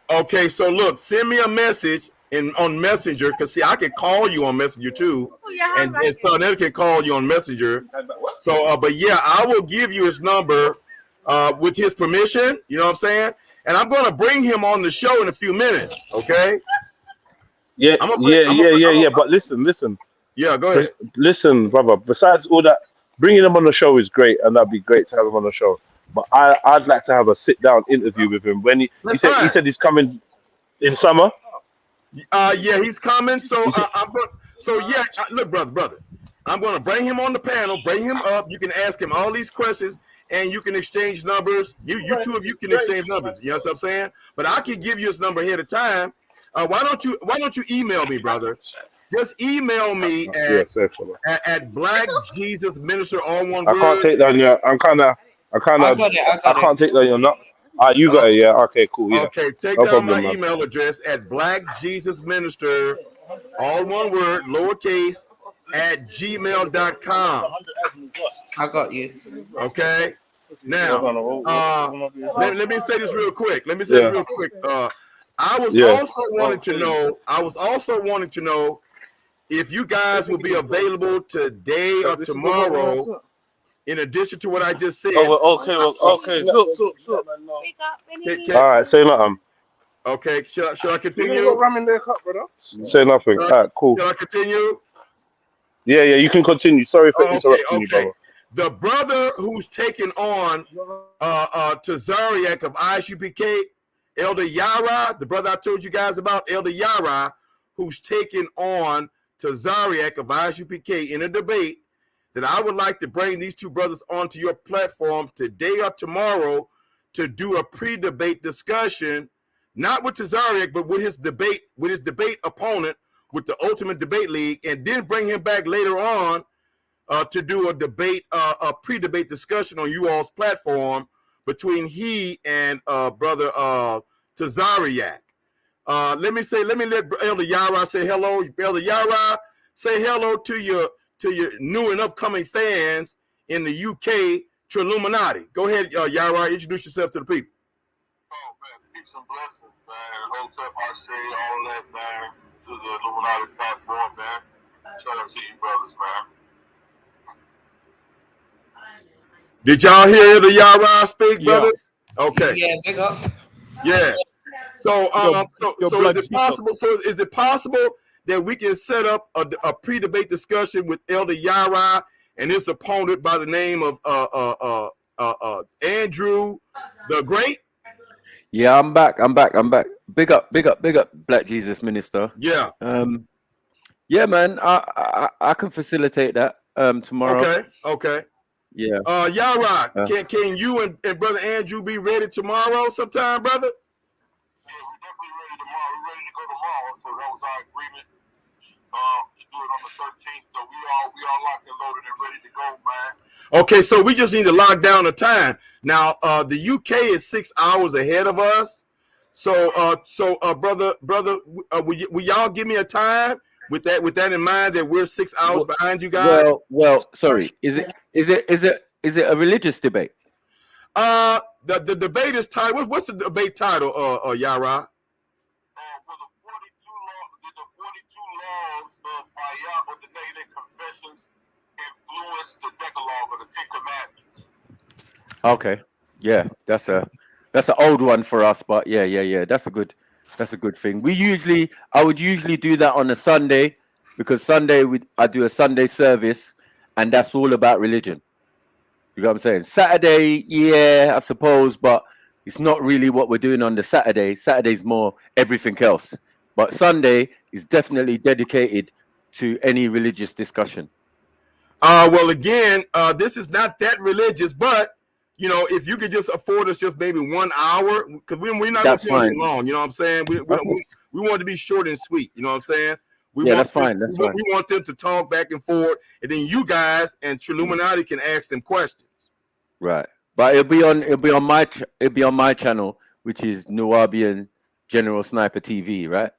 Okay, so look, send me a message on Messenger, because see, I can call you on Messenger too, and Sonetta can call you on Messenger. So, but yeah, I will give you his number with his permission. You know what I'm saying? And I'm going to bring him on the show in a few minutes. Okay? Yeah. But listen. Yeah, go ahead. Listen, brother. Besides all that, bringing him on the show is great, and that'd be great to have him on the show. But I'd like to have a sit down interview with him when he said he's coming in summer. Yeah, he's coming. So look, brother, I'm going to bring him on the panel, bring him up. You can ask him all these questions, and you can exchange numbers. You two of you can exchange numbers. You know what I'm saying? But I can give you his number ahead of time. Why don't you email me, brother? Just email me at Black Jesus Minister, all one word. I can't take that. Yeah, I can't take that. You're not. You got it. Yeah. Okay. Cool. Yeah. Okay. Take no down problem, my email address at Black Jesus Minister, all one word, lowercase, at gmail.com. I got you. Okay. Now, let me say this real quick. I was also wanting to know if you guys will be available today or tomorrow, in addition to what I just said. Okay. So. All right. Say nothing. Okay. Should I continue? Say nothing. All right. Cool. Should I continue? Yeah. You can continue. Sorry for interrupting you, brother. The brother who's taken on Tazariak of ISUPK, Elder Yara, the brother I told you guys about, Elder Yara, who's taken on Tazariak of ISUPK in a debate, that I would like to bring these two brothers onto your platform today or tomorrow to do a pre-debate discussion, not with Tazariak, but with his debate opponent with the Ultimate Debate League, and then bring him back later on to do a debate, a pre-debate discussion on you all's platform between he and brother Tazariak. Let me let Elder Yara say hello. Elder Yara, say hello to your new and upcoming fans in the UK, Trilluminati. Go ahead, Yara, introduce yourself to the people. Oh man, peace and blessings, man. Hold up, I say all that, man, to the Illuminati platform, man. Shout out to you brothers, man. Did y'all hear the Yara speak, brothers? Okay. Yeah, big up. Yeah. So is it possible? So is it possible that we can set up a pre-debate discussion with Elder Yara and his opponent by the name of Andrew the Great? Yeah, I'm back. Big up, Black Jesus Minister. Yeah. Yeah, man. I can facilitate that tomorrow. Okay. Yeah. Yara, can you and brother Andrew be ready tomorrow sometime, brother? Yeah, we're definitely ready tomorrow. We're ready to go tomorrow. So that was our agreement to do it on the 13th. So we all locked and loaded and ready to go, man. Okay, so we just need to lock down the time. Now, the UK is 6 hours ahead of us. So brother, will y'all give me a time with that in mind that we're 6 hours behind you guys? Well, sorry. Is it a religious debate? The debate is titled. What's the debate title, Yara? The 42 laws of yacht or the negative confessions influence the Decalogue or the 10 Commandments. Okay. Yeah, that's an old one for us, but yeah. That's a good thing. I would usually do that on a Sunday, because Sunday I do a Sunday service, and that's all about religion. You know what I'm saying? Saturday, yeah, I suppose, but it's not really what we're doing on the Saturday. Saturday's more everything else. But Sunday is definitely dedicated to any religious discussion. Well, again, this is not that religious, but you know, if you could just afford us just maybe 1 hour, because we're not going to be too long. You know what I'm saying? We want to be short and sweet. You know what I'm saying? That's fine. That's fine. We want them to talk back and forth, and then you guys and Trilluminati can ask them questions. Right, but it'll be on my channel, which is Nubian General Sniper TV, right?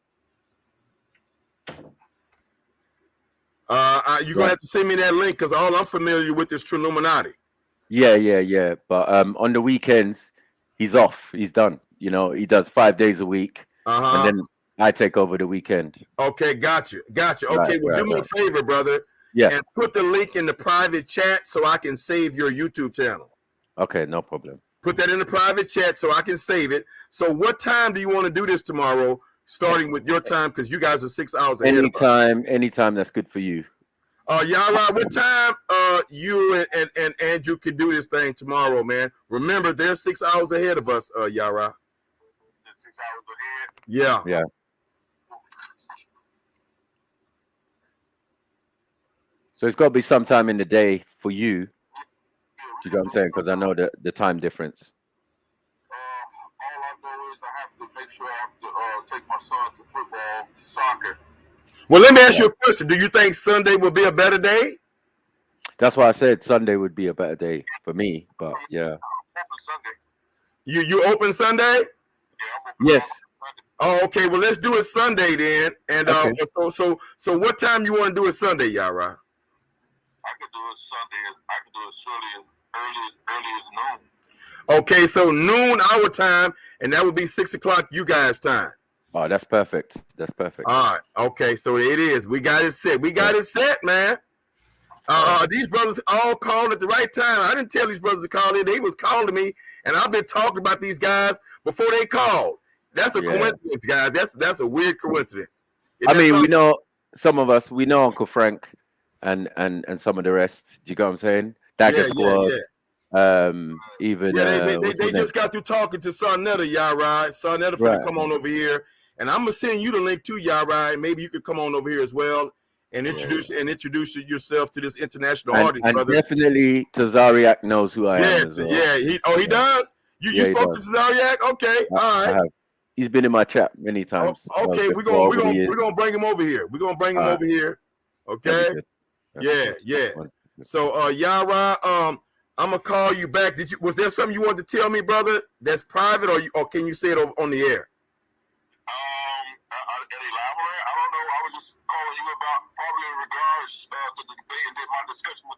You're gonna have to send me that link, because all I'm familiar with is Trilluminati. Yeah. But on the weekends, he's off. He's done. You know, he does 5 days a week, and then I take over the weekend. Okay, gotcha. Okay, do me a favor, brother. Yeah. And put the link in the private chat so I can save your YouTube channel. Okay, no problem. Put that in the private chat so I can save it. So what time do you want to do this tomorrow, starting with your time, because you guys are 6 hours ahead of us? Anytime that's good for you. Yara, what time you and Andrew can do this thing tomorrow, man? Remember, they're 6 hours ahead of us, Yara. 6 hours ahead. Yeah. Yeah. So it's got to be sometime in the day for you. Do you know what I'm saying? Because I know the time difference. All I know is I have to make sure I have to take my son to football, to soccer. Well, let me ask you a question. Do you think Sunday will be a better day? That's why I said Sunday would be a better day for me. But yeah. You open Sunday? Yes. Oh, okay. Well, let's do it Sunday then. And Okay. so what time you want to do it Sunday, Yara? I can do it Sunday. I can do it early as noon. Okay, so noon our time, and that would be 6 o'clock you guys' time. Oh, that's perfect. That's perfect. All right. Okay, so it is. We got it set. We got it set, man. These brothers all called at the right time. I didn't tell these brothers to call in. They was calling me, and I've been talking about these guys before they called. That's a coincidence, guys. That's a weird coincidence. I mean, we know some of us. We know Uncle Frank and some of the rest. Do you get what I'm saying? Dagger Squad. Even they just got through talking to Sonetta, Yara. Sonetta finna come on over here, and I'm gonna send you the link to Yara, and maybe you could come on over here as well and introduce yourself to this international audience, and brother. definitely Tazariak knows who I am as well. Yeah, he does. You spoke to Tazariak? Okay, all right. He's been in my chat many times. Okay, we're gonna bring him over here. We're gonna bring him over here. Okay. Yeah. So Yara, I'm gonna call you back. Was there something you wanted to tell me, brother? That's private, or can you say it on the air? Elaborate? I don't know. I was just calling you about probably in regards to the debate and then my discussion with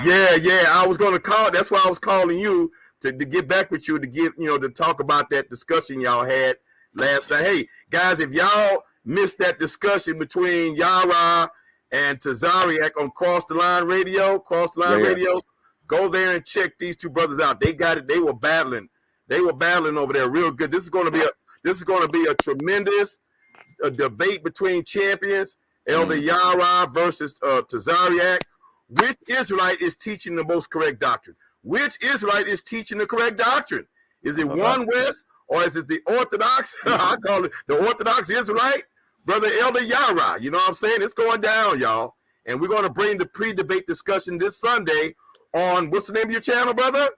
Tazariak. Yeah. I was gonna call. That's why I was calling you to get back with you to talk about that discussion y'all had last night. Hey guys, if y'all missed that discussion between Yara and Tazariak on Cross the Line Radio, go there and check these two brothers out. They got it. They were battling over there real good. This is going to be a tremendous debate between champions. Elder Yara versus Tazariak. Which Israelite is teaching the most correct doctrine? Which Israelite is teaching the correct doctrine? Is it one West, or is it the Orthodox? I call it the Orthodox Israelite. Brother Elder Yara, you know what I'm saying? It's going down, y'all. And we're going to bring the pre-debate discussion this Sunday on, what's the name of your channel, brother?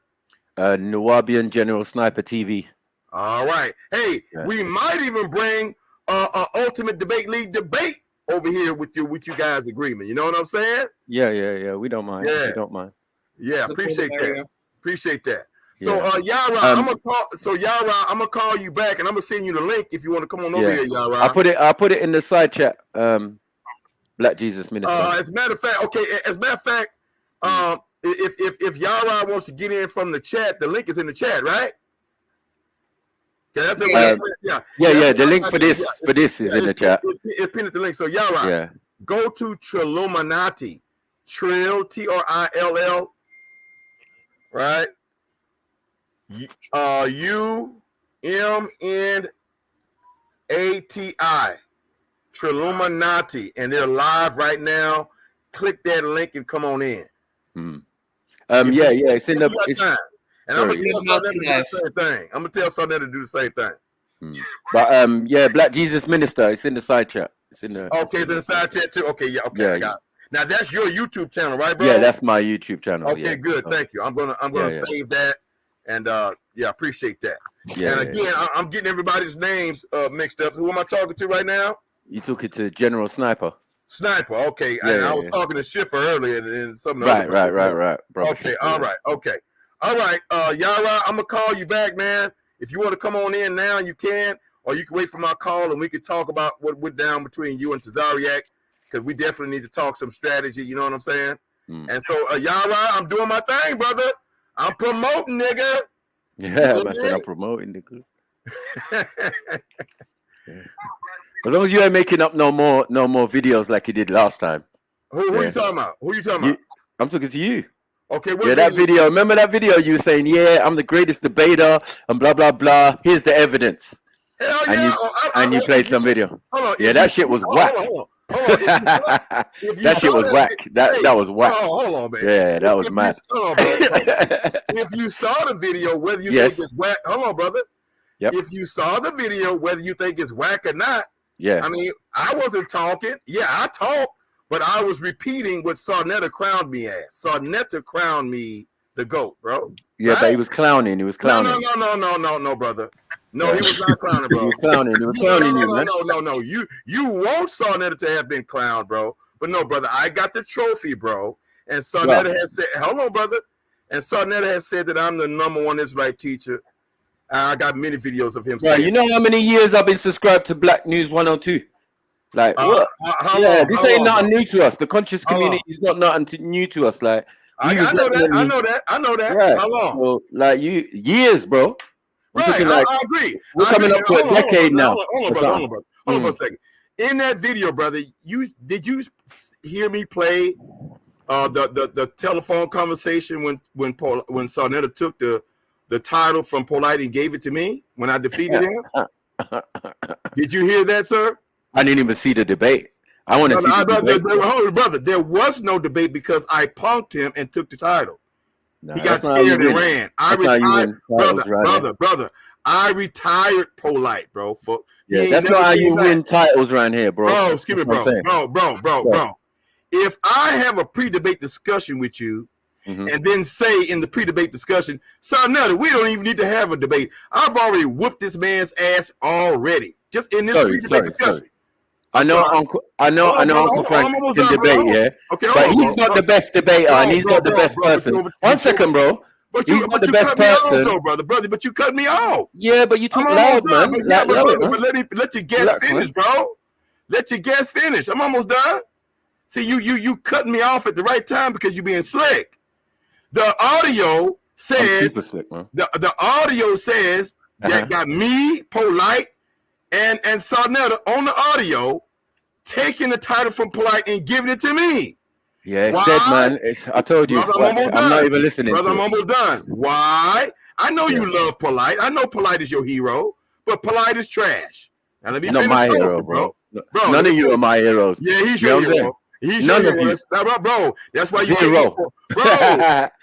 Nuwabian General Sniper TV. All right. Hey, we might even bring Ultimate Debate League debate over here with you guys' agreement. You know what I'm saying? Yeah. We don't mind. Yeah. We don't mind. Yeah, appreciate that. So Yara, I'm gonna call you back, and I'm gonna send you the link if you want to come on over here, Yara. I'll put it in the side chat. Black Jesus Minister. As a matter of fact, if Yara wants to get in from the chat, the link is in the chat, right? The link for this is in the chat. It's pinned at the link. So Yara, go to Trilluminati, Trill, TRILL, right? UMNATI, Trilluminati, and they're live right now. Click that link and come on in. It's in the. And I'm gonna tell Sonetta to do the same thing. I'm gonna tell Sonetta to do the same thing. But Black Jesus Minister, it's in the side chat. It's in the. Okay, it's in the side chat too. Okay, I got it. Now that's your YouTube channel, right, bro? Yeah, that's my YouTube channel. Okay, good. Thank you. I'm gonna save that, and appreciate that. Yeah, and again, I'm getting everybody's names mixed up. Who am I talking to right now? You took it to General Sniper. Sniper, okay. And I was talking to Schiffer earlier, and something. Right. Bro, okay, all right, okay. All right, Yara, I'm gonna call you back, man. If you want to come on in now, you can, or you can wait for my call and we can talk about what went down between you and Tazariak, because we definitely need to talk some strategy. You know what I'm saying? And so, Yara, I'm doing my thing, brother. I'm promoting, nigga. Yeah, I said I'm promoting, nigga. As long as you ain't making up no more videos like you did last time. Who you talking about? I'm talking to you. Okay, that video. Remember that video you were saying, I'm the greatest debater and blah blah blah. Here's the evidence. Hell yeah. And you played some video. Hold on. Yeah, that shit was whack. That shit was whack. That was whack. Hold on, man. Yeah, that was mad. If you saw the video, whether you think it's whack, hold on, brother. Yep. If you saw the video, whether you think it's whack or not, yeah. I mean, I wasn't talking. Yeah, I talked, but I was repeating what Sarnetta crowned me as. Sarnetta crowned me the GOAT, bro. Yeah, but he was clowning. He was clowning. No, brother. No, he was not clowning, bro. He was clowning. He was clowning you, man. No. You want Sarnetta to have been clowned, bro. But no, brother, I got the trophy, bro. And Sarnetta has said, hold on, brother. And Sarnetta has said that I'm the #1 Israelite teacher. I got many videos of him saying. You know how many years I've been subscribed to Black News 102? Like, what? This ain't nothing new to us. The conscious community is not nothing new to us. Like, I know that. Right. How long? So, like, years, bro. Right, Like, I agree. We're coming up to a decade now. Hold on, brother. Hold on for a second. In that video, brother, did you hear me play the telephone conversation when Sarnetta took the title from Polite and gave it to me when I defeated him? Did you hear that, sir? I didn't even see the debate. I want to see the debate. Brother, there was no debate because I punked him and took the title. Nah, he got scared and ran. I retired, brother. I retired Polite, bro. That's not how you win titles around here, bro. Bro, excuse me, bro. If I have a pre-debate discussion with you, and then say in the pre-debate discussion, Sarnetta, we don't even need to have a debate. I've already whooped this man's ass already. Just in this pre-debate discussion. I know Uncle Frank can debate, yeah. Okay, but he's not the best debater, and he's not the best person. 1 second, bro. He's not the best person, brother. But you cut me off. Yeah, but you talk loud, man. Let your guest finish, bro. Let your guest finish. I'm almost done. See, you cutting me off at the right time because you're being slick. The audio says the audio says that got me, Polite, and Sarnetta on the audio taking the title from Polite and giving it to me. Yeah, it's dead, man. I told you, brother, I'm not even listening. Brother, to I'm almost done. Why? I know you love Polite. I know Polite is your hero, but Polite is trash. Now, let me not my hero, bro. None of you are my heroes. Yeah, he's your hero. He's none of you, bro. That's why you zero. Bro,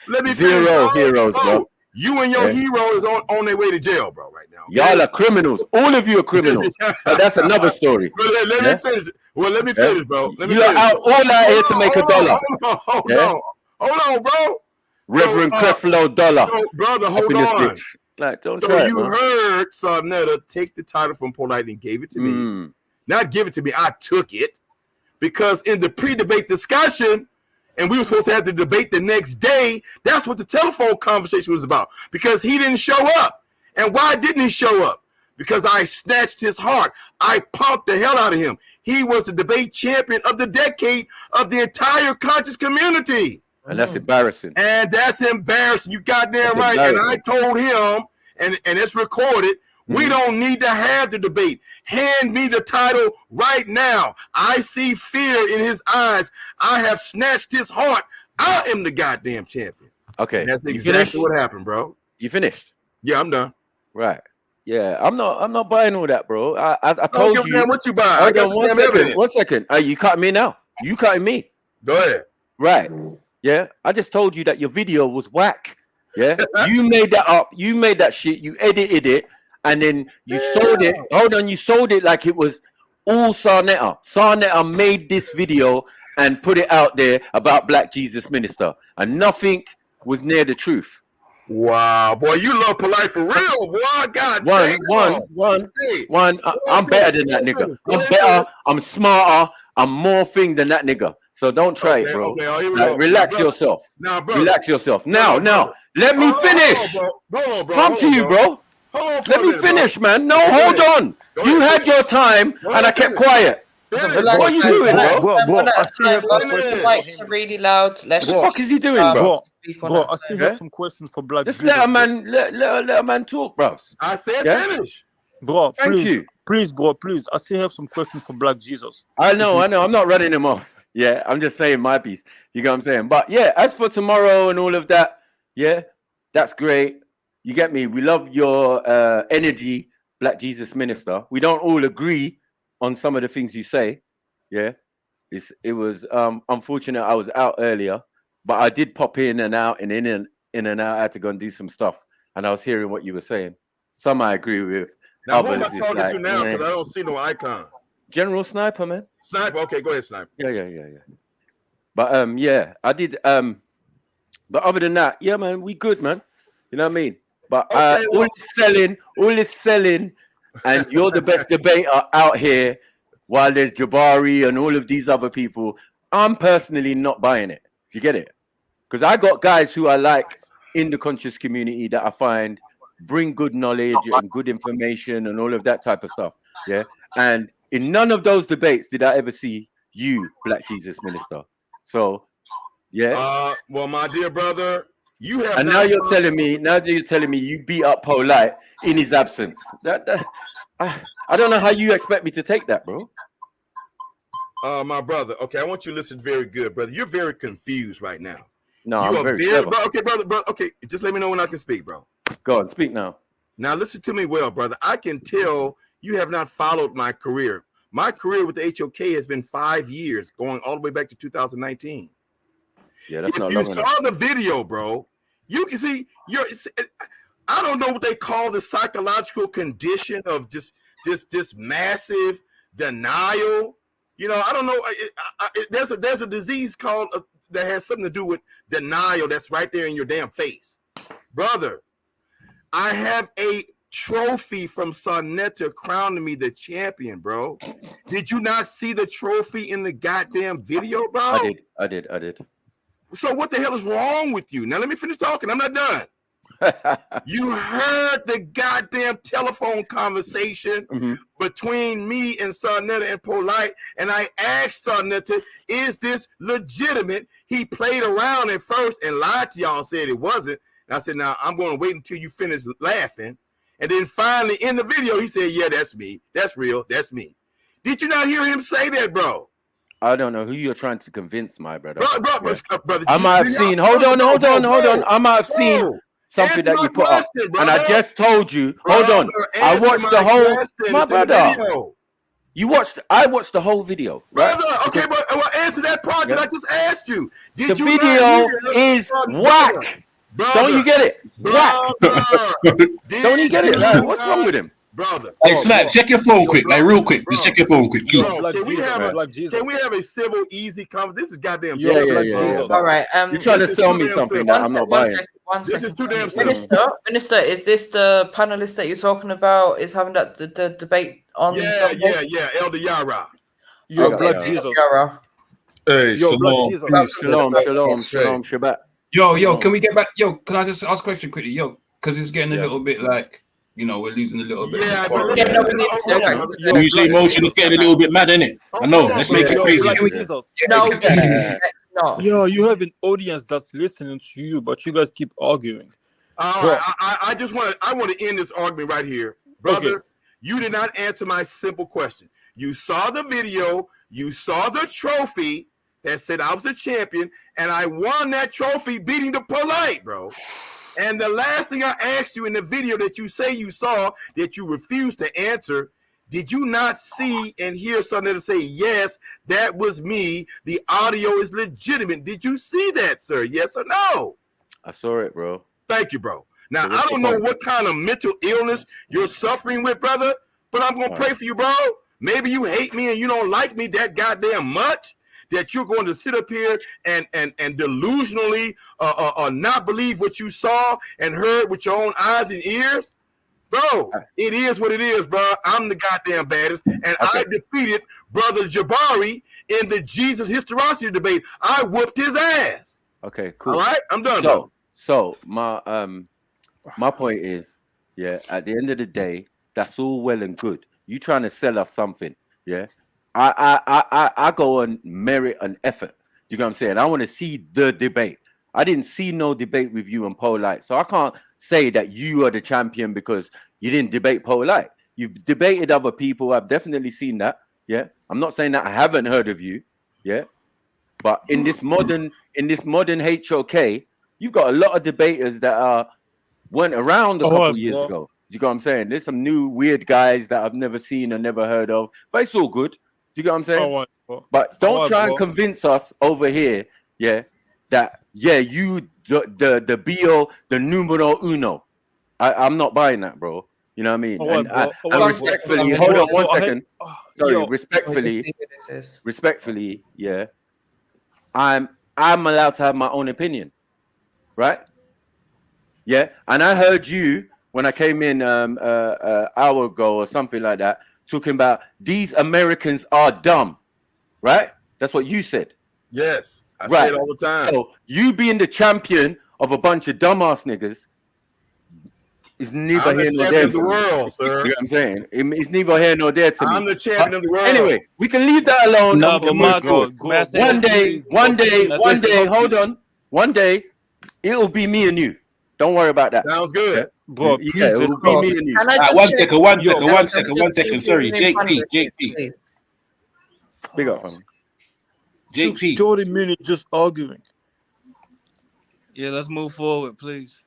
let me zero heroes, bro. You and your hero is on their way to jail, bro, right now. Y'all are criminals. All of you are criminals. But that's another story. Let me finish. Well, let me finish, bro. You're all out here to make $1. Hold on, bro. Reverend Creflo Dollar. Brother, hold on. Like, don't so you heard Sarnetta take the title from Polite and gave it to me. Not give it to me. I took it because in the pre-debate discussion, and we were supposed to have the debate the next day, that's what the telephone conversation was about. Because he didn't show up. And why didn't he show up? Because I snatched his heart. I punked the hell out of him. He was the debate champion of the decade of the entire conscious community. And that's embarrassing. And that's embarrassing. You goddamn right. And I told him, and it's recorded, we don't need to have the debate. Hand me the title right now. I see fear in his eyes. I have snatched his heart. I am the goddamn champion. Okay. And that's exactly what happened, bro. You finished? Yeah, I'm done. Right. Yeah, I'm not buying all that, bro. I told you. What you buy? I got 1 second. You cutting me now? You cutting me? Go ahead. Right. Yeah. I just told you that your video was whack. Yeah. You made that up. You made that shit. You edited it. And then you sold it. Hold on, you sold it like it was all Sarnetta. Sarnetta made this video and put it out there about Black Jesus Minister, and nothing was near the truth. Wow, boy, you love Polite for real, boy. God, one. I'm better than that nigga. I'm better. I'm smarter. I'm more thing than that nigga. So don't try it, bro. Relax yourself. Relax yourself. Now, let me finish. Come to you, bro. Let me finish, man. No, hold on. You had your time, and I kept quiet. What are you doing, bro? The mics are really loud. What the fuck is he doing, bro? Bro, I still have some questions for Black. Just let a man, let a man talk, bro. I said finish, bro. Thank you, please, bro. Please, I still have some questions for Black Jesus. I know. I'm not running him off. Yeah, I'm just saying my piece. You know what I'm saying? But yeah, as for tomorrow and all of that, yeah, that's great. You get me? We love your energy, Black Jesus Minister. We don't all agree on some of the things you say, yeah. it was unfortunate I was out earlier, but I did pop in and out and in and out. I had to go and do some stuff, and I was hearing what you were saying. Some I agree with. Now, who am I others, talking like, to now? Because I don't see no icon. General Sniper, man. Sniper. Okay, go ahead, Sniper. Yeah. But yeah, I did. But other than that, yeah, man, we good, man. You know what I mean? But all is selling, and you're the best debater out here. While there's Jabari and all of these other people, I'm personally not buying it. Do you get it? Because I got guys who I like in the conscious community that I find bring good knowledge and good information and all of that type of stuff. Yeah. And in none of those debates did I ever see you, Black Jesus Minister. So, yeah. Well, my dear brother, you have. And now you're telling me you beat up Polite in his absence. I don't know how you expect me to take that, bro. My brother. Okay, I want you to listen very good, brother. You're very confused right now. No, I'm very clever. Bro, okay, brother. Okay, just let me know when I can speak, bro. Go on, speak now. Now, listen to me well, brother. I can tell you have not followed my career. My career with the HOK has been 5 years, going all the way back to 2019. Yeah, that's if not you long saw enough. the video, bro, you can see I don't know what they call the psychological condition of just massive denial. You know, I don't know. There's a disease called that has something to do with denial. That's right there in your damn face, brother. I have a trophy from Sonetta crowning me the champion, bro. Did you not see the trophy in the goddamn video, bro? I did. So what the hell is wrong with you? Now let me finish talking. I'm not done. You heard the goddamn telephone conversation between me and Sonetta and Polite, and I asked Sonetta, is this legitimate? He played around at first and lied to y'all and said it wasn't. And I said, now I'm going to wait until you finish laughing. And then finally in the video, he said, yeah, that's me. That's real. That's me. Did you not hear him say that, bro? I don't know who you're trying to convince, my brother. Brother, I might have seen. Hold on. I might have seen something that you put up, and I just told you. Hold on. I watched the whole. My brother. I watched the whole video, right? Brother, okay, but answer that part that I just asked you. The video is whack. Don't you get it? Whack. Don't you get it? Like, what's wrong with him? Brother. Hey, Snap, check your phone quick. Like, real quick. Just check your phone quick. Can we have a civil, easy conversation? This is goddamn. Yeah. All right. You're trying to sell me something that I'm not buying. This is too damn Minister, is this the panelist that you're talking about? Is having that the debate on? Yeah. Elder Yara. Yo, Black Jesus. Yara. Hey, shalom, Shabbat. Yo, can we get back? Yo, can I just ask a question quickly? Yo, because it's getting a little bit like, you know, we're losing a little bit. You say emotion is getting a little bit mad, isn't it? I know. Let's make it crazy. Yo, you have an audience that's listening to you, but you guys keep arguing. All right, I want to end this argument right here, brother. Okay. You did not answer my simple question. You saw the video, you saw the trophy that said I was the champion, and I won that trophy beating the Polite, bro. And the last thing I asked you in the video that you say you saw that you refused to answer, did you not see and hear something to say, yes, that was me, the audio is legitimate? Did you see that, sir? Yes or no? I saw it, bro. Thank you, bro. Now, I don't know what kind of mental illness you're suffering with, brother, but I'm going to pray for you, bro. Maybe you hate me and you don't like me that goddamn much that you're going to sit up here and delusionally not believe what you saw and heard with your own eyes and ears. Bro, it is what it is, bro. I'm the goddamn baddest, and I defeated Brother Jabari in the Jesus historicity debate. I whooped his ass. Okay, cool. All right, I'm done. So my point is, at the end of the day, that's all well and good. You trying to sell us something, yeah? I go on merit and effort. You know what I'm saying? I want to see the debate. I didn't see no debate with you and Polite, so I can't say that you are the champion because you didn't debate Polite. You've debated other people. I've definitely seen that. Yeah, I'm not saying that I haven't heard of you. Yeah, but in this modern HOK, you've got a lot of debaters that went around a couple years ago. You know what I'm saying? There's some new weird guys that I've never seen or never heard of, but it's all good. you get what I'm saying? All right, but don't try and convince us over here, that you the be-all, the numero uno. I'm not buying that, bro. You know what I mean? And respectfully, hold on 1 second. Sorry, respectfully, I'm allowed to have my own opinion, right? Yeah, and I heard you when I came in hour ago or something like that, talking about these Americans are dumb, right? That's what you said. Yes, I say it all the time. So you being the champion of a bunch of dumbass niggas is neither here nor there. I'm the champion of the world, sir. You know what I'm saying? It's neither here nor there to me. I'm the champion of the world. Anyway, we can leave that alone. No, And we but can move Marco, forward. One day, hold on. One day, it'll be me and you. Don't worry about that. Sounds good. Bro, it'll be me and you. One second. Sorry, JP. Big up, family. JP. 30 minutes just arguing. Yeah, let's move forward, please.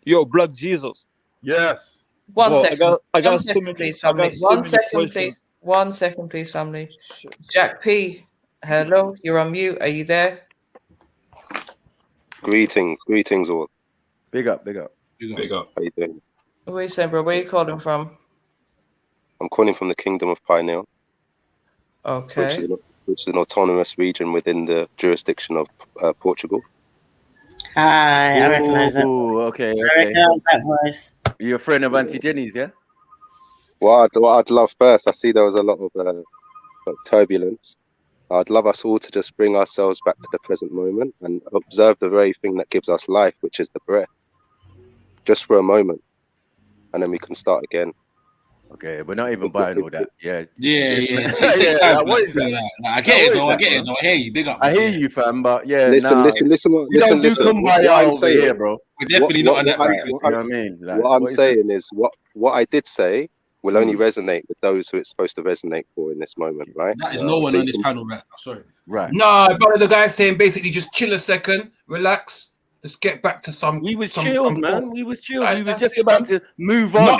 Yo, Black Jesus. Yes. One Bro, second. I got One so second, many, please, I got family. so One many second, questions. please. 1 second, please, family. Jack P. Hello, you're on mute. Are you there? Greetings all. Big up. How you doing? What are you saying, bro? Where are you calling from? I'm calling from the Kingdom of Pineal, Okay. which is an autonomous region within the jurisdiction of Portugal. Hi, I recognize that. Okay. I recognize that voice. You're a friend of Auntie Jenny's, yeah? What I'd love first, I see there was a lot of turbulence. I'd love us all to just bring ourselves back to the present moment and observe the very thing that gives us life, which is the breath, just for a moment, and then we can start again. Okay, we're not even buying all that. Yeah. What is that? I get it though. I hear you. Big up. I hear you, fam. But listen. We don't do kumbaya over here, bro. We're definitely not on that frequency. You know what I mean? Like, what I'm saying is what I did say will only resonate with those who it's supposed to resonate for in this moment, right? That is no one on this panel right now. Sorry. Right. No, but the guy's saying basically just chill a second, relax. Let's get back to some. We was chilled, man. We was chilled. We was just about to move on.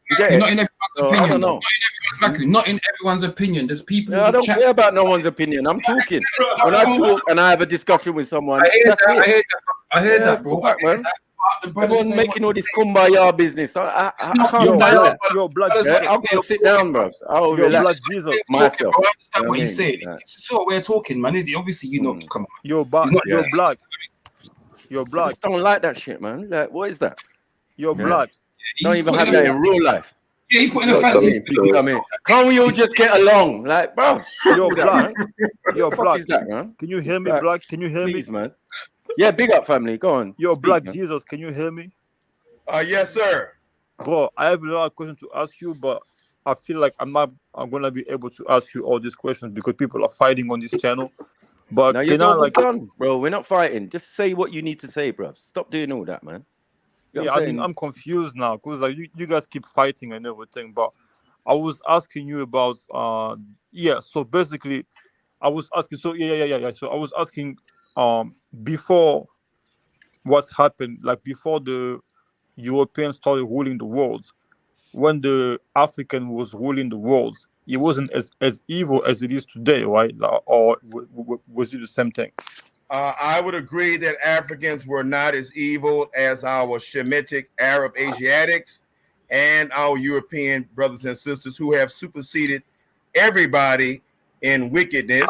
Not in everyone's opinion. I don't know. Not in everyone's opinion. There's people. I don't care about no one's opinion. I'm talking. When I talk and I have a discussion with someone, I hear that, bro. Fuck, man. Everyone's making all this kumbaya business. I can't stand that. Yo, Black I'm gonna sit down, bro. I'll relax Black Jesus. myself. I understand what you're saying. It's what we're talking, man. Obviously, you know. Come on. Yo, Black. Yo, Black. I just don't like that shit, man. Like, what is that? Yo, Black. Don't even have that in real life. Yeah, he's putting a fancy. Can't we all just get along? Like, bro. Yo, Black. Yo, Black. Is that, man? Can you hear me, Black? Can you hear me, man? Yeah, big up, family. Go on. Yo, Black Jesus, can you hear me? Yes, sir. Bro, I have a lot of questions to ask you, but I feel like I'm gonna be able to ask you all these questions because people are fighting on this channel. But now you're not done, bro. We're not fighting. Just say what you need to say, bro. Stop doing all that, man. You know I'm confused now because like you guys keep fighting and everything. But I was asking you about So basically, I was asking. So So I was asking before what's happened, like before the Europeans started ruling the world, when the African was ruling the world, it wasn't as evil as it is today, right? Or was it the same thing? I would agree that Africans were not as evil as our Shemitic Arab Asiatics and our European brothers and sisters who have superseded everybody in wickedness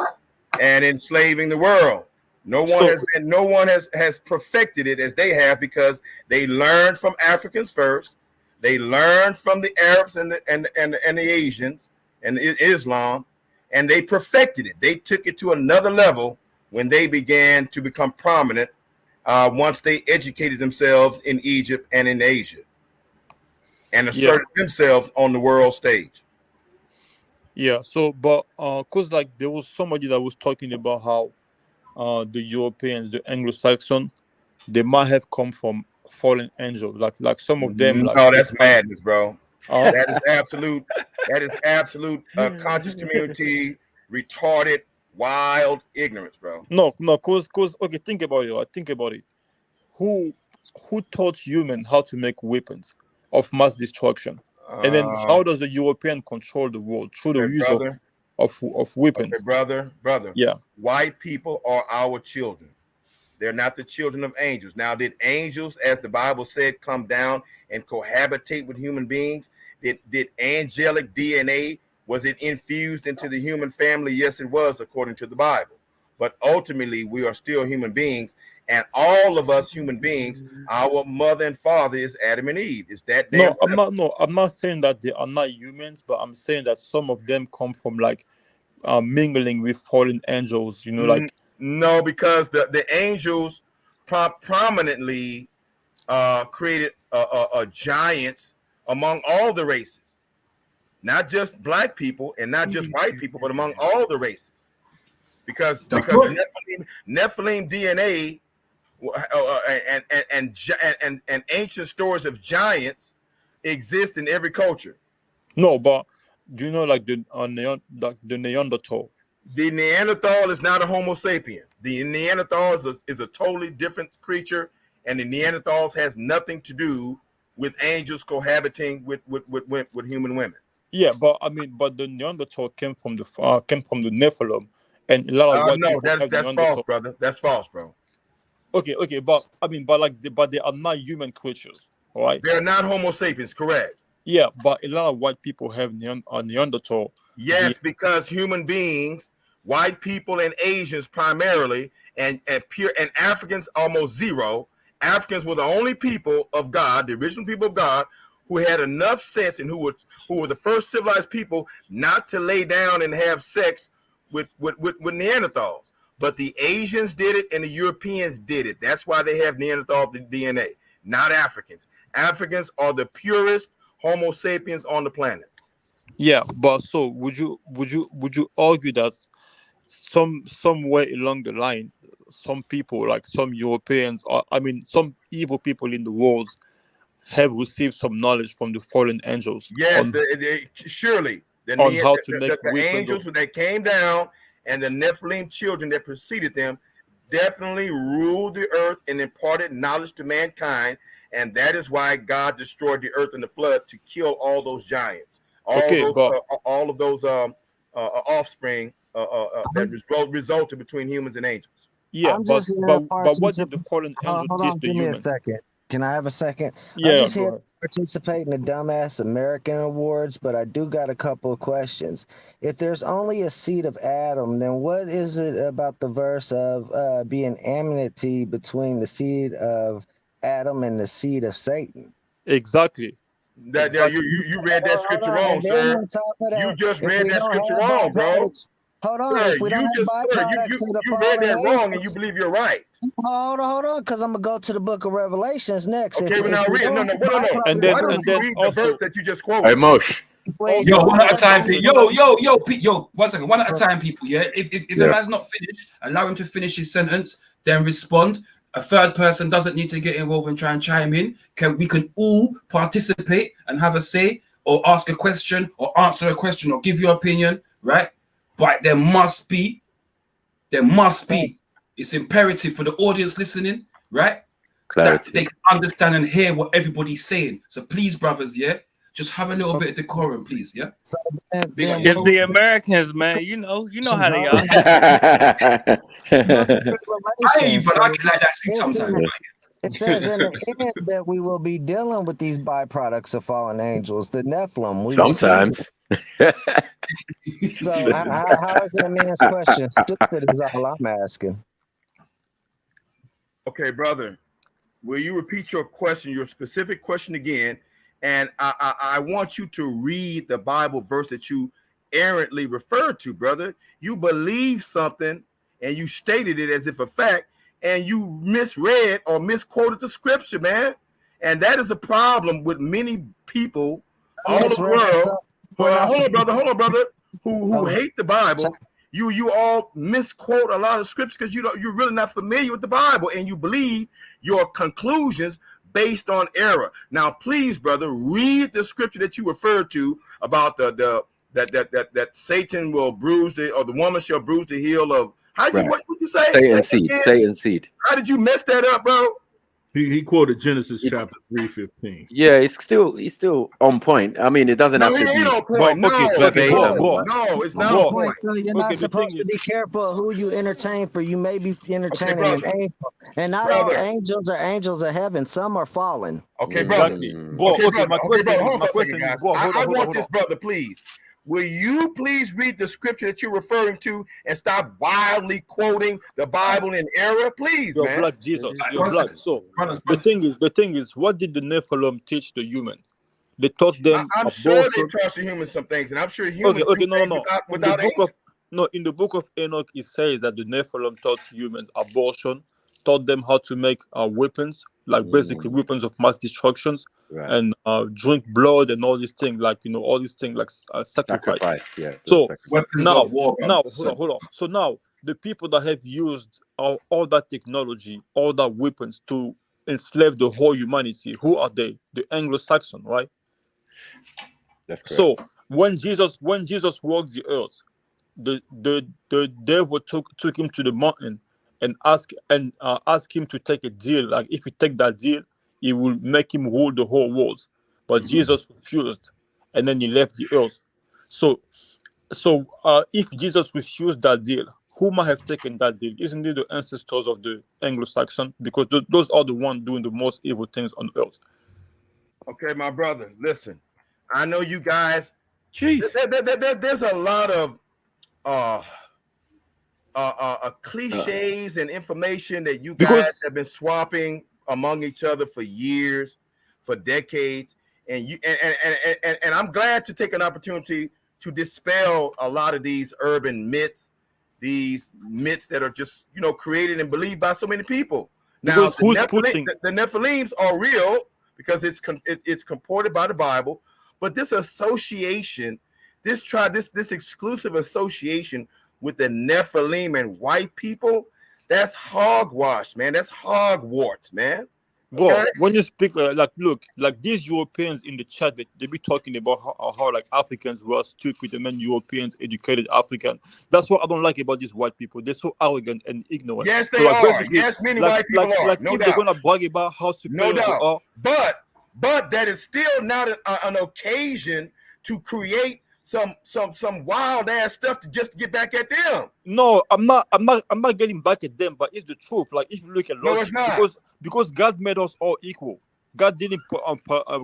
and enslaving the world. No one has perfected it as they have because they learned from Africans first. They learned from the Arabs and the Asians and Islam, and they perfected it. They took it to another level when they began to become prominent once they educated themselves in Egypt and in Asia and asserted themselves on the world stage. Yeah, so, but, because, like, there was somebody that was talking about how the Europeans, the Anglo-Saxon, they might have come from fallen angels. Like some of them. No, like, that's madness, bro. That is absolute conscious community, retarded, wild ignorance, bro. No, cause okay, think about it. Right? Think about it. Who taught humans how to make weapons of mass destruction? And then how does the European control the world through the use of of weapons. Okay, brother. Yeah. White people are our children. They're not the children of angels. Now, did angels, as the Bible said, come down and cohabitate with human beings? Did angelic DNA, was it infused into the human family? Yes, it was, according to the Bible. But ultimately, we are still human beings, and all of us human beings, our mother and father is Adam and Eve. Is that damn simple? I'm not saying that they are not humans, but I'm saying that some of them come from like mingling with fallen angels, you know, like. No, because the angels prominently created giants among all the races, not just black people and not just white people, but among all the races. Because Nephilim DNA and ancient stories of giants exist in every culture. No, but do you know like the Neanderthal? The Neanderthal is not a Homo sapien. The Neanderthal is a totally different creature, and the Neanderthals has nothing to do with angels cohabiting with human women. Yeah, but I mean, but the Neanderthal came from the Nephilim, and a lot of white people that's false, brother. That's false, bro. Okay, but I mean, but they are not human creatures, all right? They're not Homo sapiens, correct? Yeah, but a lot of white people have Neanderthal. Yes, because human beings, white people and Asians primarily, and Africans almost zero. Africans were the only people of God, the original people of God, who had enough sense and who were the first civilized people not to lay down and have sex with Neanderthals. But the Asians did it and the Europeans did it. That's why they have Neanderthal DNA, not Africans. Africans are the purest Homo sapiens on the planet. Yeah, but so would you argue that somewhere along the line, some people, like some Europeans, or I mean some evil people in the world, have received some knowledge from the fallen angels? Yes, surely. The angels that came down and the Nephilim children that preceded them definitely ruled the earth and imparted knowledge to mankind, and that is why God destroyed the earth in the flood, to kill all those giants, all of those offspring that resulted between humans and angels. Yeah, but what did the fallen angels teach the give me humans? a second. Can I have a second? Yeah, I'm just go here ahead. to participate in the Dumbass American Awards, but I do got a couple of questions. If there's only a seed of Adam, then what is it about the verse of being enmity between the seed of Adam and the seed of Satan? Exactly. You read that scripture wrong, sir. You just read that scripture wrong, bro. Hold on, sir, if we don't have byproducts of the you read that fallen wrong and you believe you're right. Hold on, because I'm gonna go to the Book of Revelations next. Okay, we're not reading. No. And then read the verse that you just quoted. Hey, Mosh. Yo, one at a time, people. Yo, 1 second. One at a time, people. Yeah. If the man's not finished, allow him to finish his sentence. Then respond. A third person doesn't need to get involved and try and chime in. We can all participate and have a say, or ask a question, or answer a question, or give your opinion, right? But there must be. It's imperative for the audience listening, right? Clarity. That they can understand and hear what everybody's saying. So please, brothers, yeah, just have a little bit of decorum, please, yeah. If the Americans, man, you know how they are. Hey, but I get like that sometimes. It says in the end that we will be dealing with these byproducts of fallen angels, the Nephilim. Sometimes. So how is that man's question stupid is all I'm asking. Okay, brother, will you repeat your question, your specific question again? And I want you to read the Bible verse that you errantly referred to, brother. You believe something and you stated it as if a fact, and you misread or misquoted the scripture, man. And that is a problem with many people all over the world. Hold on, brother, who hate the Bible. You all misquote a lot of scriptures because you're really not familiar with the Bible, and you believe your conclusions based on error. Now, please, brother, read the scripture that you referred to about that Satan will bruise or the woman shall bruise the heel of. What did you say? Satan's seed. How did you mess that up, bro? He quoted Genesis chapter 3:15. Yeah, he's still on point. I mean, it doesn't have to be ain't on point. No, verbatim. no, it's not on point. So you're not supposed to be careful of who you entertain, for you may be entertaining an angel. And not all angels are angels of heaven. Some are fallen. Okay, brother. My question is, I want this, brother, please. Will you please read the scripture that you're referring to and stop wildly quoting the Bible in error, please, your man? black Jesus, your black. So the thing is, what did the Nephilim teach the human? They taught them. I'm sure they taught the humans some things, and I'm sure humans do things without in the book of Enoch, it says that the Nephilim taught humans abortion, taught them how to make weapons, like basically weapons of mass destructions, and drink blood and all these things, like all these things like sacrifice. Yeah. So now, hold on. So now the people that have used all that technology, all that weapons to enslave the whole humanity, who are they? The Anglo-Saxon, right? That's correct. So when Jesus walked the earth, the devil took him to the mountain and asked him to take a deal. Like, if he take that deal, he will make him rule the whole world. But Jesus refused, and then he left the earth. So if Jesus refused that deal, who might have taken that deal? Isn't it the ancestors of the Anglo-Saxon? Because those are the ones doing the most evil things on earth. Okay, my brother, listen. I know you guys. There's a lot of cliches and information that you guys have been swapping among each other for years, for decades, and I'm glad to take an opportunity to dispel a lot of these urban myths, these myths that are just created and believed by so many people. Now, the Nephilims are real because it's comported by the Bible, but this association, this exclusive association with the Nephilim and white people, that's hogwash, man. That's hogwarts, man. Bro, when you speak like these Europeans in the chat, they be talking about how like Africans were stupid and then Europeans educated African. That's what I don't like about these white people. They're so arrogant and ignorant. Yes, they are. Yes, many white people are. Like no if doubt. they're gonna brag about how superior they are. But that is still not an occasion to create some wild ass stuff to just get back at them. No, I'm not getting back at them, but it's the truth. Like, if you look at logic, because God made us all equal. God didn't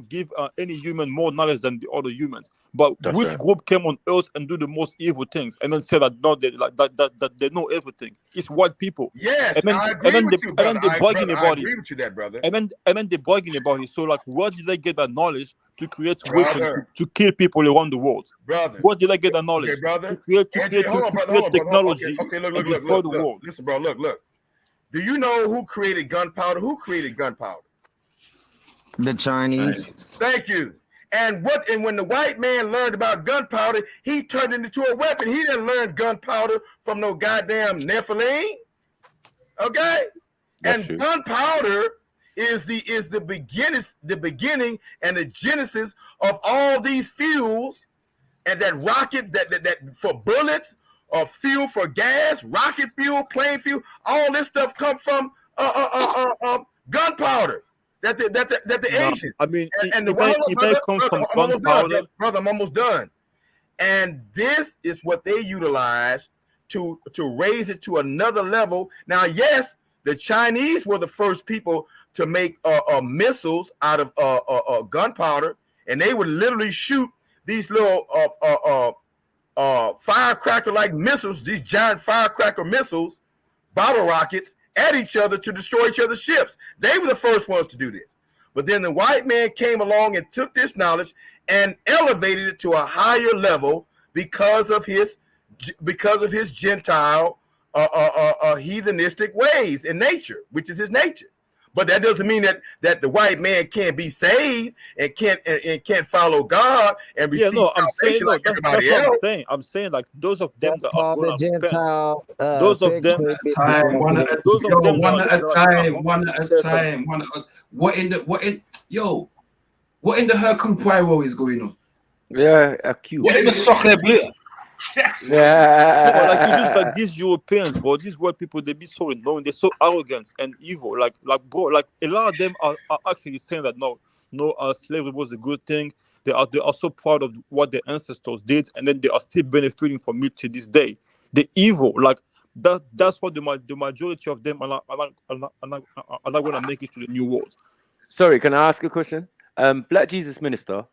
give any human more knowledge than the other humans. But which group came on earth and do the most evil things and then say that no, that they know everything? It's white people. Yes, and then, I agree with you, brother. And then they're bragging about I agree with you, that brother. And then they're bragging about it. So like, where did they get that knowledge to create weapons to kill people around the world? Brother, where did they get that knowledge? Okay, brother. To create technology. Okay, look, and destroy the world. Listen, bro, look. Do you know who created gunpowder? Who created gunpowder? The Chinese. Thank you. And when the white man learned about gunpowder, he turned it into a weapon. He didn't learn gunpowder from no goddamn Nephilim. Okay? That's true. Gunpowder is the beginning and the genesis of all these fuels, and that rocket that for bullets or fuel for gas, rocket fuel, plane fuel, all this stuff come from gunpowder. That the Asians. I mean, it may come from gunpowder. Brother, I'm almost done. And this is what they utilize to raise it to another level. Now, yes, the Chinese were the first people to make missiles out of gunpowder, and they would literally shoot these little firecracker-like missiles, these giant firecracker missiles, bottle rockets, at each other to destroy each other's ships. They were the first ones to do this. But then the white man came along and took this knowledge and elevated it to a higher level because of his Gentile heathenistic ways in nature, which is his nature. But that doesn't mean that the white man can't be saved and can't follow God and receive salvation like everybody else. I'm saying like those of them that are going to repent. Those of them one at a time. What in the Hercule Poirot is going on? Yeah, a cute. What in the Sacre Bleu? No, like it's just like these Europeans, bro, these white people, they be so annoying, they're so arrogant and evil. Like bro, like a lot of them are actually saying that no, slavery was a good thing. They are so proud of what their ancestors did, and then they are still benefiting from it to this day. The evil, like that's what the majority of them are not going to make it to the new world. Sorry, can I ask a question? Black Jesus Minister,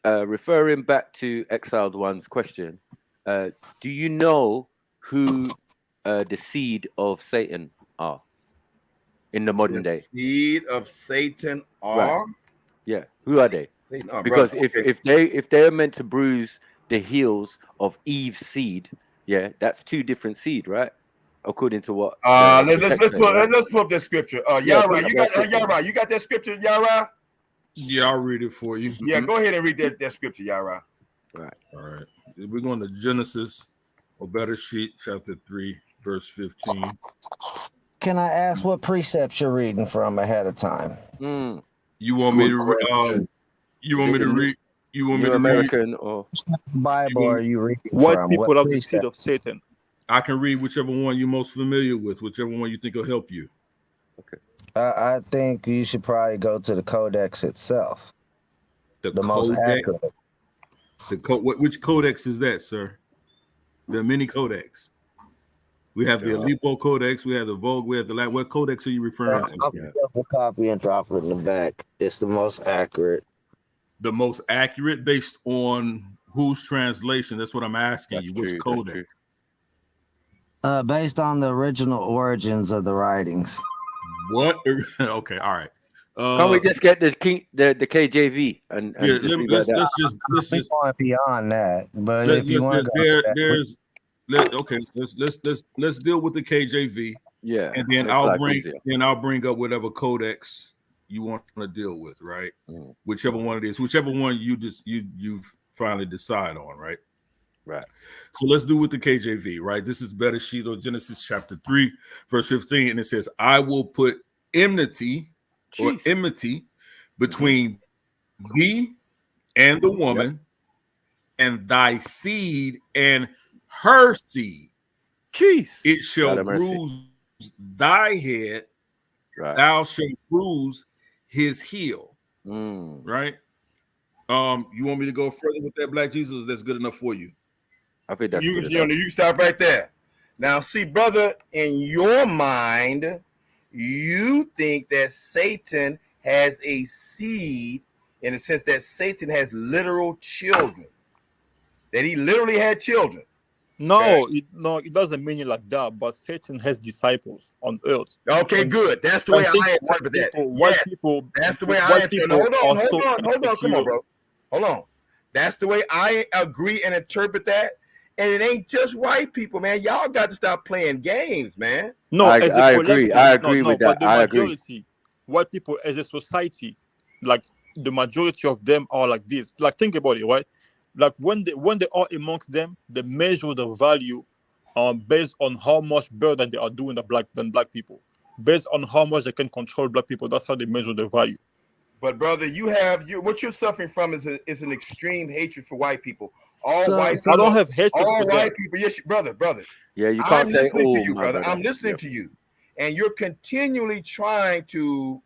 referring back to Exiled One's question, do you know who the seed of Satan are in the modern day? Seed of Satan are? Right. Yeah, who are they? Satan, because brother, if they're meant to bruise the heels of Eve's seed, yeah, that's two different seed, right? According to what let's pull up that scripture. Yara, you got that scripture, Yara? Yeah, I'll read it for you. Yeah, go ahead and read that scripture, Yara. Right. All right. We're going to Genesis, or better sheet, chapter 3, verse 15. Can I ask what precepts you're reading from ahead of time? You want me to read? You want me to read? You want me to American read? or Bible are you reading White from? people What have the seed of precepts? Satan. I can read whichever one you're most familiar with, whichever one you think will help you. Okay. I think you should probably go to the codex itself. The most accurate. Which codex is that, sir? There are many codex. We have the Aleppo Codex, we have the Vogue, we have the Latin. What codex are you referring to? I'll pick up a copy and drop it in the back. It's the most accurate. The most accurate based on whose translation? That's what I'm asking you. Which codex? Based on the original origins of the writings. What? Okay, all right. Can we just get the KJV and yeah, just leave let's it at that? We going beyond that, but if you want to let's deal with the KJV. Yeah, and then I'll bring up whatever codex you want to deal with, right? Whichever one it is, whichever one you finally decide on, right? Right. So let's do with the KJV, right? This is better sheet of Genesis chapter 3, verse 15, and it says, "I will put enmity between thee and the woman, and thy seed and her seed. It shall bruise thy head, thou shalt bruise his heel." Right? You want me to go further with that, Black Jesus? That's good enough for you. I think that's you can stop right there. Now, see, brother, in your mind, you think that Satan has a seed in the sense that Satan has literal children, that he literally had children. No, it doesn't mean it like that. But Satan has disciples on earth. Okay, good. That's the way I interpret that. That's the way I interpret. Hold on, come on, bro. Hold on. That's the way I agree and interpret that. And it ain't just white people, man. Y'all got to stop playing games, man. No, I agree. I agree with that. But the majority, white people as a society, like the majority of them are like this. Like think about it, right? Like when they are amongst them, they measure the value based on how much better than they are doing than black people. Based on how much they can control black people, that's how they measure the value. But brother, what you're suffering from is an extreme hatred for white people. White people, I don't have hatred all for white that. people. Yes, brother. Yeah, you can't say all, to you, brother. I'm listening to you, and you're continually trying to,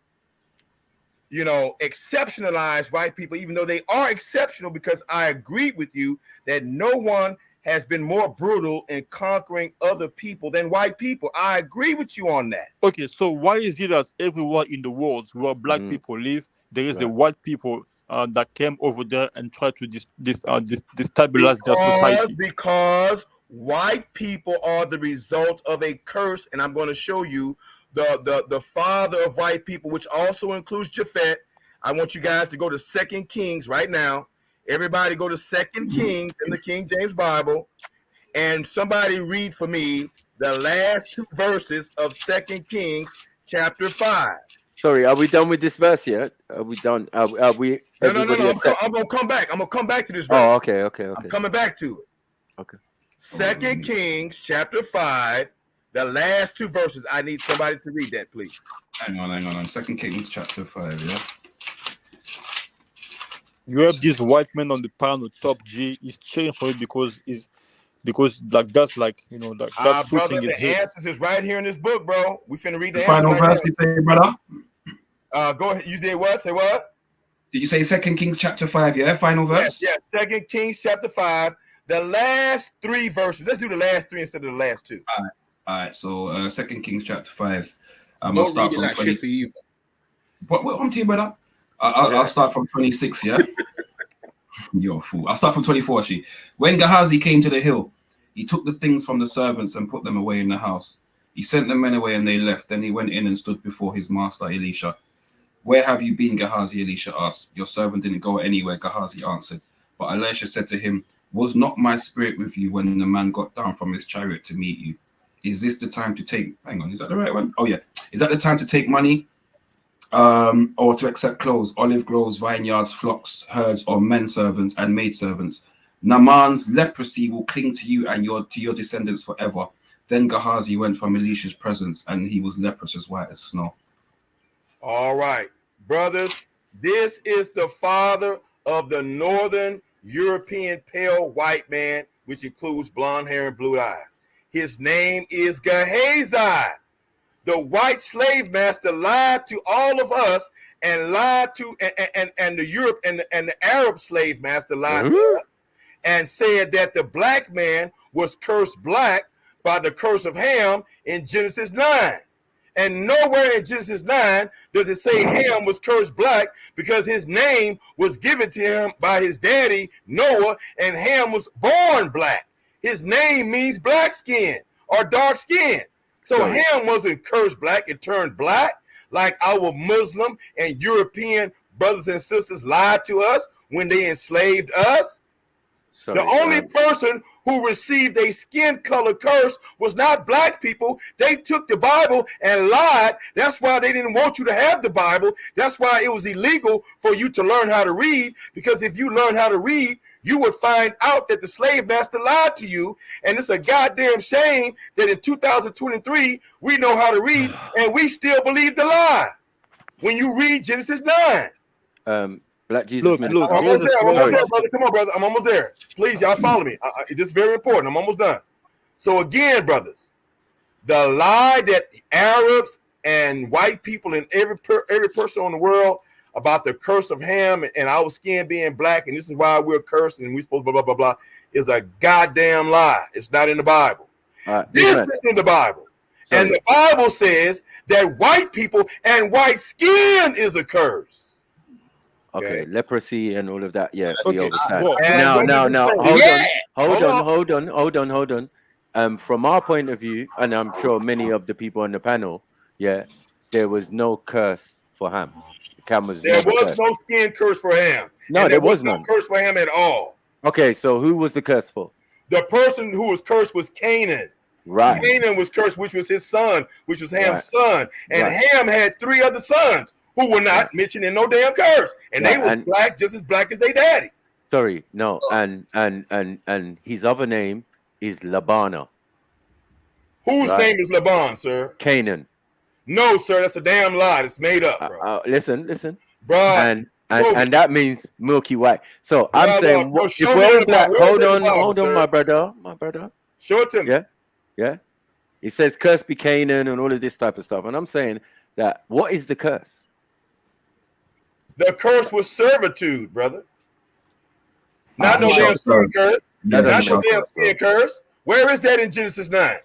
exceptionalize white people, even though they are exceptional. Because I agree with you that no one has been more brutal in conquering other people than white people. I agree with you on that. Okay, so why is it that everywhere in the world where black people live, there is a white people that came over there and tried to destabilize their society? Because white people are the result of a curse, and I'm going to show you the father of white people, which also includes Japhet. I want you guys to go to 2 Kings right now. Everybody go to 2 Kings in the King James Bible, and somebody read for me the last 2 verses of 2 Kings chapter 5. Sorry, are we done with this verse yet? Are we done? Are we? No. I'm gonna come back. I'm gonna come back to this verse. Oh, okay. I'm coming back to it. Okay. 2 Kings chapter 5, the last 2 verses. I need somebody to read that, please. Hang on. 2 Kings chapter 5, yeah. you have this white man on the panel, top G, is cheering for it because like that's like that's brother, suiting his the head. answers is right here in this book, bro. We finna read the, The answer final right verse, now. you say, brother? Go ahead. You did what? Say what? Did you say 2 Kings chapter 5? Yeah, final verse. Yes. 2 Kings chapter 5. The last 3 verses. Let's do the last 3 instead of the last 2. All right. So 2 Kings chapter 5. I'm Don't gonna start read it from like 20. Shiffy either. What I'm to you, brother? I'll start from 26. Yeah. You're a fool. I'll start from 24. Actually, when Gehazi came to the hill, he took the things from the servants and put them away in the house. He sent the men away and they left. Then he went in and stood before his master Elisha. Where have you been, Gehazi? Elisha asked. Your servant didn't go anywhere, Gehazi answered. But Elisha said to him, was not my spirit with you when the man got down from his chariot to meet you? Is this the time to take, hang on, is that the right one? Oh yeah. Is that the time to take money or to accept clothes, olive groves, vineyards, flocks, herds, or men servants and maid servants? Naaman's leprosy will cling to you and to your descendants forever. Then Gehazi went from Elisha's presence and he was leprous as white as snow. All right, brothers, this is the father of the Northern European pale white man, which includes blonde hair and blue eyes. His name is Gehazi. The white slave master lied to all of us and lied to and the Europe and the Arab slave master lied to us and said that the black man was cursed black by the curse of Ham in Genesis 9. And nowhere in Genesis 9 does it say Ham was cursed black because his name was given to him by his daddy, Noah, and Ham was born black. His name means black skin or dark skin. So Ham wasn't cursed black, it turned black like our Muslim and European brothers and sisters lied to us when they enslaved us. The only person who received a skin color curse was not black people. They took the Bible and lied. That's why they didn't want you to have the Bible. That's why it was illegal for you to learn how to read, because if you learn how to read, you would find out that the slave master lied to you. And it's a goddamn shame that in 2023, we know how to read and we still believe the lie. When you read Genesis 9. Black Jesus Look, minister. I'm almost there, brother. Come on, brother. I'm almost there. Please, y'all follow me. This is very important. I'm almost done. So again, brothers, the lie that Arabs and white people and every person in the world about the curse of Ham and our skin being black, and this is why we're cursed and we're supposed to blah, blah, blah, blah, is a goddamn lie. It's not in the Bible. This is in the Bible. And the Bible says that white people and white skin is a curse. Okay, leprosy and all of that. Yeah, we Okay. understand. Well, Now, hold on. From our point of view, and I'm sure many of the people on the panel, there was no curse for Ham. There was no skin curse for Ham. No, there was none. No curse for Ham at all. Okay, so who was the curse for? The person who was cursed was Canaan. Right. Canaan was cursed, which was his son, which was Ham's son. And Ham had 3 other sons who were not mentioned in no damn curse. And they were black, just as black as their daddy. Sorry, no. And his other name is Labana. Whose name is Laban, sir? Canaan. No, sir, that's a damn lie. It's made up, bro. Listen. Bro. And that means milky white. So I'm saying, if we're black, hold on, my brother. Show it to me. Yeah. It says, curse be Canaan and all of this type of stuff. And I'm saying that, what is the curse? The curse was servitude, brother. Not no damn skin curse. Not no damn skin curse. Where is that in Genesis 9?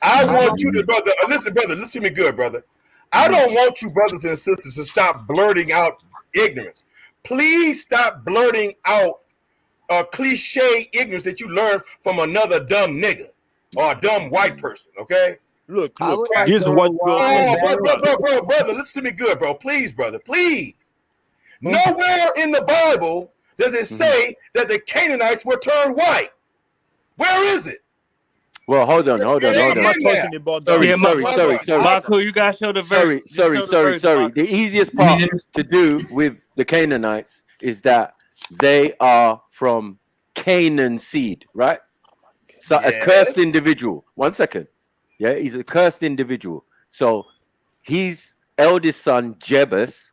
I want you to, brother, listen to me good, brother. I don't want you brothers and sisters to stop blurting out ignorance. Please stop blurting out cliche ignorance that you learned from another dumb nigga or a dumb white person, okay? Look, this one. Brother, listen to me good, bro. Please, brother, please. Nowhere in the Bible does it say that the Canaanites were turned white. Where is it? Well, hold on. I'm not talking about that. Sorry. Marco, you gotta show the verse. Sorry. The easiest part to do with the Canaanites is that they are from Canaan seed, right? So a cursed individual. 1 second. Yeah, he's a cursed individual. So his eldest son, Jebus,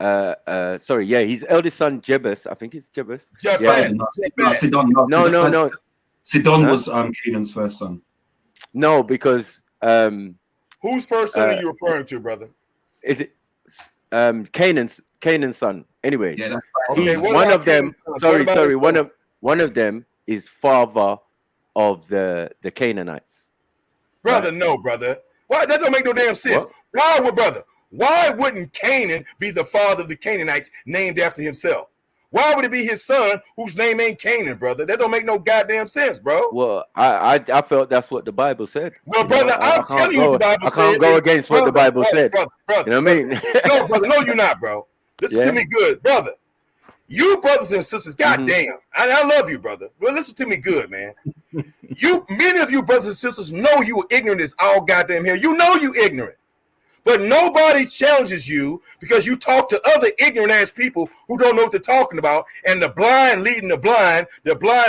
sorry, yeah, his eldest son Jebus, I think it's Jebus. Sidon. No. Sidon was Canaan's first son. No, because whose first son are you referring to, brother? Is it Canaan's son? Anyway, yeah, he's one of them. Sorry, one of them is father of the Canaanites. Brother, no, brother. Why? That don't make no damn sense. Why wouldn't Canaan be the father of the Canaanites named after himself? Why would it be his son whose name ain't Canaan, brother? That don't make no goddamn sense, bro. Well, I felt that's what the Bible said. Well, brother, I'm telling you what the Bible says. I can't go against what the Bible said. Brother, you know what I mean? No, brother, no, you're not, bro. Listen to me good, brother. You brothers and sisters, goddamn, I love you, brother. Well, listen to me good, man. Many of you brothers and sisters know you ignorant as all goddamn hell. You know you ignorant. But nobody challenges you because you talk to other ignorant ass people who don't know what they're talking about, and the blind leading the blind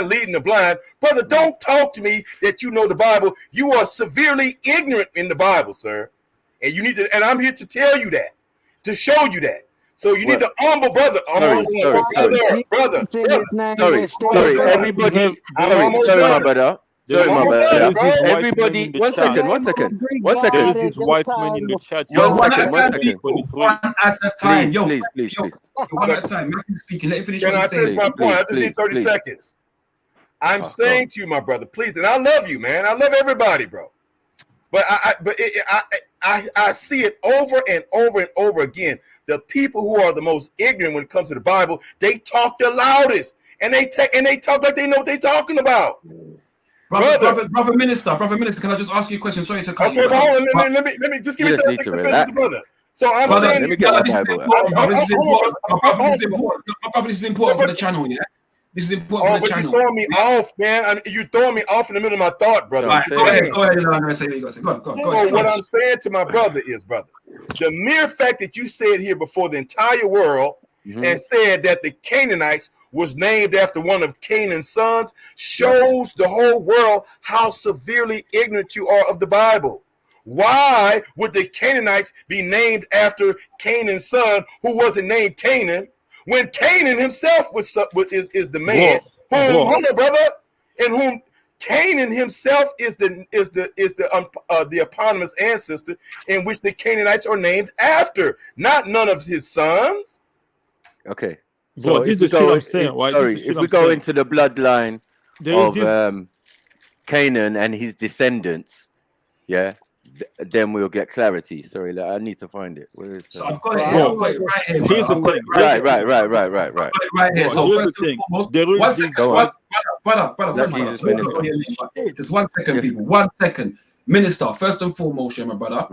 leading the blind. Brother, don't talk to me that you know the Bible. You are severely ignorant in the Bible, sir. And you need to, and I'm here to tell you that, to show you that. So you need to humble brother. Brother. Sorry, everybody. Sorry, my brother. Sorry, my brother. Everybody, one second. There is this white man in the chat. One second. One at a time. Please. One at a time. Make him speak. Let him finish. Can I finish my point? I just need 30 seconds. I'm saying to you, my brother, please, and I love you, man. I love everybody, bro. But I see it over and over and over again. The people who are the most ignorant when it comes to the Bible, they talk the loudest, and they talk like they know what they're talking about. Brother minister, can I just ask you a question? Sorry to cut you. Okay, hold on. Let me just give me 30 seconds to finish, brother. So I'm saying, let me get my Bible. This is important for the channel, yeah. This is important for the channel. You're throwing me off, man. You're throwing me off in the middle of my thought, brother. Right, go ahead. Go ahead. So what I'm saying to my brother is, brother, the mere fact that you said here before the entire world and said that the Canaanites was named after one of Canaan's sons shows the whole world how severely ignorant you are of the Bible. Why would the Canaanites be named after Canaan's son who wasn't named Canaan when Canaan himself is the man whom, brother, in whom Canaan himself is the eponymous ancestor in which the Canaanites are named after, not none of his sons. Okay. So if we go into the bloodline of Canaan and his descendants, then we'll get clarity. Sorry, I need to find it. Where is so I've got it here. I've got it right here. Here's the thing. Right. Right here. So here's the thing. Brother. Just 1 second, people. 1 second. Minister, first and foremost, my brother,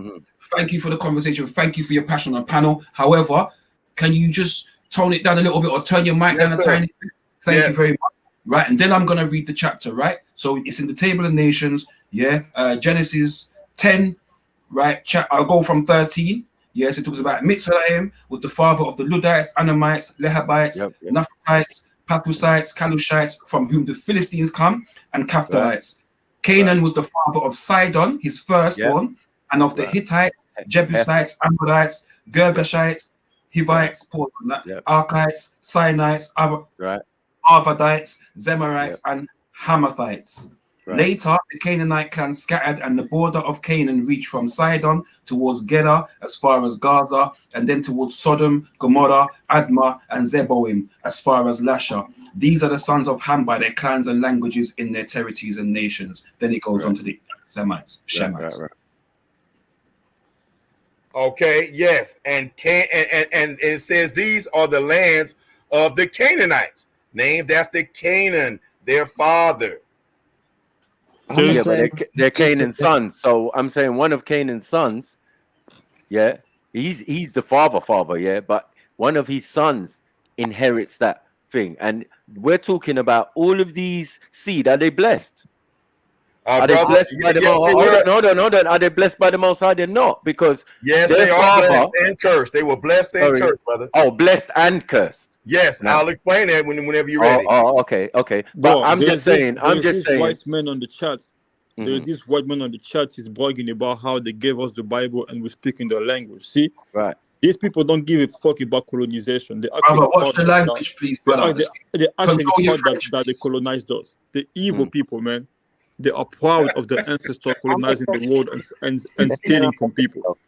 thank you for the conversation. Thank you for your passion on the panel. However, can you just tone it down a little bit or turn your mic down a tiny bit? Thank you very much. Right, and then I'm going to read the chapter, right? So it's in the Table of Nations, Genesis 10, right? I'll go from 13. Yes, it talks about Mitzrayim was the father of the Ludites, Anamites, Lehabites, Naphthalites, Patrusites, Kalushites, from whom the Philistines come, and Caphtalites. Canaan was the father of Sidon, his firstborn, and of the Hittites, Jebusites, Amorites, Girgashites, Hivites, Archites, Sinites, Arvadites, Zemarites, and Hamathites. Later, the Canaanite clan scattered, and the border of Canaan reached from Sidon towards Gedar as far as Gaza, and then towards Sodom, Gomorrah, Admah, and Zeboim as far as Lasha. These are the sons of Ham by their clans and languages in their territories and nations. Then it goes on to the Shemites. Okay, yes, and it says these are the lands of the Canaanites, named after Canaan, their father. But they're Canaan's sons. So I'm saying one of Canaan's sons, he's the father, but one of his sons inherits that thing. And we're talking about all of these seed. Are they blessed? Are they blessed by the Most High? Hold on. Are they blessed by the Most High? They're not, because they are blessed and cursed. They were blessed and cursed, brother. Oh, blessed and cursed. Yes, I'll explain that whenever you're ready. Okay. But I'm just saying. White men on the chat. There's this white man on the chat is bragging about how they gave us the Bible and we speak in their language. See, right? These people don't give a fuck about colonization. They actually Brother, watch the language, please, brother. they actually Control your thought French, that they colonized us. The evil people, man. They are proud of their ancestors colonizing the world and stealing from people.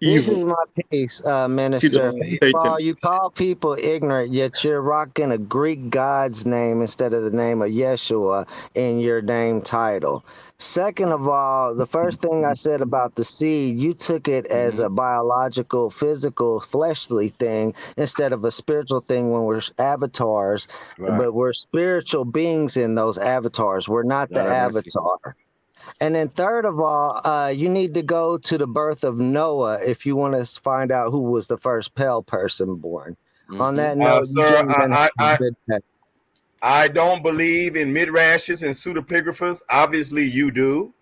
This Evil. is my piece, Minister. First of all, you call people ignorant, yet you're rocking a Greek god's name instead of the name of Yeshua in your name title. Second of all, the first thing I said about the seed, you took it as a biological, physical, fleshly thing instead of a spiritual thing when we're avatars. Right. But we're spiritual beings in those avatars. We're not the God have mercy. avatar. And then third of all, you need to go to the birth of Noah if you want to find out who was the first pale person born. On that note, sir, I don't believe in midrashes and pseudepigraphers. Obviously, you do.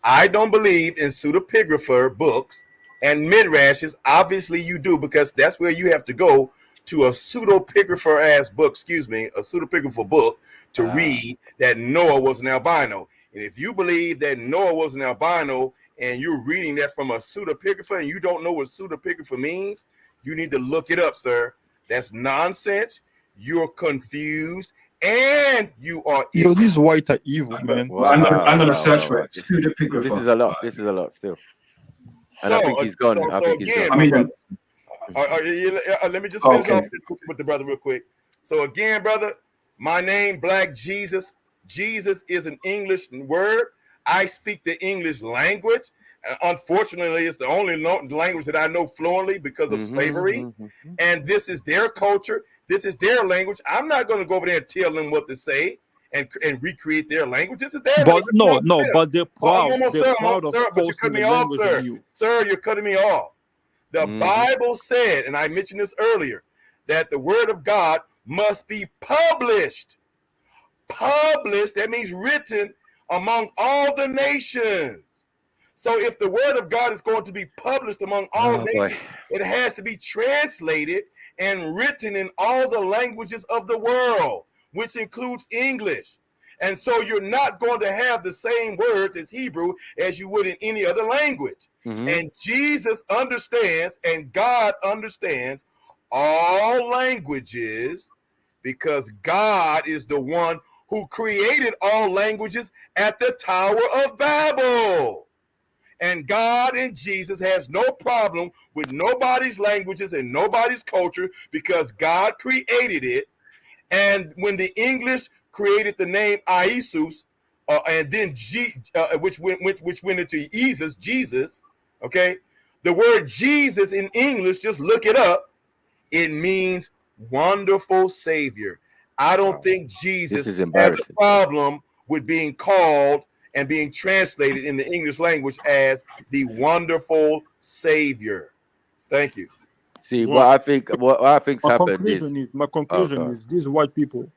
I don't believe in pseudepigrapher books and midrashes. Obviously, you do, because that's where you have to go to a pseudepigrapher ass book, a pseudepigrapher book to read that Noah was an albino. And if you believe that Noah was an albino and you're reading that from a pseudepigrapher and you don't know what pseudepigrapher means, you need to look it up, sir. That's nonsense. You're confused and you are evil. Yo, these white are evil, man. I'm gonna search for it. Pseudepigrapher. This is a lot. This is a lot still. And I think he's gone. I think he's gone. I mean, let me just finish off with the brother real quick. So again, brother, my name, Black Jesus. Jesus is an English word. I speak the English language. Unfortunately, it's the only language that I know fluently because of slavery. And this is their culture. This is their language. I'm not going to go over there and tell them what to say and recreate their language. This is their language. But they're proud. They're proud of but you're cutting me off, sir. Sir, you're cutting me off. The Bible said, and I mentioned this earlier, that the word of God must be published. Published, that means written among all the nations. So if the word of God is going to be published among all nations, it has to be translated and written in all the languages of the world, which includes English. And so you're not going to have the same words as Hebrew as you would in any other language. And Jesus understands and God understands all languages because God is the one who created all languages at the Tower of Babel. And God and Jesus has no problem with nobody's languages and nobody's culture because God created it. And when the English created the name Iesus, and then which went into Jesus, okay? The word Jesus in English, just look it up. It means wonderful Savior. I don't think Jesus has a problem with being called and being translated in the English language as the wonderful Savior. Thank you. See, what I think happened my conclusion is these white people.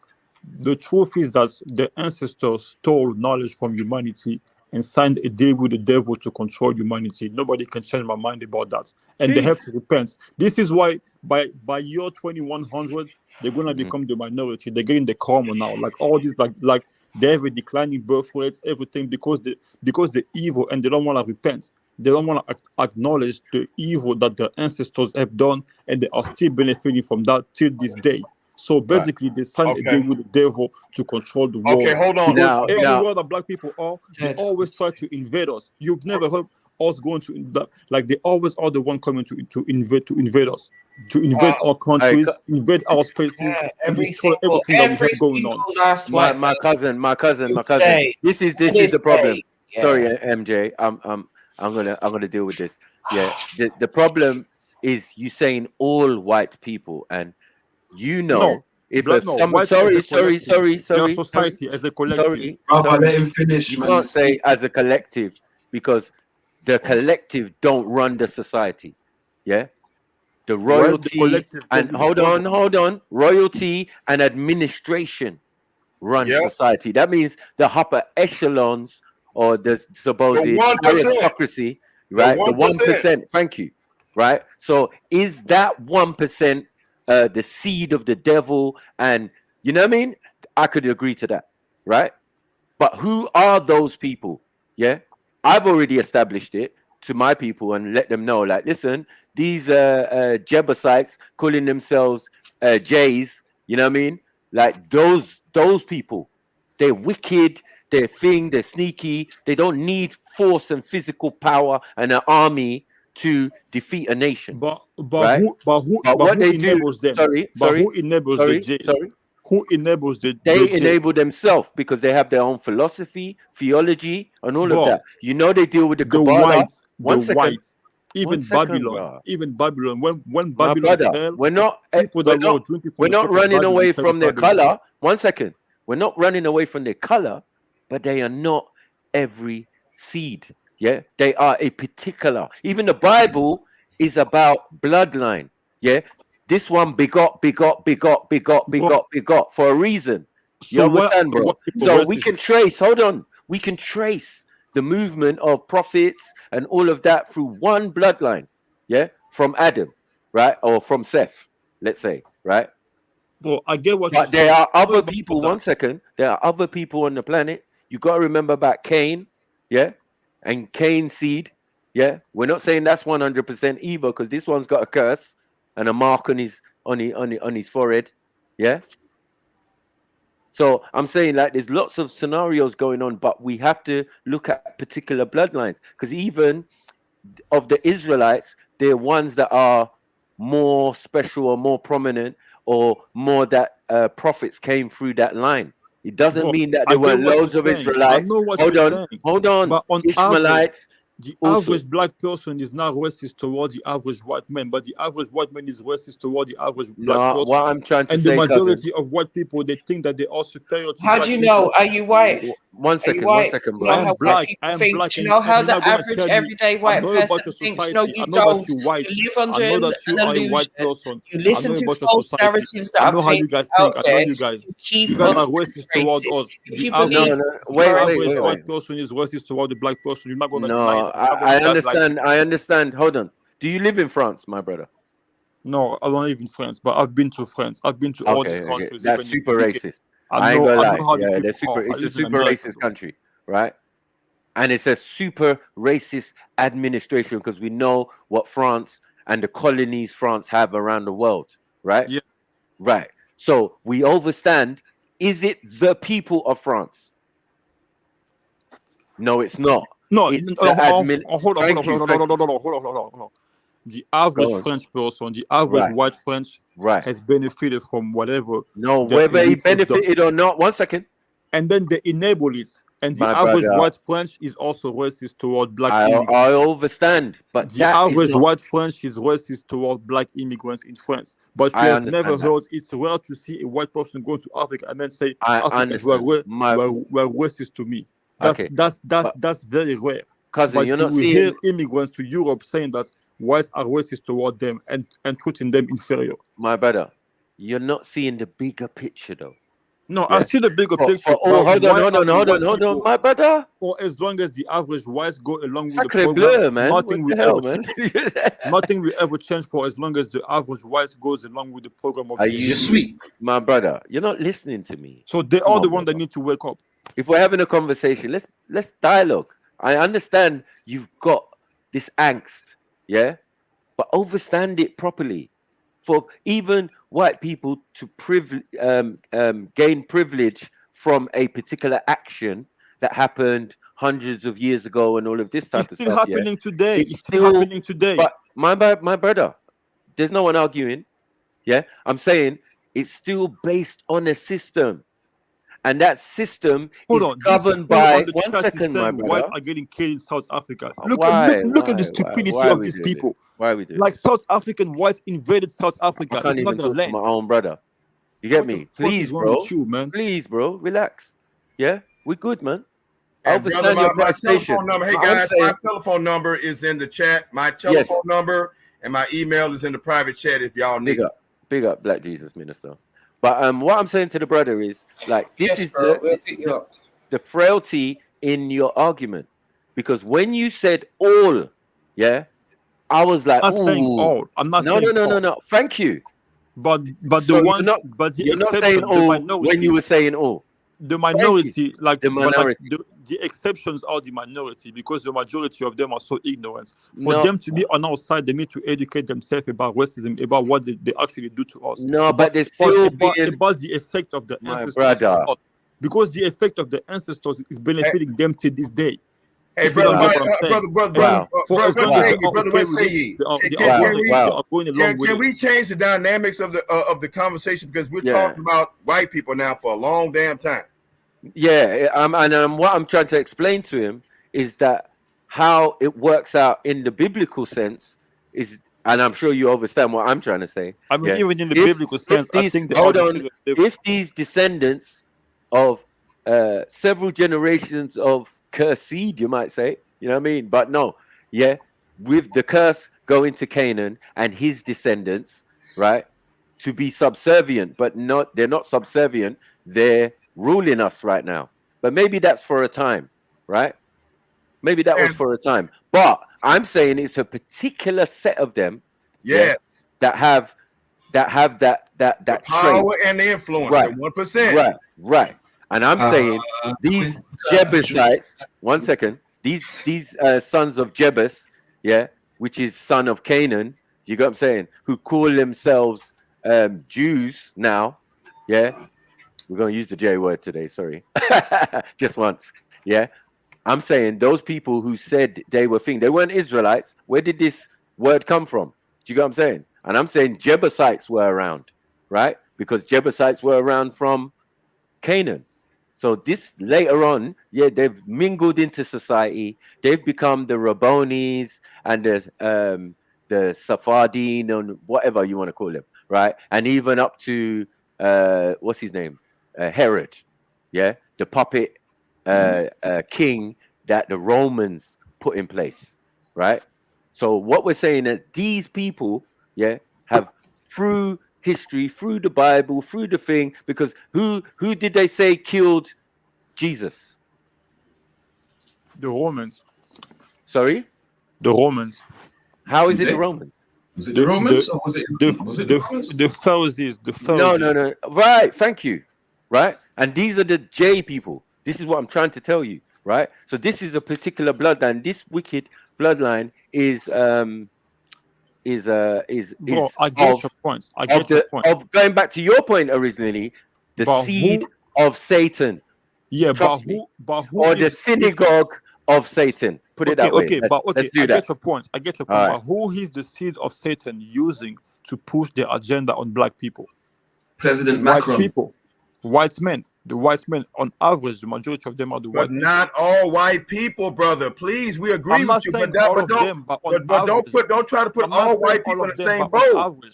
The truth is that the ancestors stole knowledge from humanity and signed a deal with the devil to control humanity. Nobody can change my mind about that. And they have to repent. This is why by year 2100, they're going to become the minority. They're getting the karma now. Like all these, like they have a declining birth rates, everything, because they're evil and they don't want to repent. They don't want to acknowledge the evil that their ancestors have done, and they are still benefiting from that till this day. So basically, they signed a deal with the devil to control the world. Okay, hold on. Because everywhere that black people are, they always try to invade us. You've never heard us going to that. Like they always are the one coming to invade us, to invade our countries, invade our spaces, and destroy everything that we have going on. My cousin. This is the problem. Sorry, MJ. I'm gonna deal with this. Yeah. The problem is you saying all white people, and sorry. Society as a collective. Let him finish. You can't say as a collective because the collective don't run the society. Yeah. The royalty and hold on. Royalty and administration run society. That means the upper echelons or the supposed aristocracy, right? The 1%. Thank you. Right. So is that 1% the seed of the devil? And you know what I mean? I could agree to that. Right. But who are those people? Yeah. I've already established it. to my people and let them know, like, listen, these Jebusites calling themselves Jays, you know what I mean? Like those people, they're wicked, they're sneaky, they don't need force and physical power and an army to defeat a nation. But right? who what they enables do, them? Who enables the Jays? Who enables the They Jays? enable themselves because they have their own philosophy, theology, and all of that. You know, they deal with the Kabbalah. Whites, even Babylon, when Babylon fell, we're not running away from their color. 1 second, we're not running away from their color, but they are not every seed. Yeah, they are a particular. Even the Bible is about bloodline. Yeah, this one begot for a reason. You understand, bro? So we can trace. Hold on, we can trace the movement of prophets and all of that through one bloodline. Yeah, from Adam, right, or from Seth, let's say, right. Well, I get what. But there are other people. 1 second, there are other people on the planet. You got to remember about Cain, yeah, and Cain's seed. Yeah, we're not saying that's 100% evil because this one's got a curse and a mark on his forehead. Yeah. So I'm saying, like, there's lots of scenarios going on, but we have to look at particular bloodlines because even of the Israelites, they're ones that are more special or more prominent or more that prophets came through that line. It doesn't mean that there were loads of Israelites. Hold on. But on Ishmaelites. The average black person is not racist toward the average white man, but the average white man is racist toward the average black person. What I'm trying to say, and the majority of white people, they think that they are superior to. How do you know? Are you white? 1 second, 1 second, bro. I am black. Do you know how the average everyday white person thinks? No, you don't. You live under an illusion. You listen to false narratives that are painted out there. You guys are racist toward us. The average white person is racist toward the black person. You're not going to deny it. I understand. Hold on. Do you live in France, my brother? No, I don't live in France, but I've been to France. I've been to all these countries. That's super racist. I ain't gonna lie. Yeah, it's a super racist country, right? And it's a super racist administration because we know what France and the colonies France have around the world, right? Yeah. Right. So we overstand. Is it the people of France? No, it's not. No, it's hold on. The average French person, the average white French, has benefited from whatever. No, whether he benefited or not. 1 second. And then they enable it. And the average white French is also racist toward black immigrants. I understand, but the average white French is racist toward black immigrants in France. But you have never heard. It's rare to see a white person go to Africa and then say Africans were racist to me. That's very rare. Cousin, you're not seeing hear immigrants to Europe saying that whites are racist toward them and treating them inferior. My brother, you're not seeing the bigger picture though. No, I see the bigger picture. Hold on, my brother. Or as long as the average whites go along with the program, nothing will ever change for as long as the average whites goes along with the program of. Are you sweet, my brother? You're not listening to me. So they are the one that need to wake up. If we're having a conversation, let's dialogue. I understand you've got this angst, yeah, but understand it properly. For even white people to gain privilege from a particular action that happened hundreds of years ago and all of this type of stuff. Happening today. It's still happening today. But my brother, there's no one arguing. Yeah, I'm saying it's still based on a system. And that system is governed by 1 second, my brother. Whites are getting killed in South Africa. Look at the stupidity of these people. Why are we doing like South African whites invaded South Africa. I can't even talk to my own brother. You get me? Please, bro. Please, bro. Relax. Yeah, we're good, man. I understand your frustration. Hey guys, my telephone number is in the chat. My telephone number and my email is in the private chat if y'all need it. Big up, Black Jesus Minister. But what I'm saying to the brother is, like, this is the frailty in your argument. Because when you said all, yeah, I was like, I'm not saying all. I'm not saying all. No. Thank you. But you're not saying all when you were saying all. The minority, like the minority. the exceptions are the minority because the majority of them are so ignorant. For them to be on our side, they need to educate themselves about racism, about what they actually do to us. No, but they're still about the effect of the ancestors. brother. Because the effect of the ancestors is benefiting them to this day. Hey, If you don't brother, get what I'm saying. brother, can we change the dynamics of the conversation, because we're talking about white people now for a long damn time. Yeah, what I'm trying to explain to him is that how it works out in the biblical sense is, and I'm sure you understand what I'm trying to say. I mean, even in the biblical sense, I think if these descendants of several generations of cursed seed, you might say, you know what I mean? But no, with the curse going to Canaan and his descendants, right, to be subservient, but they're not subservient, they're ruling us right now. But maybe that's for a time, right? Maybe that was for a time. But I'm saying it's a particular set of them, that have that power trait. and the influence, right, the 1%. Right. And I'm saying these Jebusites, one second, these sons of Jebus, which is son of Canaan, you got what I'm saying, who call themselves Jews now, we're going to use the J word today, sorry, just once, I'm saying those people who said they weren't Israelites. Where did this word come from? Do you get what I'm saying? And I'm saying Jebusites were around, right? Because Jebusites were around from Canaan. So this later on, they've mingled into society. They've become the Rabbonis and the Sephardim and whatever you want to call them, right? And even up to what's his name, Herod, the puppet king that the Romans put in place, right? So what we're saying is these people, have through history, through the Bible, through the thing, because who did they say killed Jesus? The Romans. Sorry? The Romans. How is it the Romans? Was it the Romans or was it the Pharisees? The Pharisees. No. Right, thank you. Right? And these are the J people. This is what I'm trying to tell you, right? So this is a particular bloodline. This wicked bloodline is Bro, I get your points. I get your point. Of going back to your point originally, the seed of Satan. Yeah, but who the synagogue of Satan. Put it that way. Let's do that. I get your point. Right. But who is the seed of Satan using to push their agenda on black people? President Macron. White people. White men. The white men, on average, the majority of them are the white people. But not all white people, brother. Please, we agree with you. But don't try to put all white people in the same boat.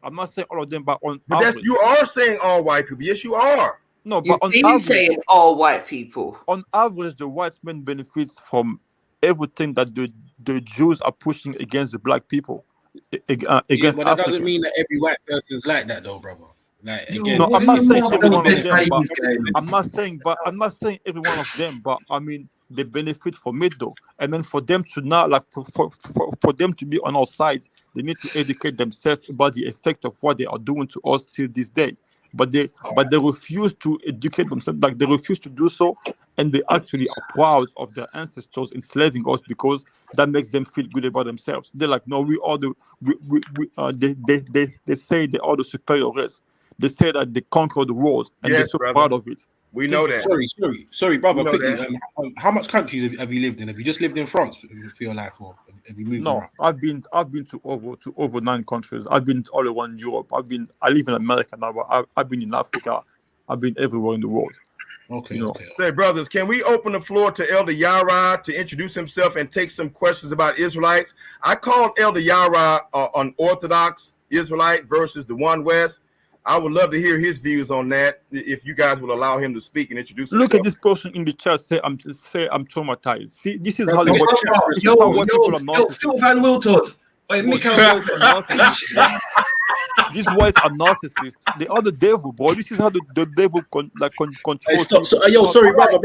I'm not saying all of them, but on average. You are saying all white people. Yes, you are. No, but on average, saying all white people. On average, the white men benefits from everything that the Jews are pushing against the black people. Against but that doesn't mean that every white person's like that, though, brother. Like, again, no, I'm not saying every one of them. I'm not saying every one of them. But I mean, they benefit from it though. And then for them to not for them to be on our side, they need to educate themselves about the effect of what they are doing to us till this day. But they refuse to educate themselves. Like they refuse to do so, and they actually are proud of their ancestors enslaving us because that makes them feel good about themselves. They're like, no, we are they say they are the superior race. They say that they conquer the world, and they're so proud of it. We know that. Sorry, brother. Quickly, how much countries have you lived in? Have you just lived in France for your life, or have you moved? No, around? I've been to over 9 countries. I've been all around Europe. I live in America now, but I've been in Africa. I've been everywhere in the world. Okay. Say, brothers, can we open the floor to Elder Yara to introduce himself and take some questions about Israelites? I called Elder Yara an Orthodox Israelite versus the One West. I would love to hear his views on that, if you guys will allow him to speak and introduce himself. Look at this person in the chat say I'm traumatized. See, this is how they watch. People are narcissists. Still Van Wiltord. These whites are narcissists. They are the devil, boy. This is how the devil controls. Hey, stop. Sorry, brother.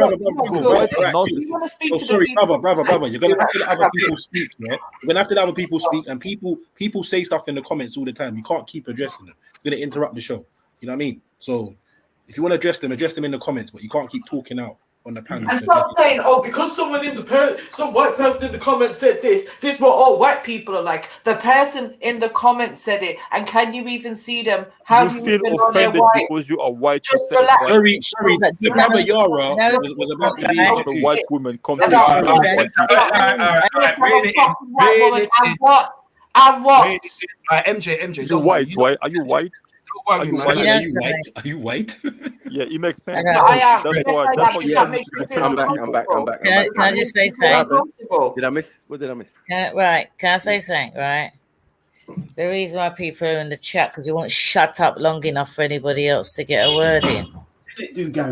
Sorry, brother. You're gonna have to let other people speak. Yeah, you're gonna have to let other people speak, and people say stuff in the comments all the time. You can't keep addressing them. You're gonna interrupt the show. You know what I mean? So if you want to address them in the comments, but you can't keep talking out on the panel. And stop saying, oh, because someone in some white person in the comments said this is what all white people are like. The person in the comments said it, and can you even see them? How do you feel even know they're offended white? because you are white? Just relax. Sorry. The brother Yara was about to be a white woman come to And what? MJ, you white, right? Are you white? Are you white? Are you white? Yeah, it makes sense. I am. That's why I'm back. Can I just say something? Did I miss? What did I miss? Can I say something? Right. The reason why people are in the chat because they won't shut up long enough for anybody else to get a word in.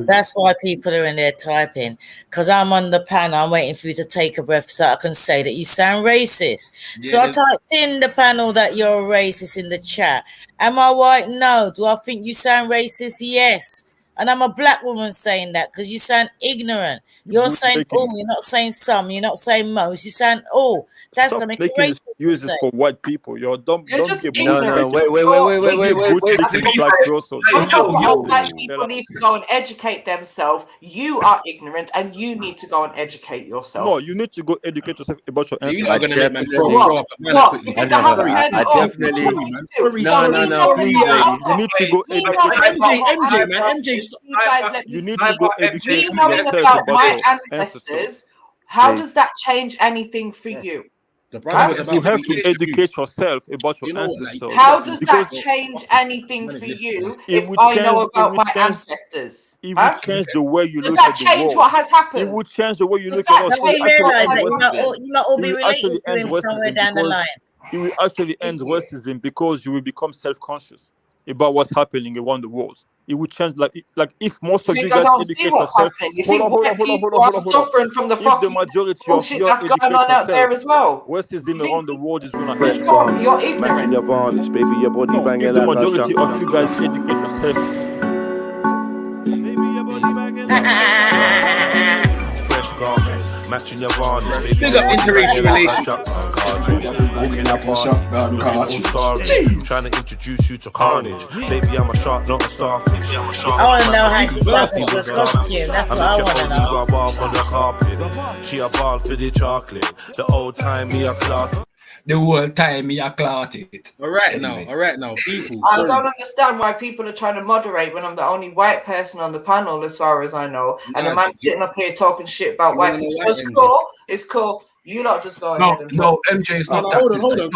That's why people are in there typing. Because I'm on the panel, I'm waiting for you to take a breath so I can say that you sound racist. Yeah, so I typed in the panel that you're a racist in the chat. Am I white? No. Do I think you sound racist? Yes. And I'm a black woman saying that because you sound ignorant. You're saying all, you're not saying some, you're not saying most, you sound all. That's Stop something making racist. excuses for white people. You're dumb. You're Don't just get ignorant. wait. Black person. All white people need to go and educate themselves. You are ignorant, and you need to go and educate yourself. No, you need to go educate yourself about your You're ancestors. not gonna make man throw What? up. What? You think I haven't heard it all? No, please, ladies. You need to go educate. You need to go educate knowing yourself about about my your ancestors. How does that change anything for you? You have to educate yourself about your ancestors. How does that change anything for you if I know about my ancestors? It would change the way you Does look that at the change world. what has happened? It would change the way you look that at us. But you realise that you might all be related to him somewhere down the line. It will actually end racism because you will become self-conscious about what's happening around the world. It would change, like if most of you guys educate yourself. Hold on. Suffering from the If the majority of bullshit you that's educate going on out there as well. racism around the world is gonna Fresh end. bomb, you're ignorant. Your varnish, baby, your body No, banging if the like majority a of you guys educate yourself. fresh garments, matching your varnish, baby. Big up interracial relationship. Walking up on trying to introduce you to carnage. Baby, I'm a shark, not a starfish. I want to know how she does it with costume. That's what I want to know. On the carpet. She a ball for the chocolate. The old time me a clock. The whole time me a clout it. All right now, people. I don't understand why people are trying to moderate when I'm the only white person on the panel, as far as I know. And the man sitting up here talking shit about white people. So it's cool. It's cool. You lot just go ahead and no, MJ, it's not that. Hold on.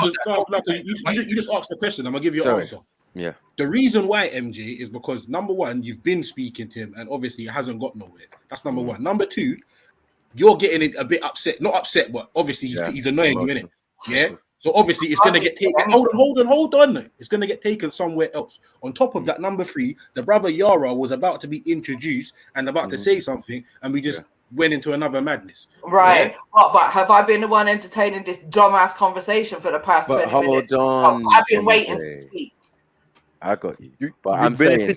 You just asked the question. I'm gonna give you an answer. Yeah. The reason why, MJ, is because number one, you've been speaking to him, and obviously it hasn't got nowhere. That's number one. Number two, you're getting it a bit upset. Not upset, but obviously he's annoying you, innit? Yeah. So obviously it's gonna get taken. Hold on. It's gonna get taken somewhere else. On top of that, number three, the brother Yara was about to be introduced and about to say something, and we just went into another madness. Right. Yeah? But have I been the one entertaining this dumbass conversation for the past 20 minutes? Hold on. I've been waiting to speak. I got you. But I'm saying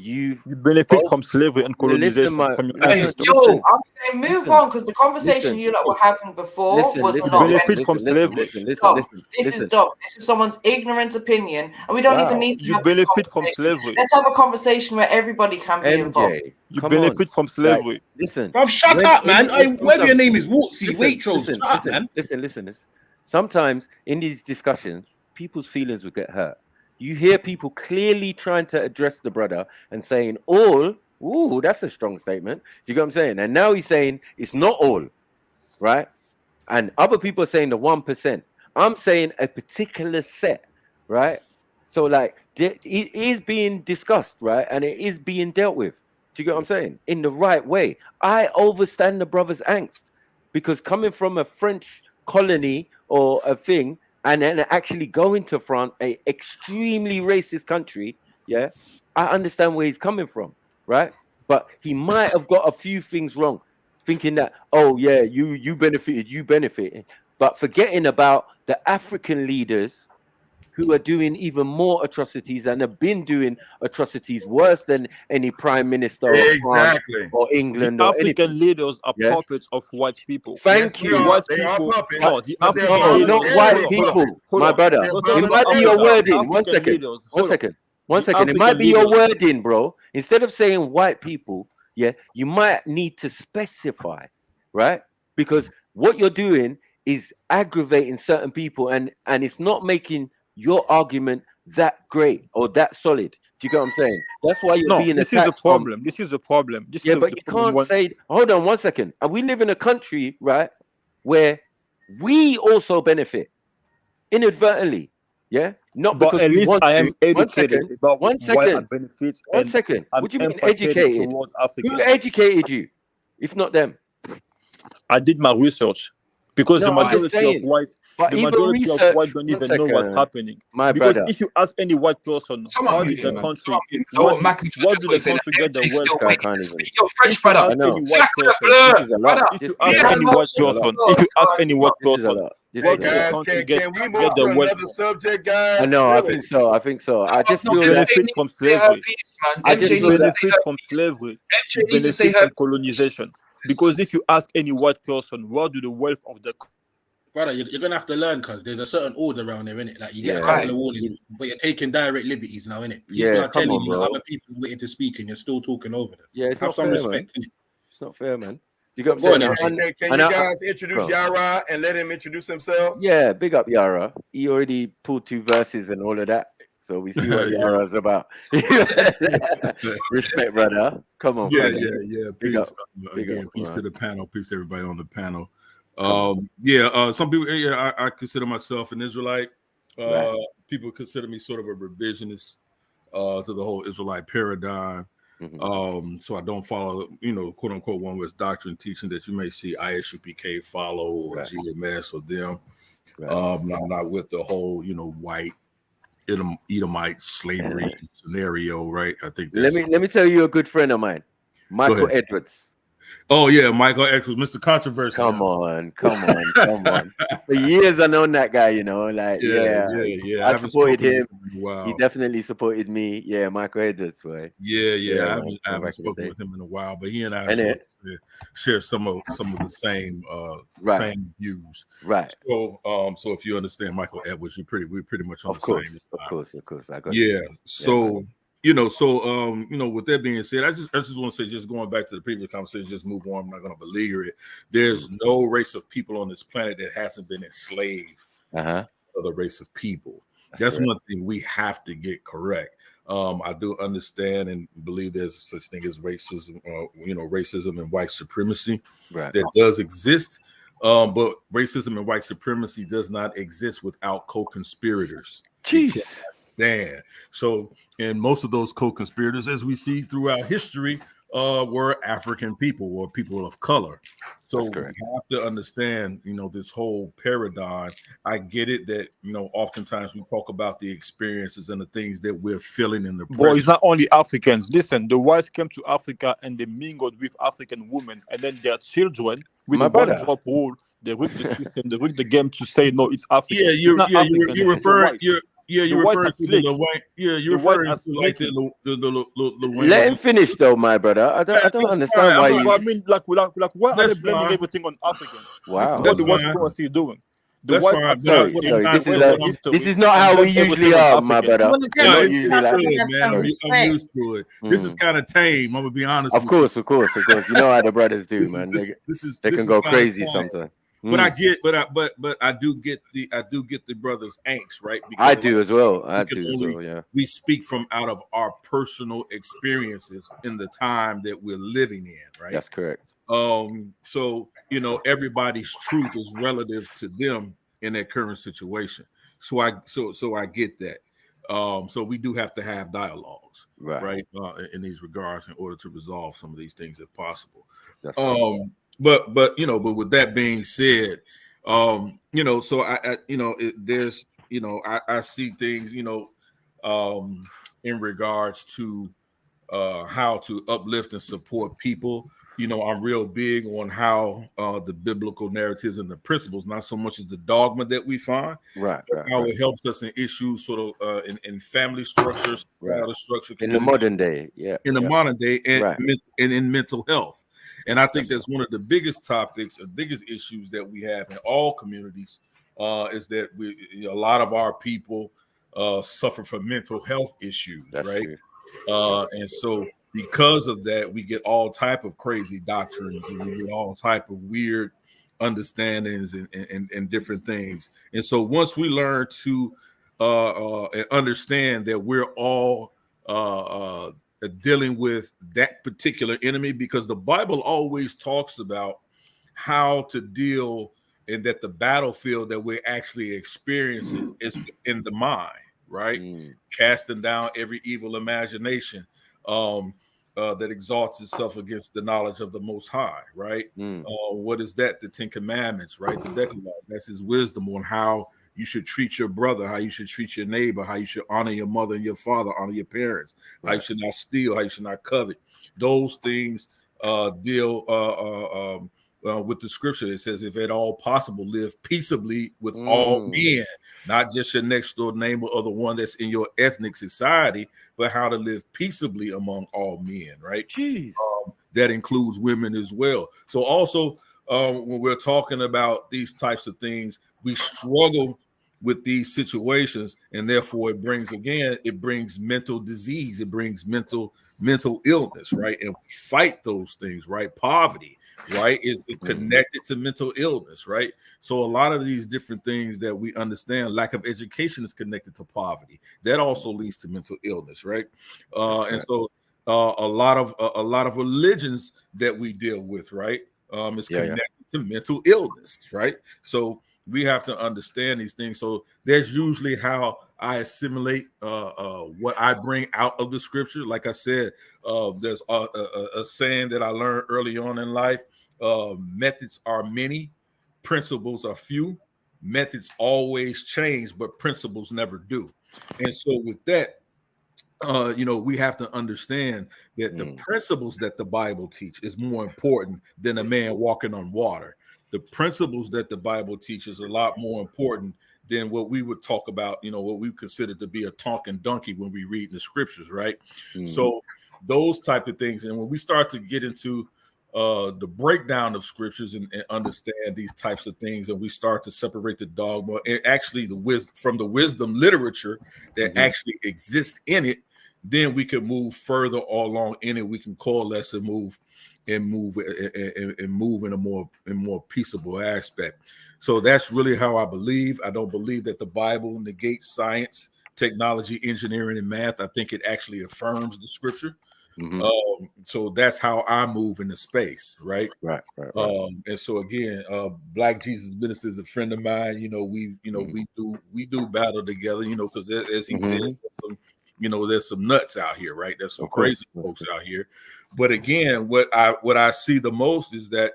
you benefit from slavery and colonization from your ancestors. I'm saying move on, because the conversation you lot were having before was not benefit from slavery. This is dumb. This is someone's ignorant opinion, and we don't even need to have benefit from slavery. Let's have a conversation where everybody can be involved. You benefit from slavery. Like, listen, bro, shut up, man. Whether your name is Waltsy, Waitrose, listen. Sometimes in these discussions, people's feelings will get hurt. You hear people clearly trying to address the brother and saying ooh, that's a strong statement. Do you get what I'm saying? And now he's saying it's not all, right? And other people are saying the 1%. I'm saying a particular set, right? So like it is being discussed, right? And it is being dealt with. Do you get what I'm saying? In the right way. I understand the brother's angst, because coming from a French colony or a thing, and then actually going to France, a extremely racist country, yeah, I understand where he's coming from, right? But he might have got a few things wrong, thinking that, oh yeah, you benefited, but forgetting about the African leaders who are doing even more atrocities and have been doing atrocities worse than any prime minister of France or England. The or African anything. leaders are puppets of white people. Thank you. White people, the African leaders, not white people, my brother. It might be your wording. One second. It might be your wording, bro. Instead of saying white people, yeah, you might need to specify, right? Because what you're doing is aggravating certain people, and it's not making your argument that great or that solid. Do you get what I'm saying? That's why you're being this attacked. Is a problem. This is a problem. But you can't say. Hold on 1 second. We live in a country, right, where we also benefit inadvertently. Yeah, not but because at we least want I am to. educated about One why I second. benefit. 1 second. What do you mean educated? Towards Who Africans. educated you, if not them? I did my research because the majority of whites, but the even majority of research, whites don't even know what's happening. My because brother. if you ask any white person, how did the country, what did the country get the wealth? Yo, French brother. I know. Any white person, This is a lot. if you ask any white person, if you ask any white person, Hey what did the guys, country can we move get the to wealth? another subject, guys? I know. Really? I think so. I just feel You that benefit from slavery. I just You feel that benefit from slavery. You benefit from colonization. Because if you ask any white person, what do the wealth of the brother, you're gonna have to learn because there's a certain order around there, innit? Like you get a Yeah. couple of warnings, but you're taking direct liberties now, innit? People Yeah, are come telling on, you that bro. other people are waiting to speak and you're still talking over them. Yeah, it's Have not some fair, respect, man. innit? It's not fair, man. You got Go what I'm on, saying? can you guys introduce Yara and let him introduce himself? Yeah, big up Yara. He already pulled 2 verses and all of that. So we see what Yeah. Yara's about. Respect, brother. Come on, Yeah, brother. yeah. Big Peace. up. Big Again, up, peace man. to the panel. Peace to everybody on the panel. Come Some people, I consider myself an Israelite. Right. People consider me sort of a revisionist to the whole Israelite paradigm. So I don't follow, quote unquote, one West doctrine teaching that you may see ISUPK follow or GMS or them. I'm not with the whole, white Edomite slavery scenario, right? I think that's let me tell you a good friend of mine, Michael Edwards. Oh yeah, Michael Edwards, Mr. Controversy. Come on. For years I known that guy, like I supported him. Wow. He definitely supported me. Yeah, Michael Edwards, boy. Yeah. I haven't spoken with him in a while, but he and I share some of the same same views. Right. So if you understand Michael Edwards, we're pretty much on the same. Of course. I got you. So with that being said, I just want to say, just going back to the previous conversation, just move on. I'm not going to beleaguer it. There's no race of people on this planet that hasn't been enslaved other race of people. That's one thing we have to get correct. I do understand and believe there's such thing as racism, racism and white supremacy that does exist. But racism and white supremacy does not exist without co-conspirators. Jeez. Damn. So, and most of those co-conspirators, as we see throughout history, were African people or people of color. So we have to understand, this whole paradigm. I get it that, oftentimes we talk about the experiences and the things that we're feeling in the present. But it's not only Africans. Listen, the whites came to Africa and they mingled with African women, and then their children, with a one-drop rule, they rigged the system, they rigged the game to say, no, it's African. Yeah, you're referring to the white. Yeah, you're referring to like the Let him finish though, my brother. I don't understand why you. I mean, like, why are they blaming everything on Africans? Wow, this is what the white is doing. The whites sorry. This is not how we usually are, my brother. I'm used to it. This is kind of tame. I'm gonna be honest. Of course. You know how the brothers do, man. They can go crazy sometimes. But I do get the brothers' angst, right? Because I do as well. Yeah. We speak from out of our personal experiences in the time that we're living in, right? That's correct. So everybody's truth is relative to them in their current situation. So I get that. So we do have to have dialogues, right? In these regards, in order to resolve some of these things, if possible. That's right. But with that being said, so there's I see things in regards to how to uplift and support people. I'm real big on how the biblical narratives and the principles, not so much as the dogma that we find, how it helps us in issues sort of in family structures, structure in the modern day, modern day, and in mental health. And I think that's one of the biggest topics and biggest issues that we have in all communities is that a lot of our people suffer from mental health issues, right? And so because of that, we get all type of crazy doctrines, and we get all type of weird understandings and different things. And so once we learn to understand that we're all dealing with that particular enemy, because the Bible always talks about how to deal, and that the battlefield that we're actually experiencing is in the mind, right? Casting down every evil imagination that exalts itself against the knowledge of the Most High, right? What is that? The 10 Commandments, right? The Decalogue. That's his wisdom on how you should treat your brother, how you should treat your neighbor, how you should honor your mother and your father, honor your parents, how you should not steal, how you should not covet. Those things deal with the scripture. It says, if at all possible, live peaceably with all men, not just your next door neighbor or the one that's in your ethnic society, but how to live peaceably among all men, right? That includes women as well. So also, when we're talking about these types of things, we struggle with these situations, and therefore it brings mental disease, it brings mental illness, right? And we fight those things, right? Poverty, right, is connected to mental illness, right? So a lot of these different things that we understand, lack of education is connected to poverty. That also leads to mental illness, right? And so a lot of religions that we deal with, right, is connected to mental illness, right? So we have to understand these things. So that's usually how I assimilate what I bring out of the scripture. Like I said, there's a saying that I learned early on in life: methods are many, principles are few. Methods always change, but principles never do. And so with that, we have to understand that the principles that the Bible teach is more important than a man walking on water. The principles that the Bible teaches are a lot more important than what we would talk about, what we consider to be a talking donkey when we read in the scriptures, right? So those type of things. And when we start to get into the breakdown of scriptures and understand these types of things, and we start to separate the dogma and actually the wisdom from the wisdom literature that actually exists in it, then we can move further along in it. We can coalesce and move in a more peaceable aspect. So that's really how I believe. I don't believe that the Bible negates science, technology, engineering, and math. I think it actually affirms the scripture. So that's how I move in the space, right? Right. And so again, Black Jesus Minister is a friend of mine. We do battle together. Because as he said, there's some nuts out here, right? There's some crazy folks out here. But again, what I see the most is that,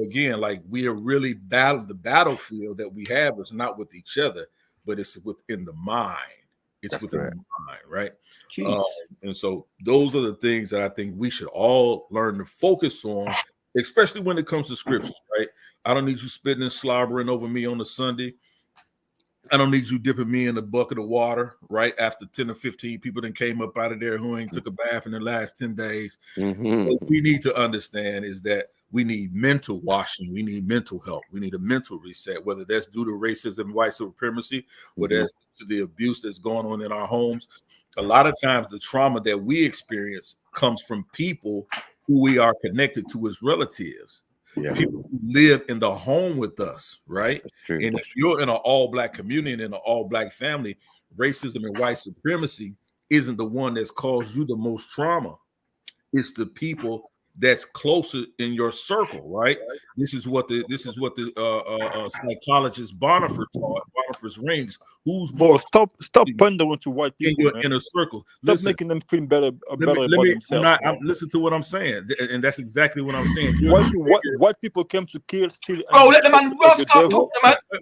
again, like we are really the battlefield that we have is not with each other, but it's within the mind. It's within the mind, right? And so those are the things that I think we should all learn to focus on, especially when it comes to scriptures, right? I don't need you spitting and slobbering over me on a Sunday. I don't need you dipping me in a bucket of water, right? After 10 or 15 people that came up out of there who ain't took a bath in the last 10 days. What we need to understand is that we need mental washing. We need mental help. We need a mental reset, whether that's due to racism, white supremacy, whether that's to the abuse that's going on in our homes. A lot of times the trauma that we experience comes from people who we are connected to as relatives. People who live in the home with us, right? And if you're in an all-Black community and in an all-Black family, racism and white supremacy isn't the one that's caused you the most trauma. It's the people that's closer in your circle, right? This is what the psychologist Bonifer taught. Bonifer's rings. Who's more? Stop pandering to white people in your inner circle. Stop making them feel better about themselves. Listen to what I'm saying, and that's exactly what I'm saying. White people came to kill, steal. Let the man rust up.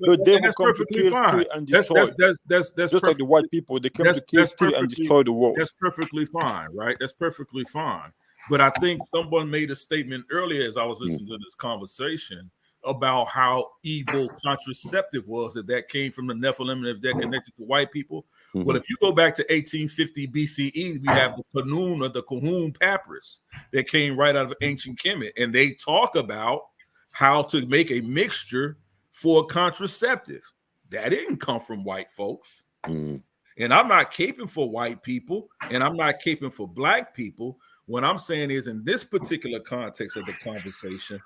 The devil come to kill, steal, and destroy. That's just like the white people. They came to kill, steal, and destroy the world. That's perfectly fine, right? That's perfectly fine. But I think someone made a statement earlier as I was listening to this conversation about how evil contraceptive was, that came from the Nephilim, and if they're connected to white people. Well, if you go back to 1850 BCE, we have the Qanun or the Kahun papyrus that came right out of ancient Kemet, and they talk about how to make a mixture for a contraceptive. That didn't come from white folks. And I'm not caping for white people, and I'm not caping for Black people. What I'm saying is, in this particular context of the conversation,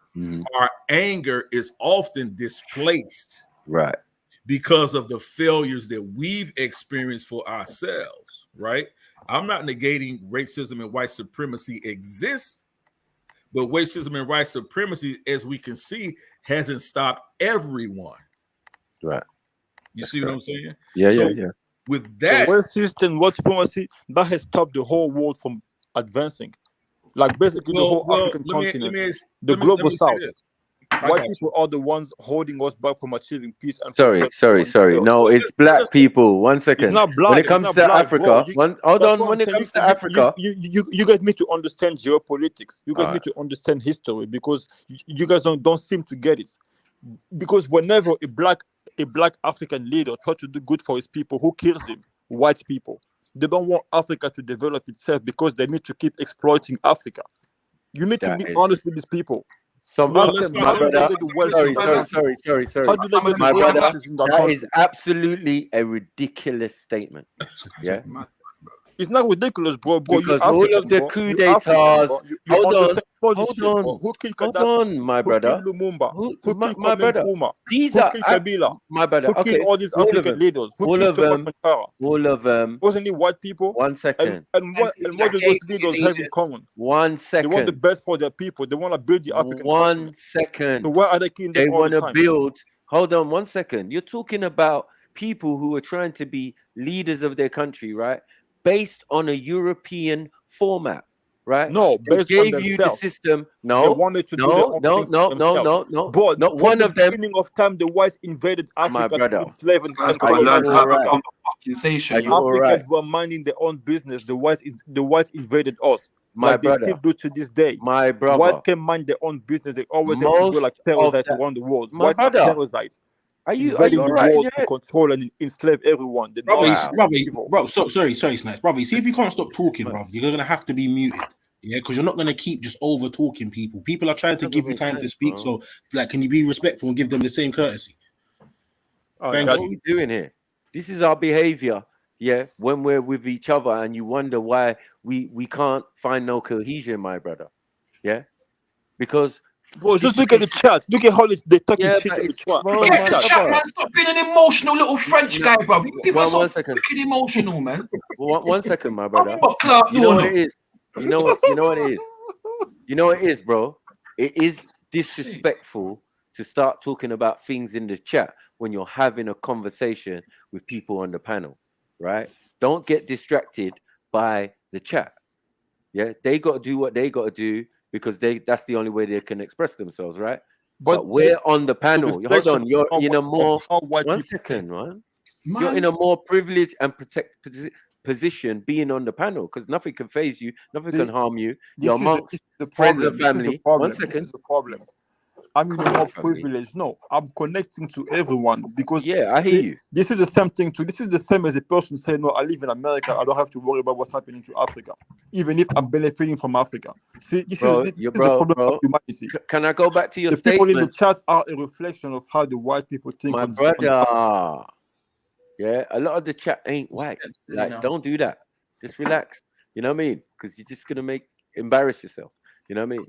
our anger is often displaced, right, because of the failures that we've experienced for ourselves, right? I'm not negating racism and white supremacy exists, but racism and white supremacy, as we can see, hasn't stopped everyone. Right. You see what I'm saying? Yeah, so yeah. With that, the racist and white supremacy that has stopped the whole world from advancing. Like basically the whole African continent, the global south. White people are the ones holding us back from achieving peace and Sorry. No, it's black people. 1 second. It's not black. When it comes to Africa, hold on. When it comes to Africa, you get me to understand geopolitics. You get me to understand history, because you guys don't seem to get it. Because whenever a black African leader tries to do good for his people, who kills him? White people. They don't want Africa to develop itself because they need to keep exploiting Africa. You need to be honest with these people. Sorry. My brother, that is absolutely a ridiculous statement. Yeah. It's not ridiculous, bro. Because all of the coup d'etats. Hold on, my brother. Who killed Lumumba? Who killed my brother? Nkrumah? These who are killed Kabila? My brother. Who killed all these African leaders? Who killed All of them. Wasn't it white people? 1 second. And what do those leaders have in common? 1 second. They want the best for their people. They want to build the African continent. 1 second. So why are they killing them They all want the to time? build. Hold on 1 second. You're talking about people who are trying to be leaders of their country, right? Based on a European format, right? No, they gave you the system. No, they wanted to do their own things themselves. But not one of them. Beginning of time, the whites invaded Africa to enslave and Africans were minding their own business. The whites invaded us. They still do to this day. My brother, whites can mind their own business. They always have to go like terrorists around the world. Whites are terrorists. Are you invading all the right? world to control and enslave everyone? Sorry, Snipes. Brother, see if you can't stop talking, bro, you're gonna have to be muted. Yeah, because you're not gonna keep just over talking people. People are trying to give you time to speak. So, like, can you be respectful and give them the same courtesy? Thank you. What are we doing here? This is our behavior. Yeah, when we're with each other, and you wonder why we can't find no cohesion, my brother. Yeah, because. Bro, just look at the chat. Look at how they're talking shit in the chat. Get the chat, man. Stop being an emotional little French guy, bro. People are so freaking emotional, man. 1 second, my brother. You know what it is? You know what it is? You know what it is, bro? It is disrespectful to start talking about things in the chat when you're having a conversation with people on the panel, right? Don't get distracted by the chat. Yeah, they got to do what they got to do, because that's the only way they can express themselves, right? But we're on the panel. Hold on, you're in a more 1 second, man. You're in a more privileged and protected position being on the panel, because nothing can faze you, nothing can harm you. You're amongst friends and family. 1 second. This is the problem. I'm in a more privileged. No, I'm connecting to everyone, because I hear you. This is the same thing too. This is the same as a person saying, "No, I live in America. I don't have to worry about what's happening to Africa, even if I'm benefiting from Africa." See, this is the problem of humanity. Can I go back to your statement? People in the chat are a reflection of how the white people think. My brother, yeah, a lot of the chat ain't white. Like, don't do that. Just relax. You know what I mean? Because you're just gonna embarrass yourself. You know what I mean?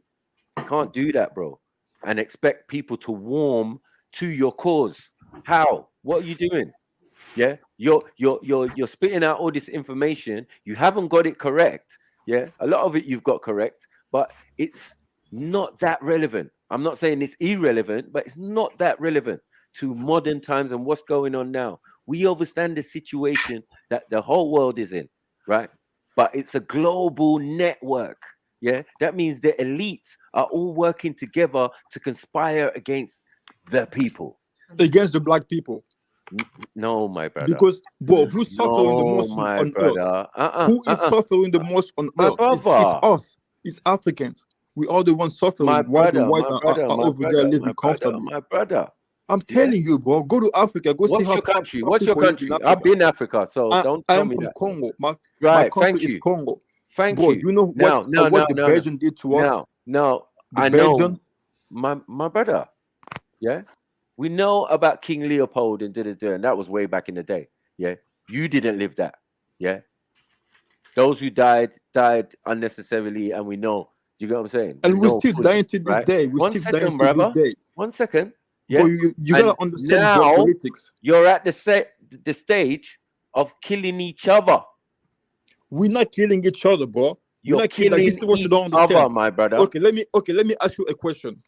You can't do that, bro, and expect people to warm to your cause. How? What are you doing? Yeah, you're spitting out all this information. You haven't got it correct. Yeah, a lot of it you've got correct, but it's not that relevant. I'm not saying it's irrelevant, but it's not that relevant to modern times and what's going on now. We understand the situation that the whole world is in, right? But it's a global network. Yeah, that means the elites are all working together to conspire against the people. Against the black people. No, my brother. Because, bro, who's suffering the most on earth? Who is suffering the most on earth? It's us. It's Africans. We are the ones suffering. While the whites are over there living comfortably. My brother. I'm telling you, bro. Go to Africa. Go see how your country. What's your country? I've been in Africa, so don't tell me that. I am from Congo. My country is Congo. Thank you. Do you know what the Belgian did to us? No, I know. My brother. Yeah. We know about King Leopold and and that was way back in the day. Yeah. You didn't live that. Yeah. Those who died unnecessarily, and we know. Do you get what I'm saying? And we're know still fully, dying to this right? day. We're One still second, dying to brother. this day. 1 second. Yeah. But you And gotta understand now geopolitics. you're at the stage of killing each other. We're not killing each other, bro. You're We're not killing. Like, this is what you each don't understand, other, my brother. Okay, let me ask you a question.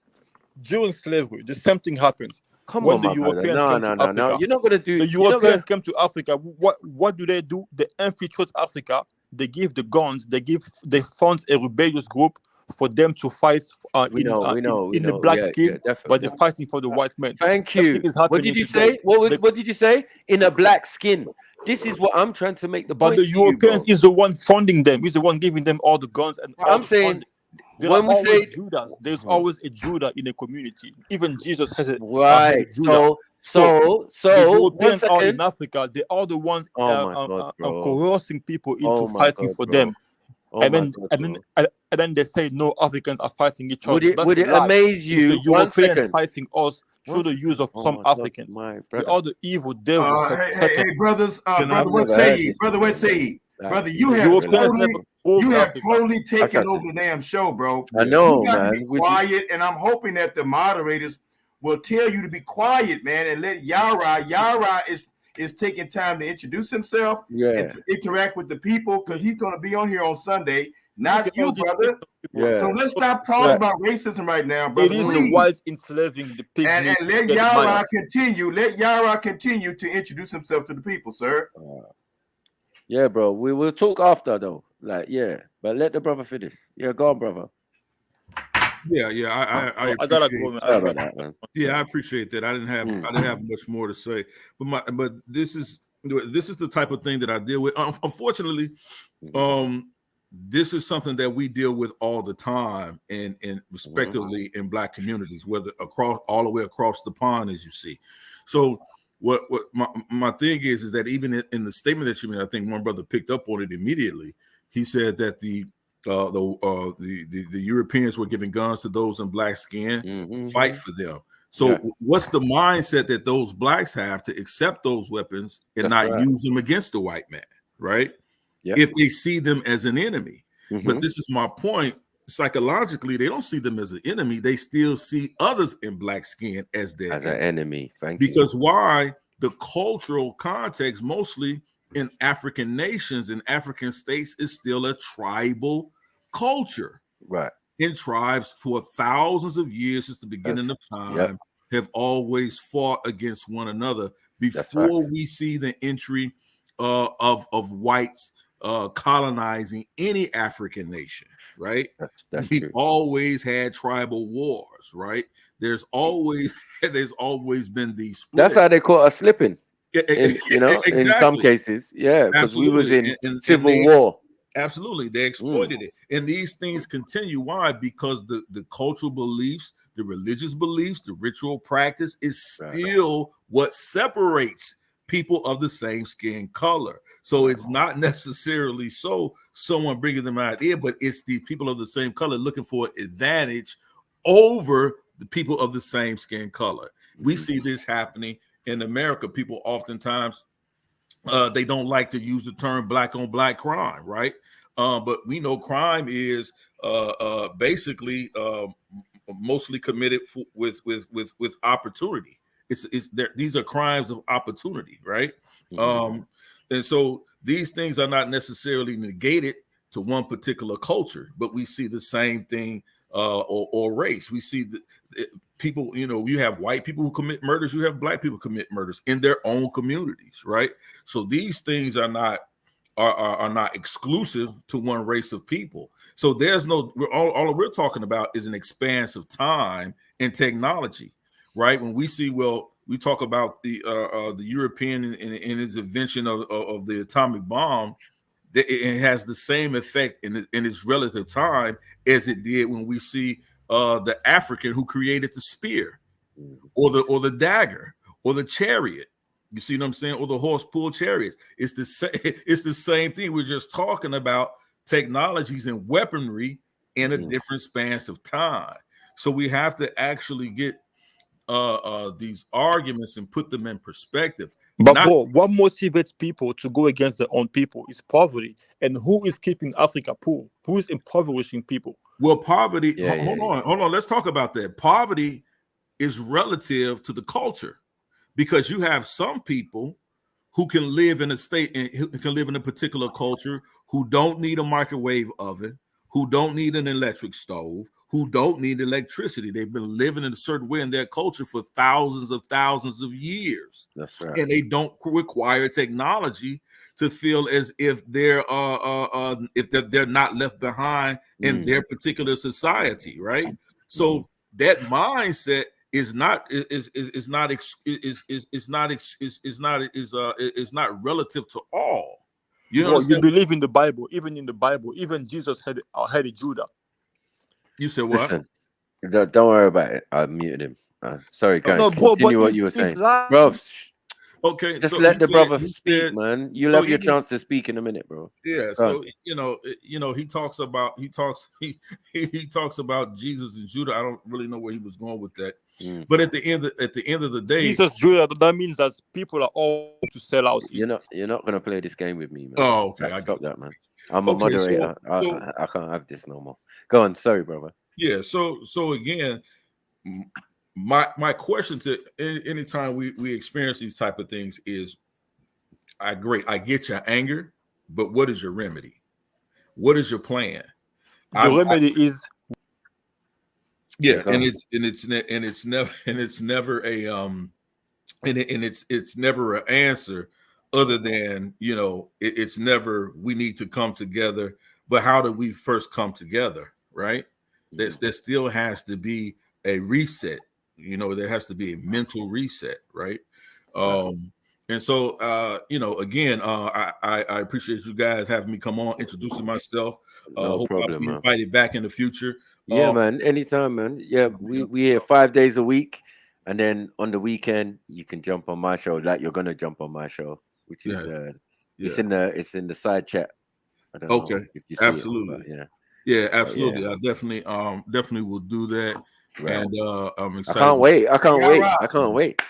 During slavery, the same thing happens. Come when on, the my brother. Europeans came to Africa. No. You're not gonna do. The Europeans came to Africa. What do? They infiltrate Africa. They give the guns. They fund a rebellious group for them to fight in the black skin, but they're fighting for the white men. Thank you. What did you say? What did you say? In a black skin. This is what I'm trying to make the point. But the Europeans is the one funding them. He's the one giving them all the guns and all I'm saying. When we say Judas, there's always a Judah in a community. Even Jesus has a right. Judah. So the Europeans are in Africa. They are the ones coercing people into fighting for them. And then they say no, Africans are fighting each other. Would it amaze you? The Europeans fighting us through the use of some Africans. They are the evil devils. Hey, brothers, brother, what say ye? Brother, what say ye? Brother, you have totally taken over the damn show, bro. I know, you gotta man. Be quiet, and I'm hoping that the moderators will tell you to be quiet, man, and let Yara. Yara is taking time to introduce himself and to interact with the people because he's going to be on here on Sunday. Not you, brother. So let's stop talking about racism right now, brother. It is the whites enslaving the pigs. And let Yara continue. Let Yara continue to introduce himself to the people, sir. Yeah, bro. We will talk after though. Like, but let the brother finish. Yeah, go on, brother. Yeah, I gotta appreciate go, man. Yeah, I appreciate that. I didn't have much more to say, but this is the type of thing that I deal with. Unfortunately, this is something that we deal with all the time, and respectively in Black communities, whether all the way across the pond, as you see. So, what my thing is that even in the statement that you made, I think one brother picked up on it immediately. He said that the Europeans were giving guns to those in black skin, fight for them. So what's the mindset that those blacks have to accept those weapons and not use them against the white man, right? If they see them as an enemy. But this is my point. Psychologically, they don't see them as an enemy. They still see others in black skin as their enemy. Because why? The cultural context, mostly in African nations and African states, is still a tribal culture. Right. And tribes for thousands of years since the beginning of time have always fought against one another before we see the entry of whites colonizing any African nation, right? We've always had tribal wars, right? There's always been these sports. That's how they caught us slipping. In some cases, because we was in civil war. Absolutely, they exploited it, and these things continue. Why? Because the cultural beliefs, the religious beliefs, the ritual practice is still what separates people of the same skin color. So it's not necessarily someone bringing them an idea, but it's the people of the same color looking for advantage over the people of the same skin color. We see this happening in America. People oftentimes they don't like to use the term black on black crime, right? But we know crime is basically mostly committed with opportunity. These are crimes of opportunity, right? And so these things are not necessarily negated to one particular culture, but we see the same thing or race. We see people, you have white people who commit murders, you have black people commit murders in their own communities, right? So these things are not exclusive to one race of people. So there's all we're talking about is an expanse of time and technology, right? When we see, we talk about the European and his invention of the atomic bomb. It has the same effect in its relative time as it did when we see the African who created the spear, or the dagger, or the chariot. You see what I'm saying? Or the horse-pulled chariots. It's the same thing. We're just talking about technologies and weaponry in a different span of time. So we have to actually get these arguments and put them in perspective. But bro, what motivates people to go against their own people is poverty. And who is keeping Africa poor? Who is impoverishing people? Well, poverty, hold on. Let's talk about that. Poverty is relative to the culture, because you have some people who can live in a state and who can live in a particular culture who don't need a microwave oven, who don't need an electric stove, who don't need electricity. They've been living in a certain way in their culture for thousands of years. That's right. And they don't require technology to feel as if they're not left behind in their particular society, right? So that mindset is not relative to all. You know, you believe in the Bible. Even in the Bible, even Jesus had a Judah. You said what? Listen, don't worry about it. I muted him. Sorry, guys. No, continue what you were saying, bro. Okay, just so let the brother speak, man. You'll have your chance to speak in a minute, bro. Yeah, so you know, he talks about Jesus and Judah. I don't really know where he was going with that, but at the end of the day, Jesus, Judah. That means that people are all to sell out. You're not gonna play this game with me, man. Oh, okay. I stop that, man. I'm a moderator. I can't have this no more. Go on, sorry, brother. Yeah. So again, my question to anytime we experience these type of things is, I get your anger, but what is your remedy? What is your plan? The remedy is it's never an answer other than, it's never we need to come together, but how do we first come together, right? There still has to be a reset. There has to be a mental reset, right? And so, again, I appreciate you guys having me come on, introducing myself. No problem, I'll be man. invited back in the future. Yeah, man. Anytime, man. Yeah, we here 5 days a week, and then on the weekend you can jump on my show. Like you're gonna jump on my show, which is it's in the side chat. I don't know if you see absolutely. It, yeah, absolutely. I definitely will do that. Right. And I'm excited. I can't wait.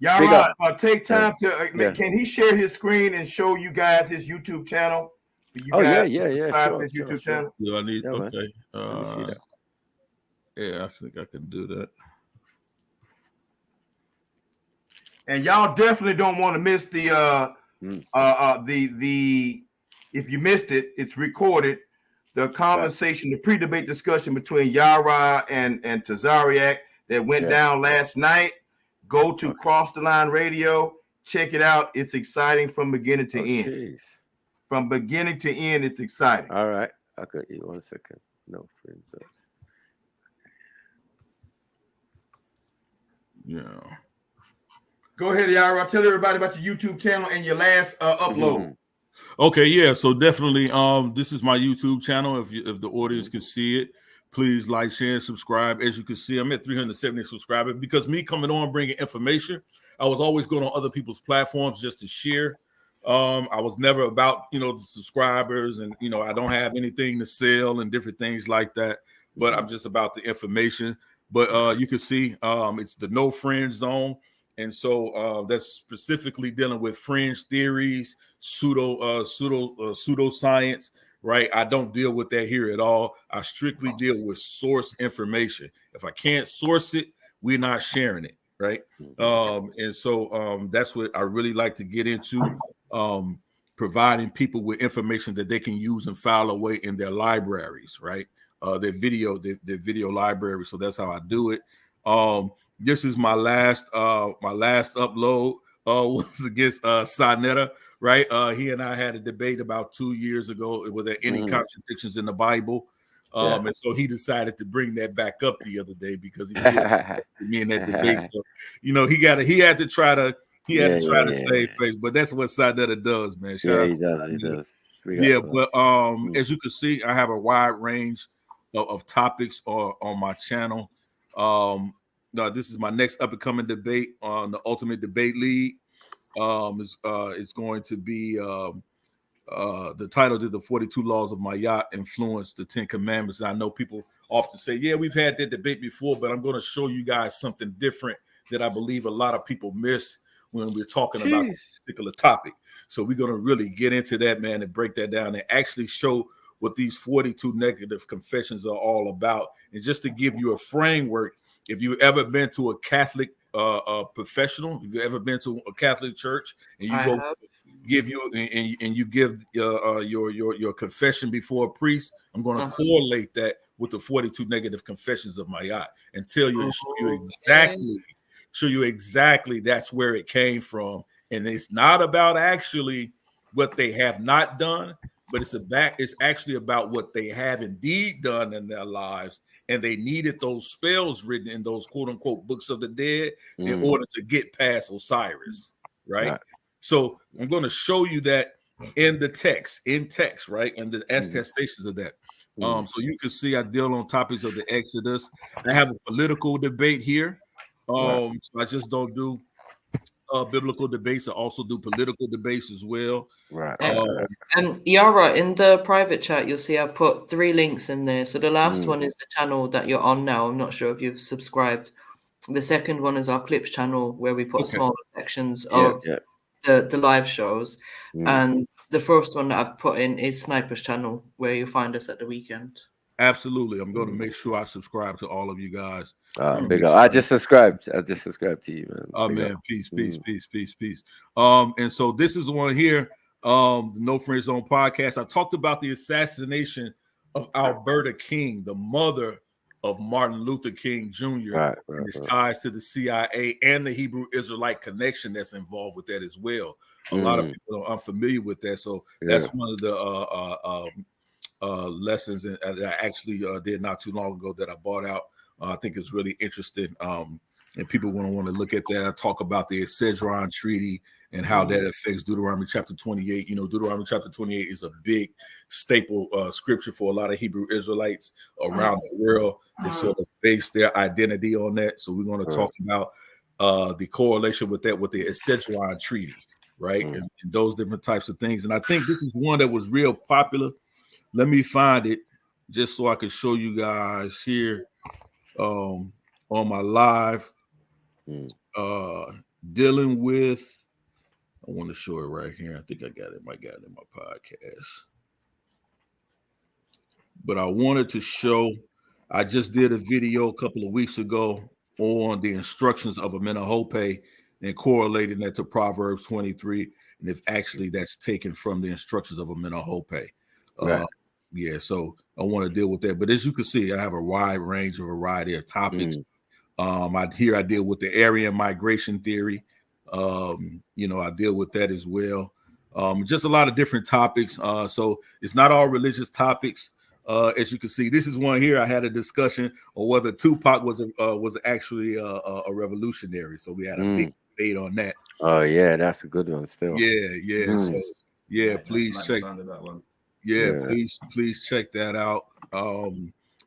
Y'all take time to can he share his screen and show you guys his YouTube channel? Sure. YouTube channel. Do I need? Yeah, okay. Yeah, I think I can do that. And y'all definitely don't want to miss the if you missed it, it's recorded. The conversation, the pre-debate discussion between Yara and Tazariak that went down last night. Go to Cross the Line Radio. Check it out. It's exciting from beginning to end. Geez. From beginning to end, it's exciting. All right. I got you 1 second. No, friends. Yeah. Go ahead, Yara. Tell everybody about your YouTube channel and your last upload. Okay, yeah. So definitely, this is my YouTube channel. If the audience can see it, please like, share, and subscribe. As you can see, I'm at 370 subscribers because me coming on bringing information. I was always going on other people's platforms just to share. I was never about the subscribers, and I don't have anything to sell and different things like that. But I'm just about the information. But you can see it's the no fringe zone. And so that's specifically dealing with fringe theories, pseudoscience, right? I don't deal with that here at all. I strictly deal with source information. If I can't source it, we're not sharing it, right? And so that's what I really like to get into, providing people with information that they can use and file away in their libraries, right? Their video library. So that's how I do it. This is my last upload was against Sonetta, right? He and I had a debate about 2 years ago. Were there any contradictions in the Bible? And so he decided to bring that back up the other day because he feels me in that debate. So he had to try to save face, but that's what Sonetta does, man. He does. But as you can see, I have a wide range of topics on my channel. This is my next up and coming debate on the Ultimate Debate League. It's going to be the title to the 42 Laws of My Yacht Influence the 10 Commandments. And I know people often say, yeah, we've had that debate before, but I'm going to show you guys something different that I believe a lot of people miss when we're talking about this particular topic. So we're going to really get into that, man, and break that down and actually show what these 42 negative confessions are all about. And just to give you a framework, if you've ever been to a Catholic professional, if you've ever been to a Catholic church and you give you and you give your confession before a priest, I'm going to correlate that with the 42 negative confessions of my yacht and tell you and show you exactly that's where it came from. And it's not about actually what they have not done, but it's actually about what they have indeed done in their lives. And they needed those spells written in those quote unquote books of the dead in order to get past Osiris, right? So I'm going to show you that in text, right? And the attestations of that. So you can see I deal on topics of the Exodus. I have a political debate here. So I just don't do biblical debates. I also do political debates as well. And Yara, in the private chat, you'll see I've put 3 links in there. So the last one is the channel that you're on now. I'm not sure if you've subscribed. The second one is our clips channel where we put smaller sections of the live shows. And the first one that I've put in is Sniper's channel where you'll find us at the weekend. Absolutely. I'm going to make sure I subscribe to all of you guys. Big up. I just subscribed to you, man. Oh, man. Peace. And so this is the one here, the No Friend Zone podcast. I talked about the assassination of Alberta King, the mother of Martin Luther King Jr. And his ties to the CIA and the Hebrew Israelite connection that's involved with that as well. A lot of people are unfamiliar with that. So that's one of the lessons that I actually did not too long ago that I bought out. I think it's really interesting, and people want to look at that. I talk about the Cedron Treaty and how that affects Deuteronomy chapter 28. You know, Deuteronomy chapter 28 is a big staple scripture for a lot of Hebrew Israelites around the world. They sort of base their identity on that. So we're going to talk about the correlation with that, with the Cedron Treaty, right? And those different types of things. And I think this is one that was real popular. Let me find it just so I can show you guys here on my live dealing with. I want to show it right here. I think I got it. I got it in my podcast. But I wanted to show, I just did a video a couple of weeks ago on the instructions of a Menahope and correlating that to Proverbs 23. And if actually that's taken from the instructions of a Menahope. Yeah, so I want to deal with that. But as you can see, I have a wide range of variety of topics. I deal with the Aryan migration theory. You know, I deal with that as well. Just a lot of different topics. So it's not all religious topics. As you can see, this is one here. I had a discussion on whether Tupac was actually a revolutionary. So we had a big debate on that. Oh yeah, that's a good one still. Yeah. So please check that one. Please check that out.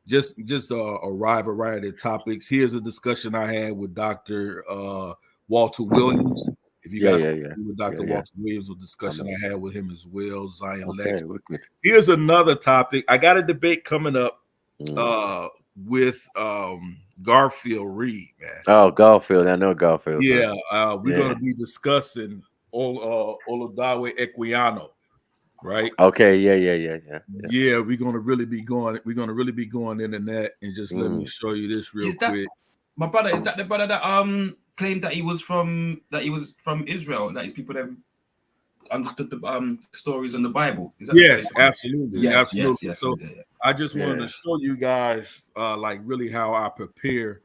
Just a wide variety of topics. Here's a discussion I had with Dr. Walter Williams. If you guys with Dr. Walter Williams, a discussion I had with him as well. Zion Lex. Here's another topic. I got a debate coming up with Garfield Reed, man. Oh, Garfield. I know Garfield. Yeah, we're going to be discussing Oladawe Equiano. Right. Okay. Yeah. We're gonna really be going into that, and just let me show you this real quick. My brother, is that the brother that claimed that he was from Israel? That is people that understood the stories in the Bible. Is that yes, absolutely. Yes. So yeah. I just wanted to show you guys like really how I prepare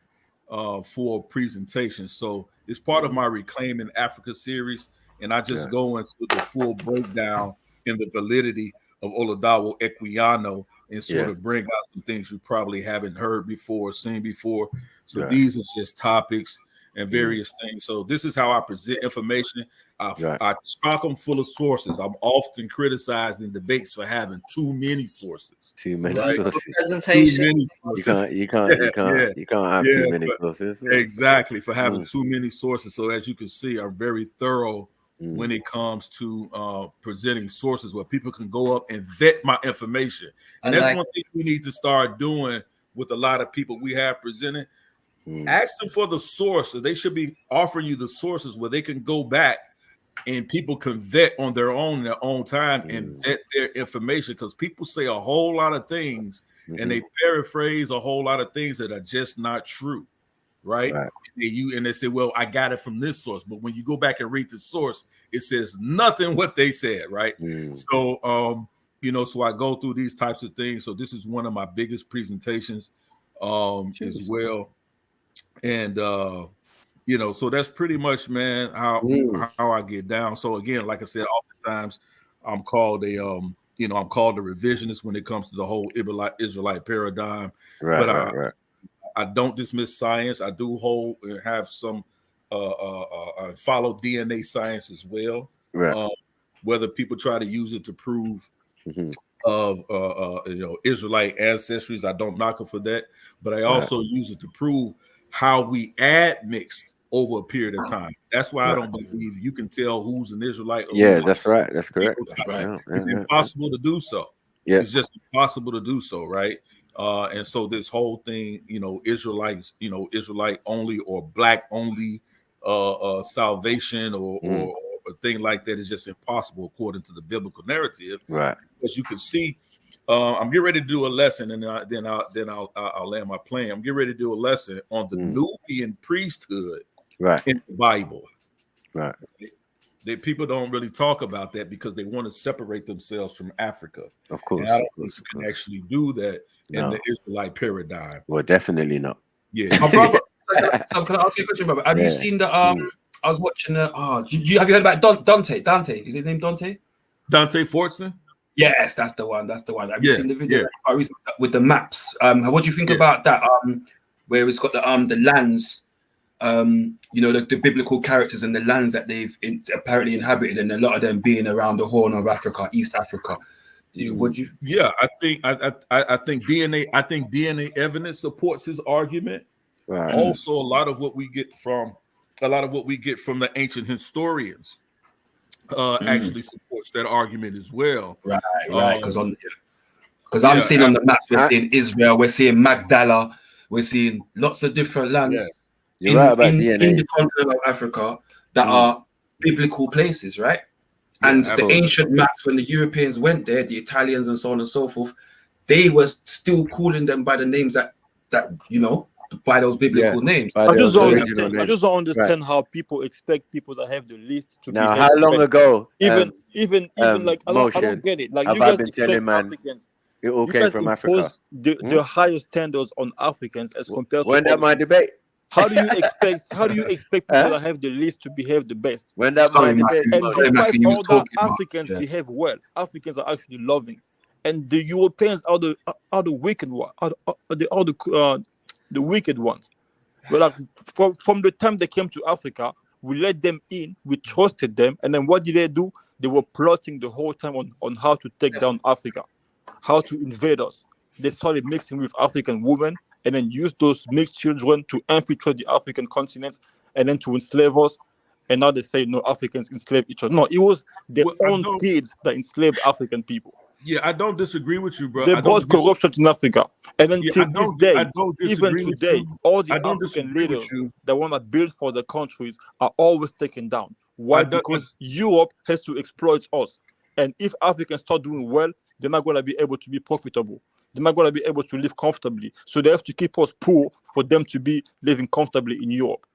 for presentations. So it's part of my Reclaiming Africa series, and I just go into the full breakdown in the validity of Oladawo Equiano and sort of bring out some things you probably haven't heard before, seen before. So these are just topics and various things. So this is how I present information. I stock them full of sources. I'm often criticized in debates for having too many sources. Too many sources. Presentations. You can't have too many sources. Exactly, for having too many sources. So as you can see, I'm very thorough when it comes to presenting sources where people can go up and vet my information. And that's one thing we need to start doing with a lot of people we have presented. Ask them for the source. So they should be offering you the sources where they can go back and people can vet on their own in their own time and vet their information, because people say a whole lot of things and they paraphrase a whole lot of things that are just not true, right? And they say, well, I got it from this source, but when you go back and read the source, it says nothing what they said, right? So you know, so I go through these types of things. So this is one of my biggest presentations as well. And you know, so that's pretty much, man, how I get down. So again, like I said, oftentimes I'm called a you know, I'm called a revisionist when it comes to the whole Israelite paradigm. I don't dismiss science. I do hold and have some follow DNA science as well. Whether people try to use it to prove of you know, Israelite ancestries, I don't knock them for that. But I also use it to prove how we admixed over a period of time. That's why I don't believe you can tell who's an Israelite. That's right. That's correct. That's right. It's impossible to do so. It's just impossible to do so, right? And so this whole thing, you know, Israelites, you know, Israelite only or black only salvation or a thing like that is just impossible according to the biblical narrative. As you can see, I'm getting ready to do a lesson, and then I'll land my plane. I'm getting ready to do a lesson on the Nubian priesthood in the Bible. That people don't really talk about that because they want to separate themselves from Africa. Of course, and I don't think you can actually do that in the Israelite paradigm. Well, definitely not. Yeah, my brother. So can I ask you a question, brother? Have you seen the I was watching the have you heard about Dante? Is his name Dante? Dante Fortson? Yes, that's the one. Have you seen the video with the maps? What do you think about that? Where it's got the lands, you know, the biblical characters and the lands that they've apparently inhabited, and a lot of them being around the Horn of Africa, East Africa. What do you? Yeah, I think DNA evidence supports his argument. Also, a lot of what we get from the ancient historians actually supports that argument as well. Because I'm seeing on the maps, we're seeing Israel, we're seeing Magdala, we're seeing lots of different lands in the continent of Africa that are biblical places, right? And the ancient maps, when the Europeans went there, the Italians and so on and so forth, they were still calling them by the names that you know, by those biblical names. I just don't understand how people expect people that have the list to be. Now, how long ago? Even like I don't get it. Like you guys expect Africans. It all came from Africa. The highest standards on Africans as compared to. When that my debate. How do you expect people that have the least to behave the best? When that my debate. And despite all that, Africans behave well. Africans are actually loving, and the Europeans are the wicked one. The wicked ones. But like from the time they came to Africa, we let them in, we trusted them, and then what did they do? They were plotting the whole time on how to take down Africa, how to invade us. They started mixing with African women and then used those mixed children to infiltrate the African continent and then to enslave us. And now they say no, Africans enslave each other. No, it was their own kids that enslaved African people. Yeah, I don't disagree with you, bro. They brought corruption in Africa. And then till this day, even today, all the African leaders that want to build for the countries are always taken down. Why? Because Europe has to exploit us. And if Africans start doing well, they're not going to be able to be profitable. They're not going to be able to live comfortably. So they have to keep us poor for them to be living comfortably in Europe.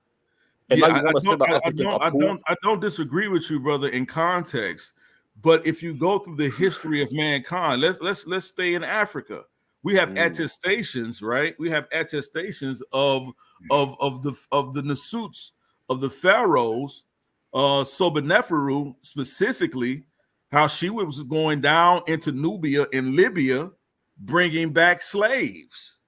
And I don't disagree with you, brother, in context. But if you go through the history of mankind, let's stay in Africa. We have attestations, right? We have attestations of the Nasuts, of the pharaohs, Soberneferu specifically, how she was going down into Nubia and Libya, bringing back slaves.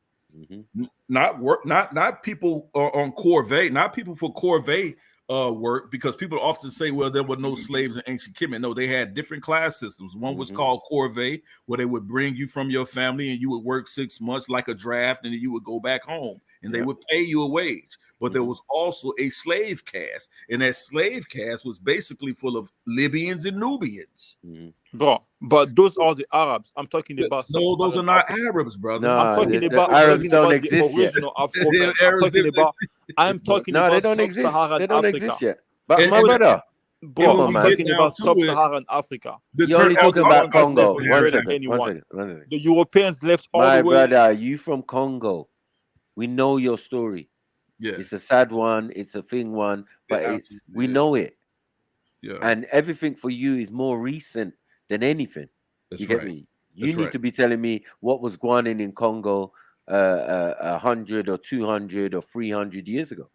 Not people on corvée, not people for corvée work, because people often say, well, there were no slaves in ancient Kemet. No, they had different class systems. One was called corvée, where they would bring you from your family and you would work 6 months like a draft, and then you would go back home and they would pay you a wage. But there was also a slave caste, and that slave caste was basically full of Libyans and Nubians. Bro, but those are the Arabs. I'm talking about. No, those are not Arabs, brother. No, I'm talking about Arabs don't exist the yet. original I'm talking No, about they don't exist. Sub-Saharan They don't Africa. exist yet. But my brother, bro, I'm talking about Sub-Saharan Africa. You're only talking about Congo. One second. The Europeans left all my the way. brother, you from Congo. We know your story. Yeah, it's a sad one. It's a thing one, but we know it. Yeah, and everything for you is more recent than anything. That's you get right. me? You need to be telling me what was going on in Congo 100 or 200 or 300 years ago.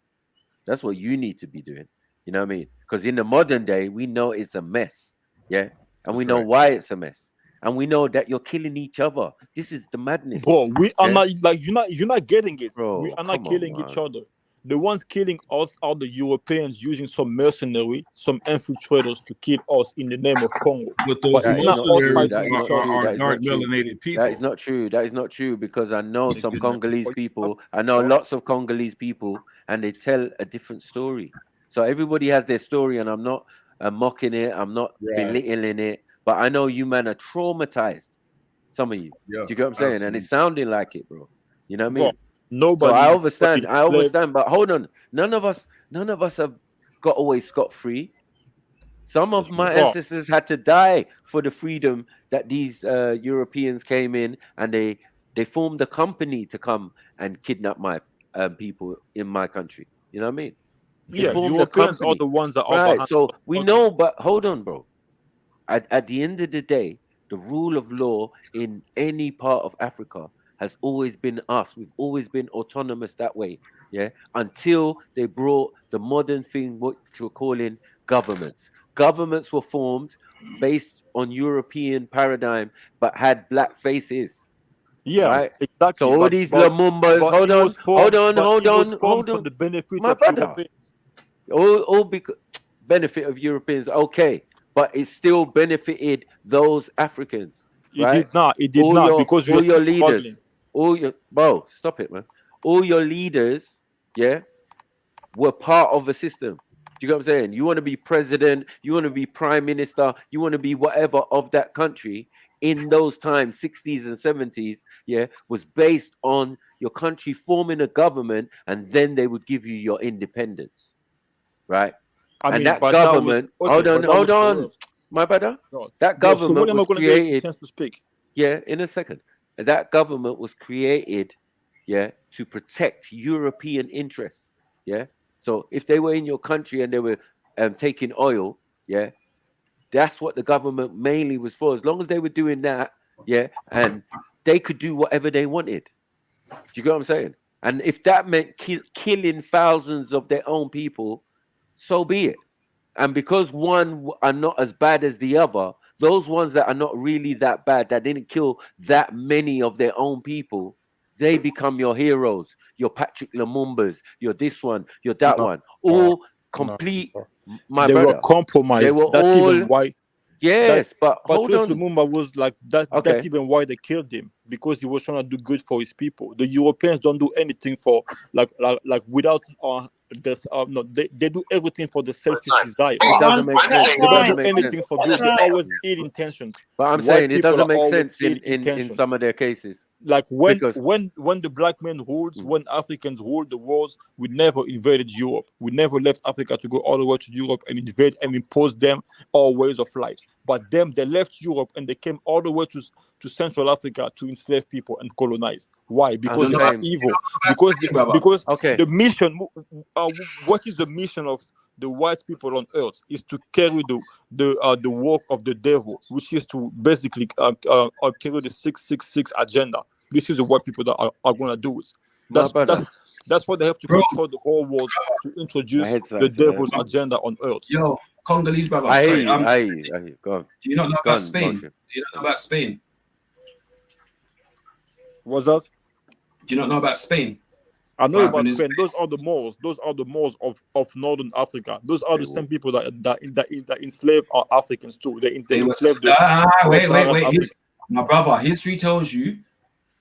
That's what you need to be doing. You know what I mean? Because in the modern day, we know it's a mess. Yeah, and we know why it's a mess. And we know that you're killing each other. This is the madness. Bro, we are not like you're not getting it. Bro, we are not killing each other. The ones killing us are the Europeans using some mercenary, some infiltrators to kill us in the name of Congo. But those mercenaries are dark melanated people. That is not true. That is not true, because I know some Congolese people. I know lots of Congolese people, and they tell a different story. So everybody has their story, and I'm not mocking it. I'm not belittling it. But I know you man are traumatized. Some of you. Yeah, do you get what I'm saying? And it's sounding like it, bro. You know what I mean? Bro, nobody. So I understand. But hold on. None of us have got away scot-free. Some of my ancestors had to die for the freedom that these Europeans came in, and they formed a company to come and kidnap my people in my country. You know what I mean? Yeah, Europeans are the ones that are right. So we know, but hold on, bro. At the end of the day, the rule of law in any part of Africa has always been us. We've always been autonomous that way, yeah? Until they brought the modern thing, what you're calling governments. Governments were formed based on European paradigm, but had black faces. Yeah, right? Exactly. So all these Lumumbas, hold on. For the benefit my of brother. Europeans. All because benefit of Europeans, okay. But it still benefited those Africans. It did not. It did not, because all your leaders, stop it, man. All your leaders, were part of a system. Do you get what I'm saying? You want to be president, you want to be prime minister, you want to be whatever of that country in those times, 60s and 70s, was based on your country forming a government, and then they would give you your independence, right? That government, hold on, my brother. That government was created. To speak. Yeah, in a second. That government was created, to protect European interests. Yeah. So if they were in your country and they were taking oil, that's what the government mainly was for. As long as they were doing that, and they could do whatever they wanted. Do you get what I'm saying? And if that meant killing thousands of their own people, so be it. And because one are not as bad as the other, those ones that are not really that bad, that didn't kill that many of their own people, they become your heroes, your Patrick Lumumbas, your this one, your that one. All complete, my they brother. Were compromised. They were That's all, even why. Yes, but hold on. Lumumba was like that. Okay. That's even why they killed him, because he was trying to do good for his people. The Europeans don't do anything for like without this. No, they do everything for the selfish desire. It doesn't make sense. They don't do anything for good. They always ill intentions. But I'm saying it doesn't make sense in some of their cases. Like when the black men ruled, when Africans ruled the world, we never invaded Europe. We never left Africa to go all the way to Europe and invade and impose them our ways of life. But them, they left Europe and they came all the way to Central Africa to enslave people and colonize. Why? Because they are evil. Because the mission. What is the mission of the white people on earth is to carry the work of the devil, which is to basically carry the 666 agenda. This is the white people that are going to do it. That's why they have to control the whole world to introduce the devil's agenda on earth. Yo, Congolese brother. I hear you. Go on. Do you not know about Spain? Do you not know about Spain? What's that? Do you not know about Spain? I know about Spain. Those are the Moors. Those are the Moors of Northern Africa. Those are the same people that enslave our Africans too. They enslave wait. My brother, history tells you,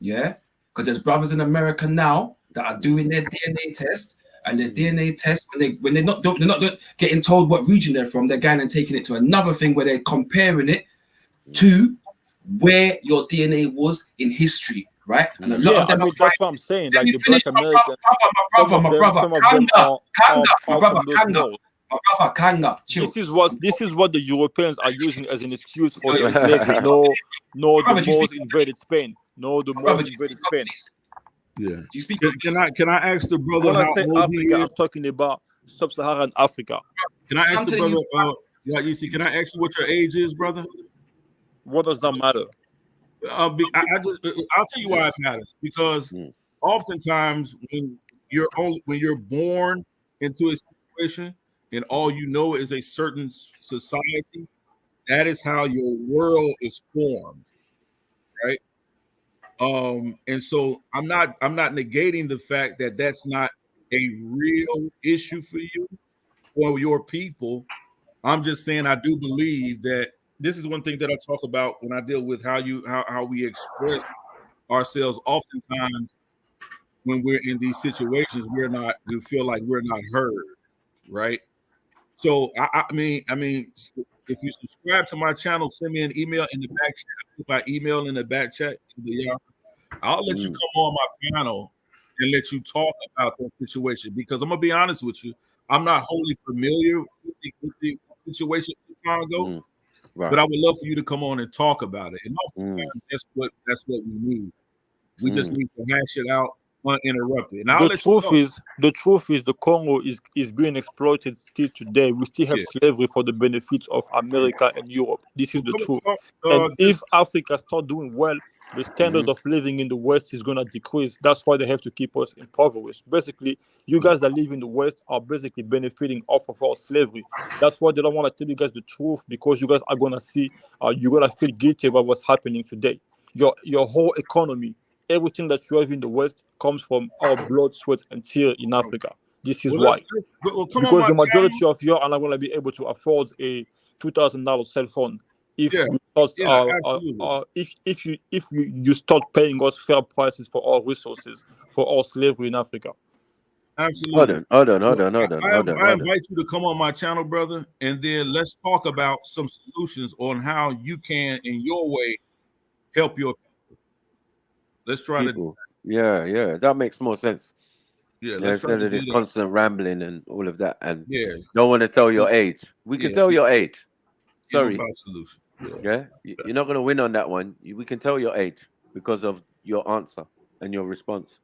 yeah, because there's brothers in America now that are doing their DNA test, and their DNA test when they're not getting told what region they're from, they're going and taking it to another thing where they're comparing it to where your DNA was in history. Right, and a lot of them. That's what I'm saying. Like the Black American, my brother, Kanga. This is what the Europeans are using as an excuse for the slavery. No, the Moors invaded Spain. No, the Moors invaded Spain. Yeah. Do you speak? Can I ask the brother? When I say Africa, I'm talking about sub-Saharan Africa. Can I ask the brother? Can I ask you what your age is, brother? What does that matter? I'll tell you why it matters, because oftentimes when you're born into a situation and all you know is a certain society, that is how your world is formed, right? And so I'm not negating the fact that that's not a real issue for you or your people. I'm just saying I do believe that this is one thing that I talk about when I deal with how we express ourselves. Oftentimes, when we're in these situations, we feel like we're not heard, right? So I mean, if you subscribe to my channel, send me an email in the back chat. Put my email in the back chat. I'll let you come on my panel and let you talk about that situation, because I'm gonna be honest with you, I'm not wholly familiar with the situation in Congo. Right. But I would love for you to come on and talk about it. And that's what we need. We just need to hash it out uninterrupted. And the truth is the Congo is being exploited still today. We still have slavery for the benefits of America and Europe. This is the truth. And if Africa starts doing well, the standard of living in the West is going to decrease. That's why they have to keep us impoverished. Basically, you guys that live in the West are basically benefiting off of our slavery. That's why they don't want to tell you guys the truth, because you guys are going to see, you're going to feel guilty about what's happening today. Your whole economy, everything that you have in the West comes from our blood, sweat, and tears in Africa. This is why. Because the majority of you are not going to be able to afford a $2,000 cell phone if you start paying us fair prices for our resources, for our slavery in Africa. Absolutely. Hold on. I invite you to come on my channel, brother, and then let's talk about some solutions on how you can, in your way, help your people. Let's try to. Yeah, that makes more sense. Yeah, instead of this constant rambling and all of that, and don't want to tell your age. We can tell your age. Sorry. Solution. Yeah, you're not going to win on that one. We can tell your age because of your answer and your response,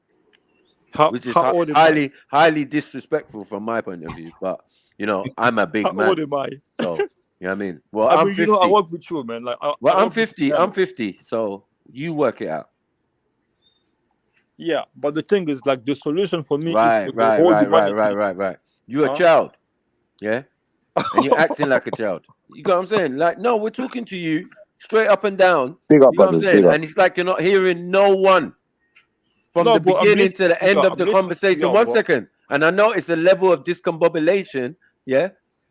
which is highly disrespectful from my point of view. But I'm a big man. How old am I? So you know what I mean. Well, I'm 50. I work with you, man. I'm 50. I'm 50. So you work it out. Yeah, but the thing is, like, the solution for me is right. You're a child, yeah, and you're acting like a child. You know what I'm saying? Like, no, we're talking to you straight up and down. Big up, you know what I'm saying? And it's like you're not hearing no one from the beginning to the end of the conversation. 1 second, and I know it's a level of discombobulation, yeah,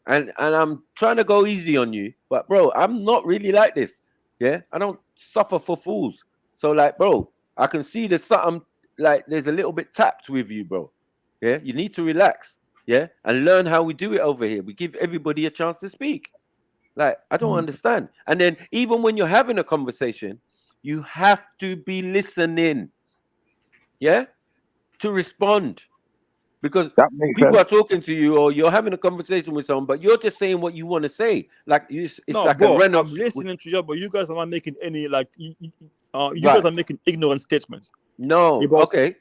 and I'm trying to go easy on you, but bro, I'm not really like this, yeah. I don't suffer for fools. So, like, bro, I can see there's something. Like, there's a little bit tapped with you, bro. Yeah, you need to relax, yeah, and learn how we do it over here. We give everybody a chance to speak. Like, I don't understand. And then even when you're having a conversation, you have to be listening, yeah, to respond, because people are talking to you, or you're having a conversation with someone, but you're just saying what you want to say. Like, it's like bro, a random. I'm listening to you, but you guys are not making any you guys are making ignorant statements. No, okay.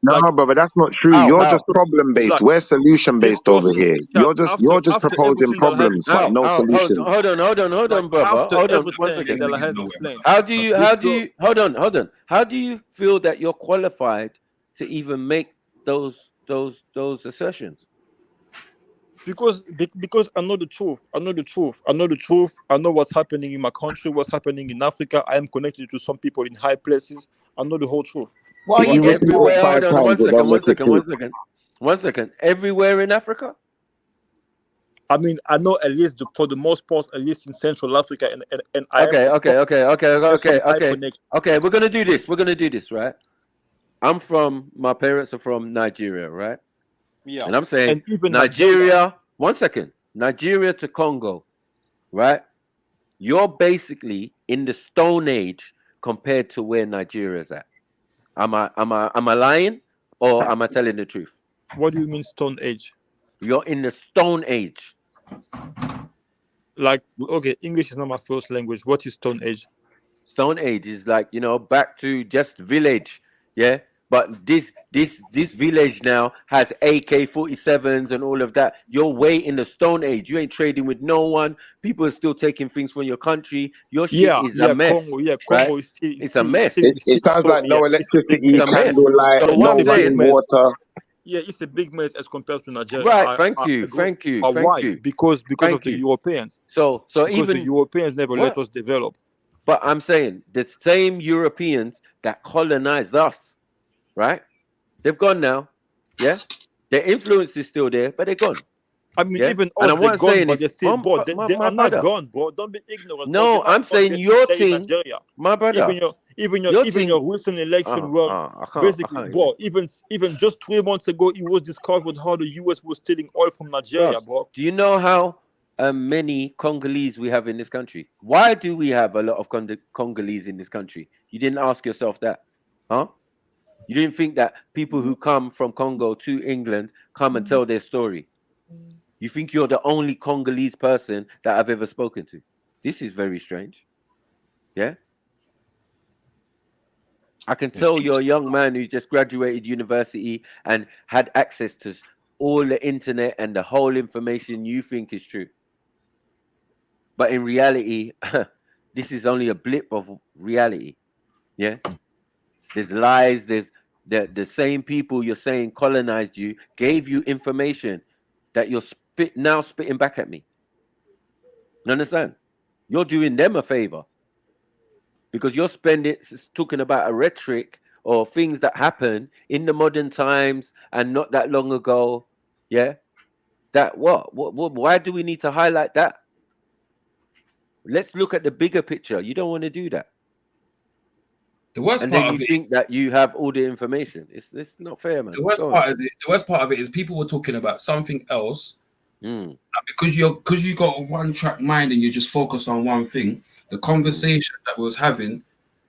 No, brother, that's not true. You're just problem based. We're solution based over here. You're just proposing problems, but no solution. Hold on, brother. Hold on 1 second. How do you feel that you're qualified to even make those assertions? Because I know the truth. I know what's happening in my country, what's happening in Africa. I am connected to some people in high places. I know the whole truth. What If you repeat everywhere? it 5 Hold on, times, it don't make it true. One second. Everywhere in Africa? I mean, I know at least for the most part, at least in Central Africa, and Okay. We're gonna do this. We're gonna do this, right? My parents are from Nigeria, right? Yeah. And I'm saying and even Nigeria. 1 second. Nigeria to Congo, right? You're basically in the Stone Age compared to where Nigeria's at. Am I lying or am I telling the truth? What do you mean Stone Age? You're in the Stone Age. Like, okay, English is not my first language. What is Stone Age? Stone Age is like, you know, back to just village, yeah. But this village now has AK-47s and all of that. You're way in the Stone Age. You ain't trading with no one. People are still taking things from your country. Your shit is a mess. Congo is still, it's a mess. It sounds like no electricity, it's a mess. candlelight, So no running water. Yeah, it's a big mess as compared to Nigeria. Right, thank you. But why? Because of the Europeans. So because even the Europeans never let us develop. But I'm saying the same Europeans that colonized us, right? They've gone now. Yeah, their influence is still there, but they're gone. I mean, even us, they're gone, but they're still bored. They are not gone, bro. Don't be ignorant. No, I'm saying your team, my brother. Even your recent election, basically, bro. Even just 3 months ago, it was discovered how the US was stealing oil from Nigeria, bro. Do you know how many Congolese we have in this country? Why do we have a lot of Congolese in this country? You didn't ask yourself that, huh? You didn't think that people who come from Congo to England come and tell their story? You think you're the only Congolese person that I've ever spoken to? This is very strange. Yeah? I can tell you're a young man who just graduated university and had access to all the internet and the whole information you think is true. But in reality, this is only a blip of reality. Yeah? There's lies. There's the same people you're saying colonized you, gave you information that you're now spitting back at me. You understand? You're doing them a favor because you're talking about a rhetoric or things that happen in the modern times and not that long ago. Yeah, that why do we need to highlight that? Let's look at the bigger picture. You don't want to do that. The worst and part then of you it, think that you have all the information. It's not fair, man. The worst part of it is people were talking about something else. And because you got a one-track mind and you just focus on one thing, the conversation that we was having,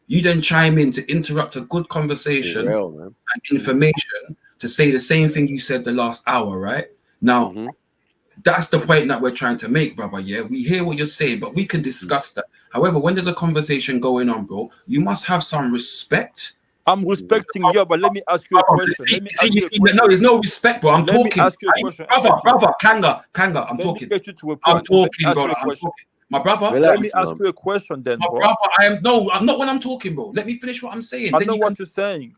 you then chime in to interrupt a good conversation and information to say the same thing you said the last hour, right? Now, that's the point that we're trying to make, brother. Yeah, we hear what you're saying, but we can discuss that. However, when there's a conversation going on, bro, you must have some respect. I'm respecting you, but let me ask you a question. No, there's no respect, bro. I'm talking. Let me ask you a question. Brother, Kanga, I'm talking. Get you to a I'm point. talking, bro. I'm talking. My brother, let me ask you a question then, bro. Brother, I'm not when I'm talking, bro. Let me finish what I'm saying. I know what you're saying.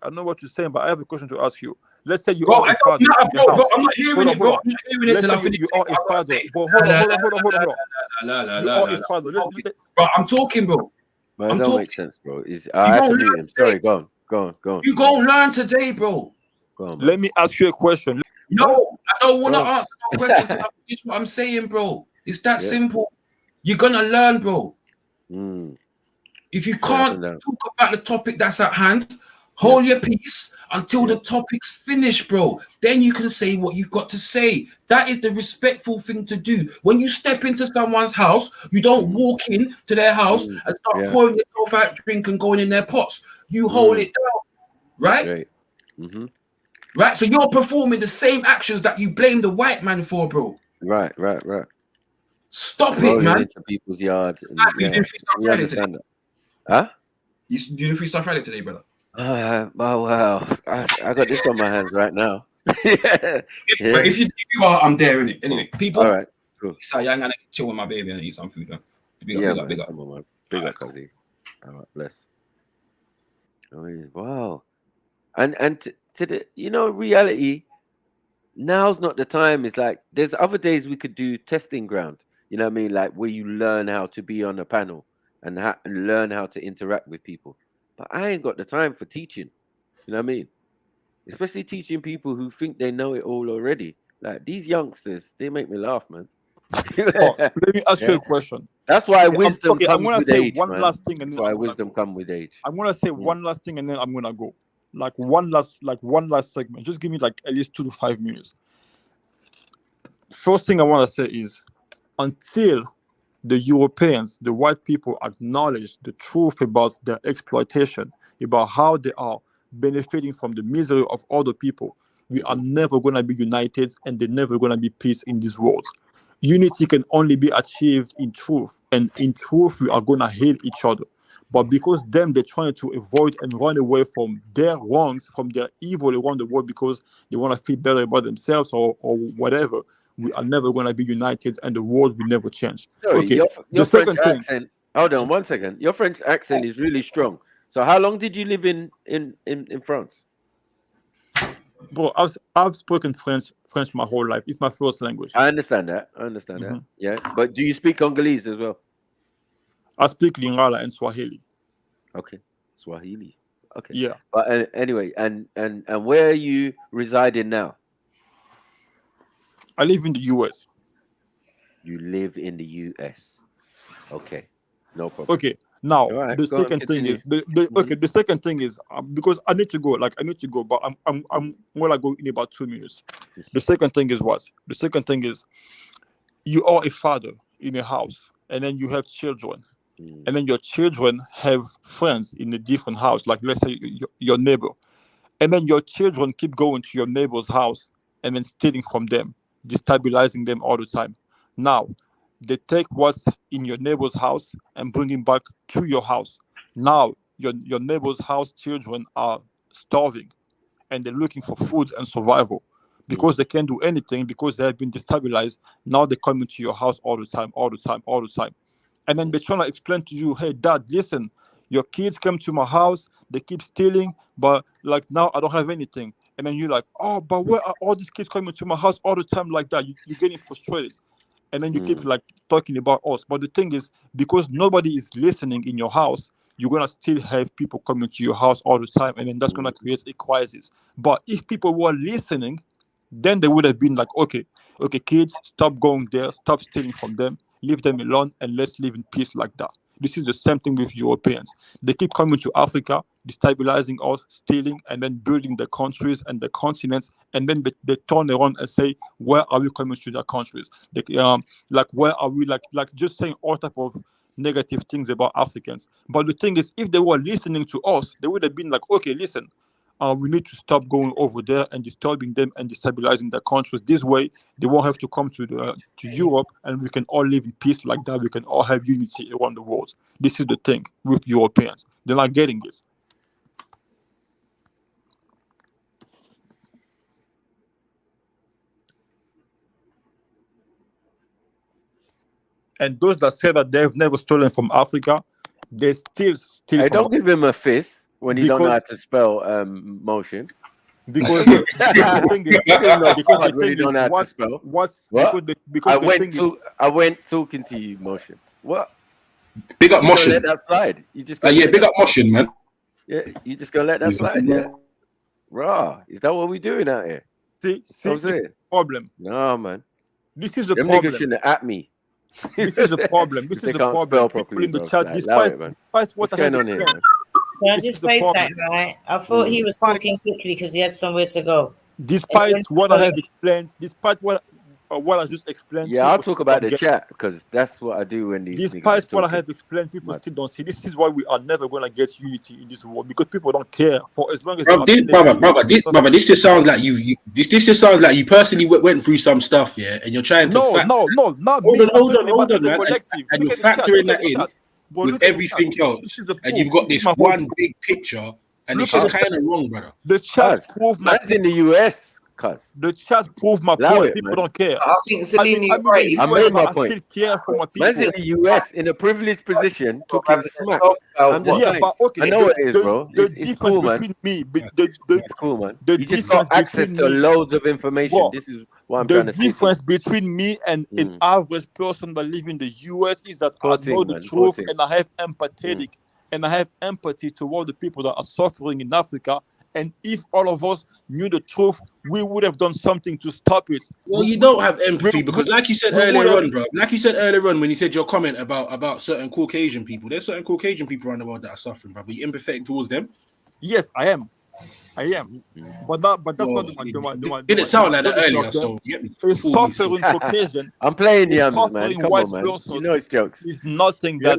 But I have a question to ask you. Let's say you bro, are a father. Bro, I'm not hearing it, bro. I'm not hearing it till I finish. You are a father. Bro, hold on. You are a father. Bro, I'm talking, bro. That don't make sense, bro. I have to mute him. Sorry, go on. You gonna learn today, bro. Go on, let me ask you a question. No, I don't want to answer no question till I finish what I'm saying, bro. It's that simple. You're gonna learn, bro. If you can't talk about the topic that's at hand, hold your peace until the topic's finished, bro. Then you can say what you've got to say. That is the respectful thing to do. When you step into someone's house, you don't walk in to their house and start pouring yourself out drink and going in their pots. You hold it down, right? Right. So you're performing the same actions that you blame the white man for, bro. Right. Stop it, man. Into people's yards. You didn't freestyle Friday today. Huh? You didn't freestyle Friday today, brother. Wow. I got this on my hands right now. If you are, I'm there, innit? Anyway, people. All right, cool. So I'm gonna chill with my baby and eat some food. Huh? Big up. Come on, man. Big up, Kazi. All right, bless. Wow. And to the reality, now's not the time. It's like there's other days we could do testing ground. You know what I mean? Like where you learn how to be on a panel and learn how to interact with people. But I ain't got the time for teaching. You know what I mean? Especially teaching people who think they know it all already. Like these youngsters, they make me laugh, man. Let me ask you a question. That's why wisdom I'm comes gonna with say age, one man. last thing, and That's then why wisdom comes with age. I'm gonna say one last thing, and then I'm gonna go. Like one last segment. Just give me like at least 2 to 5 minutes. First thing I want to say is, until the Europeans, the white people, acknowledge the truth about their exploitation, about how they are benefiting from the misery of other people, we are never going to be united, and there's never going to be peace in this world. Unity can only be achieved in truth, and in truth we are going to heal each other. But because they're trying to avoid and run away from their wrongs, from their evil around the world, because they want to feel better about themselves or whatever, we are never going to be united, and the world will never change. Sorry, Okay, your French accent. Hold on 1 second. Your French accent is really strong. So how long did you live in France? Bro, I've spoken French my whole life. It's my first language. I understand that. That. Yeah, but do you speak Congolese as well? I speak Lingala and Swahili. Okay, Swahili. Okay. Yeah. But anyway, and where are you residing now? I live in the US. You live in the US. Okay, no problem. Okay. Now right, the second thing is the second thing is because I need to go. But I'm gonna go in about 2 minutes. The second thing is what? The second thing is you are a father in a house, and then you have children, and then your children have friends in a different house, like let's say your neighbor, and then your children keep going to your neighbor's house and then stealing from them, destabilizing them all the time. Now they take what's in your neighbor's house and bring it back to your house. Now your neighbor's house children are starving, and they're looking for food and survival. Because they can't do anything, because they have been destabilized. Now they're coming to your house all the time. And then they're trying to explain to you, hey, Dad, listen, your kids come to my house, they keep stealing, but like now I don't have anything. And then you're like, oh, but where are all these kids coming to my house all the time like that? You're getting frustrated. And then you keep like talking about us. But the thing is, because nobody is listening in your house, you're going to still have people coming to your house all the time. And then that's going to create a crisis. But if people were listening, then they would have been like, okay, kids, stop going there, stop stealing from them, leave them alone, and let's live in peace like that. This is the same thing with Europeans. They keep coming to Africa, destabilizing us, stealing, and then building the countries and the continents, and then they turn around and say, where are we coming to their countries? Like where are we, like just saying all type of negative things about Africans. But the thing is, if they were listening to us, they would have been like, okay, listen, we need to stop going over there and disturbing them and destabilizing their countries. This way, they won't have to come to Europe, and we can all live in peace like that. We can all have unity around the world. This is the thing with Europeans. They're not getting this. And those that say that they've never stolen from Africa, they still steal. I don't give him a fist when he don't know how to spell motion. Because the thing is, I went talking to you, motion. What? Big up motion. Let that slide. You just big up motion, man. Yeah, you just gonna let that slide. Yeah. Raw. Is that what we doing out here? See, this is the problem. No, man. This is a Them problem. niggas shouldn't at me. This is a problem. This is a problem. People in the chat, despite what I have explained. Can I just say something, right? I thought he was talking quickly because he had somewhere to go. Despite what I have explained, despite what I just explained. Yeah, I'll talk about the chat because that's what I do when these. Despite what I have explained, people still don't see. This is why we are never going to get unity in this world, because people don't care. For as long as brother, this just sounds like this just sounds like you personally went through some stuff, yeah, and you're trying to. No, not me. Hold on, man. And you're factoring that in with everything else, and you've got this one big picture, and it's just kind of wrong, brother. The chat proved man's in the US. The chat proved my point. People don't care. I think Celine, you're right. I made my point. I still care for my people. Man's in the US in a privileged position, talking smack. I'm just saying. But okay, I know what it is, bro. It's cool, man. It's cool, man. You just got access to loads of information. This is what I'm trying to say. The difference between me and an average person that live in the US is that I know the truth and I have empathetic and I have empathy toward the people that are suffering in Africa. And if all of us knew the truth, we would have done something to stop it. Well, you don't have empathy because, like you said earlier on, bro, like you said earlier on when you said your comment about certain Caucasian people, there's certain Caucasian people around the world that are suffering, bro. Are you empathetic towards them? Yes, I am. But that's not the one. Didn't sound like that earlier, so a suffering Caucasian. I'm playing a yums, man. Come on, man. You know it's jokes. It's nothing that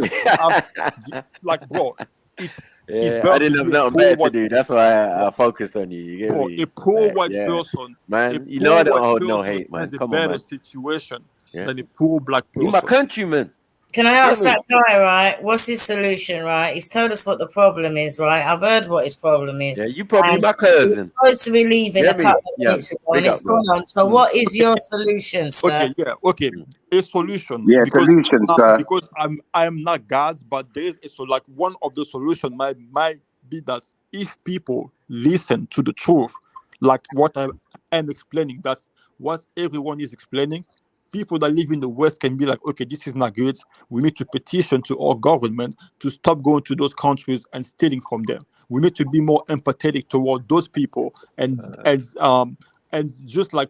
like, bro. I didn't have nothing better to do. That's why I focused on you. You get me? A poor white person, man. You know I don't hold no hate, man. Has Come a on, better man. situation than a poor black person. You my countryman. Can I ask that guy, right? What's his solution, right? He's told us what the problem is, right? I've heard what his problem is. Yeah, you probably my cousin. He's supposed to be leaving a couple of minutes ago, and it's gone on. So, what is your solution, sir? Okay. A solution. Yeah, because, solution, sir. Because I'm not God's, but there is like one of the solution might be that if people listen to the truth, like what I am explaining, that's what everyone is explaining. People that live in the West can be like, okay, this is not good. We need to petition to our government to stop going to those countries and stealing from them. We need to be more empathetic toward those people and just like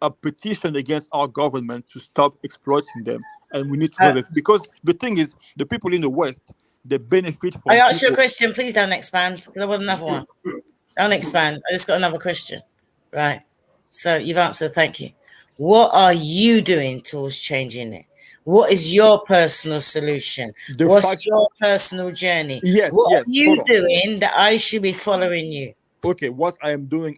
a petition against our government to stop exploiting them. And we need to have it because the thing is, the people in the West, they benefit from. I asked you a question. Please don't expand because there was another one. Don't expand. I just got another question. Right. So you've answered. Thank you. What are you doing towards changing it? What is your personal solution? What's your personal journey? What are you doing that I should be following you? Okay, what I am doing,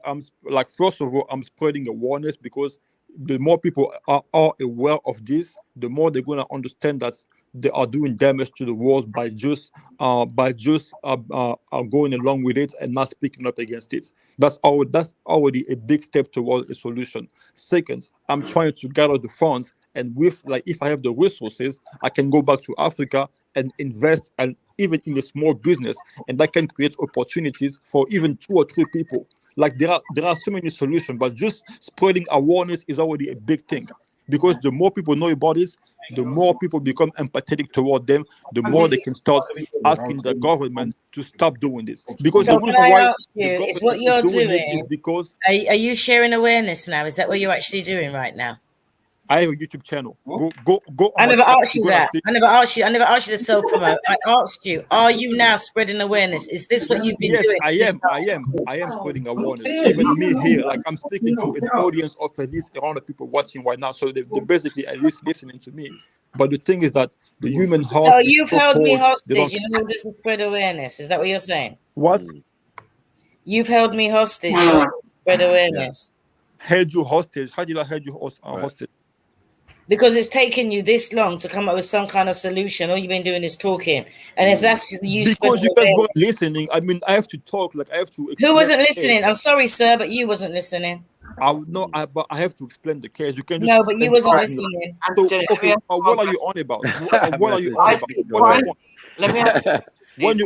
first of all, I'm spreading awareness because the more people are aware of this, the more they're going to understand that they are doing damage to the world by just going along with it and not speaking up against it. That's already a big step towards a solution. Second, I'm trying to gather the funds, and if I have the resources, I can go back to Africa and invest, and even in a small business, and that can create opportunities for even 2 or 3 people. Like there are so many solutions, but just spreading awareness is already a big thing. Because the more people know about this, the more people become empathetic toward them, the more they can start asking the government to stop doing this. Because so the reason why is what you're doing is because are you sharing awareness now? Is that what you're actually doing right now? I have a YouTube channel. Go. I never asked you that. I never asked you to self promote. I asked you, are you now spreading awareness? Is this what you've been doing? I am spreading awareness. Even me here, like I'm speaking to an audience of at least 100 people watching right now. So they're basically at least listening to me. But the thing is that the human heart. So you've held me hostage in order to spread awareness. Is that what you're saying? What? You've held me hostage in order to spread awareness. Held you hostage? How did I hold you hostage? Because it's taken you this long to come up with some kind of solution. All you've been doing is talking. And if that's you, because you guys weren't listening. I mean, I have to talk. Like I have to. Who wasn't listening? I'm sorry, sir, but you wasn't listening. But I have to explain the case. You can. No, but you wasn't listening. So, okay, what are you on about? What are you on about? Let me ask you.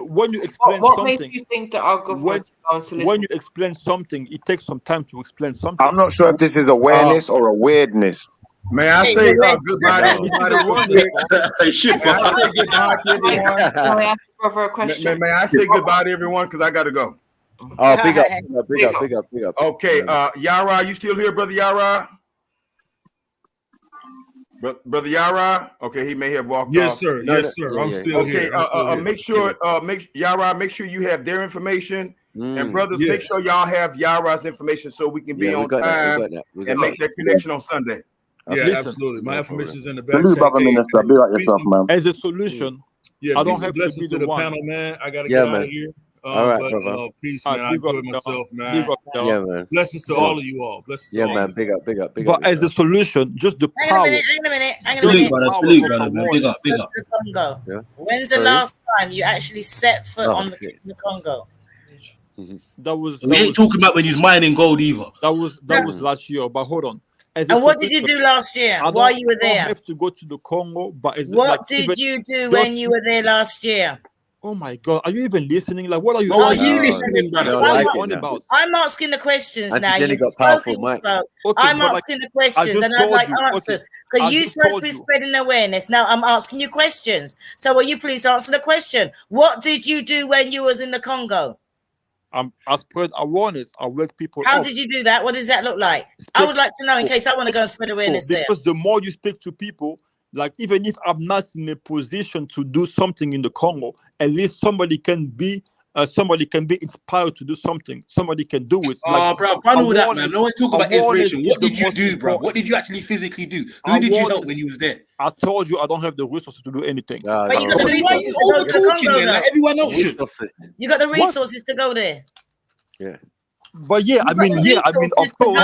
When you explain what something, makes you think that our government is going to listen? When you explain something, it takes some time to explain something. I'm not sure if this is awareness or a weirdness. May I say goodbye to everybody? May I say goodbye to everyone? Because I got to go. Oh, big up. Okay, Yara, you still here, brother Yara? Brother Yara? Okay, he may have walked off. Yes, sir. I'm still here. Okay, make sure you have their information. And brothers, make sure y'all have Yara's information so we can be on time and make that connection on Sunday. Yeah, absolutely. My information is in the back. Be like yourself, man. As a solution, I don't have to be the panel, man. I gotta get out of here. All right, peace, man. I enjoyed myself, man. Man. Blessings to all of you all. Blessings to all man. Big up. But as a solution, just the power. Hang on a minute. Congo. When's the last time you actually set foot on the Congo? We ain't talking about when he's mining gold either. That was last year. But hold on. And what did you do last year while you were there? I have to go to the Congo, but what did you do when you were there last year? Oh my God, are you even listening? Like, what are you? Are you listening? I'm asking the questions now. You spoke. I'm asking the questions, and I'd like answers because you're supposed to be spreading awareness. Now I'm asking you questions. So will you please answer the question? What did you do when you was in the Congo? I spread awareness. I wake people How up. did you do that? What does that look like? I would like to know in case I want to go and spread awareness there. Because the more you speak to people, like even if I'm not in a position to do something in the Congo, at least somebody can be inspired to do something. Somebody can do it. Oh, bro, run all that, man. No one talk about inspiration. What did you do, bro? What did you actually physically do? Who did you help when you was there? I told you I don't have the resources to do anything. But you got the resources to go to the Congo, like everyone else should. You got the resources to go there. Yeah. But yeah, I mean, of course.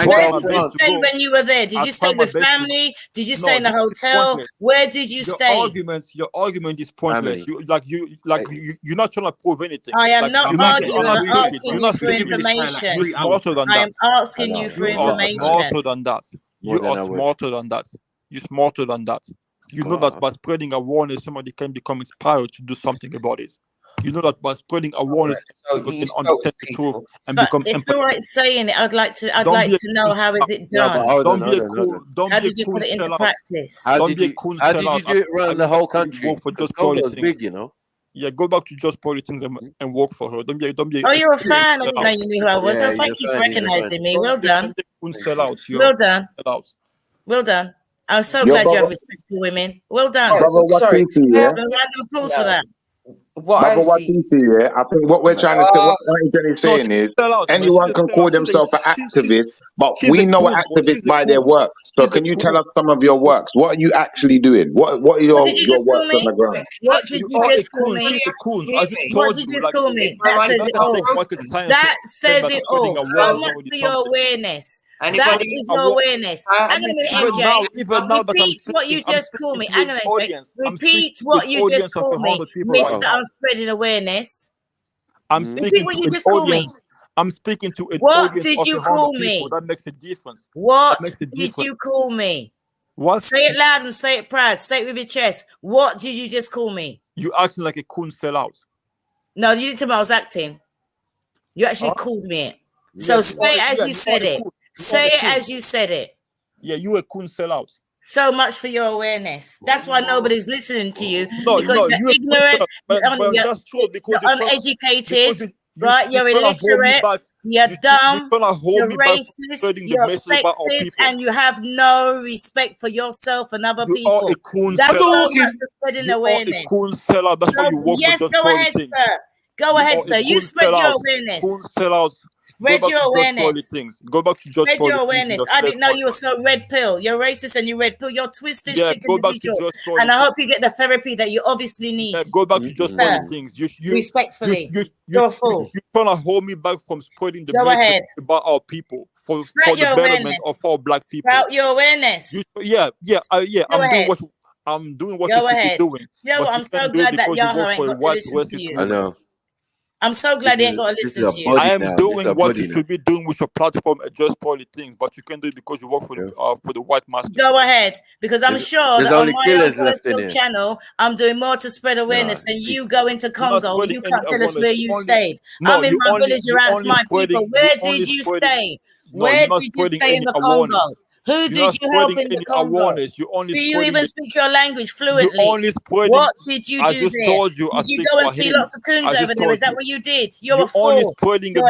Where did you stay when you were there? Did you stay with family? Did you stay in a hotel? Where did you stay? Your argument is pointless. You're not trying to prove anything. I am not arguing. I'm asking you for information. You're smarter than that. I am asking you for information. You are smarter than that. You are smarter than that. You're smarter than that. You know that by spreading awareness, somebody can become inspired to do something about it. You know that by spreading awareness, people can understand the truth and become. It's all right saying it. I'd like to know how is it done. How did you put it into practice? How did you do it around the whole country? For just Congo's big, you know. Yeah, go back to Just Politics and work for her. Don't be. Oh, you're a fan. I didn't know you knew who I was. Oh, thank you for recognizing me. Well done. Well done. Well done. I'm so glad you have respect for women. Well done. Sorry. Round of applause for that. I think what we're trying to do, what Jenny's saying is anyone can call themselves an activist, but we know an activist by their works. So can you tell us some of your works? What are you actually doing? What are your works on the ground? What did you just call me? What did you just call me? That says it all. That says it all. So much for your awareness. That is your awareness. Hang on a minute, MJ. Repeat what you just called me. Hang on a minute. Repeat what you just called me. Mr. I'm spreading awareness. Repeat what you just called me. I'm speaking to an what audience did you of call people. me? That makes a difference. What did you call me? What? Say it loud and say it proud. Say it with your chest. What did you just call me? You acting like a coon sellout. No, you didn't tell me I was acting. You actually called me it. So say it as you said it. Say it as you said it. Yeah, you a coon sellout. So much for your awareness. That's why nobody's listening to you. Because you're ignorant, you're uneducated, right? You're illiterate, you're dumb, you're racist, you're sexist, and you have no respect for yourself and other people. That's so much for spreading awareness. Yes, go ahead, sir. Go ahead, sir. You spread your awareness. Spread your awareness. Go back to just spread your awareness. I didn't know you were so red pill. You're racist and you red pill. You're twisted, sick individual. And I hope you get the therapy that you obviously need. Go back to just things. Respectfully. You're a fool. You're trying to hold me back from spreading the message about our people for the development of our black people. Sprout your awareness. I'm doing what you should be doing. You know what? I'm so glad that Yahoo ain't got to listen to you. I know. I'm so glad they ain't got to listen to you. I am doing what you should be doing with your platform at Just Politics, but you can do it because you work for the white master. Go ahead, because I'm sure that on my own personal channel, I'm doing more to spread awareness than you go into Congo. You can't tell us where you stayed. I'm in my village around my people. Where did you stay? Where did you stay in the Congo? Who did you help in the Congo? Do you even speak your language fluently? What did you do there? Did you go and see lots of coons over there? Is that what you did? You're a fool. You're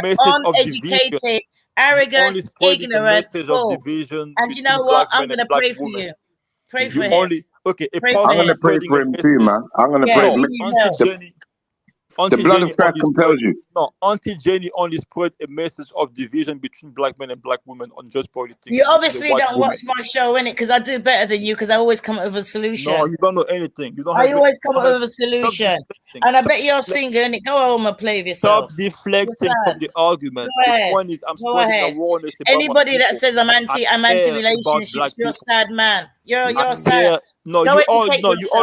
uneducated, arrogant, ignorant fool. And you know what? I'm going to pray for you. Pray for him. I'm going to pray for him too, man. I'm going to pray. The blood of Christ compels you. No, Auntie Jenny only spread a message of division between black men and black women on Just Politics. You obviously don't watch my show, innit? Because I do better than you, because I always come up with a solution. No, you don't know anything. I always come up with a solution. And I bet you're single, innit? Go home and play with yourself. Stop deflecting from the argument. The point is, I'm spreading awareness about anybody that says I'm anti-relationships, you're a sad man. You're sad. No, you all the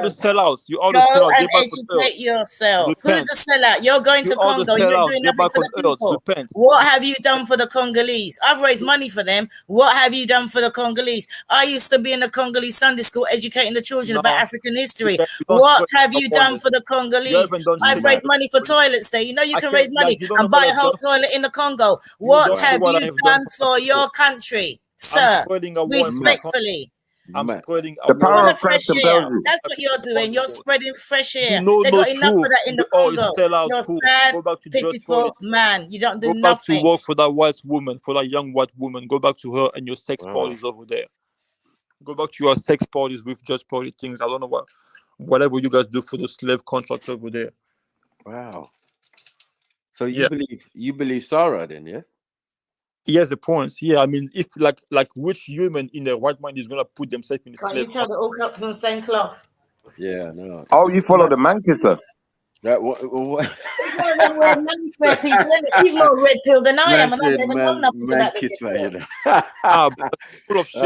sellouts. You all the sellouts. Go and educate yourself. Who's a sellout? You're going to Congo. You ain't doing nothing for the people. What have you done for the Congolese? I've raised money for them. What have you done for the Congolese? I used to be in the Congolese Sunday school educating the children about African history. What have you done for the Congolese? I've raised money for toilets there. You know you can raise money and buy a whole toilet in the Congo. What have you done for your country, sir? Respectfully. I'm spreading the power of Christ fresh compels air. you. That's what you're doing. You're spreading fresh air. You know They no got enough truth. of that in the Oh, it's Congo. sellout You're school. sad, Go back to pitiful man. You don't do Go back to nothing. work for that white woman, for that young white woman. Go back to her and your sex parties over there. Go back to your sex parties with just politics. I don't know whatever you guys do for the slave contracts over there. Wow. So you believe Sarah then, yeah? He has the points. Yeah, I mean, if like which human in their right mind is gonna put themselves in the Can't slave? you try to all cut from the same cloth? Yeah, no. Oh, you follow the Manchester. That what? He's more red pill than I am, and I Said, don't even know nothing about this. you know. Full of shit.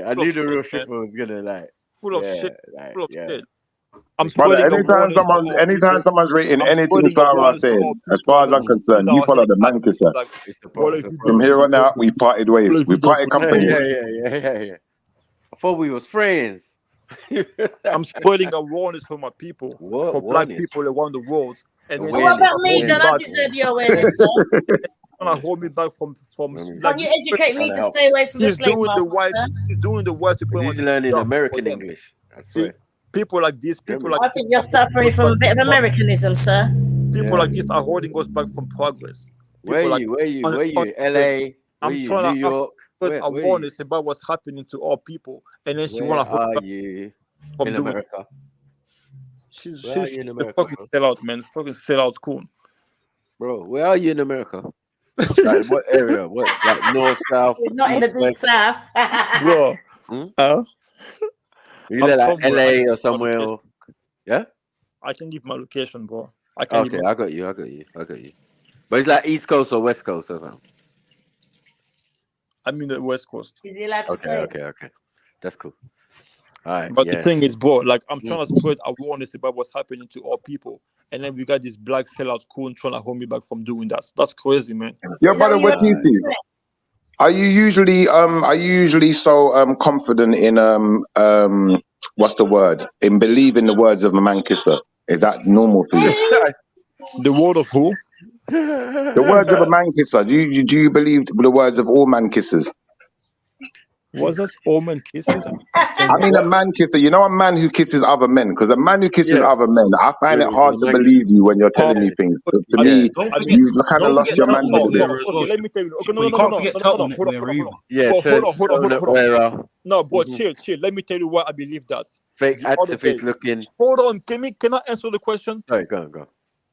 I knew the real shit was gonna like. Full of shit. Full of shit. I'm Brother, spreading anytime someone's written anything Sarah said, as far as I'm concerned, you follow the Manchester. From here on out, we parted ways. We parted company. Yeah. I thought we was friends. I'm spreading awareness for my people, for black people around the world. And what about me? Don't I deserve your awareness, sir? Trying to hold me back from Can you educate me to stay away from the slave master? He's doing the work to put He's learning American English. I swear. People like this, I think you're suffering from a bit of Americanism, sir. People like this are holding us back from progress. Where you? LA? I'm trying to York? Put awareness about what's happening to all people, and then she want to hold back from in America. She's in America, fucking sellout, man. Fucking sellout school. Bro, where are you in America? Like what area? What, like north, south? It's not in the deep south. Bro. You like LA or somewhere? Yeah? I can give my location, bro. I got you. But it's like East Coast or West Coast or something. I'm in the West Coast. Is he allowed to say? Okay. That's cool. All right. But the thing is, bro, like I'm trying to spread awareness about what's happening to all people, and then we got this black sellout coon trying to hold me back from doing that. That's crazy, man. Yo, brother, what do you think? Are you usually so confident in what's the word? In believing the words of a man kisser? Is that normal for you? The word of who? The words of a man kisser. Do you believe the words of all man kissers? Was that all men kisses? I mean, a man kisser. You know, a man who kisses other men. Because a man who kisses other men, I find it hard to believe you when you're telling me things. To me, you kind of lost your man. Let me tell you. Okay, no. Yeah, hold on. No, but chill. Let me tell you why I believe that. Fake activist looking. Hold on. Can I answer the question? Sorry, go.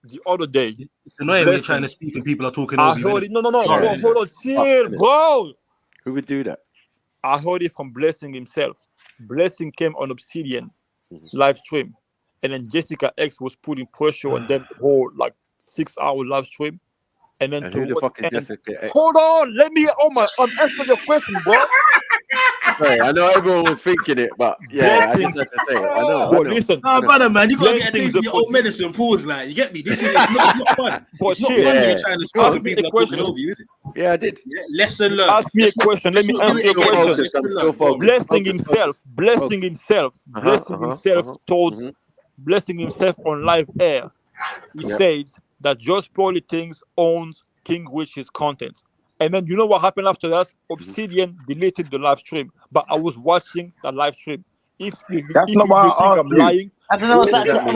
The other day, it's annoying when you're trying to speak and people are talking over you. No. Bro, hold on. Chill, bro. Who would do that? I heard it from Blessing himself. Blessing came on Obsidian live stream, and then Jessica X was putting pressure on them whole like 6-hour live stream. And then who the fuck is Jessica X? Hold on, let me answer your question, bro. Sorry, I know everyone was thinking it, but yeah, I just had to say it. I know. Listen, brother, man, you gotta get a taste of your old medicine. Pause, like you get me. This is it's not fun. It's not fun when you're trying to speak and people are talking over you, is it? Yeah, I did. Yeah, lesson learned. Ask me a question. Let me answer your question. I'm still focused. Blessing himself on live air. He says that Geopolitics owns King Rich's content. And then you know what happened after that? Obsidian deleted the live stream, but I was watching the live stream. If you think I'm lying, I don't know what's that got to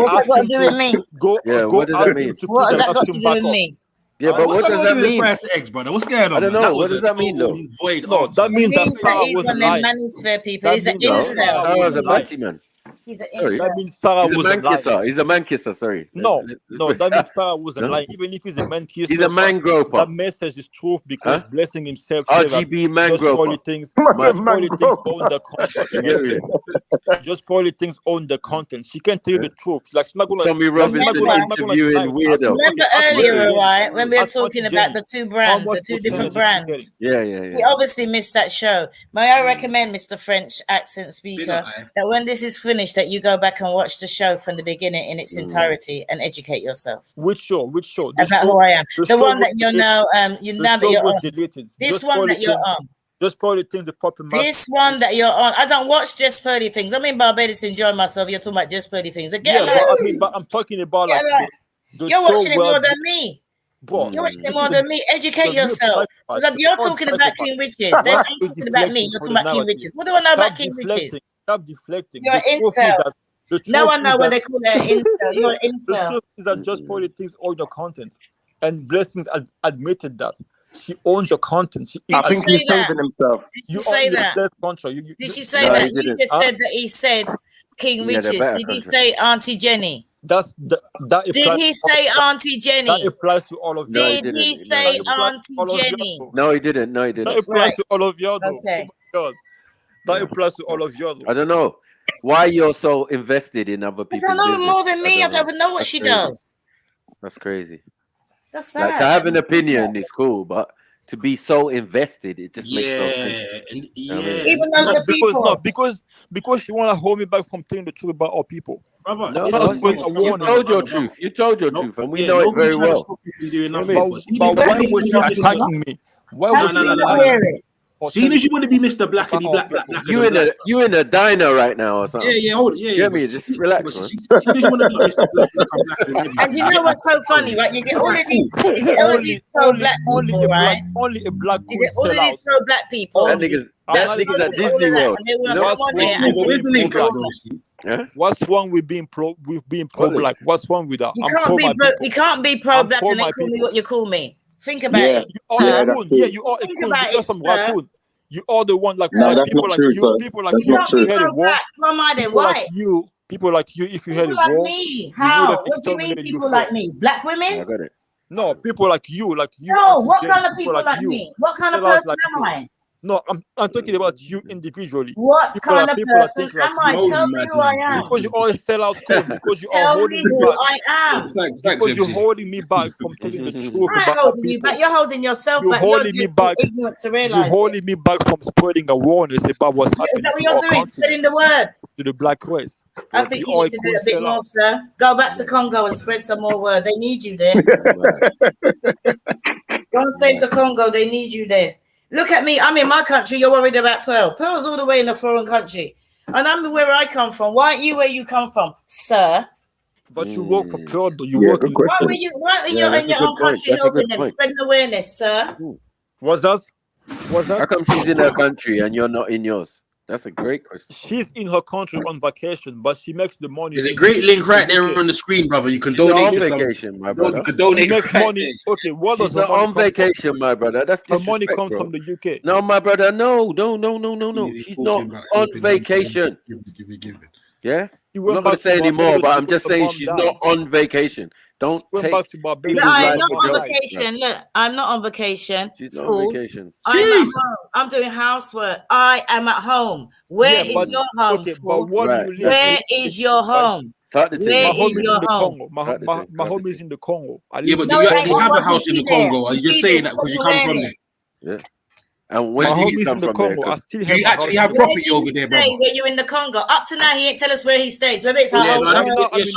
do with me. What does that mean? What has that got to do with me? Yeah, but what does that mean? Price eggs, brother. What's going on? I don't know. What does that mean, though? No, that means that Sarah was lying. Manosphere people. He's an incel. Sarah's a batty man. He's an sorry. That means Sarah was a kisser. He's a man kisser. Sorry. No, that means Sarah wasn't lying. Even if he's a man kisser, he's a man groper. That message is truth because Blessing himself. RGB man groper. Just Politics own the content. Just Politics own the content. She can't tell you the truth. Like she's not gonna. Tommy Robinson interviewing weirdo. Remember earlier, right, when we were talking about the two brands, the two different brands. Yeah. We obviously missed that show. May I recommend, Mr. French accent speaker, that when this is finished, that you go back and watch the show from the beginning in its entirety and educate yourself. Which show? About who I am. The one that you're now, that you're on. This one that you're on. Just Pearly Things, the popping. This one that you're on. I don't watch Just Pearly Things. I'm in Barbados enjoying myself. You're talking about Just Pearly Things. But I'm talking about like. You're watching it more than me. Bro, you're watching it more than me. Educate yourself. Because you're talking about King Riches. Then I'm talking about me. You're talking about King Riches. What do I know about King Riches? Stop deflecting. You're an incel. No one knows what they call an incel. You're an incel. The truth is that just politics own your content. And Blessings admitted that. She owns your content. I think he's saving himself. Did you say that? Did she say that? You just said that he said King Riches. Did he say Auntie Jenny? That did he say Auntie Jenny? That applies to all of you. Did he say Auntie Jenny? No, he didn't. No, he didn't. That applies to all of you. Okay. Oh my God. That applies to all of you. I don't know why you're so invested in other people's business. I don't know more than me. I don't even know what she does. That's crazy. That's sad. Like, I have an opinion, it's cool, but to be so invested, it just makes no sense. Even those are people. Because you want to hold me back from telling the truth about our people. No, you told your truth. You told your truth, and we know it very well. But why was you attacking me? Why was you seeing as you want to be Mr. Blackity Black. You in a diner right now or something? Yeah, hold it. Yeah. Get me, just relax. And you know what's so funny, right? You get all of these, pro-black people, right? Only a black. You get all of these pro-black people. That niggas at Disney World. What's wrong with being pro-black? What's wrong with that? You can't be pro-black and then call me what you call me. Think about it. You are a coon. You're some raccoon. You are the one like people like you. People like you. If you had a war, people like you. If you had a war, how? What do you mean people like me? Black women? I got it. No, people like you. No, what kind of people like me? What kind of person am I? No, I'm talking about you individually. What kind of person am I? Tell me who I am. Because you always sell out code. Because you are holding me back. I am. Because you're holding me back from telling the truth about holding you back. You're holding yourself back. You're holding me back. You're holding me back from spreading awareness about what's happening. Is that what you're doing? Spreading the word to the black race. I think you need to do a bit more, sir. Go back to Congo and spread some more word. They need you there. Go and save the Congo. They need you there. Look at me. I'm in my country. You're worried about Pearl. Pearl's all the way in a foreign country. And I'm where I come from. Why aren't you where you come from, sir? But you work for Pearl. You work in... Why are you in your own country helping them? Spreading awareness, sir. What's that? How come she's in her country and you're not in yours? That's a great question. She's in her country on vacation, but she makes the money. There's a great link right there on the screen, brother. You can donate on vacation, my brother. You can donate. She makes money. Okay, what does her money on vacation, my brother? That's her money comes from the UK. No, my brother. No. She's not on vacation. Yeah. I'm not going to say anymore, but I'm just saying she's not on vacation. Don't take back to Barbados. I'm not on vacation. Look, I'm not on vacation. She's not on vacation. I'm at home. I'm doing housework. I am at home. Where is your home? Where is your home? Where is your home? My home is in the Congo. Yeah, but do you actually have a house in the Congo? Are you just saying that because you come from there? Yeah. And when do you come from Congo, there? Do you actually have property over there, bro? Where you in the Congo? Up to now, he ain't tell us where he stays. Whether it's sorry, listen. I just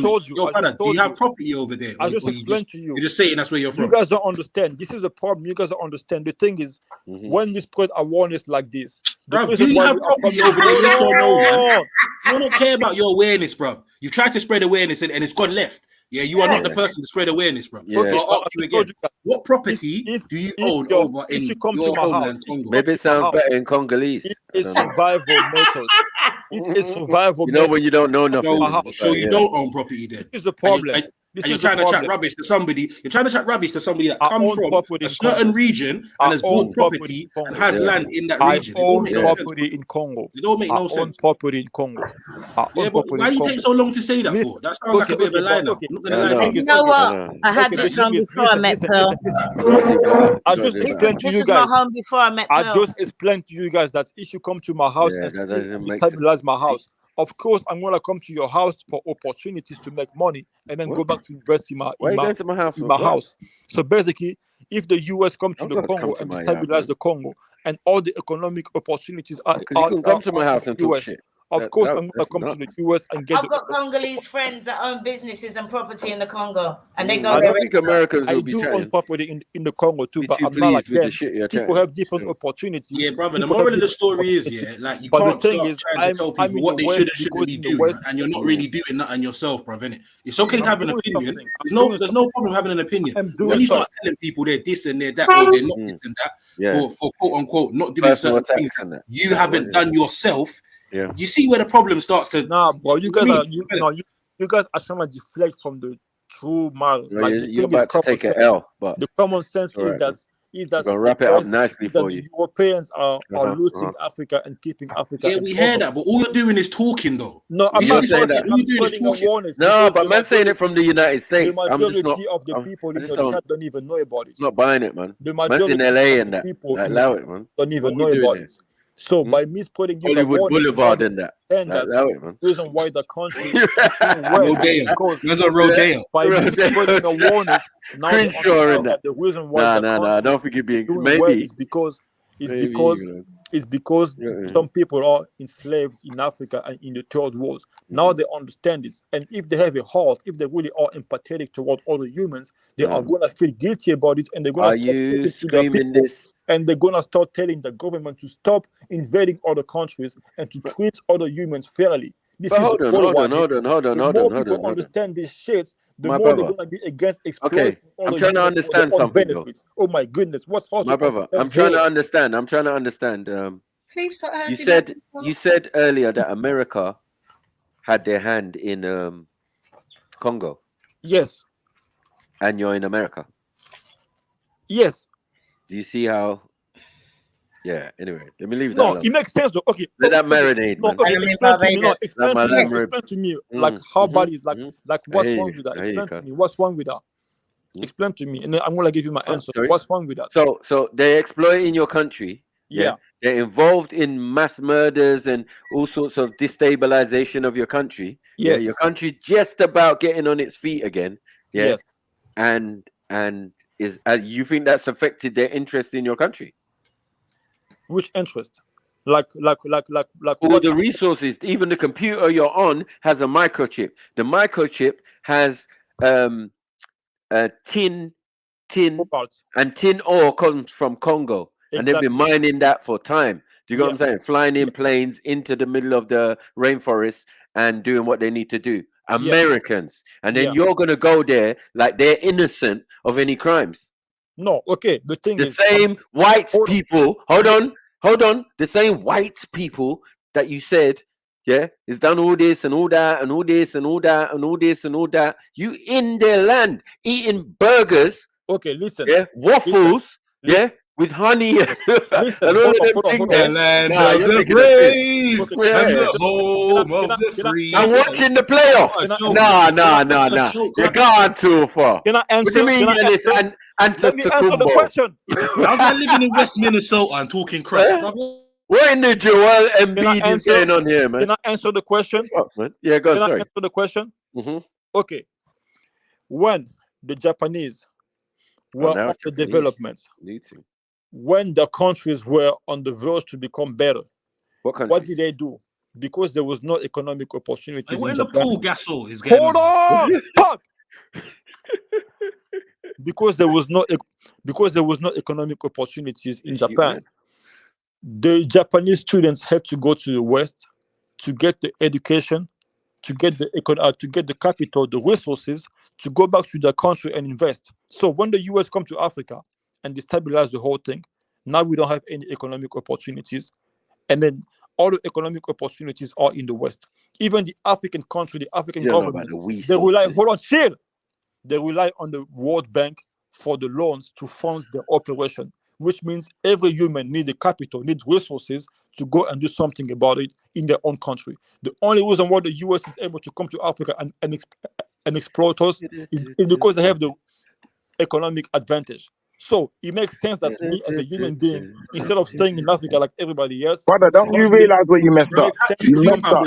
told you. Do you have property over there? I just explained to you. You're just saying that's where you're from. You guys don't understand. This is the problem. You guys don't understand. The thing is, when we spread awareness like this, do you have property over there? Yes or no, man? I don't care about your awareness, bro. You've tried to spread awareness and it's gone left. Yeah, you are not the person to spread awareness, bro. Yeah. So I'll ask you again. What property do you own over in your homeland, Congo? Maybe it sounds better in Congolese. It's survival method. It's survival. You know when you don't know nothing. So you don't own property then. This is the problem. And you're trying to chat rubbish to somebody. You're trying to chat rubbish to somebody that comes from a certain region and has bought property and has land in that region. I own property in Congo. It don't make no sense. I own property in Congo. Yeah, but why do you take so long to say that for? That sounds like a bit of a lie now. I'm not gonna lie. You know what? I had this home before I met Pearl. I just explained to you guys. This is my home before I met Pearl. I just explained to you guys that if you come to my house and stabilize my house, of course, I'm gonna come to your house for opportunities to make money and then go back to invest in my house. So basically, if the US come to the Congo and stabilize the Congo and all the economic opportunities are you can come to my house and talk shit. Of course, I'm gonna come to the US and get. I've got Congolese friends that own businesses and property in the Congo, and they go I there. don't think Americans will be do trying. own property in the Congo too, but I'm not like them. People have different opportunities. Yeah, brother. The moral of the story is, like you can't start trying to tell people what they should and shouldn't be doing, and you're not really doing nothing yourself, bro. Innit? It's okay to have an opinion. There's no problem having an opinion. When you start telling people they're this and they're that, or they're not this and that, for quote unquote not doing certain things you haven't done yourself. Yeah, you see where the problem starts to. Nah, bro, you guys are you guys are trying to deflect from the true matter. Like you're about to take an L, but the common sense is that gonna wrap it up nicely for you. Europeans are looting Africa and keeping Africa. Yeah, we hear that, but all you're doing is talking, though. No, I'm not saying that. All you're doing is talking. No, but man saying it from the United States. The majority of the people in the chat don't even know about it. Not buying it, man. The majority in LA and that. People allow it, man. Don't even know about it. So by me putting Hollywood Boulevard in that, and that's the reason why the country there's a Rodeo. By me putting a warning, now that. The reason why I don't think you'd be maybe is because some people are enslaved in Africa and in the third world. Now they understand this, and if they have a heart, if they really are empathetic toward other humans, they are gonna feel guilty about it, and they're gonna start screaming this. And they're gonna start telling the government to stop invading other countries and to treat other humans fairly. Hold on. The more people understand these shits, the more they're gonna be against exploiting. I'm trying to understand something. Benefits. Oh my goodness, what's my brother? I'm trying to understand. You said earlier that America had their hand in Congo. Yes. And you're in America. Yes. Do you see how? Yeah. Anyway, let me leave that. No, it makes sense though. Okay. Let that marinate. No, okay. Explain to me, like how bad is like what's wrong with that? Explain to me what's wrong with that. Explain to me, and then I'm gonna give you my answer. What's wrong with that? So they exploit in your country. Yeah. They're involved in mass murders and all sorts of destabilization of your country. Yes. Yeah, your country just about getting on its feet again. Yeah. Yes. And is you think that's affected their interest in your country? Which interest? Like all the resources, even the computer you're on has a microchip. The microchip has tin parts. And tin ore comes from Congo. Exactly. And they've been mining that for time. Do you know what I'm saying? Flying in planes into the middle of the rainforest and doing what they need to do. Americans. And then you're going to go there like they're innocent of any crimes. No, okay. The thing is... The same white people... Hold on. The same white people that you said, is done all this and all that and all this and all that and all this and all that. You in their land eating burgers. Okay, listen. Yeah, waffles. Listen. With honey and all of them things. I'm watching the playoffs. Nah. You're gone too far. Can I answer? What do you mean, Yanis and answer the question. I'm living in West Minnesota and talking crap. What in the Joel Embiid is going on here, man? Can I answer the question? Yeah, go. Sorry. Can I answer the question? Okay. When the Japanese were on the developments, when the countries were on the verge to become better, what did they do? Because there was no economic opportunities in Japan. Pool Gasol is getting Hold on! Fuck! Because there was no economic opportunities in Japan. The Japanese students had to go to the West to get the education, to get the capital, the resources, to go back to their country and invest. So when the US come to Africa and destabilize the whole thing, now we don't have any economic opportunities. And then all the economic opportunities are in the West. Even the African country, the African government, they rely on the World Bank for the loans to fund their operation, which means every human needs the capital, needs resources to go and do something about it in their own country. The only reason why the US is able to come to Africa and exploit us is because they have the economic advantage. So it makes sense that me as a human being, instead of staying in Africa like everybody else, brother, don't you realize what you messed up? You messed up.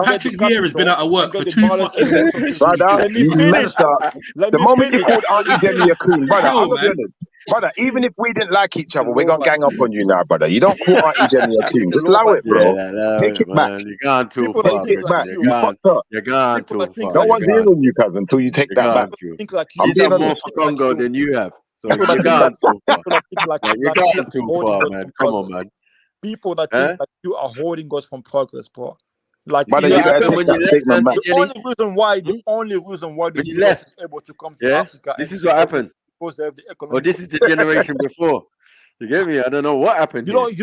Patrick Vieira has been out of work for 2 fucking months. Brother, you messed up. The moment you called Auntie Jenny a queen, brother, I'm not finished. Brother, even if we didn't like each other, we're gonna gang up on you now, brother. You don't call Auntie Jenny a coon. Just allow it, bro. Take it back. You're gone too far. Take it back. You fucked up. You're gone too far. No one's hearing you, cousin, until you take that back. He's done more for Congo than you have. So you're gone too far. You're gone too far, man. Come on, man. People that think that you are holding us from progress, bro. Like, brother, you gotta take that statement back. The only reason why the US is able to come to Africa. This is what happened. Or this is the generation before. You get me? I don't know what happened. You don't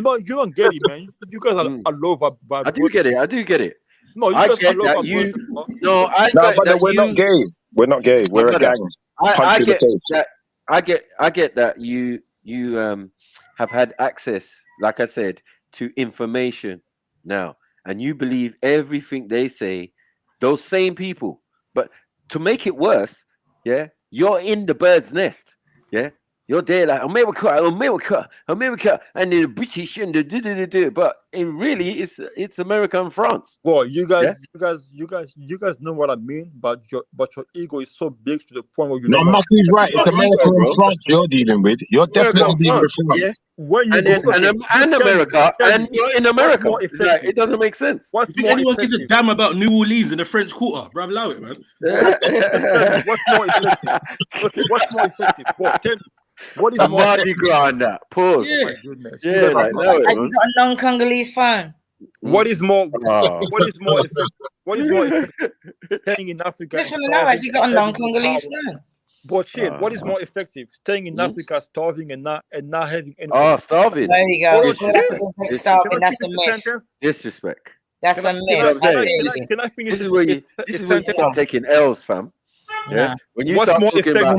get it, man. You guys are low vibration. I do get it. No, you guys are low vibration. No, brother, we're not gay. We're not gay. We're a gang. I get that you have had access, like I said, to information now, and you believe everything they say, those same people. But to make it worse, you're in the bird's nest, You're there like America, and the British and the but really it's America and France. Well, you guys know what I mean, but your ego is so big to the point where you know. No, Matthew's right. It's America and France you're dealing with. You're definitely dealing with France. Yeah. And America, and you're in America. Like, it doesn't make sense. You think anyone gives a damn about New Orleans in the French Quarter? Bro, allow it, man. What's more effective? Okay, what's more effective? Well, tell me. What is more Mardi Gras on that? Pause. Yeah. Oh my goodness. Has he got a non-Congolese phone? What is more effective? What is more effective? Staying in Africa. Just want to know, has he got a non-Congolese phone? But shit, what is more effective? Staying in Africa, starving and not having any. Starving. There you go. Starving. That's a myth. Disrespect. That's a myth. Can I finish? This is where you start taking L's, fam. Yeah. When you What's start more talking effective?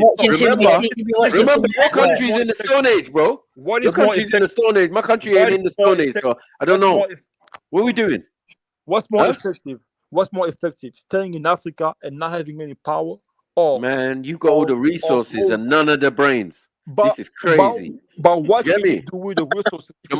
about, remember your country's in the Stone Age, bro. What is your country's in the Stone Age? My country ain't in the Stone Age, so I don't know. What are we doing? What's more effective? What's more effective? Staying in Africa and not having any power? Or man, you got all the resources and none of the brains. This is crazy. But what can you do with the resources? The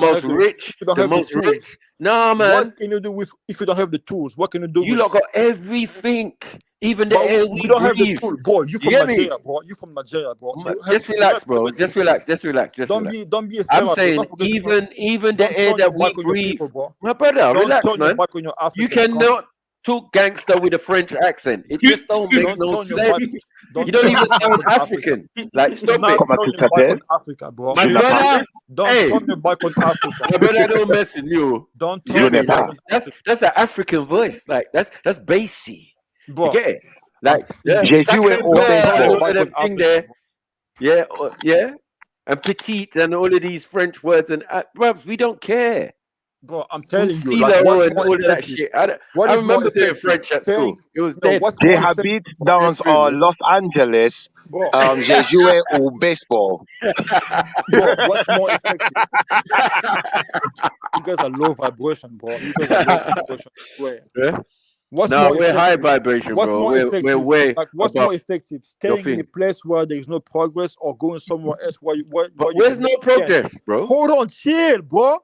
most rich. Nah, man. What can you do with if you don't have the tools? What can you do? You lot got everything. Even the air we don't have the breathe. tool, bro. You from Nigeria, bro. You from Nigeria, bro. Just relax, bro. Just relax. Don't be. I'm saying even the air that we breathe, my brother. Relax, man. You cannot talk gangster with a French accent. It just don't make no sense. You don't even sound African. Like, stop it. Africa, bro. My brother, don't turn your back on Africa. My brother, don't mess with you. Don't turn your back on Africa. That's an African voice. Like, that's bassy. Bro. You get it? Like, yeah, and petite and all of these French words and bruv, we don't care. Bro, I'm telling you, like, all of that shit. I remember playing French at school. It was dead. J'ai habite dans Los Angeles. J'ai joué au baseball. Bro, what's more effective? You guys are low vibration, bro. You guys are low vibration. Yeah. We're high vibration, bro. We're way. Like, what's more effective? Staying in a place where there is no progress or going somewhere else where where's no progress, bro? Hold on, chill, bro.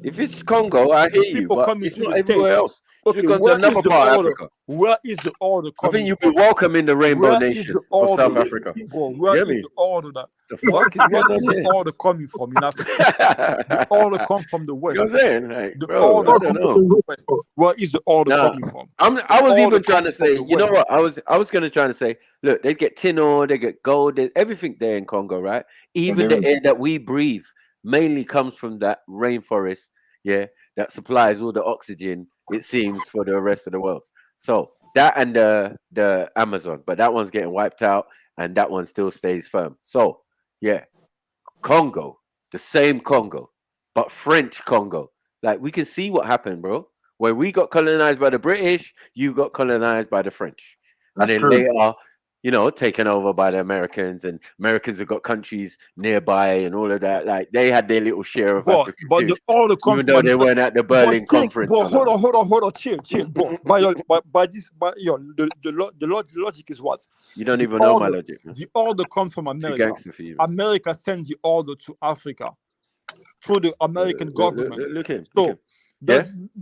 If it's Congo, I hear you, but it's not everywhere else. Okay, to another part of Africa. Where is the order coming? I think you'll be welcome in the Rainbow Nation of South Africa. Bro, where is the order that? Where is the order coming from in Africa? The order comes from the West. You know what I'm saying? Like, the order comes from the West. Where is the order coming from? I was even trying to say, you know what? I was going to try to say, look, they get tin ore, they get gold, there's everything there in Congo, right? Even the air that we breathe mainly comes from that rainforest, that supplies all the oxygen, it seems, for the rest of the world. So that and the Amazon, but that one's getting wiped out and that one still stays firm. So Congo, the same Congo, but French Congo. Like, we can see what happened, bro. When we got colonized by the British, you got colonized by the French. And then they are, taken over by the Americans, and Americans have got countries nearby and all of that. Like, they had their little share of Africa too, even though they weren't at the Berlin conference. Bro, hold on, chill, bro. The logic is what? You don't even know my logic. The order comes from America. America sends the order to Africa through the American government. Look at him.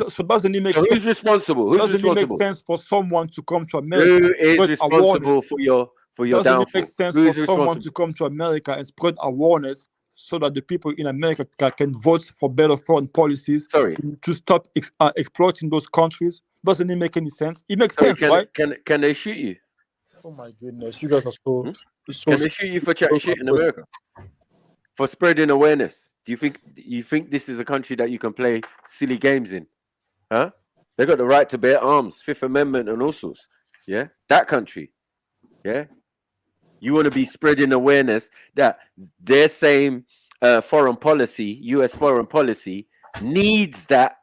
So doesn't it make sense? Who's responsible? Doesn't it make sense for someone to come to America? Who is responsible for your doesn't downfall? it make sense Who for is someone to come to America and spread awareness so that the people in America can vote for better foreign policies to stop exploiting those countries? Doesn't it make any sense? It makes sense, right? Can they shoot you? Oh my goodness, you guys are so. Can they shoot you for chatting shit in America? For spreading awareness? Do you think this is a country that you can play silly games in? Huh? They got the right to bear arms, Fifth Amendment and all sorts. Yeah? That country. Yeah? You want to be spreading awareness that their same foreign policy, US foreign policy, needs that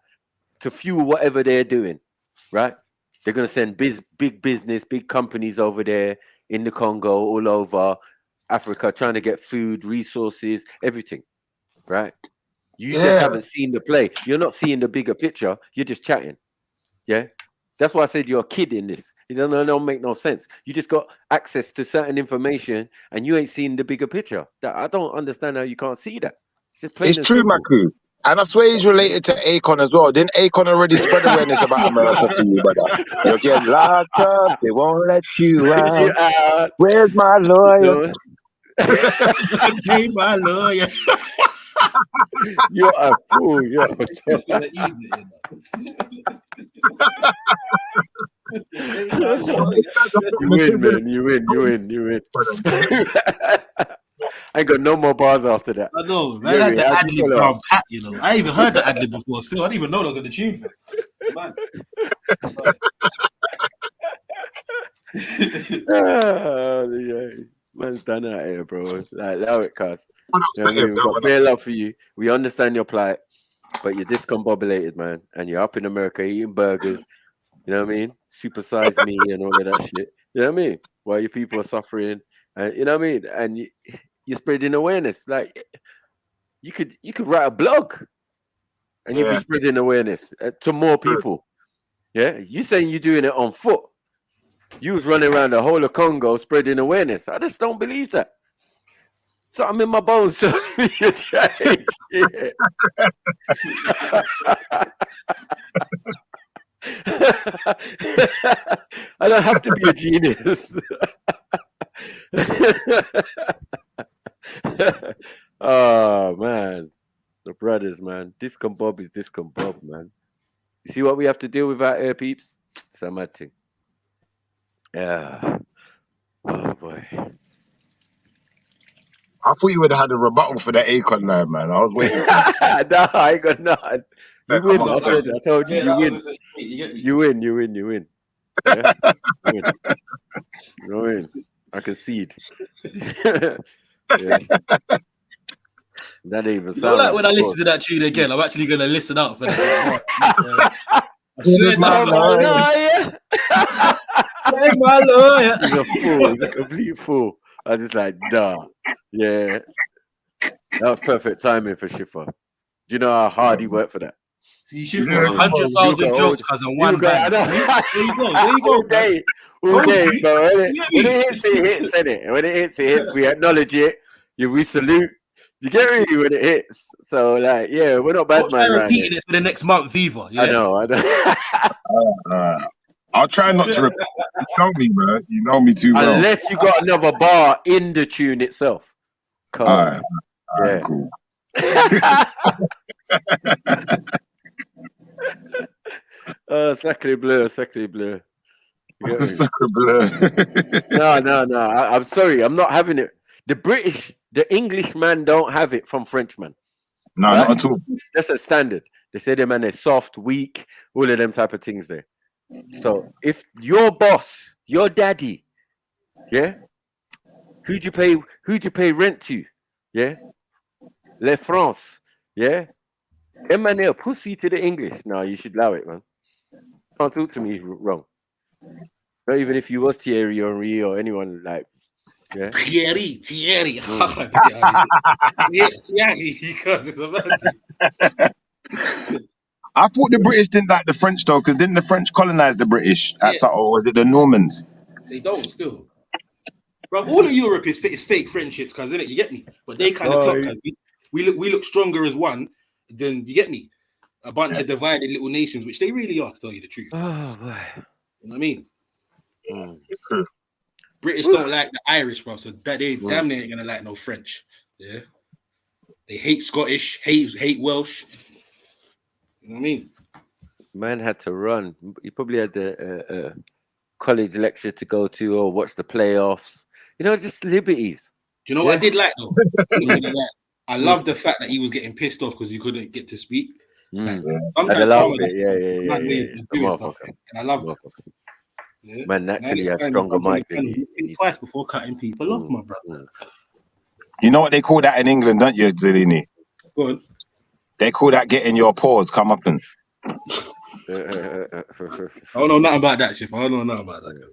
to fuel whatever they're doing, right? They're going to send big business, big companies over there in the Congo, all over Africa, trying to get food, resources, everything, right? You just haven't seen the play. You're not seeing the bigger picture. You're just chatting. Yeah? That's why I said you're a kid in this. It don't make no sense. You just got access to certain information and you ain't seen the bigger picture. I don't understand how you can't see that. It's true, Maku. And I swear he's related to Akon as well. Didn't Akon already spread awareness about America for you, brother? You're getting locked up. They won't let you out. Where's my lawyer? Hey, my lawyer. You're a fool. You're You win, man. You win. I ain't got no more bars after that. I know. I had the ad-lib from Pat, you know. I even heard the ad-lib before still. I didn't even know that was in the tune for it. Man. Man's done out here, bro. Like, allow it, cuz. We've got bare love for you. We understand your plight, but you're discombobulated, man. And you're up in America eating burgers. You know what I mean? Supersize me and all of that shit. You know what I mean? While your people are suffering. And you know what I mean? And you're spreading awareness. Like, you could write a blog and you'd be spreading awareness to more people. Yeah? You saying you're doing it on foot. You was running around the whole of Congo spreading awareness. I just don't believe that. Something in my bones telling me to change. I don't have to be a genius. Oh, man. The brothers, man. Discom Bob is Discom Bob, man. You see what we have to deal with out here, peeps? It's a mad thing. Yeah. Oh, boy. I thought you would have had a rebuttal for that Akon now, man. I was waiting. No, I ain't got none. You win. I told you, you win. You win. Yeah? You win. I concede. Yeah. That even sounds like when I listen to that tune again, I'm actually going to listen out for that. I swear my lawyer. My lawyer. He's a fool. He's a complete fool. I just like, duh. Yeah. That was perfect timing for Schiffer. Do you know how hard he worked for that? See, Schiffer, 100,000 jokes as a one band. There you go. All day, bro. When it hits, it hits, innit? When it hits, we acknowledge it. We salute. You get me when it hits. So, like, yeah, we're not bad, man. Repeating it for the next month, Viva. Yeah? I know. I'll try not to repeat. You know me, man. You know me too well. Unless you got another bar in the tune itself. Cool. All right, cool. Sacré bleu. Sacré bleu. No. I'm sorry. I'm not having it. The English man don't have it from Frenchman. No, right? Not at all. That's a standard. They say them man they're soft, weak, all of them type of things there. So if your boss, your daddy, yeah, who'd you pay rent to? Yeah, Le France, yeah. Them man they're a pussy to the English. No, you should allow it, man. Can't talk to me wrong. Not even if you was Thierry Henry or anyone like. Yeah. Thierry. Because it's a man. I thought the British didn't like the French though, because didn't the French colonize the British? Or was it the Normans? They don't still. Bro, all of Europe is fake friendships, cuz innit? You get me? But they kind of clock. We look stronger as one than, you get me? A bunch of divided little nations, which they really are, to tell you the truth. Oh boy. You know what I mean? It's true. British don't like the Irish, bro. So that they damn near ain't gonna like no French. Yeah, they hate Scottish, hate Welsh. You know what I mean? Man had to run. He probably had the college lecture to go to or watch the playoffs. You know, just liberties. Do you know what I did like though? I love the fact that he was getting pissed off because he couldn't get to speak. Like, At the last bit, yeah. And I love that. Yeah. Man naturally has stronger mic than you. Twice before cutting people off, my brother. You know what they call that in England, don't you, Zellini? Go on. They call that getting your paws come up and. I don't know nothing about that, Chef. I don't know nothing about that.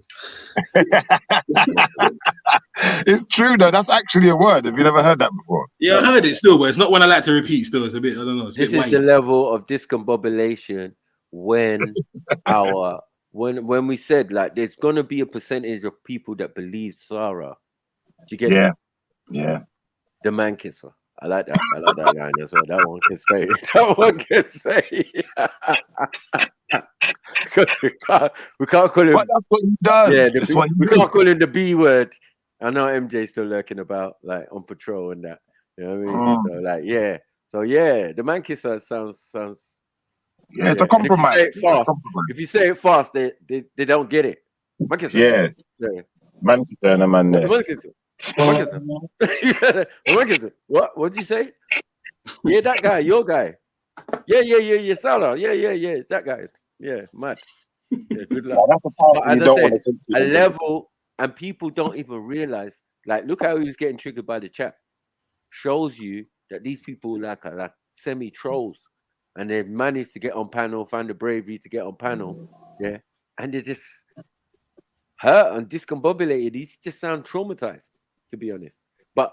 It's true though. That's actually a word. Have you never heard that before? Yeah, I heard it still, but it's not one I like to repeat. Still, it's a bit. I don't know. It's this is the level of discombobulation when when we said like there's gonna be a percentage of people that believe Sarah. Do you get it? Yeah. The man kisser. I like that. I like that line as well. That one can say. That one can say. we can't call him. But that's what he does. Yeah, we can't call him the B word. I know MJ's still lurking about, like on patrol and that. You know what I mean? So like, yeah. So yeah, the man kisser sounds. Yeah, it's a compromise. If you say it fast, they don't get it. Man kisser. Yeah. Man kisser and a man there. Man kisser. What? What'd you say? Yeah, that guy, your guy. Yeah, Salah. Yeah, that guy. Yeah, mad. Yeah, good luck. But as I said, a level, and people don't even realize. Like, look how he was getting triggered by the chat. Shows you that these people like are like semi-trolls, and they've managed to get on panel, find the bravery to get on panel. Yeah, and they're just hurt and discombobulated. These just sound traumatized, to be honest. But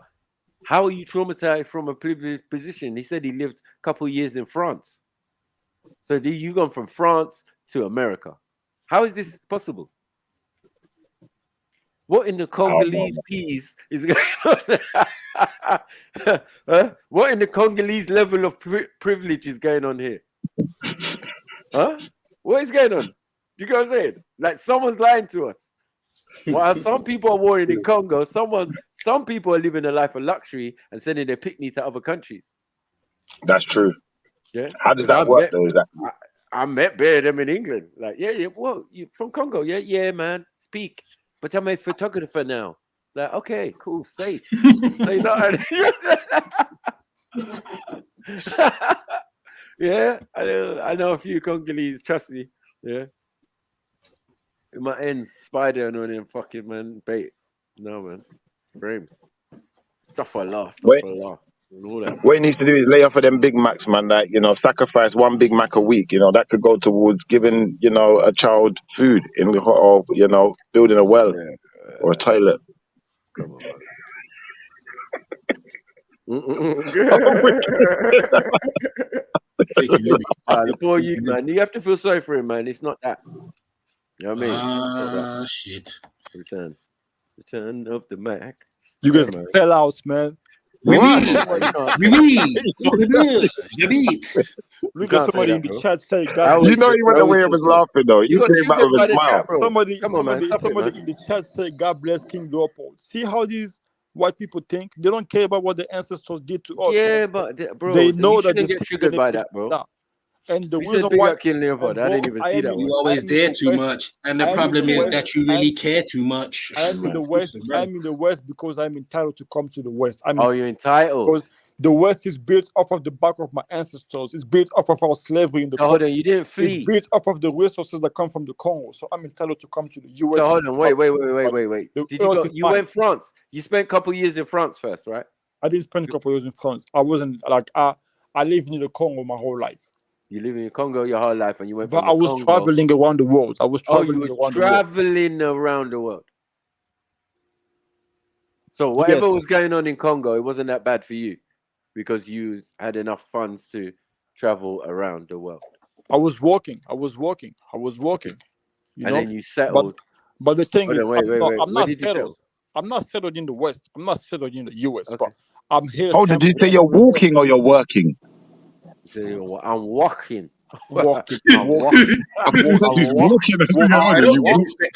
how are you traumatized from a privileged position? He said he lived a couple of years in France. So you gone from France to America. How is this possible? What in the Congolese peas is going on? What in the Congolese level of privilege is going on here? Huh? What is going on? Do you get what I'm saying? Like someone's lying to us. While some people are warring in Congo, some people are living a life of luxury and sending their picnic to other countries. That's true. Yeah. How does that work though? I met them in England. Like, yeah. Well, you from Congo? Yeah, man. Speak. But I'm a photographer now. It's like, okay, cool, safe. Say no. Yeah, I know a few Congolese. Trust me. Yeah. It might end spider and on him fucking man bait. No man. Frames. Stuff for last. What he needs to do is lay off of them Big Macs, man. Like, sacrifice one Big Mac a week. That could go towards giving, a child food or building a well or a toilet. Come on. The poor you, man. You have to feel sorry for him, man. It's not that. You know what I mean? Shit. Return of the Mac. You guys fell out, man. Look at somebody in the chat say, God. You know he went away and was laughing though. You came back with a smile. Somebody in the chat say, God bless King Leopold. See how these white people think? They don't care about what the ancestors did to us. Yeah, but bro, they know that they get triggered by that, bro. And the reason why King Leopold, I didn't even see that. You always dare too much, and the problem is that you really care too much. I'm in the West. I'm in the West because I'm entitled to come to the West. You're entitled because the West is built off of the back of my ancestors. It's built off of our slavery in the Hold on, you didn't flee. It's built off of the resources that come from the Congo. So I'm entitled to come to the US. So hold on, wait. Did you went France? You spent a couple years in France first, right? I didn't spend a couple years in France. I wasn't like I lived in the Congo my whole life. You live in Congo your whole life, and you went. But I was traveling around the world. I was traveling around the world. So whatever was going on in Congo, it wasn't that bad for you, because you had enough funds to travel around the world. I was walking. Then you settled. But the thing is, I'm not settled. I'm not settled in the West. I'm not settled in the US. Okay. But I'm here. Oh, did you say you're walking or you're working? I'm walking. Walking.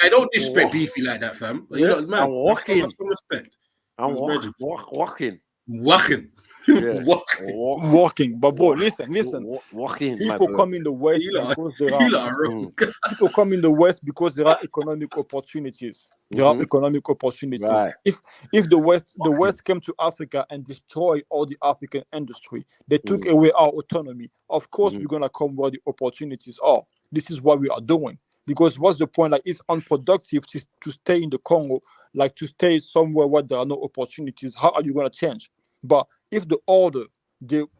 I don't disrespect Beefy like that, fam. You know, man. I'm walking. Some respect. I'm walking. Walking. But bro, listen. Walking. People come in the West because there are people come in the West because there are economic opportunities. There are economic opportunities. Right. If the West came to Africa and destroyed all the African industry, they took away our autonomy. Of course, we're gonna come where the opportunities are. This is what we are doing. Because what's the point? Like, it's unproductive to stay in the Congo, like to stay somewhere where there are no opportunities. How are you gonna change? But if the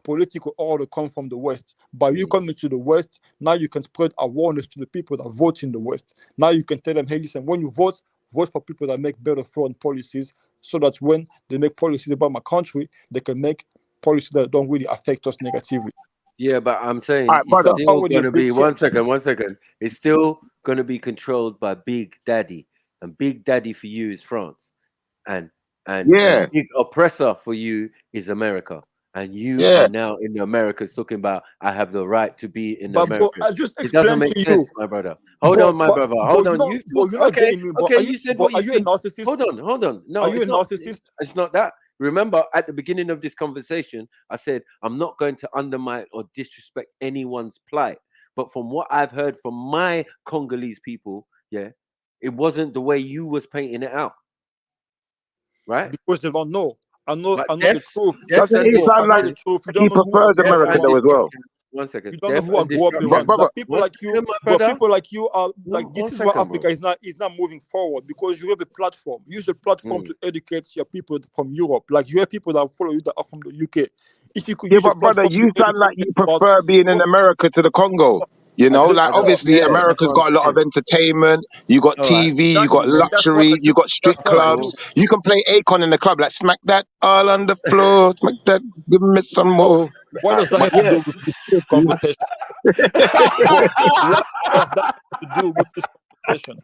political order comes from the West, by you coming to the West, now you can spread awareness to the people that vote in the West. Now you can tell them, hey, listen, when you vote for people that make better foreign policies, so that when they make policies about my country, they can make policies that don't really affect us negatively. Yeah, but I'm saying it's still going to be, one second. It's still going to be controlled by Big Daddy. And Big Daddy for you is France. And big oppressor for you is America. And you are now in the Americas talking about, I have the right to be in America. Bro, I just it doesn't make sense, my brother. Hold on, my brother. Hold on. You're not getting me, bro. You said what you said. A narcissist? Hold on. No, are you a narcissist? It's not that. Remember, at the beginning of this conversation, I said, I'm not going to undermine or disrespect anyone's plight. But from what I've heard from my Congolese people, it wasn't the way you was painting it out. Right? Because they don't know. I know the truth. Doesn't he sound like he prefers America though as well? 1 second. You don't know who I grew up with. Like, people like you are like this is why Africa is not moving forward, because you have a platform. Use the platform to educate your people from Europe. Like, you have people that follow you that are from the UK. If you could use but brother, you sound like you prefer being in America to the Congo. You know, like obviously America's got a lot of entertainment. You got TV, you got luxury, you got strip clubs. You can play Akon in the club, like smack that all on the floor, smack that, give me some more. What does that have to do with this conversation? What does that have to do with this conversation?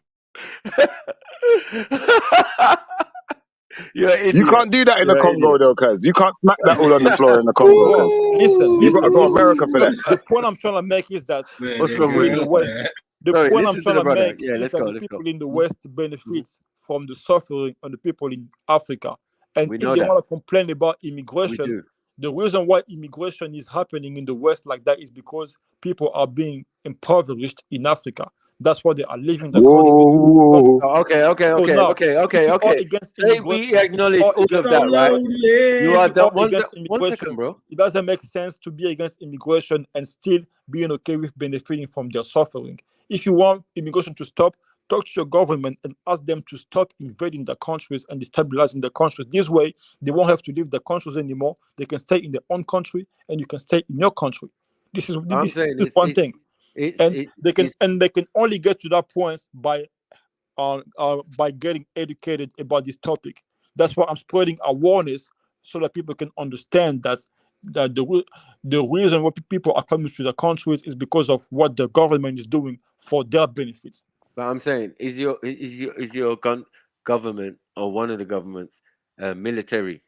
You can't do that in the Congo though, cuz you can't smack that all on the floor in the Congo. Listen, you got to go to America for that. The point I'm trying to make is that people in the West, the point I'm trying to make is that the people in the West benefit from the suffering of the people in Africa. And if you want to complain about immigration, the reason why immigration is happening in the West like that is because people are being impoverished in Africa. That's why they are leaving the country. Okay. We acknowledge all of that, right? You are the one second, bro. It doesn't make sense to be against immigration and still being okay with benefiting from their suffering. If you want immigration to stop, talk to your government and ask them to stop invading the countries and destabilizing the countries. This way, they won't have to leave the countries anymore. They can stay in their own country, and you can stay in your country. This is one thing. They can only get to that point by getting educated about this topic. That's why I'm spreading awareness so that people can understand that the reason why people are coming to the countries is because of what the government is doing for their benefits. But I'm saying, is your government or one of the governments military?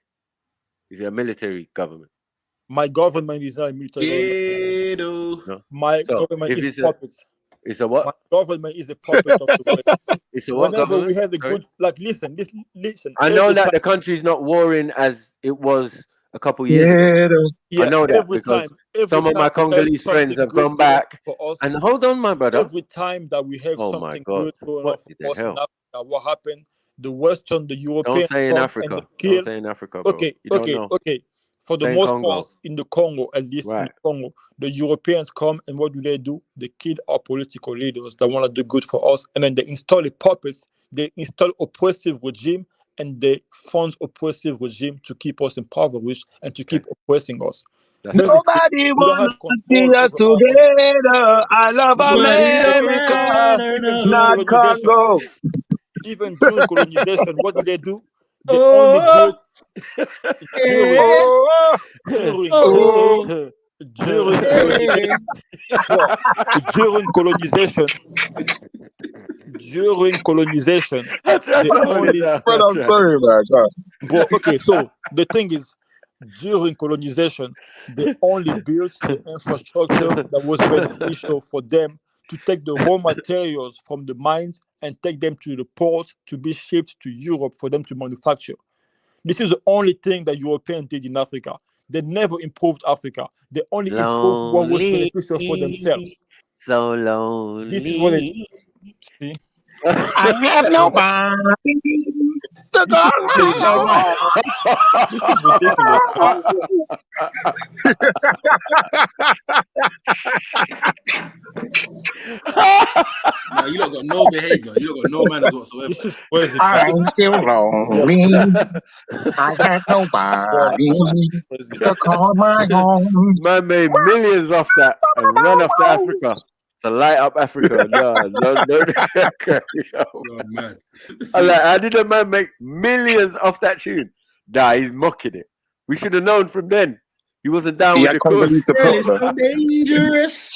Is it a military government? My government is not a military government. No. My government is puppets. It's a what? My government is a puppet of the West. It's a what? Whenever government? We have a good, like, listen. I know that the country's not warring as it was a couple years ago. I know that because some of my Congolese friends have gone back. And hold on, my brother. Every time that we have something good going on for us in Africa, what happened? The Western, the Europeans. Don't say in Africa. Don't say in Africa, bro. Okay. For the most part, in the Congo, at least in the Congo, the Europeans come and what do? They kill our political leaders that want to do good for us, and then they install the puppets. They install oppressive regime, and they fund oppressive regime to keep us impoverished and to keep oppressing us. Nobody wants to see us together. I love America, not Congo. Even during colonization, what did they do? They only during colonization. They only. I'm sorry, man. But okay, so the thing is, during colonization, they only built the infrastructure that was beneficial for them to take the raw materials from the mines and take them to the port to be shipped to Europe for them to manufacture. This is the only thing that Europeans did in Africa. They never improved Africa. They only improved what was beneficial for themselves. So lonely. This is what it see. I have nobody to call my own. This is ridiculous. No, you lot got no behavior. You lot got no manners whatsoever. This is crazy. I'm still lonely. I have nobody to call my own. Man made millions off that and run off to Africa to light up Africa. No. Oh, man. How did a man make millions off that tune? Nah, he's mocking it. We should have known from then. He wasn't down with the cause. It's so dangerous.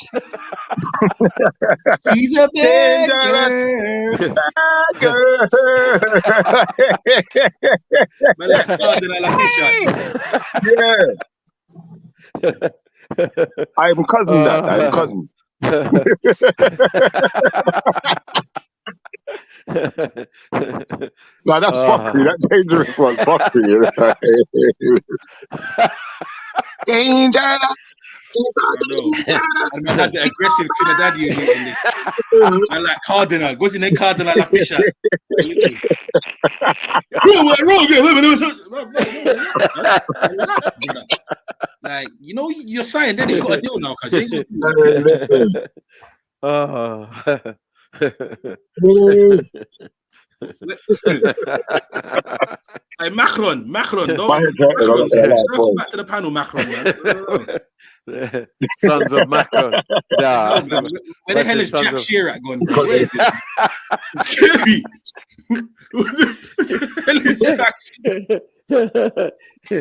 He's a dangerous girl. Yeah. I'm cousin that. I'm cousin. No, that's fuckery. That's dangerous one. Fuckery. Dangerous. I had the aggressive Trinidadian I like Cardinal. What's his name? Cardinal La Fisher. Like, you know, you're saying then you got a deal now, cause Hey, Macron, don't welcome back to the panel, Macron, man. Sons of Macron. Nah, where the hell is Jack Chirac gone?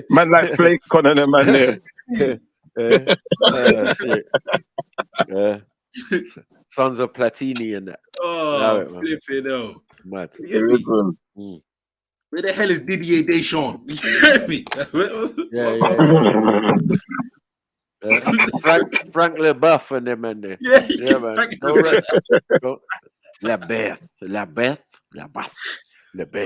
Man like Flake on and man there. Sons of Platini and that. Oh, flipping hell. Mad. Where the hell is Didier Deschamps? You hear me? Frank Leboeuf and them and there. Yeah, man. La Beth.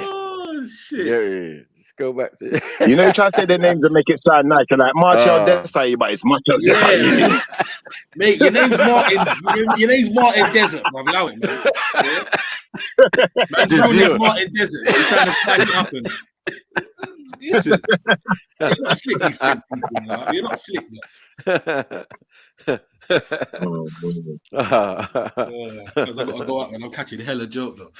Oh shit. Yeah. Let's go back to you know, try to say their names and make it sound nice. You're like Marshall Desai, but it's Marshall Desai. Mate, your name's Martin. Your name's Martin Desert, bro. Allow it, man. Man's real name Martin Desert. You're trying to spice it up and listen. You're not slick, you think people now. You're not slick, man. Because I gotta go out and I'm catching the hella joke though.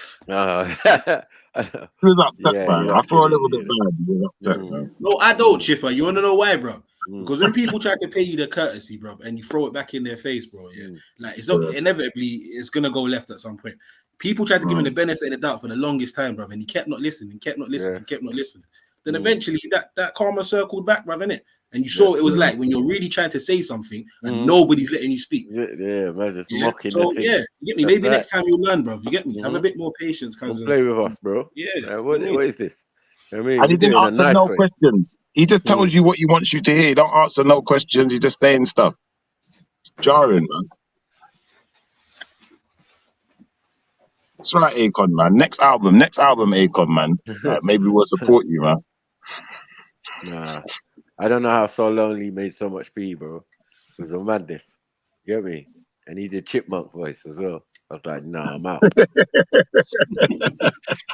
He was upset, man. I feel a little bit bad. He was upset, man. No, I don't, Chiffer. You wanna know why, bro? Because when people try to pay you the courtesy, bro, and you throw it back in their face, bro, like it's inevitably it's gonna go left at some point. People tried to give him the benefit of the doubt for the longest time, bro, and he kept not listening, kept not listening. Then eventually that karma circled back, bro, innit? And you saw it was like when you're really trying to say something and nobody's letting you speak. Yeah, man, just mocking. So you get me. Maybe next time you'll learn, bro. You get me. Have a bit more patience, cousin. Play with us, bro. Yeah. What is this? I mean, and he didn't answer no questions. He just tells you what he wants you to hear. He don't answer no questions. He's just saying stuff. Jarring, man. That's right, Akon, man. Next album, Akon, man. Maybe we'll support you, man. Nah, I don't know how So Lonely made so much P, bro. It was a madness. You get me? And he did chipmunk voice as well. I was like, nah, I'm out.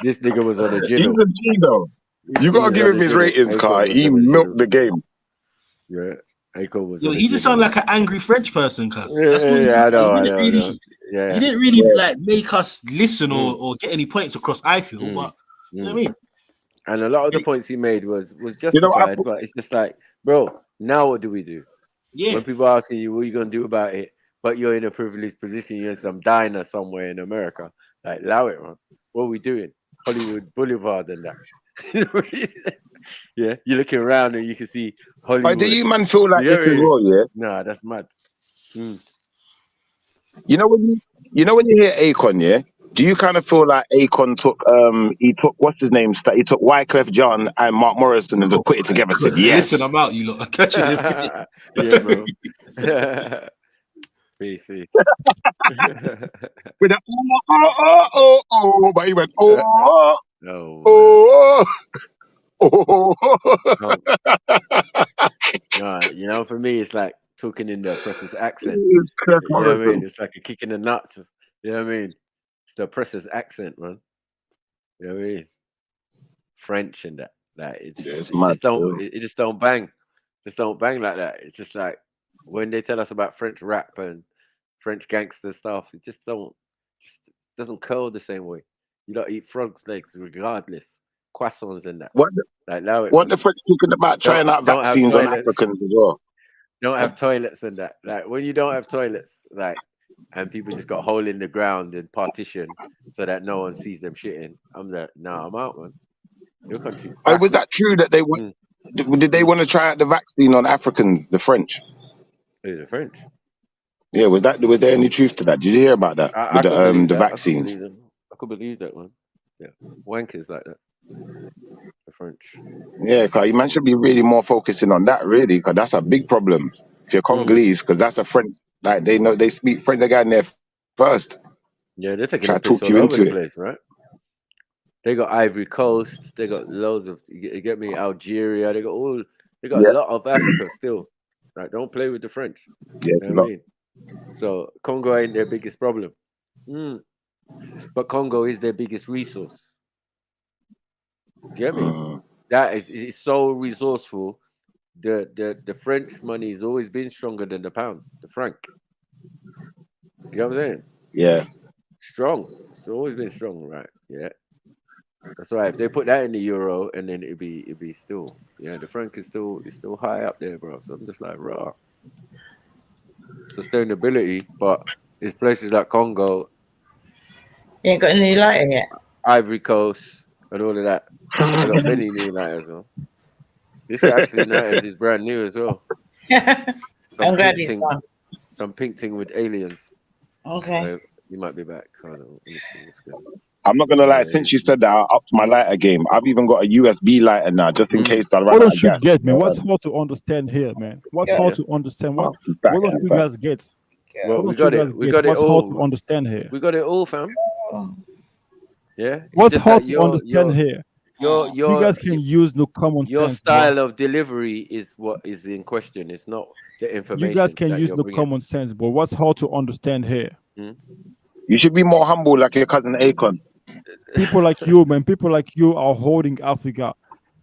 This nigga was on a Gino. He's a G, though. You gotta give him his ratings, Car. He milked the game. Yeah, Akon was. Yo, he just sounded like an angry French person, cuz. I know. He didn't really like make us listen or get any points across. I feel, but you know what I mean. And a lot of the points he made was justified, but it's just like, bro, now what do we do? Yeah. When people are asking you what are you gonna do about it, but you're in a privileged position, you're in some diner somewhere in America, like allow it, man. What are we doing? Hollywood Boulevard and that. Yeah, you're looking around and you can see Hollywood. But do you man feel like this is raw, yeah? Nah, that's mad. You know when you hear Akon, yeah, Do you kind of feel like Akon took he took what's his name? He took Wyclef John and Mark Morrison and just put it together. Said yes. Listen, I'm out. You lot, I'm catching it. Yeah, bro. Peace. With a oh, but he went oh. No, you know, for me, it's like talking in the oppressor's accent. You know what I mean? It's like a kick in the nuts. You know what I mean? It's the oppressor's accent, man. You know what I mean? French and that. Like it just don't bang. Just don't bang like that. It's just like when they tell us about French rap and French gangster stuff, it just doesn't curl the same way. You don't eat frog's legs regardless. Croissants and that. What the French talking about trying out vaccines on Africans as well? Don't have toilets and that. Like when you don't have toilets, like and people just got a hole in the ground and partition so that no one sees them shitting. I'm like, nah, I'm out, man. Your country. Was that true that they want? Did they want to try out the vaccine on Africans, the French? The French. Yeah, was there any truth to that? Did you hear about that? With the vaccines? I could believe that one. Yeah, wankers like that. The French. Yeah, because man should be really more focusing on that, really, because that's a big problem. If you're Congolese, because that's a French, like they speak French. They got in there first. Yeah, they're taking a piss all over the place, right? They got Ivory Coast. They got loads of. You get me? Algeria. They got a lot of Africa still. Right? Don't play with the French. Yeah, you know what I mean? So Congo ain't their biggest problem, but Congo is their biggest resource. Get me? That is so resourceful. The French money has always been stronger than the pound, the franc. You know what I'm saying? Yeah. Strong. It's always been strong, right? Yeah. That's right. If they put that in the euro, and then it'd be still, the franc is still high up there, bro. So I'm just like, raw sustainability, but it's places like Congo. You ain't got any lighter yet. Ivory Coast and all of that. I got many new lighters, though. This actually lighters is brand new as well. I'm glad he's gone. Some pink thing with aliens. Okay. You might be back. Let me see what's good. I'm not gonna lie. Since you said that, I upped my lighter game. I've even got a USB lighter now, just in case I run out of gas. What don't you get, man? What's hard to understand here, man? What's hard to understand? What don't you guys get? Well, we got it. We got it all. What's hard to understand here? We got it all, fam. Yeah. What's hard to understand here? You guys can use no common sense. Your style of delivery is what is in question. It's not the information. You guys can use no common sense, but what's hard to understand here? You should be more humble, like your cousin Akon. People like you, man. People like you are holding Africa.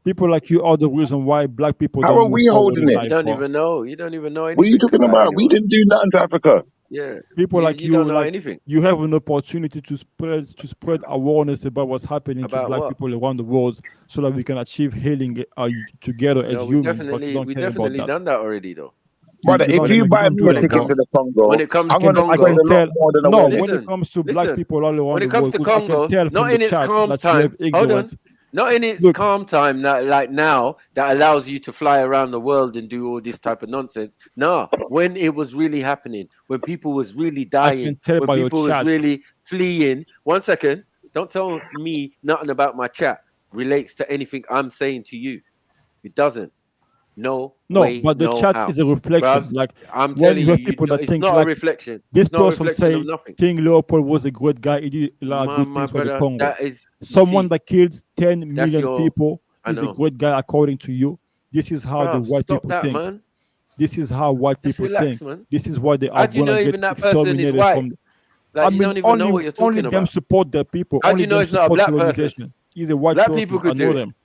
People like you are the reason why black people. How are we holding it? You don't even know. You don't even know anything. What are you talking about? We didn't do nothing to Africa. Yeah. People like you don't know anything. You have an opportunity to spread awareness about what's happening to black people around the world, so that we can achieve healing together as humans. We definitely done that already, though. Brother, if you buy me a ticket to the Congo, when it comes I'm to going Congo, to spend a lot more than when it comes to black people all around when it the comes world, to Congo, I can tell not from in the its chat calm that time. you have ignorance. Not in its calm time, like now, that allows you to fly around the world and do all this type of nonsense. No, when it was really happening, when people was really dying, when people was really fleeing. 1 second, don't tell me nothing about my chat relates to anything I'm saying to you. It doesn't. No, but the chat is a reflection. Bruv, like I'm telling you, people that it's think not like a reflection. This it's not person a reflection say of nothing. King Leopold was a great guy. He did a lot of good things for the Congo. That is, someone that kills 10 million people is a know. great guy according to you. This is how the white people think. Man. This is how white people think. Man. This is why they are going to get exterminated from. Like, you don't even know what you're talking only about. them support their people. How do you know it's not a black person? He's a white black person. people could I know do it. them.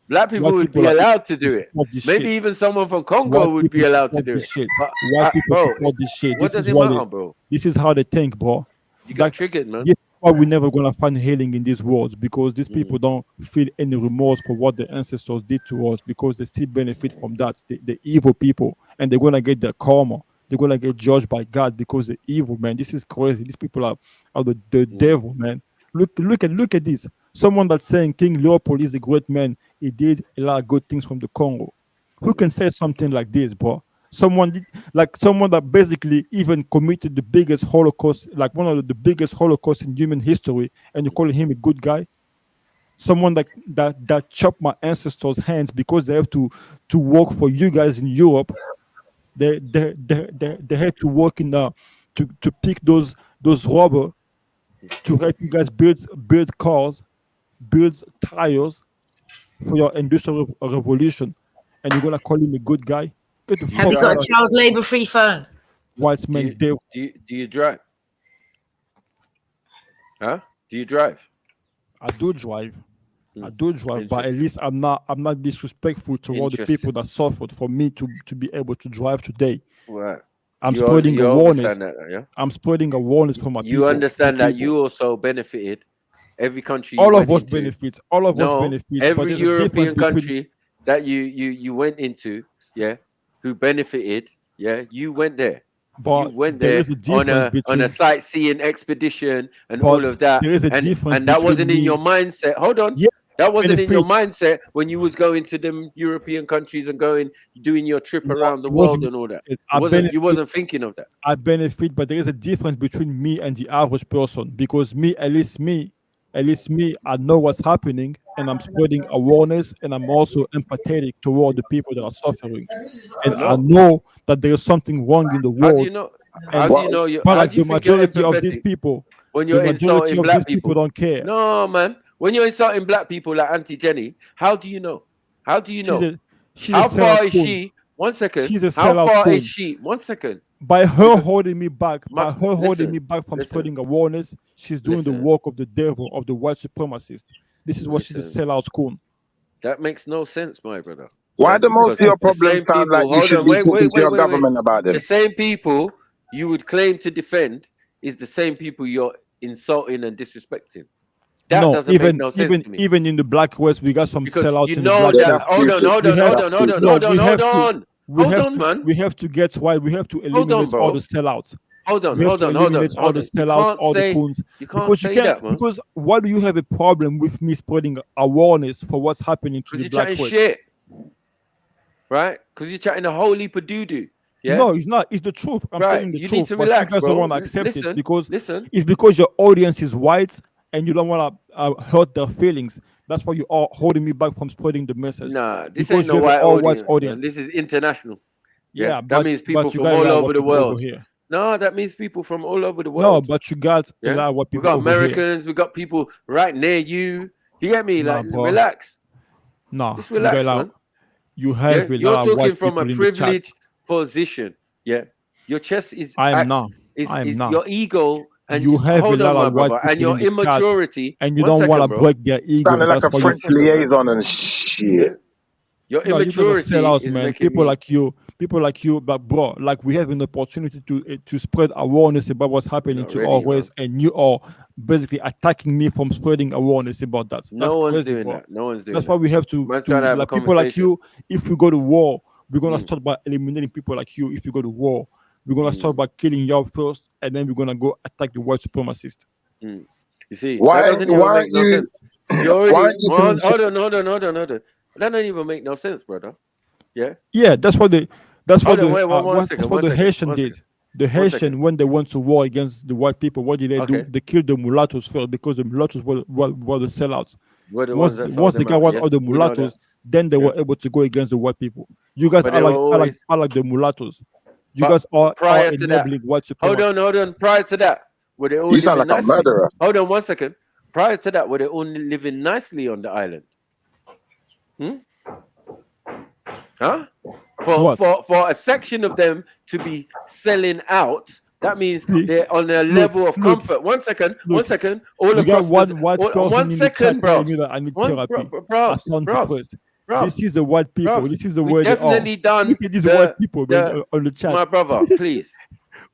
Black people would be allowed to do it. Maybe even someone from Congo would be allowed to do it. White people support this shit. What does it matter, bro? This is how they think, bro. You got triggered, man. This is why we're never gonna find healing in these worlds, because these people don't feel any remorse for what their ancestors did to us, because they still benefit from that. The evil people, and they're gonna get their karma. They're gonna get judged by God because they're evil, man. This is crazy. These people are the devil, man. Look at this. Someone that's saying King Leopold is a great man. He did a lot of good things from the Congo. Who can say something like this, bro? someone that basically even committed the biggest Holocaust, like one of the biggest Holocausts in human history, and you're calling him a good guy? Someone that chopped my ancestors' hands because they have to work for you guys in Europe. They had to work in to pick those rubber to help you guys build cars, build tires for your industrial revolution, and you're gonna call him a good guy? Get the Have you got a child labor-free phone? White man, do you drive? Huh? Do you drive? I do drive. I do drive, but at least I'm not disrespectful toward the people that suffered for me to be able to drive today. Right. I'm spreading awareness. Yeah? I'm spreading awareness for my people. You understand that you also benefited. Every country all of us benefit. All of us benefit. Every European country that you went into, yeah, who benefited, yeah, you went there. But you went there on a sightseeing expedition and all of that. There is a difference, and that wasn't in your mindset. Hold on. Yeah, that wasn't in your mindset when you was going to them European countries and doing your trip around the world and all that. You wasn't thinking of that. I benefit, but there is a difference between me and the average person, because at least me, I know what's happening, and I'm spreading awareness, and I'm also empathetic toward the people that are suffering. And I know that there is something wrong in the world. How do you know? But like the majority of these people, when you're insulting black people don't care. No, man. When you're insulting black people like Auntie Jenny, how do you know? How do you know? How far is she? 1 second. She's a how far queen. Is she? 1 second. By her holding me back, from spreading awareness, she's doing the work of the devil, of the white supremacist. This is what she's a sellout queen. That makes no sense, my brother. Why do most of your problems sound like you should be talking to your government about them? The same people you would claim to defend is the same people you're insulting and disrespecting. That doesn't make no sense to me. Even in the Black West, we got some sellouts in the Black West. Hold on, man. We have to get why we have to eliminate all the sellouts. Hold on. All the sellouts, all the coons. Because why do you have a problem with me spreading awareness for what's happening to the Black West? Shit. Right? Because you're chatting a whole heap of doo-doo. Yeah? No, it's not. It's the truth. I'm telling the truth. Need to relax, but you guys don't want to accept it because it's because your audience is white and you don't want to hurt their feelings. That's why you are holding me back from spreading the message. Nah, this ain't no white audience. This is international. Yeah, that means people from all over the world. No, that means people from all over the world. No, but you got a lot of what people. We got Americans. We got people right near you. You get me? Like, relax. No, just relax, man. You have a you're lot of talking from a privileged position. Yeah, your chest is. I am not. Your ego. And you have a lot of white people and your immaturity, and you don't want to break their ego. Sounding like a French liaison and shit. Your immaturity sellouts, man. People like you, but bro, like we have an opportunity to spread awareness about what's happening to our race, and you are basically attacking me from spreading awareness about that. No one's doing that. No one's doing that. That's why we have to like people like you. If we go to war, we're gonna start by eliminating people like you. If you go to war, we're gonna start by killing y'all first, and then we're gonna go attack the white supremacist. You see, that doesn't even make no sense. Hold on. That doesn't even make no sense, brother. Yeah. Yeah, that's what the Haitian did. The Haitian, when they went to war against the white people, what did they do? They killed the mulattoes first because the mulattoes were the sellouts. Once they got one of the mulattoes, then they were able to go against the white people. You guys are like the mulattoes. You guys are enabling white supremacy. Hold on. Prior to that, were they all you sound like a murderer. Hold on 1 second. Prior to that, were they only living nicely on the island? Huh? For a section of them to be selling out, that means they're on a level of comfort. 1 second. All you got one white person 1 second, bro. I need therapy. Bro. This is the white people. This is the way they are. Look at these white people on the chat. My brother, please.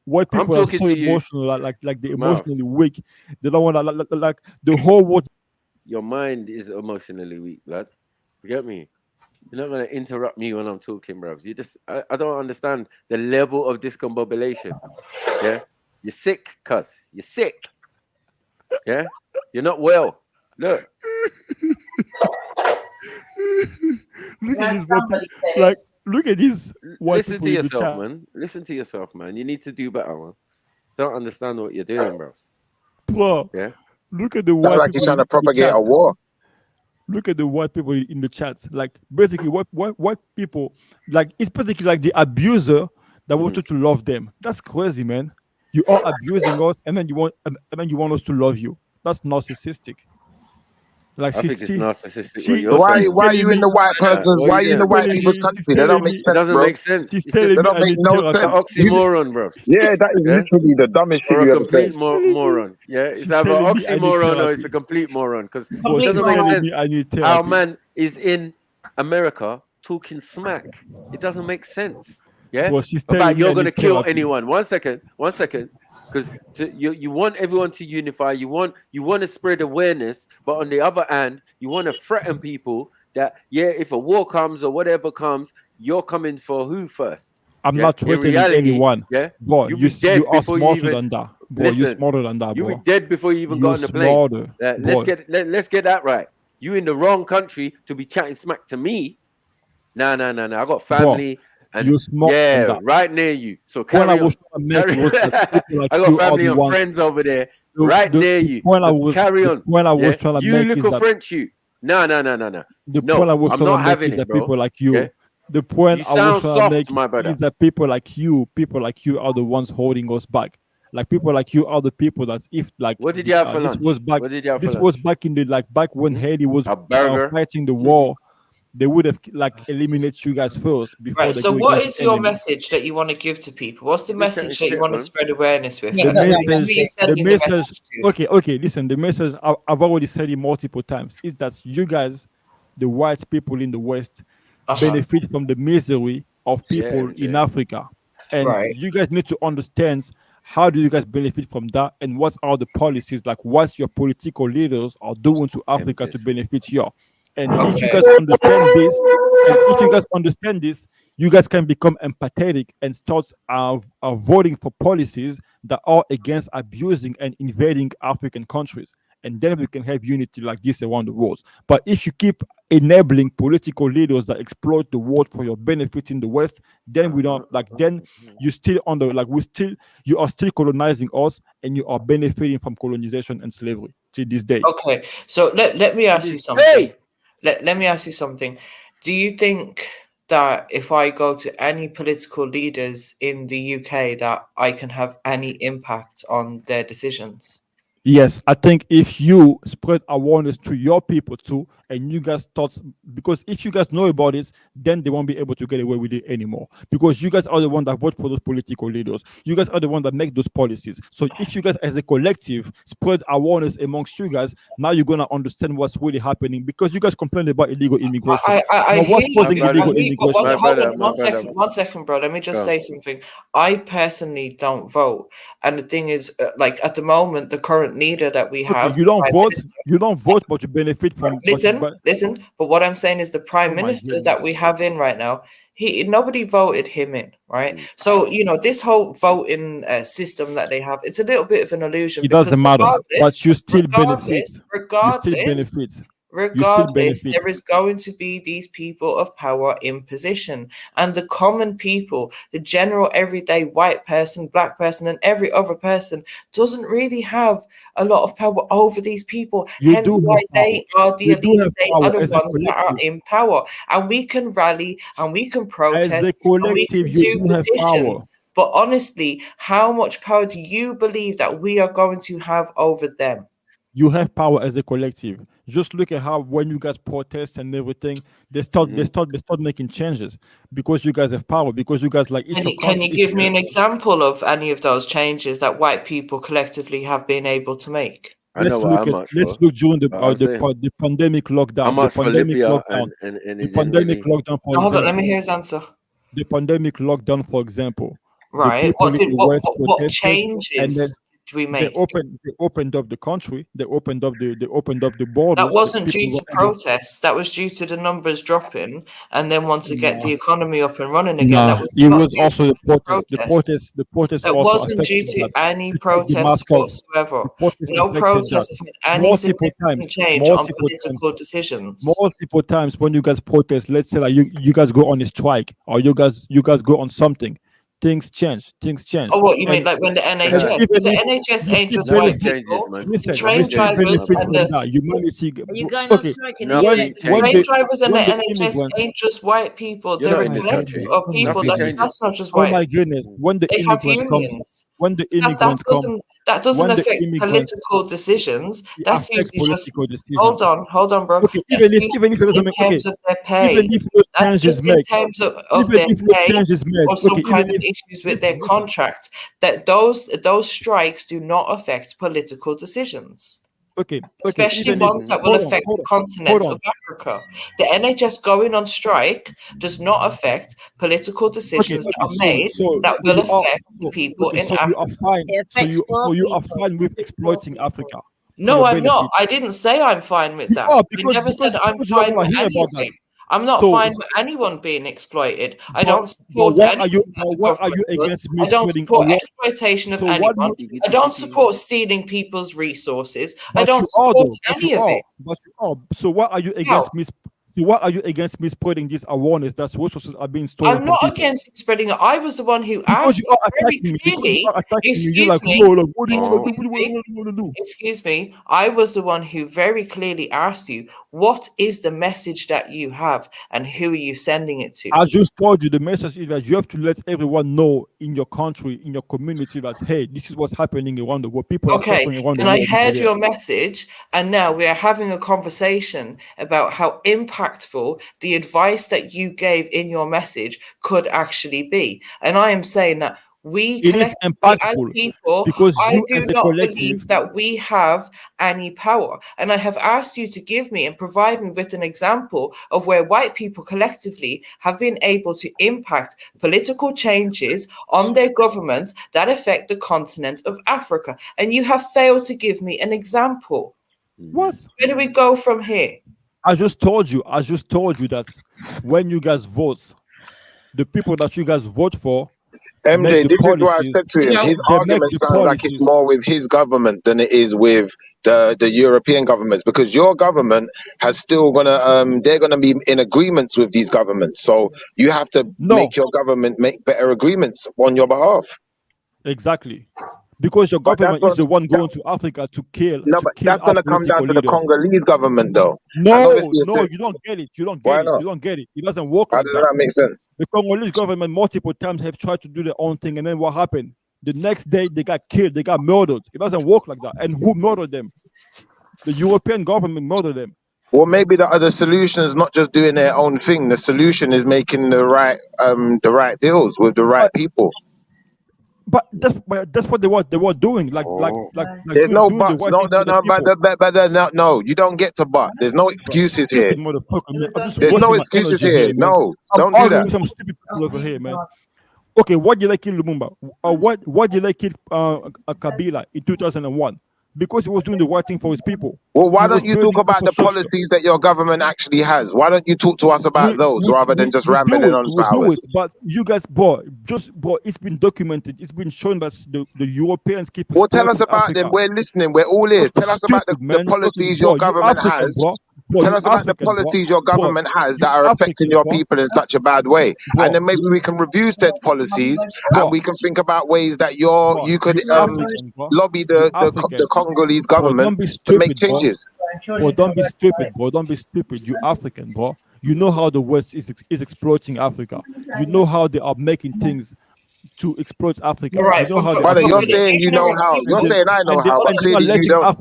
White people are so emotional, like they're emotionally weak. They don't want to like the whole world. Your mind is emotionally weak, lad. You get me? You're not gonna interrupt me when I'm talking, bro. You just I don't understand the level of discombobulation. Yeah, you're sick, cuz. You're sick. Yeah, you're not well. Look. Look at this, Look at this. Listen to yourself, man. Listen to yourself, man. You need to do better, man. Don't understand what you're doing, bro. Bro, yeah. Look at the white like people he's trying to propagate a war. Look at the white people in the chat. Like basically, what people like? It's basically like the abuser that want you to love them. That's crazy, man. You are abusing us, and then you want us to love you. That's narcissistic. Like I think it's narcissistic. Why are you in the white person's? Why are you in the white people's country? That don't make sense. It doesn't make sense. She's telling me don't make no sense. Oxymoron, bro. Yeah, that is literally the dumbest thing or you a ever complete said. moron. Yeah, it's either oxymoron or it's a complete moron because it doesn't make sense. Our man is in America talking smack. It doesn't make sense. Yeah, well, she's about you're gonna kill therapy. anyone. One second, because you want everyone to unify. You want to spread awareness, but on the other hand, you want to threaten people that if a war comes or whatever comes, you're coming for who first? I'm not threatening anyone. Yeah, boy, you are smarter than that. Boy, Listen, you're smarter than that. You boy. were dead before you even got on the plane. Let's get that right. You in the wrong country to be chatting smack to me. No. I got family. Bro, and you're smart than that. right near you. So I got family and friends over there, near you. Carry on. When I was trying to you make little French, you. No. The point I was trying to make is that people like you. Yeah? The point I was trying to make my brother. is that people like you are the ones holding us back. Like people like you are the people that what did you have for this lunch? was back. This was back in the back when Haiti was fighting the war. They would have eliminated you guys first. Before right. So, what is your message that you want to give to people? What's the message that you want to spread awareness with? The message. Okay. Listen, the message I've already said it multiple times is that you guys, the white people in the West, benefit from the misery of people in Africa, and you guys need to understand how do you guys benefit from that, and what are the policies, like what your political leaders are doing to Africa to benefit you. And if you guys understand this, you guys can become empathetic and start voting for policies that are against abusing and invading African countries. And then we can have unity like this around the world. But if you keep enabling political leaders that exploit the world for your benefit in the West, then we don't then you still you are still colonizing us, and you are benefiting from colonization and slavery to this day. Okay, so let me ask you something. Hey! Let me ask you something. Do you think that if I go to any political leaders in the UK that I can have any impact on their decisions? Yes, I think if you spread awareness to your people too, and you guys start, because if you guys know about it, then they won't be able to get away with it anymore. Because you guys are the one that vote for those political leaders. You guys are the one that make those policies. So if you guys as a collective spread awareness amongst you guys, now you're gonna understand what's really happening. Because you guys complain about illegal immigration. What's causing illegal immigration? Hold on, one second, bro. Let me just say something. I personally don't vote, and the thing is, like at the moment, the current leader that we have, you don't vote, but you benefit from. Listen, but what I'm saying is the prime minister that we have in right now, nobody voted him in, right? So this whole voting system that they have, it's a little bit of an illusion. It doesn't matter, but you still benefit. Regardless, there is going to be these people of power in position, and the common people, the general everyday white person, black person, and every other person doesn't really have a lot of power over these people. Hence why they are the elite. They are the ones that are in power, and we can rally and we can protest as a collective. You do have power. But honestly, how much power do you believe that we are going to have over them? You have power as a collective. Just look at how when you guys protest and everything, they start making changes because you guys have power. Because you guys Can you give me an example of any of those changes that white people collectively have been able to make? Let's look during the pandemic lockdown. The pandemic lockdown. Hold on, let me hear his answer. The pandemic lockdown, for example. Right. What changes we make? They opened up the country. They opened up the borders. That wasn't due to protests. That was due to the numbers dropping, and then once to get the economy up and running again. That was it was also the protest. The protest that also wasn't due to that. any protests whatsoever. No protests have had any significant change on political decisions. Multiple times when you guys protest, let's say like you guys go on a strike or you guys go on something. Things change. Oh, what you mean, like when the NHS? The NHS ain't just white people. The train drivers and the Are you going on strike in the train drivers and the NHS ain't just white people. They're a collective of people. That's not just white. Oh my goodness! When the immigrants come, that doesn't affect political decisions. That's usually just hold on, bro. Okay, even if it doesn't make terms of their pay. Even if those changes in terms of their pay or some kind of issues with their contract, that those strikes do not affect political decisions. Especially ones that will affect the continent of Africa. The NHS going on strike does not affect political decisions that are made that will affect people in Africa. So you are fine with exploiting Africa? No, I'm not. I didn't say I'm fine with that. I never said I'm fine with anything. I'm not fine with anyone being exploited. I don't support what are you against me? I don't support exploitation of anyone. I don't support stealing people's resources. I don't support any of it. So what are you against me? What are you against me spreading this awareness that resources are being stolen? I'm not against spreading it. I was the one who asked you are very clearly. Excuse me. I was the one who very clearly asked you, what is the message that you have and who are you sending it to? I just told you the message is that you have to let everyone know in your country, in your community that, hey, this is what's happening around the world. People are suffering around the world. And I heard your message, and now we are having a conversation about how impactful the advice that you gave in your message could actually be. And I am saying that it is impactful as people, because I do not believe that we have any power. And I have asked you to give me and provide me with an example of where white people collectively have been able to impact political changes on their governments that affect the continent of Africa. And you have failed to give me an example. What? Where do we go from here? I just told you that when you guys vote, the people that you guys vote for, MJ, this is what I said to him. His argument sounds like it's more with his government than it is with the European governments, because your government has still they're gonna be in agreements with these governments. So you have to make your government make better agreements on your behalf. Exactly. Because your government is the one going to Africa to kill. No, but that's going to come down to the Congolese government, though. No, you don't get it. You don't get it. You don't get it. It doesn't work like that. How does that make sense? The Congolese government multiple times have tried to do their own thing, and then what happened? The next day they got killed. They got murdered. It doesn't work like that. And who murdered them? The European government murdered them. Well, maybe the other solution is not just doing their own thing. The solution is making the right deals with the right people. But that's what they were doing. Like there's no buts. No. You don't get to but. There's no excuses here. There's no excuses here. No, don't do that. Some stupid people over here, man. Okay, why did they kill Lumumba? Why did they kill Kabila in 2001? Because he was doing the right thing for his people. Well, why don't you talk about the policies that your government actually has? Why don't you talk to us about those rather than just rambling on flowers? But you guys, it's been documented. It's been shown that the Europeans keep. Well, tell us about them. We're listening. We're all ears. Tell us about the policies your government has. Tell us about the policies your government has that are affecting your people in such a bad way, and then maybe we can review said policies and we can think about ways that you could lobby the Congolese government to make changes. Bro, don't be stupid, bro. Don't be stupid. You African, bro. You know how the West is exploiting Africa. You know how they are making things to exploit Africa. Right. You know how brother, you're saying you know how. You're saying I know how. But clearly you don't.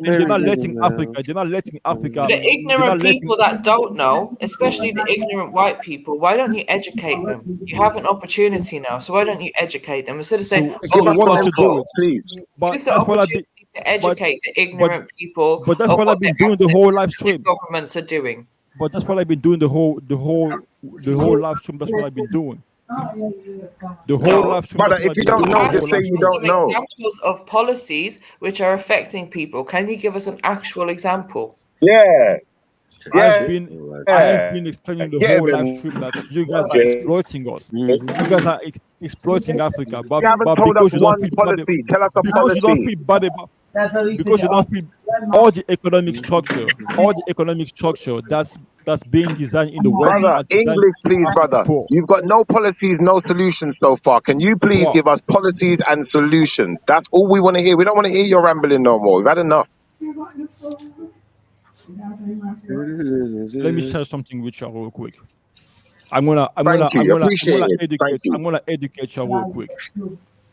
They're not letting Africa. They're not letting Africa. The ignorant people that don't know, especially the ignorant white people, why don't you educate them? You have an opportunity now, so why don't you educate them instead of saying, please. Use the opportunity to educate the ignorant people. But that's what I've been doing the whole live stream. Governments are doing. But that's what I've been doing the whole live stream. That's what I've been doing. The whole live stream. Brother, if you don't know, just say you don't know. Examples of policies which are affecting people. Can you give us an actual example? Yeah. I have been explaining the whole live stream that you guys are exploiting us. You guys are exploiting Africa, but because you don't feel bad, tell us a because policy. you don't feel bad about, because you don't feel all the economic structure that's being designed in the West. Brother, English, please, brother. You've got no policies, no solutions so far. Can you please give us policies and solutions? That's all we want to hear. We don't want to hear your rambling no more. We've had enough. Let me share something with you real quick. I'm gonna educate you real quick.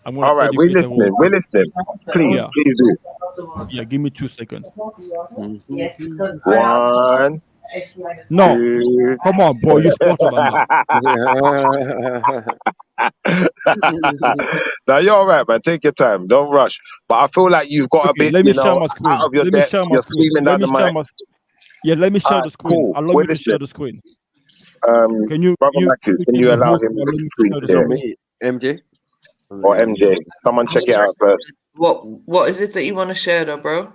All right, we're listening. We're listening. Please, please do. Yeah, give me 2 seconds. 1. No, come on, boy, you spot on Now you're all right, man. Take your time. Don't rush. But I feel like you've got a bit, let me share my screen. out of your depth. You're screaming down the mic. Let me share the screen. Cool. Allow me to share the screen. Can you, Brother Matthew, can you allow him to screen share? MJ? Or MJ? Someone check it out first. What is it that you want to share, though, bro?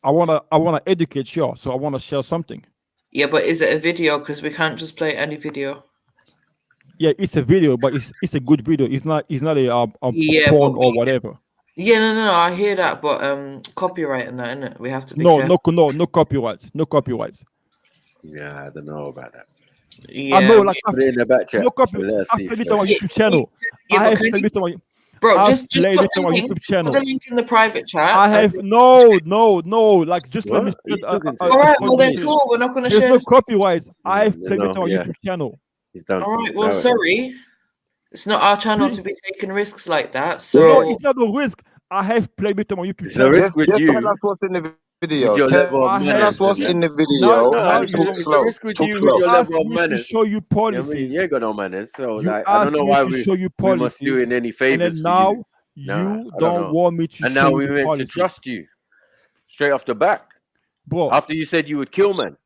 I wanna educate you, so I wanna share something. Yeah, but is it a video? Because we can't just play any video. Yeah, it's a video, but it's a good video. It's not a porn or whatever. Yeah, no, I hear that, but copyright and that, innit? We have to be no copyrights. Yeah, I don't know about that. Yeah, I know, like put it in the back chat. No copyright. I played it on my YouTube channel. I have played it on my. Bro, just put my the YouTube channel. Put the link in the private chat. I have no. Like, just let me. All right, well then, cool. We're not gonna share. There's no copyrights. I have played it on my YouTube channel. All right, well, sorry. It's not our channel to be taking risks like that. So no, it's not a risk. I have played it on my YouTube channel. The risk with you. Tell us what's in the video. Tell us what's in the video. Talk slow. With your level of manners. To show you policies. I mean, you ain't got no manners, so you like, I don't know why we must do in any favors. And now you don't want me to. And now we meant to trust you straight off the back, bro. After you said you would kill man,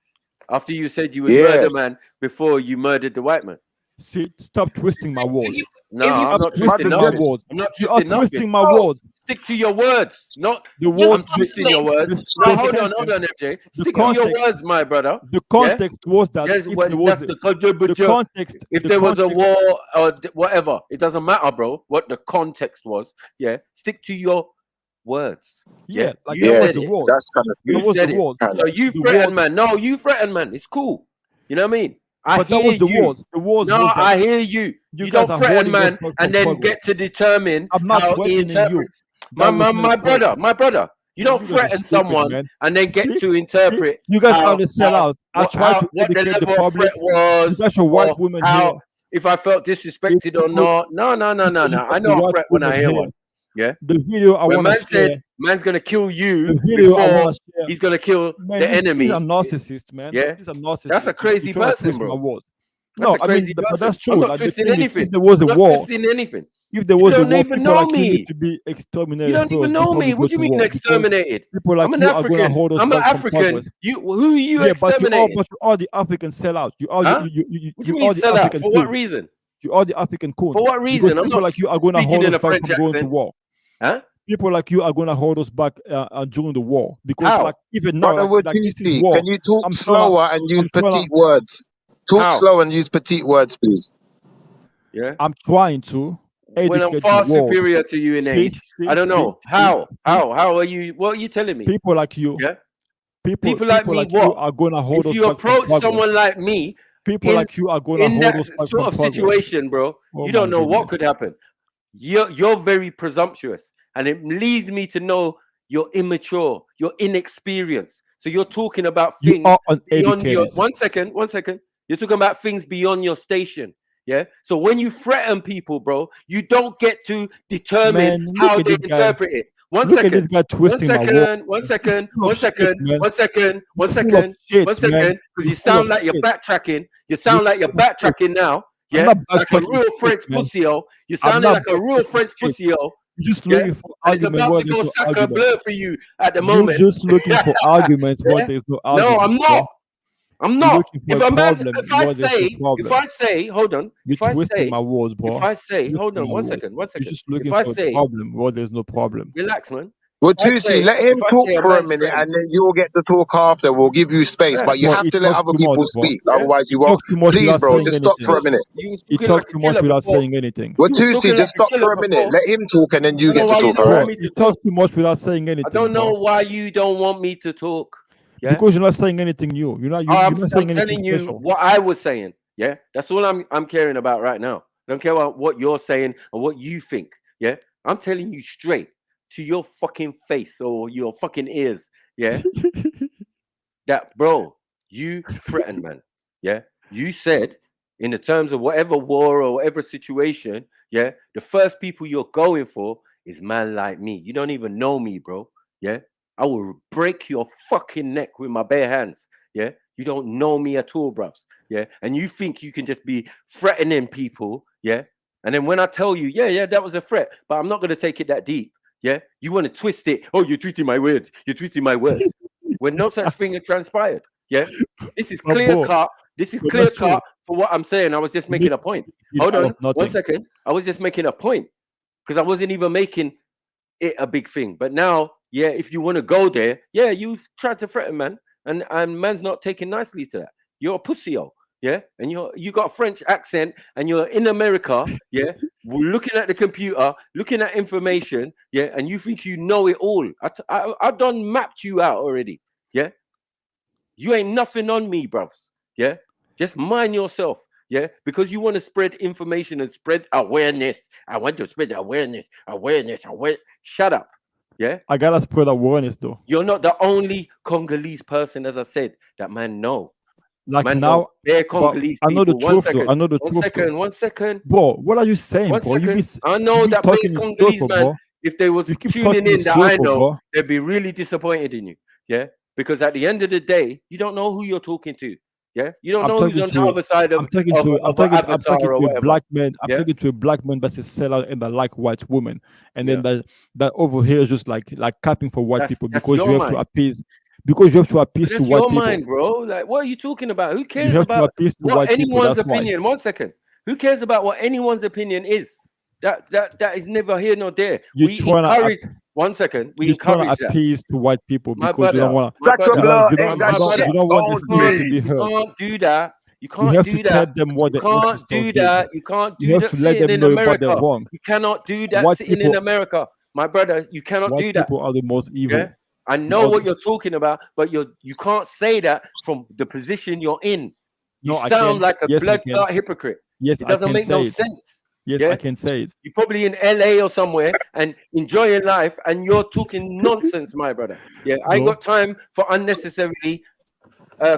after you said you would murder man before you murdered the white man. See, stop twisting my words. No, I'm not twisting my words. I'm not twisting my words. Stick to your words, not the words. I'm twisting your words. No, hold on, MJ. Stick to your words, my brother. The context was that if there was a war or whatever, it doesn't matter, bro. What the context was, stick to your words. Like that was the word. That's kind of you said it. So you threatened, man. No, you threatened, man. It's cool. You know what I mean? But that was the words. The words. No, I hear you. You don't threaten, man, and then get to determine how he interprets. My brother. You don't threaten someone and then get to interpret. You guys are the sellouts. I try to educate the public. Was such a white woman here. If I felt disrespected or not. No. I know I threat when I hear one. Yeah. The video I want to share. Man's gonna kill you. The video before he's gonna kill the enemy. He's a narcissist, man. Yeah. He's a narcissist. That's a crazy person, bro. No, I mean, but that's true. I'm not twisting anything. If there was a war, if there was a war, even know me. To be exterminated. You don't even know me. What do you mean exterminated? People like I'm an African. I'm an African. Who are you exterminating? But you are the African sellout. You are what do you mean sellout? For what reason? You are the African coon. For what reason? I'm not like you are going to hold us back from going to war. Huh? People like you are going to hold us back during the war because, like, even now, can you talk slower and use petite words? Talk slow and use petite words, please. Yeah, I'm trying to. When I'm far superior to you in age, I don't know how are you? What are you telling me? People like you, people like me, what you are going to hold us back? If you approach someone like me, people like you are going to hold us back in that sort of situation, bro. You don't know what could happen. You're very presumptuous, and it leads me to know you're immature, you're inexperienced. So you're talking about things beyond your. One second. You're talking about things beyond your station. Yeah. So when you threaten people, bro, you don't get to determine how they interpret it. One second. Because you sound like you're backtracking. You sound like you're backtracking now. Yeah. Like a real French pussy-o. You sounding like a real French pussy-o. Just looking for arguments. It's about to go sacre bleu for you at the moment. You're just looking for arguments. What there's no argument. No, I'm not. I'm not. If a man, if I say, hold on. You're twisting my words, bro. If I say, hold on, one second. You're just looking for a problem where there's no problem. Relax, man. Well, Tusi, let him talk for a minute, and then you'll get to talk after. We'll give you space, but you have to let other people speak. Otherwise, you won't. Please, bro, just stop for a minute. He talks too much without saying anything. Well, Tusi, just stop for a minute. Let him talk, and then you get to talk. All right? He talks too much without saying anything. I don't know why you don't want me to talk. Yeah? Because you're not saying anything new. You're not. I'm saying telling you special. what I was saying. Yeah, that's all I'm caring about right now. I don't care about what you're saying or what you think. Yeah, I'm telling you straight to your fucking face or your fucking ears. Yeah, that bro, you threatened, man. Yeah, you said in the terms of whatever war or whatever situation. Yeah, the first people you're going for is man like me. You don't even know me, bro. Yeah, I will break your fucking neck with my bare hands. Yeah, you don't know me at all, bruv. Yeah, and you think you can just be threatening people. Yeah, and then when I tell you, yeah, that was a threat, but I'm not going to take it that deep. Yeah, you want to twist it. Oh, you're twisting my words. You're twisting my words. When no such thing had transpired. Yeah, this is clear cut. This is clear cut for what I'm saying. I was just making a point. Hold on, 1 second. I was just making a point because I wasn't even making it a big thing. But now, yeah, if you want to go there, yeah, you've tried to threaten man, and man's not taking nicely to that. You're a pussy-o. Yeah, and you got a French accent, and you're in America, yeah, looking at the computer, looking at information, yeah, and you think you know it all. I done mapped you out already, yeah. You ain't nothing on me, bruv. Yeah, just mind yourself, yeah, because you want to spread information and spread awareness. I want to spread awareness. Shut up, yeah. I gotta spread awareness, though.'re not the only Congolese person, as I said, that man know. Like man, now, they're Congolese. I know the truth, though. I know the truth. 1 second. Bro, what are you saying, bro? I know that Congolese, man, bro. if they was tuning in that I know, they'd be really disappointed in you. Yeah? Because at the end of the day, you don't know who you're talking to. Yeah? You don't know who's on the other side of I'm talking to a black man. I'm talking to a black man that's a sellout and that like white women. And then that over here is just like capping for white people because you have to appease. Because you have to appease to white people. That's your mind, bro. Like, what are you talking about? Who cares about what anyone's opinion? 1 second. Who cares about what anyone's opinion is? That is never here nor there. We encourage. 1 second. We encourage to appease to white people because you don't want to. You don't want the to be heard. You can't do that. You can't do that. Them what you can't do that. You can't do that. Sitting in America. You cannot do that sitting in America, my brother. You cannot do that. People are the most evil. Yeah? I know what you're talking about, but you can't say that from the position you're in. You sound like a blood clot hypocrite. Yes, it doesn't make no sense. Yes, I can say it. You're probably in LA or somewhere and enjoying life, and you're talking nonsense, my brother. Yeah, I ain't got time for unnecessarily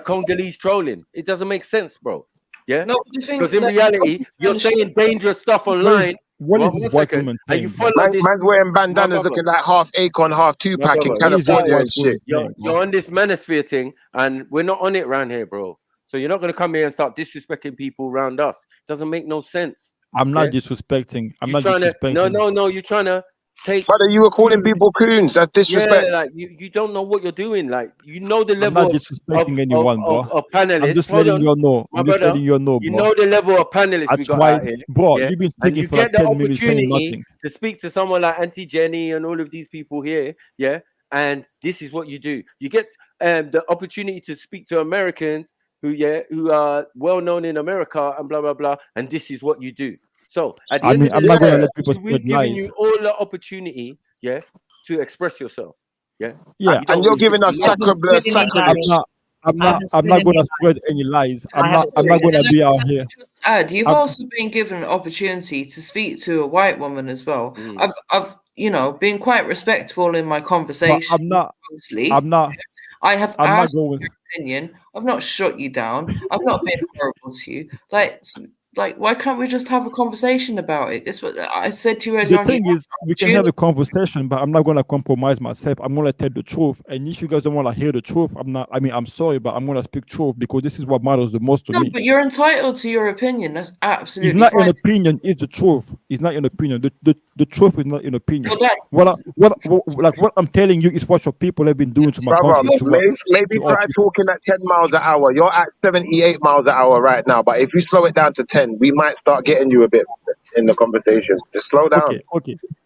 Congolese trolling. It doesn't make sense, bro. Yeah, because in reality, you're saying dangerous stuff online. What is this white woman saying? Man's wearing bandanas looking like half Akon, half Tupac in California and shit. You're on this manosphere thing, and we're not on it around here, bro. So you're not going to come here and start disrespecting people around us. It doesn't make no sense. I'm not disrespecting. I'm not disrespecting. No. You're trying to take. Brother, you were calling people coons. That's disrespect. Yeah, like you don't know what you're doing. Like you know the level. I'm not disrespecting anyone, bro. Of panelists. I'm just letting you know. I'm just letting you know, bro. You know the level of panelists we got out here, bro. You've been speaking for like 10 minutes saying nothing. To speak to someone like Auntie Jenny and all of these people here, yeah. And this is what you do. You get the opportunity to speak to Americans who are well known in America and blah blah blah. And this is what you do. So at the end of the I'm not going to let people spread lies. We're giving you all the opportunity, yeah, to express yourself, yeah. And you're giving us I'm not going to spread any lies. I'm not going to be out here. You've also been given an opportunity to speak to a white woman as well. I've been quite respectful in my conversation. I have asked your opinion. I've not shut you down. I've not been horrible to you. Like, Like, why can't we just have a conversation about it? This what I said to you earlier. The thing is, we can have a conversation, but I'm not gonna compromise myself. I'm gonna tell the truth. And if you guys don't want to hear the truth, I'm sorry, but I'm gonna speak truth because this is what matters the most to me. But you're entitled to your opinion. That's absolutely It's not fine. an opinion, it's the truth. It's not an opinion. The truth is not an opinion. Well, what I'm telling you is what your people have been doing to my Brother, country. maybe try talking at 10 miles an hour. You're at 78 miles an hour right now, but if you slow it down to 10, we might start getting you a bit in the conversation. Just slow down.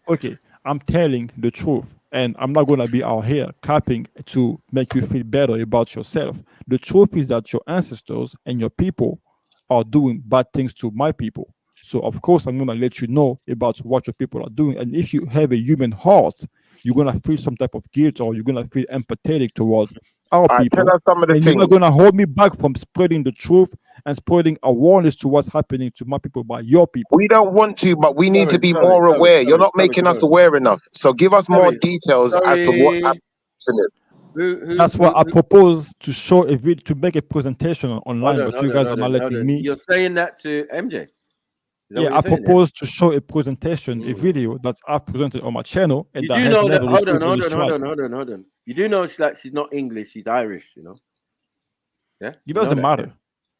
Okay. I'm telling the truth, and I'm not gonna be out here capping to make you feel better about yourself. The truth is that your ancestors and your people are doing bad things to my people. So of course I'm gonna let you know about what your people are doing. And if you have a human heart, you're gonna feel some type of guilt, or you're gonna feel empathetic towards our people. Tell us some of the and things. you're not gonna hold me back from spreading the truth and spreading awareness to what's happening to my people by your people. We don't want to, but we need to be more aware. You're not making us aware enough. So give us more details as to what happened. That's why I propose to show a video, to make a presentation online, but you guys are not letting me. You're saying that to MJ? Yeah, I propose to show a presentation, a video that I've presented on my channel. And you do know that. Hold on. You do know she's not English, she's Irish, you know? Yeah? It doesn't matter.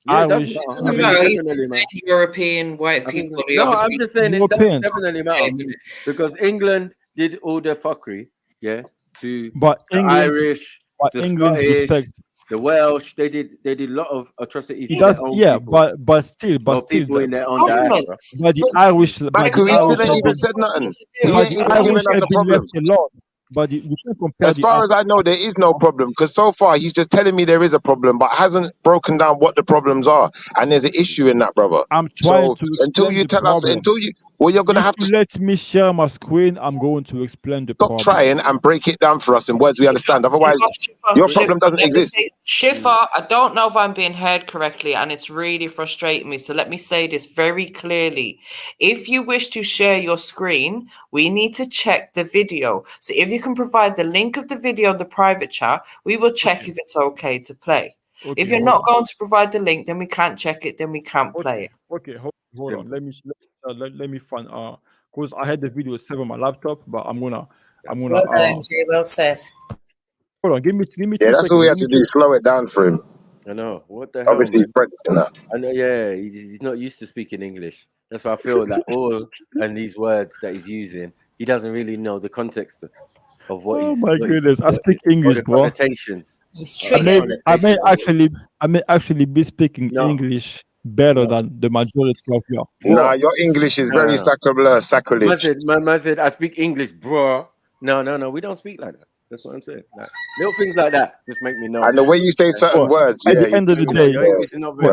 Yeah, Irish. It doesn't matter. European white people. No, I'm just saying it doesn't definitely matter. Because England did all their fuckery, yeah, to but the Irish, but England respects the Welsh. They did a lot of atrocities. It does, yeah, people. but still, people in their own diaspora. But the Irish, Michael, he still ain't even said nothing. But the Irish have been left alone. But you can't compare. As far as I know, there is no problem, because so far he's just telling me there is a problem, but hasn't broken down what the problems are. And there's an issue in that, brother. I'm trying to until you tell us, you're gonna have to let me share my screen. I'm going to explain the problem. Stop trying and break it down for us in words we understand. Otherwise, your problem doesn't exist. Shifa, I don't know if I'm being heard correctly, and it's really frustrating me. So let me say this very clearly. If you wish to share your screen, we need to check the video. So if you can provide the link of the video in the private chat, we will check if it's okay to play. If you're not going to provide the link, then we can't check it, then we can't play it. Okay, hold on. Let me find because I had the video saved on my laptop, but I'm gonna well done, MJ, well said. Hold on, give me yeah, that's what we have to do, slow it down for him. I know. What the hell? Obviously he's practicing that. I know, yeah, he's not used to speaking English. That's why I feel like all and these words that he's using, he doesn't really know the context of what oh my goodness, I speak English, bro. Connotations. I may actually be speaking English better than the majority of you. Nah, your English is very sacrilege. Man said, I speak English, bro. No, we don't speak like that. That's what I'm saying. Like, little things like that just make me know. And the way you say certain words, at the end of the day,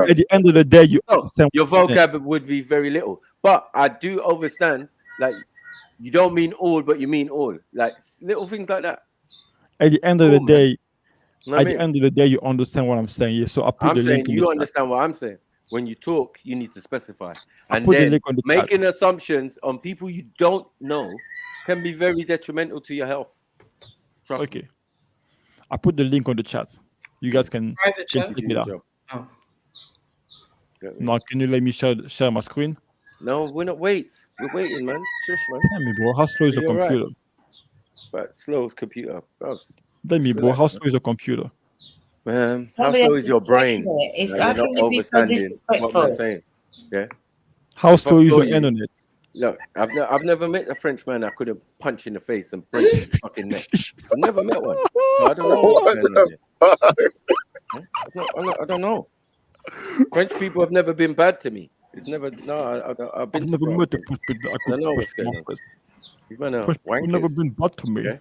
at the end of the day, your vocab would be very little. But I do understand, like, you don't mean all, but you mean all. Like little things like that. At the end of the day, you understand what I'm saying. Yeah, so I put I'm the saying link in you the understand what I'm saying. When you talk, you need to specify. And put the then link on the making chat. assumptions on people you don't know can be very detrimental to your health. Trust me. I put the link on the chat. You guys can check it out. Oh. Now, can you let me share my screen? No, we're not. We're waiting, man. Shush, man. Tell me, bro. How slow is your computer? Right, slow computer. Tell me, bro. How slow is your computer? Man, how slow is your brain? It's how can you be so disrespectful? What we're saying. Yeah. How slow is your internet? Look, I've never met a Frenchman I could have punched in the face and break his fucking neck. I've never met one. So I don't know what's going on here. I don't know. French people have never been bad to me. It's never. No, I've been. I've never met the I don't know what's going on. These men are wankers. Never been bad to me. Yeah?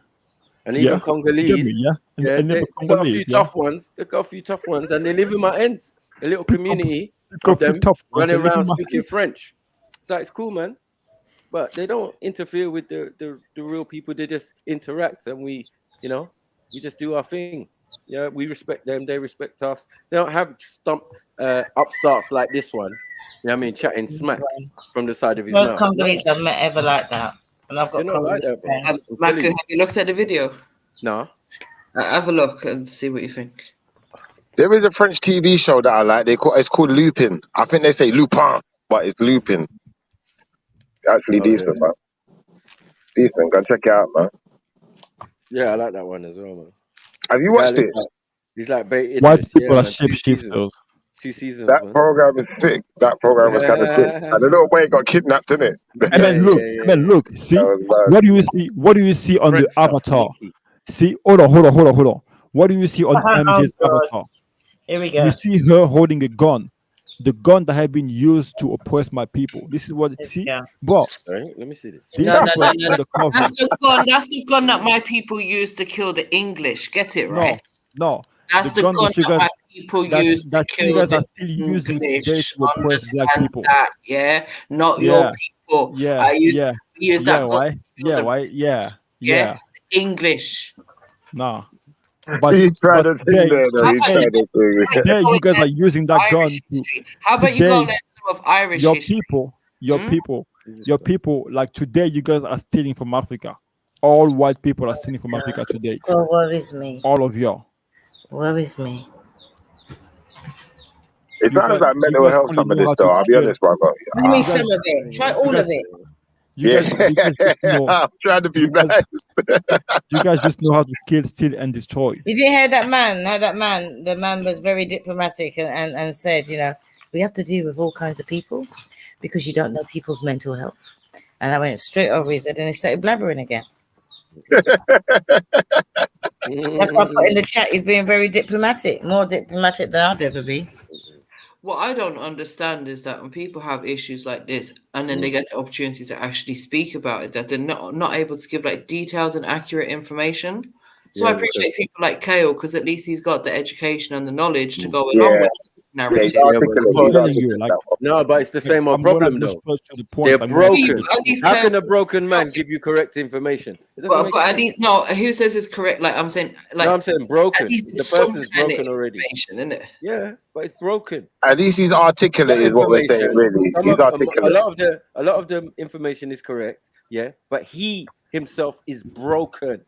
And even Congolese. They've got a few tough ones. They've got a few tough ones, and they live in my ends. A little community of them running around speaking French. So it's cool, man. But they don't interfere with the real people. They just interact, and we just do our thing. Yeah, we respect them. They respect us. They don't have upstarts like this one. You know what I mean? Chatting smack from the side of his mouth. Most Congolese I've met ever like that. And I've got Michael, have you looked at the video? No. Have a look and see what you think. There is a French TV show that I like. It's called Lupin. I think they say Lupin. but it's looping. Actually decent, man. Decent. Go check it out, man. Yeah, I like that one as well, man. Have you watched it? He's like bait White Idris. people Yeah, are man. shapeshifters. 2 seasons, That man. program is sick. That program was kind of sick. And the little boy got kidnapped, innit? Look. See, what do you see? What do you see on the avatar? See, hold on. What do you see on MJ's avatar? Here we go. You see her holding a gun, the gun that had been used to oppress my people. This is what see, bro. Right, let me see this. No. That's the gun that my people used to kill the English. Get it right? No. That's the gun that my people used to kill you guys the are still using today English. to oppress black people. That, yeah? Not your people. I use that gun. Yeah. English. Nah. But he tried to thing there, though. He tried to thing. Today, you guys are using that gun. How about you go learn some of Irish history? Your people, like today, you guys are stealing from Africa. All white people are stealing from Africa today. Oh, worries me. All of y'all. Worries me. It sounds like mental health, some of this, though. I'll be honest, brother. Give me some of it. Try all of it. You guys know, I'm trying to be nice. You guys just know how to kill, steal, and destroy. You didn't hear that man? The man was very diplomatic and said, you know, we have to deal with all kinds of people because you don't know people's mental health. And I went straight over his head and he started blabbering again. That's why I put in the chat. He's being very diplomatic, more diplomatic than I'd ever be. What I don't understand is that when people have issues like this and then they get the opportunity to actually speak about it, that they're not able to give like detailed and accurate information. So I appreciate people like Kale because at least he's got the education and the knowledge to go along with this narrative. No, but it's the same old problem though. They're broken. How can a broken man give you correct information? But at least who says it's correct? Like I'm saying, like I'm saying broken. The person's broken already. Isn't it? Yeah, but it's broken. At least he's articulate, is what we're saying. Really, he's articulate. A lot of the information is correct. Yeah, but he himself is broken.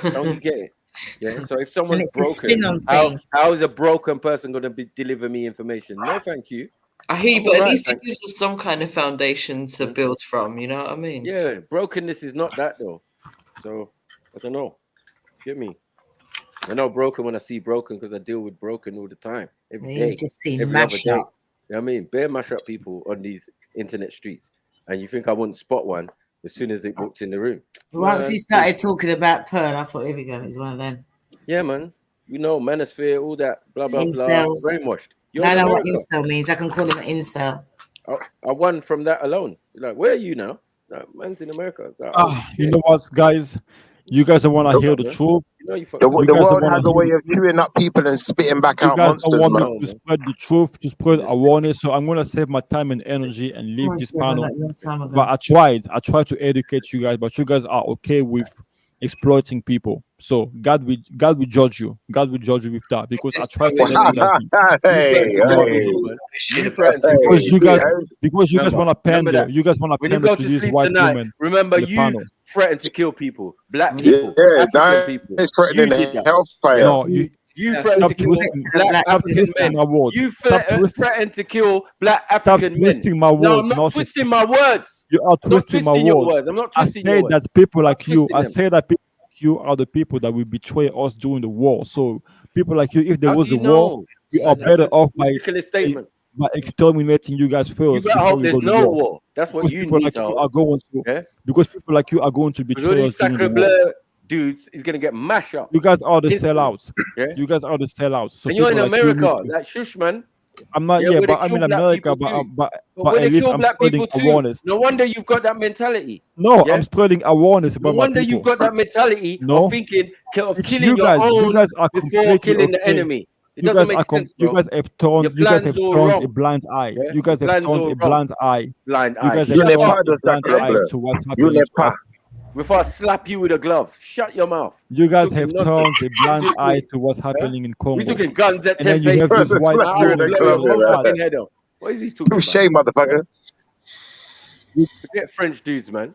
Don't you get it? Yeah. So if someone's broken, how is a broken person going to deliver me information? No, thank you. I hear you, but at least it gives us some kind of foundation to build from. You know what I mean? Yeah. Brokenness is not that though. So I don't know. Get me? I know broken when I see broken because I deal with broken all the time. Every day. Just see every mash other day. up. You know what I mean? Bare mash up people on these internet streets, and you think I wouldn't spot one as soon as they walked in the room. Once he started talking about Pearl, I thought, here we go, it's one of them. Yeah, man. You know, manosphere, all that, blah, blah, Incels. blah. Brainwashed. I know what incel means. I can call him an incel. I won from that alone. You're like, where are you now? Like, man's in America. Like, you know what, guys? You guys don't want to hear the truth. The world has a way of chewing up people and spitting back out monsters. You guys don't want to spread the truth, to spread awareness. So I'm going to save my time and energy and leave this panel. But I tried to educate you guys, but you guys are okay with exploiting people. So God will judge you. God will judge you with that because I tried to because you guys want to pander. You guys want to pander to these white women. Remember, you threatened to kill people, black people, African people. You did that. No, you threatened to kill black African men. You threatened to kill black African men. Twisting my words. No, I'm not twisting my words. You are twisting my words. I'm not twisting your words. I say that people like you. I say that people like you are the people that will betray us during the war. So people like you, if there was a war, we are better off by exterminating you guys first. You better hope there's no war. That's what you need to hope. Because people like you are going to betray us during the war. Dudes is gonna get mashed up. You guys are the sellouts. You guys are the sellouts. So and you're in America, like shush, man. I'm not but I'm in America, but at least I'm spreading awareness. No wonder you've got that mentality. No, I'm spreading awareness about my people. No wonder you've got that mentality of thinking of killing your own you guys are before killing the enemy. It doesn't make sense, bro. You guys have turned a blind eye. You guys have turned a blind eye. Blind eye. You guys have turned a blind eye to what's happening. Before I slap you with a glove, shut your mouth. You guys have turned a blind eye to what's happening in Congo. We took guns at 10 paces. And then you have this white What is he talking about? Shame, motherfucker. Forget French dudes, man.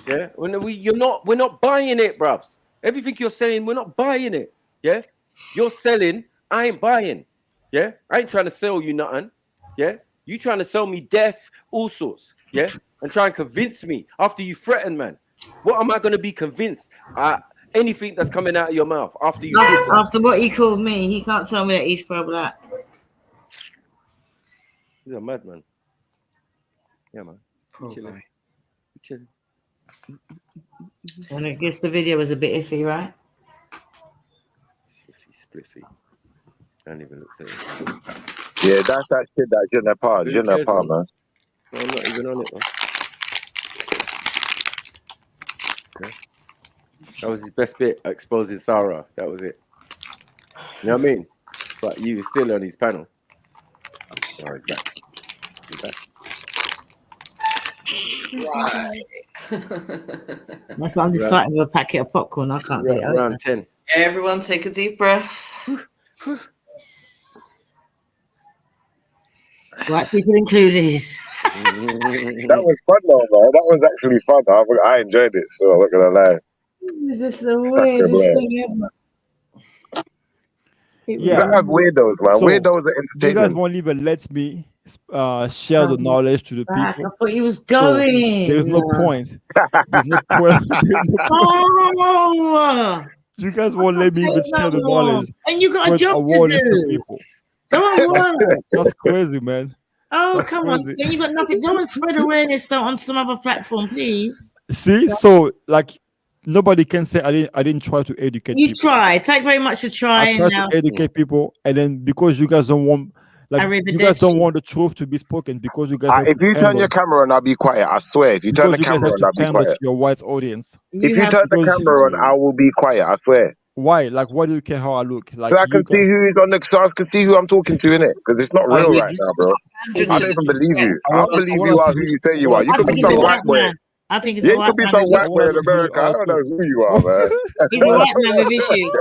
Yeah, we're not buying it, bruvs. Everything you're saying, we're not buying it. Yeah, you're selling, I ain't buying. Yeah, I ain't trying to sell you nothing. Yeah, You trying to sell me death, all sorts, yeah, and try and convince me after you threaten, man. What am I going to be convinced? Anything that's coming out of your mouth after you did that. After what he called me, he can't tell me that he's pro-black. He's a madman. Yeah, man. Chilling. Chilling. And I guess the video was a bit iffy, right? Spliffy. I don't even look at it. Yeah, that's that shit that Je ne parle. Je ne parle, man. No, I'm not even on it, man. Okay. That was his best bit, exposing Sarah. That was it. You know what I mean? But you were still on his panel. Oh, he's back. He's back. Right. That's why I'm just fighting with a packet of popcorn. I can't get it. Round 10. Everyone take a deep breath. White people included. That was fun though, man. That was actually fun. I enjoyed it, so I'm not gonna lie. This is the weirdest thing ever. You have weirdos, man. So, Weirdos are you guys entertainment. won't even let me share the knowledge to the I people. thought he was going. So there's no point. There's no point. Oh, You guys won't let me even share the knowledge. and you got a Spread job to awareness do. people. Go on, work. That's crazy, man. Oh, That's come crazy. on. Then you got nothing. Go and spread awareness on some other platform, please. See, so like nobody can say I didn't try to educate You people. tried. Thank you very much for I trying. tried Now, to educate people, and then because you guys don't want, like, you guys don't want the truth to be spoken, because you guys have If to you turn pander, your camera on, I'll be quiet. I swear. If you turn because the you guys camera have on, to I'll be pander quiet. to your white audience. If you turn the Because camera on, I will be quiet. I swear. why? Like, why do you care how I look? Like, So I you can see guys, who's on the. So I can see who I'm talking to, innit? Because it's not real right now, bro. I don't even believe you. I don't believe you are who you say you are. You I could think be he's a some white white boy. man. I think it's Yeah, a you white could be man. some With white boy in issues. America. I don't know who you are, man. He's a white man with issues.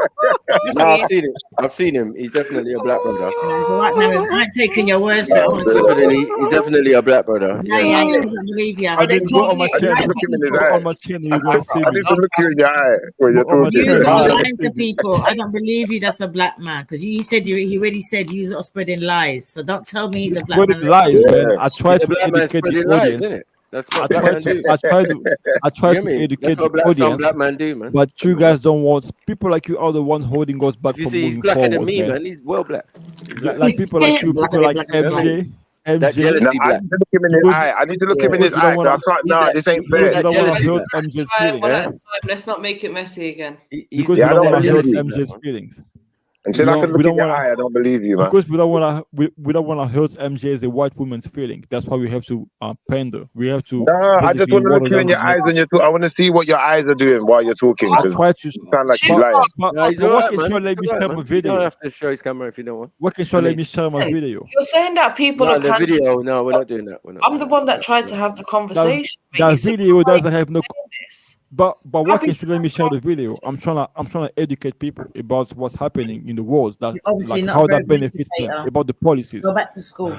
That's No, what he is. I've seen him. He's definitely a black brother. No, he's a white man. I ain't taking your word for it. He's definitely a black brother. No, yeah, I don't believe you. I mean, go on my channel. Look him in his Go eye. on my channel, you're gonna see I me. need to look you in your eye when you're Go on my talking. You channel, are you're gonna lying see to me. people. I don't believe you. That's a black man because he said he already said you are spreading lies. So don't tell me he's a black Spreading man. lies, man. I try He's a to black man educate the spreading lies, audience. isn't it? That's I what black try man to do. I try You to know what I mean? educate That's the what some audience, black man do, man. but you guys don't want. People like you are the one holding us back If you from see, he's moving blacker than forward, me, man. man. He's well black. He's black. Like people like you, people like MJ, That No, jealousy I black. need to look him in his eye. I need to look him in his Because you don't eye. wanna- I can't. He's No, that- this ain't he's fair. Because you don't want to jealousy hurt black. MJ's One feelings. at a time. Let's not make it messy again. Because Yeah, we I don't don't want to hurt believe you. MJ's feelings. Until I can look in your eye, I don't believe you, man. Because we don't want to. We don't want to hurt MJ as a white woman's feeling. That's why we have to pander. We have to. No, I just want to look you in your eyes when you're talking. I want to see what your eyes are doing while you're talking. I 'Cause try to. you sound like you're lying. No, he's But all what right, can man. you let He's me all share right, my man. You don't video? have to show his camera if you don't want. What can you let me share my video? You're saying that people No, are the pandering. video. No, we're not doing that. We're not. I'm the one that tried to have the conversation. That video doesn't have no. This. But what can you let me share the video? I'm trying to educate people about what's happening in the world. That Obviously like not how a very that good benefits them, educator. about the policies. Go back to school.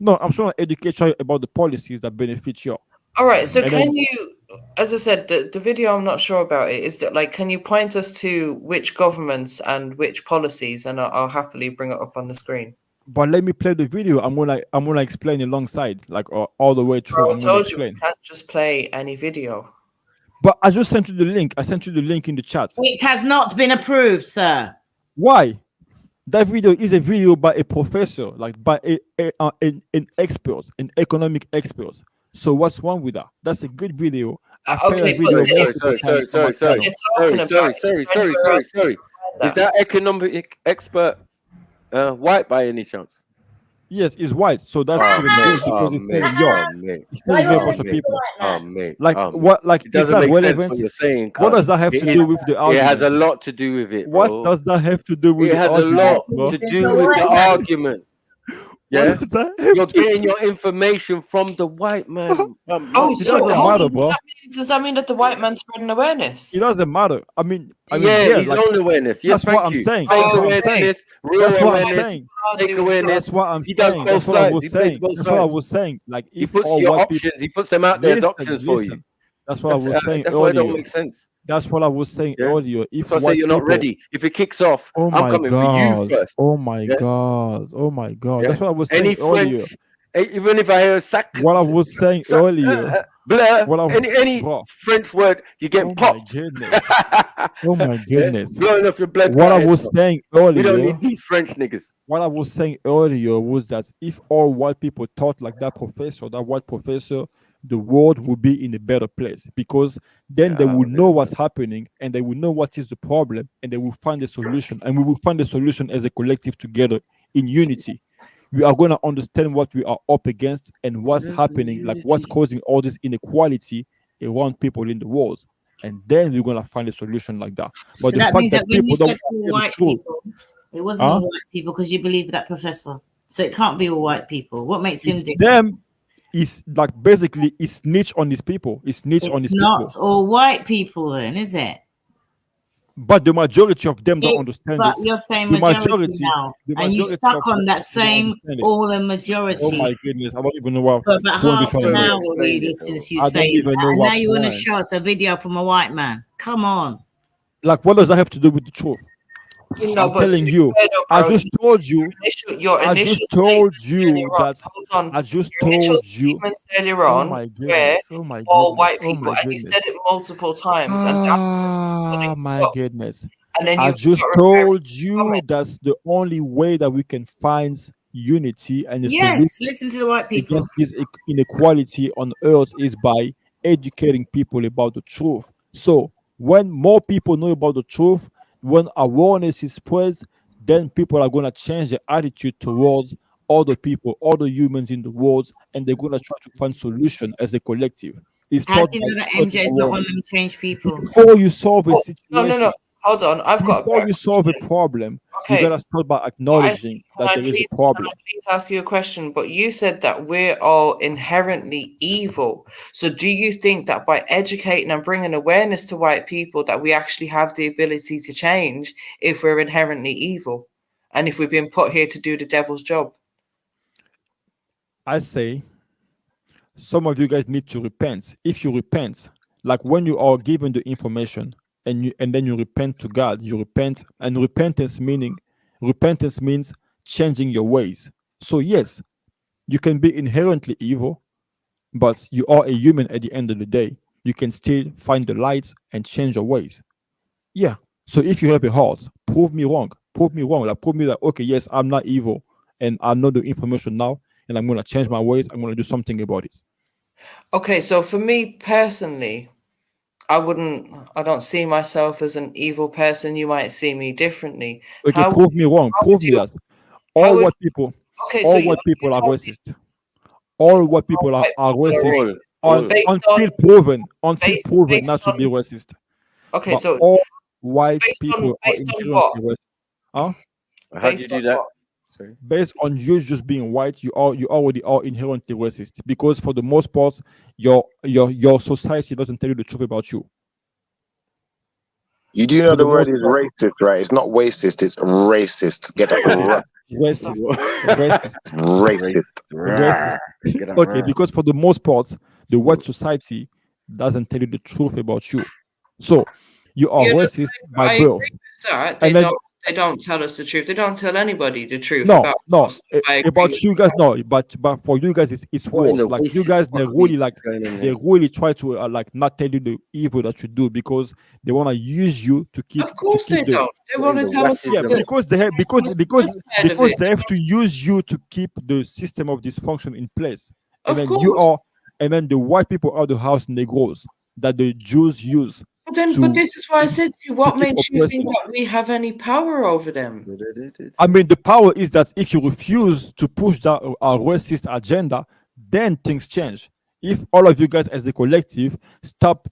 No, I'm trying to educate you about the policies that benefit you. All right. So And can then- you, as I said, the video, I'm not sure about it. Is that like, can you point us to which governments and which policies, and I'll happily bring it up on the screen. But let me play the video. I'm gonna explain alongside, like all the way through. I I'm gonna told you we explain. can't just play any video. But I just sent you the link. I sent you the link in the chat. It has not been approved, sir. Why? That video is a video by a professor, like by an expert, an economic expert. So what's wrong with that? That's a good video. I play Okay, that video but multiple times on my channel. Sorry. Is that economic expert white by any chance? Yes, it's white, so that's even good because it's telling you. It's telling you a bunch of people. Like what? Like it doesn't is that make sense relevant? what you're saying. What does that have to do with the It argument? has a lot to do with it. What bro. does that have to do with It the has a argument? lot to do with the argument. Yeah, you're getting your information from the white man. Oh, it doesn't matter, bro. Does that mean that the white man's spreading awareness? It doesn't matter. I mean, yeah, his own awareness. Yes, that's what I'm saying. Fake That's what I'm saying. awareness, real That's what I'm awareness, saying. fake awareness. That's what I'm He does saying. both That's what I sides. was He plays saying. both That's what I sides. was saying. Like He if puts all your white options. people, He puts them out there as listen, options for you. That's what I was saying That's why it don't earlier. make sense. That's what I was saying earlier. If So I say white you're not people- ready. If it kicks off, Oh I'm my coming god! for you first. Oh my Yeah? god! Oh my god! Yeah? That's what I was Any saying earlier. Even if I hear sack, what I was saying earlier, blur, any French word, you get popped. Oh my goodness. Blowing off your blood. What I was saying earlier. We don't need these French niggas. What I was saying earlier was that if all white people thought like that white professor, the world would be in a better place, because then they will know what's happening and they will know what is the problem and they will find a solution, and we will find a solution as a collective together in unity. We are going to understand what we are up against and what's happening, like what's causing all this inequality around people in the world. And then we're going to find a solution like that. But so the that fact means that that when people you don't said all white people, it wasn't all white people because you believe that professor. So it can't be all white people. What makes him different? Them is like basically it's snitch on these people. It's snitch on these people. It's not all white people then, is it? But the majority of them don't understand but this. You're saying the majority now, and you stuck on that same all the majority. Oh my goodness, I don't even know what. For about half an hour, really, since you say that, and now you want to show us a video from a white man. Come on. Like, what does that have to do with the truth? I'm telling you, I just told you. I just told you that. I just told you. Earlier on, all white people, and you said it multiple times. Oh my goodness! And then I just told you that's the only way that we can find unity and listen to the white people against this inequality on earth is by educating people about the truth. So when more people know about the truth, when awareness is spread, then people are going to change their attitude towards other people, other humans in the world, and they're going to try to find solution as a collective. How do you know that MJ is not one of them change people? Before you solve a situation, no. Hold on, before you solve a problem, you gotta start by acknowledging that there is a problem. Can I please ask you a question? But you said that we're all inherently evil. So do you think that by educating and bringing awareness to white people that we actually have the ability to change if we're inherently evil and if we've been put here to do the devil's job? I say some of you guys need to repent. If you repent, like when you are given the information and then you repent to God, you repent, and repentance means changing your ways. So yes, you can be inherently evil, but you are a human at the end of the day. You can still find the light and change your ways. Yeah. So if you have a heart, prove me wrong. Prove me wrong. Like prove me that, okay, yes, I'm not evil and I know the information now and I'm going to change my ways. I'm going to do something about it. Okay. So for me personally, I don't see myself as an evil person. You might see me differently. Okay, prove me wrong. Prove me that. All white people are racist. All white people are racist until proven not to be racist. Okay, but so all white people are inherently racist. Huh? How do you do that? Sorry. Based on you just being white, you already are inherently racist, because for the most part, your society doesn't tell you the truth about you. You do know the word is racist, right? It's not racist, it's racist. Get that right. Racist. Okay, because for the most part, the white society doesn't tell you the truth about you. So you are racist by birth. They don't tell us the truth. They don't tell anybody the truth. About you guys. No, but for you guys, it's worse. Like you guys, they really try to like not tell you the evil that you do, because they want to use you to keep. Of course they don't. They want to tell us. Yeah, because they have they have to use you to keep the system of dysfunction in place. And then the white people are the house Negroes that the Jews use. But this is why I said to you, what makes you think that we have any power over them? I mean, the power is that if you refuse to push that racist agenda, then things change. If all of you guys as a collective stop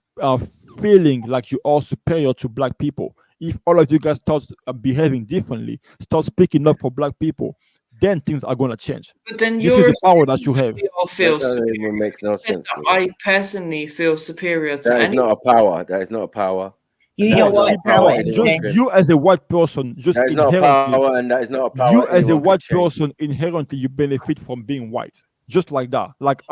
feeling like you are superior to black people, if all of you guys start behaving differently, start speaking up for black people, then things are going to change. But then this is the power that you have. That even makes no sense. I personally feel superior to that is not a power. That is not a power. You as a white person, just that is not a power, and that is not a power. You as a white person, inherently you benefit from being white, just like that. Like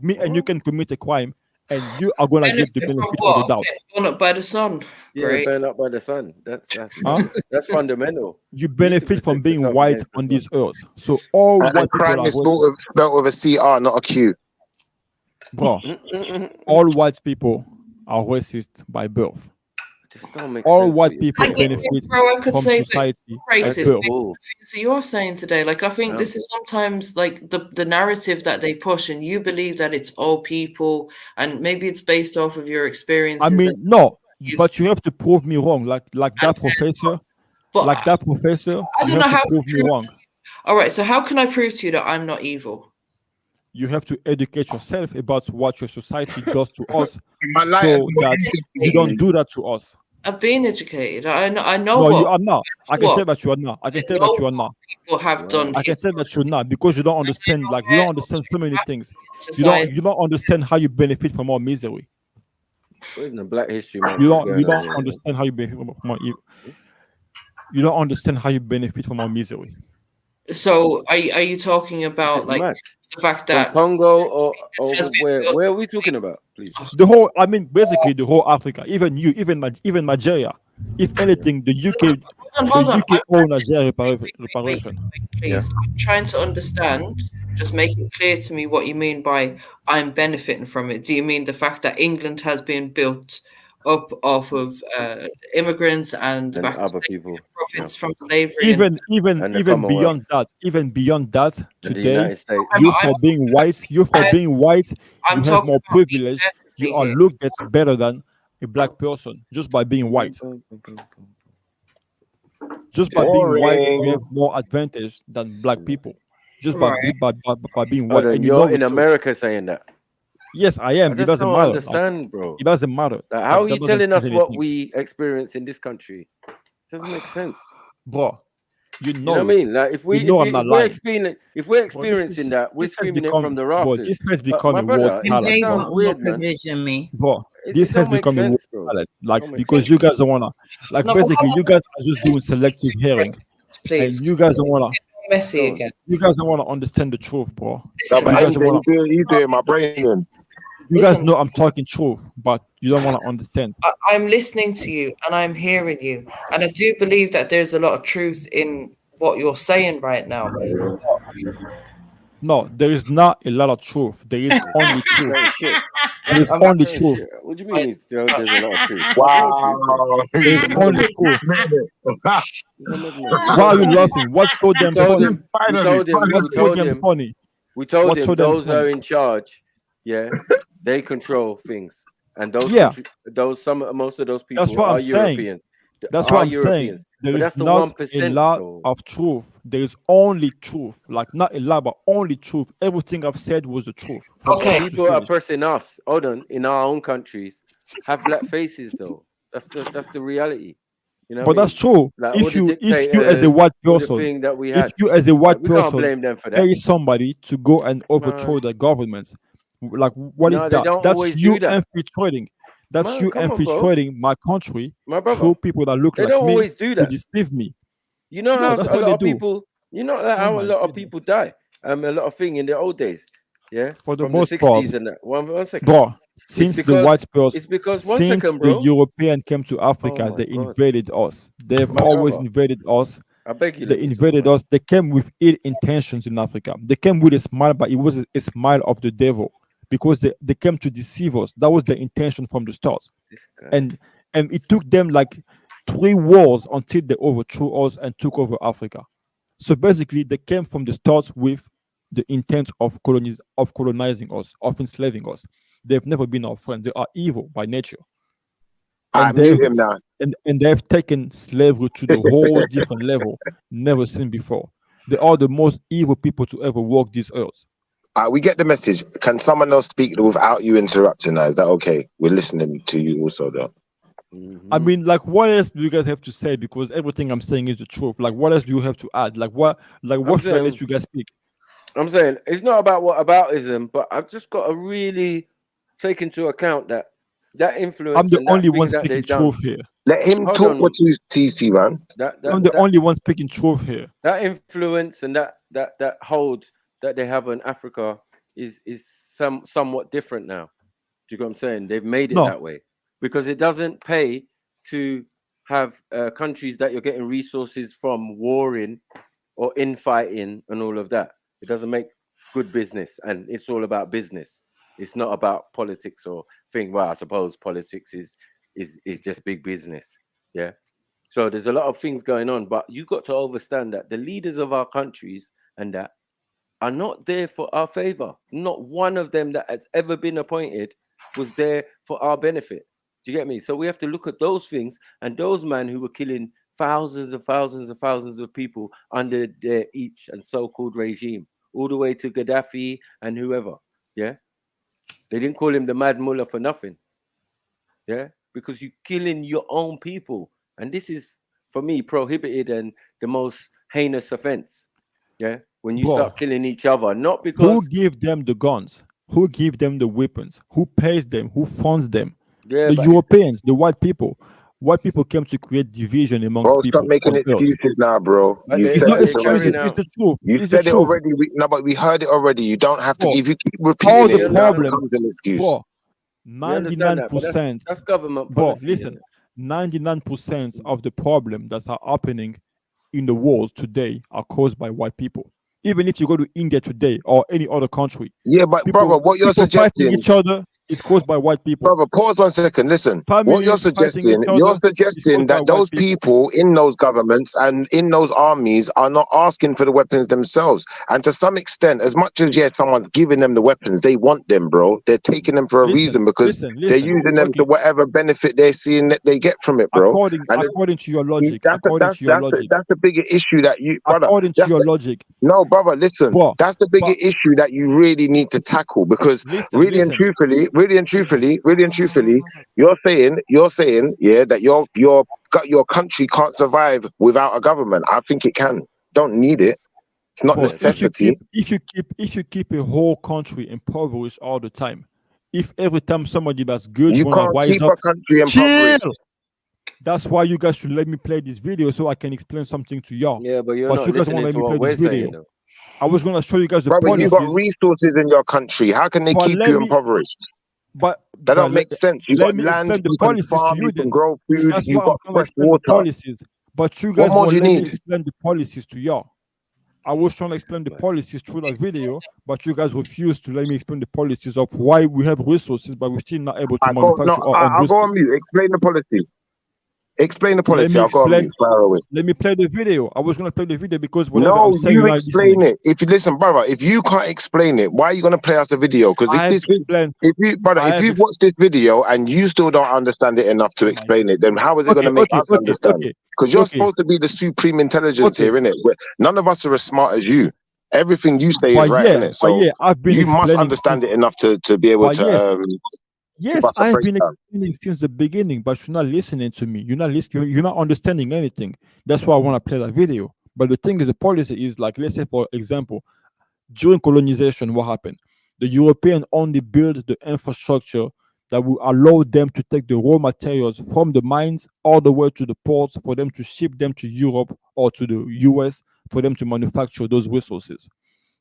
me and you can commit a crime, and you are gonna get the benefit of the doubt. Burn up by the sun. Yeah, burn up by the sun. That's fundamental. You benefit from being white on this earth. So all white people crime are is spelled with a CR, not a Q. Bro, all white people are racist by birth. All white people benefit from society racist. at birth. So you're saying today, like, I think this is sometimes like the narrative that they push, and you believe that it's all people, and maybe it's based off of your experiences. I mean, no, but you have to prove me wrong, like that professor. Like that professor, I don't know how to prove me wrong. All right, so how can I prove to you that I'm not evil? You have to educate yourself about what your society does to us, so that you don't do that to us. I've been educated. I know. No, you are not. I can tell that you are not. I can tell that you are not. People have done. I can tell that you're not because you don't understand. Like you don't understand so many things. You don't understand how you benefit from our misery. In the Black History, you don't understand how you benefit from our evil. You don't understand how you benefit from our misery. So are you talking about like the fact that Congo or where are we talking about, please? The whole, I mean, basically the whole Africa, even Nigeria. If anything, the UK own Nigeria reparation. Please, I'm trying to understand. Just make it clear to me what you mean by I'm benefiting from it. Do you mean the fact that England has been built up off of immigrants and other people, profits from slavery? Even beyond that, today, you for being white, you have more privilege. You are looked at better than a black person just by being white. Just by being white, you have more advantage than black people. Just by being white. And you're in America saying that. Yes, I am. I just don't understand, bro. It doesn't matter. Like, how are you telling us what we experience in this country? It doesn't make sense, bro. You know what I mean? Like if we're experiencing that, we're screaming it from the rafters. Bro, this has become a word salad. Weird, man. Bro, this has become a word salad. Like because you guys don't wanna, like basically you guys are just doing selective hearing, and you guys don't wanna. Messy again. You guys don't want to understand the truth, bro. You doing my brain. You guys know I'm talking truth, but you don't want to understand. I'm listening to you and I'm hearing you, and I do believe that there's a lot of truth in what you're saying right now. No, there is not a lot of truth. There is only truth. There is only truth. What do you mean there's a lot of truth? Wow. There is only truth. Why are you laughing? What's so damn funny? We told him those are in charge. Yeah, they control things, and most of those people are Europeans. That's what I'm saying. There is not a lot of truth. There is only truth. Like not a lot, but only truth. Everything I've said was the truth. Okay. People are pressing us. Hold on. In our own countries, have black faces though. That's the reality. You know, but that's true. Like, if you as a white person, blame them for that. Pay somebody to go and overthrow the government. Like what is that? That's you infiltrating. That's you infiltrating my country through people that look like me to deceive me. You know how a lot of people. You know how a lot of people die. A lot of things in the old days. Yeah, for the most part. And that. One second. Bro, since the white person, it's because the European came to Africa, they invaded us. They've always invaded us. I beg you. They invaded us. They came with ill intentions in Africa. They came with a smile, but it was a smile of the devil. Because they came to deceive us. That was the intention from the start. And it took them like 3 wars until they overthrew us and took over Africa. So basically, they came from the start with the intent of colonizing us, of enslaving us. They've never been our friends. They are evil by nature. And they've taken slavery to the whole different level, never seen before. They are the most evil people to ever walk this earth. We get the message. Can someone else speak without you interrupting now? Is that okay? We're listening to you also, though. I mean, like, what else do you guys have to say? Because everything I'm saying is the truth. Like, what else do you have to add? Like, what should I let you guys speak? I'm saying it's not about whataboutism, but I've just got to really take into account that influence. I'm the only one speaking truth here. Let him talk what you TC, man. I'm the only one speaking truth here. That influence and that hold that they have in Africa is somewhat different now. you get what I'm saying? They've made it that way because it doesn't pay to have countries that you're getting resources from warring or infighting and all of that. It doesn't make good business, and it's all about business. It's not about politics or thing. Well, I suppose politics is just big business. Yeah. So there's a lot of things going on, but you got to understand that the leaders of our countries and that are not there for our favor. Not one of them that has ever been appointed was there for our benefit. Do you get me? So we have to look at those things and those men who were killing thousands and thousands and thousands of people under their each and so-called regime, all the way to Gaddafi and whoever. Yeah. They didn't call him the mad mullah for nothing. Yeah. Because you're killing your own people. And this is, for me, prohibited and the most heinous offense. Yeah. When you start killing each other, not because... Who give them the guns? Who give them the weapons? Who pays them? Who funds them? Yeah, the Europeans, the white people. White people came to create division amongst people. Stop making excuses now, bro. It's not excuses, it's the truth. You said it already. But we heard it already. You don't have to. If you keep repeating all it, the problem, 99%. That's government policy. Listen, 99% of the problem that are happening in the world today are caused by white people. Even if you go to India today or any other country. Yeah, but brother, what you're suggesting each other is caused by white people. Brother, pause 1 second. Listen, what you're suggesting that those people in those governments and in those armies are not asking for the weapons themselves. And to some extent, as much as someone's giving them the weapons, they want them, bro. They're taking them for a reason because they're using them to whatever benefit they're seeing that they get from it, bro. According to your logic, that's the bigger issue that you, brother. According to your logic. No, brother, listen. That's the bigger issue that you really need to tackle because really and truthfully, you're saying, that your country can't survive without a government. I think it can. Don't need it. It's not necessity. If you keep a whole country impoverished all the time, if every time somebody that's good, you can't keep a country impoverished. That's why you guys should let me play this video so I can explain something to y'all. Yeah, but you're not you guys listening to what we're saying, though. I was going to show you guys the policies. policies. You've got resources in your country. How can they keep you impoverished? That don't make sense. You got land, you can farm, you can grow food, you got fresh water. Policies. But you guys won't let me explain the policies to y'all. I was trying to explain the policies through that video, but you guys refused to let me explain the policies of why we have resources, but we're still not able to manufacture our own resources. I'll go on mute. Explain the policy. Explain the policy. I'll go on mute. Fire away. Let me play the video. I was going to play the video because no, you explain it. If you listen, brother, if you can't explain it, why are you going to play us the video? Because if you've watched this video and you still don't understand it enough to explain it, then how is it going to make us understand? Because you're supposed to be the supreme intelligence here, innit? None of us are as smart as you. Everything you say is right, innit? So you must understand it enough to be able to. Yes, I've been explaining since the beginning, but you're not listening to me. You're not listening. You're not understanding anything. That's why I want to play that video. But the thing is, the policy is like, let's say, for example, during colonization, what happened? The European only built the infrastructure that will allow them to take the raw materials from the mines all the way to the ports for them to ship them to Europe or to the US for them to manufacture those resources.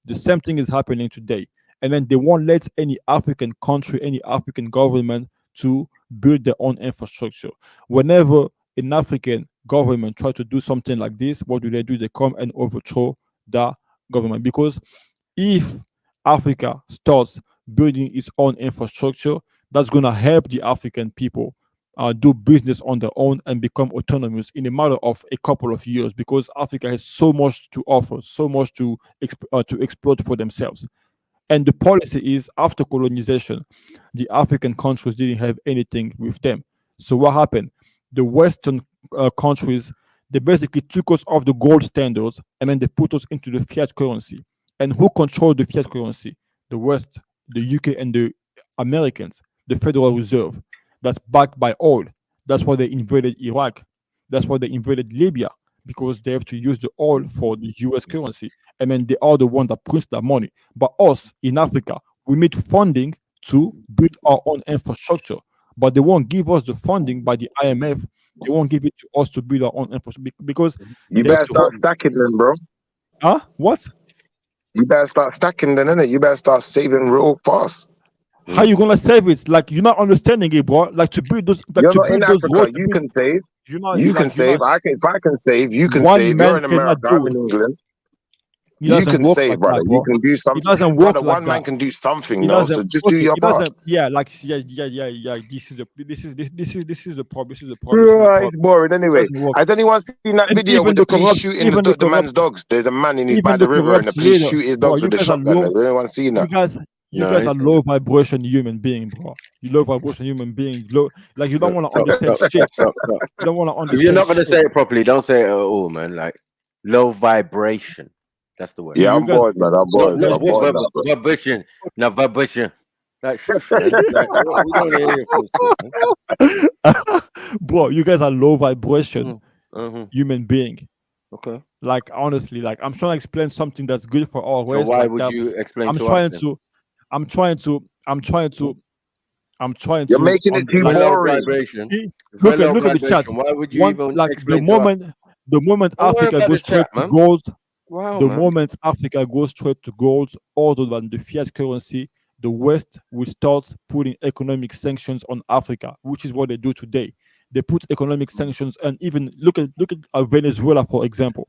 The same thing is happening today. And then they won't let any African country, any African government to build their own infrastructure. Whenever an African government tries to do something like this, what do? They come and overthrow the government. Because if Africa starts building its own infrastructure, that's going to help the African people do business on their own and become autonomous in a matter of a couple of years, because Africa has so much to offer, so much to exploit for themselves. And the policy is, after colonization, the African countries didn't have anything with them. So what happened? The Western countries, they basically took us off the gold standards and then they put us into the fiat currency. And who controlled the fiat currency? The West, the UK, and the Americans, the Federal Reserve. That's backed by oil. That's why they invaded Iraq. That's why they invaded Libya, because they have to use the oil for the US currency. And then they are the one that prints that money. But us in Africa, we need funding to build our own infrastructure. But they won't give us the funding by the IMF. They won't give it to us to build our own infrastructure because you better start stacking them, bro. Huh? What? You better start stacking them, innit? You better start saving real fast. How you gonna save it? Like you're not understanding it, bro. Like to build those, like You're to not in build those Africa. roads. You can save. You're not. You You're can not. save. If I can save, you can One save. man You're in cannot America. do I'm it. in England. It You doesn't can work save, like brother. that, You bro. can do It something. doesn't Brother, work like one man that. can do something, It no? doesn't. So just do Okay. your It part. doesn't. Yeah. Like yeah. This is the problem. This is the problem. This is the Right, problem. it's boring It anyway. doesn't work. Has anyone seen that And video even with the the police corrupt, shooting even the the man's corrupt, dogs? There's a man in his by even the the river and the corrupt police leader, shoot his bro. dogs You with a guys are shotgun. low. Has anyone seen that? You guys are low vibration human being, bro. You low vibration human being. Low, like you don't want to understand shit. Stop. You don't want to If you're understand not gonna shit. say it properly, don't say it at all, man. Like low vibration. That's the word. Yeah, You I'm guys, bored, man. I'm bored. Not I'm bored now, bro. vibration. No vibration. Like shush, man. Like we don't hear it from shit, man. bro. You guys are low vibration Mm-hmm. human being. Okay. Like honestly, like I'm trying to explain something that's good for all So race. why Like would that. you explain I'm to trying us then? to. I'm trying You're to. making it too We're low boring. vibration. See, If we're look low at the chat. vibration, why would you One even like explain to us? the moment Don't worry Africa about goes the straight chat, to man. gold, Wow, the man. moment Africa goes straight to gold, other than the fiat currency, the West will start putting economic sanctions on Africa, which is what they do today. They put economic sanctions, and even look at Venezuela, for example.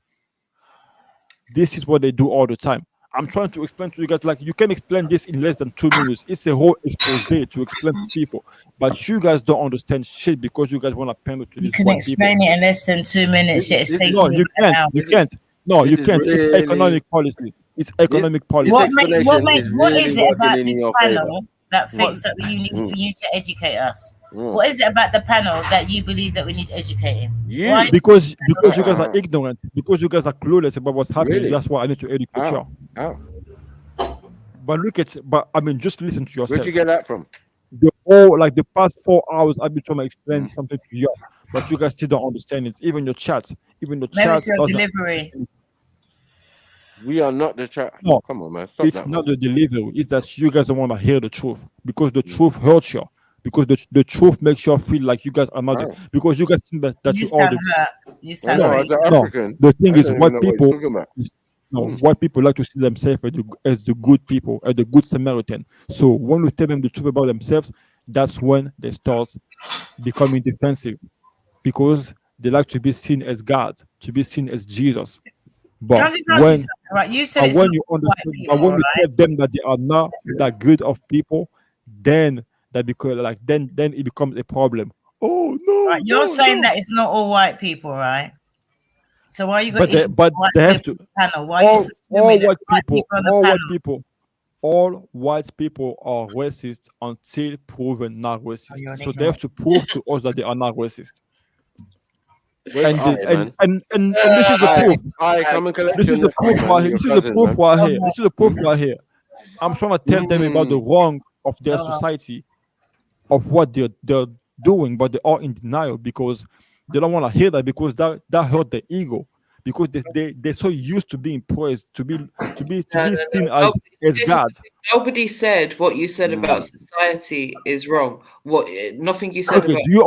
This is what they do all the time. I'm trying to explain to you guys, like you can explain this in less than 2 minutes. It's a whole expose to explain to people, but you guys don't understand shit because you guys want to pander to You these can white people. explain it in less than 2 minutes. Yet it's taking No, you an can't. hour. You can't. No, This you is can't. It's really- economic policies. It's economic policies. What explanation is what really is it working about in this your panel favor. that thinks that you need to educate us? Mm. What is it about the panel that you believe that we need educating? You. Why is Because you guys are ignorant. Because you guys are clueless about what's happening. Really? That's why I need to educate you. How? But look at. But I mean, just listen to yourself. Where'd you get that from? The past 4 hours, I've been trying to explain something to you, but you guys still don't understand it. Even your chats, maybe it's your delivery? We are not the chat. No, come on, man. Stop it's that, not man. the delivery. It's that you guys don't want to hear the truth because the truth hurts you. Because the truth makes you feel like you guys are not. Because you guys think that You you sound are hurt. You sound no, as an no. African, The thing I is, don't even white know what people. you're talking about. White people like to see themselves as the good people, as the good Samaritan. So when we tell them the truth about themselves, that's when they start becoming defensive, because they like to be seen as God, to be seen as Jesus. But Can I just ask you something, right? You said it's when not you white understand, people, but when you right? tell them that they are not that good of people, then that because like then it becomes a problem. Oh no! Right, you're saying that it's not all white people, right? So why you got issues with white they have people to. on the panel? Why are you assuming that all white people are racist until proven not racist. So they have to prove to us that they are not racist. And this is the proof. This is the proof right here. This is the proof right here. This is the proof right here. I'm trying to tell them about the wrong of their society, of what they're doing, but they are in denial because they don't want to hear that, because that hurt their ego, because they're so used to being praised, to be seen as God. Nobody said what you said about society is wrong. What nothing you said Okay, about. do you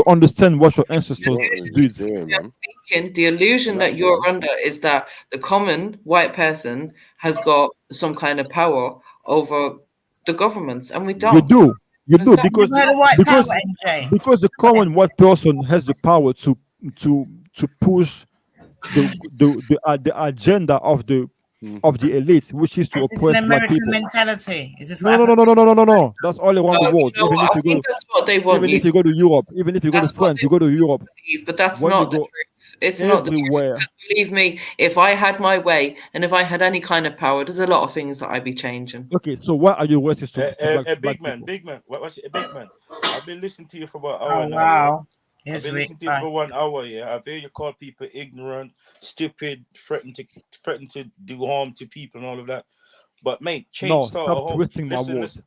understand what your ancestors did? The illusion that you're under is that the common white person has got some kind of power over the governments, and we don't. You do because the common white person has the power to push the agenda of the elite, which is to Is this oppress an black American people. mentality? Is this No. That's all around the world. No, I think that's what they want. Even if you go to Europe, even if you go to France, you go to Europe. But that's not the truth. It's not the truth. Believe me, if I had my way and if I had any kind of power, there's a lot of things that I'd be changing. Okay, so why are you racist to big man? What's it? A big man. I've been listening to you for about an hour now. Wow. I've been listening to you for 1 hour. Yeah, I've heard you call people ignorant, stupid, threaten to do harm to people and all of that. But mate, change. Stop twisting my words.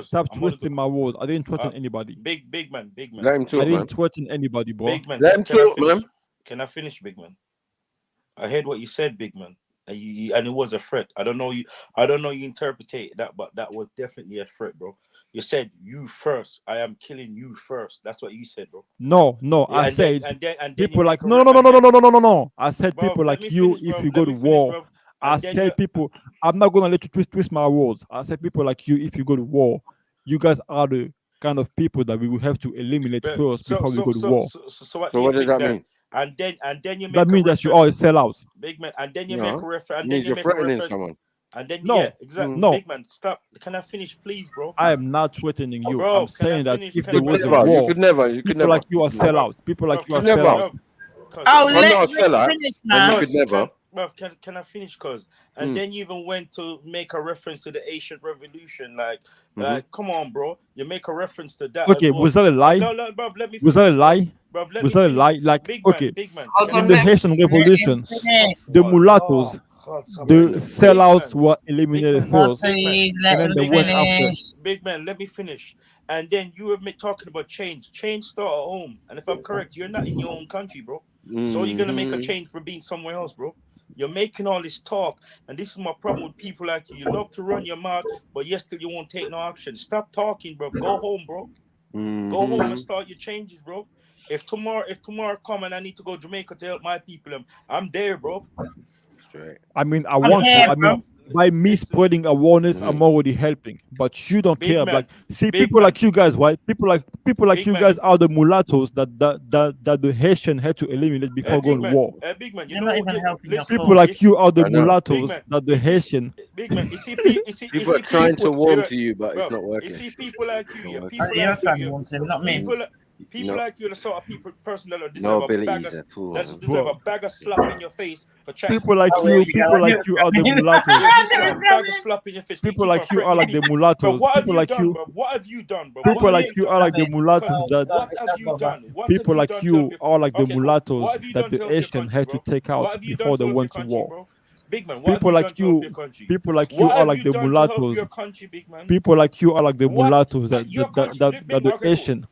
Stop twisting my words. I didn't threaten anybody. Big man. Let him talk, I didn't threaten anybody, bro. Big man. Let him talk, man. Can I finish, big man? I heard what you said, big man. And it was a threat. I don't know you interpretate that, but that was definitely a threat, bro. You said you first. I am killing you first. That's what you said, bro. No. Yeah, I said people like no. I said bro, people like you. If you go to war, I said people. I'm not gonna let you twist my words. I said people like you. If you go to war, you guys are the kind of people that we will have to eliminate first before we go to war. So what does that mean? And then you make that means that you are a sellout. Big man, and then you make a reference. And means then you you're make threatening a someone. And then No, exactly. no. Big man, stop. Can I finish, please, bro? I am not threatening you. Bro, I'm saying that finish? if Can there I was a finish? war, you could never. people like you are sellout. People like you are never. sellout. Oh, I'm not a let sellout, finish but now. you could never. Can I finish, cuz? And then you even went to make a reference to the Asian Revolution. Like, come on, bro. You make a reference to that. Okay, as well. was that a lie? No, bro, let me finish. Was that a lie? Bro, let Was me that a finish. lie? Like, Big okay, man, big man. in the Haitian Revolution, the mulattoes, the sellouts were eliminated first, Please and let then him they went after. finish. Big man, let me finish. And then you were talking about change. Change start at home. And if I'm correct, you're not in your own country, bro. So you're gonna make a change for being somewhere else, bro. You're making all this talk, and this is my problem with people like you. You love to run your mouth, but yes, still you won't take no action. Stop talking, bro. Go home, bro. Go home and start your changes, bro. If tomorrow come and I need to go to Jamaica to help my people, I'm there, bro. Straight. I mean, I want to. I mean, by me spreading awareness, I'm already helping. But you don't care. Like, see, people like you guys, right? People like you guys are the mulattoes that the Haitian had to eliminate before going to war. Big man, You're not even helping your People like you are the mulattoes that the Haitian. Big man, you see, People are trying to warm to you, but it's not working. You see, people like you, You're trying to warm to him, not me. People like you, the sort of person that No deserve a bag of slap in your face for trying. People like you are the mulattoes. Bag of slap in your face. People like you are like the mulattoes. People like you. What have you done, bro? People like you are like the mulattoes that. What have you done? People like you are like the mulattoes that the Asian had to take out before they went to war. Big man, people like you are like the mulattoes. People like you are like the mulattoes that the Asian.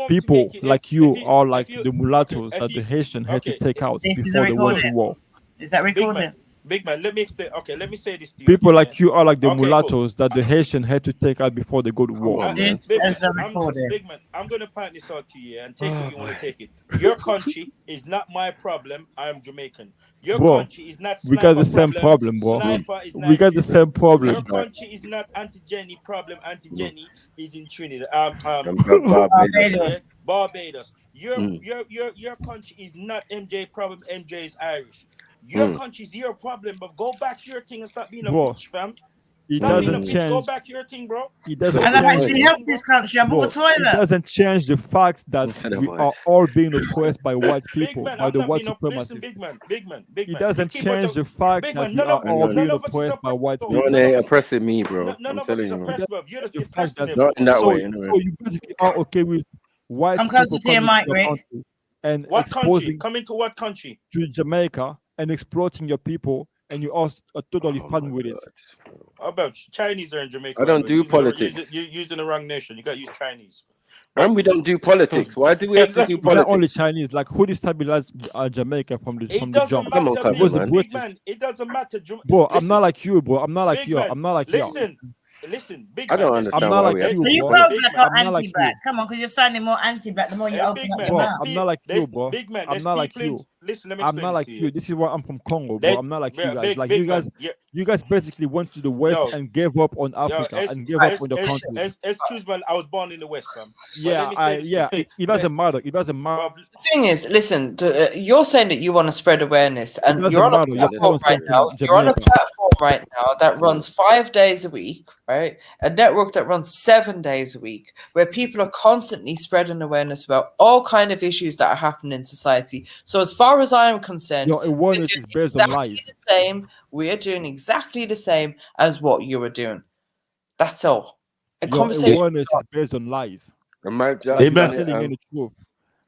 People like you are like the mulattoes that the Haitian had to take out before they went to war. Is that recorded? Big man, let me explain. Okay, let me say this to you. People like you are like the mulattoes that the Haitian had to take out before they go to war. This is recorded. Big man, I'm going to point this out to you and take it you want to take it. Your country is not my problem. I am Jamaican. Your country is not we got the same problem, bro. We got the same problem. Your country is not Anti Jenny Auntie Jenny is in Trinidad. Barbados. Your country is not MJ problem. MJ is Irish. Your country's your problem, but go back to your thing and stop being a bitch, fam. It doesn't change. Go back to your thing, bro. It doesn't and I've actually helped this country. I bought a toilet. It doesn't change the fact that we are all being oppressed by white people, by the white supremacists. Big man. It doesn't change the fact that we are all being oppressed by white people. No one ain't oppressing me, bro. I'm telling you, man. Not in that way. Anyway. So you basically are okay with white people closer to your mic, Rick. And what country? Coming to what country? To Jamaica and exploiting your people, and you are totally fine with it. How about Chinese are in Jamaica? I don't do politics. You're using the wrong nation. You got to use Chinese. And we don't do politics. Why do we have to do politics? Not only Chinese. Like, who destabilized Jamaica from the jump? Come on, cousin, man. It doesn't matter. Bro, I'm not like you, bro. I'm not like you. I'm not like you. Listen, big I don't man. understand. I'm not like you, bro. You probably like anti-black. Come on, because you're sounding more anti-black the more you open up your mouth. I'm not like you, bro. I'm not like you. Listen, let me I'm not like you. This is why I'm from Congo, bro. I'm not like you guys. Like you guys basically went to the West and gave up on Africa and gave up on the country. Excuse me, I was born in the West, fam. It doesn't matter. It doesn't matter. The thing is, listen, you're saying that you want to spread awareness, and you're on a platform right now. You're on a platform right now that runs 5 days a week, right? A network that runs 7 days a week, where people are constantly spreading awareness about all kind of issues that are happening in society. So as far as I am concerned, your awareness is based on lies. We're doing exactly the same as what you were doing. That's all. Your awareness is based on lies. Amen. Telling any truth.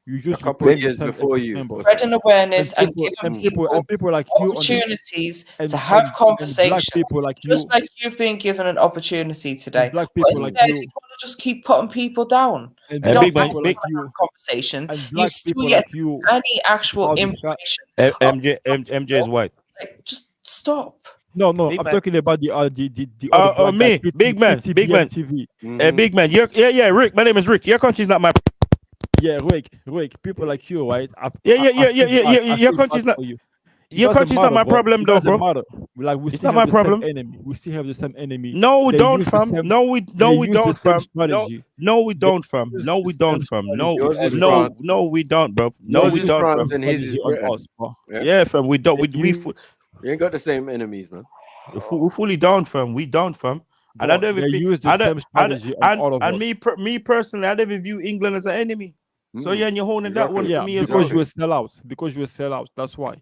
You just before you spreading awareness and giving people like opportunities to have conversations. People like you, just like you've been given an opportunity today. Black people like you want to just keep putting people down. And you don't big like conversation. And you still get any actual information. MJ is white. Just stop. No, I'm talking about the me, big man, TV. Big man. Rick. My name is Rick. Your country's not my. Yeah, Rick. People like you, right? Your country's not. Your country's not my problem, though, bro. Matter. Like it's not my problem. Enemy. We still have the same enemy. No, we don't, fam. No, we don't, fam. No, we don't, fam. No, we don't, fam. No, we don't, bro. No, we don't, fam. Yeah, fam. We don't. We ain't got the same enemies, man. We're fully down, fam. We down, fam. And I don't even use the same strategy on all of us. Me personally, I don't even view England as an enemy. So yeah, and you're holding that one for me as well. Because you were sell out. Because you were sell out. That's why.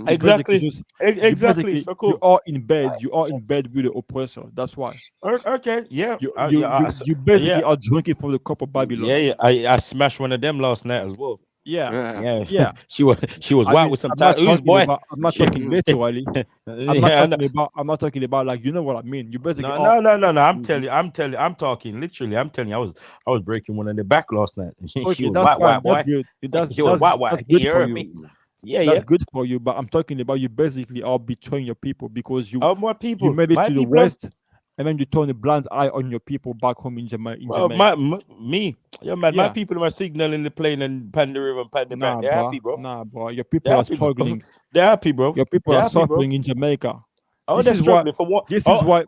Exactly. Exactly. So cool. You are in bed. You are in bed with the oppressor. That's why. Okay. Yeah. You basically are drinking from the cup of Babylon. Yeah. I smashed one of them last night as well. Yeah. She was wild with some tattoos, boy. I'm not talking literally. I'm not talking about like, you know what I mean. You basically no. I'm talking literally. I'm telling you, I was breaking one in the back last night. She was white, boy. That's good. You heard me? That's good for you. But I'm talking about you basically are betraying your people because you more people. You made it to the West. And then you turn a blind eye on your people back home in Jamaica. My people are signaling the plane and Panda River and Panda Bank. They're happy, bro. Nah, bro. Your people are struggling. They're happy, bro. Your people are suffering in Jamaica. Oh, they're struggling for what? This is why.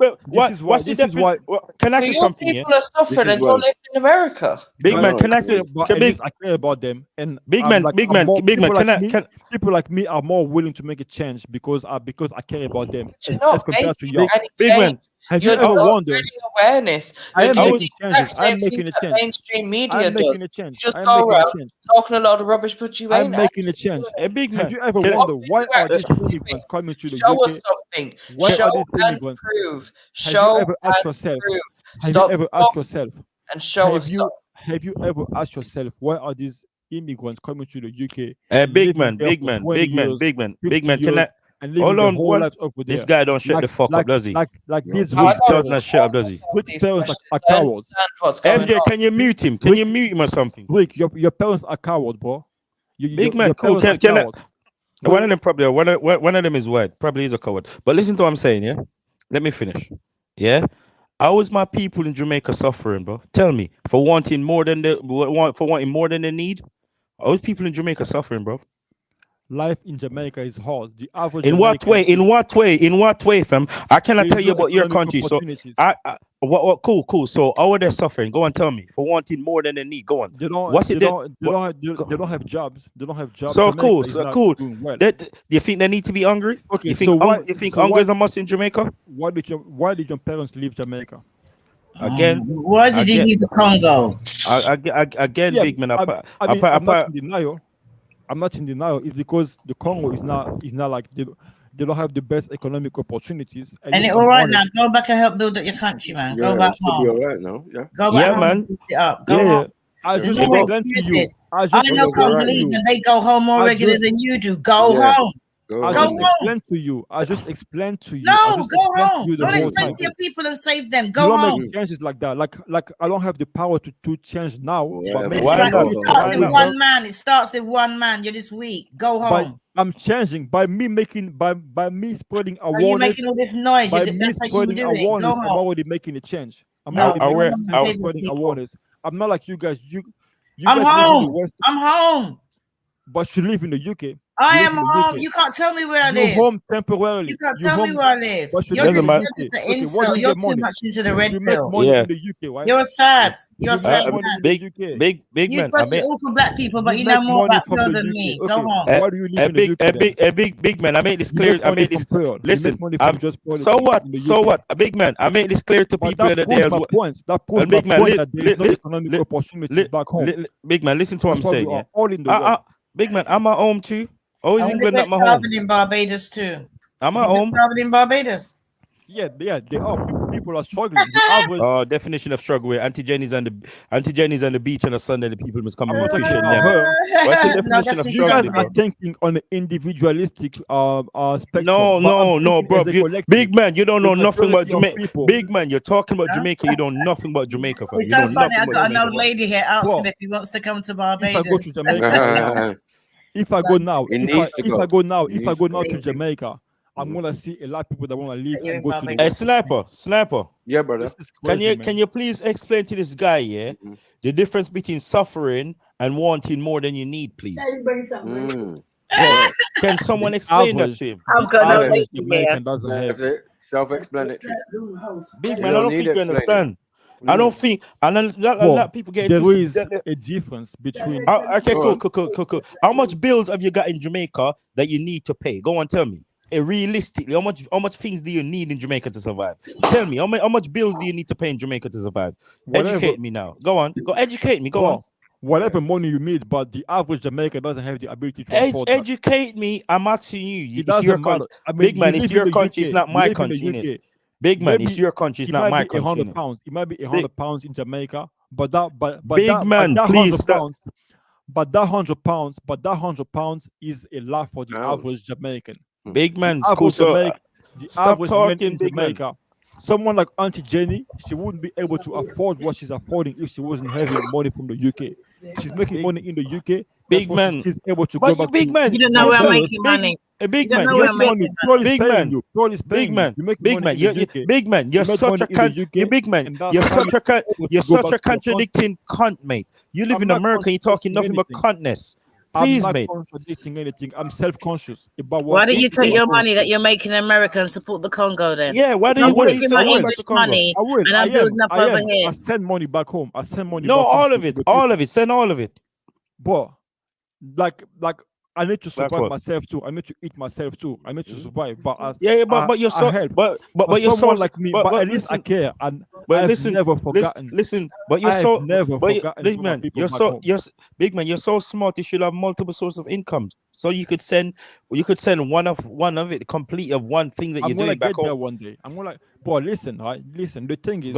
Can I say something? People are suffering and you're living in America. Big man, can I say? I care about them. And big man. People like me are more willing to make a change because I care about them as compared to you. Big man. Have you ever wondered? Awareness. I'm making a change. Mainstream media I'm making a change. Just go around talking a lot of rubbish, but you ain't. I'm making a change. Big man. Have you ever wondered why are these immigrants coming to the UK? Show us something. Why Show are these immigrants? Prove. Have you ever asked yourself? Have you ever asked yourself? And show us. Have you ever asked yourself why are these immigrants coming to the UK? Big man. Can I? Hold on, this guy don't shut the fuck up, does he? Like this does not shut up, does he? Rick's parents are cowards. MJ, can you mute him? Can you mute him or something? Rick, your parents are cowards, bro. Big man, cool. Can one of them probably one of them is white, probably is a coward. But listen to what I'm saying, yeah. Let me finish. Yeah. How is my people in Jamaica suffering, bro? Tell me, for wanting more than they need. How is people in Jamaica suffering, bro? Life in Jamaica is hard. The average. In what way, fam? I cannot tell you about your country. So, cool. So, how are they suffering? Go and tell me. For wanting more than they need. Go on. They don't have jobs. They don't have jobs. So cool. Well. Do you think they need to be hungry? Okay. You think hunger is a must in Jamaica? Why did your parents leave Jamaica? Again. Why did you leave the Congo? Again, big man. I'm not in denial. I'm not in denial. It's because the Congo is not like they don't have the best economic opportunities. And it's all right now. Go back and help build up your country, man. Go back home. Be all right now. Go back home man. Go home. I just explained to you. I know Congolese and they go home more regular than you do. Go home. I just explained to you. No, go home. Don't explain to your people and save them. Go home. Make changes like that. Like I don't have the power to change now. But it starts with one man. It starts with one man. You're this weak. Go home. I'm changing by me spreading awareness. Are you making all this noise? By me spreading awareness, I'm already making a change. I'm spreading awareness. I'm not like you guys. I'm home. I'm home. But you live in the UK. I am home. You can't tell me where I live. You're home temporarily. You can't tell me where I live. You're just an incel. You're too much into the red pill. Yeah. In the UK, right? You're sad. You're sad. Big man. You're supposed to be all for black people, but you know more about pearl than me. Go home. Why do you live in the UK? Big man. I made this clear. Listen. So what? A big man. I made this clear to people that there as well. That proves my point that there is no economic opportunity back home. Big man, listen to what I'm saying. Big man, I'm at home too. Oh, is England not my home? Starving in Barbados too. I'm at home. Starving in Barbados. Yeah, they are. People are struggling. The definition of struggle: Auntie Jenny's on the beach on a Sunday. The people must come and fish and what's the definition of struggle? You guys are thinking on an individualistic spectrum. No, bro. Big man, you don't know nothing about Jamaica. Big man, you're talking about Jamaica. You don't know nothing about Jamaica. It's so funny. I got an old lady here asking if he wants to come to Barbados. If I go to Jamaica, if I go now to Jamaica, I'm gonna see a lot of people that want to leave and go to the Sniper. Yeah, brother. Can you please explain to this guy, the difference between suffering and wanting more than you need, please? Can someone explain that to him? I've got no idea. Jamaican doesn't have. Self-explanatory. Big man, I don't think you understand. I don't think, and a lot of people get there is a difference between. Okay, cool. How much bills have you got in Jamaica that you need to pay? Go on, tell me. Realistically, how much things do you need in Jamaica to survive? Tell me, how much bills do you need to pay in Jamaica to survive? Educate me now. Go on, educate me. Go on. Whatever money you need, but the average Jamaican doesn't have the ability to afford educate that. Me. I'm asking you. It's your country. Big man, it's your country. It's not my country. Big man, it's your country. It's not my country. £100. It might be £100 in Jamaica, but please stop. But that £100 is a lot for the average Jamaican. Big man, cool. The average man in Jamaica. Someone like Auntie Jenny, she wouldn't be able to afford what she's affording if she wasn't having money from the UK. She's making money in the UK. Big man, she's able to go back. Big man, you don't know where I'm making money. Big man, you're such a contradicting cunt, mate. You live in America, you're talking nothing but cuntness. Please, I'm not mate. contradicting anything. I'm self-conscious about what. Why don't you take your money that you're making in America and support the Congo then? Yeah, why do you want to my English money? And I'm building up over here. I send money back home. I send money. No, all of it. Send all of it. But like I need to survive myself too. I need to eat myself too. I need to survive. But but you're so but you're someone like me. But at least I care. And I've never forgotten. Listen, but you're so never forgotten. Big man, big man. You're so smart. You should have multiple sources of income, so you could send one of it, complete of one thing that you're doing back home. There one day. I'm gonna. But listen, right? Listen. The thing is,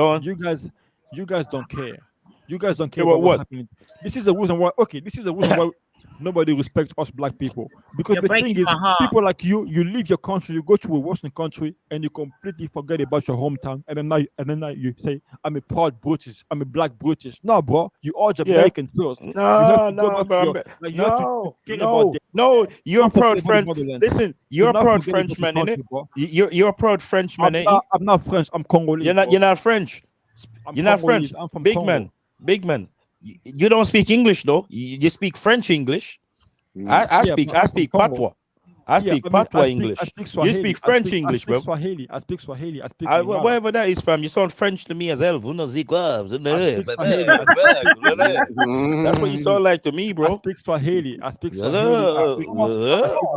you guys don't care. You guys don't care about what's happening. This is the reason why. Okay, this is the reason why. Nobody respects us black people, because the thing is, people like you leave your country, you go to a Western country, and you completely forget about your hometown, and then now you say, "I'm a proud British, I'm a black British." No, bro, you are Jamaican first. No, you're a proud French. Listen, you're a proud Frenchman, innit? You're a proud Frenchman. I'm not French. I'm Congolese. You're not French. You're not French. Big man. You don't speak English though. You speak French English. I speak Patois. I speak Patois English. You speak French English, bro. I speak Swahili. Wherever that is from, you sound French to me as hell. That's what you sound like to me, bro. I speak Swahili. I speak my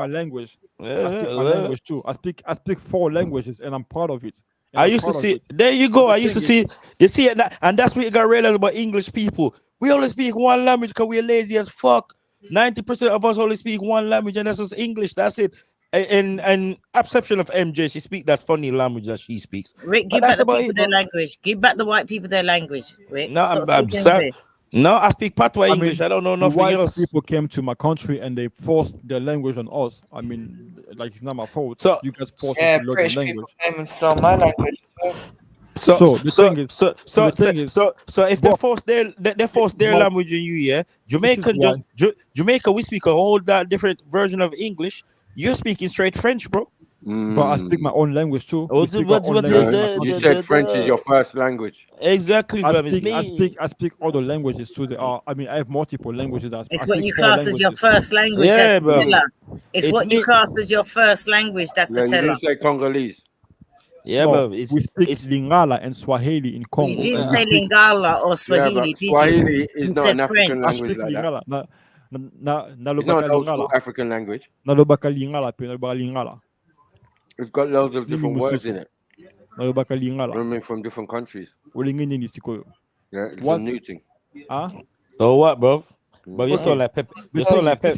language. I speak my language too. I speak 4 languages, and I'm proud of it. I used to see. There you go. I used to see. You see it, and that's what you got to realize about English people. We only speak one language because we're lazy as fuck. 90% of us only speak one language, and that's just English. That's it. And exception of MJ, she speaks that funny language that she speaks. Rick, give back the people their language. Give back the white people their language. Rick, no, I'm sorry. No, I speak Patois English. I don't know nothing else. People came to my country and they forced their language on us. I mean, like, it's not my fault. So you guys forced us to learn British the language. people came and stole my language. So if they force their language in you, yeah, Jamaica, we speak a whole different version of English. You're speaking straight French, bro. But I speak my own language too. You said French is your first language. Exactly. I speak other languages too. I mean, I have multiple languages. It's what you class as your first language. Yeah, that's the killer. It's what you class as your first language. That's the teller. You say Congolese. Yeah, but we speak Lingala and Swahili in Congo. You didn't say Lingala or Swahili, did you? Swahili is not an African language like that. It's not an old school African language. It's got loads of different words in it. Women from different countries. Yeah, it's a new thing. So what, bro? But you sound like Pepe. This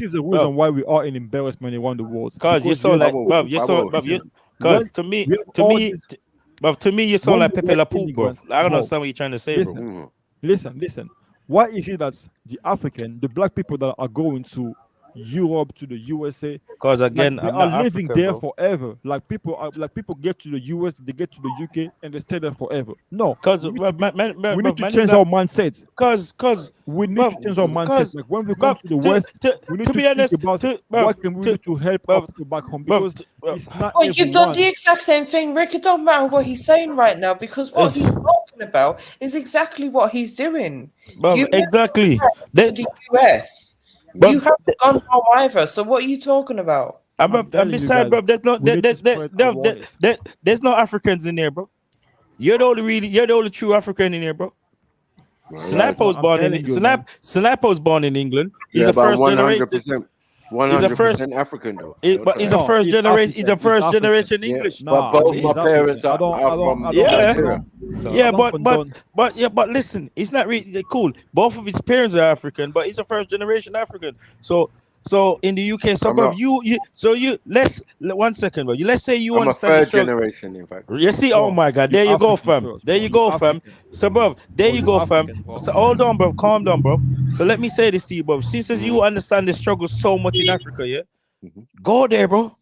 is the reason why we are an embarrassment around the world. Because you sound like, because to me, you sound like Pepe La Pew, bro. I don't understand what you're trying to say, bro. Listen. Why is it that the black people that are going to Europe, to the USA, because again, they are living there forever. Like people get to the US, they get to the UK, and they stay there forever. No, because we need to change our mindset. Because we need to change our mindset. Like when we come to the West, we need to think about what can we do to help us go back home. Because it's not. Well, you've done the exact same thing, Rick. It don't matter what he's saying right now, because what he's talking about is exactly what he's doing. Exactly. To the US. But you haven't gone home either. So what are you talking about? I'm beside, bro. There's no Africans in there, bro. You're the only true African in here, bro. Snappo's born in England. He's a first generation. 100% African though. But he's a first generation. He's a first generation English. But both my parents are from Nigeria. But listen, it's not really cool. Both of his parents are African, but he's a first generation African. So in the UK, some of let's 1 second, bro. Let's say you understand a third generation, in fact. You see, oh my God, there you go, fam. There you go, fam. So, bro, there you go, fam. So hold on, bro. Calm down, bro. So let me say this to you, bro. Since you understand the struggle so much in Africa, yeah, go there, bro.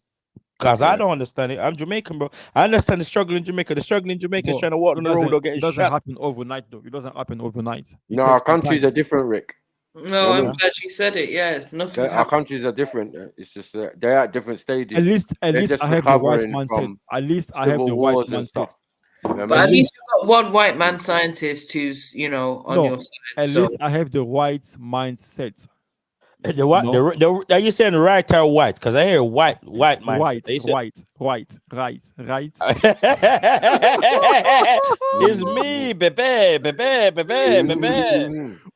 Cause I don't understand it. I'm Jamaican, bro. I understand the struggle in Jamaica. The struggle in Jamaica is trying to walk on the road or getting shot. It doesn't happen overnight, though. It doesn't happen overnight. No, our countries are different, Rick. No, I'm glad you said it. Yeah, nothing. Our countries are different. It's just they're at different stages. At least I have the right mindset. At least I have the right mindset. But at least you've got one white man scientist who's on your side. At least I have the right mindset. The what? No? Are you saying right or white? Because I hear white mindset. White. It's me, baby.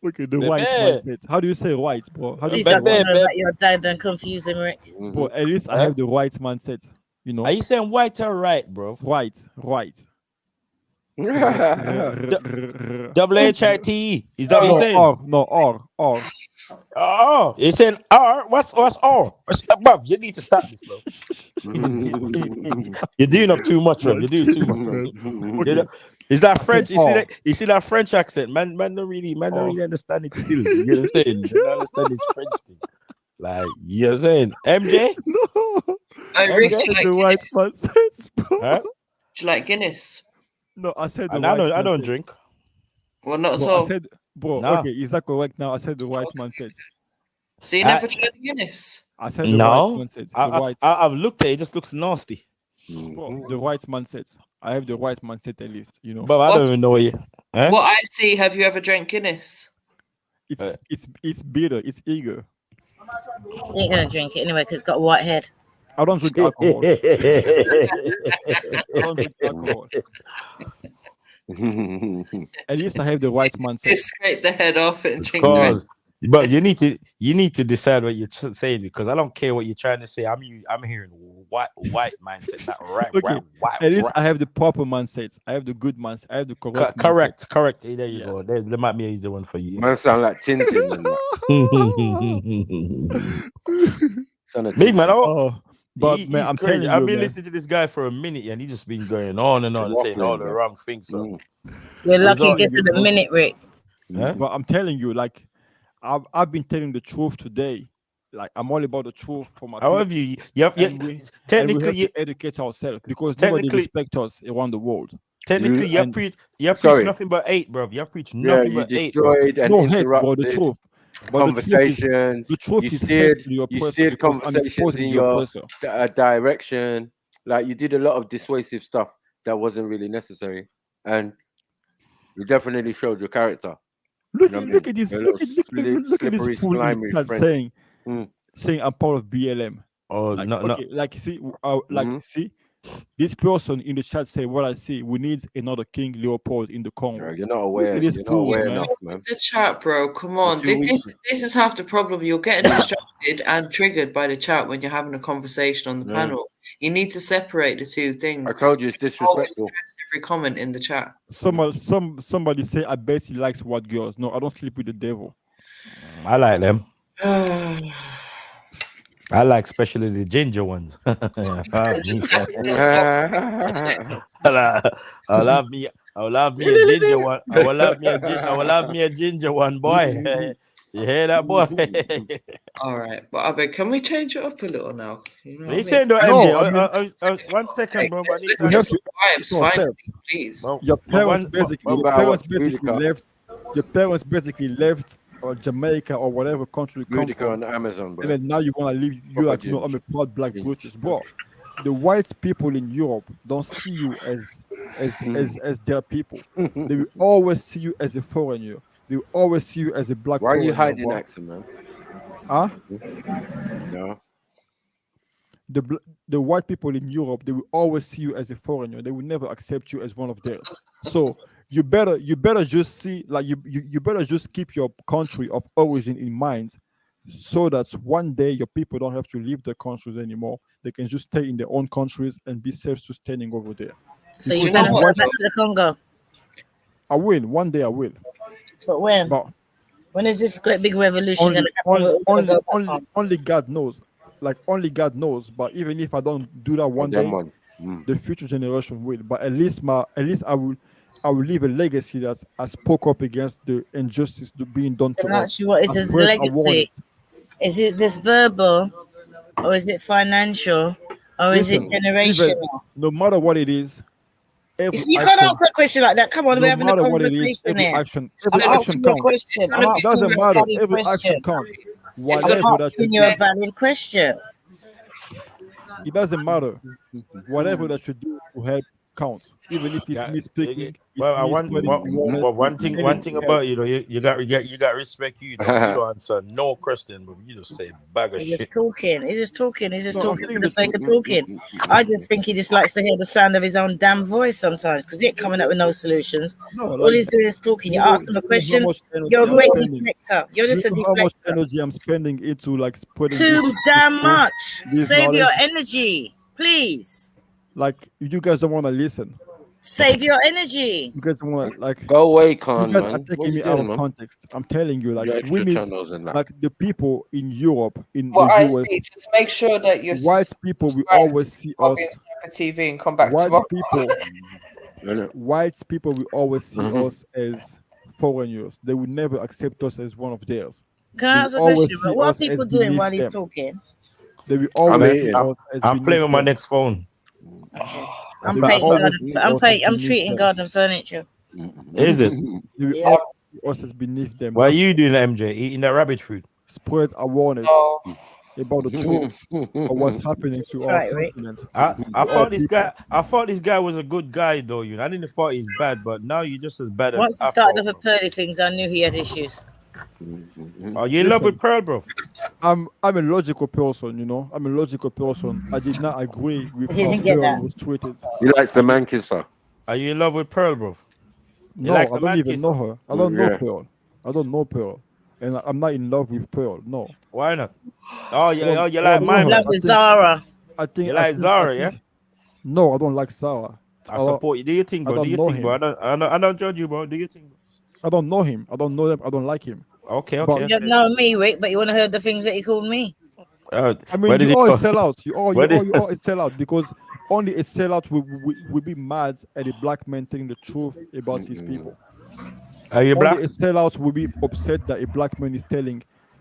Okay, the white mindset. How do you say white, bro? How do you say about your dad and confuse him, Rick? Bro, at least I have the right mindset. Are you saying white or right, bro? White. WHITE. Is that what you're saying? R. Oh, you're saying R? What's R? Bob, you need to stop this, bro. You're doing up too much, bro. You're doing too much, bro. Is that French? You see that French accent? Man don't really understand it still. You know what I'm saying? They don't understand this French thing. Like, you know what I'm saying? MJ? No. I really like the white mindset, bro. Huh? Do you like Guinness? No, I said I don't drink. Well, not at all. I said, bro, okay, is that correct now? I said the white mindset. So you never tried Guinness? I said the white mindset. I've looked at it. It just looks nasty. Bro, the white mindset. I have the white mindset at least, But I don't even know you. Huh? What I see, have you ever drank Guinness? It's bitter. It's eager. You ain't gonna drink it anyway because it's got a white head. I don't drink alcohol. At least I have the right mindset. Just scrape the head off it and drink the rest. But you need to decide what you're saying, because I don't care what you're trying to say. I'm hearing white mindset, not right. Okay. At least I have the proper mindset. I have the good mindset. I have the correct. Correct. There you go. There might be an easy one for you. Man, sound like Tintin. Big man. But man, I'm crazy. I've been listening to this guy for a minute, and he just been going on and on and saying all the wrong things. So you're lucky this is a minute, Rick. Yeah? But I'm telling you, like, I've been telling the truth today. Like, I'm all about the technically, you have to educate ourselves because nobody respects us around the world. Technically, you have preached nothing but hate, bro. You have preached nothing but hate. Destroyed and interrupted the truth. Conversations. The truth you is steered conversations in your direction. Like, you did a lot of dissuasive stuff that wasn't really necessary, and you definitely showed your character. Look at this fool saying I'm part of BLM. Oh, see, this person in the chat say what I see. We need another King Leopold in the Congo. You're not aware. You're not aware enough, man. The chat, bro. Come on. This is half the problem. You're getting distracted and triggered by the chat when you're having a conversation on the panel. You need to separate the two things. I told you it's disrespectful. Every comment in the chat. Somebody say I bet he likes white girls. No, I don't sleep with the devil. I like them. I like especially the ginger ones. I love me a ginger one. I will love me a ginger one, boy. You hear that, boy? All right, but I bet, can we change it up a little now? Listen, MJ. 1 second, bro. Please. Your parents basically left. Or Jamaica or whatever country you come from, on Amazon, bro. And then now you want to leave. You like, I'm a proud black British, bro. The white people in Europe don't see you as their people. They will always see you as a foreigner. They will always see you as a black. Why are you hiding accent, man? Huh? No. The white people in Europe, they will always see you as a foreigner. They will never accept you as one of theirs. So you better just see, like you better just keep your country of origin in mind, so that one day your people don't have to leave their countries anymore. They can just stay in their own countries and be self-sustaining over there. So you're gonna go back to the Congo? I will. One day I will. But when? When is this great big revolution going to happen? Only God knows. Like only God knows. But even if I don't do that one day, the future generation will. But at least I will leave a legacy that I spoke up against the injustice being done to us. What is his legacy? Is it this verbal, or is it financial, or is it generational? No matter what it is. You can't answer a question like that. Come on, we're having a conversation every here. action counts. It doesn't matter. Every action counts. Whatever that you do, a valid question. It doesn't matter. Whatever that you do to help counts, even if it's me speaking. Well, one thing about you got respect. You don't answer no question, but you just say bag of shit. He's just talking for the sake of talking. I just think he just likes to hear the sound of his own damn voice sometimes, because he ain't coming up with no solutions. All he's doing is talking. You ask him a question, you're a great deflector. You're just a deflector. How much energy I'm spending into like spreading too damn much. Save your energy, please. Like you guys don't want to listen. Save your energy. You guys want like go away, Khan. You guys are taking me out of context. I'm telling you, like women, like the people in Europe, in the US. See, just make sure that you're white people will always see us. TV and come back white tomorrow. White people will always see us as foreigners. They will never accept us as one of theirs. Can I ask a question? What are people doing while he's talking? They will always see us as I'm playing with my next phone. I'm treating garden furniture. Is it? Us as beneath them. What are you doing, MJ? Eating that rabbit food? Spread awareness about the truth of what's happening to our continent. I thought this guy was a good guy, though. I didn't thought he's bad, but now you're just as bad as. Once he started with pearly things, I knew he had issues. Are you in love with Pearl, bro? I'm a logical person, I'm a logical person. I did not agree with how Pearl was treated. He likes the man kisser. Are you in love with Pearl, bro? No, I don't even know her. I don't know Pearl. I don't know Pearl, and I'm not in love with Pearl. No. Why not? Oh yeah, you like mine. Love with Zara. I think you like Zara, yeah? No, I don't like Zara. I support you. Do you think, bro? Do you think, bro? I don't judge you, bro. Do you think? I don't know him. I don't know them. I don't like him. Okay. You don't know me, Rick, but you want to hear the things that he called me. I mean, you all sell out. You all sell out, because only a sellout will be mad at a black man telling the truth about his people. Are you black? Only a sellout will be upset that a black man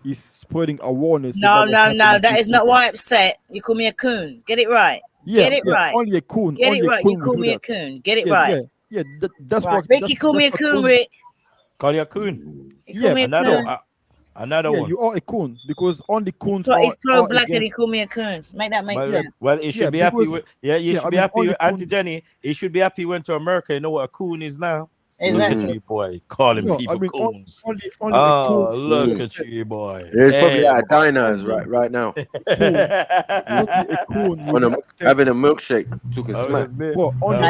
is spreading awareness. No. That is not why I'm upset. You call me a coon. Get it right. Yeah, Get it right. Only a coon. Get it right. You call me a coon. Get it right. Yeah. That's right. what. Rick, you call me a coon, Rick. Call you a coon. Another one. You are a coon, because only coons he's pro-black and he called me a coon. Make that make sense. Well, he should be happy with. You should be happy with Auntie Jenny. He should be happy he went to America. You know what a coon is now. Exactly. Look at you, boy. Calling people coons. Look at you, boy. There's probably at diners right now. Having a milkshake. Took a smack.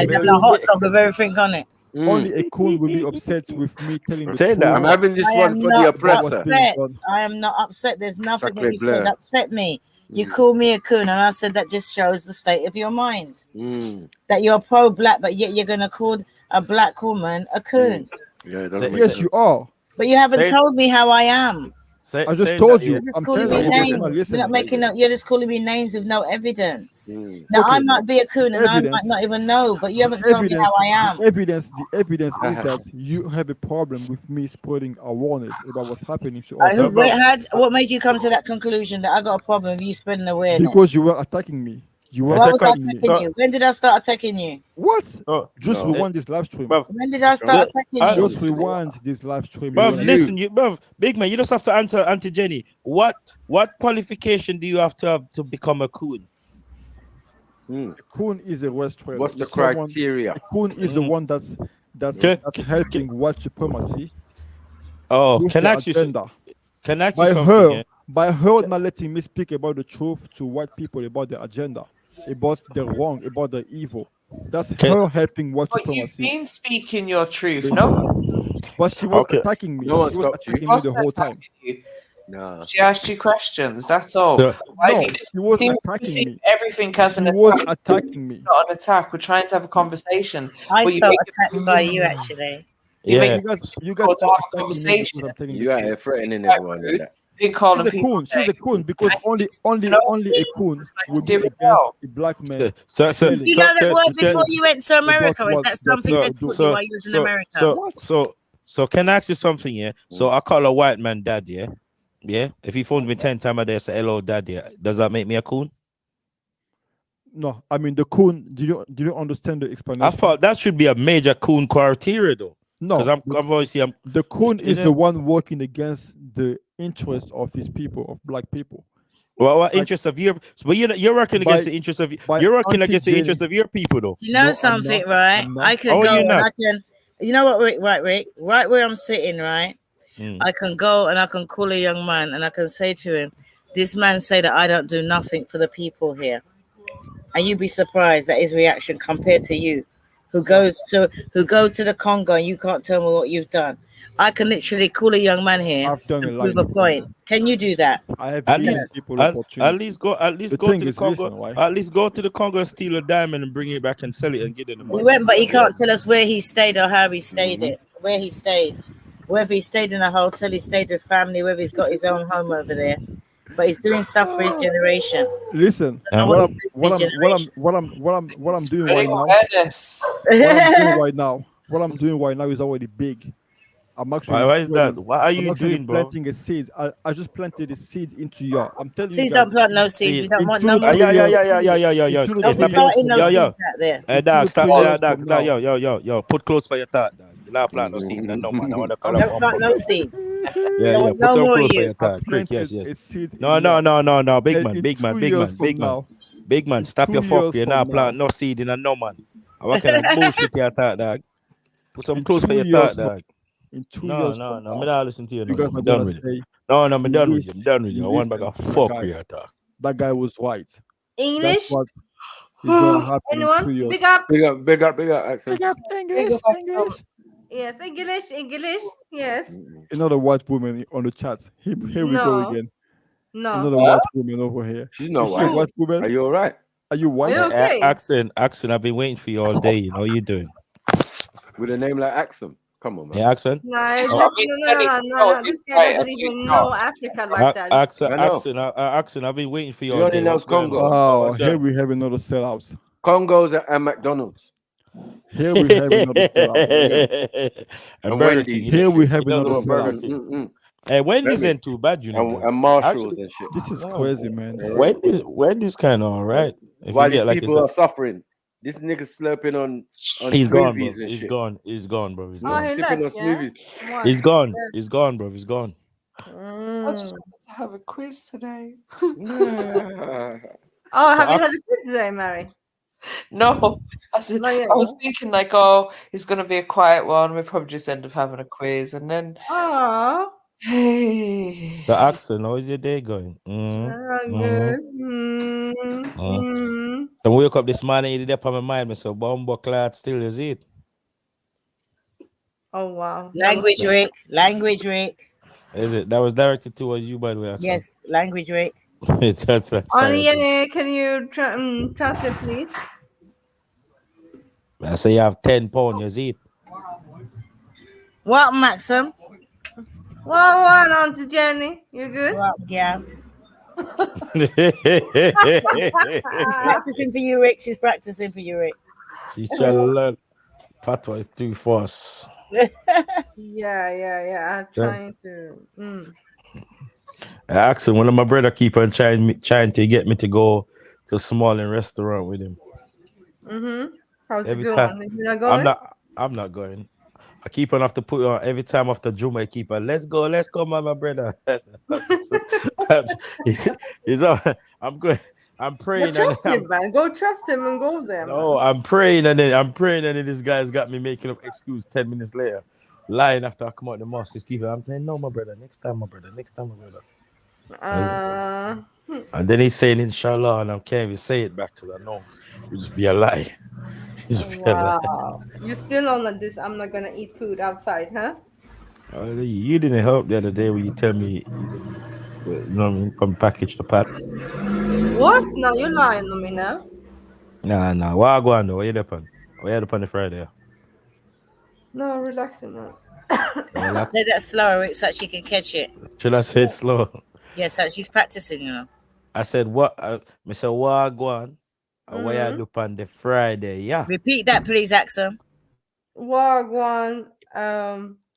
He's having a hot dog with everything on it. Only a coon will be upset with me telling the truth. I'm having this one for the oppressor. I am not upset. There's nothing that you said upset me. You call me a coon, and I said that just shows the state of your mind. That you're pro-black, but yet you're going to call a black woman a coon. Yes, you are. But you haven't told me how I am. I just told you. I'm calling me names. You're not making up. You're just calling me names with no evidence. Now I might be a coon and I might not even know, but you haven't told me how I am. The evidence is that you have a problem with me spreading awareness about what's happening to all. What made you come to that conclusion that I got a problem with you spreading awareness? Because you were attacking me. When did I start attacking you? What? Just rewind this live stream. When did I start attacking you? Just rewind this live stream. Listen, big man, you just have to answer Auntie Jenny. What qualification do you have to become a coon? A coon is a restaurant. What's the criteria? A coon is the one that's helping white supremacy. Can I ask you something? by her not letting me speak about the truth to white people about the agenda, about the wrong, about the evil. That's her helping white But supremacy. you've been speaking your truth, no? But she was attacking me. No She was attacking me the whole time. No. She asked you questions. That's all. No, Why do you she was seem to attacking perceive me. everything as an She attack? was attacking me. Not an attack. We're trying to have a conversation. I but you felt make it attacked by you, actually. You make You guys to are have a attacking me because conversation. I'm telling You the out here truth. threatening everyone like that. Been calling She's a people. coon. She's a coon because only a coon would be do it against well. a black man. You know that word before you went to America? Is that something they taught you while you was in America? So can I ask you something? Yeah. So I call a white man dad. Yeah. Yeah. If he phones me 10 times a day, say hello, dad. Yeah. Does that make me a coon? No, I mean the coon. Do you understand the explanation? I thought that should be a major coon criteria, though. No, because I'm obviously the coon is the one working against the interests of his people, of black people. Well, what interest of your? But you're working against the interest of you're working against the interest of your people, though. You know something, right? I can go and I can. You know what, Rick? Rick, right where I'm sitting, right? I can go and I can call a young man and I can say to him, "This man say that I don't do nothing for the people here," and you'd be surprised at his reaction compared to you, who go to the Congo and you can't tell me what you've done. I can literally call a young man here and prove a point. Can you do that? I have at least go to the Congo. At least go to the Congo and steal a diamond and bring it back and sell it and get it. He went, but he can't tell us where he stayed or how he stayed it. Where he stayed, whether he stayed in a hotel, he stayed with family, whether he's got his own home over there. But he's doing stuff for his generation. Listen, what I'm doing right now. What I'm doing right now is already big. I'm actually. Why is that? What are you doing, bro? Planting a seed. I just planted a seed into your. I'm telling you. Please don't plant no seeds. We don't want no. Hey, dog, stop there, dog. Yo. Put close for your thought, dog. You not plant no seed. No, man. I want to call up. Don't plant no seeds. Yeah. Put some close for your thought. Quick, yes. No. Big man. Stop your fuck. You not plant no seed in a no man. What kind of bullshit you thought, dog? Put some close for your thought, dog. In 2 years, I'm not listening to you. You guys are done with you. No, I'm done with you. I'm done with you. I want back a fuck here, dog. That guy was white. English. Anyone? Big up. Big up. Accent. Big up English. Yes, English. Yes. Another white woman on the chat. Here we go again. No. Another white woman over here. She's not white. White woman? Are you all right? Are you white? Are you okay? Accent. I've been waiting for you all day. You know what you doing? With a name like Accent. Come on, man. Yeah, Accent. No. This guy doesn't even know Africa like that. Accent. I've been waiting for you all day. Congo. Oh, here we have another sellout. Congo's and McDonald's. Here we have another sellout. And Wendy's. Here we have another sellout. Hey, Wendy's ain't too bad, you know. And Marshalls and shit. This is crazy, man. Wendy's kind of all right. Why these people are suffering? This nigga slurping on he's gone, bro. And shit. He's gone, bro. He's Oh, gone. he Sipping left, on yeah? smoothies. What? He's gone. He's gone, bro. He's gone. I just wanted to have a quiz today. Oh, have you had a quiz today, Mary? No, I was thinking like, oh, it's gonna be a quiet one. We probably just end up having a quiz, and then. Oh. Hey. The accent. How is your day going? Good. I wake up this morning, you did up on my mind, so bomb clot still is it. Oh wow. Language, Rick. Is it? That was directed towards you, by the way. Accent. Yes, language, Rick. Can you translate, please? I say you have 10 pounds, you see it. What, Maxim? What, Auntie Jenny? You good? What, yeah. She's practicing for you, Rick. She's trying to learn. Fatwa is too fast. Yeah. I'm trying to. Accent. One of my brother keep on trying to get me to go to a small restaurant with him. How's Every it time, going? You're not going? I'm not going. I keep on have to put on every time after Juma. I keep on. Let's go, my brother. He's on. I'm going. I'm praying. Trust him, man. Go trust him and go there. No, I'm praying, and then this guy's got me making up excuse 10 minutes later, lying after I come out the mosque. He's keeping. I'm saying, no, my brother. Next time, my brother. And then he's saying inshallah, and I can't even say it back because I know it would just be a lie. Wow. You're still on this. I'm not gonna eat food outside, huh? You didn't help the other day when you tell me you didn't, you know what I mean, from package to pack. What? No, you're lying to me now. Nah. What I go on though? Where you upon? Where you upon the Friday? No, relaxing, man. Say that slower so she can catch it. Should I say it slow? Yes, so she's practicing, you know. I said what? I said what I go on? Where you upon the Friday? Yeah. Repeat that, please, Axel. Wagwan.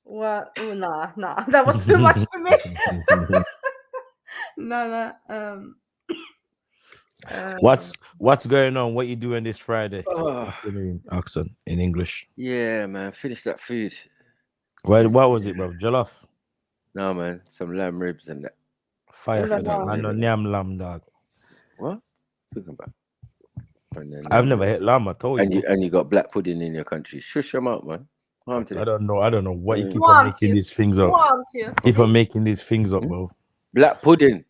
What? Oh, nah. That was too much for me. No. What's going on? What you doing this Friday? Accent in English. Yeah, man. Finish that food. What was it, bro? Jollof? No, man. Some lamb ribs and that. Fire for that. I know Nyam lamb, dog. What? Talking about? I've never had lamb. I told you. And you got black pudding in your country. Shush them out, man. I don't know what you keep on making these things up. Keep on making these things up, bro. Black pudding.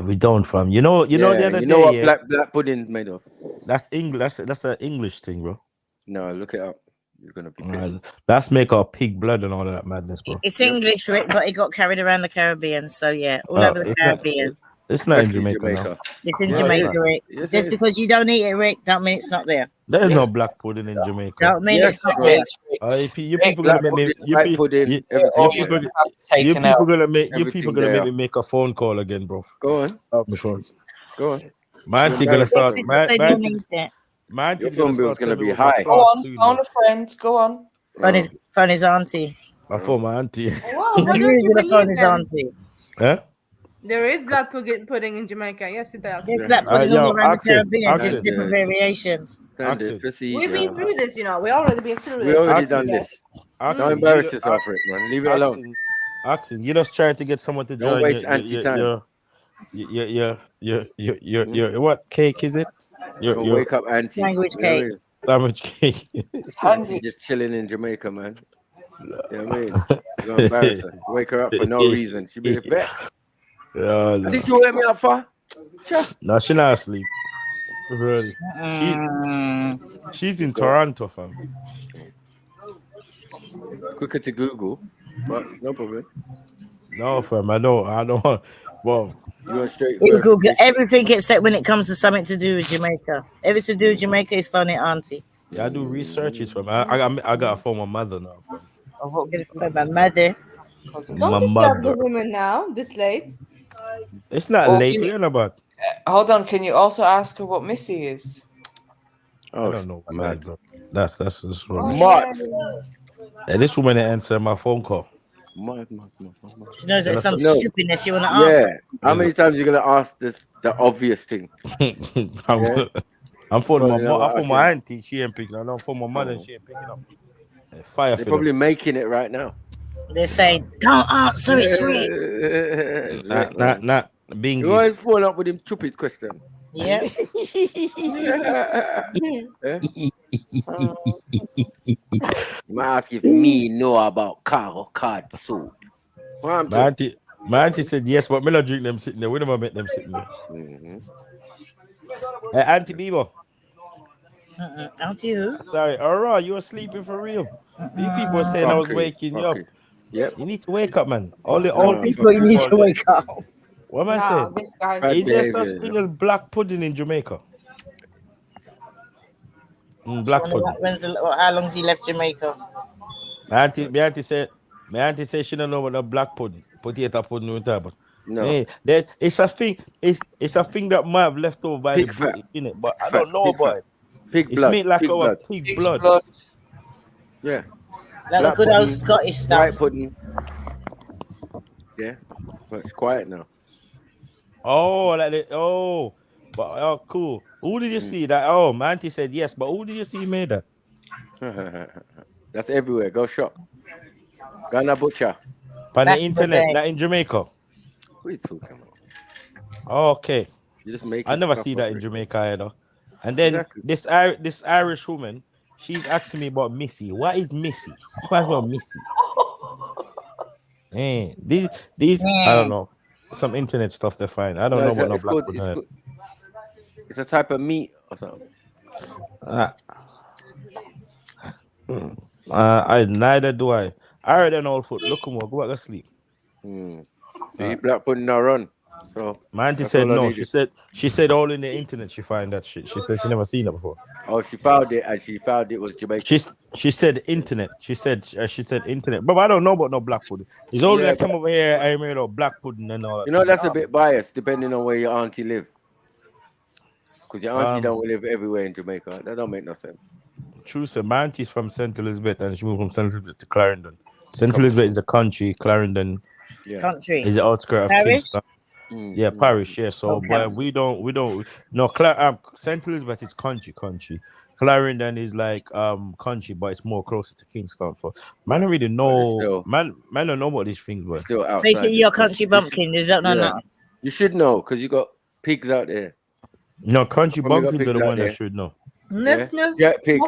We don't, fam. You know the other day. What black pudding's made of? That's English. That's an English thing, bro. No, look it up. You're gonna be pissed. That's make our pig blood and all of that madness, bro. It's English, Rick, but it got carried around the Caribbean. So yeah, all over the Caribbean. It's not in Jamaica. It's in Jamaica, Rick. Just because you don't eat it, Rick, don't mean it's not there. There's no black pudding in Jamaica. Don't mean it's not there. You people gonna make me. You people gonna make me make a phone call again, bro. Go on. My phone. Go on. My auntie gonna start. My auntie's gonna be high. Go on, phone a friend. Go on. Phone his auntie. I phone my auntie. Wow, what You're using the phone his auntie. Huh? There is black pudding in Jamaica. Yes, it does. There's black pudding all around the Caribbean, just different variations. We've been through this, you know. We already been through this. We already done this. Don't embarrass yourself, Rick, man. Leave it alone. Axel, you're just trying to get someone to join. Don't waste anti-time. Your what cake is it? Your wake up auntie. Sandwich cake. Sandwich cake. Auntie just chilling in Jamaica, man. You know what I mean? You're gonna embarrass her. Wake her up for no reason. She be vexed. No. This you wake me up for? No, she not asleep. Really. She's in Toronto, fam. It's quicker to Google, but no problem. No, fam. I don't. Well, you want straight. Google everything except when it comes to something to do with Jamaica. If it's to do with Jamaica, it's funny, auntie. Yeah, I do researches, fam. I got a phone my mother now. Fam. I won't get it from my mother. Don't disturb the woman now, this late. It's not late. We're about. Hold on. Can you also ask her what Missy is? I don't know. Mad. That's just wrong. Mad. Hey, this woman answered my phone call. Mad. She knows that some stupidness she want to ask. Yeah. How many times you gonna ask the obvious thing? I'm for my auntie. She ain't picking up. I'm for my mother. She ain't picking up. Fire. They're probably making it right now. They're saying, "Don't answer, it's Rick." Not being. You always fall up with him stupid question. Yeah. Might ask if me know about card soup. My auntie said yes, but me not drink them sitting there. We never met them sitting there. Hey, Auntie Bieber. Auntie who? Sorry, alright, you were sleeping for real. These people were saying I was waking you up. Yep. You need to wake up, man. All people you need to wake up. What am I saying? Is there such thing as black pudding in Jamaica? Black pudding. How long's he left Jamaica? My auntie said she don't know about the black pudding. Potato pudding with that, but no. Hey, it's a thing. It's a thing that might have left over by pig the in it, but I don't know about it. Pig it's blood. made like our pig blood. Yeah. Like the good old Scottish stuff. White pudding. Yeah. Well, it's quiet now. But cool. Who did you see that? Oh, my auntie said yes, but who did you see made that? That's everywhere. Go shop. Ghana butcher. On the internet, not in Jamaica. What are you talking about? Okay. You just make. I never see that in Jamaica either. And then this Irish woman, she's asking me about Missy. What is Missy? What about Missy? These I don't know. some internet stuff to find. I don't know what no black pudding. It's a type of meat or something. Neither do I. I already know foot. Look more. Go back to sleep. See, black pudding now run. So my auntie said no. She said all in the internet she find that shit. She said she never seen it before. Oh, she found it and she found it was Jamaican. She said internet. She said internet. But I don't know about no black pudding. It's only I come over here. I made a black pudding and all that. You know that's a bit biased depending on where your auntie live. Because your auntie don't live everywhere in Jamaica. That don't make no sense. True, sir. My auntie's from St. Elizabeth and she moved from St. Elizabeth to Clarendon. St. Elizabeth is a country. Clarendon is the outskirts of Kingston. Yeah, parish. Yeah, so but we don't. No, St. Elizabeth is country. Clarendon is like country, but it's more closer to Kingston. For man, don't really know. Man don't know about these things, but still outside. Basically, your country bumpkin. You don't know that. You should know because you got pigs out there. No, country bumpkins are the one that should know. Jerk pig.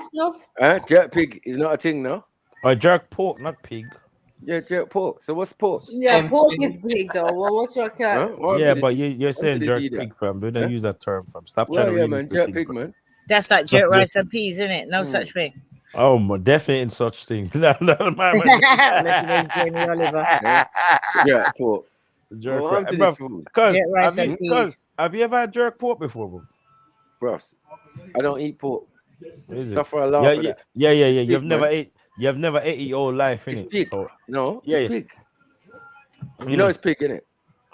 Jerk pig is not a thing, no. Or jerk pork, not pig. Yeah, jerk pork. So what's pork? Yeah, pork is big though. What's your cat? Yeah, but you're saying jerk pig, fam. We don't use that term, fam. Stop trying to man. Jerk pig, man. That's like jerk rice and peas, isn't it? No such thing. Oh, definitely in such things. Jerk pork. Have you ever had jerk pork before, bro? I don't eat pork. Is stuff for a laugh. Yeah. You've never ate your whole life, innit? It's pig. So, no, it's pig. You know it's pig, innit?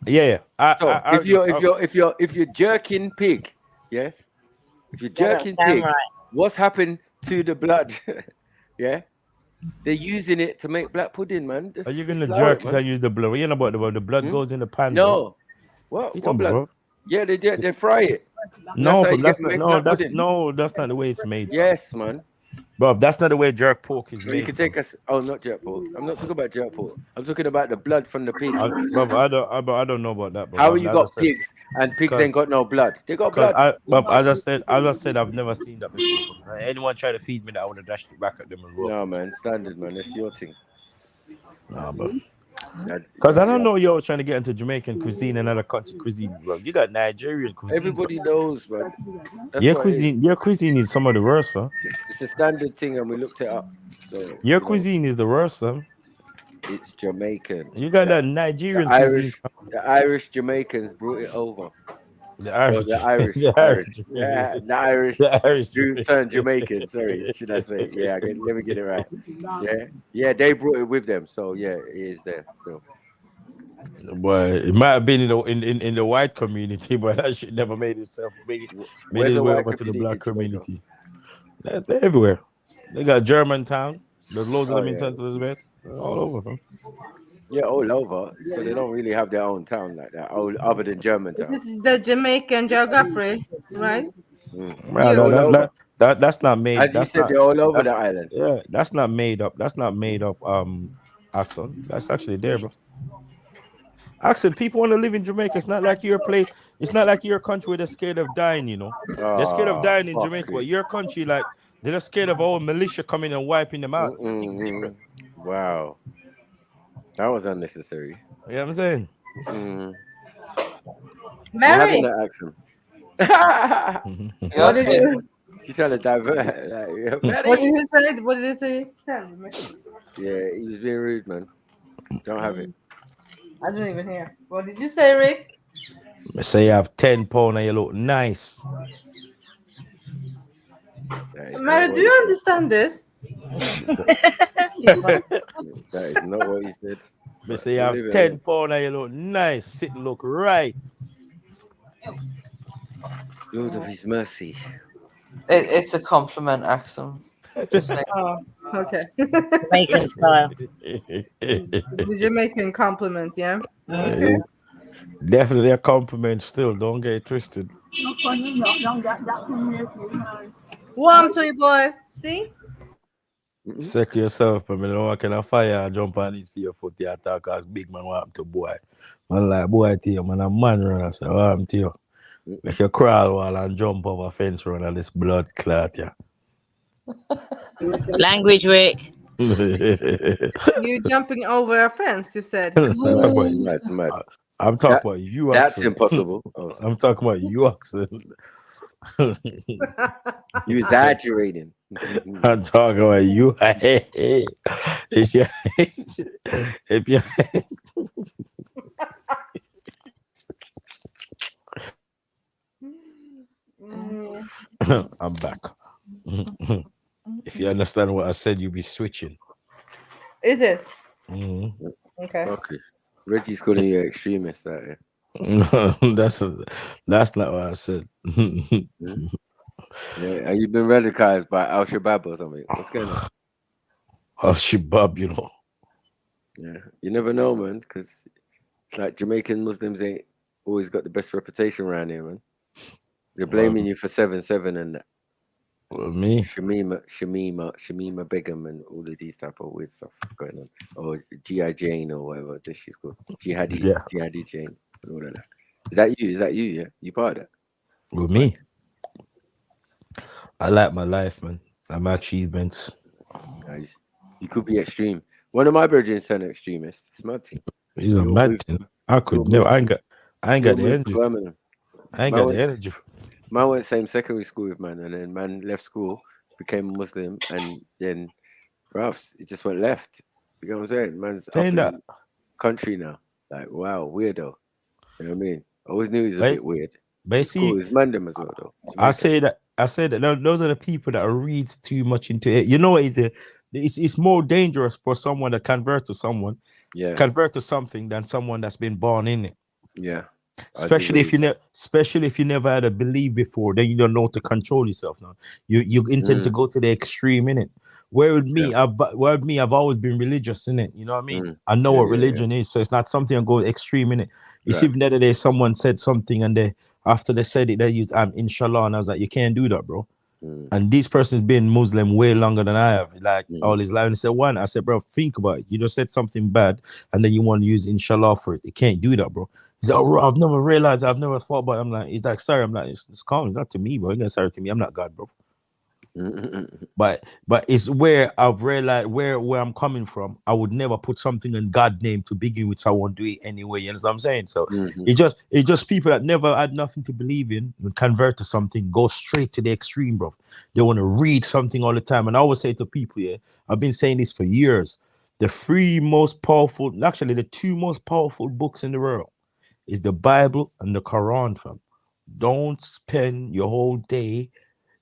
Yeah. If you're jerking pig, yeah. If you're jerking pig, what's happened to the blood? Yeah. They're using it to make black pudding, man. Are you gonna jerk it and use the blood? You know about the blood goes in the pan. No. What blood? Bro? Yeah, they fry it. No, that's not the way it's made. Yes, man. Bob, that's not the way jerk pork is made. You can take us. Oh, not jerk pork. I'm not talking about jerk pork. I'm talking about the blood from the pig. Bob, I don't know about that. Bob. How you got pigs and pigs ain't got no blood? They got blood. Bob, as I said, I've never seen that before. Anyone try to feed me that, I would have dashed it back at them as well. No, man, standard, man. That's your thing. Nah, but. Because I don't know you're trying to get into Jamaican cuisine and other country cuisine, bro. You got Nigerian cuisine. Everybody knows, bro. Your cuisine is some of the worst, bro. It's a standard thing, and we looked it up. So your cuisine is the worst, son. It's Jamaican. You got that Nigerian cuisine. The Irish Jamaicans brought it over. The Irish. Yeah, the Irish turned Jamaican. Sorry, should I say? Yeah, let me get it right. Yeah, they brought it with them. So yeah, it is there still. But it might have been in the white community, but that shit never made its way over to the black community. They're everywhere. They got Germantown. There's loads of them in St. Elizabeth. All over, bro. Yeah, all over. So they don't really have their own town like that, other than Germantown. This is the Jamaican geography, right? That's not made. As you said, they're all over the island. Yeah, that's not made up. That's not made up. Axel, that's actually there, bro. Axel, people want to live in Jamaica. It's not like your place. It's not like your country where they're scared of dying. You know, they're scared of dying in Jamaica. But your country, like, they're scared of all militia coming and wiping them out. Wow. That was unnecessary. You know what I'm saying? Mary. What did you? She's trying to divert. What did you say? What did you say? Yeah, he was being rude, man. Don't have it. I didn't even hear. What did you say, Rick? I say you have 10 pounds and you look nice. Mary, do you understand this? That is not what he said. But say you have 10 pounds and you look nice. Sit look right. Lord of his mercy. It's a compliment, Axel. Oh, okay. Jamaican style. The Jamaican compliment, yeah? Okay. Definitely a compliment still. Don't get it twisted. Warm to you, boy. See? Secure yourself, but I don't want to fire jump on it for your foot here attack as big man want to boy. Man like boy to you, man a man runner, so what happened to you? Make you crawl wall and jump over fence run and this blood clot, yeah. Language, Rick. You jumping over a fence, you said. I I'm talking about you, That's Axel. impossible. I'm talking about you, Axel. You exaggerating. I'm talking about you. If you, if you, I'm back. If you understand what I said, you'll be switching. Is it? Mm-hmm. Okay. Reggie's calling you an extremist out here. that's not what I said. Yeah, have you been radicalized by Al Shabaab or something? What's going on? Al Shabaab, you know. Yeah, you never know, man, because it's like Jamaican Muslims ain't always got the best reputation around here, man. They're blaming you for 7/7 and that. Me? Shamima Begum and all of these type of weird stuff going on. Or G.I. Jane or whatever this she's called. Jihadi Jane and all of that. Is that you? Yeah? You part of that? With me? I like my life, man. I like my achievements. Guys, you could be extreme. One of my brothers turned extremist. It's mad thing. He's a mad thing. I could never. I ain't got the energy. I ain't got the energy. Man went same secondary school with man, and then man left school, became a Muslim, and then perhaps it just went left. You know what I'm saying? Man's up in the country now. Like, wow, weirdo. You know what I mean? I always knew he was a bit weird. But see, cool. He's Mandem as well, though. I say that those are the people that read too much into it. You know what is it? It's more dangerous for someone that convert to something than someone that's been born in it. Yeah. Especially if you never had a belief before, then you don't know to control yourself. Now you intend to go to the extreme in it. Where with me, I've always been religious in it. You know what I mean? I know what religion is, so it's not something I go extreme in it. You see, even the other day someone said something, and after they said it, they used inshallah, and I was like, you can't do that, bro. And this person's been Muslim way longer than I have, like all his life. And he said, one, I said, bro, think about it. You just said something bad, and then you want to use inshallah for it. You can't do that, bro. He's like, oh, I've never realized, I've never thought about it. I'm like, he's like, sorry. I'm like, it's calm. It's not to me, bro. You're sorry to me. I'm not God, bro. But it's where I've realized where I'm coming from. I would never put something in God's name to begin with, so I won't do it anyway. You know what I'm saying? So it's just people that never had nothing to believe in and convert to something, go straight to the extreme, bro. They want to read something all the time. And I always say to people, I've been saying this for years. The two most powerful books in the world is the Bible and the Quran, fam. Don't spend your whole day,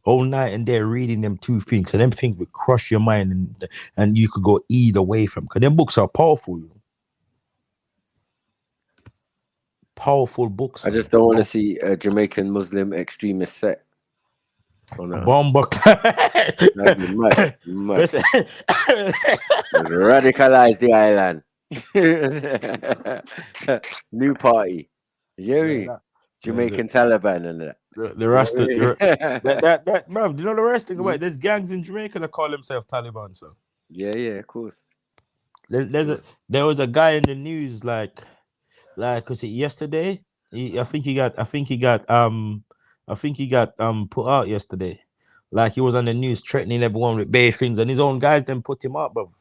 whole night and day reading them two things, because them things will crush your mind and you could go either way from, because them books are powerful. Powerful books. I just don't want to see a Jamaican Muslim extremist sect. Oh, no. Bomba. Radicalize the island. New party. Jamaican Taliban and that. The rest of that bro, you know the rest thing about it? There's gangs in Jamaica that call themselves Taliban, so yeah, of course. There was a guy in the news like was it yesterday? I think he got put out yesterday. Like he was on the news threatening everyone with bad things, and his own guys then put him up, bro.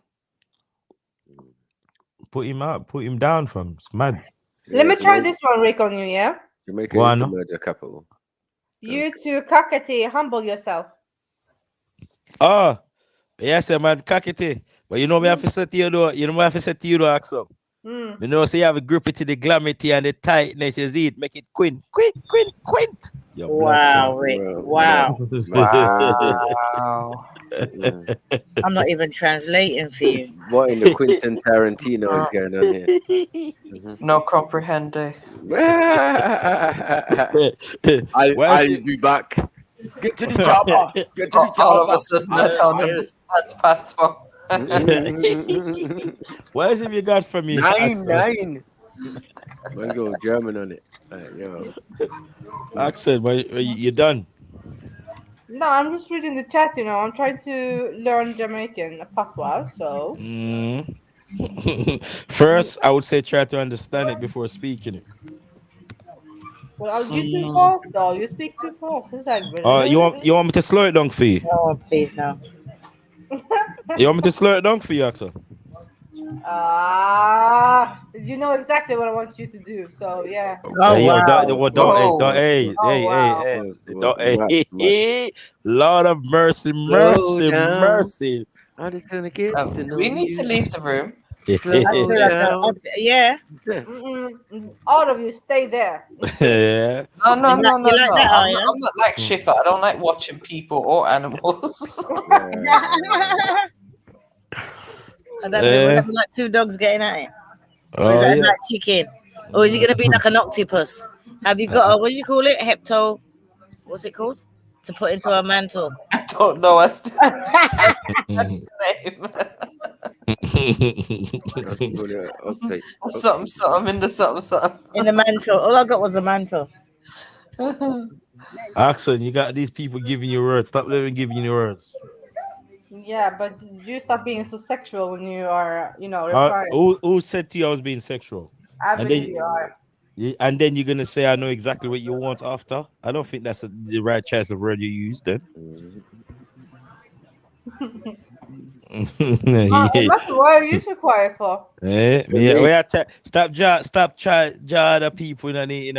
Put him down from. It's mad. Let me try this one, Rick, on you, yeah? Jamaica is the merger capital. You too, Kakati, humble yourself. Oh, yes, man, Kakati. But you know me have to say to you though, though, Axel. You know, so you have a grip it to the glamity and the tightness, you see it, make it quint. Wow, Rick. Wow. I'm not even translating for you. What in the Quentin Tarantino is going on here? No comprehende. I'll be back. Get to the chopper. Get to the chopper. All of a sudden, I don't understand patois. What else have you got from me? 9. Let's go German on it. Accent, you done? No, I'm just reading the chat, you know. I'm trying to learn Jamaican patois, so. First, I would say try to understand it before speaking it. Well, you too fast, though. You speak too fast. It's like, you want me to slow it down for you? Oh, please, no. You want me to slow it down for you, Axel? You You know exactly what I want you to do. So yeah. Oh, hey, hey, Lord of mercy, mercy, mercy. I'm just gonna get to know we need to leave the room. Yeah. All of you stay there. Yeah. No. You like that, I'm not like Schiffer. I don't like watching people or animals. And then like two dogs getting at it. Or is that like chicken? Or is it going to be like an octopus? Have you got a, what do you call it? What's it called? To put into a mantle. I don't know. That's the name. Something in the something. In the mantle. All I got was the mantle. Axon, you got these people giving you words. Stop letting them giving you words. Yeah, but you stop being so sexual when you are, replying. Who said to you I was being sexual? I believe you are. And then you're gonna say I know exactly what you want after. I don't think that's the right choice of word you use then. That's why are you so quiet for? Stop other people in the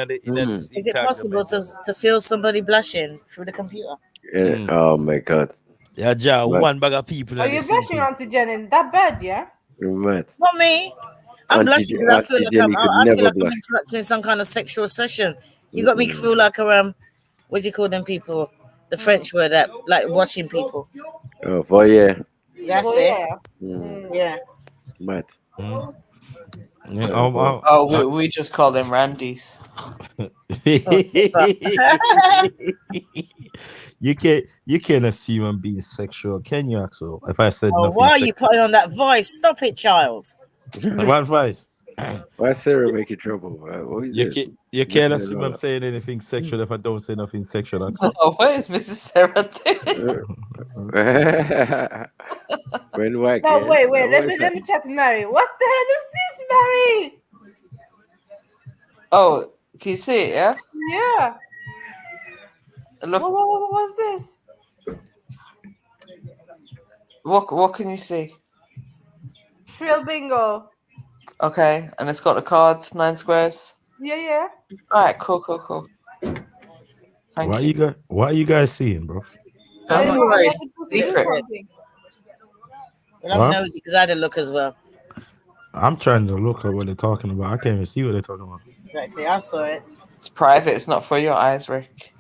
Is it possible to feel somebody blushing through the computer? Yeah. Oh my God. Yeah, one bag of people. Are you blushing, Auntie Jenny? That bad, yeah? Right. Not me. I'm blushing because I feel like I'm interrupting some kind of sexual session. You got me feel like what do you call them people? The French word that like watching people. Oh, voyeur. That's it. Yeah. Right. We just call them Randys. You can't assume I'm being sexual, can you, Axel? If I said nothing. Why are you putting on that voice? Stop it, child. What voice? Why Sarah making trouble? What is you can't assume I'm saying anything sexual if I don't say nothing sexual, Axel. Oh, what is Mrs. Sarah doing? No, wait. Let me chat to Mary. What the hell is this, Mary? Oh, can you see it? Yeah. Yeah. Look. What's this? What can you see? Trill bingo. Okay, and it's got the cards, 9 squares. Yeah. All right, cool. Thank you. What are you guys seeing, bro? Don't worry. Secret. Well, I'm nosy because I had a look as well. I'm trying to look at what they're talking about. I can't even see what they're talking about. Exactly, I saw it. It's private. It's not for your eyes, Rick.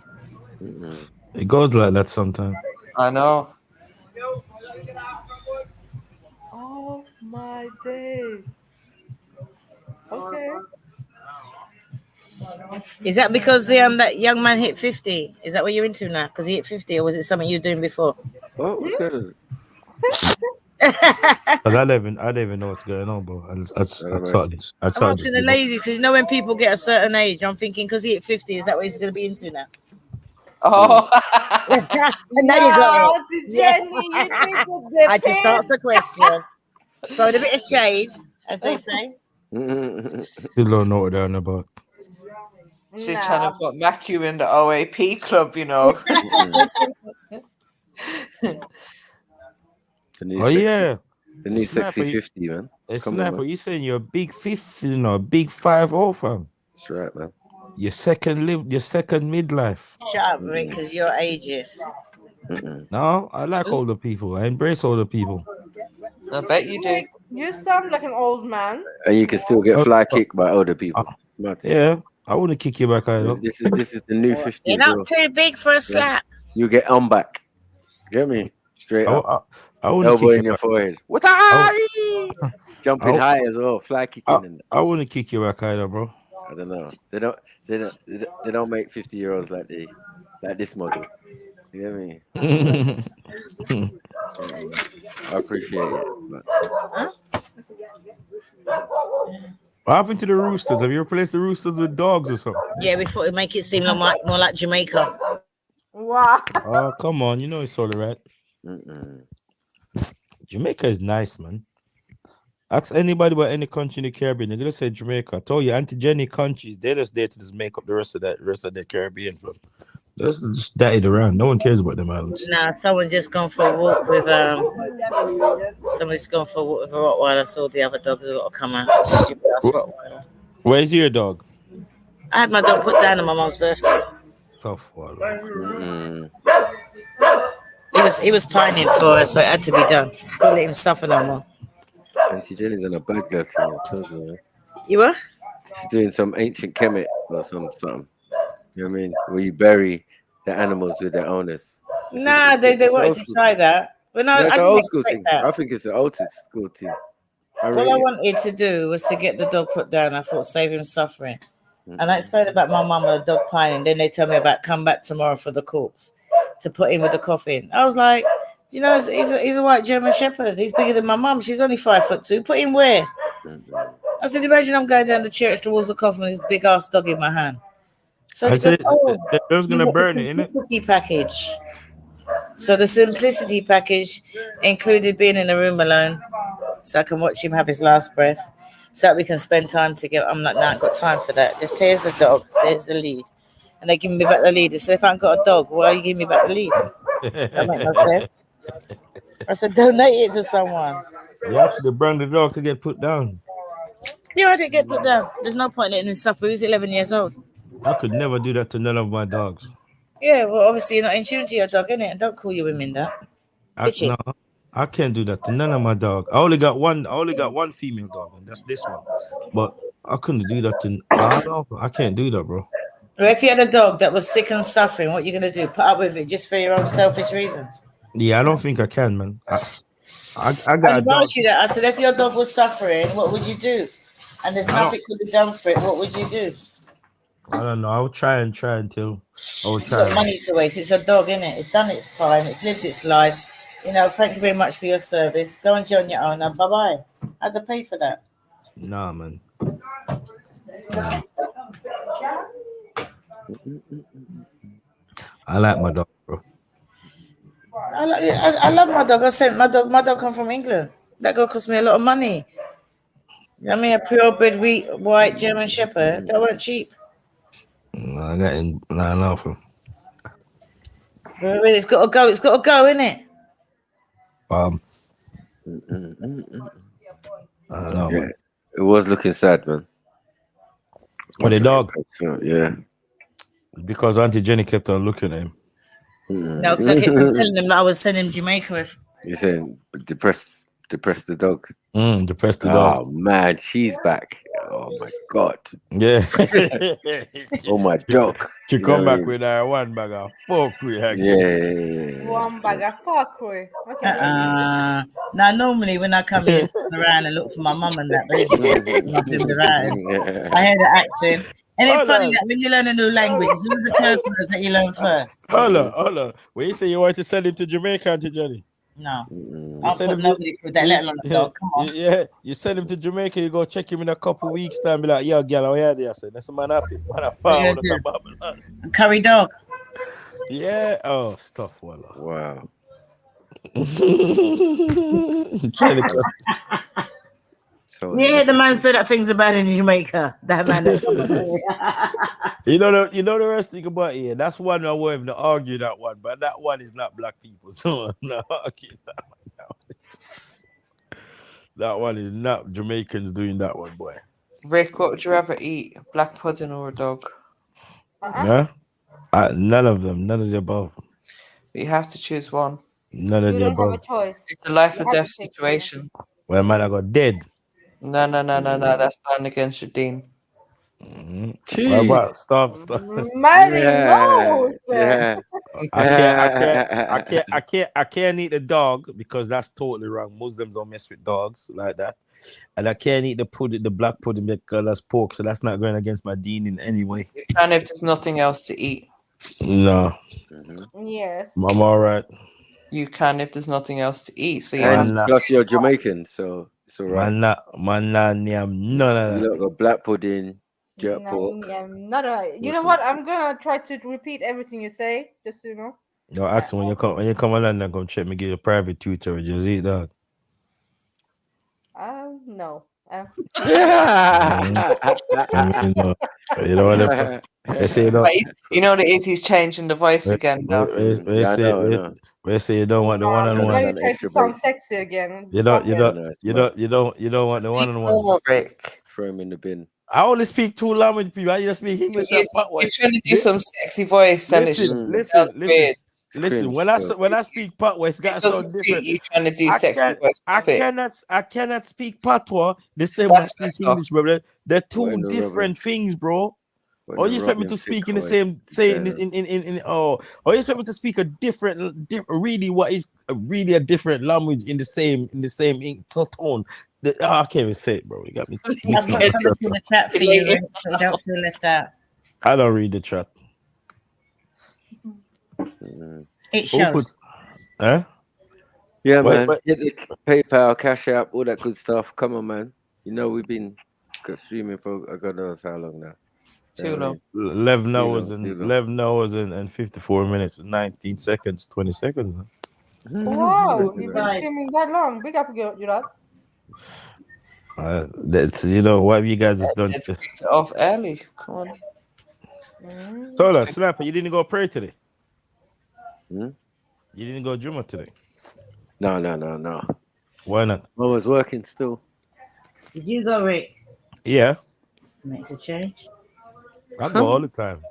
It goes like that sometimes. I know. Oh my days. Okay. Is that because that young man hit 50? Is that what you're into now? Because he hit 50, or was it something you were doing before? Oh, what's going on? But I don't even know what's going on, bro. I'm feeling lazy because when people get a certain age, I'm thinking because he hit 50, is that what he's going to be into now? Oh, and now you got it. Jenny, I just asked the question. So with a bit of shade, as they say. You don't know what they're on about. She's trying to put Macu in the OAP club, you know. Yeah. The new sexy 50, man. Hey, Snapper, you saying you're a big 50, big 5-0, fam. That's right, man. Your second midlife. Shut up, Rick, because you're ageist. No, I like older people. I embrace older people. I bet you do. You sound like an old man. And you can still get fly kicked by older people. Yeah, I wouldn't kick you back either. This is the new 50. You're not too big for a slap. You get on back. Get me? Straight up. I wouldn't elbow kick in your back. forehead. What the jumping high as well, fly kicking. I wouldn't kick you back either, bro. I don't know. They don't make 50-year-olds like this model. You get me? I appreciate it. What happened to the roosters? Have you replaced the roosters with dogs or something? Yeah, we thought it'd make it seem more like Jamaica. Wow. Oh, come on. You know it's all right. Jamaica is nice, man. Ask anybody about any country in the Caribbean. They're gonna say Jamaica. I told you, Auntie Jenny countries, they're just there to just make up the rest of the Caribbean from. That's just datted around. No one cares about them islands. Nah, someone just gone for a walk with somebody's gone for a walk with a Rottweiler. I saw the other dogs have got to come out. Stupid ass Rottweiler. Where's your dog? I had my dog put down on my mom's birthday. Tough one. He was pining for her, so it had to be done. Couldn't let him suffer no more. Auntie Jenny's on a bad girl thing. I told you, man. You what? She's doing some ancient kemet or something. You know what I mean? Where you bury the animals with their owners. Nah, they wanted to try that. But no, I didn't expect that. I think it's an old school thing. What I wanted to do was to get the dog put down. I thought, save him suffering. And I explained about my mum and the dog pining. Then they tell me about come back tomorrow for the corpse to put in with the coffin. I was like, you know, he's a white German Shepherd. He's bigger than my mum. She's only 5'2". Put him where? I said, imagine I'm going down the church towards the coffin with this big ass dog in my hand. So I said, they was gonna burn it, innit? Simplicity package. So the simplicity package included being in the room alone, so I can watch him have his last breath, so that we can spend time together. I'm not now got time for that. Just here's the dog, there's the lead, and they give me back the lead. They said, if I ain't got a dog, why are you giving me back the lead? That make no sense. I said, donate it to someone. You actually bring the dog to get put down. Yeah, I didn't get put down. There's no point in letting him suffer. He was 11 years old. I could never do that to none of my dogs. Yeah, well, obviously you're not in tune to your dog, innit? Don't call your women that. No, I can't do that to none of my dogs. I only got one female dog, and that's this one. But I couldn't do that to. I can't do that, bro. Or if you had a dog that was sick and suffering, what are you gonna do? Put up with it just for your own selfish reasons? Yeah, I don't think I can, man. I got a dog. You that. I said, if your dog was suffering, what would you do? And there's nothing could be done for it. What would you do? I don't know. I would try until I would try. Got money to waste. It's a dog, innit? It's done its time. It's lived its life. You know, thank you very much for your service. Go and join your own. And bye-bye. I had to pay for that. Nah, man. I like my dog, bro. I love my dog. I sent my dog come from England. That dog cost me a lot of money. I mean, a purebred white German Shepherd. That weren't cheap. I got in. Nah, It's got to go. It's got to go, innit? I don't know. Yeah, it was looking sad, man. What, the dog? Yeah. Because Auntie Jenny kept on looking at him. No, because I kept on telling him that I was sending him Jamaica with. You're saying depress the dog. Depress the dog. Oh man, she's back. Oh my god. Yeah. Oh my dog. She come back with her one bag of fuck with her. Yeah. One bag of fuck with. Now normally when I come here, spin around and look for my mum and that, but it's around. I hear the accent. And it's funny that when you learn a new language, it's one of the curse words that you learn first. Hold on. When you say you want to send him to Jamaica, Auntie Jenny? No. I'll put nobody through that, let alone a dog. Come on. Yeah, you send him to Jamaica, you go check him in a couple weeks time, be like, yo, girl, how are you? I said, that's a man happy. Man, I found a curry dog. Yeah. Oh, stuff. Voila. Wow. Yeah, the man said that things are bad in Jamaica. That man. You know the rest thing about it. That's one I won't even argue that one, but that one is not black people. So I'm not arguing that one. That one is not Jamaicans doing that one, boy. Rick, what would you rather eat? Black pudding or a dog? Yeah? None of them. None of the above. You have to choose one. None of the above. It's a life or death situation. Well, man, I got dead. No. That's not against your dean. Well, stop. Mighty knows. Yeah. I can't eat the dog because that's totally wrong. Muslims don't mess with dogs like that. And I can't eat the black pudding because that's pork, so that's not going against my dean in any way. You can if there's nothing else to eat. No. Yes. I'm all right. You can if there's nothing else to eat. So plus you're Jamaican, so it's all right. Man, none of that. You got black pudding, jerk pork. You know what? I'm gonna try to repeat everything you say, just so you know. Yo, ask when you come to London, come check me, get a private tutor or just eat that. No. You know what they say? You know, you know what it is. He's changing the voice again now. They say you don't want the one-on-one. Now you try to sound sexy again. You don't want the one-on-one. Throw him in the bin. I only speak two language people. I just speak English and patois. You're trying to do some sexy voice, and listen. When I speak patois, it's got to sound different. You trying to do sexy voice? I cannot speak patois the same way I speak English, bro. They're two different things, bro. Or you expect me to speak in the same, or you expect me to speak a different, really what is really a different language in the same tone. I can't even say it, bro. You got me. I'm not in the chat for you. Don't feel left out. I don't read the chat. It shows. Huh? Yeah, man. Get the PayPal, Cash App, all that good stuff. Come on, man. You know we've been streaming for God knows how long now. Too long. 11 hours and 54 minutes and 19 seconds, 20 seconds. Wow, you've been streaming that long. Big up, you know. That's what have you guys just done? Let's get it off early. Come on. So, Snapper, you didn't go pray today? You didn't go Juma today? No. Why not? I was working still. Did you go, Rick? Yeah. Makes a change. I go all the time.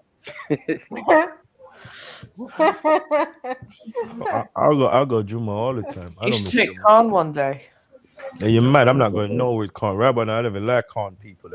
I'll go Juma all the time. You should take Khan one day. Yeah, you're mad. I'm not going nowhere with Khan. Rabbi, I don't even like Khan people.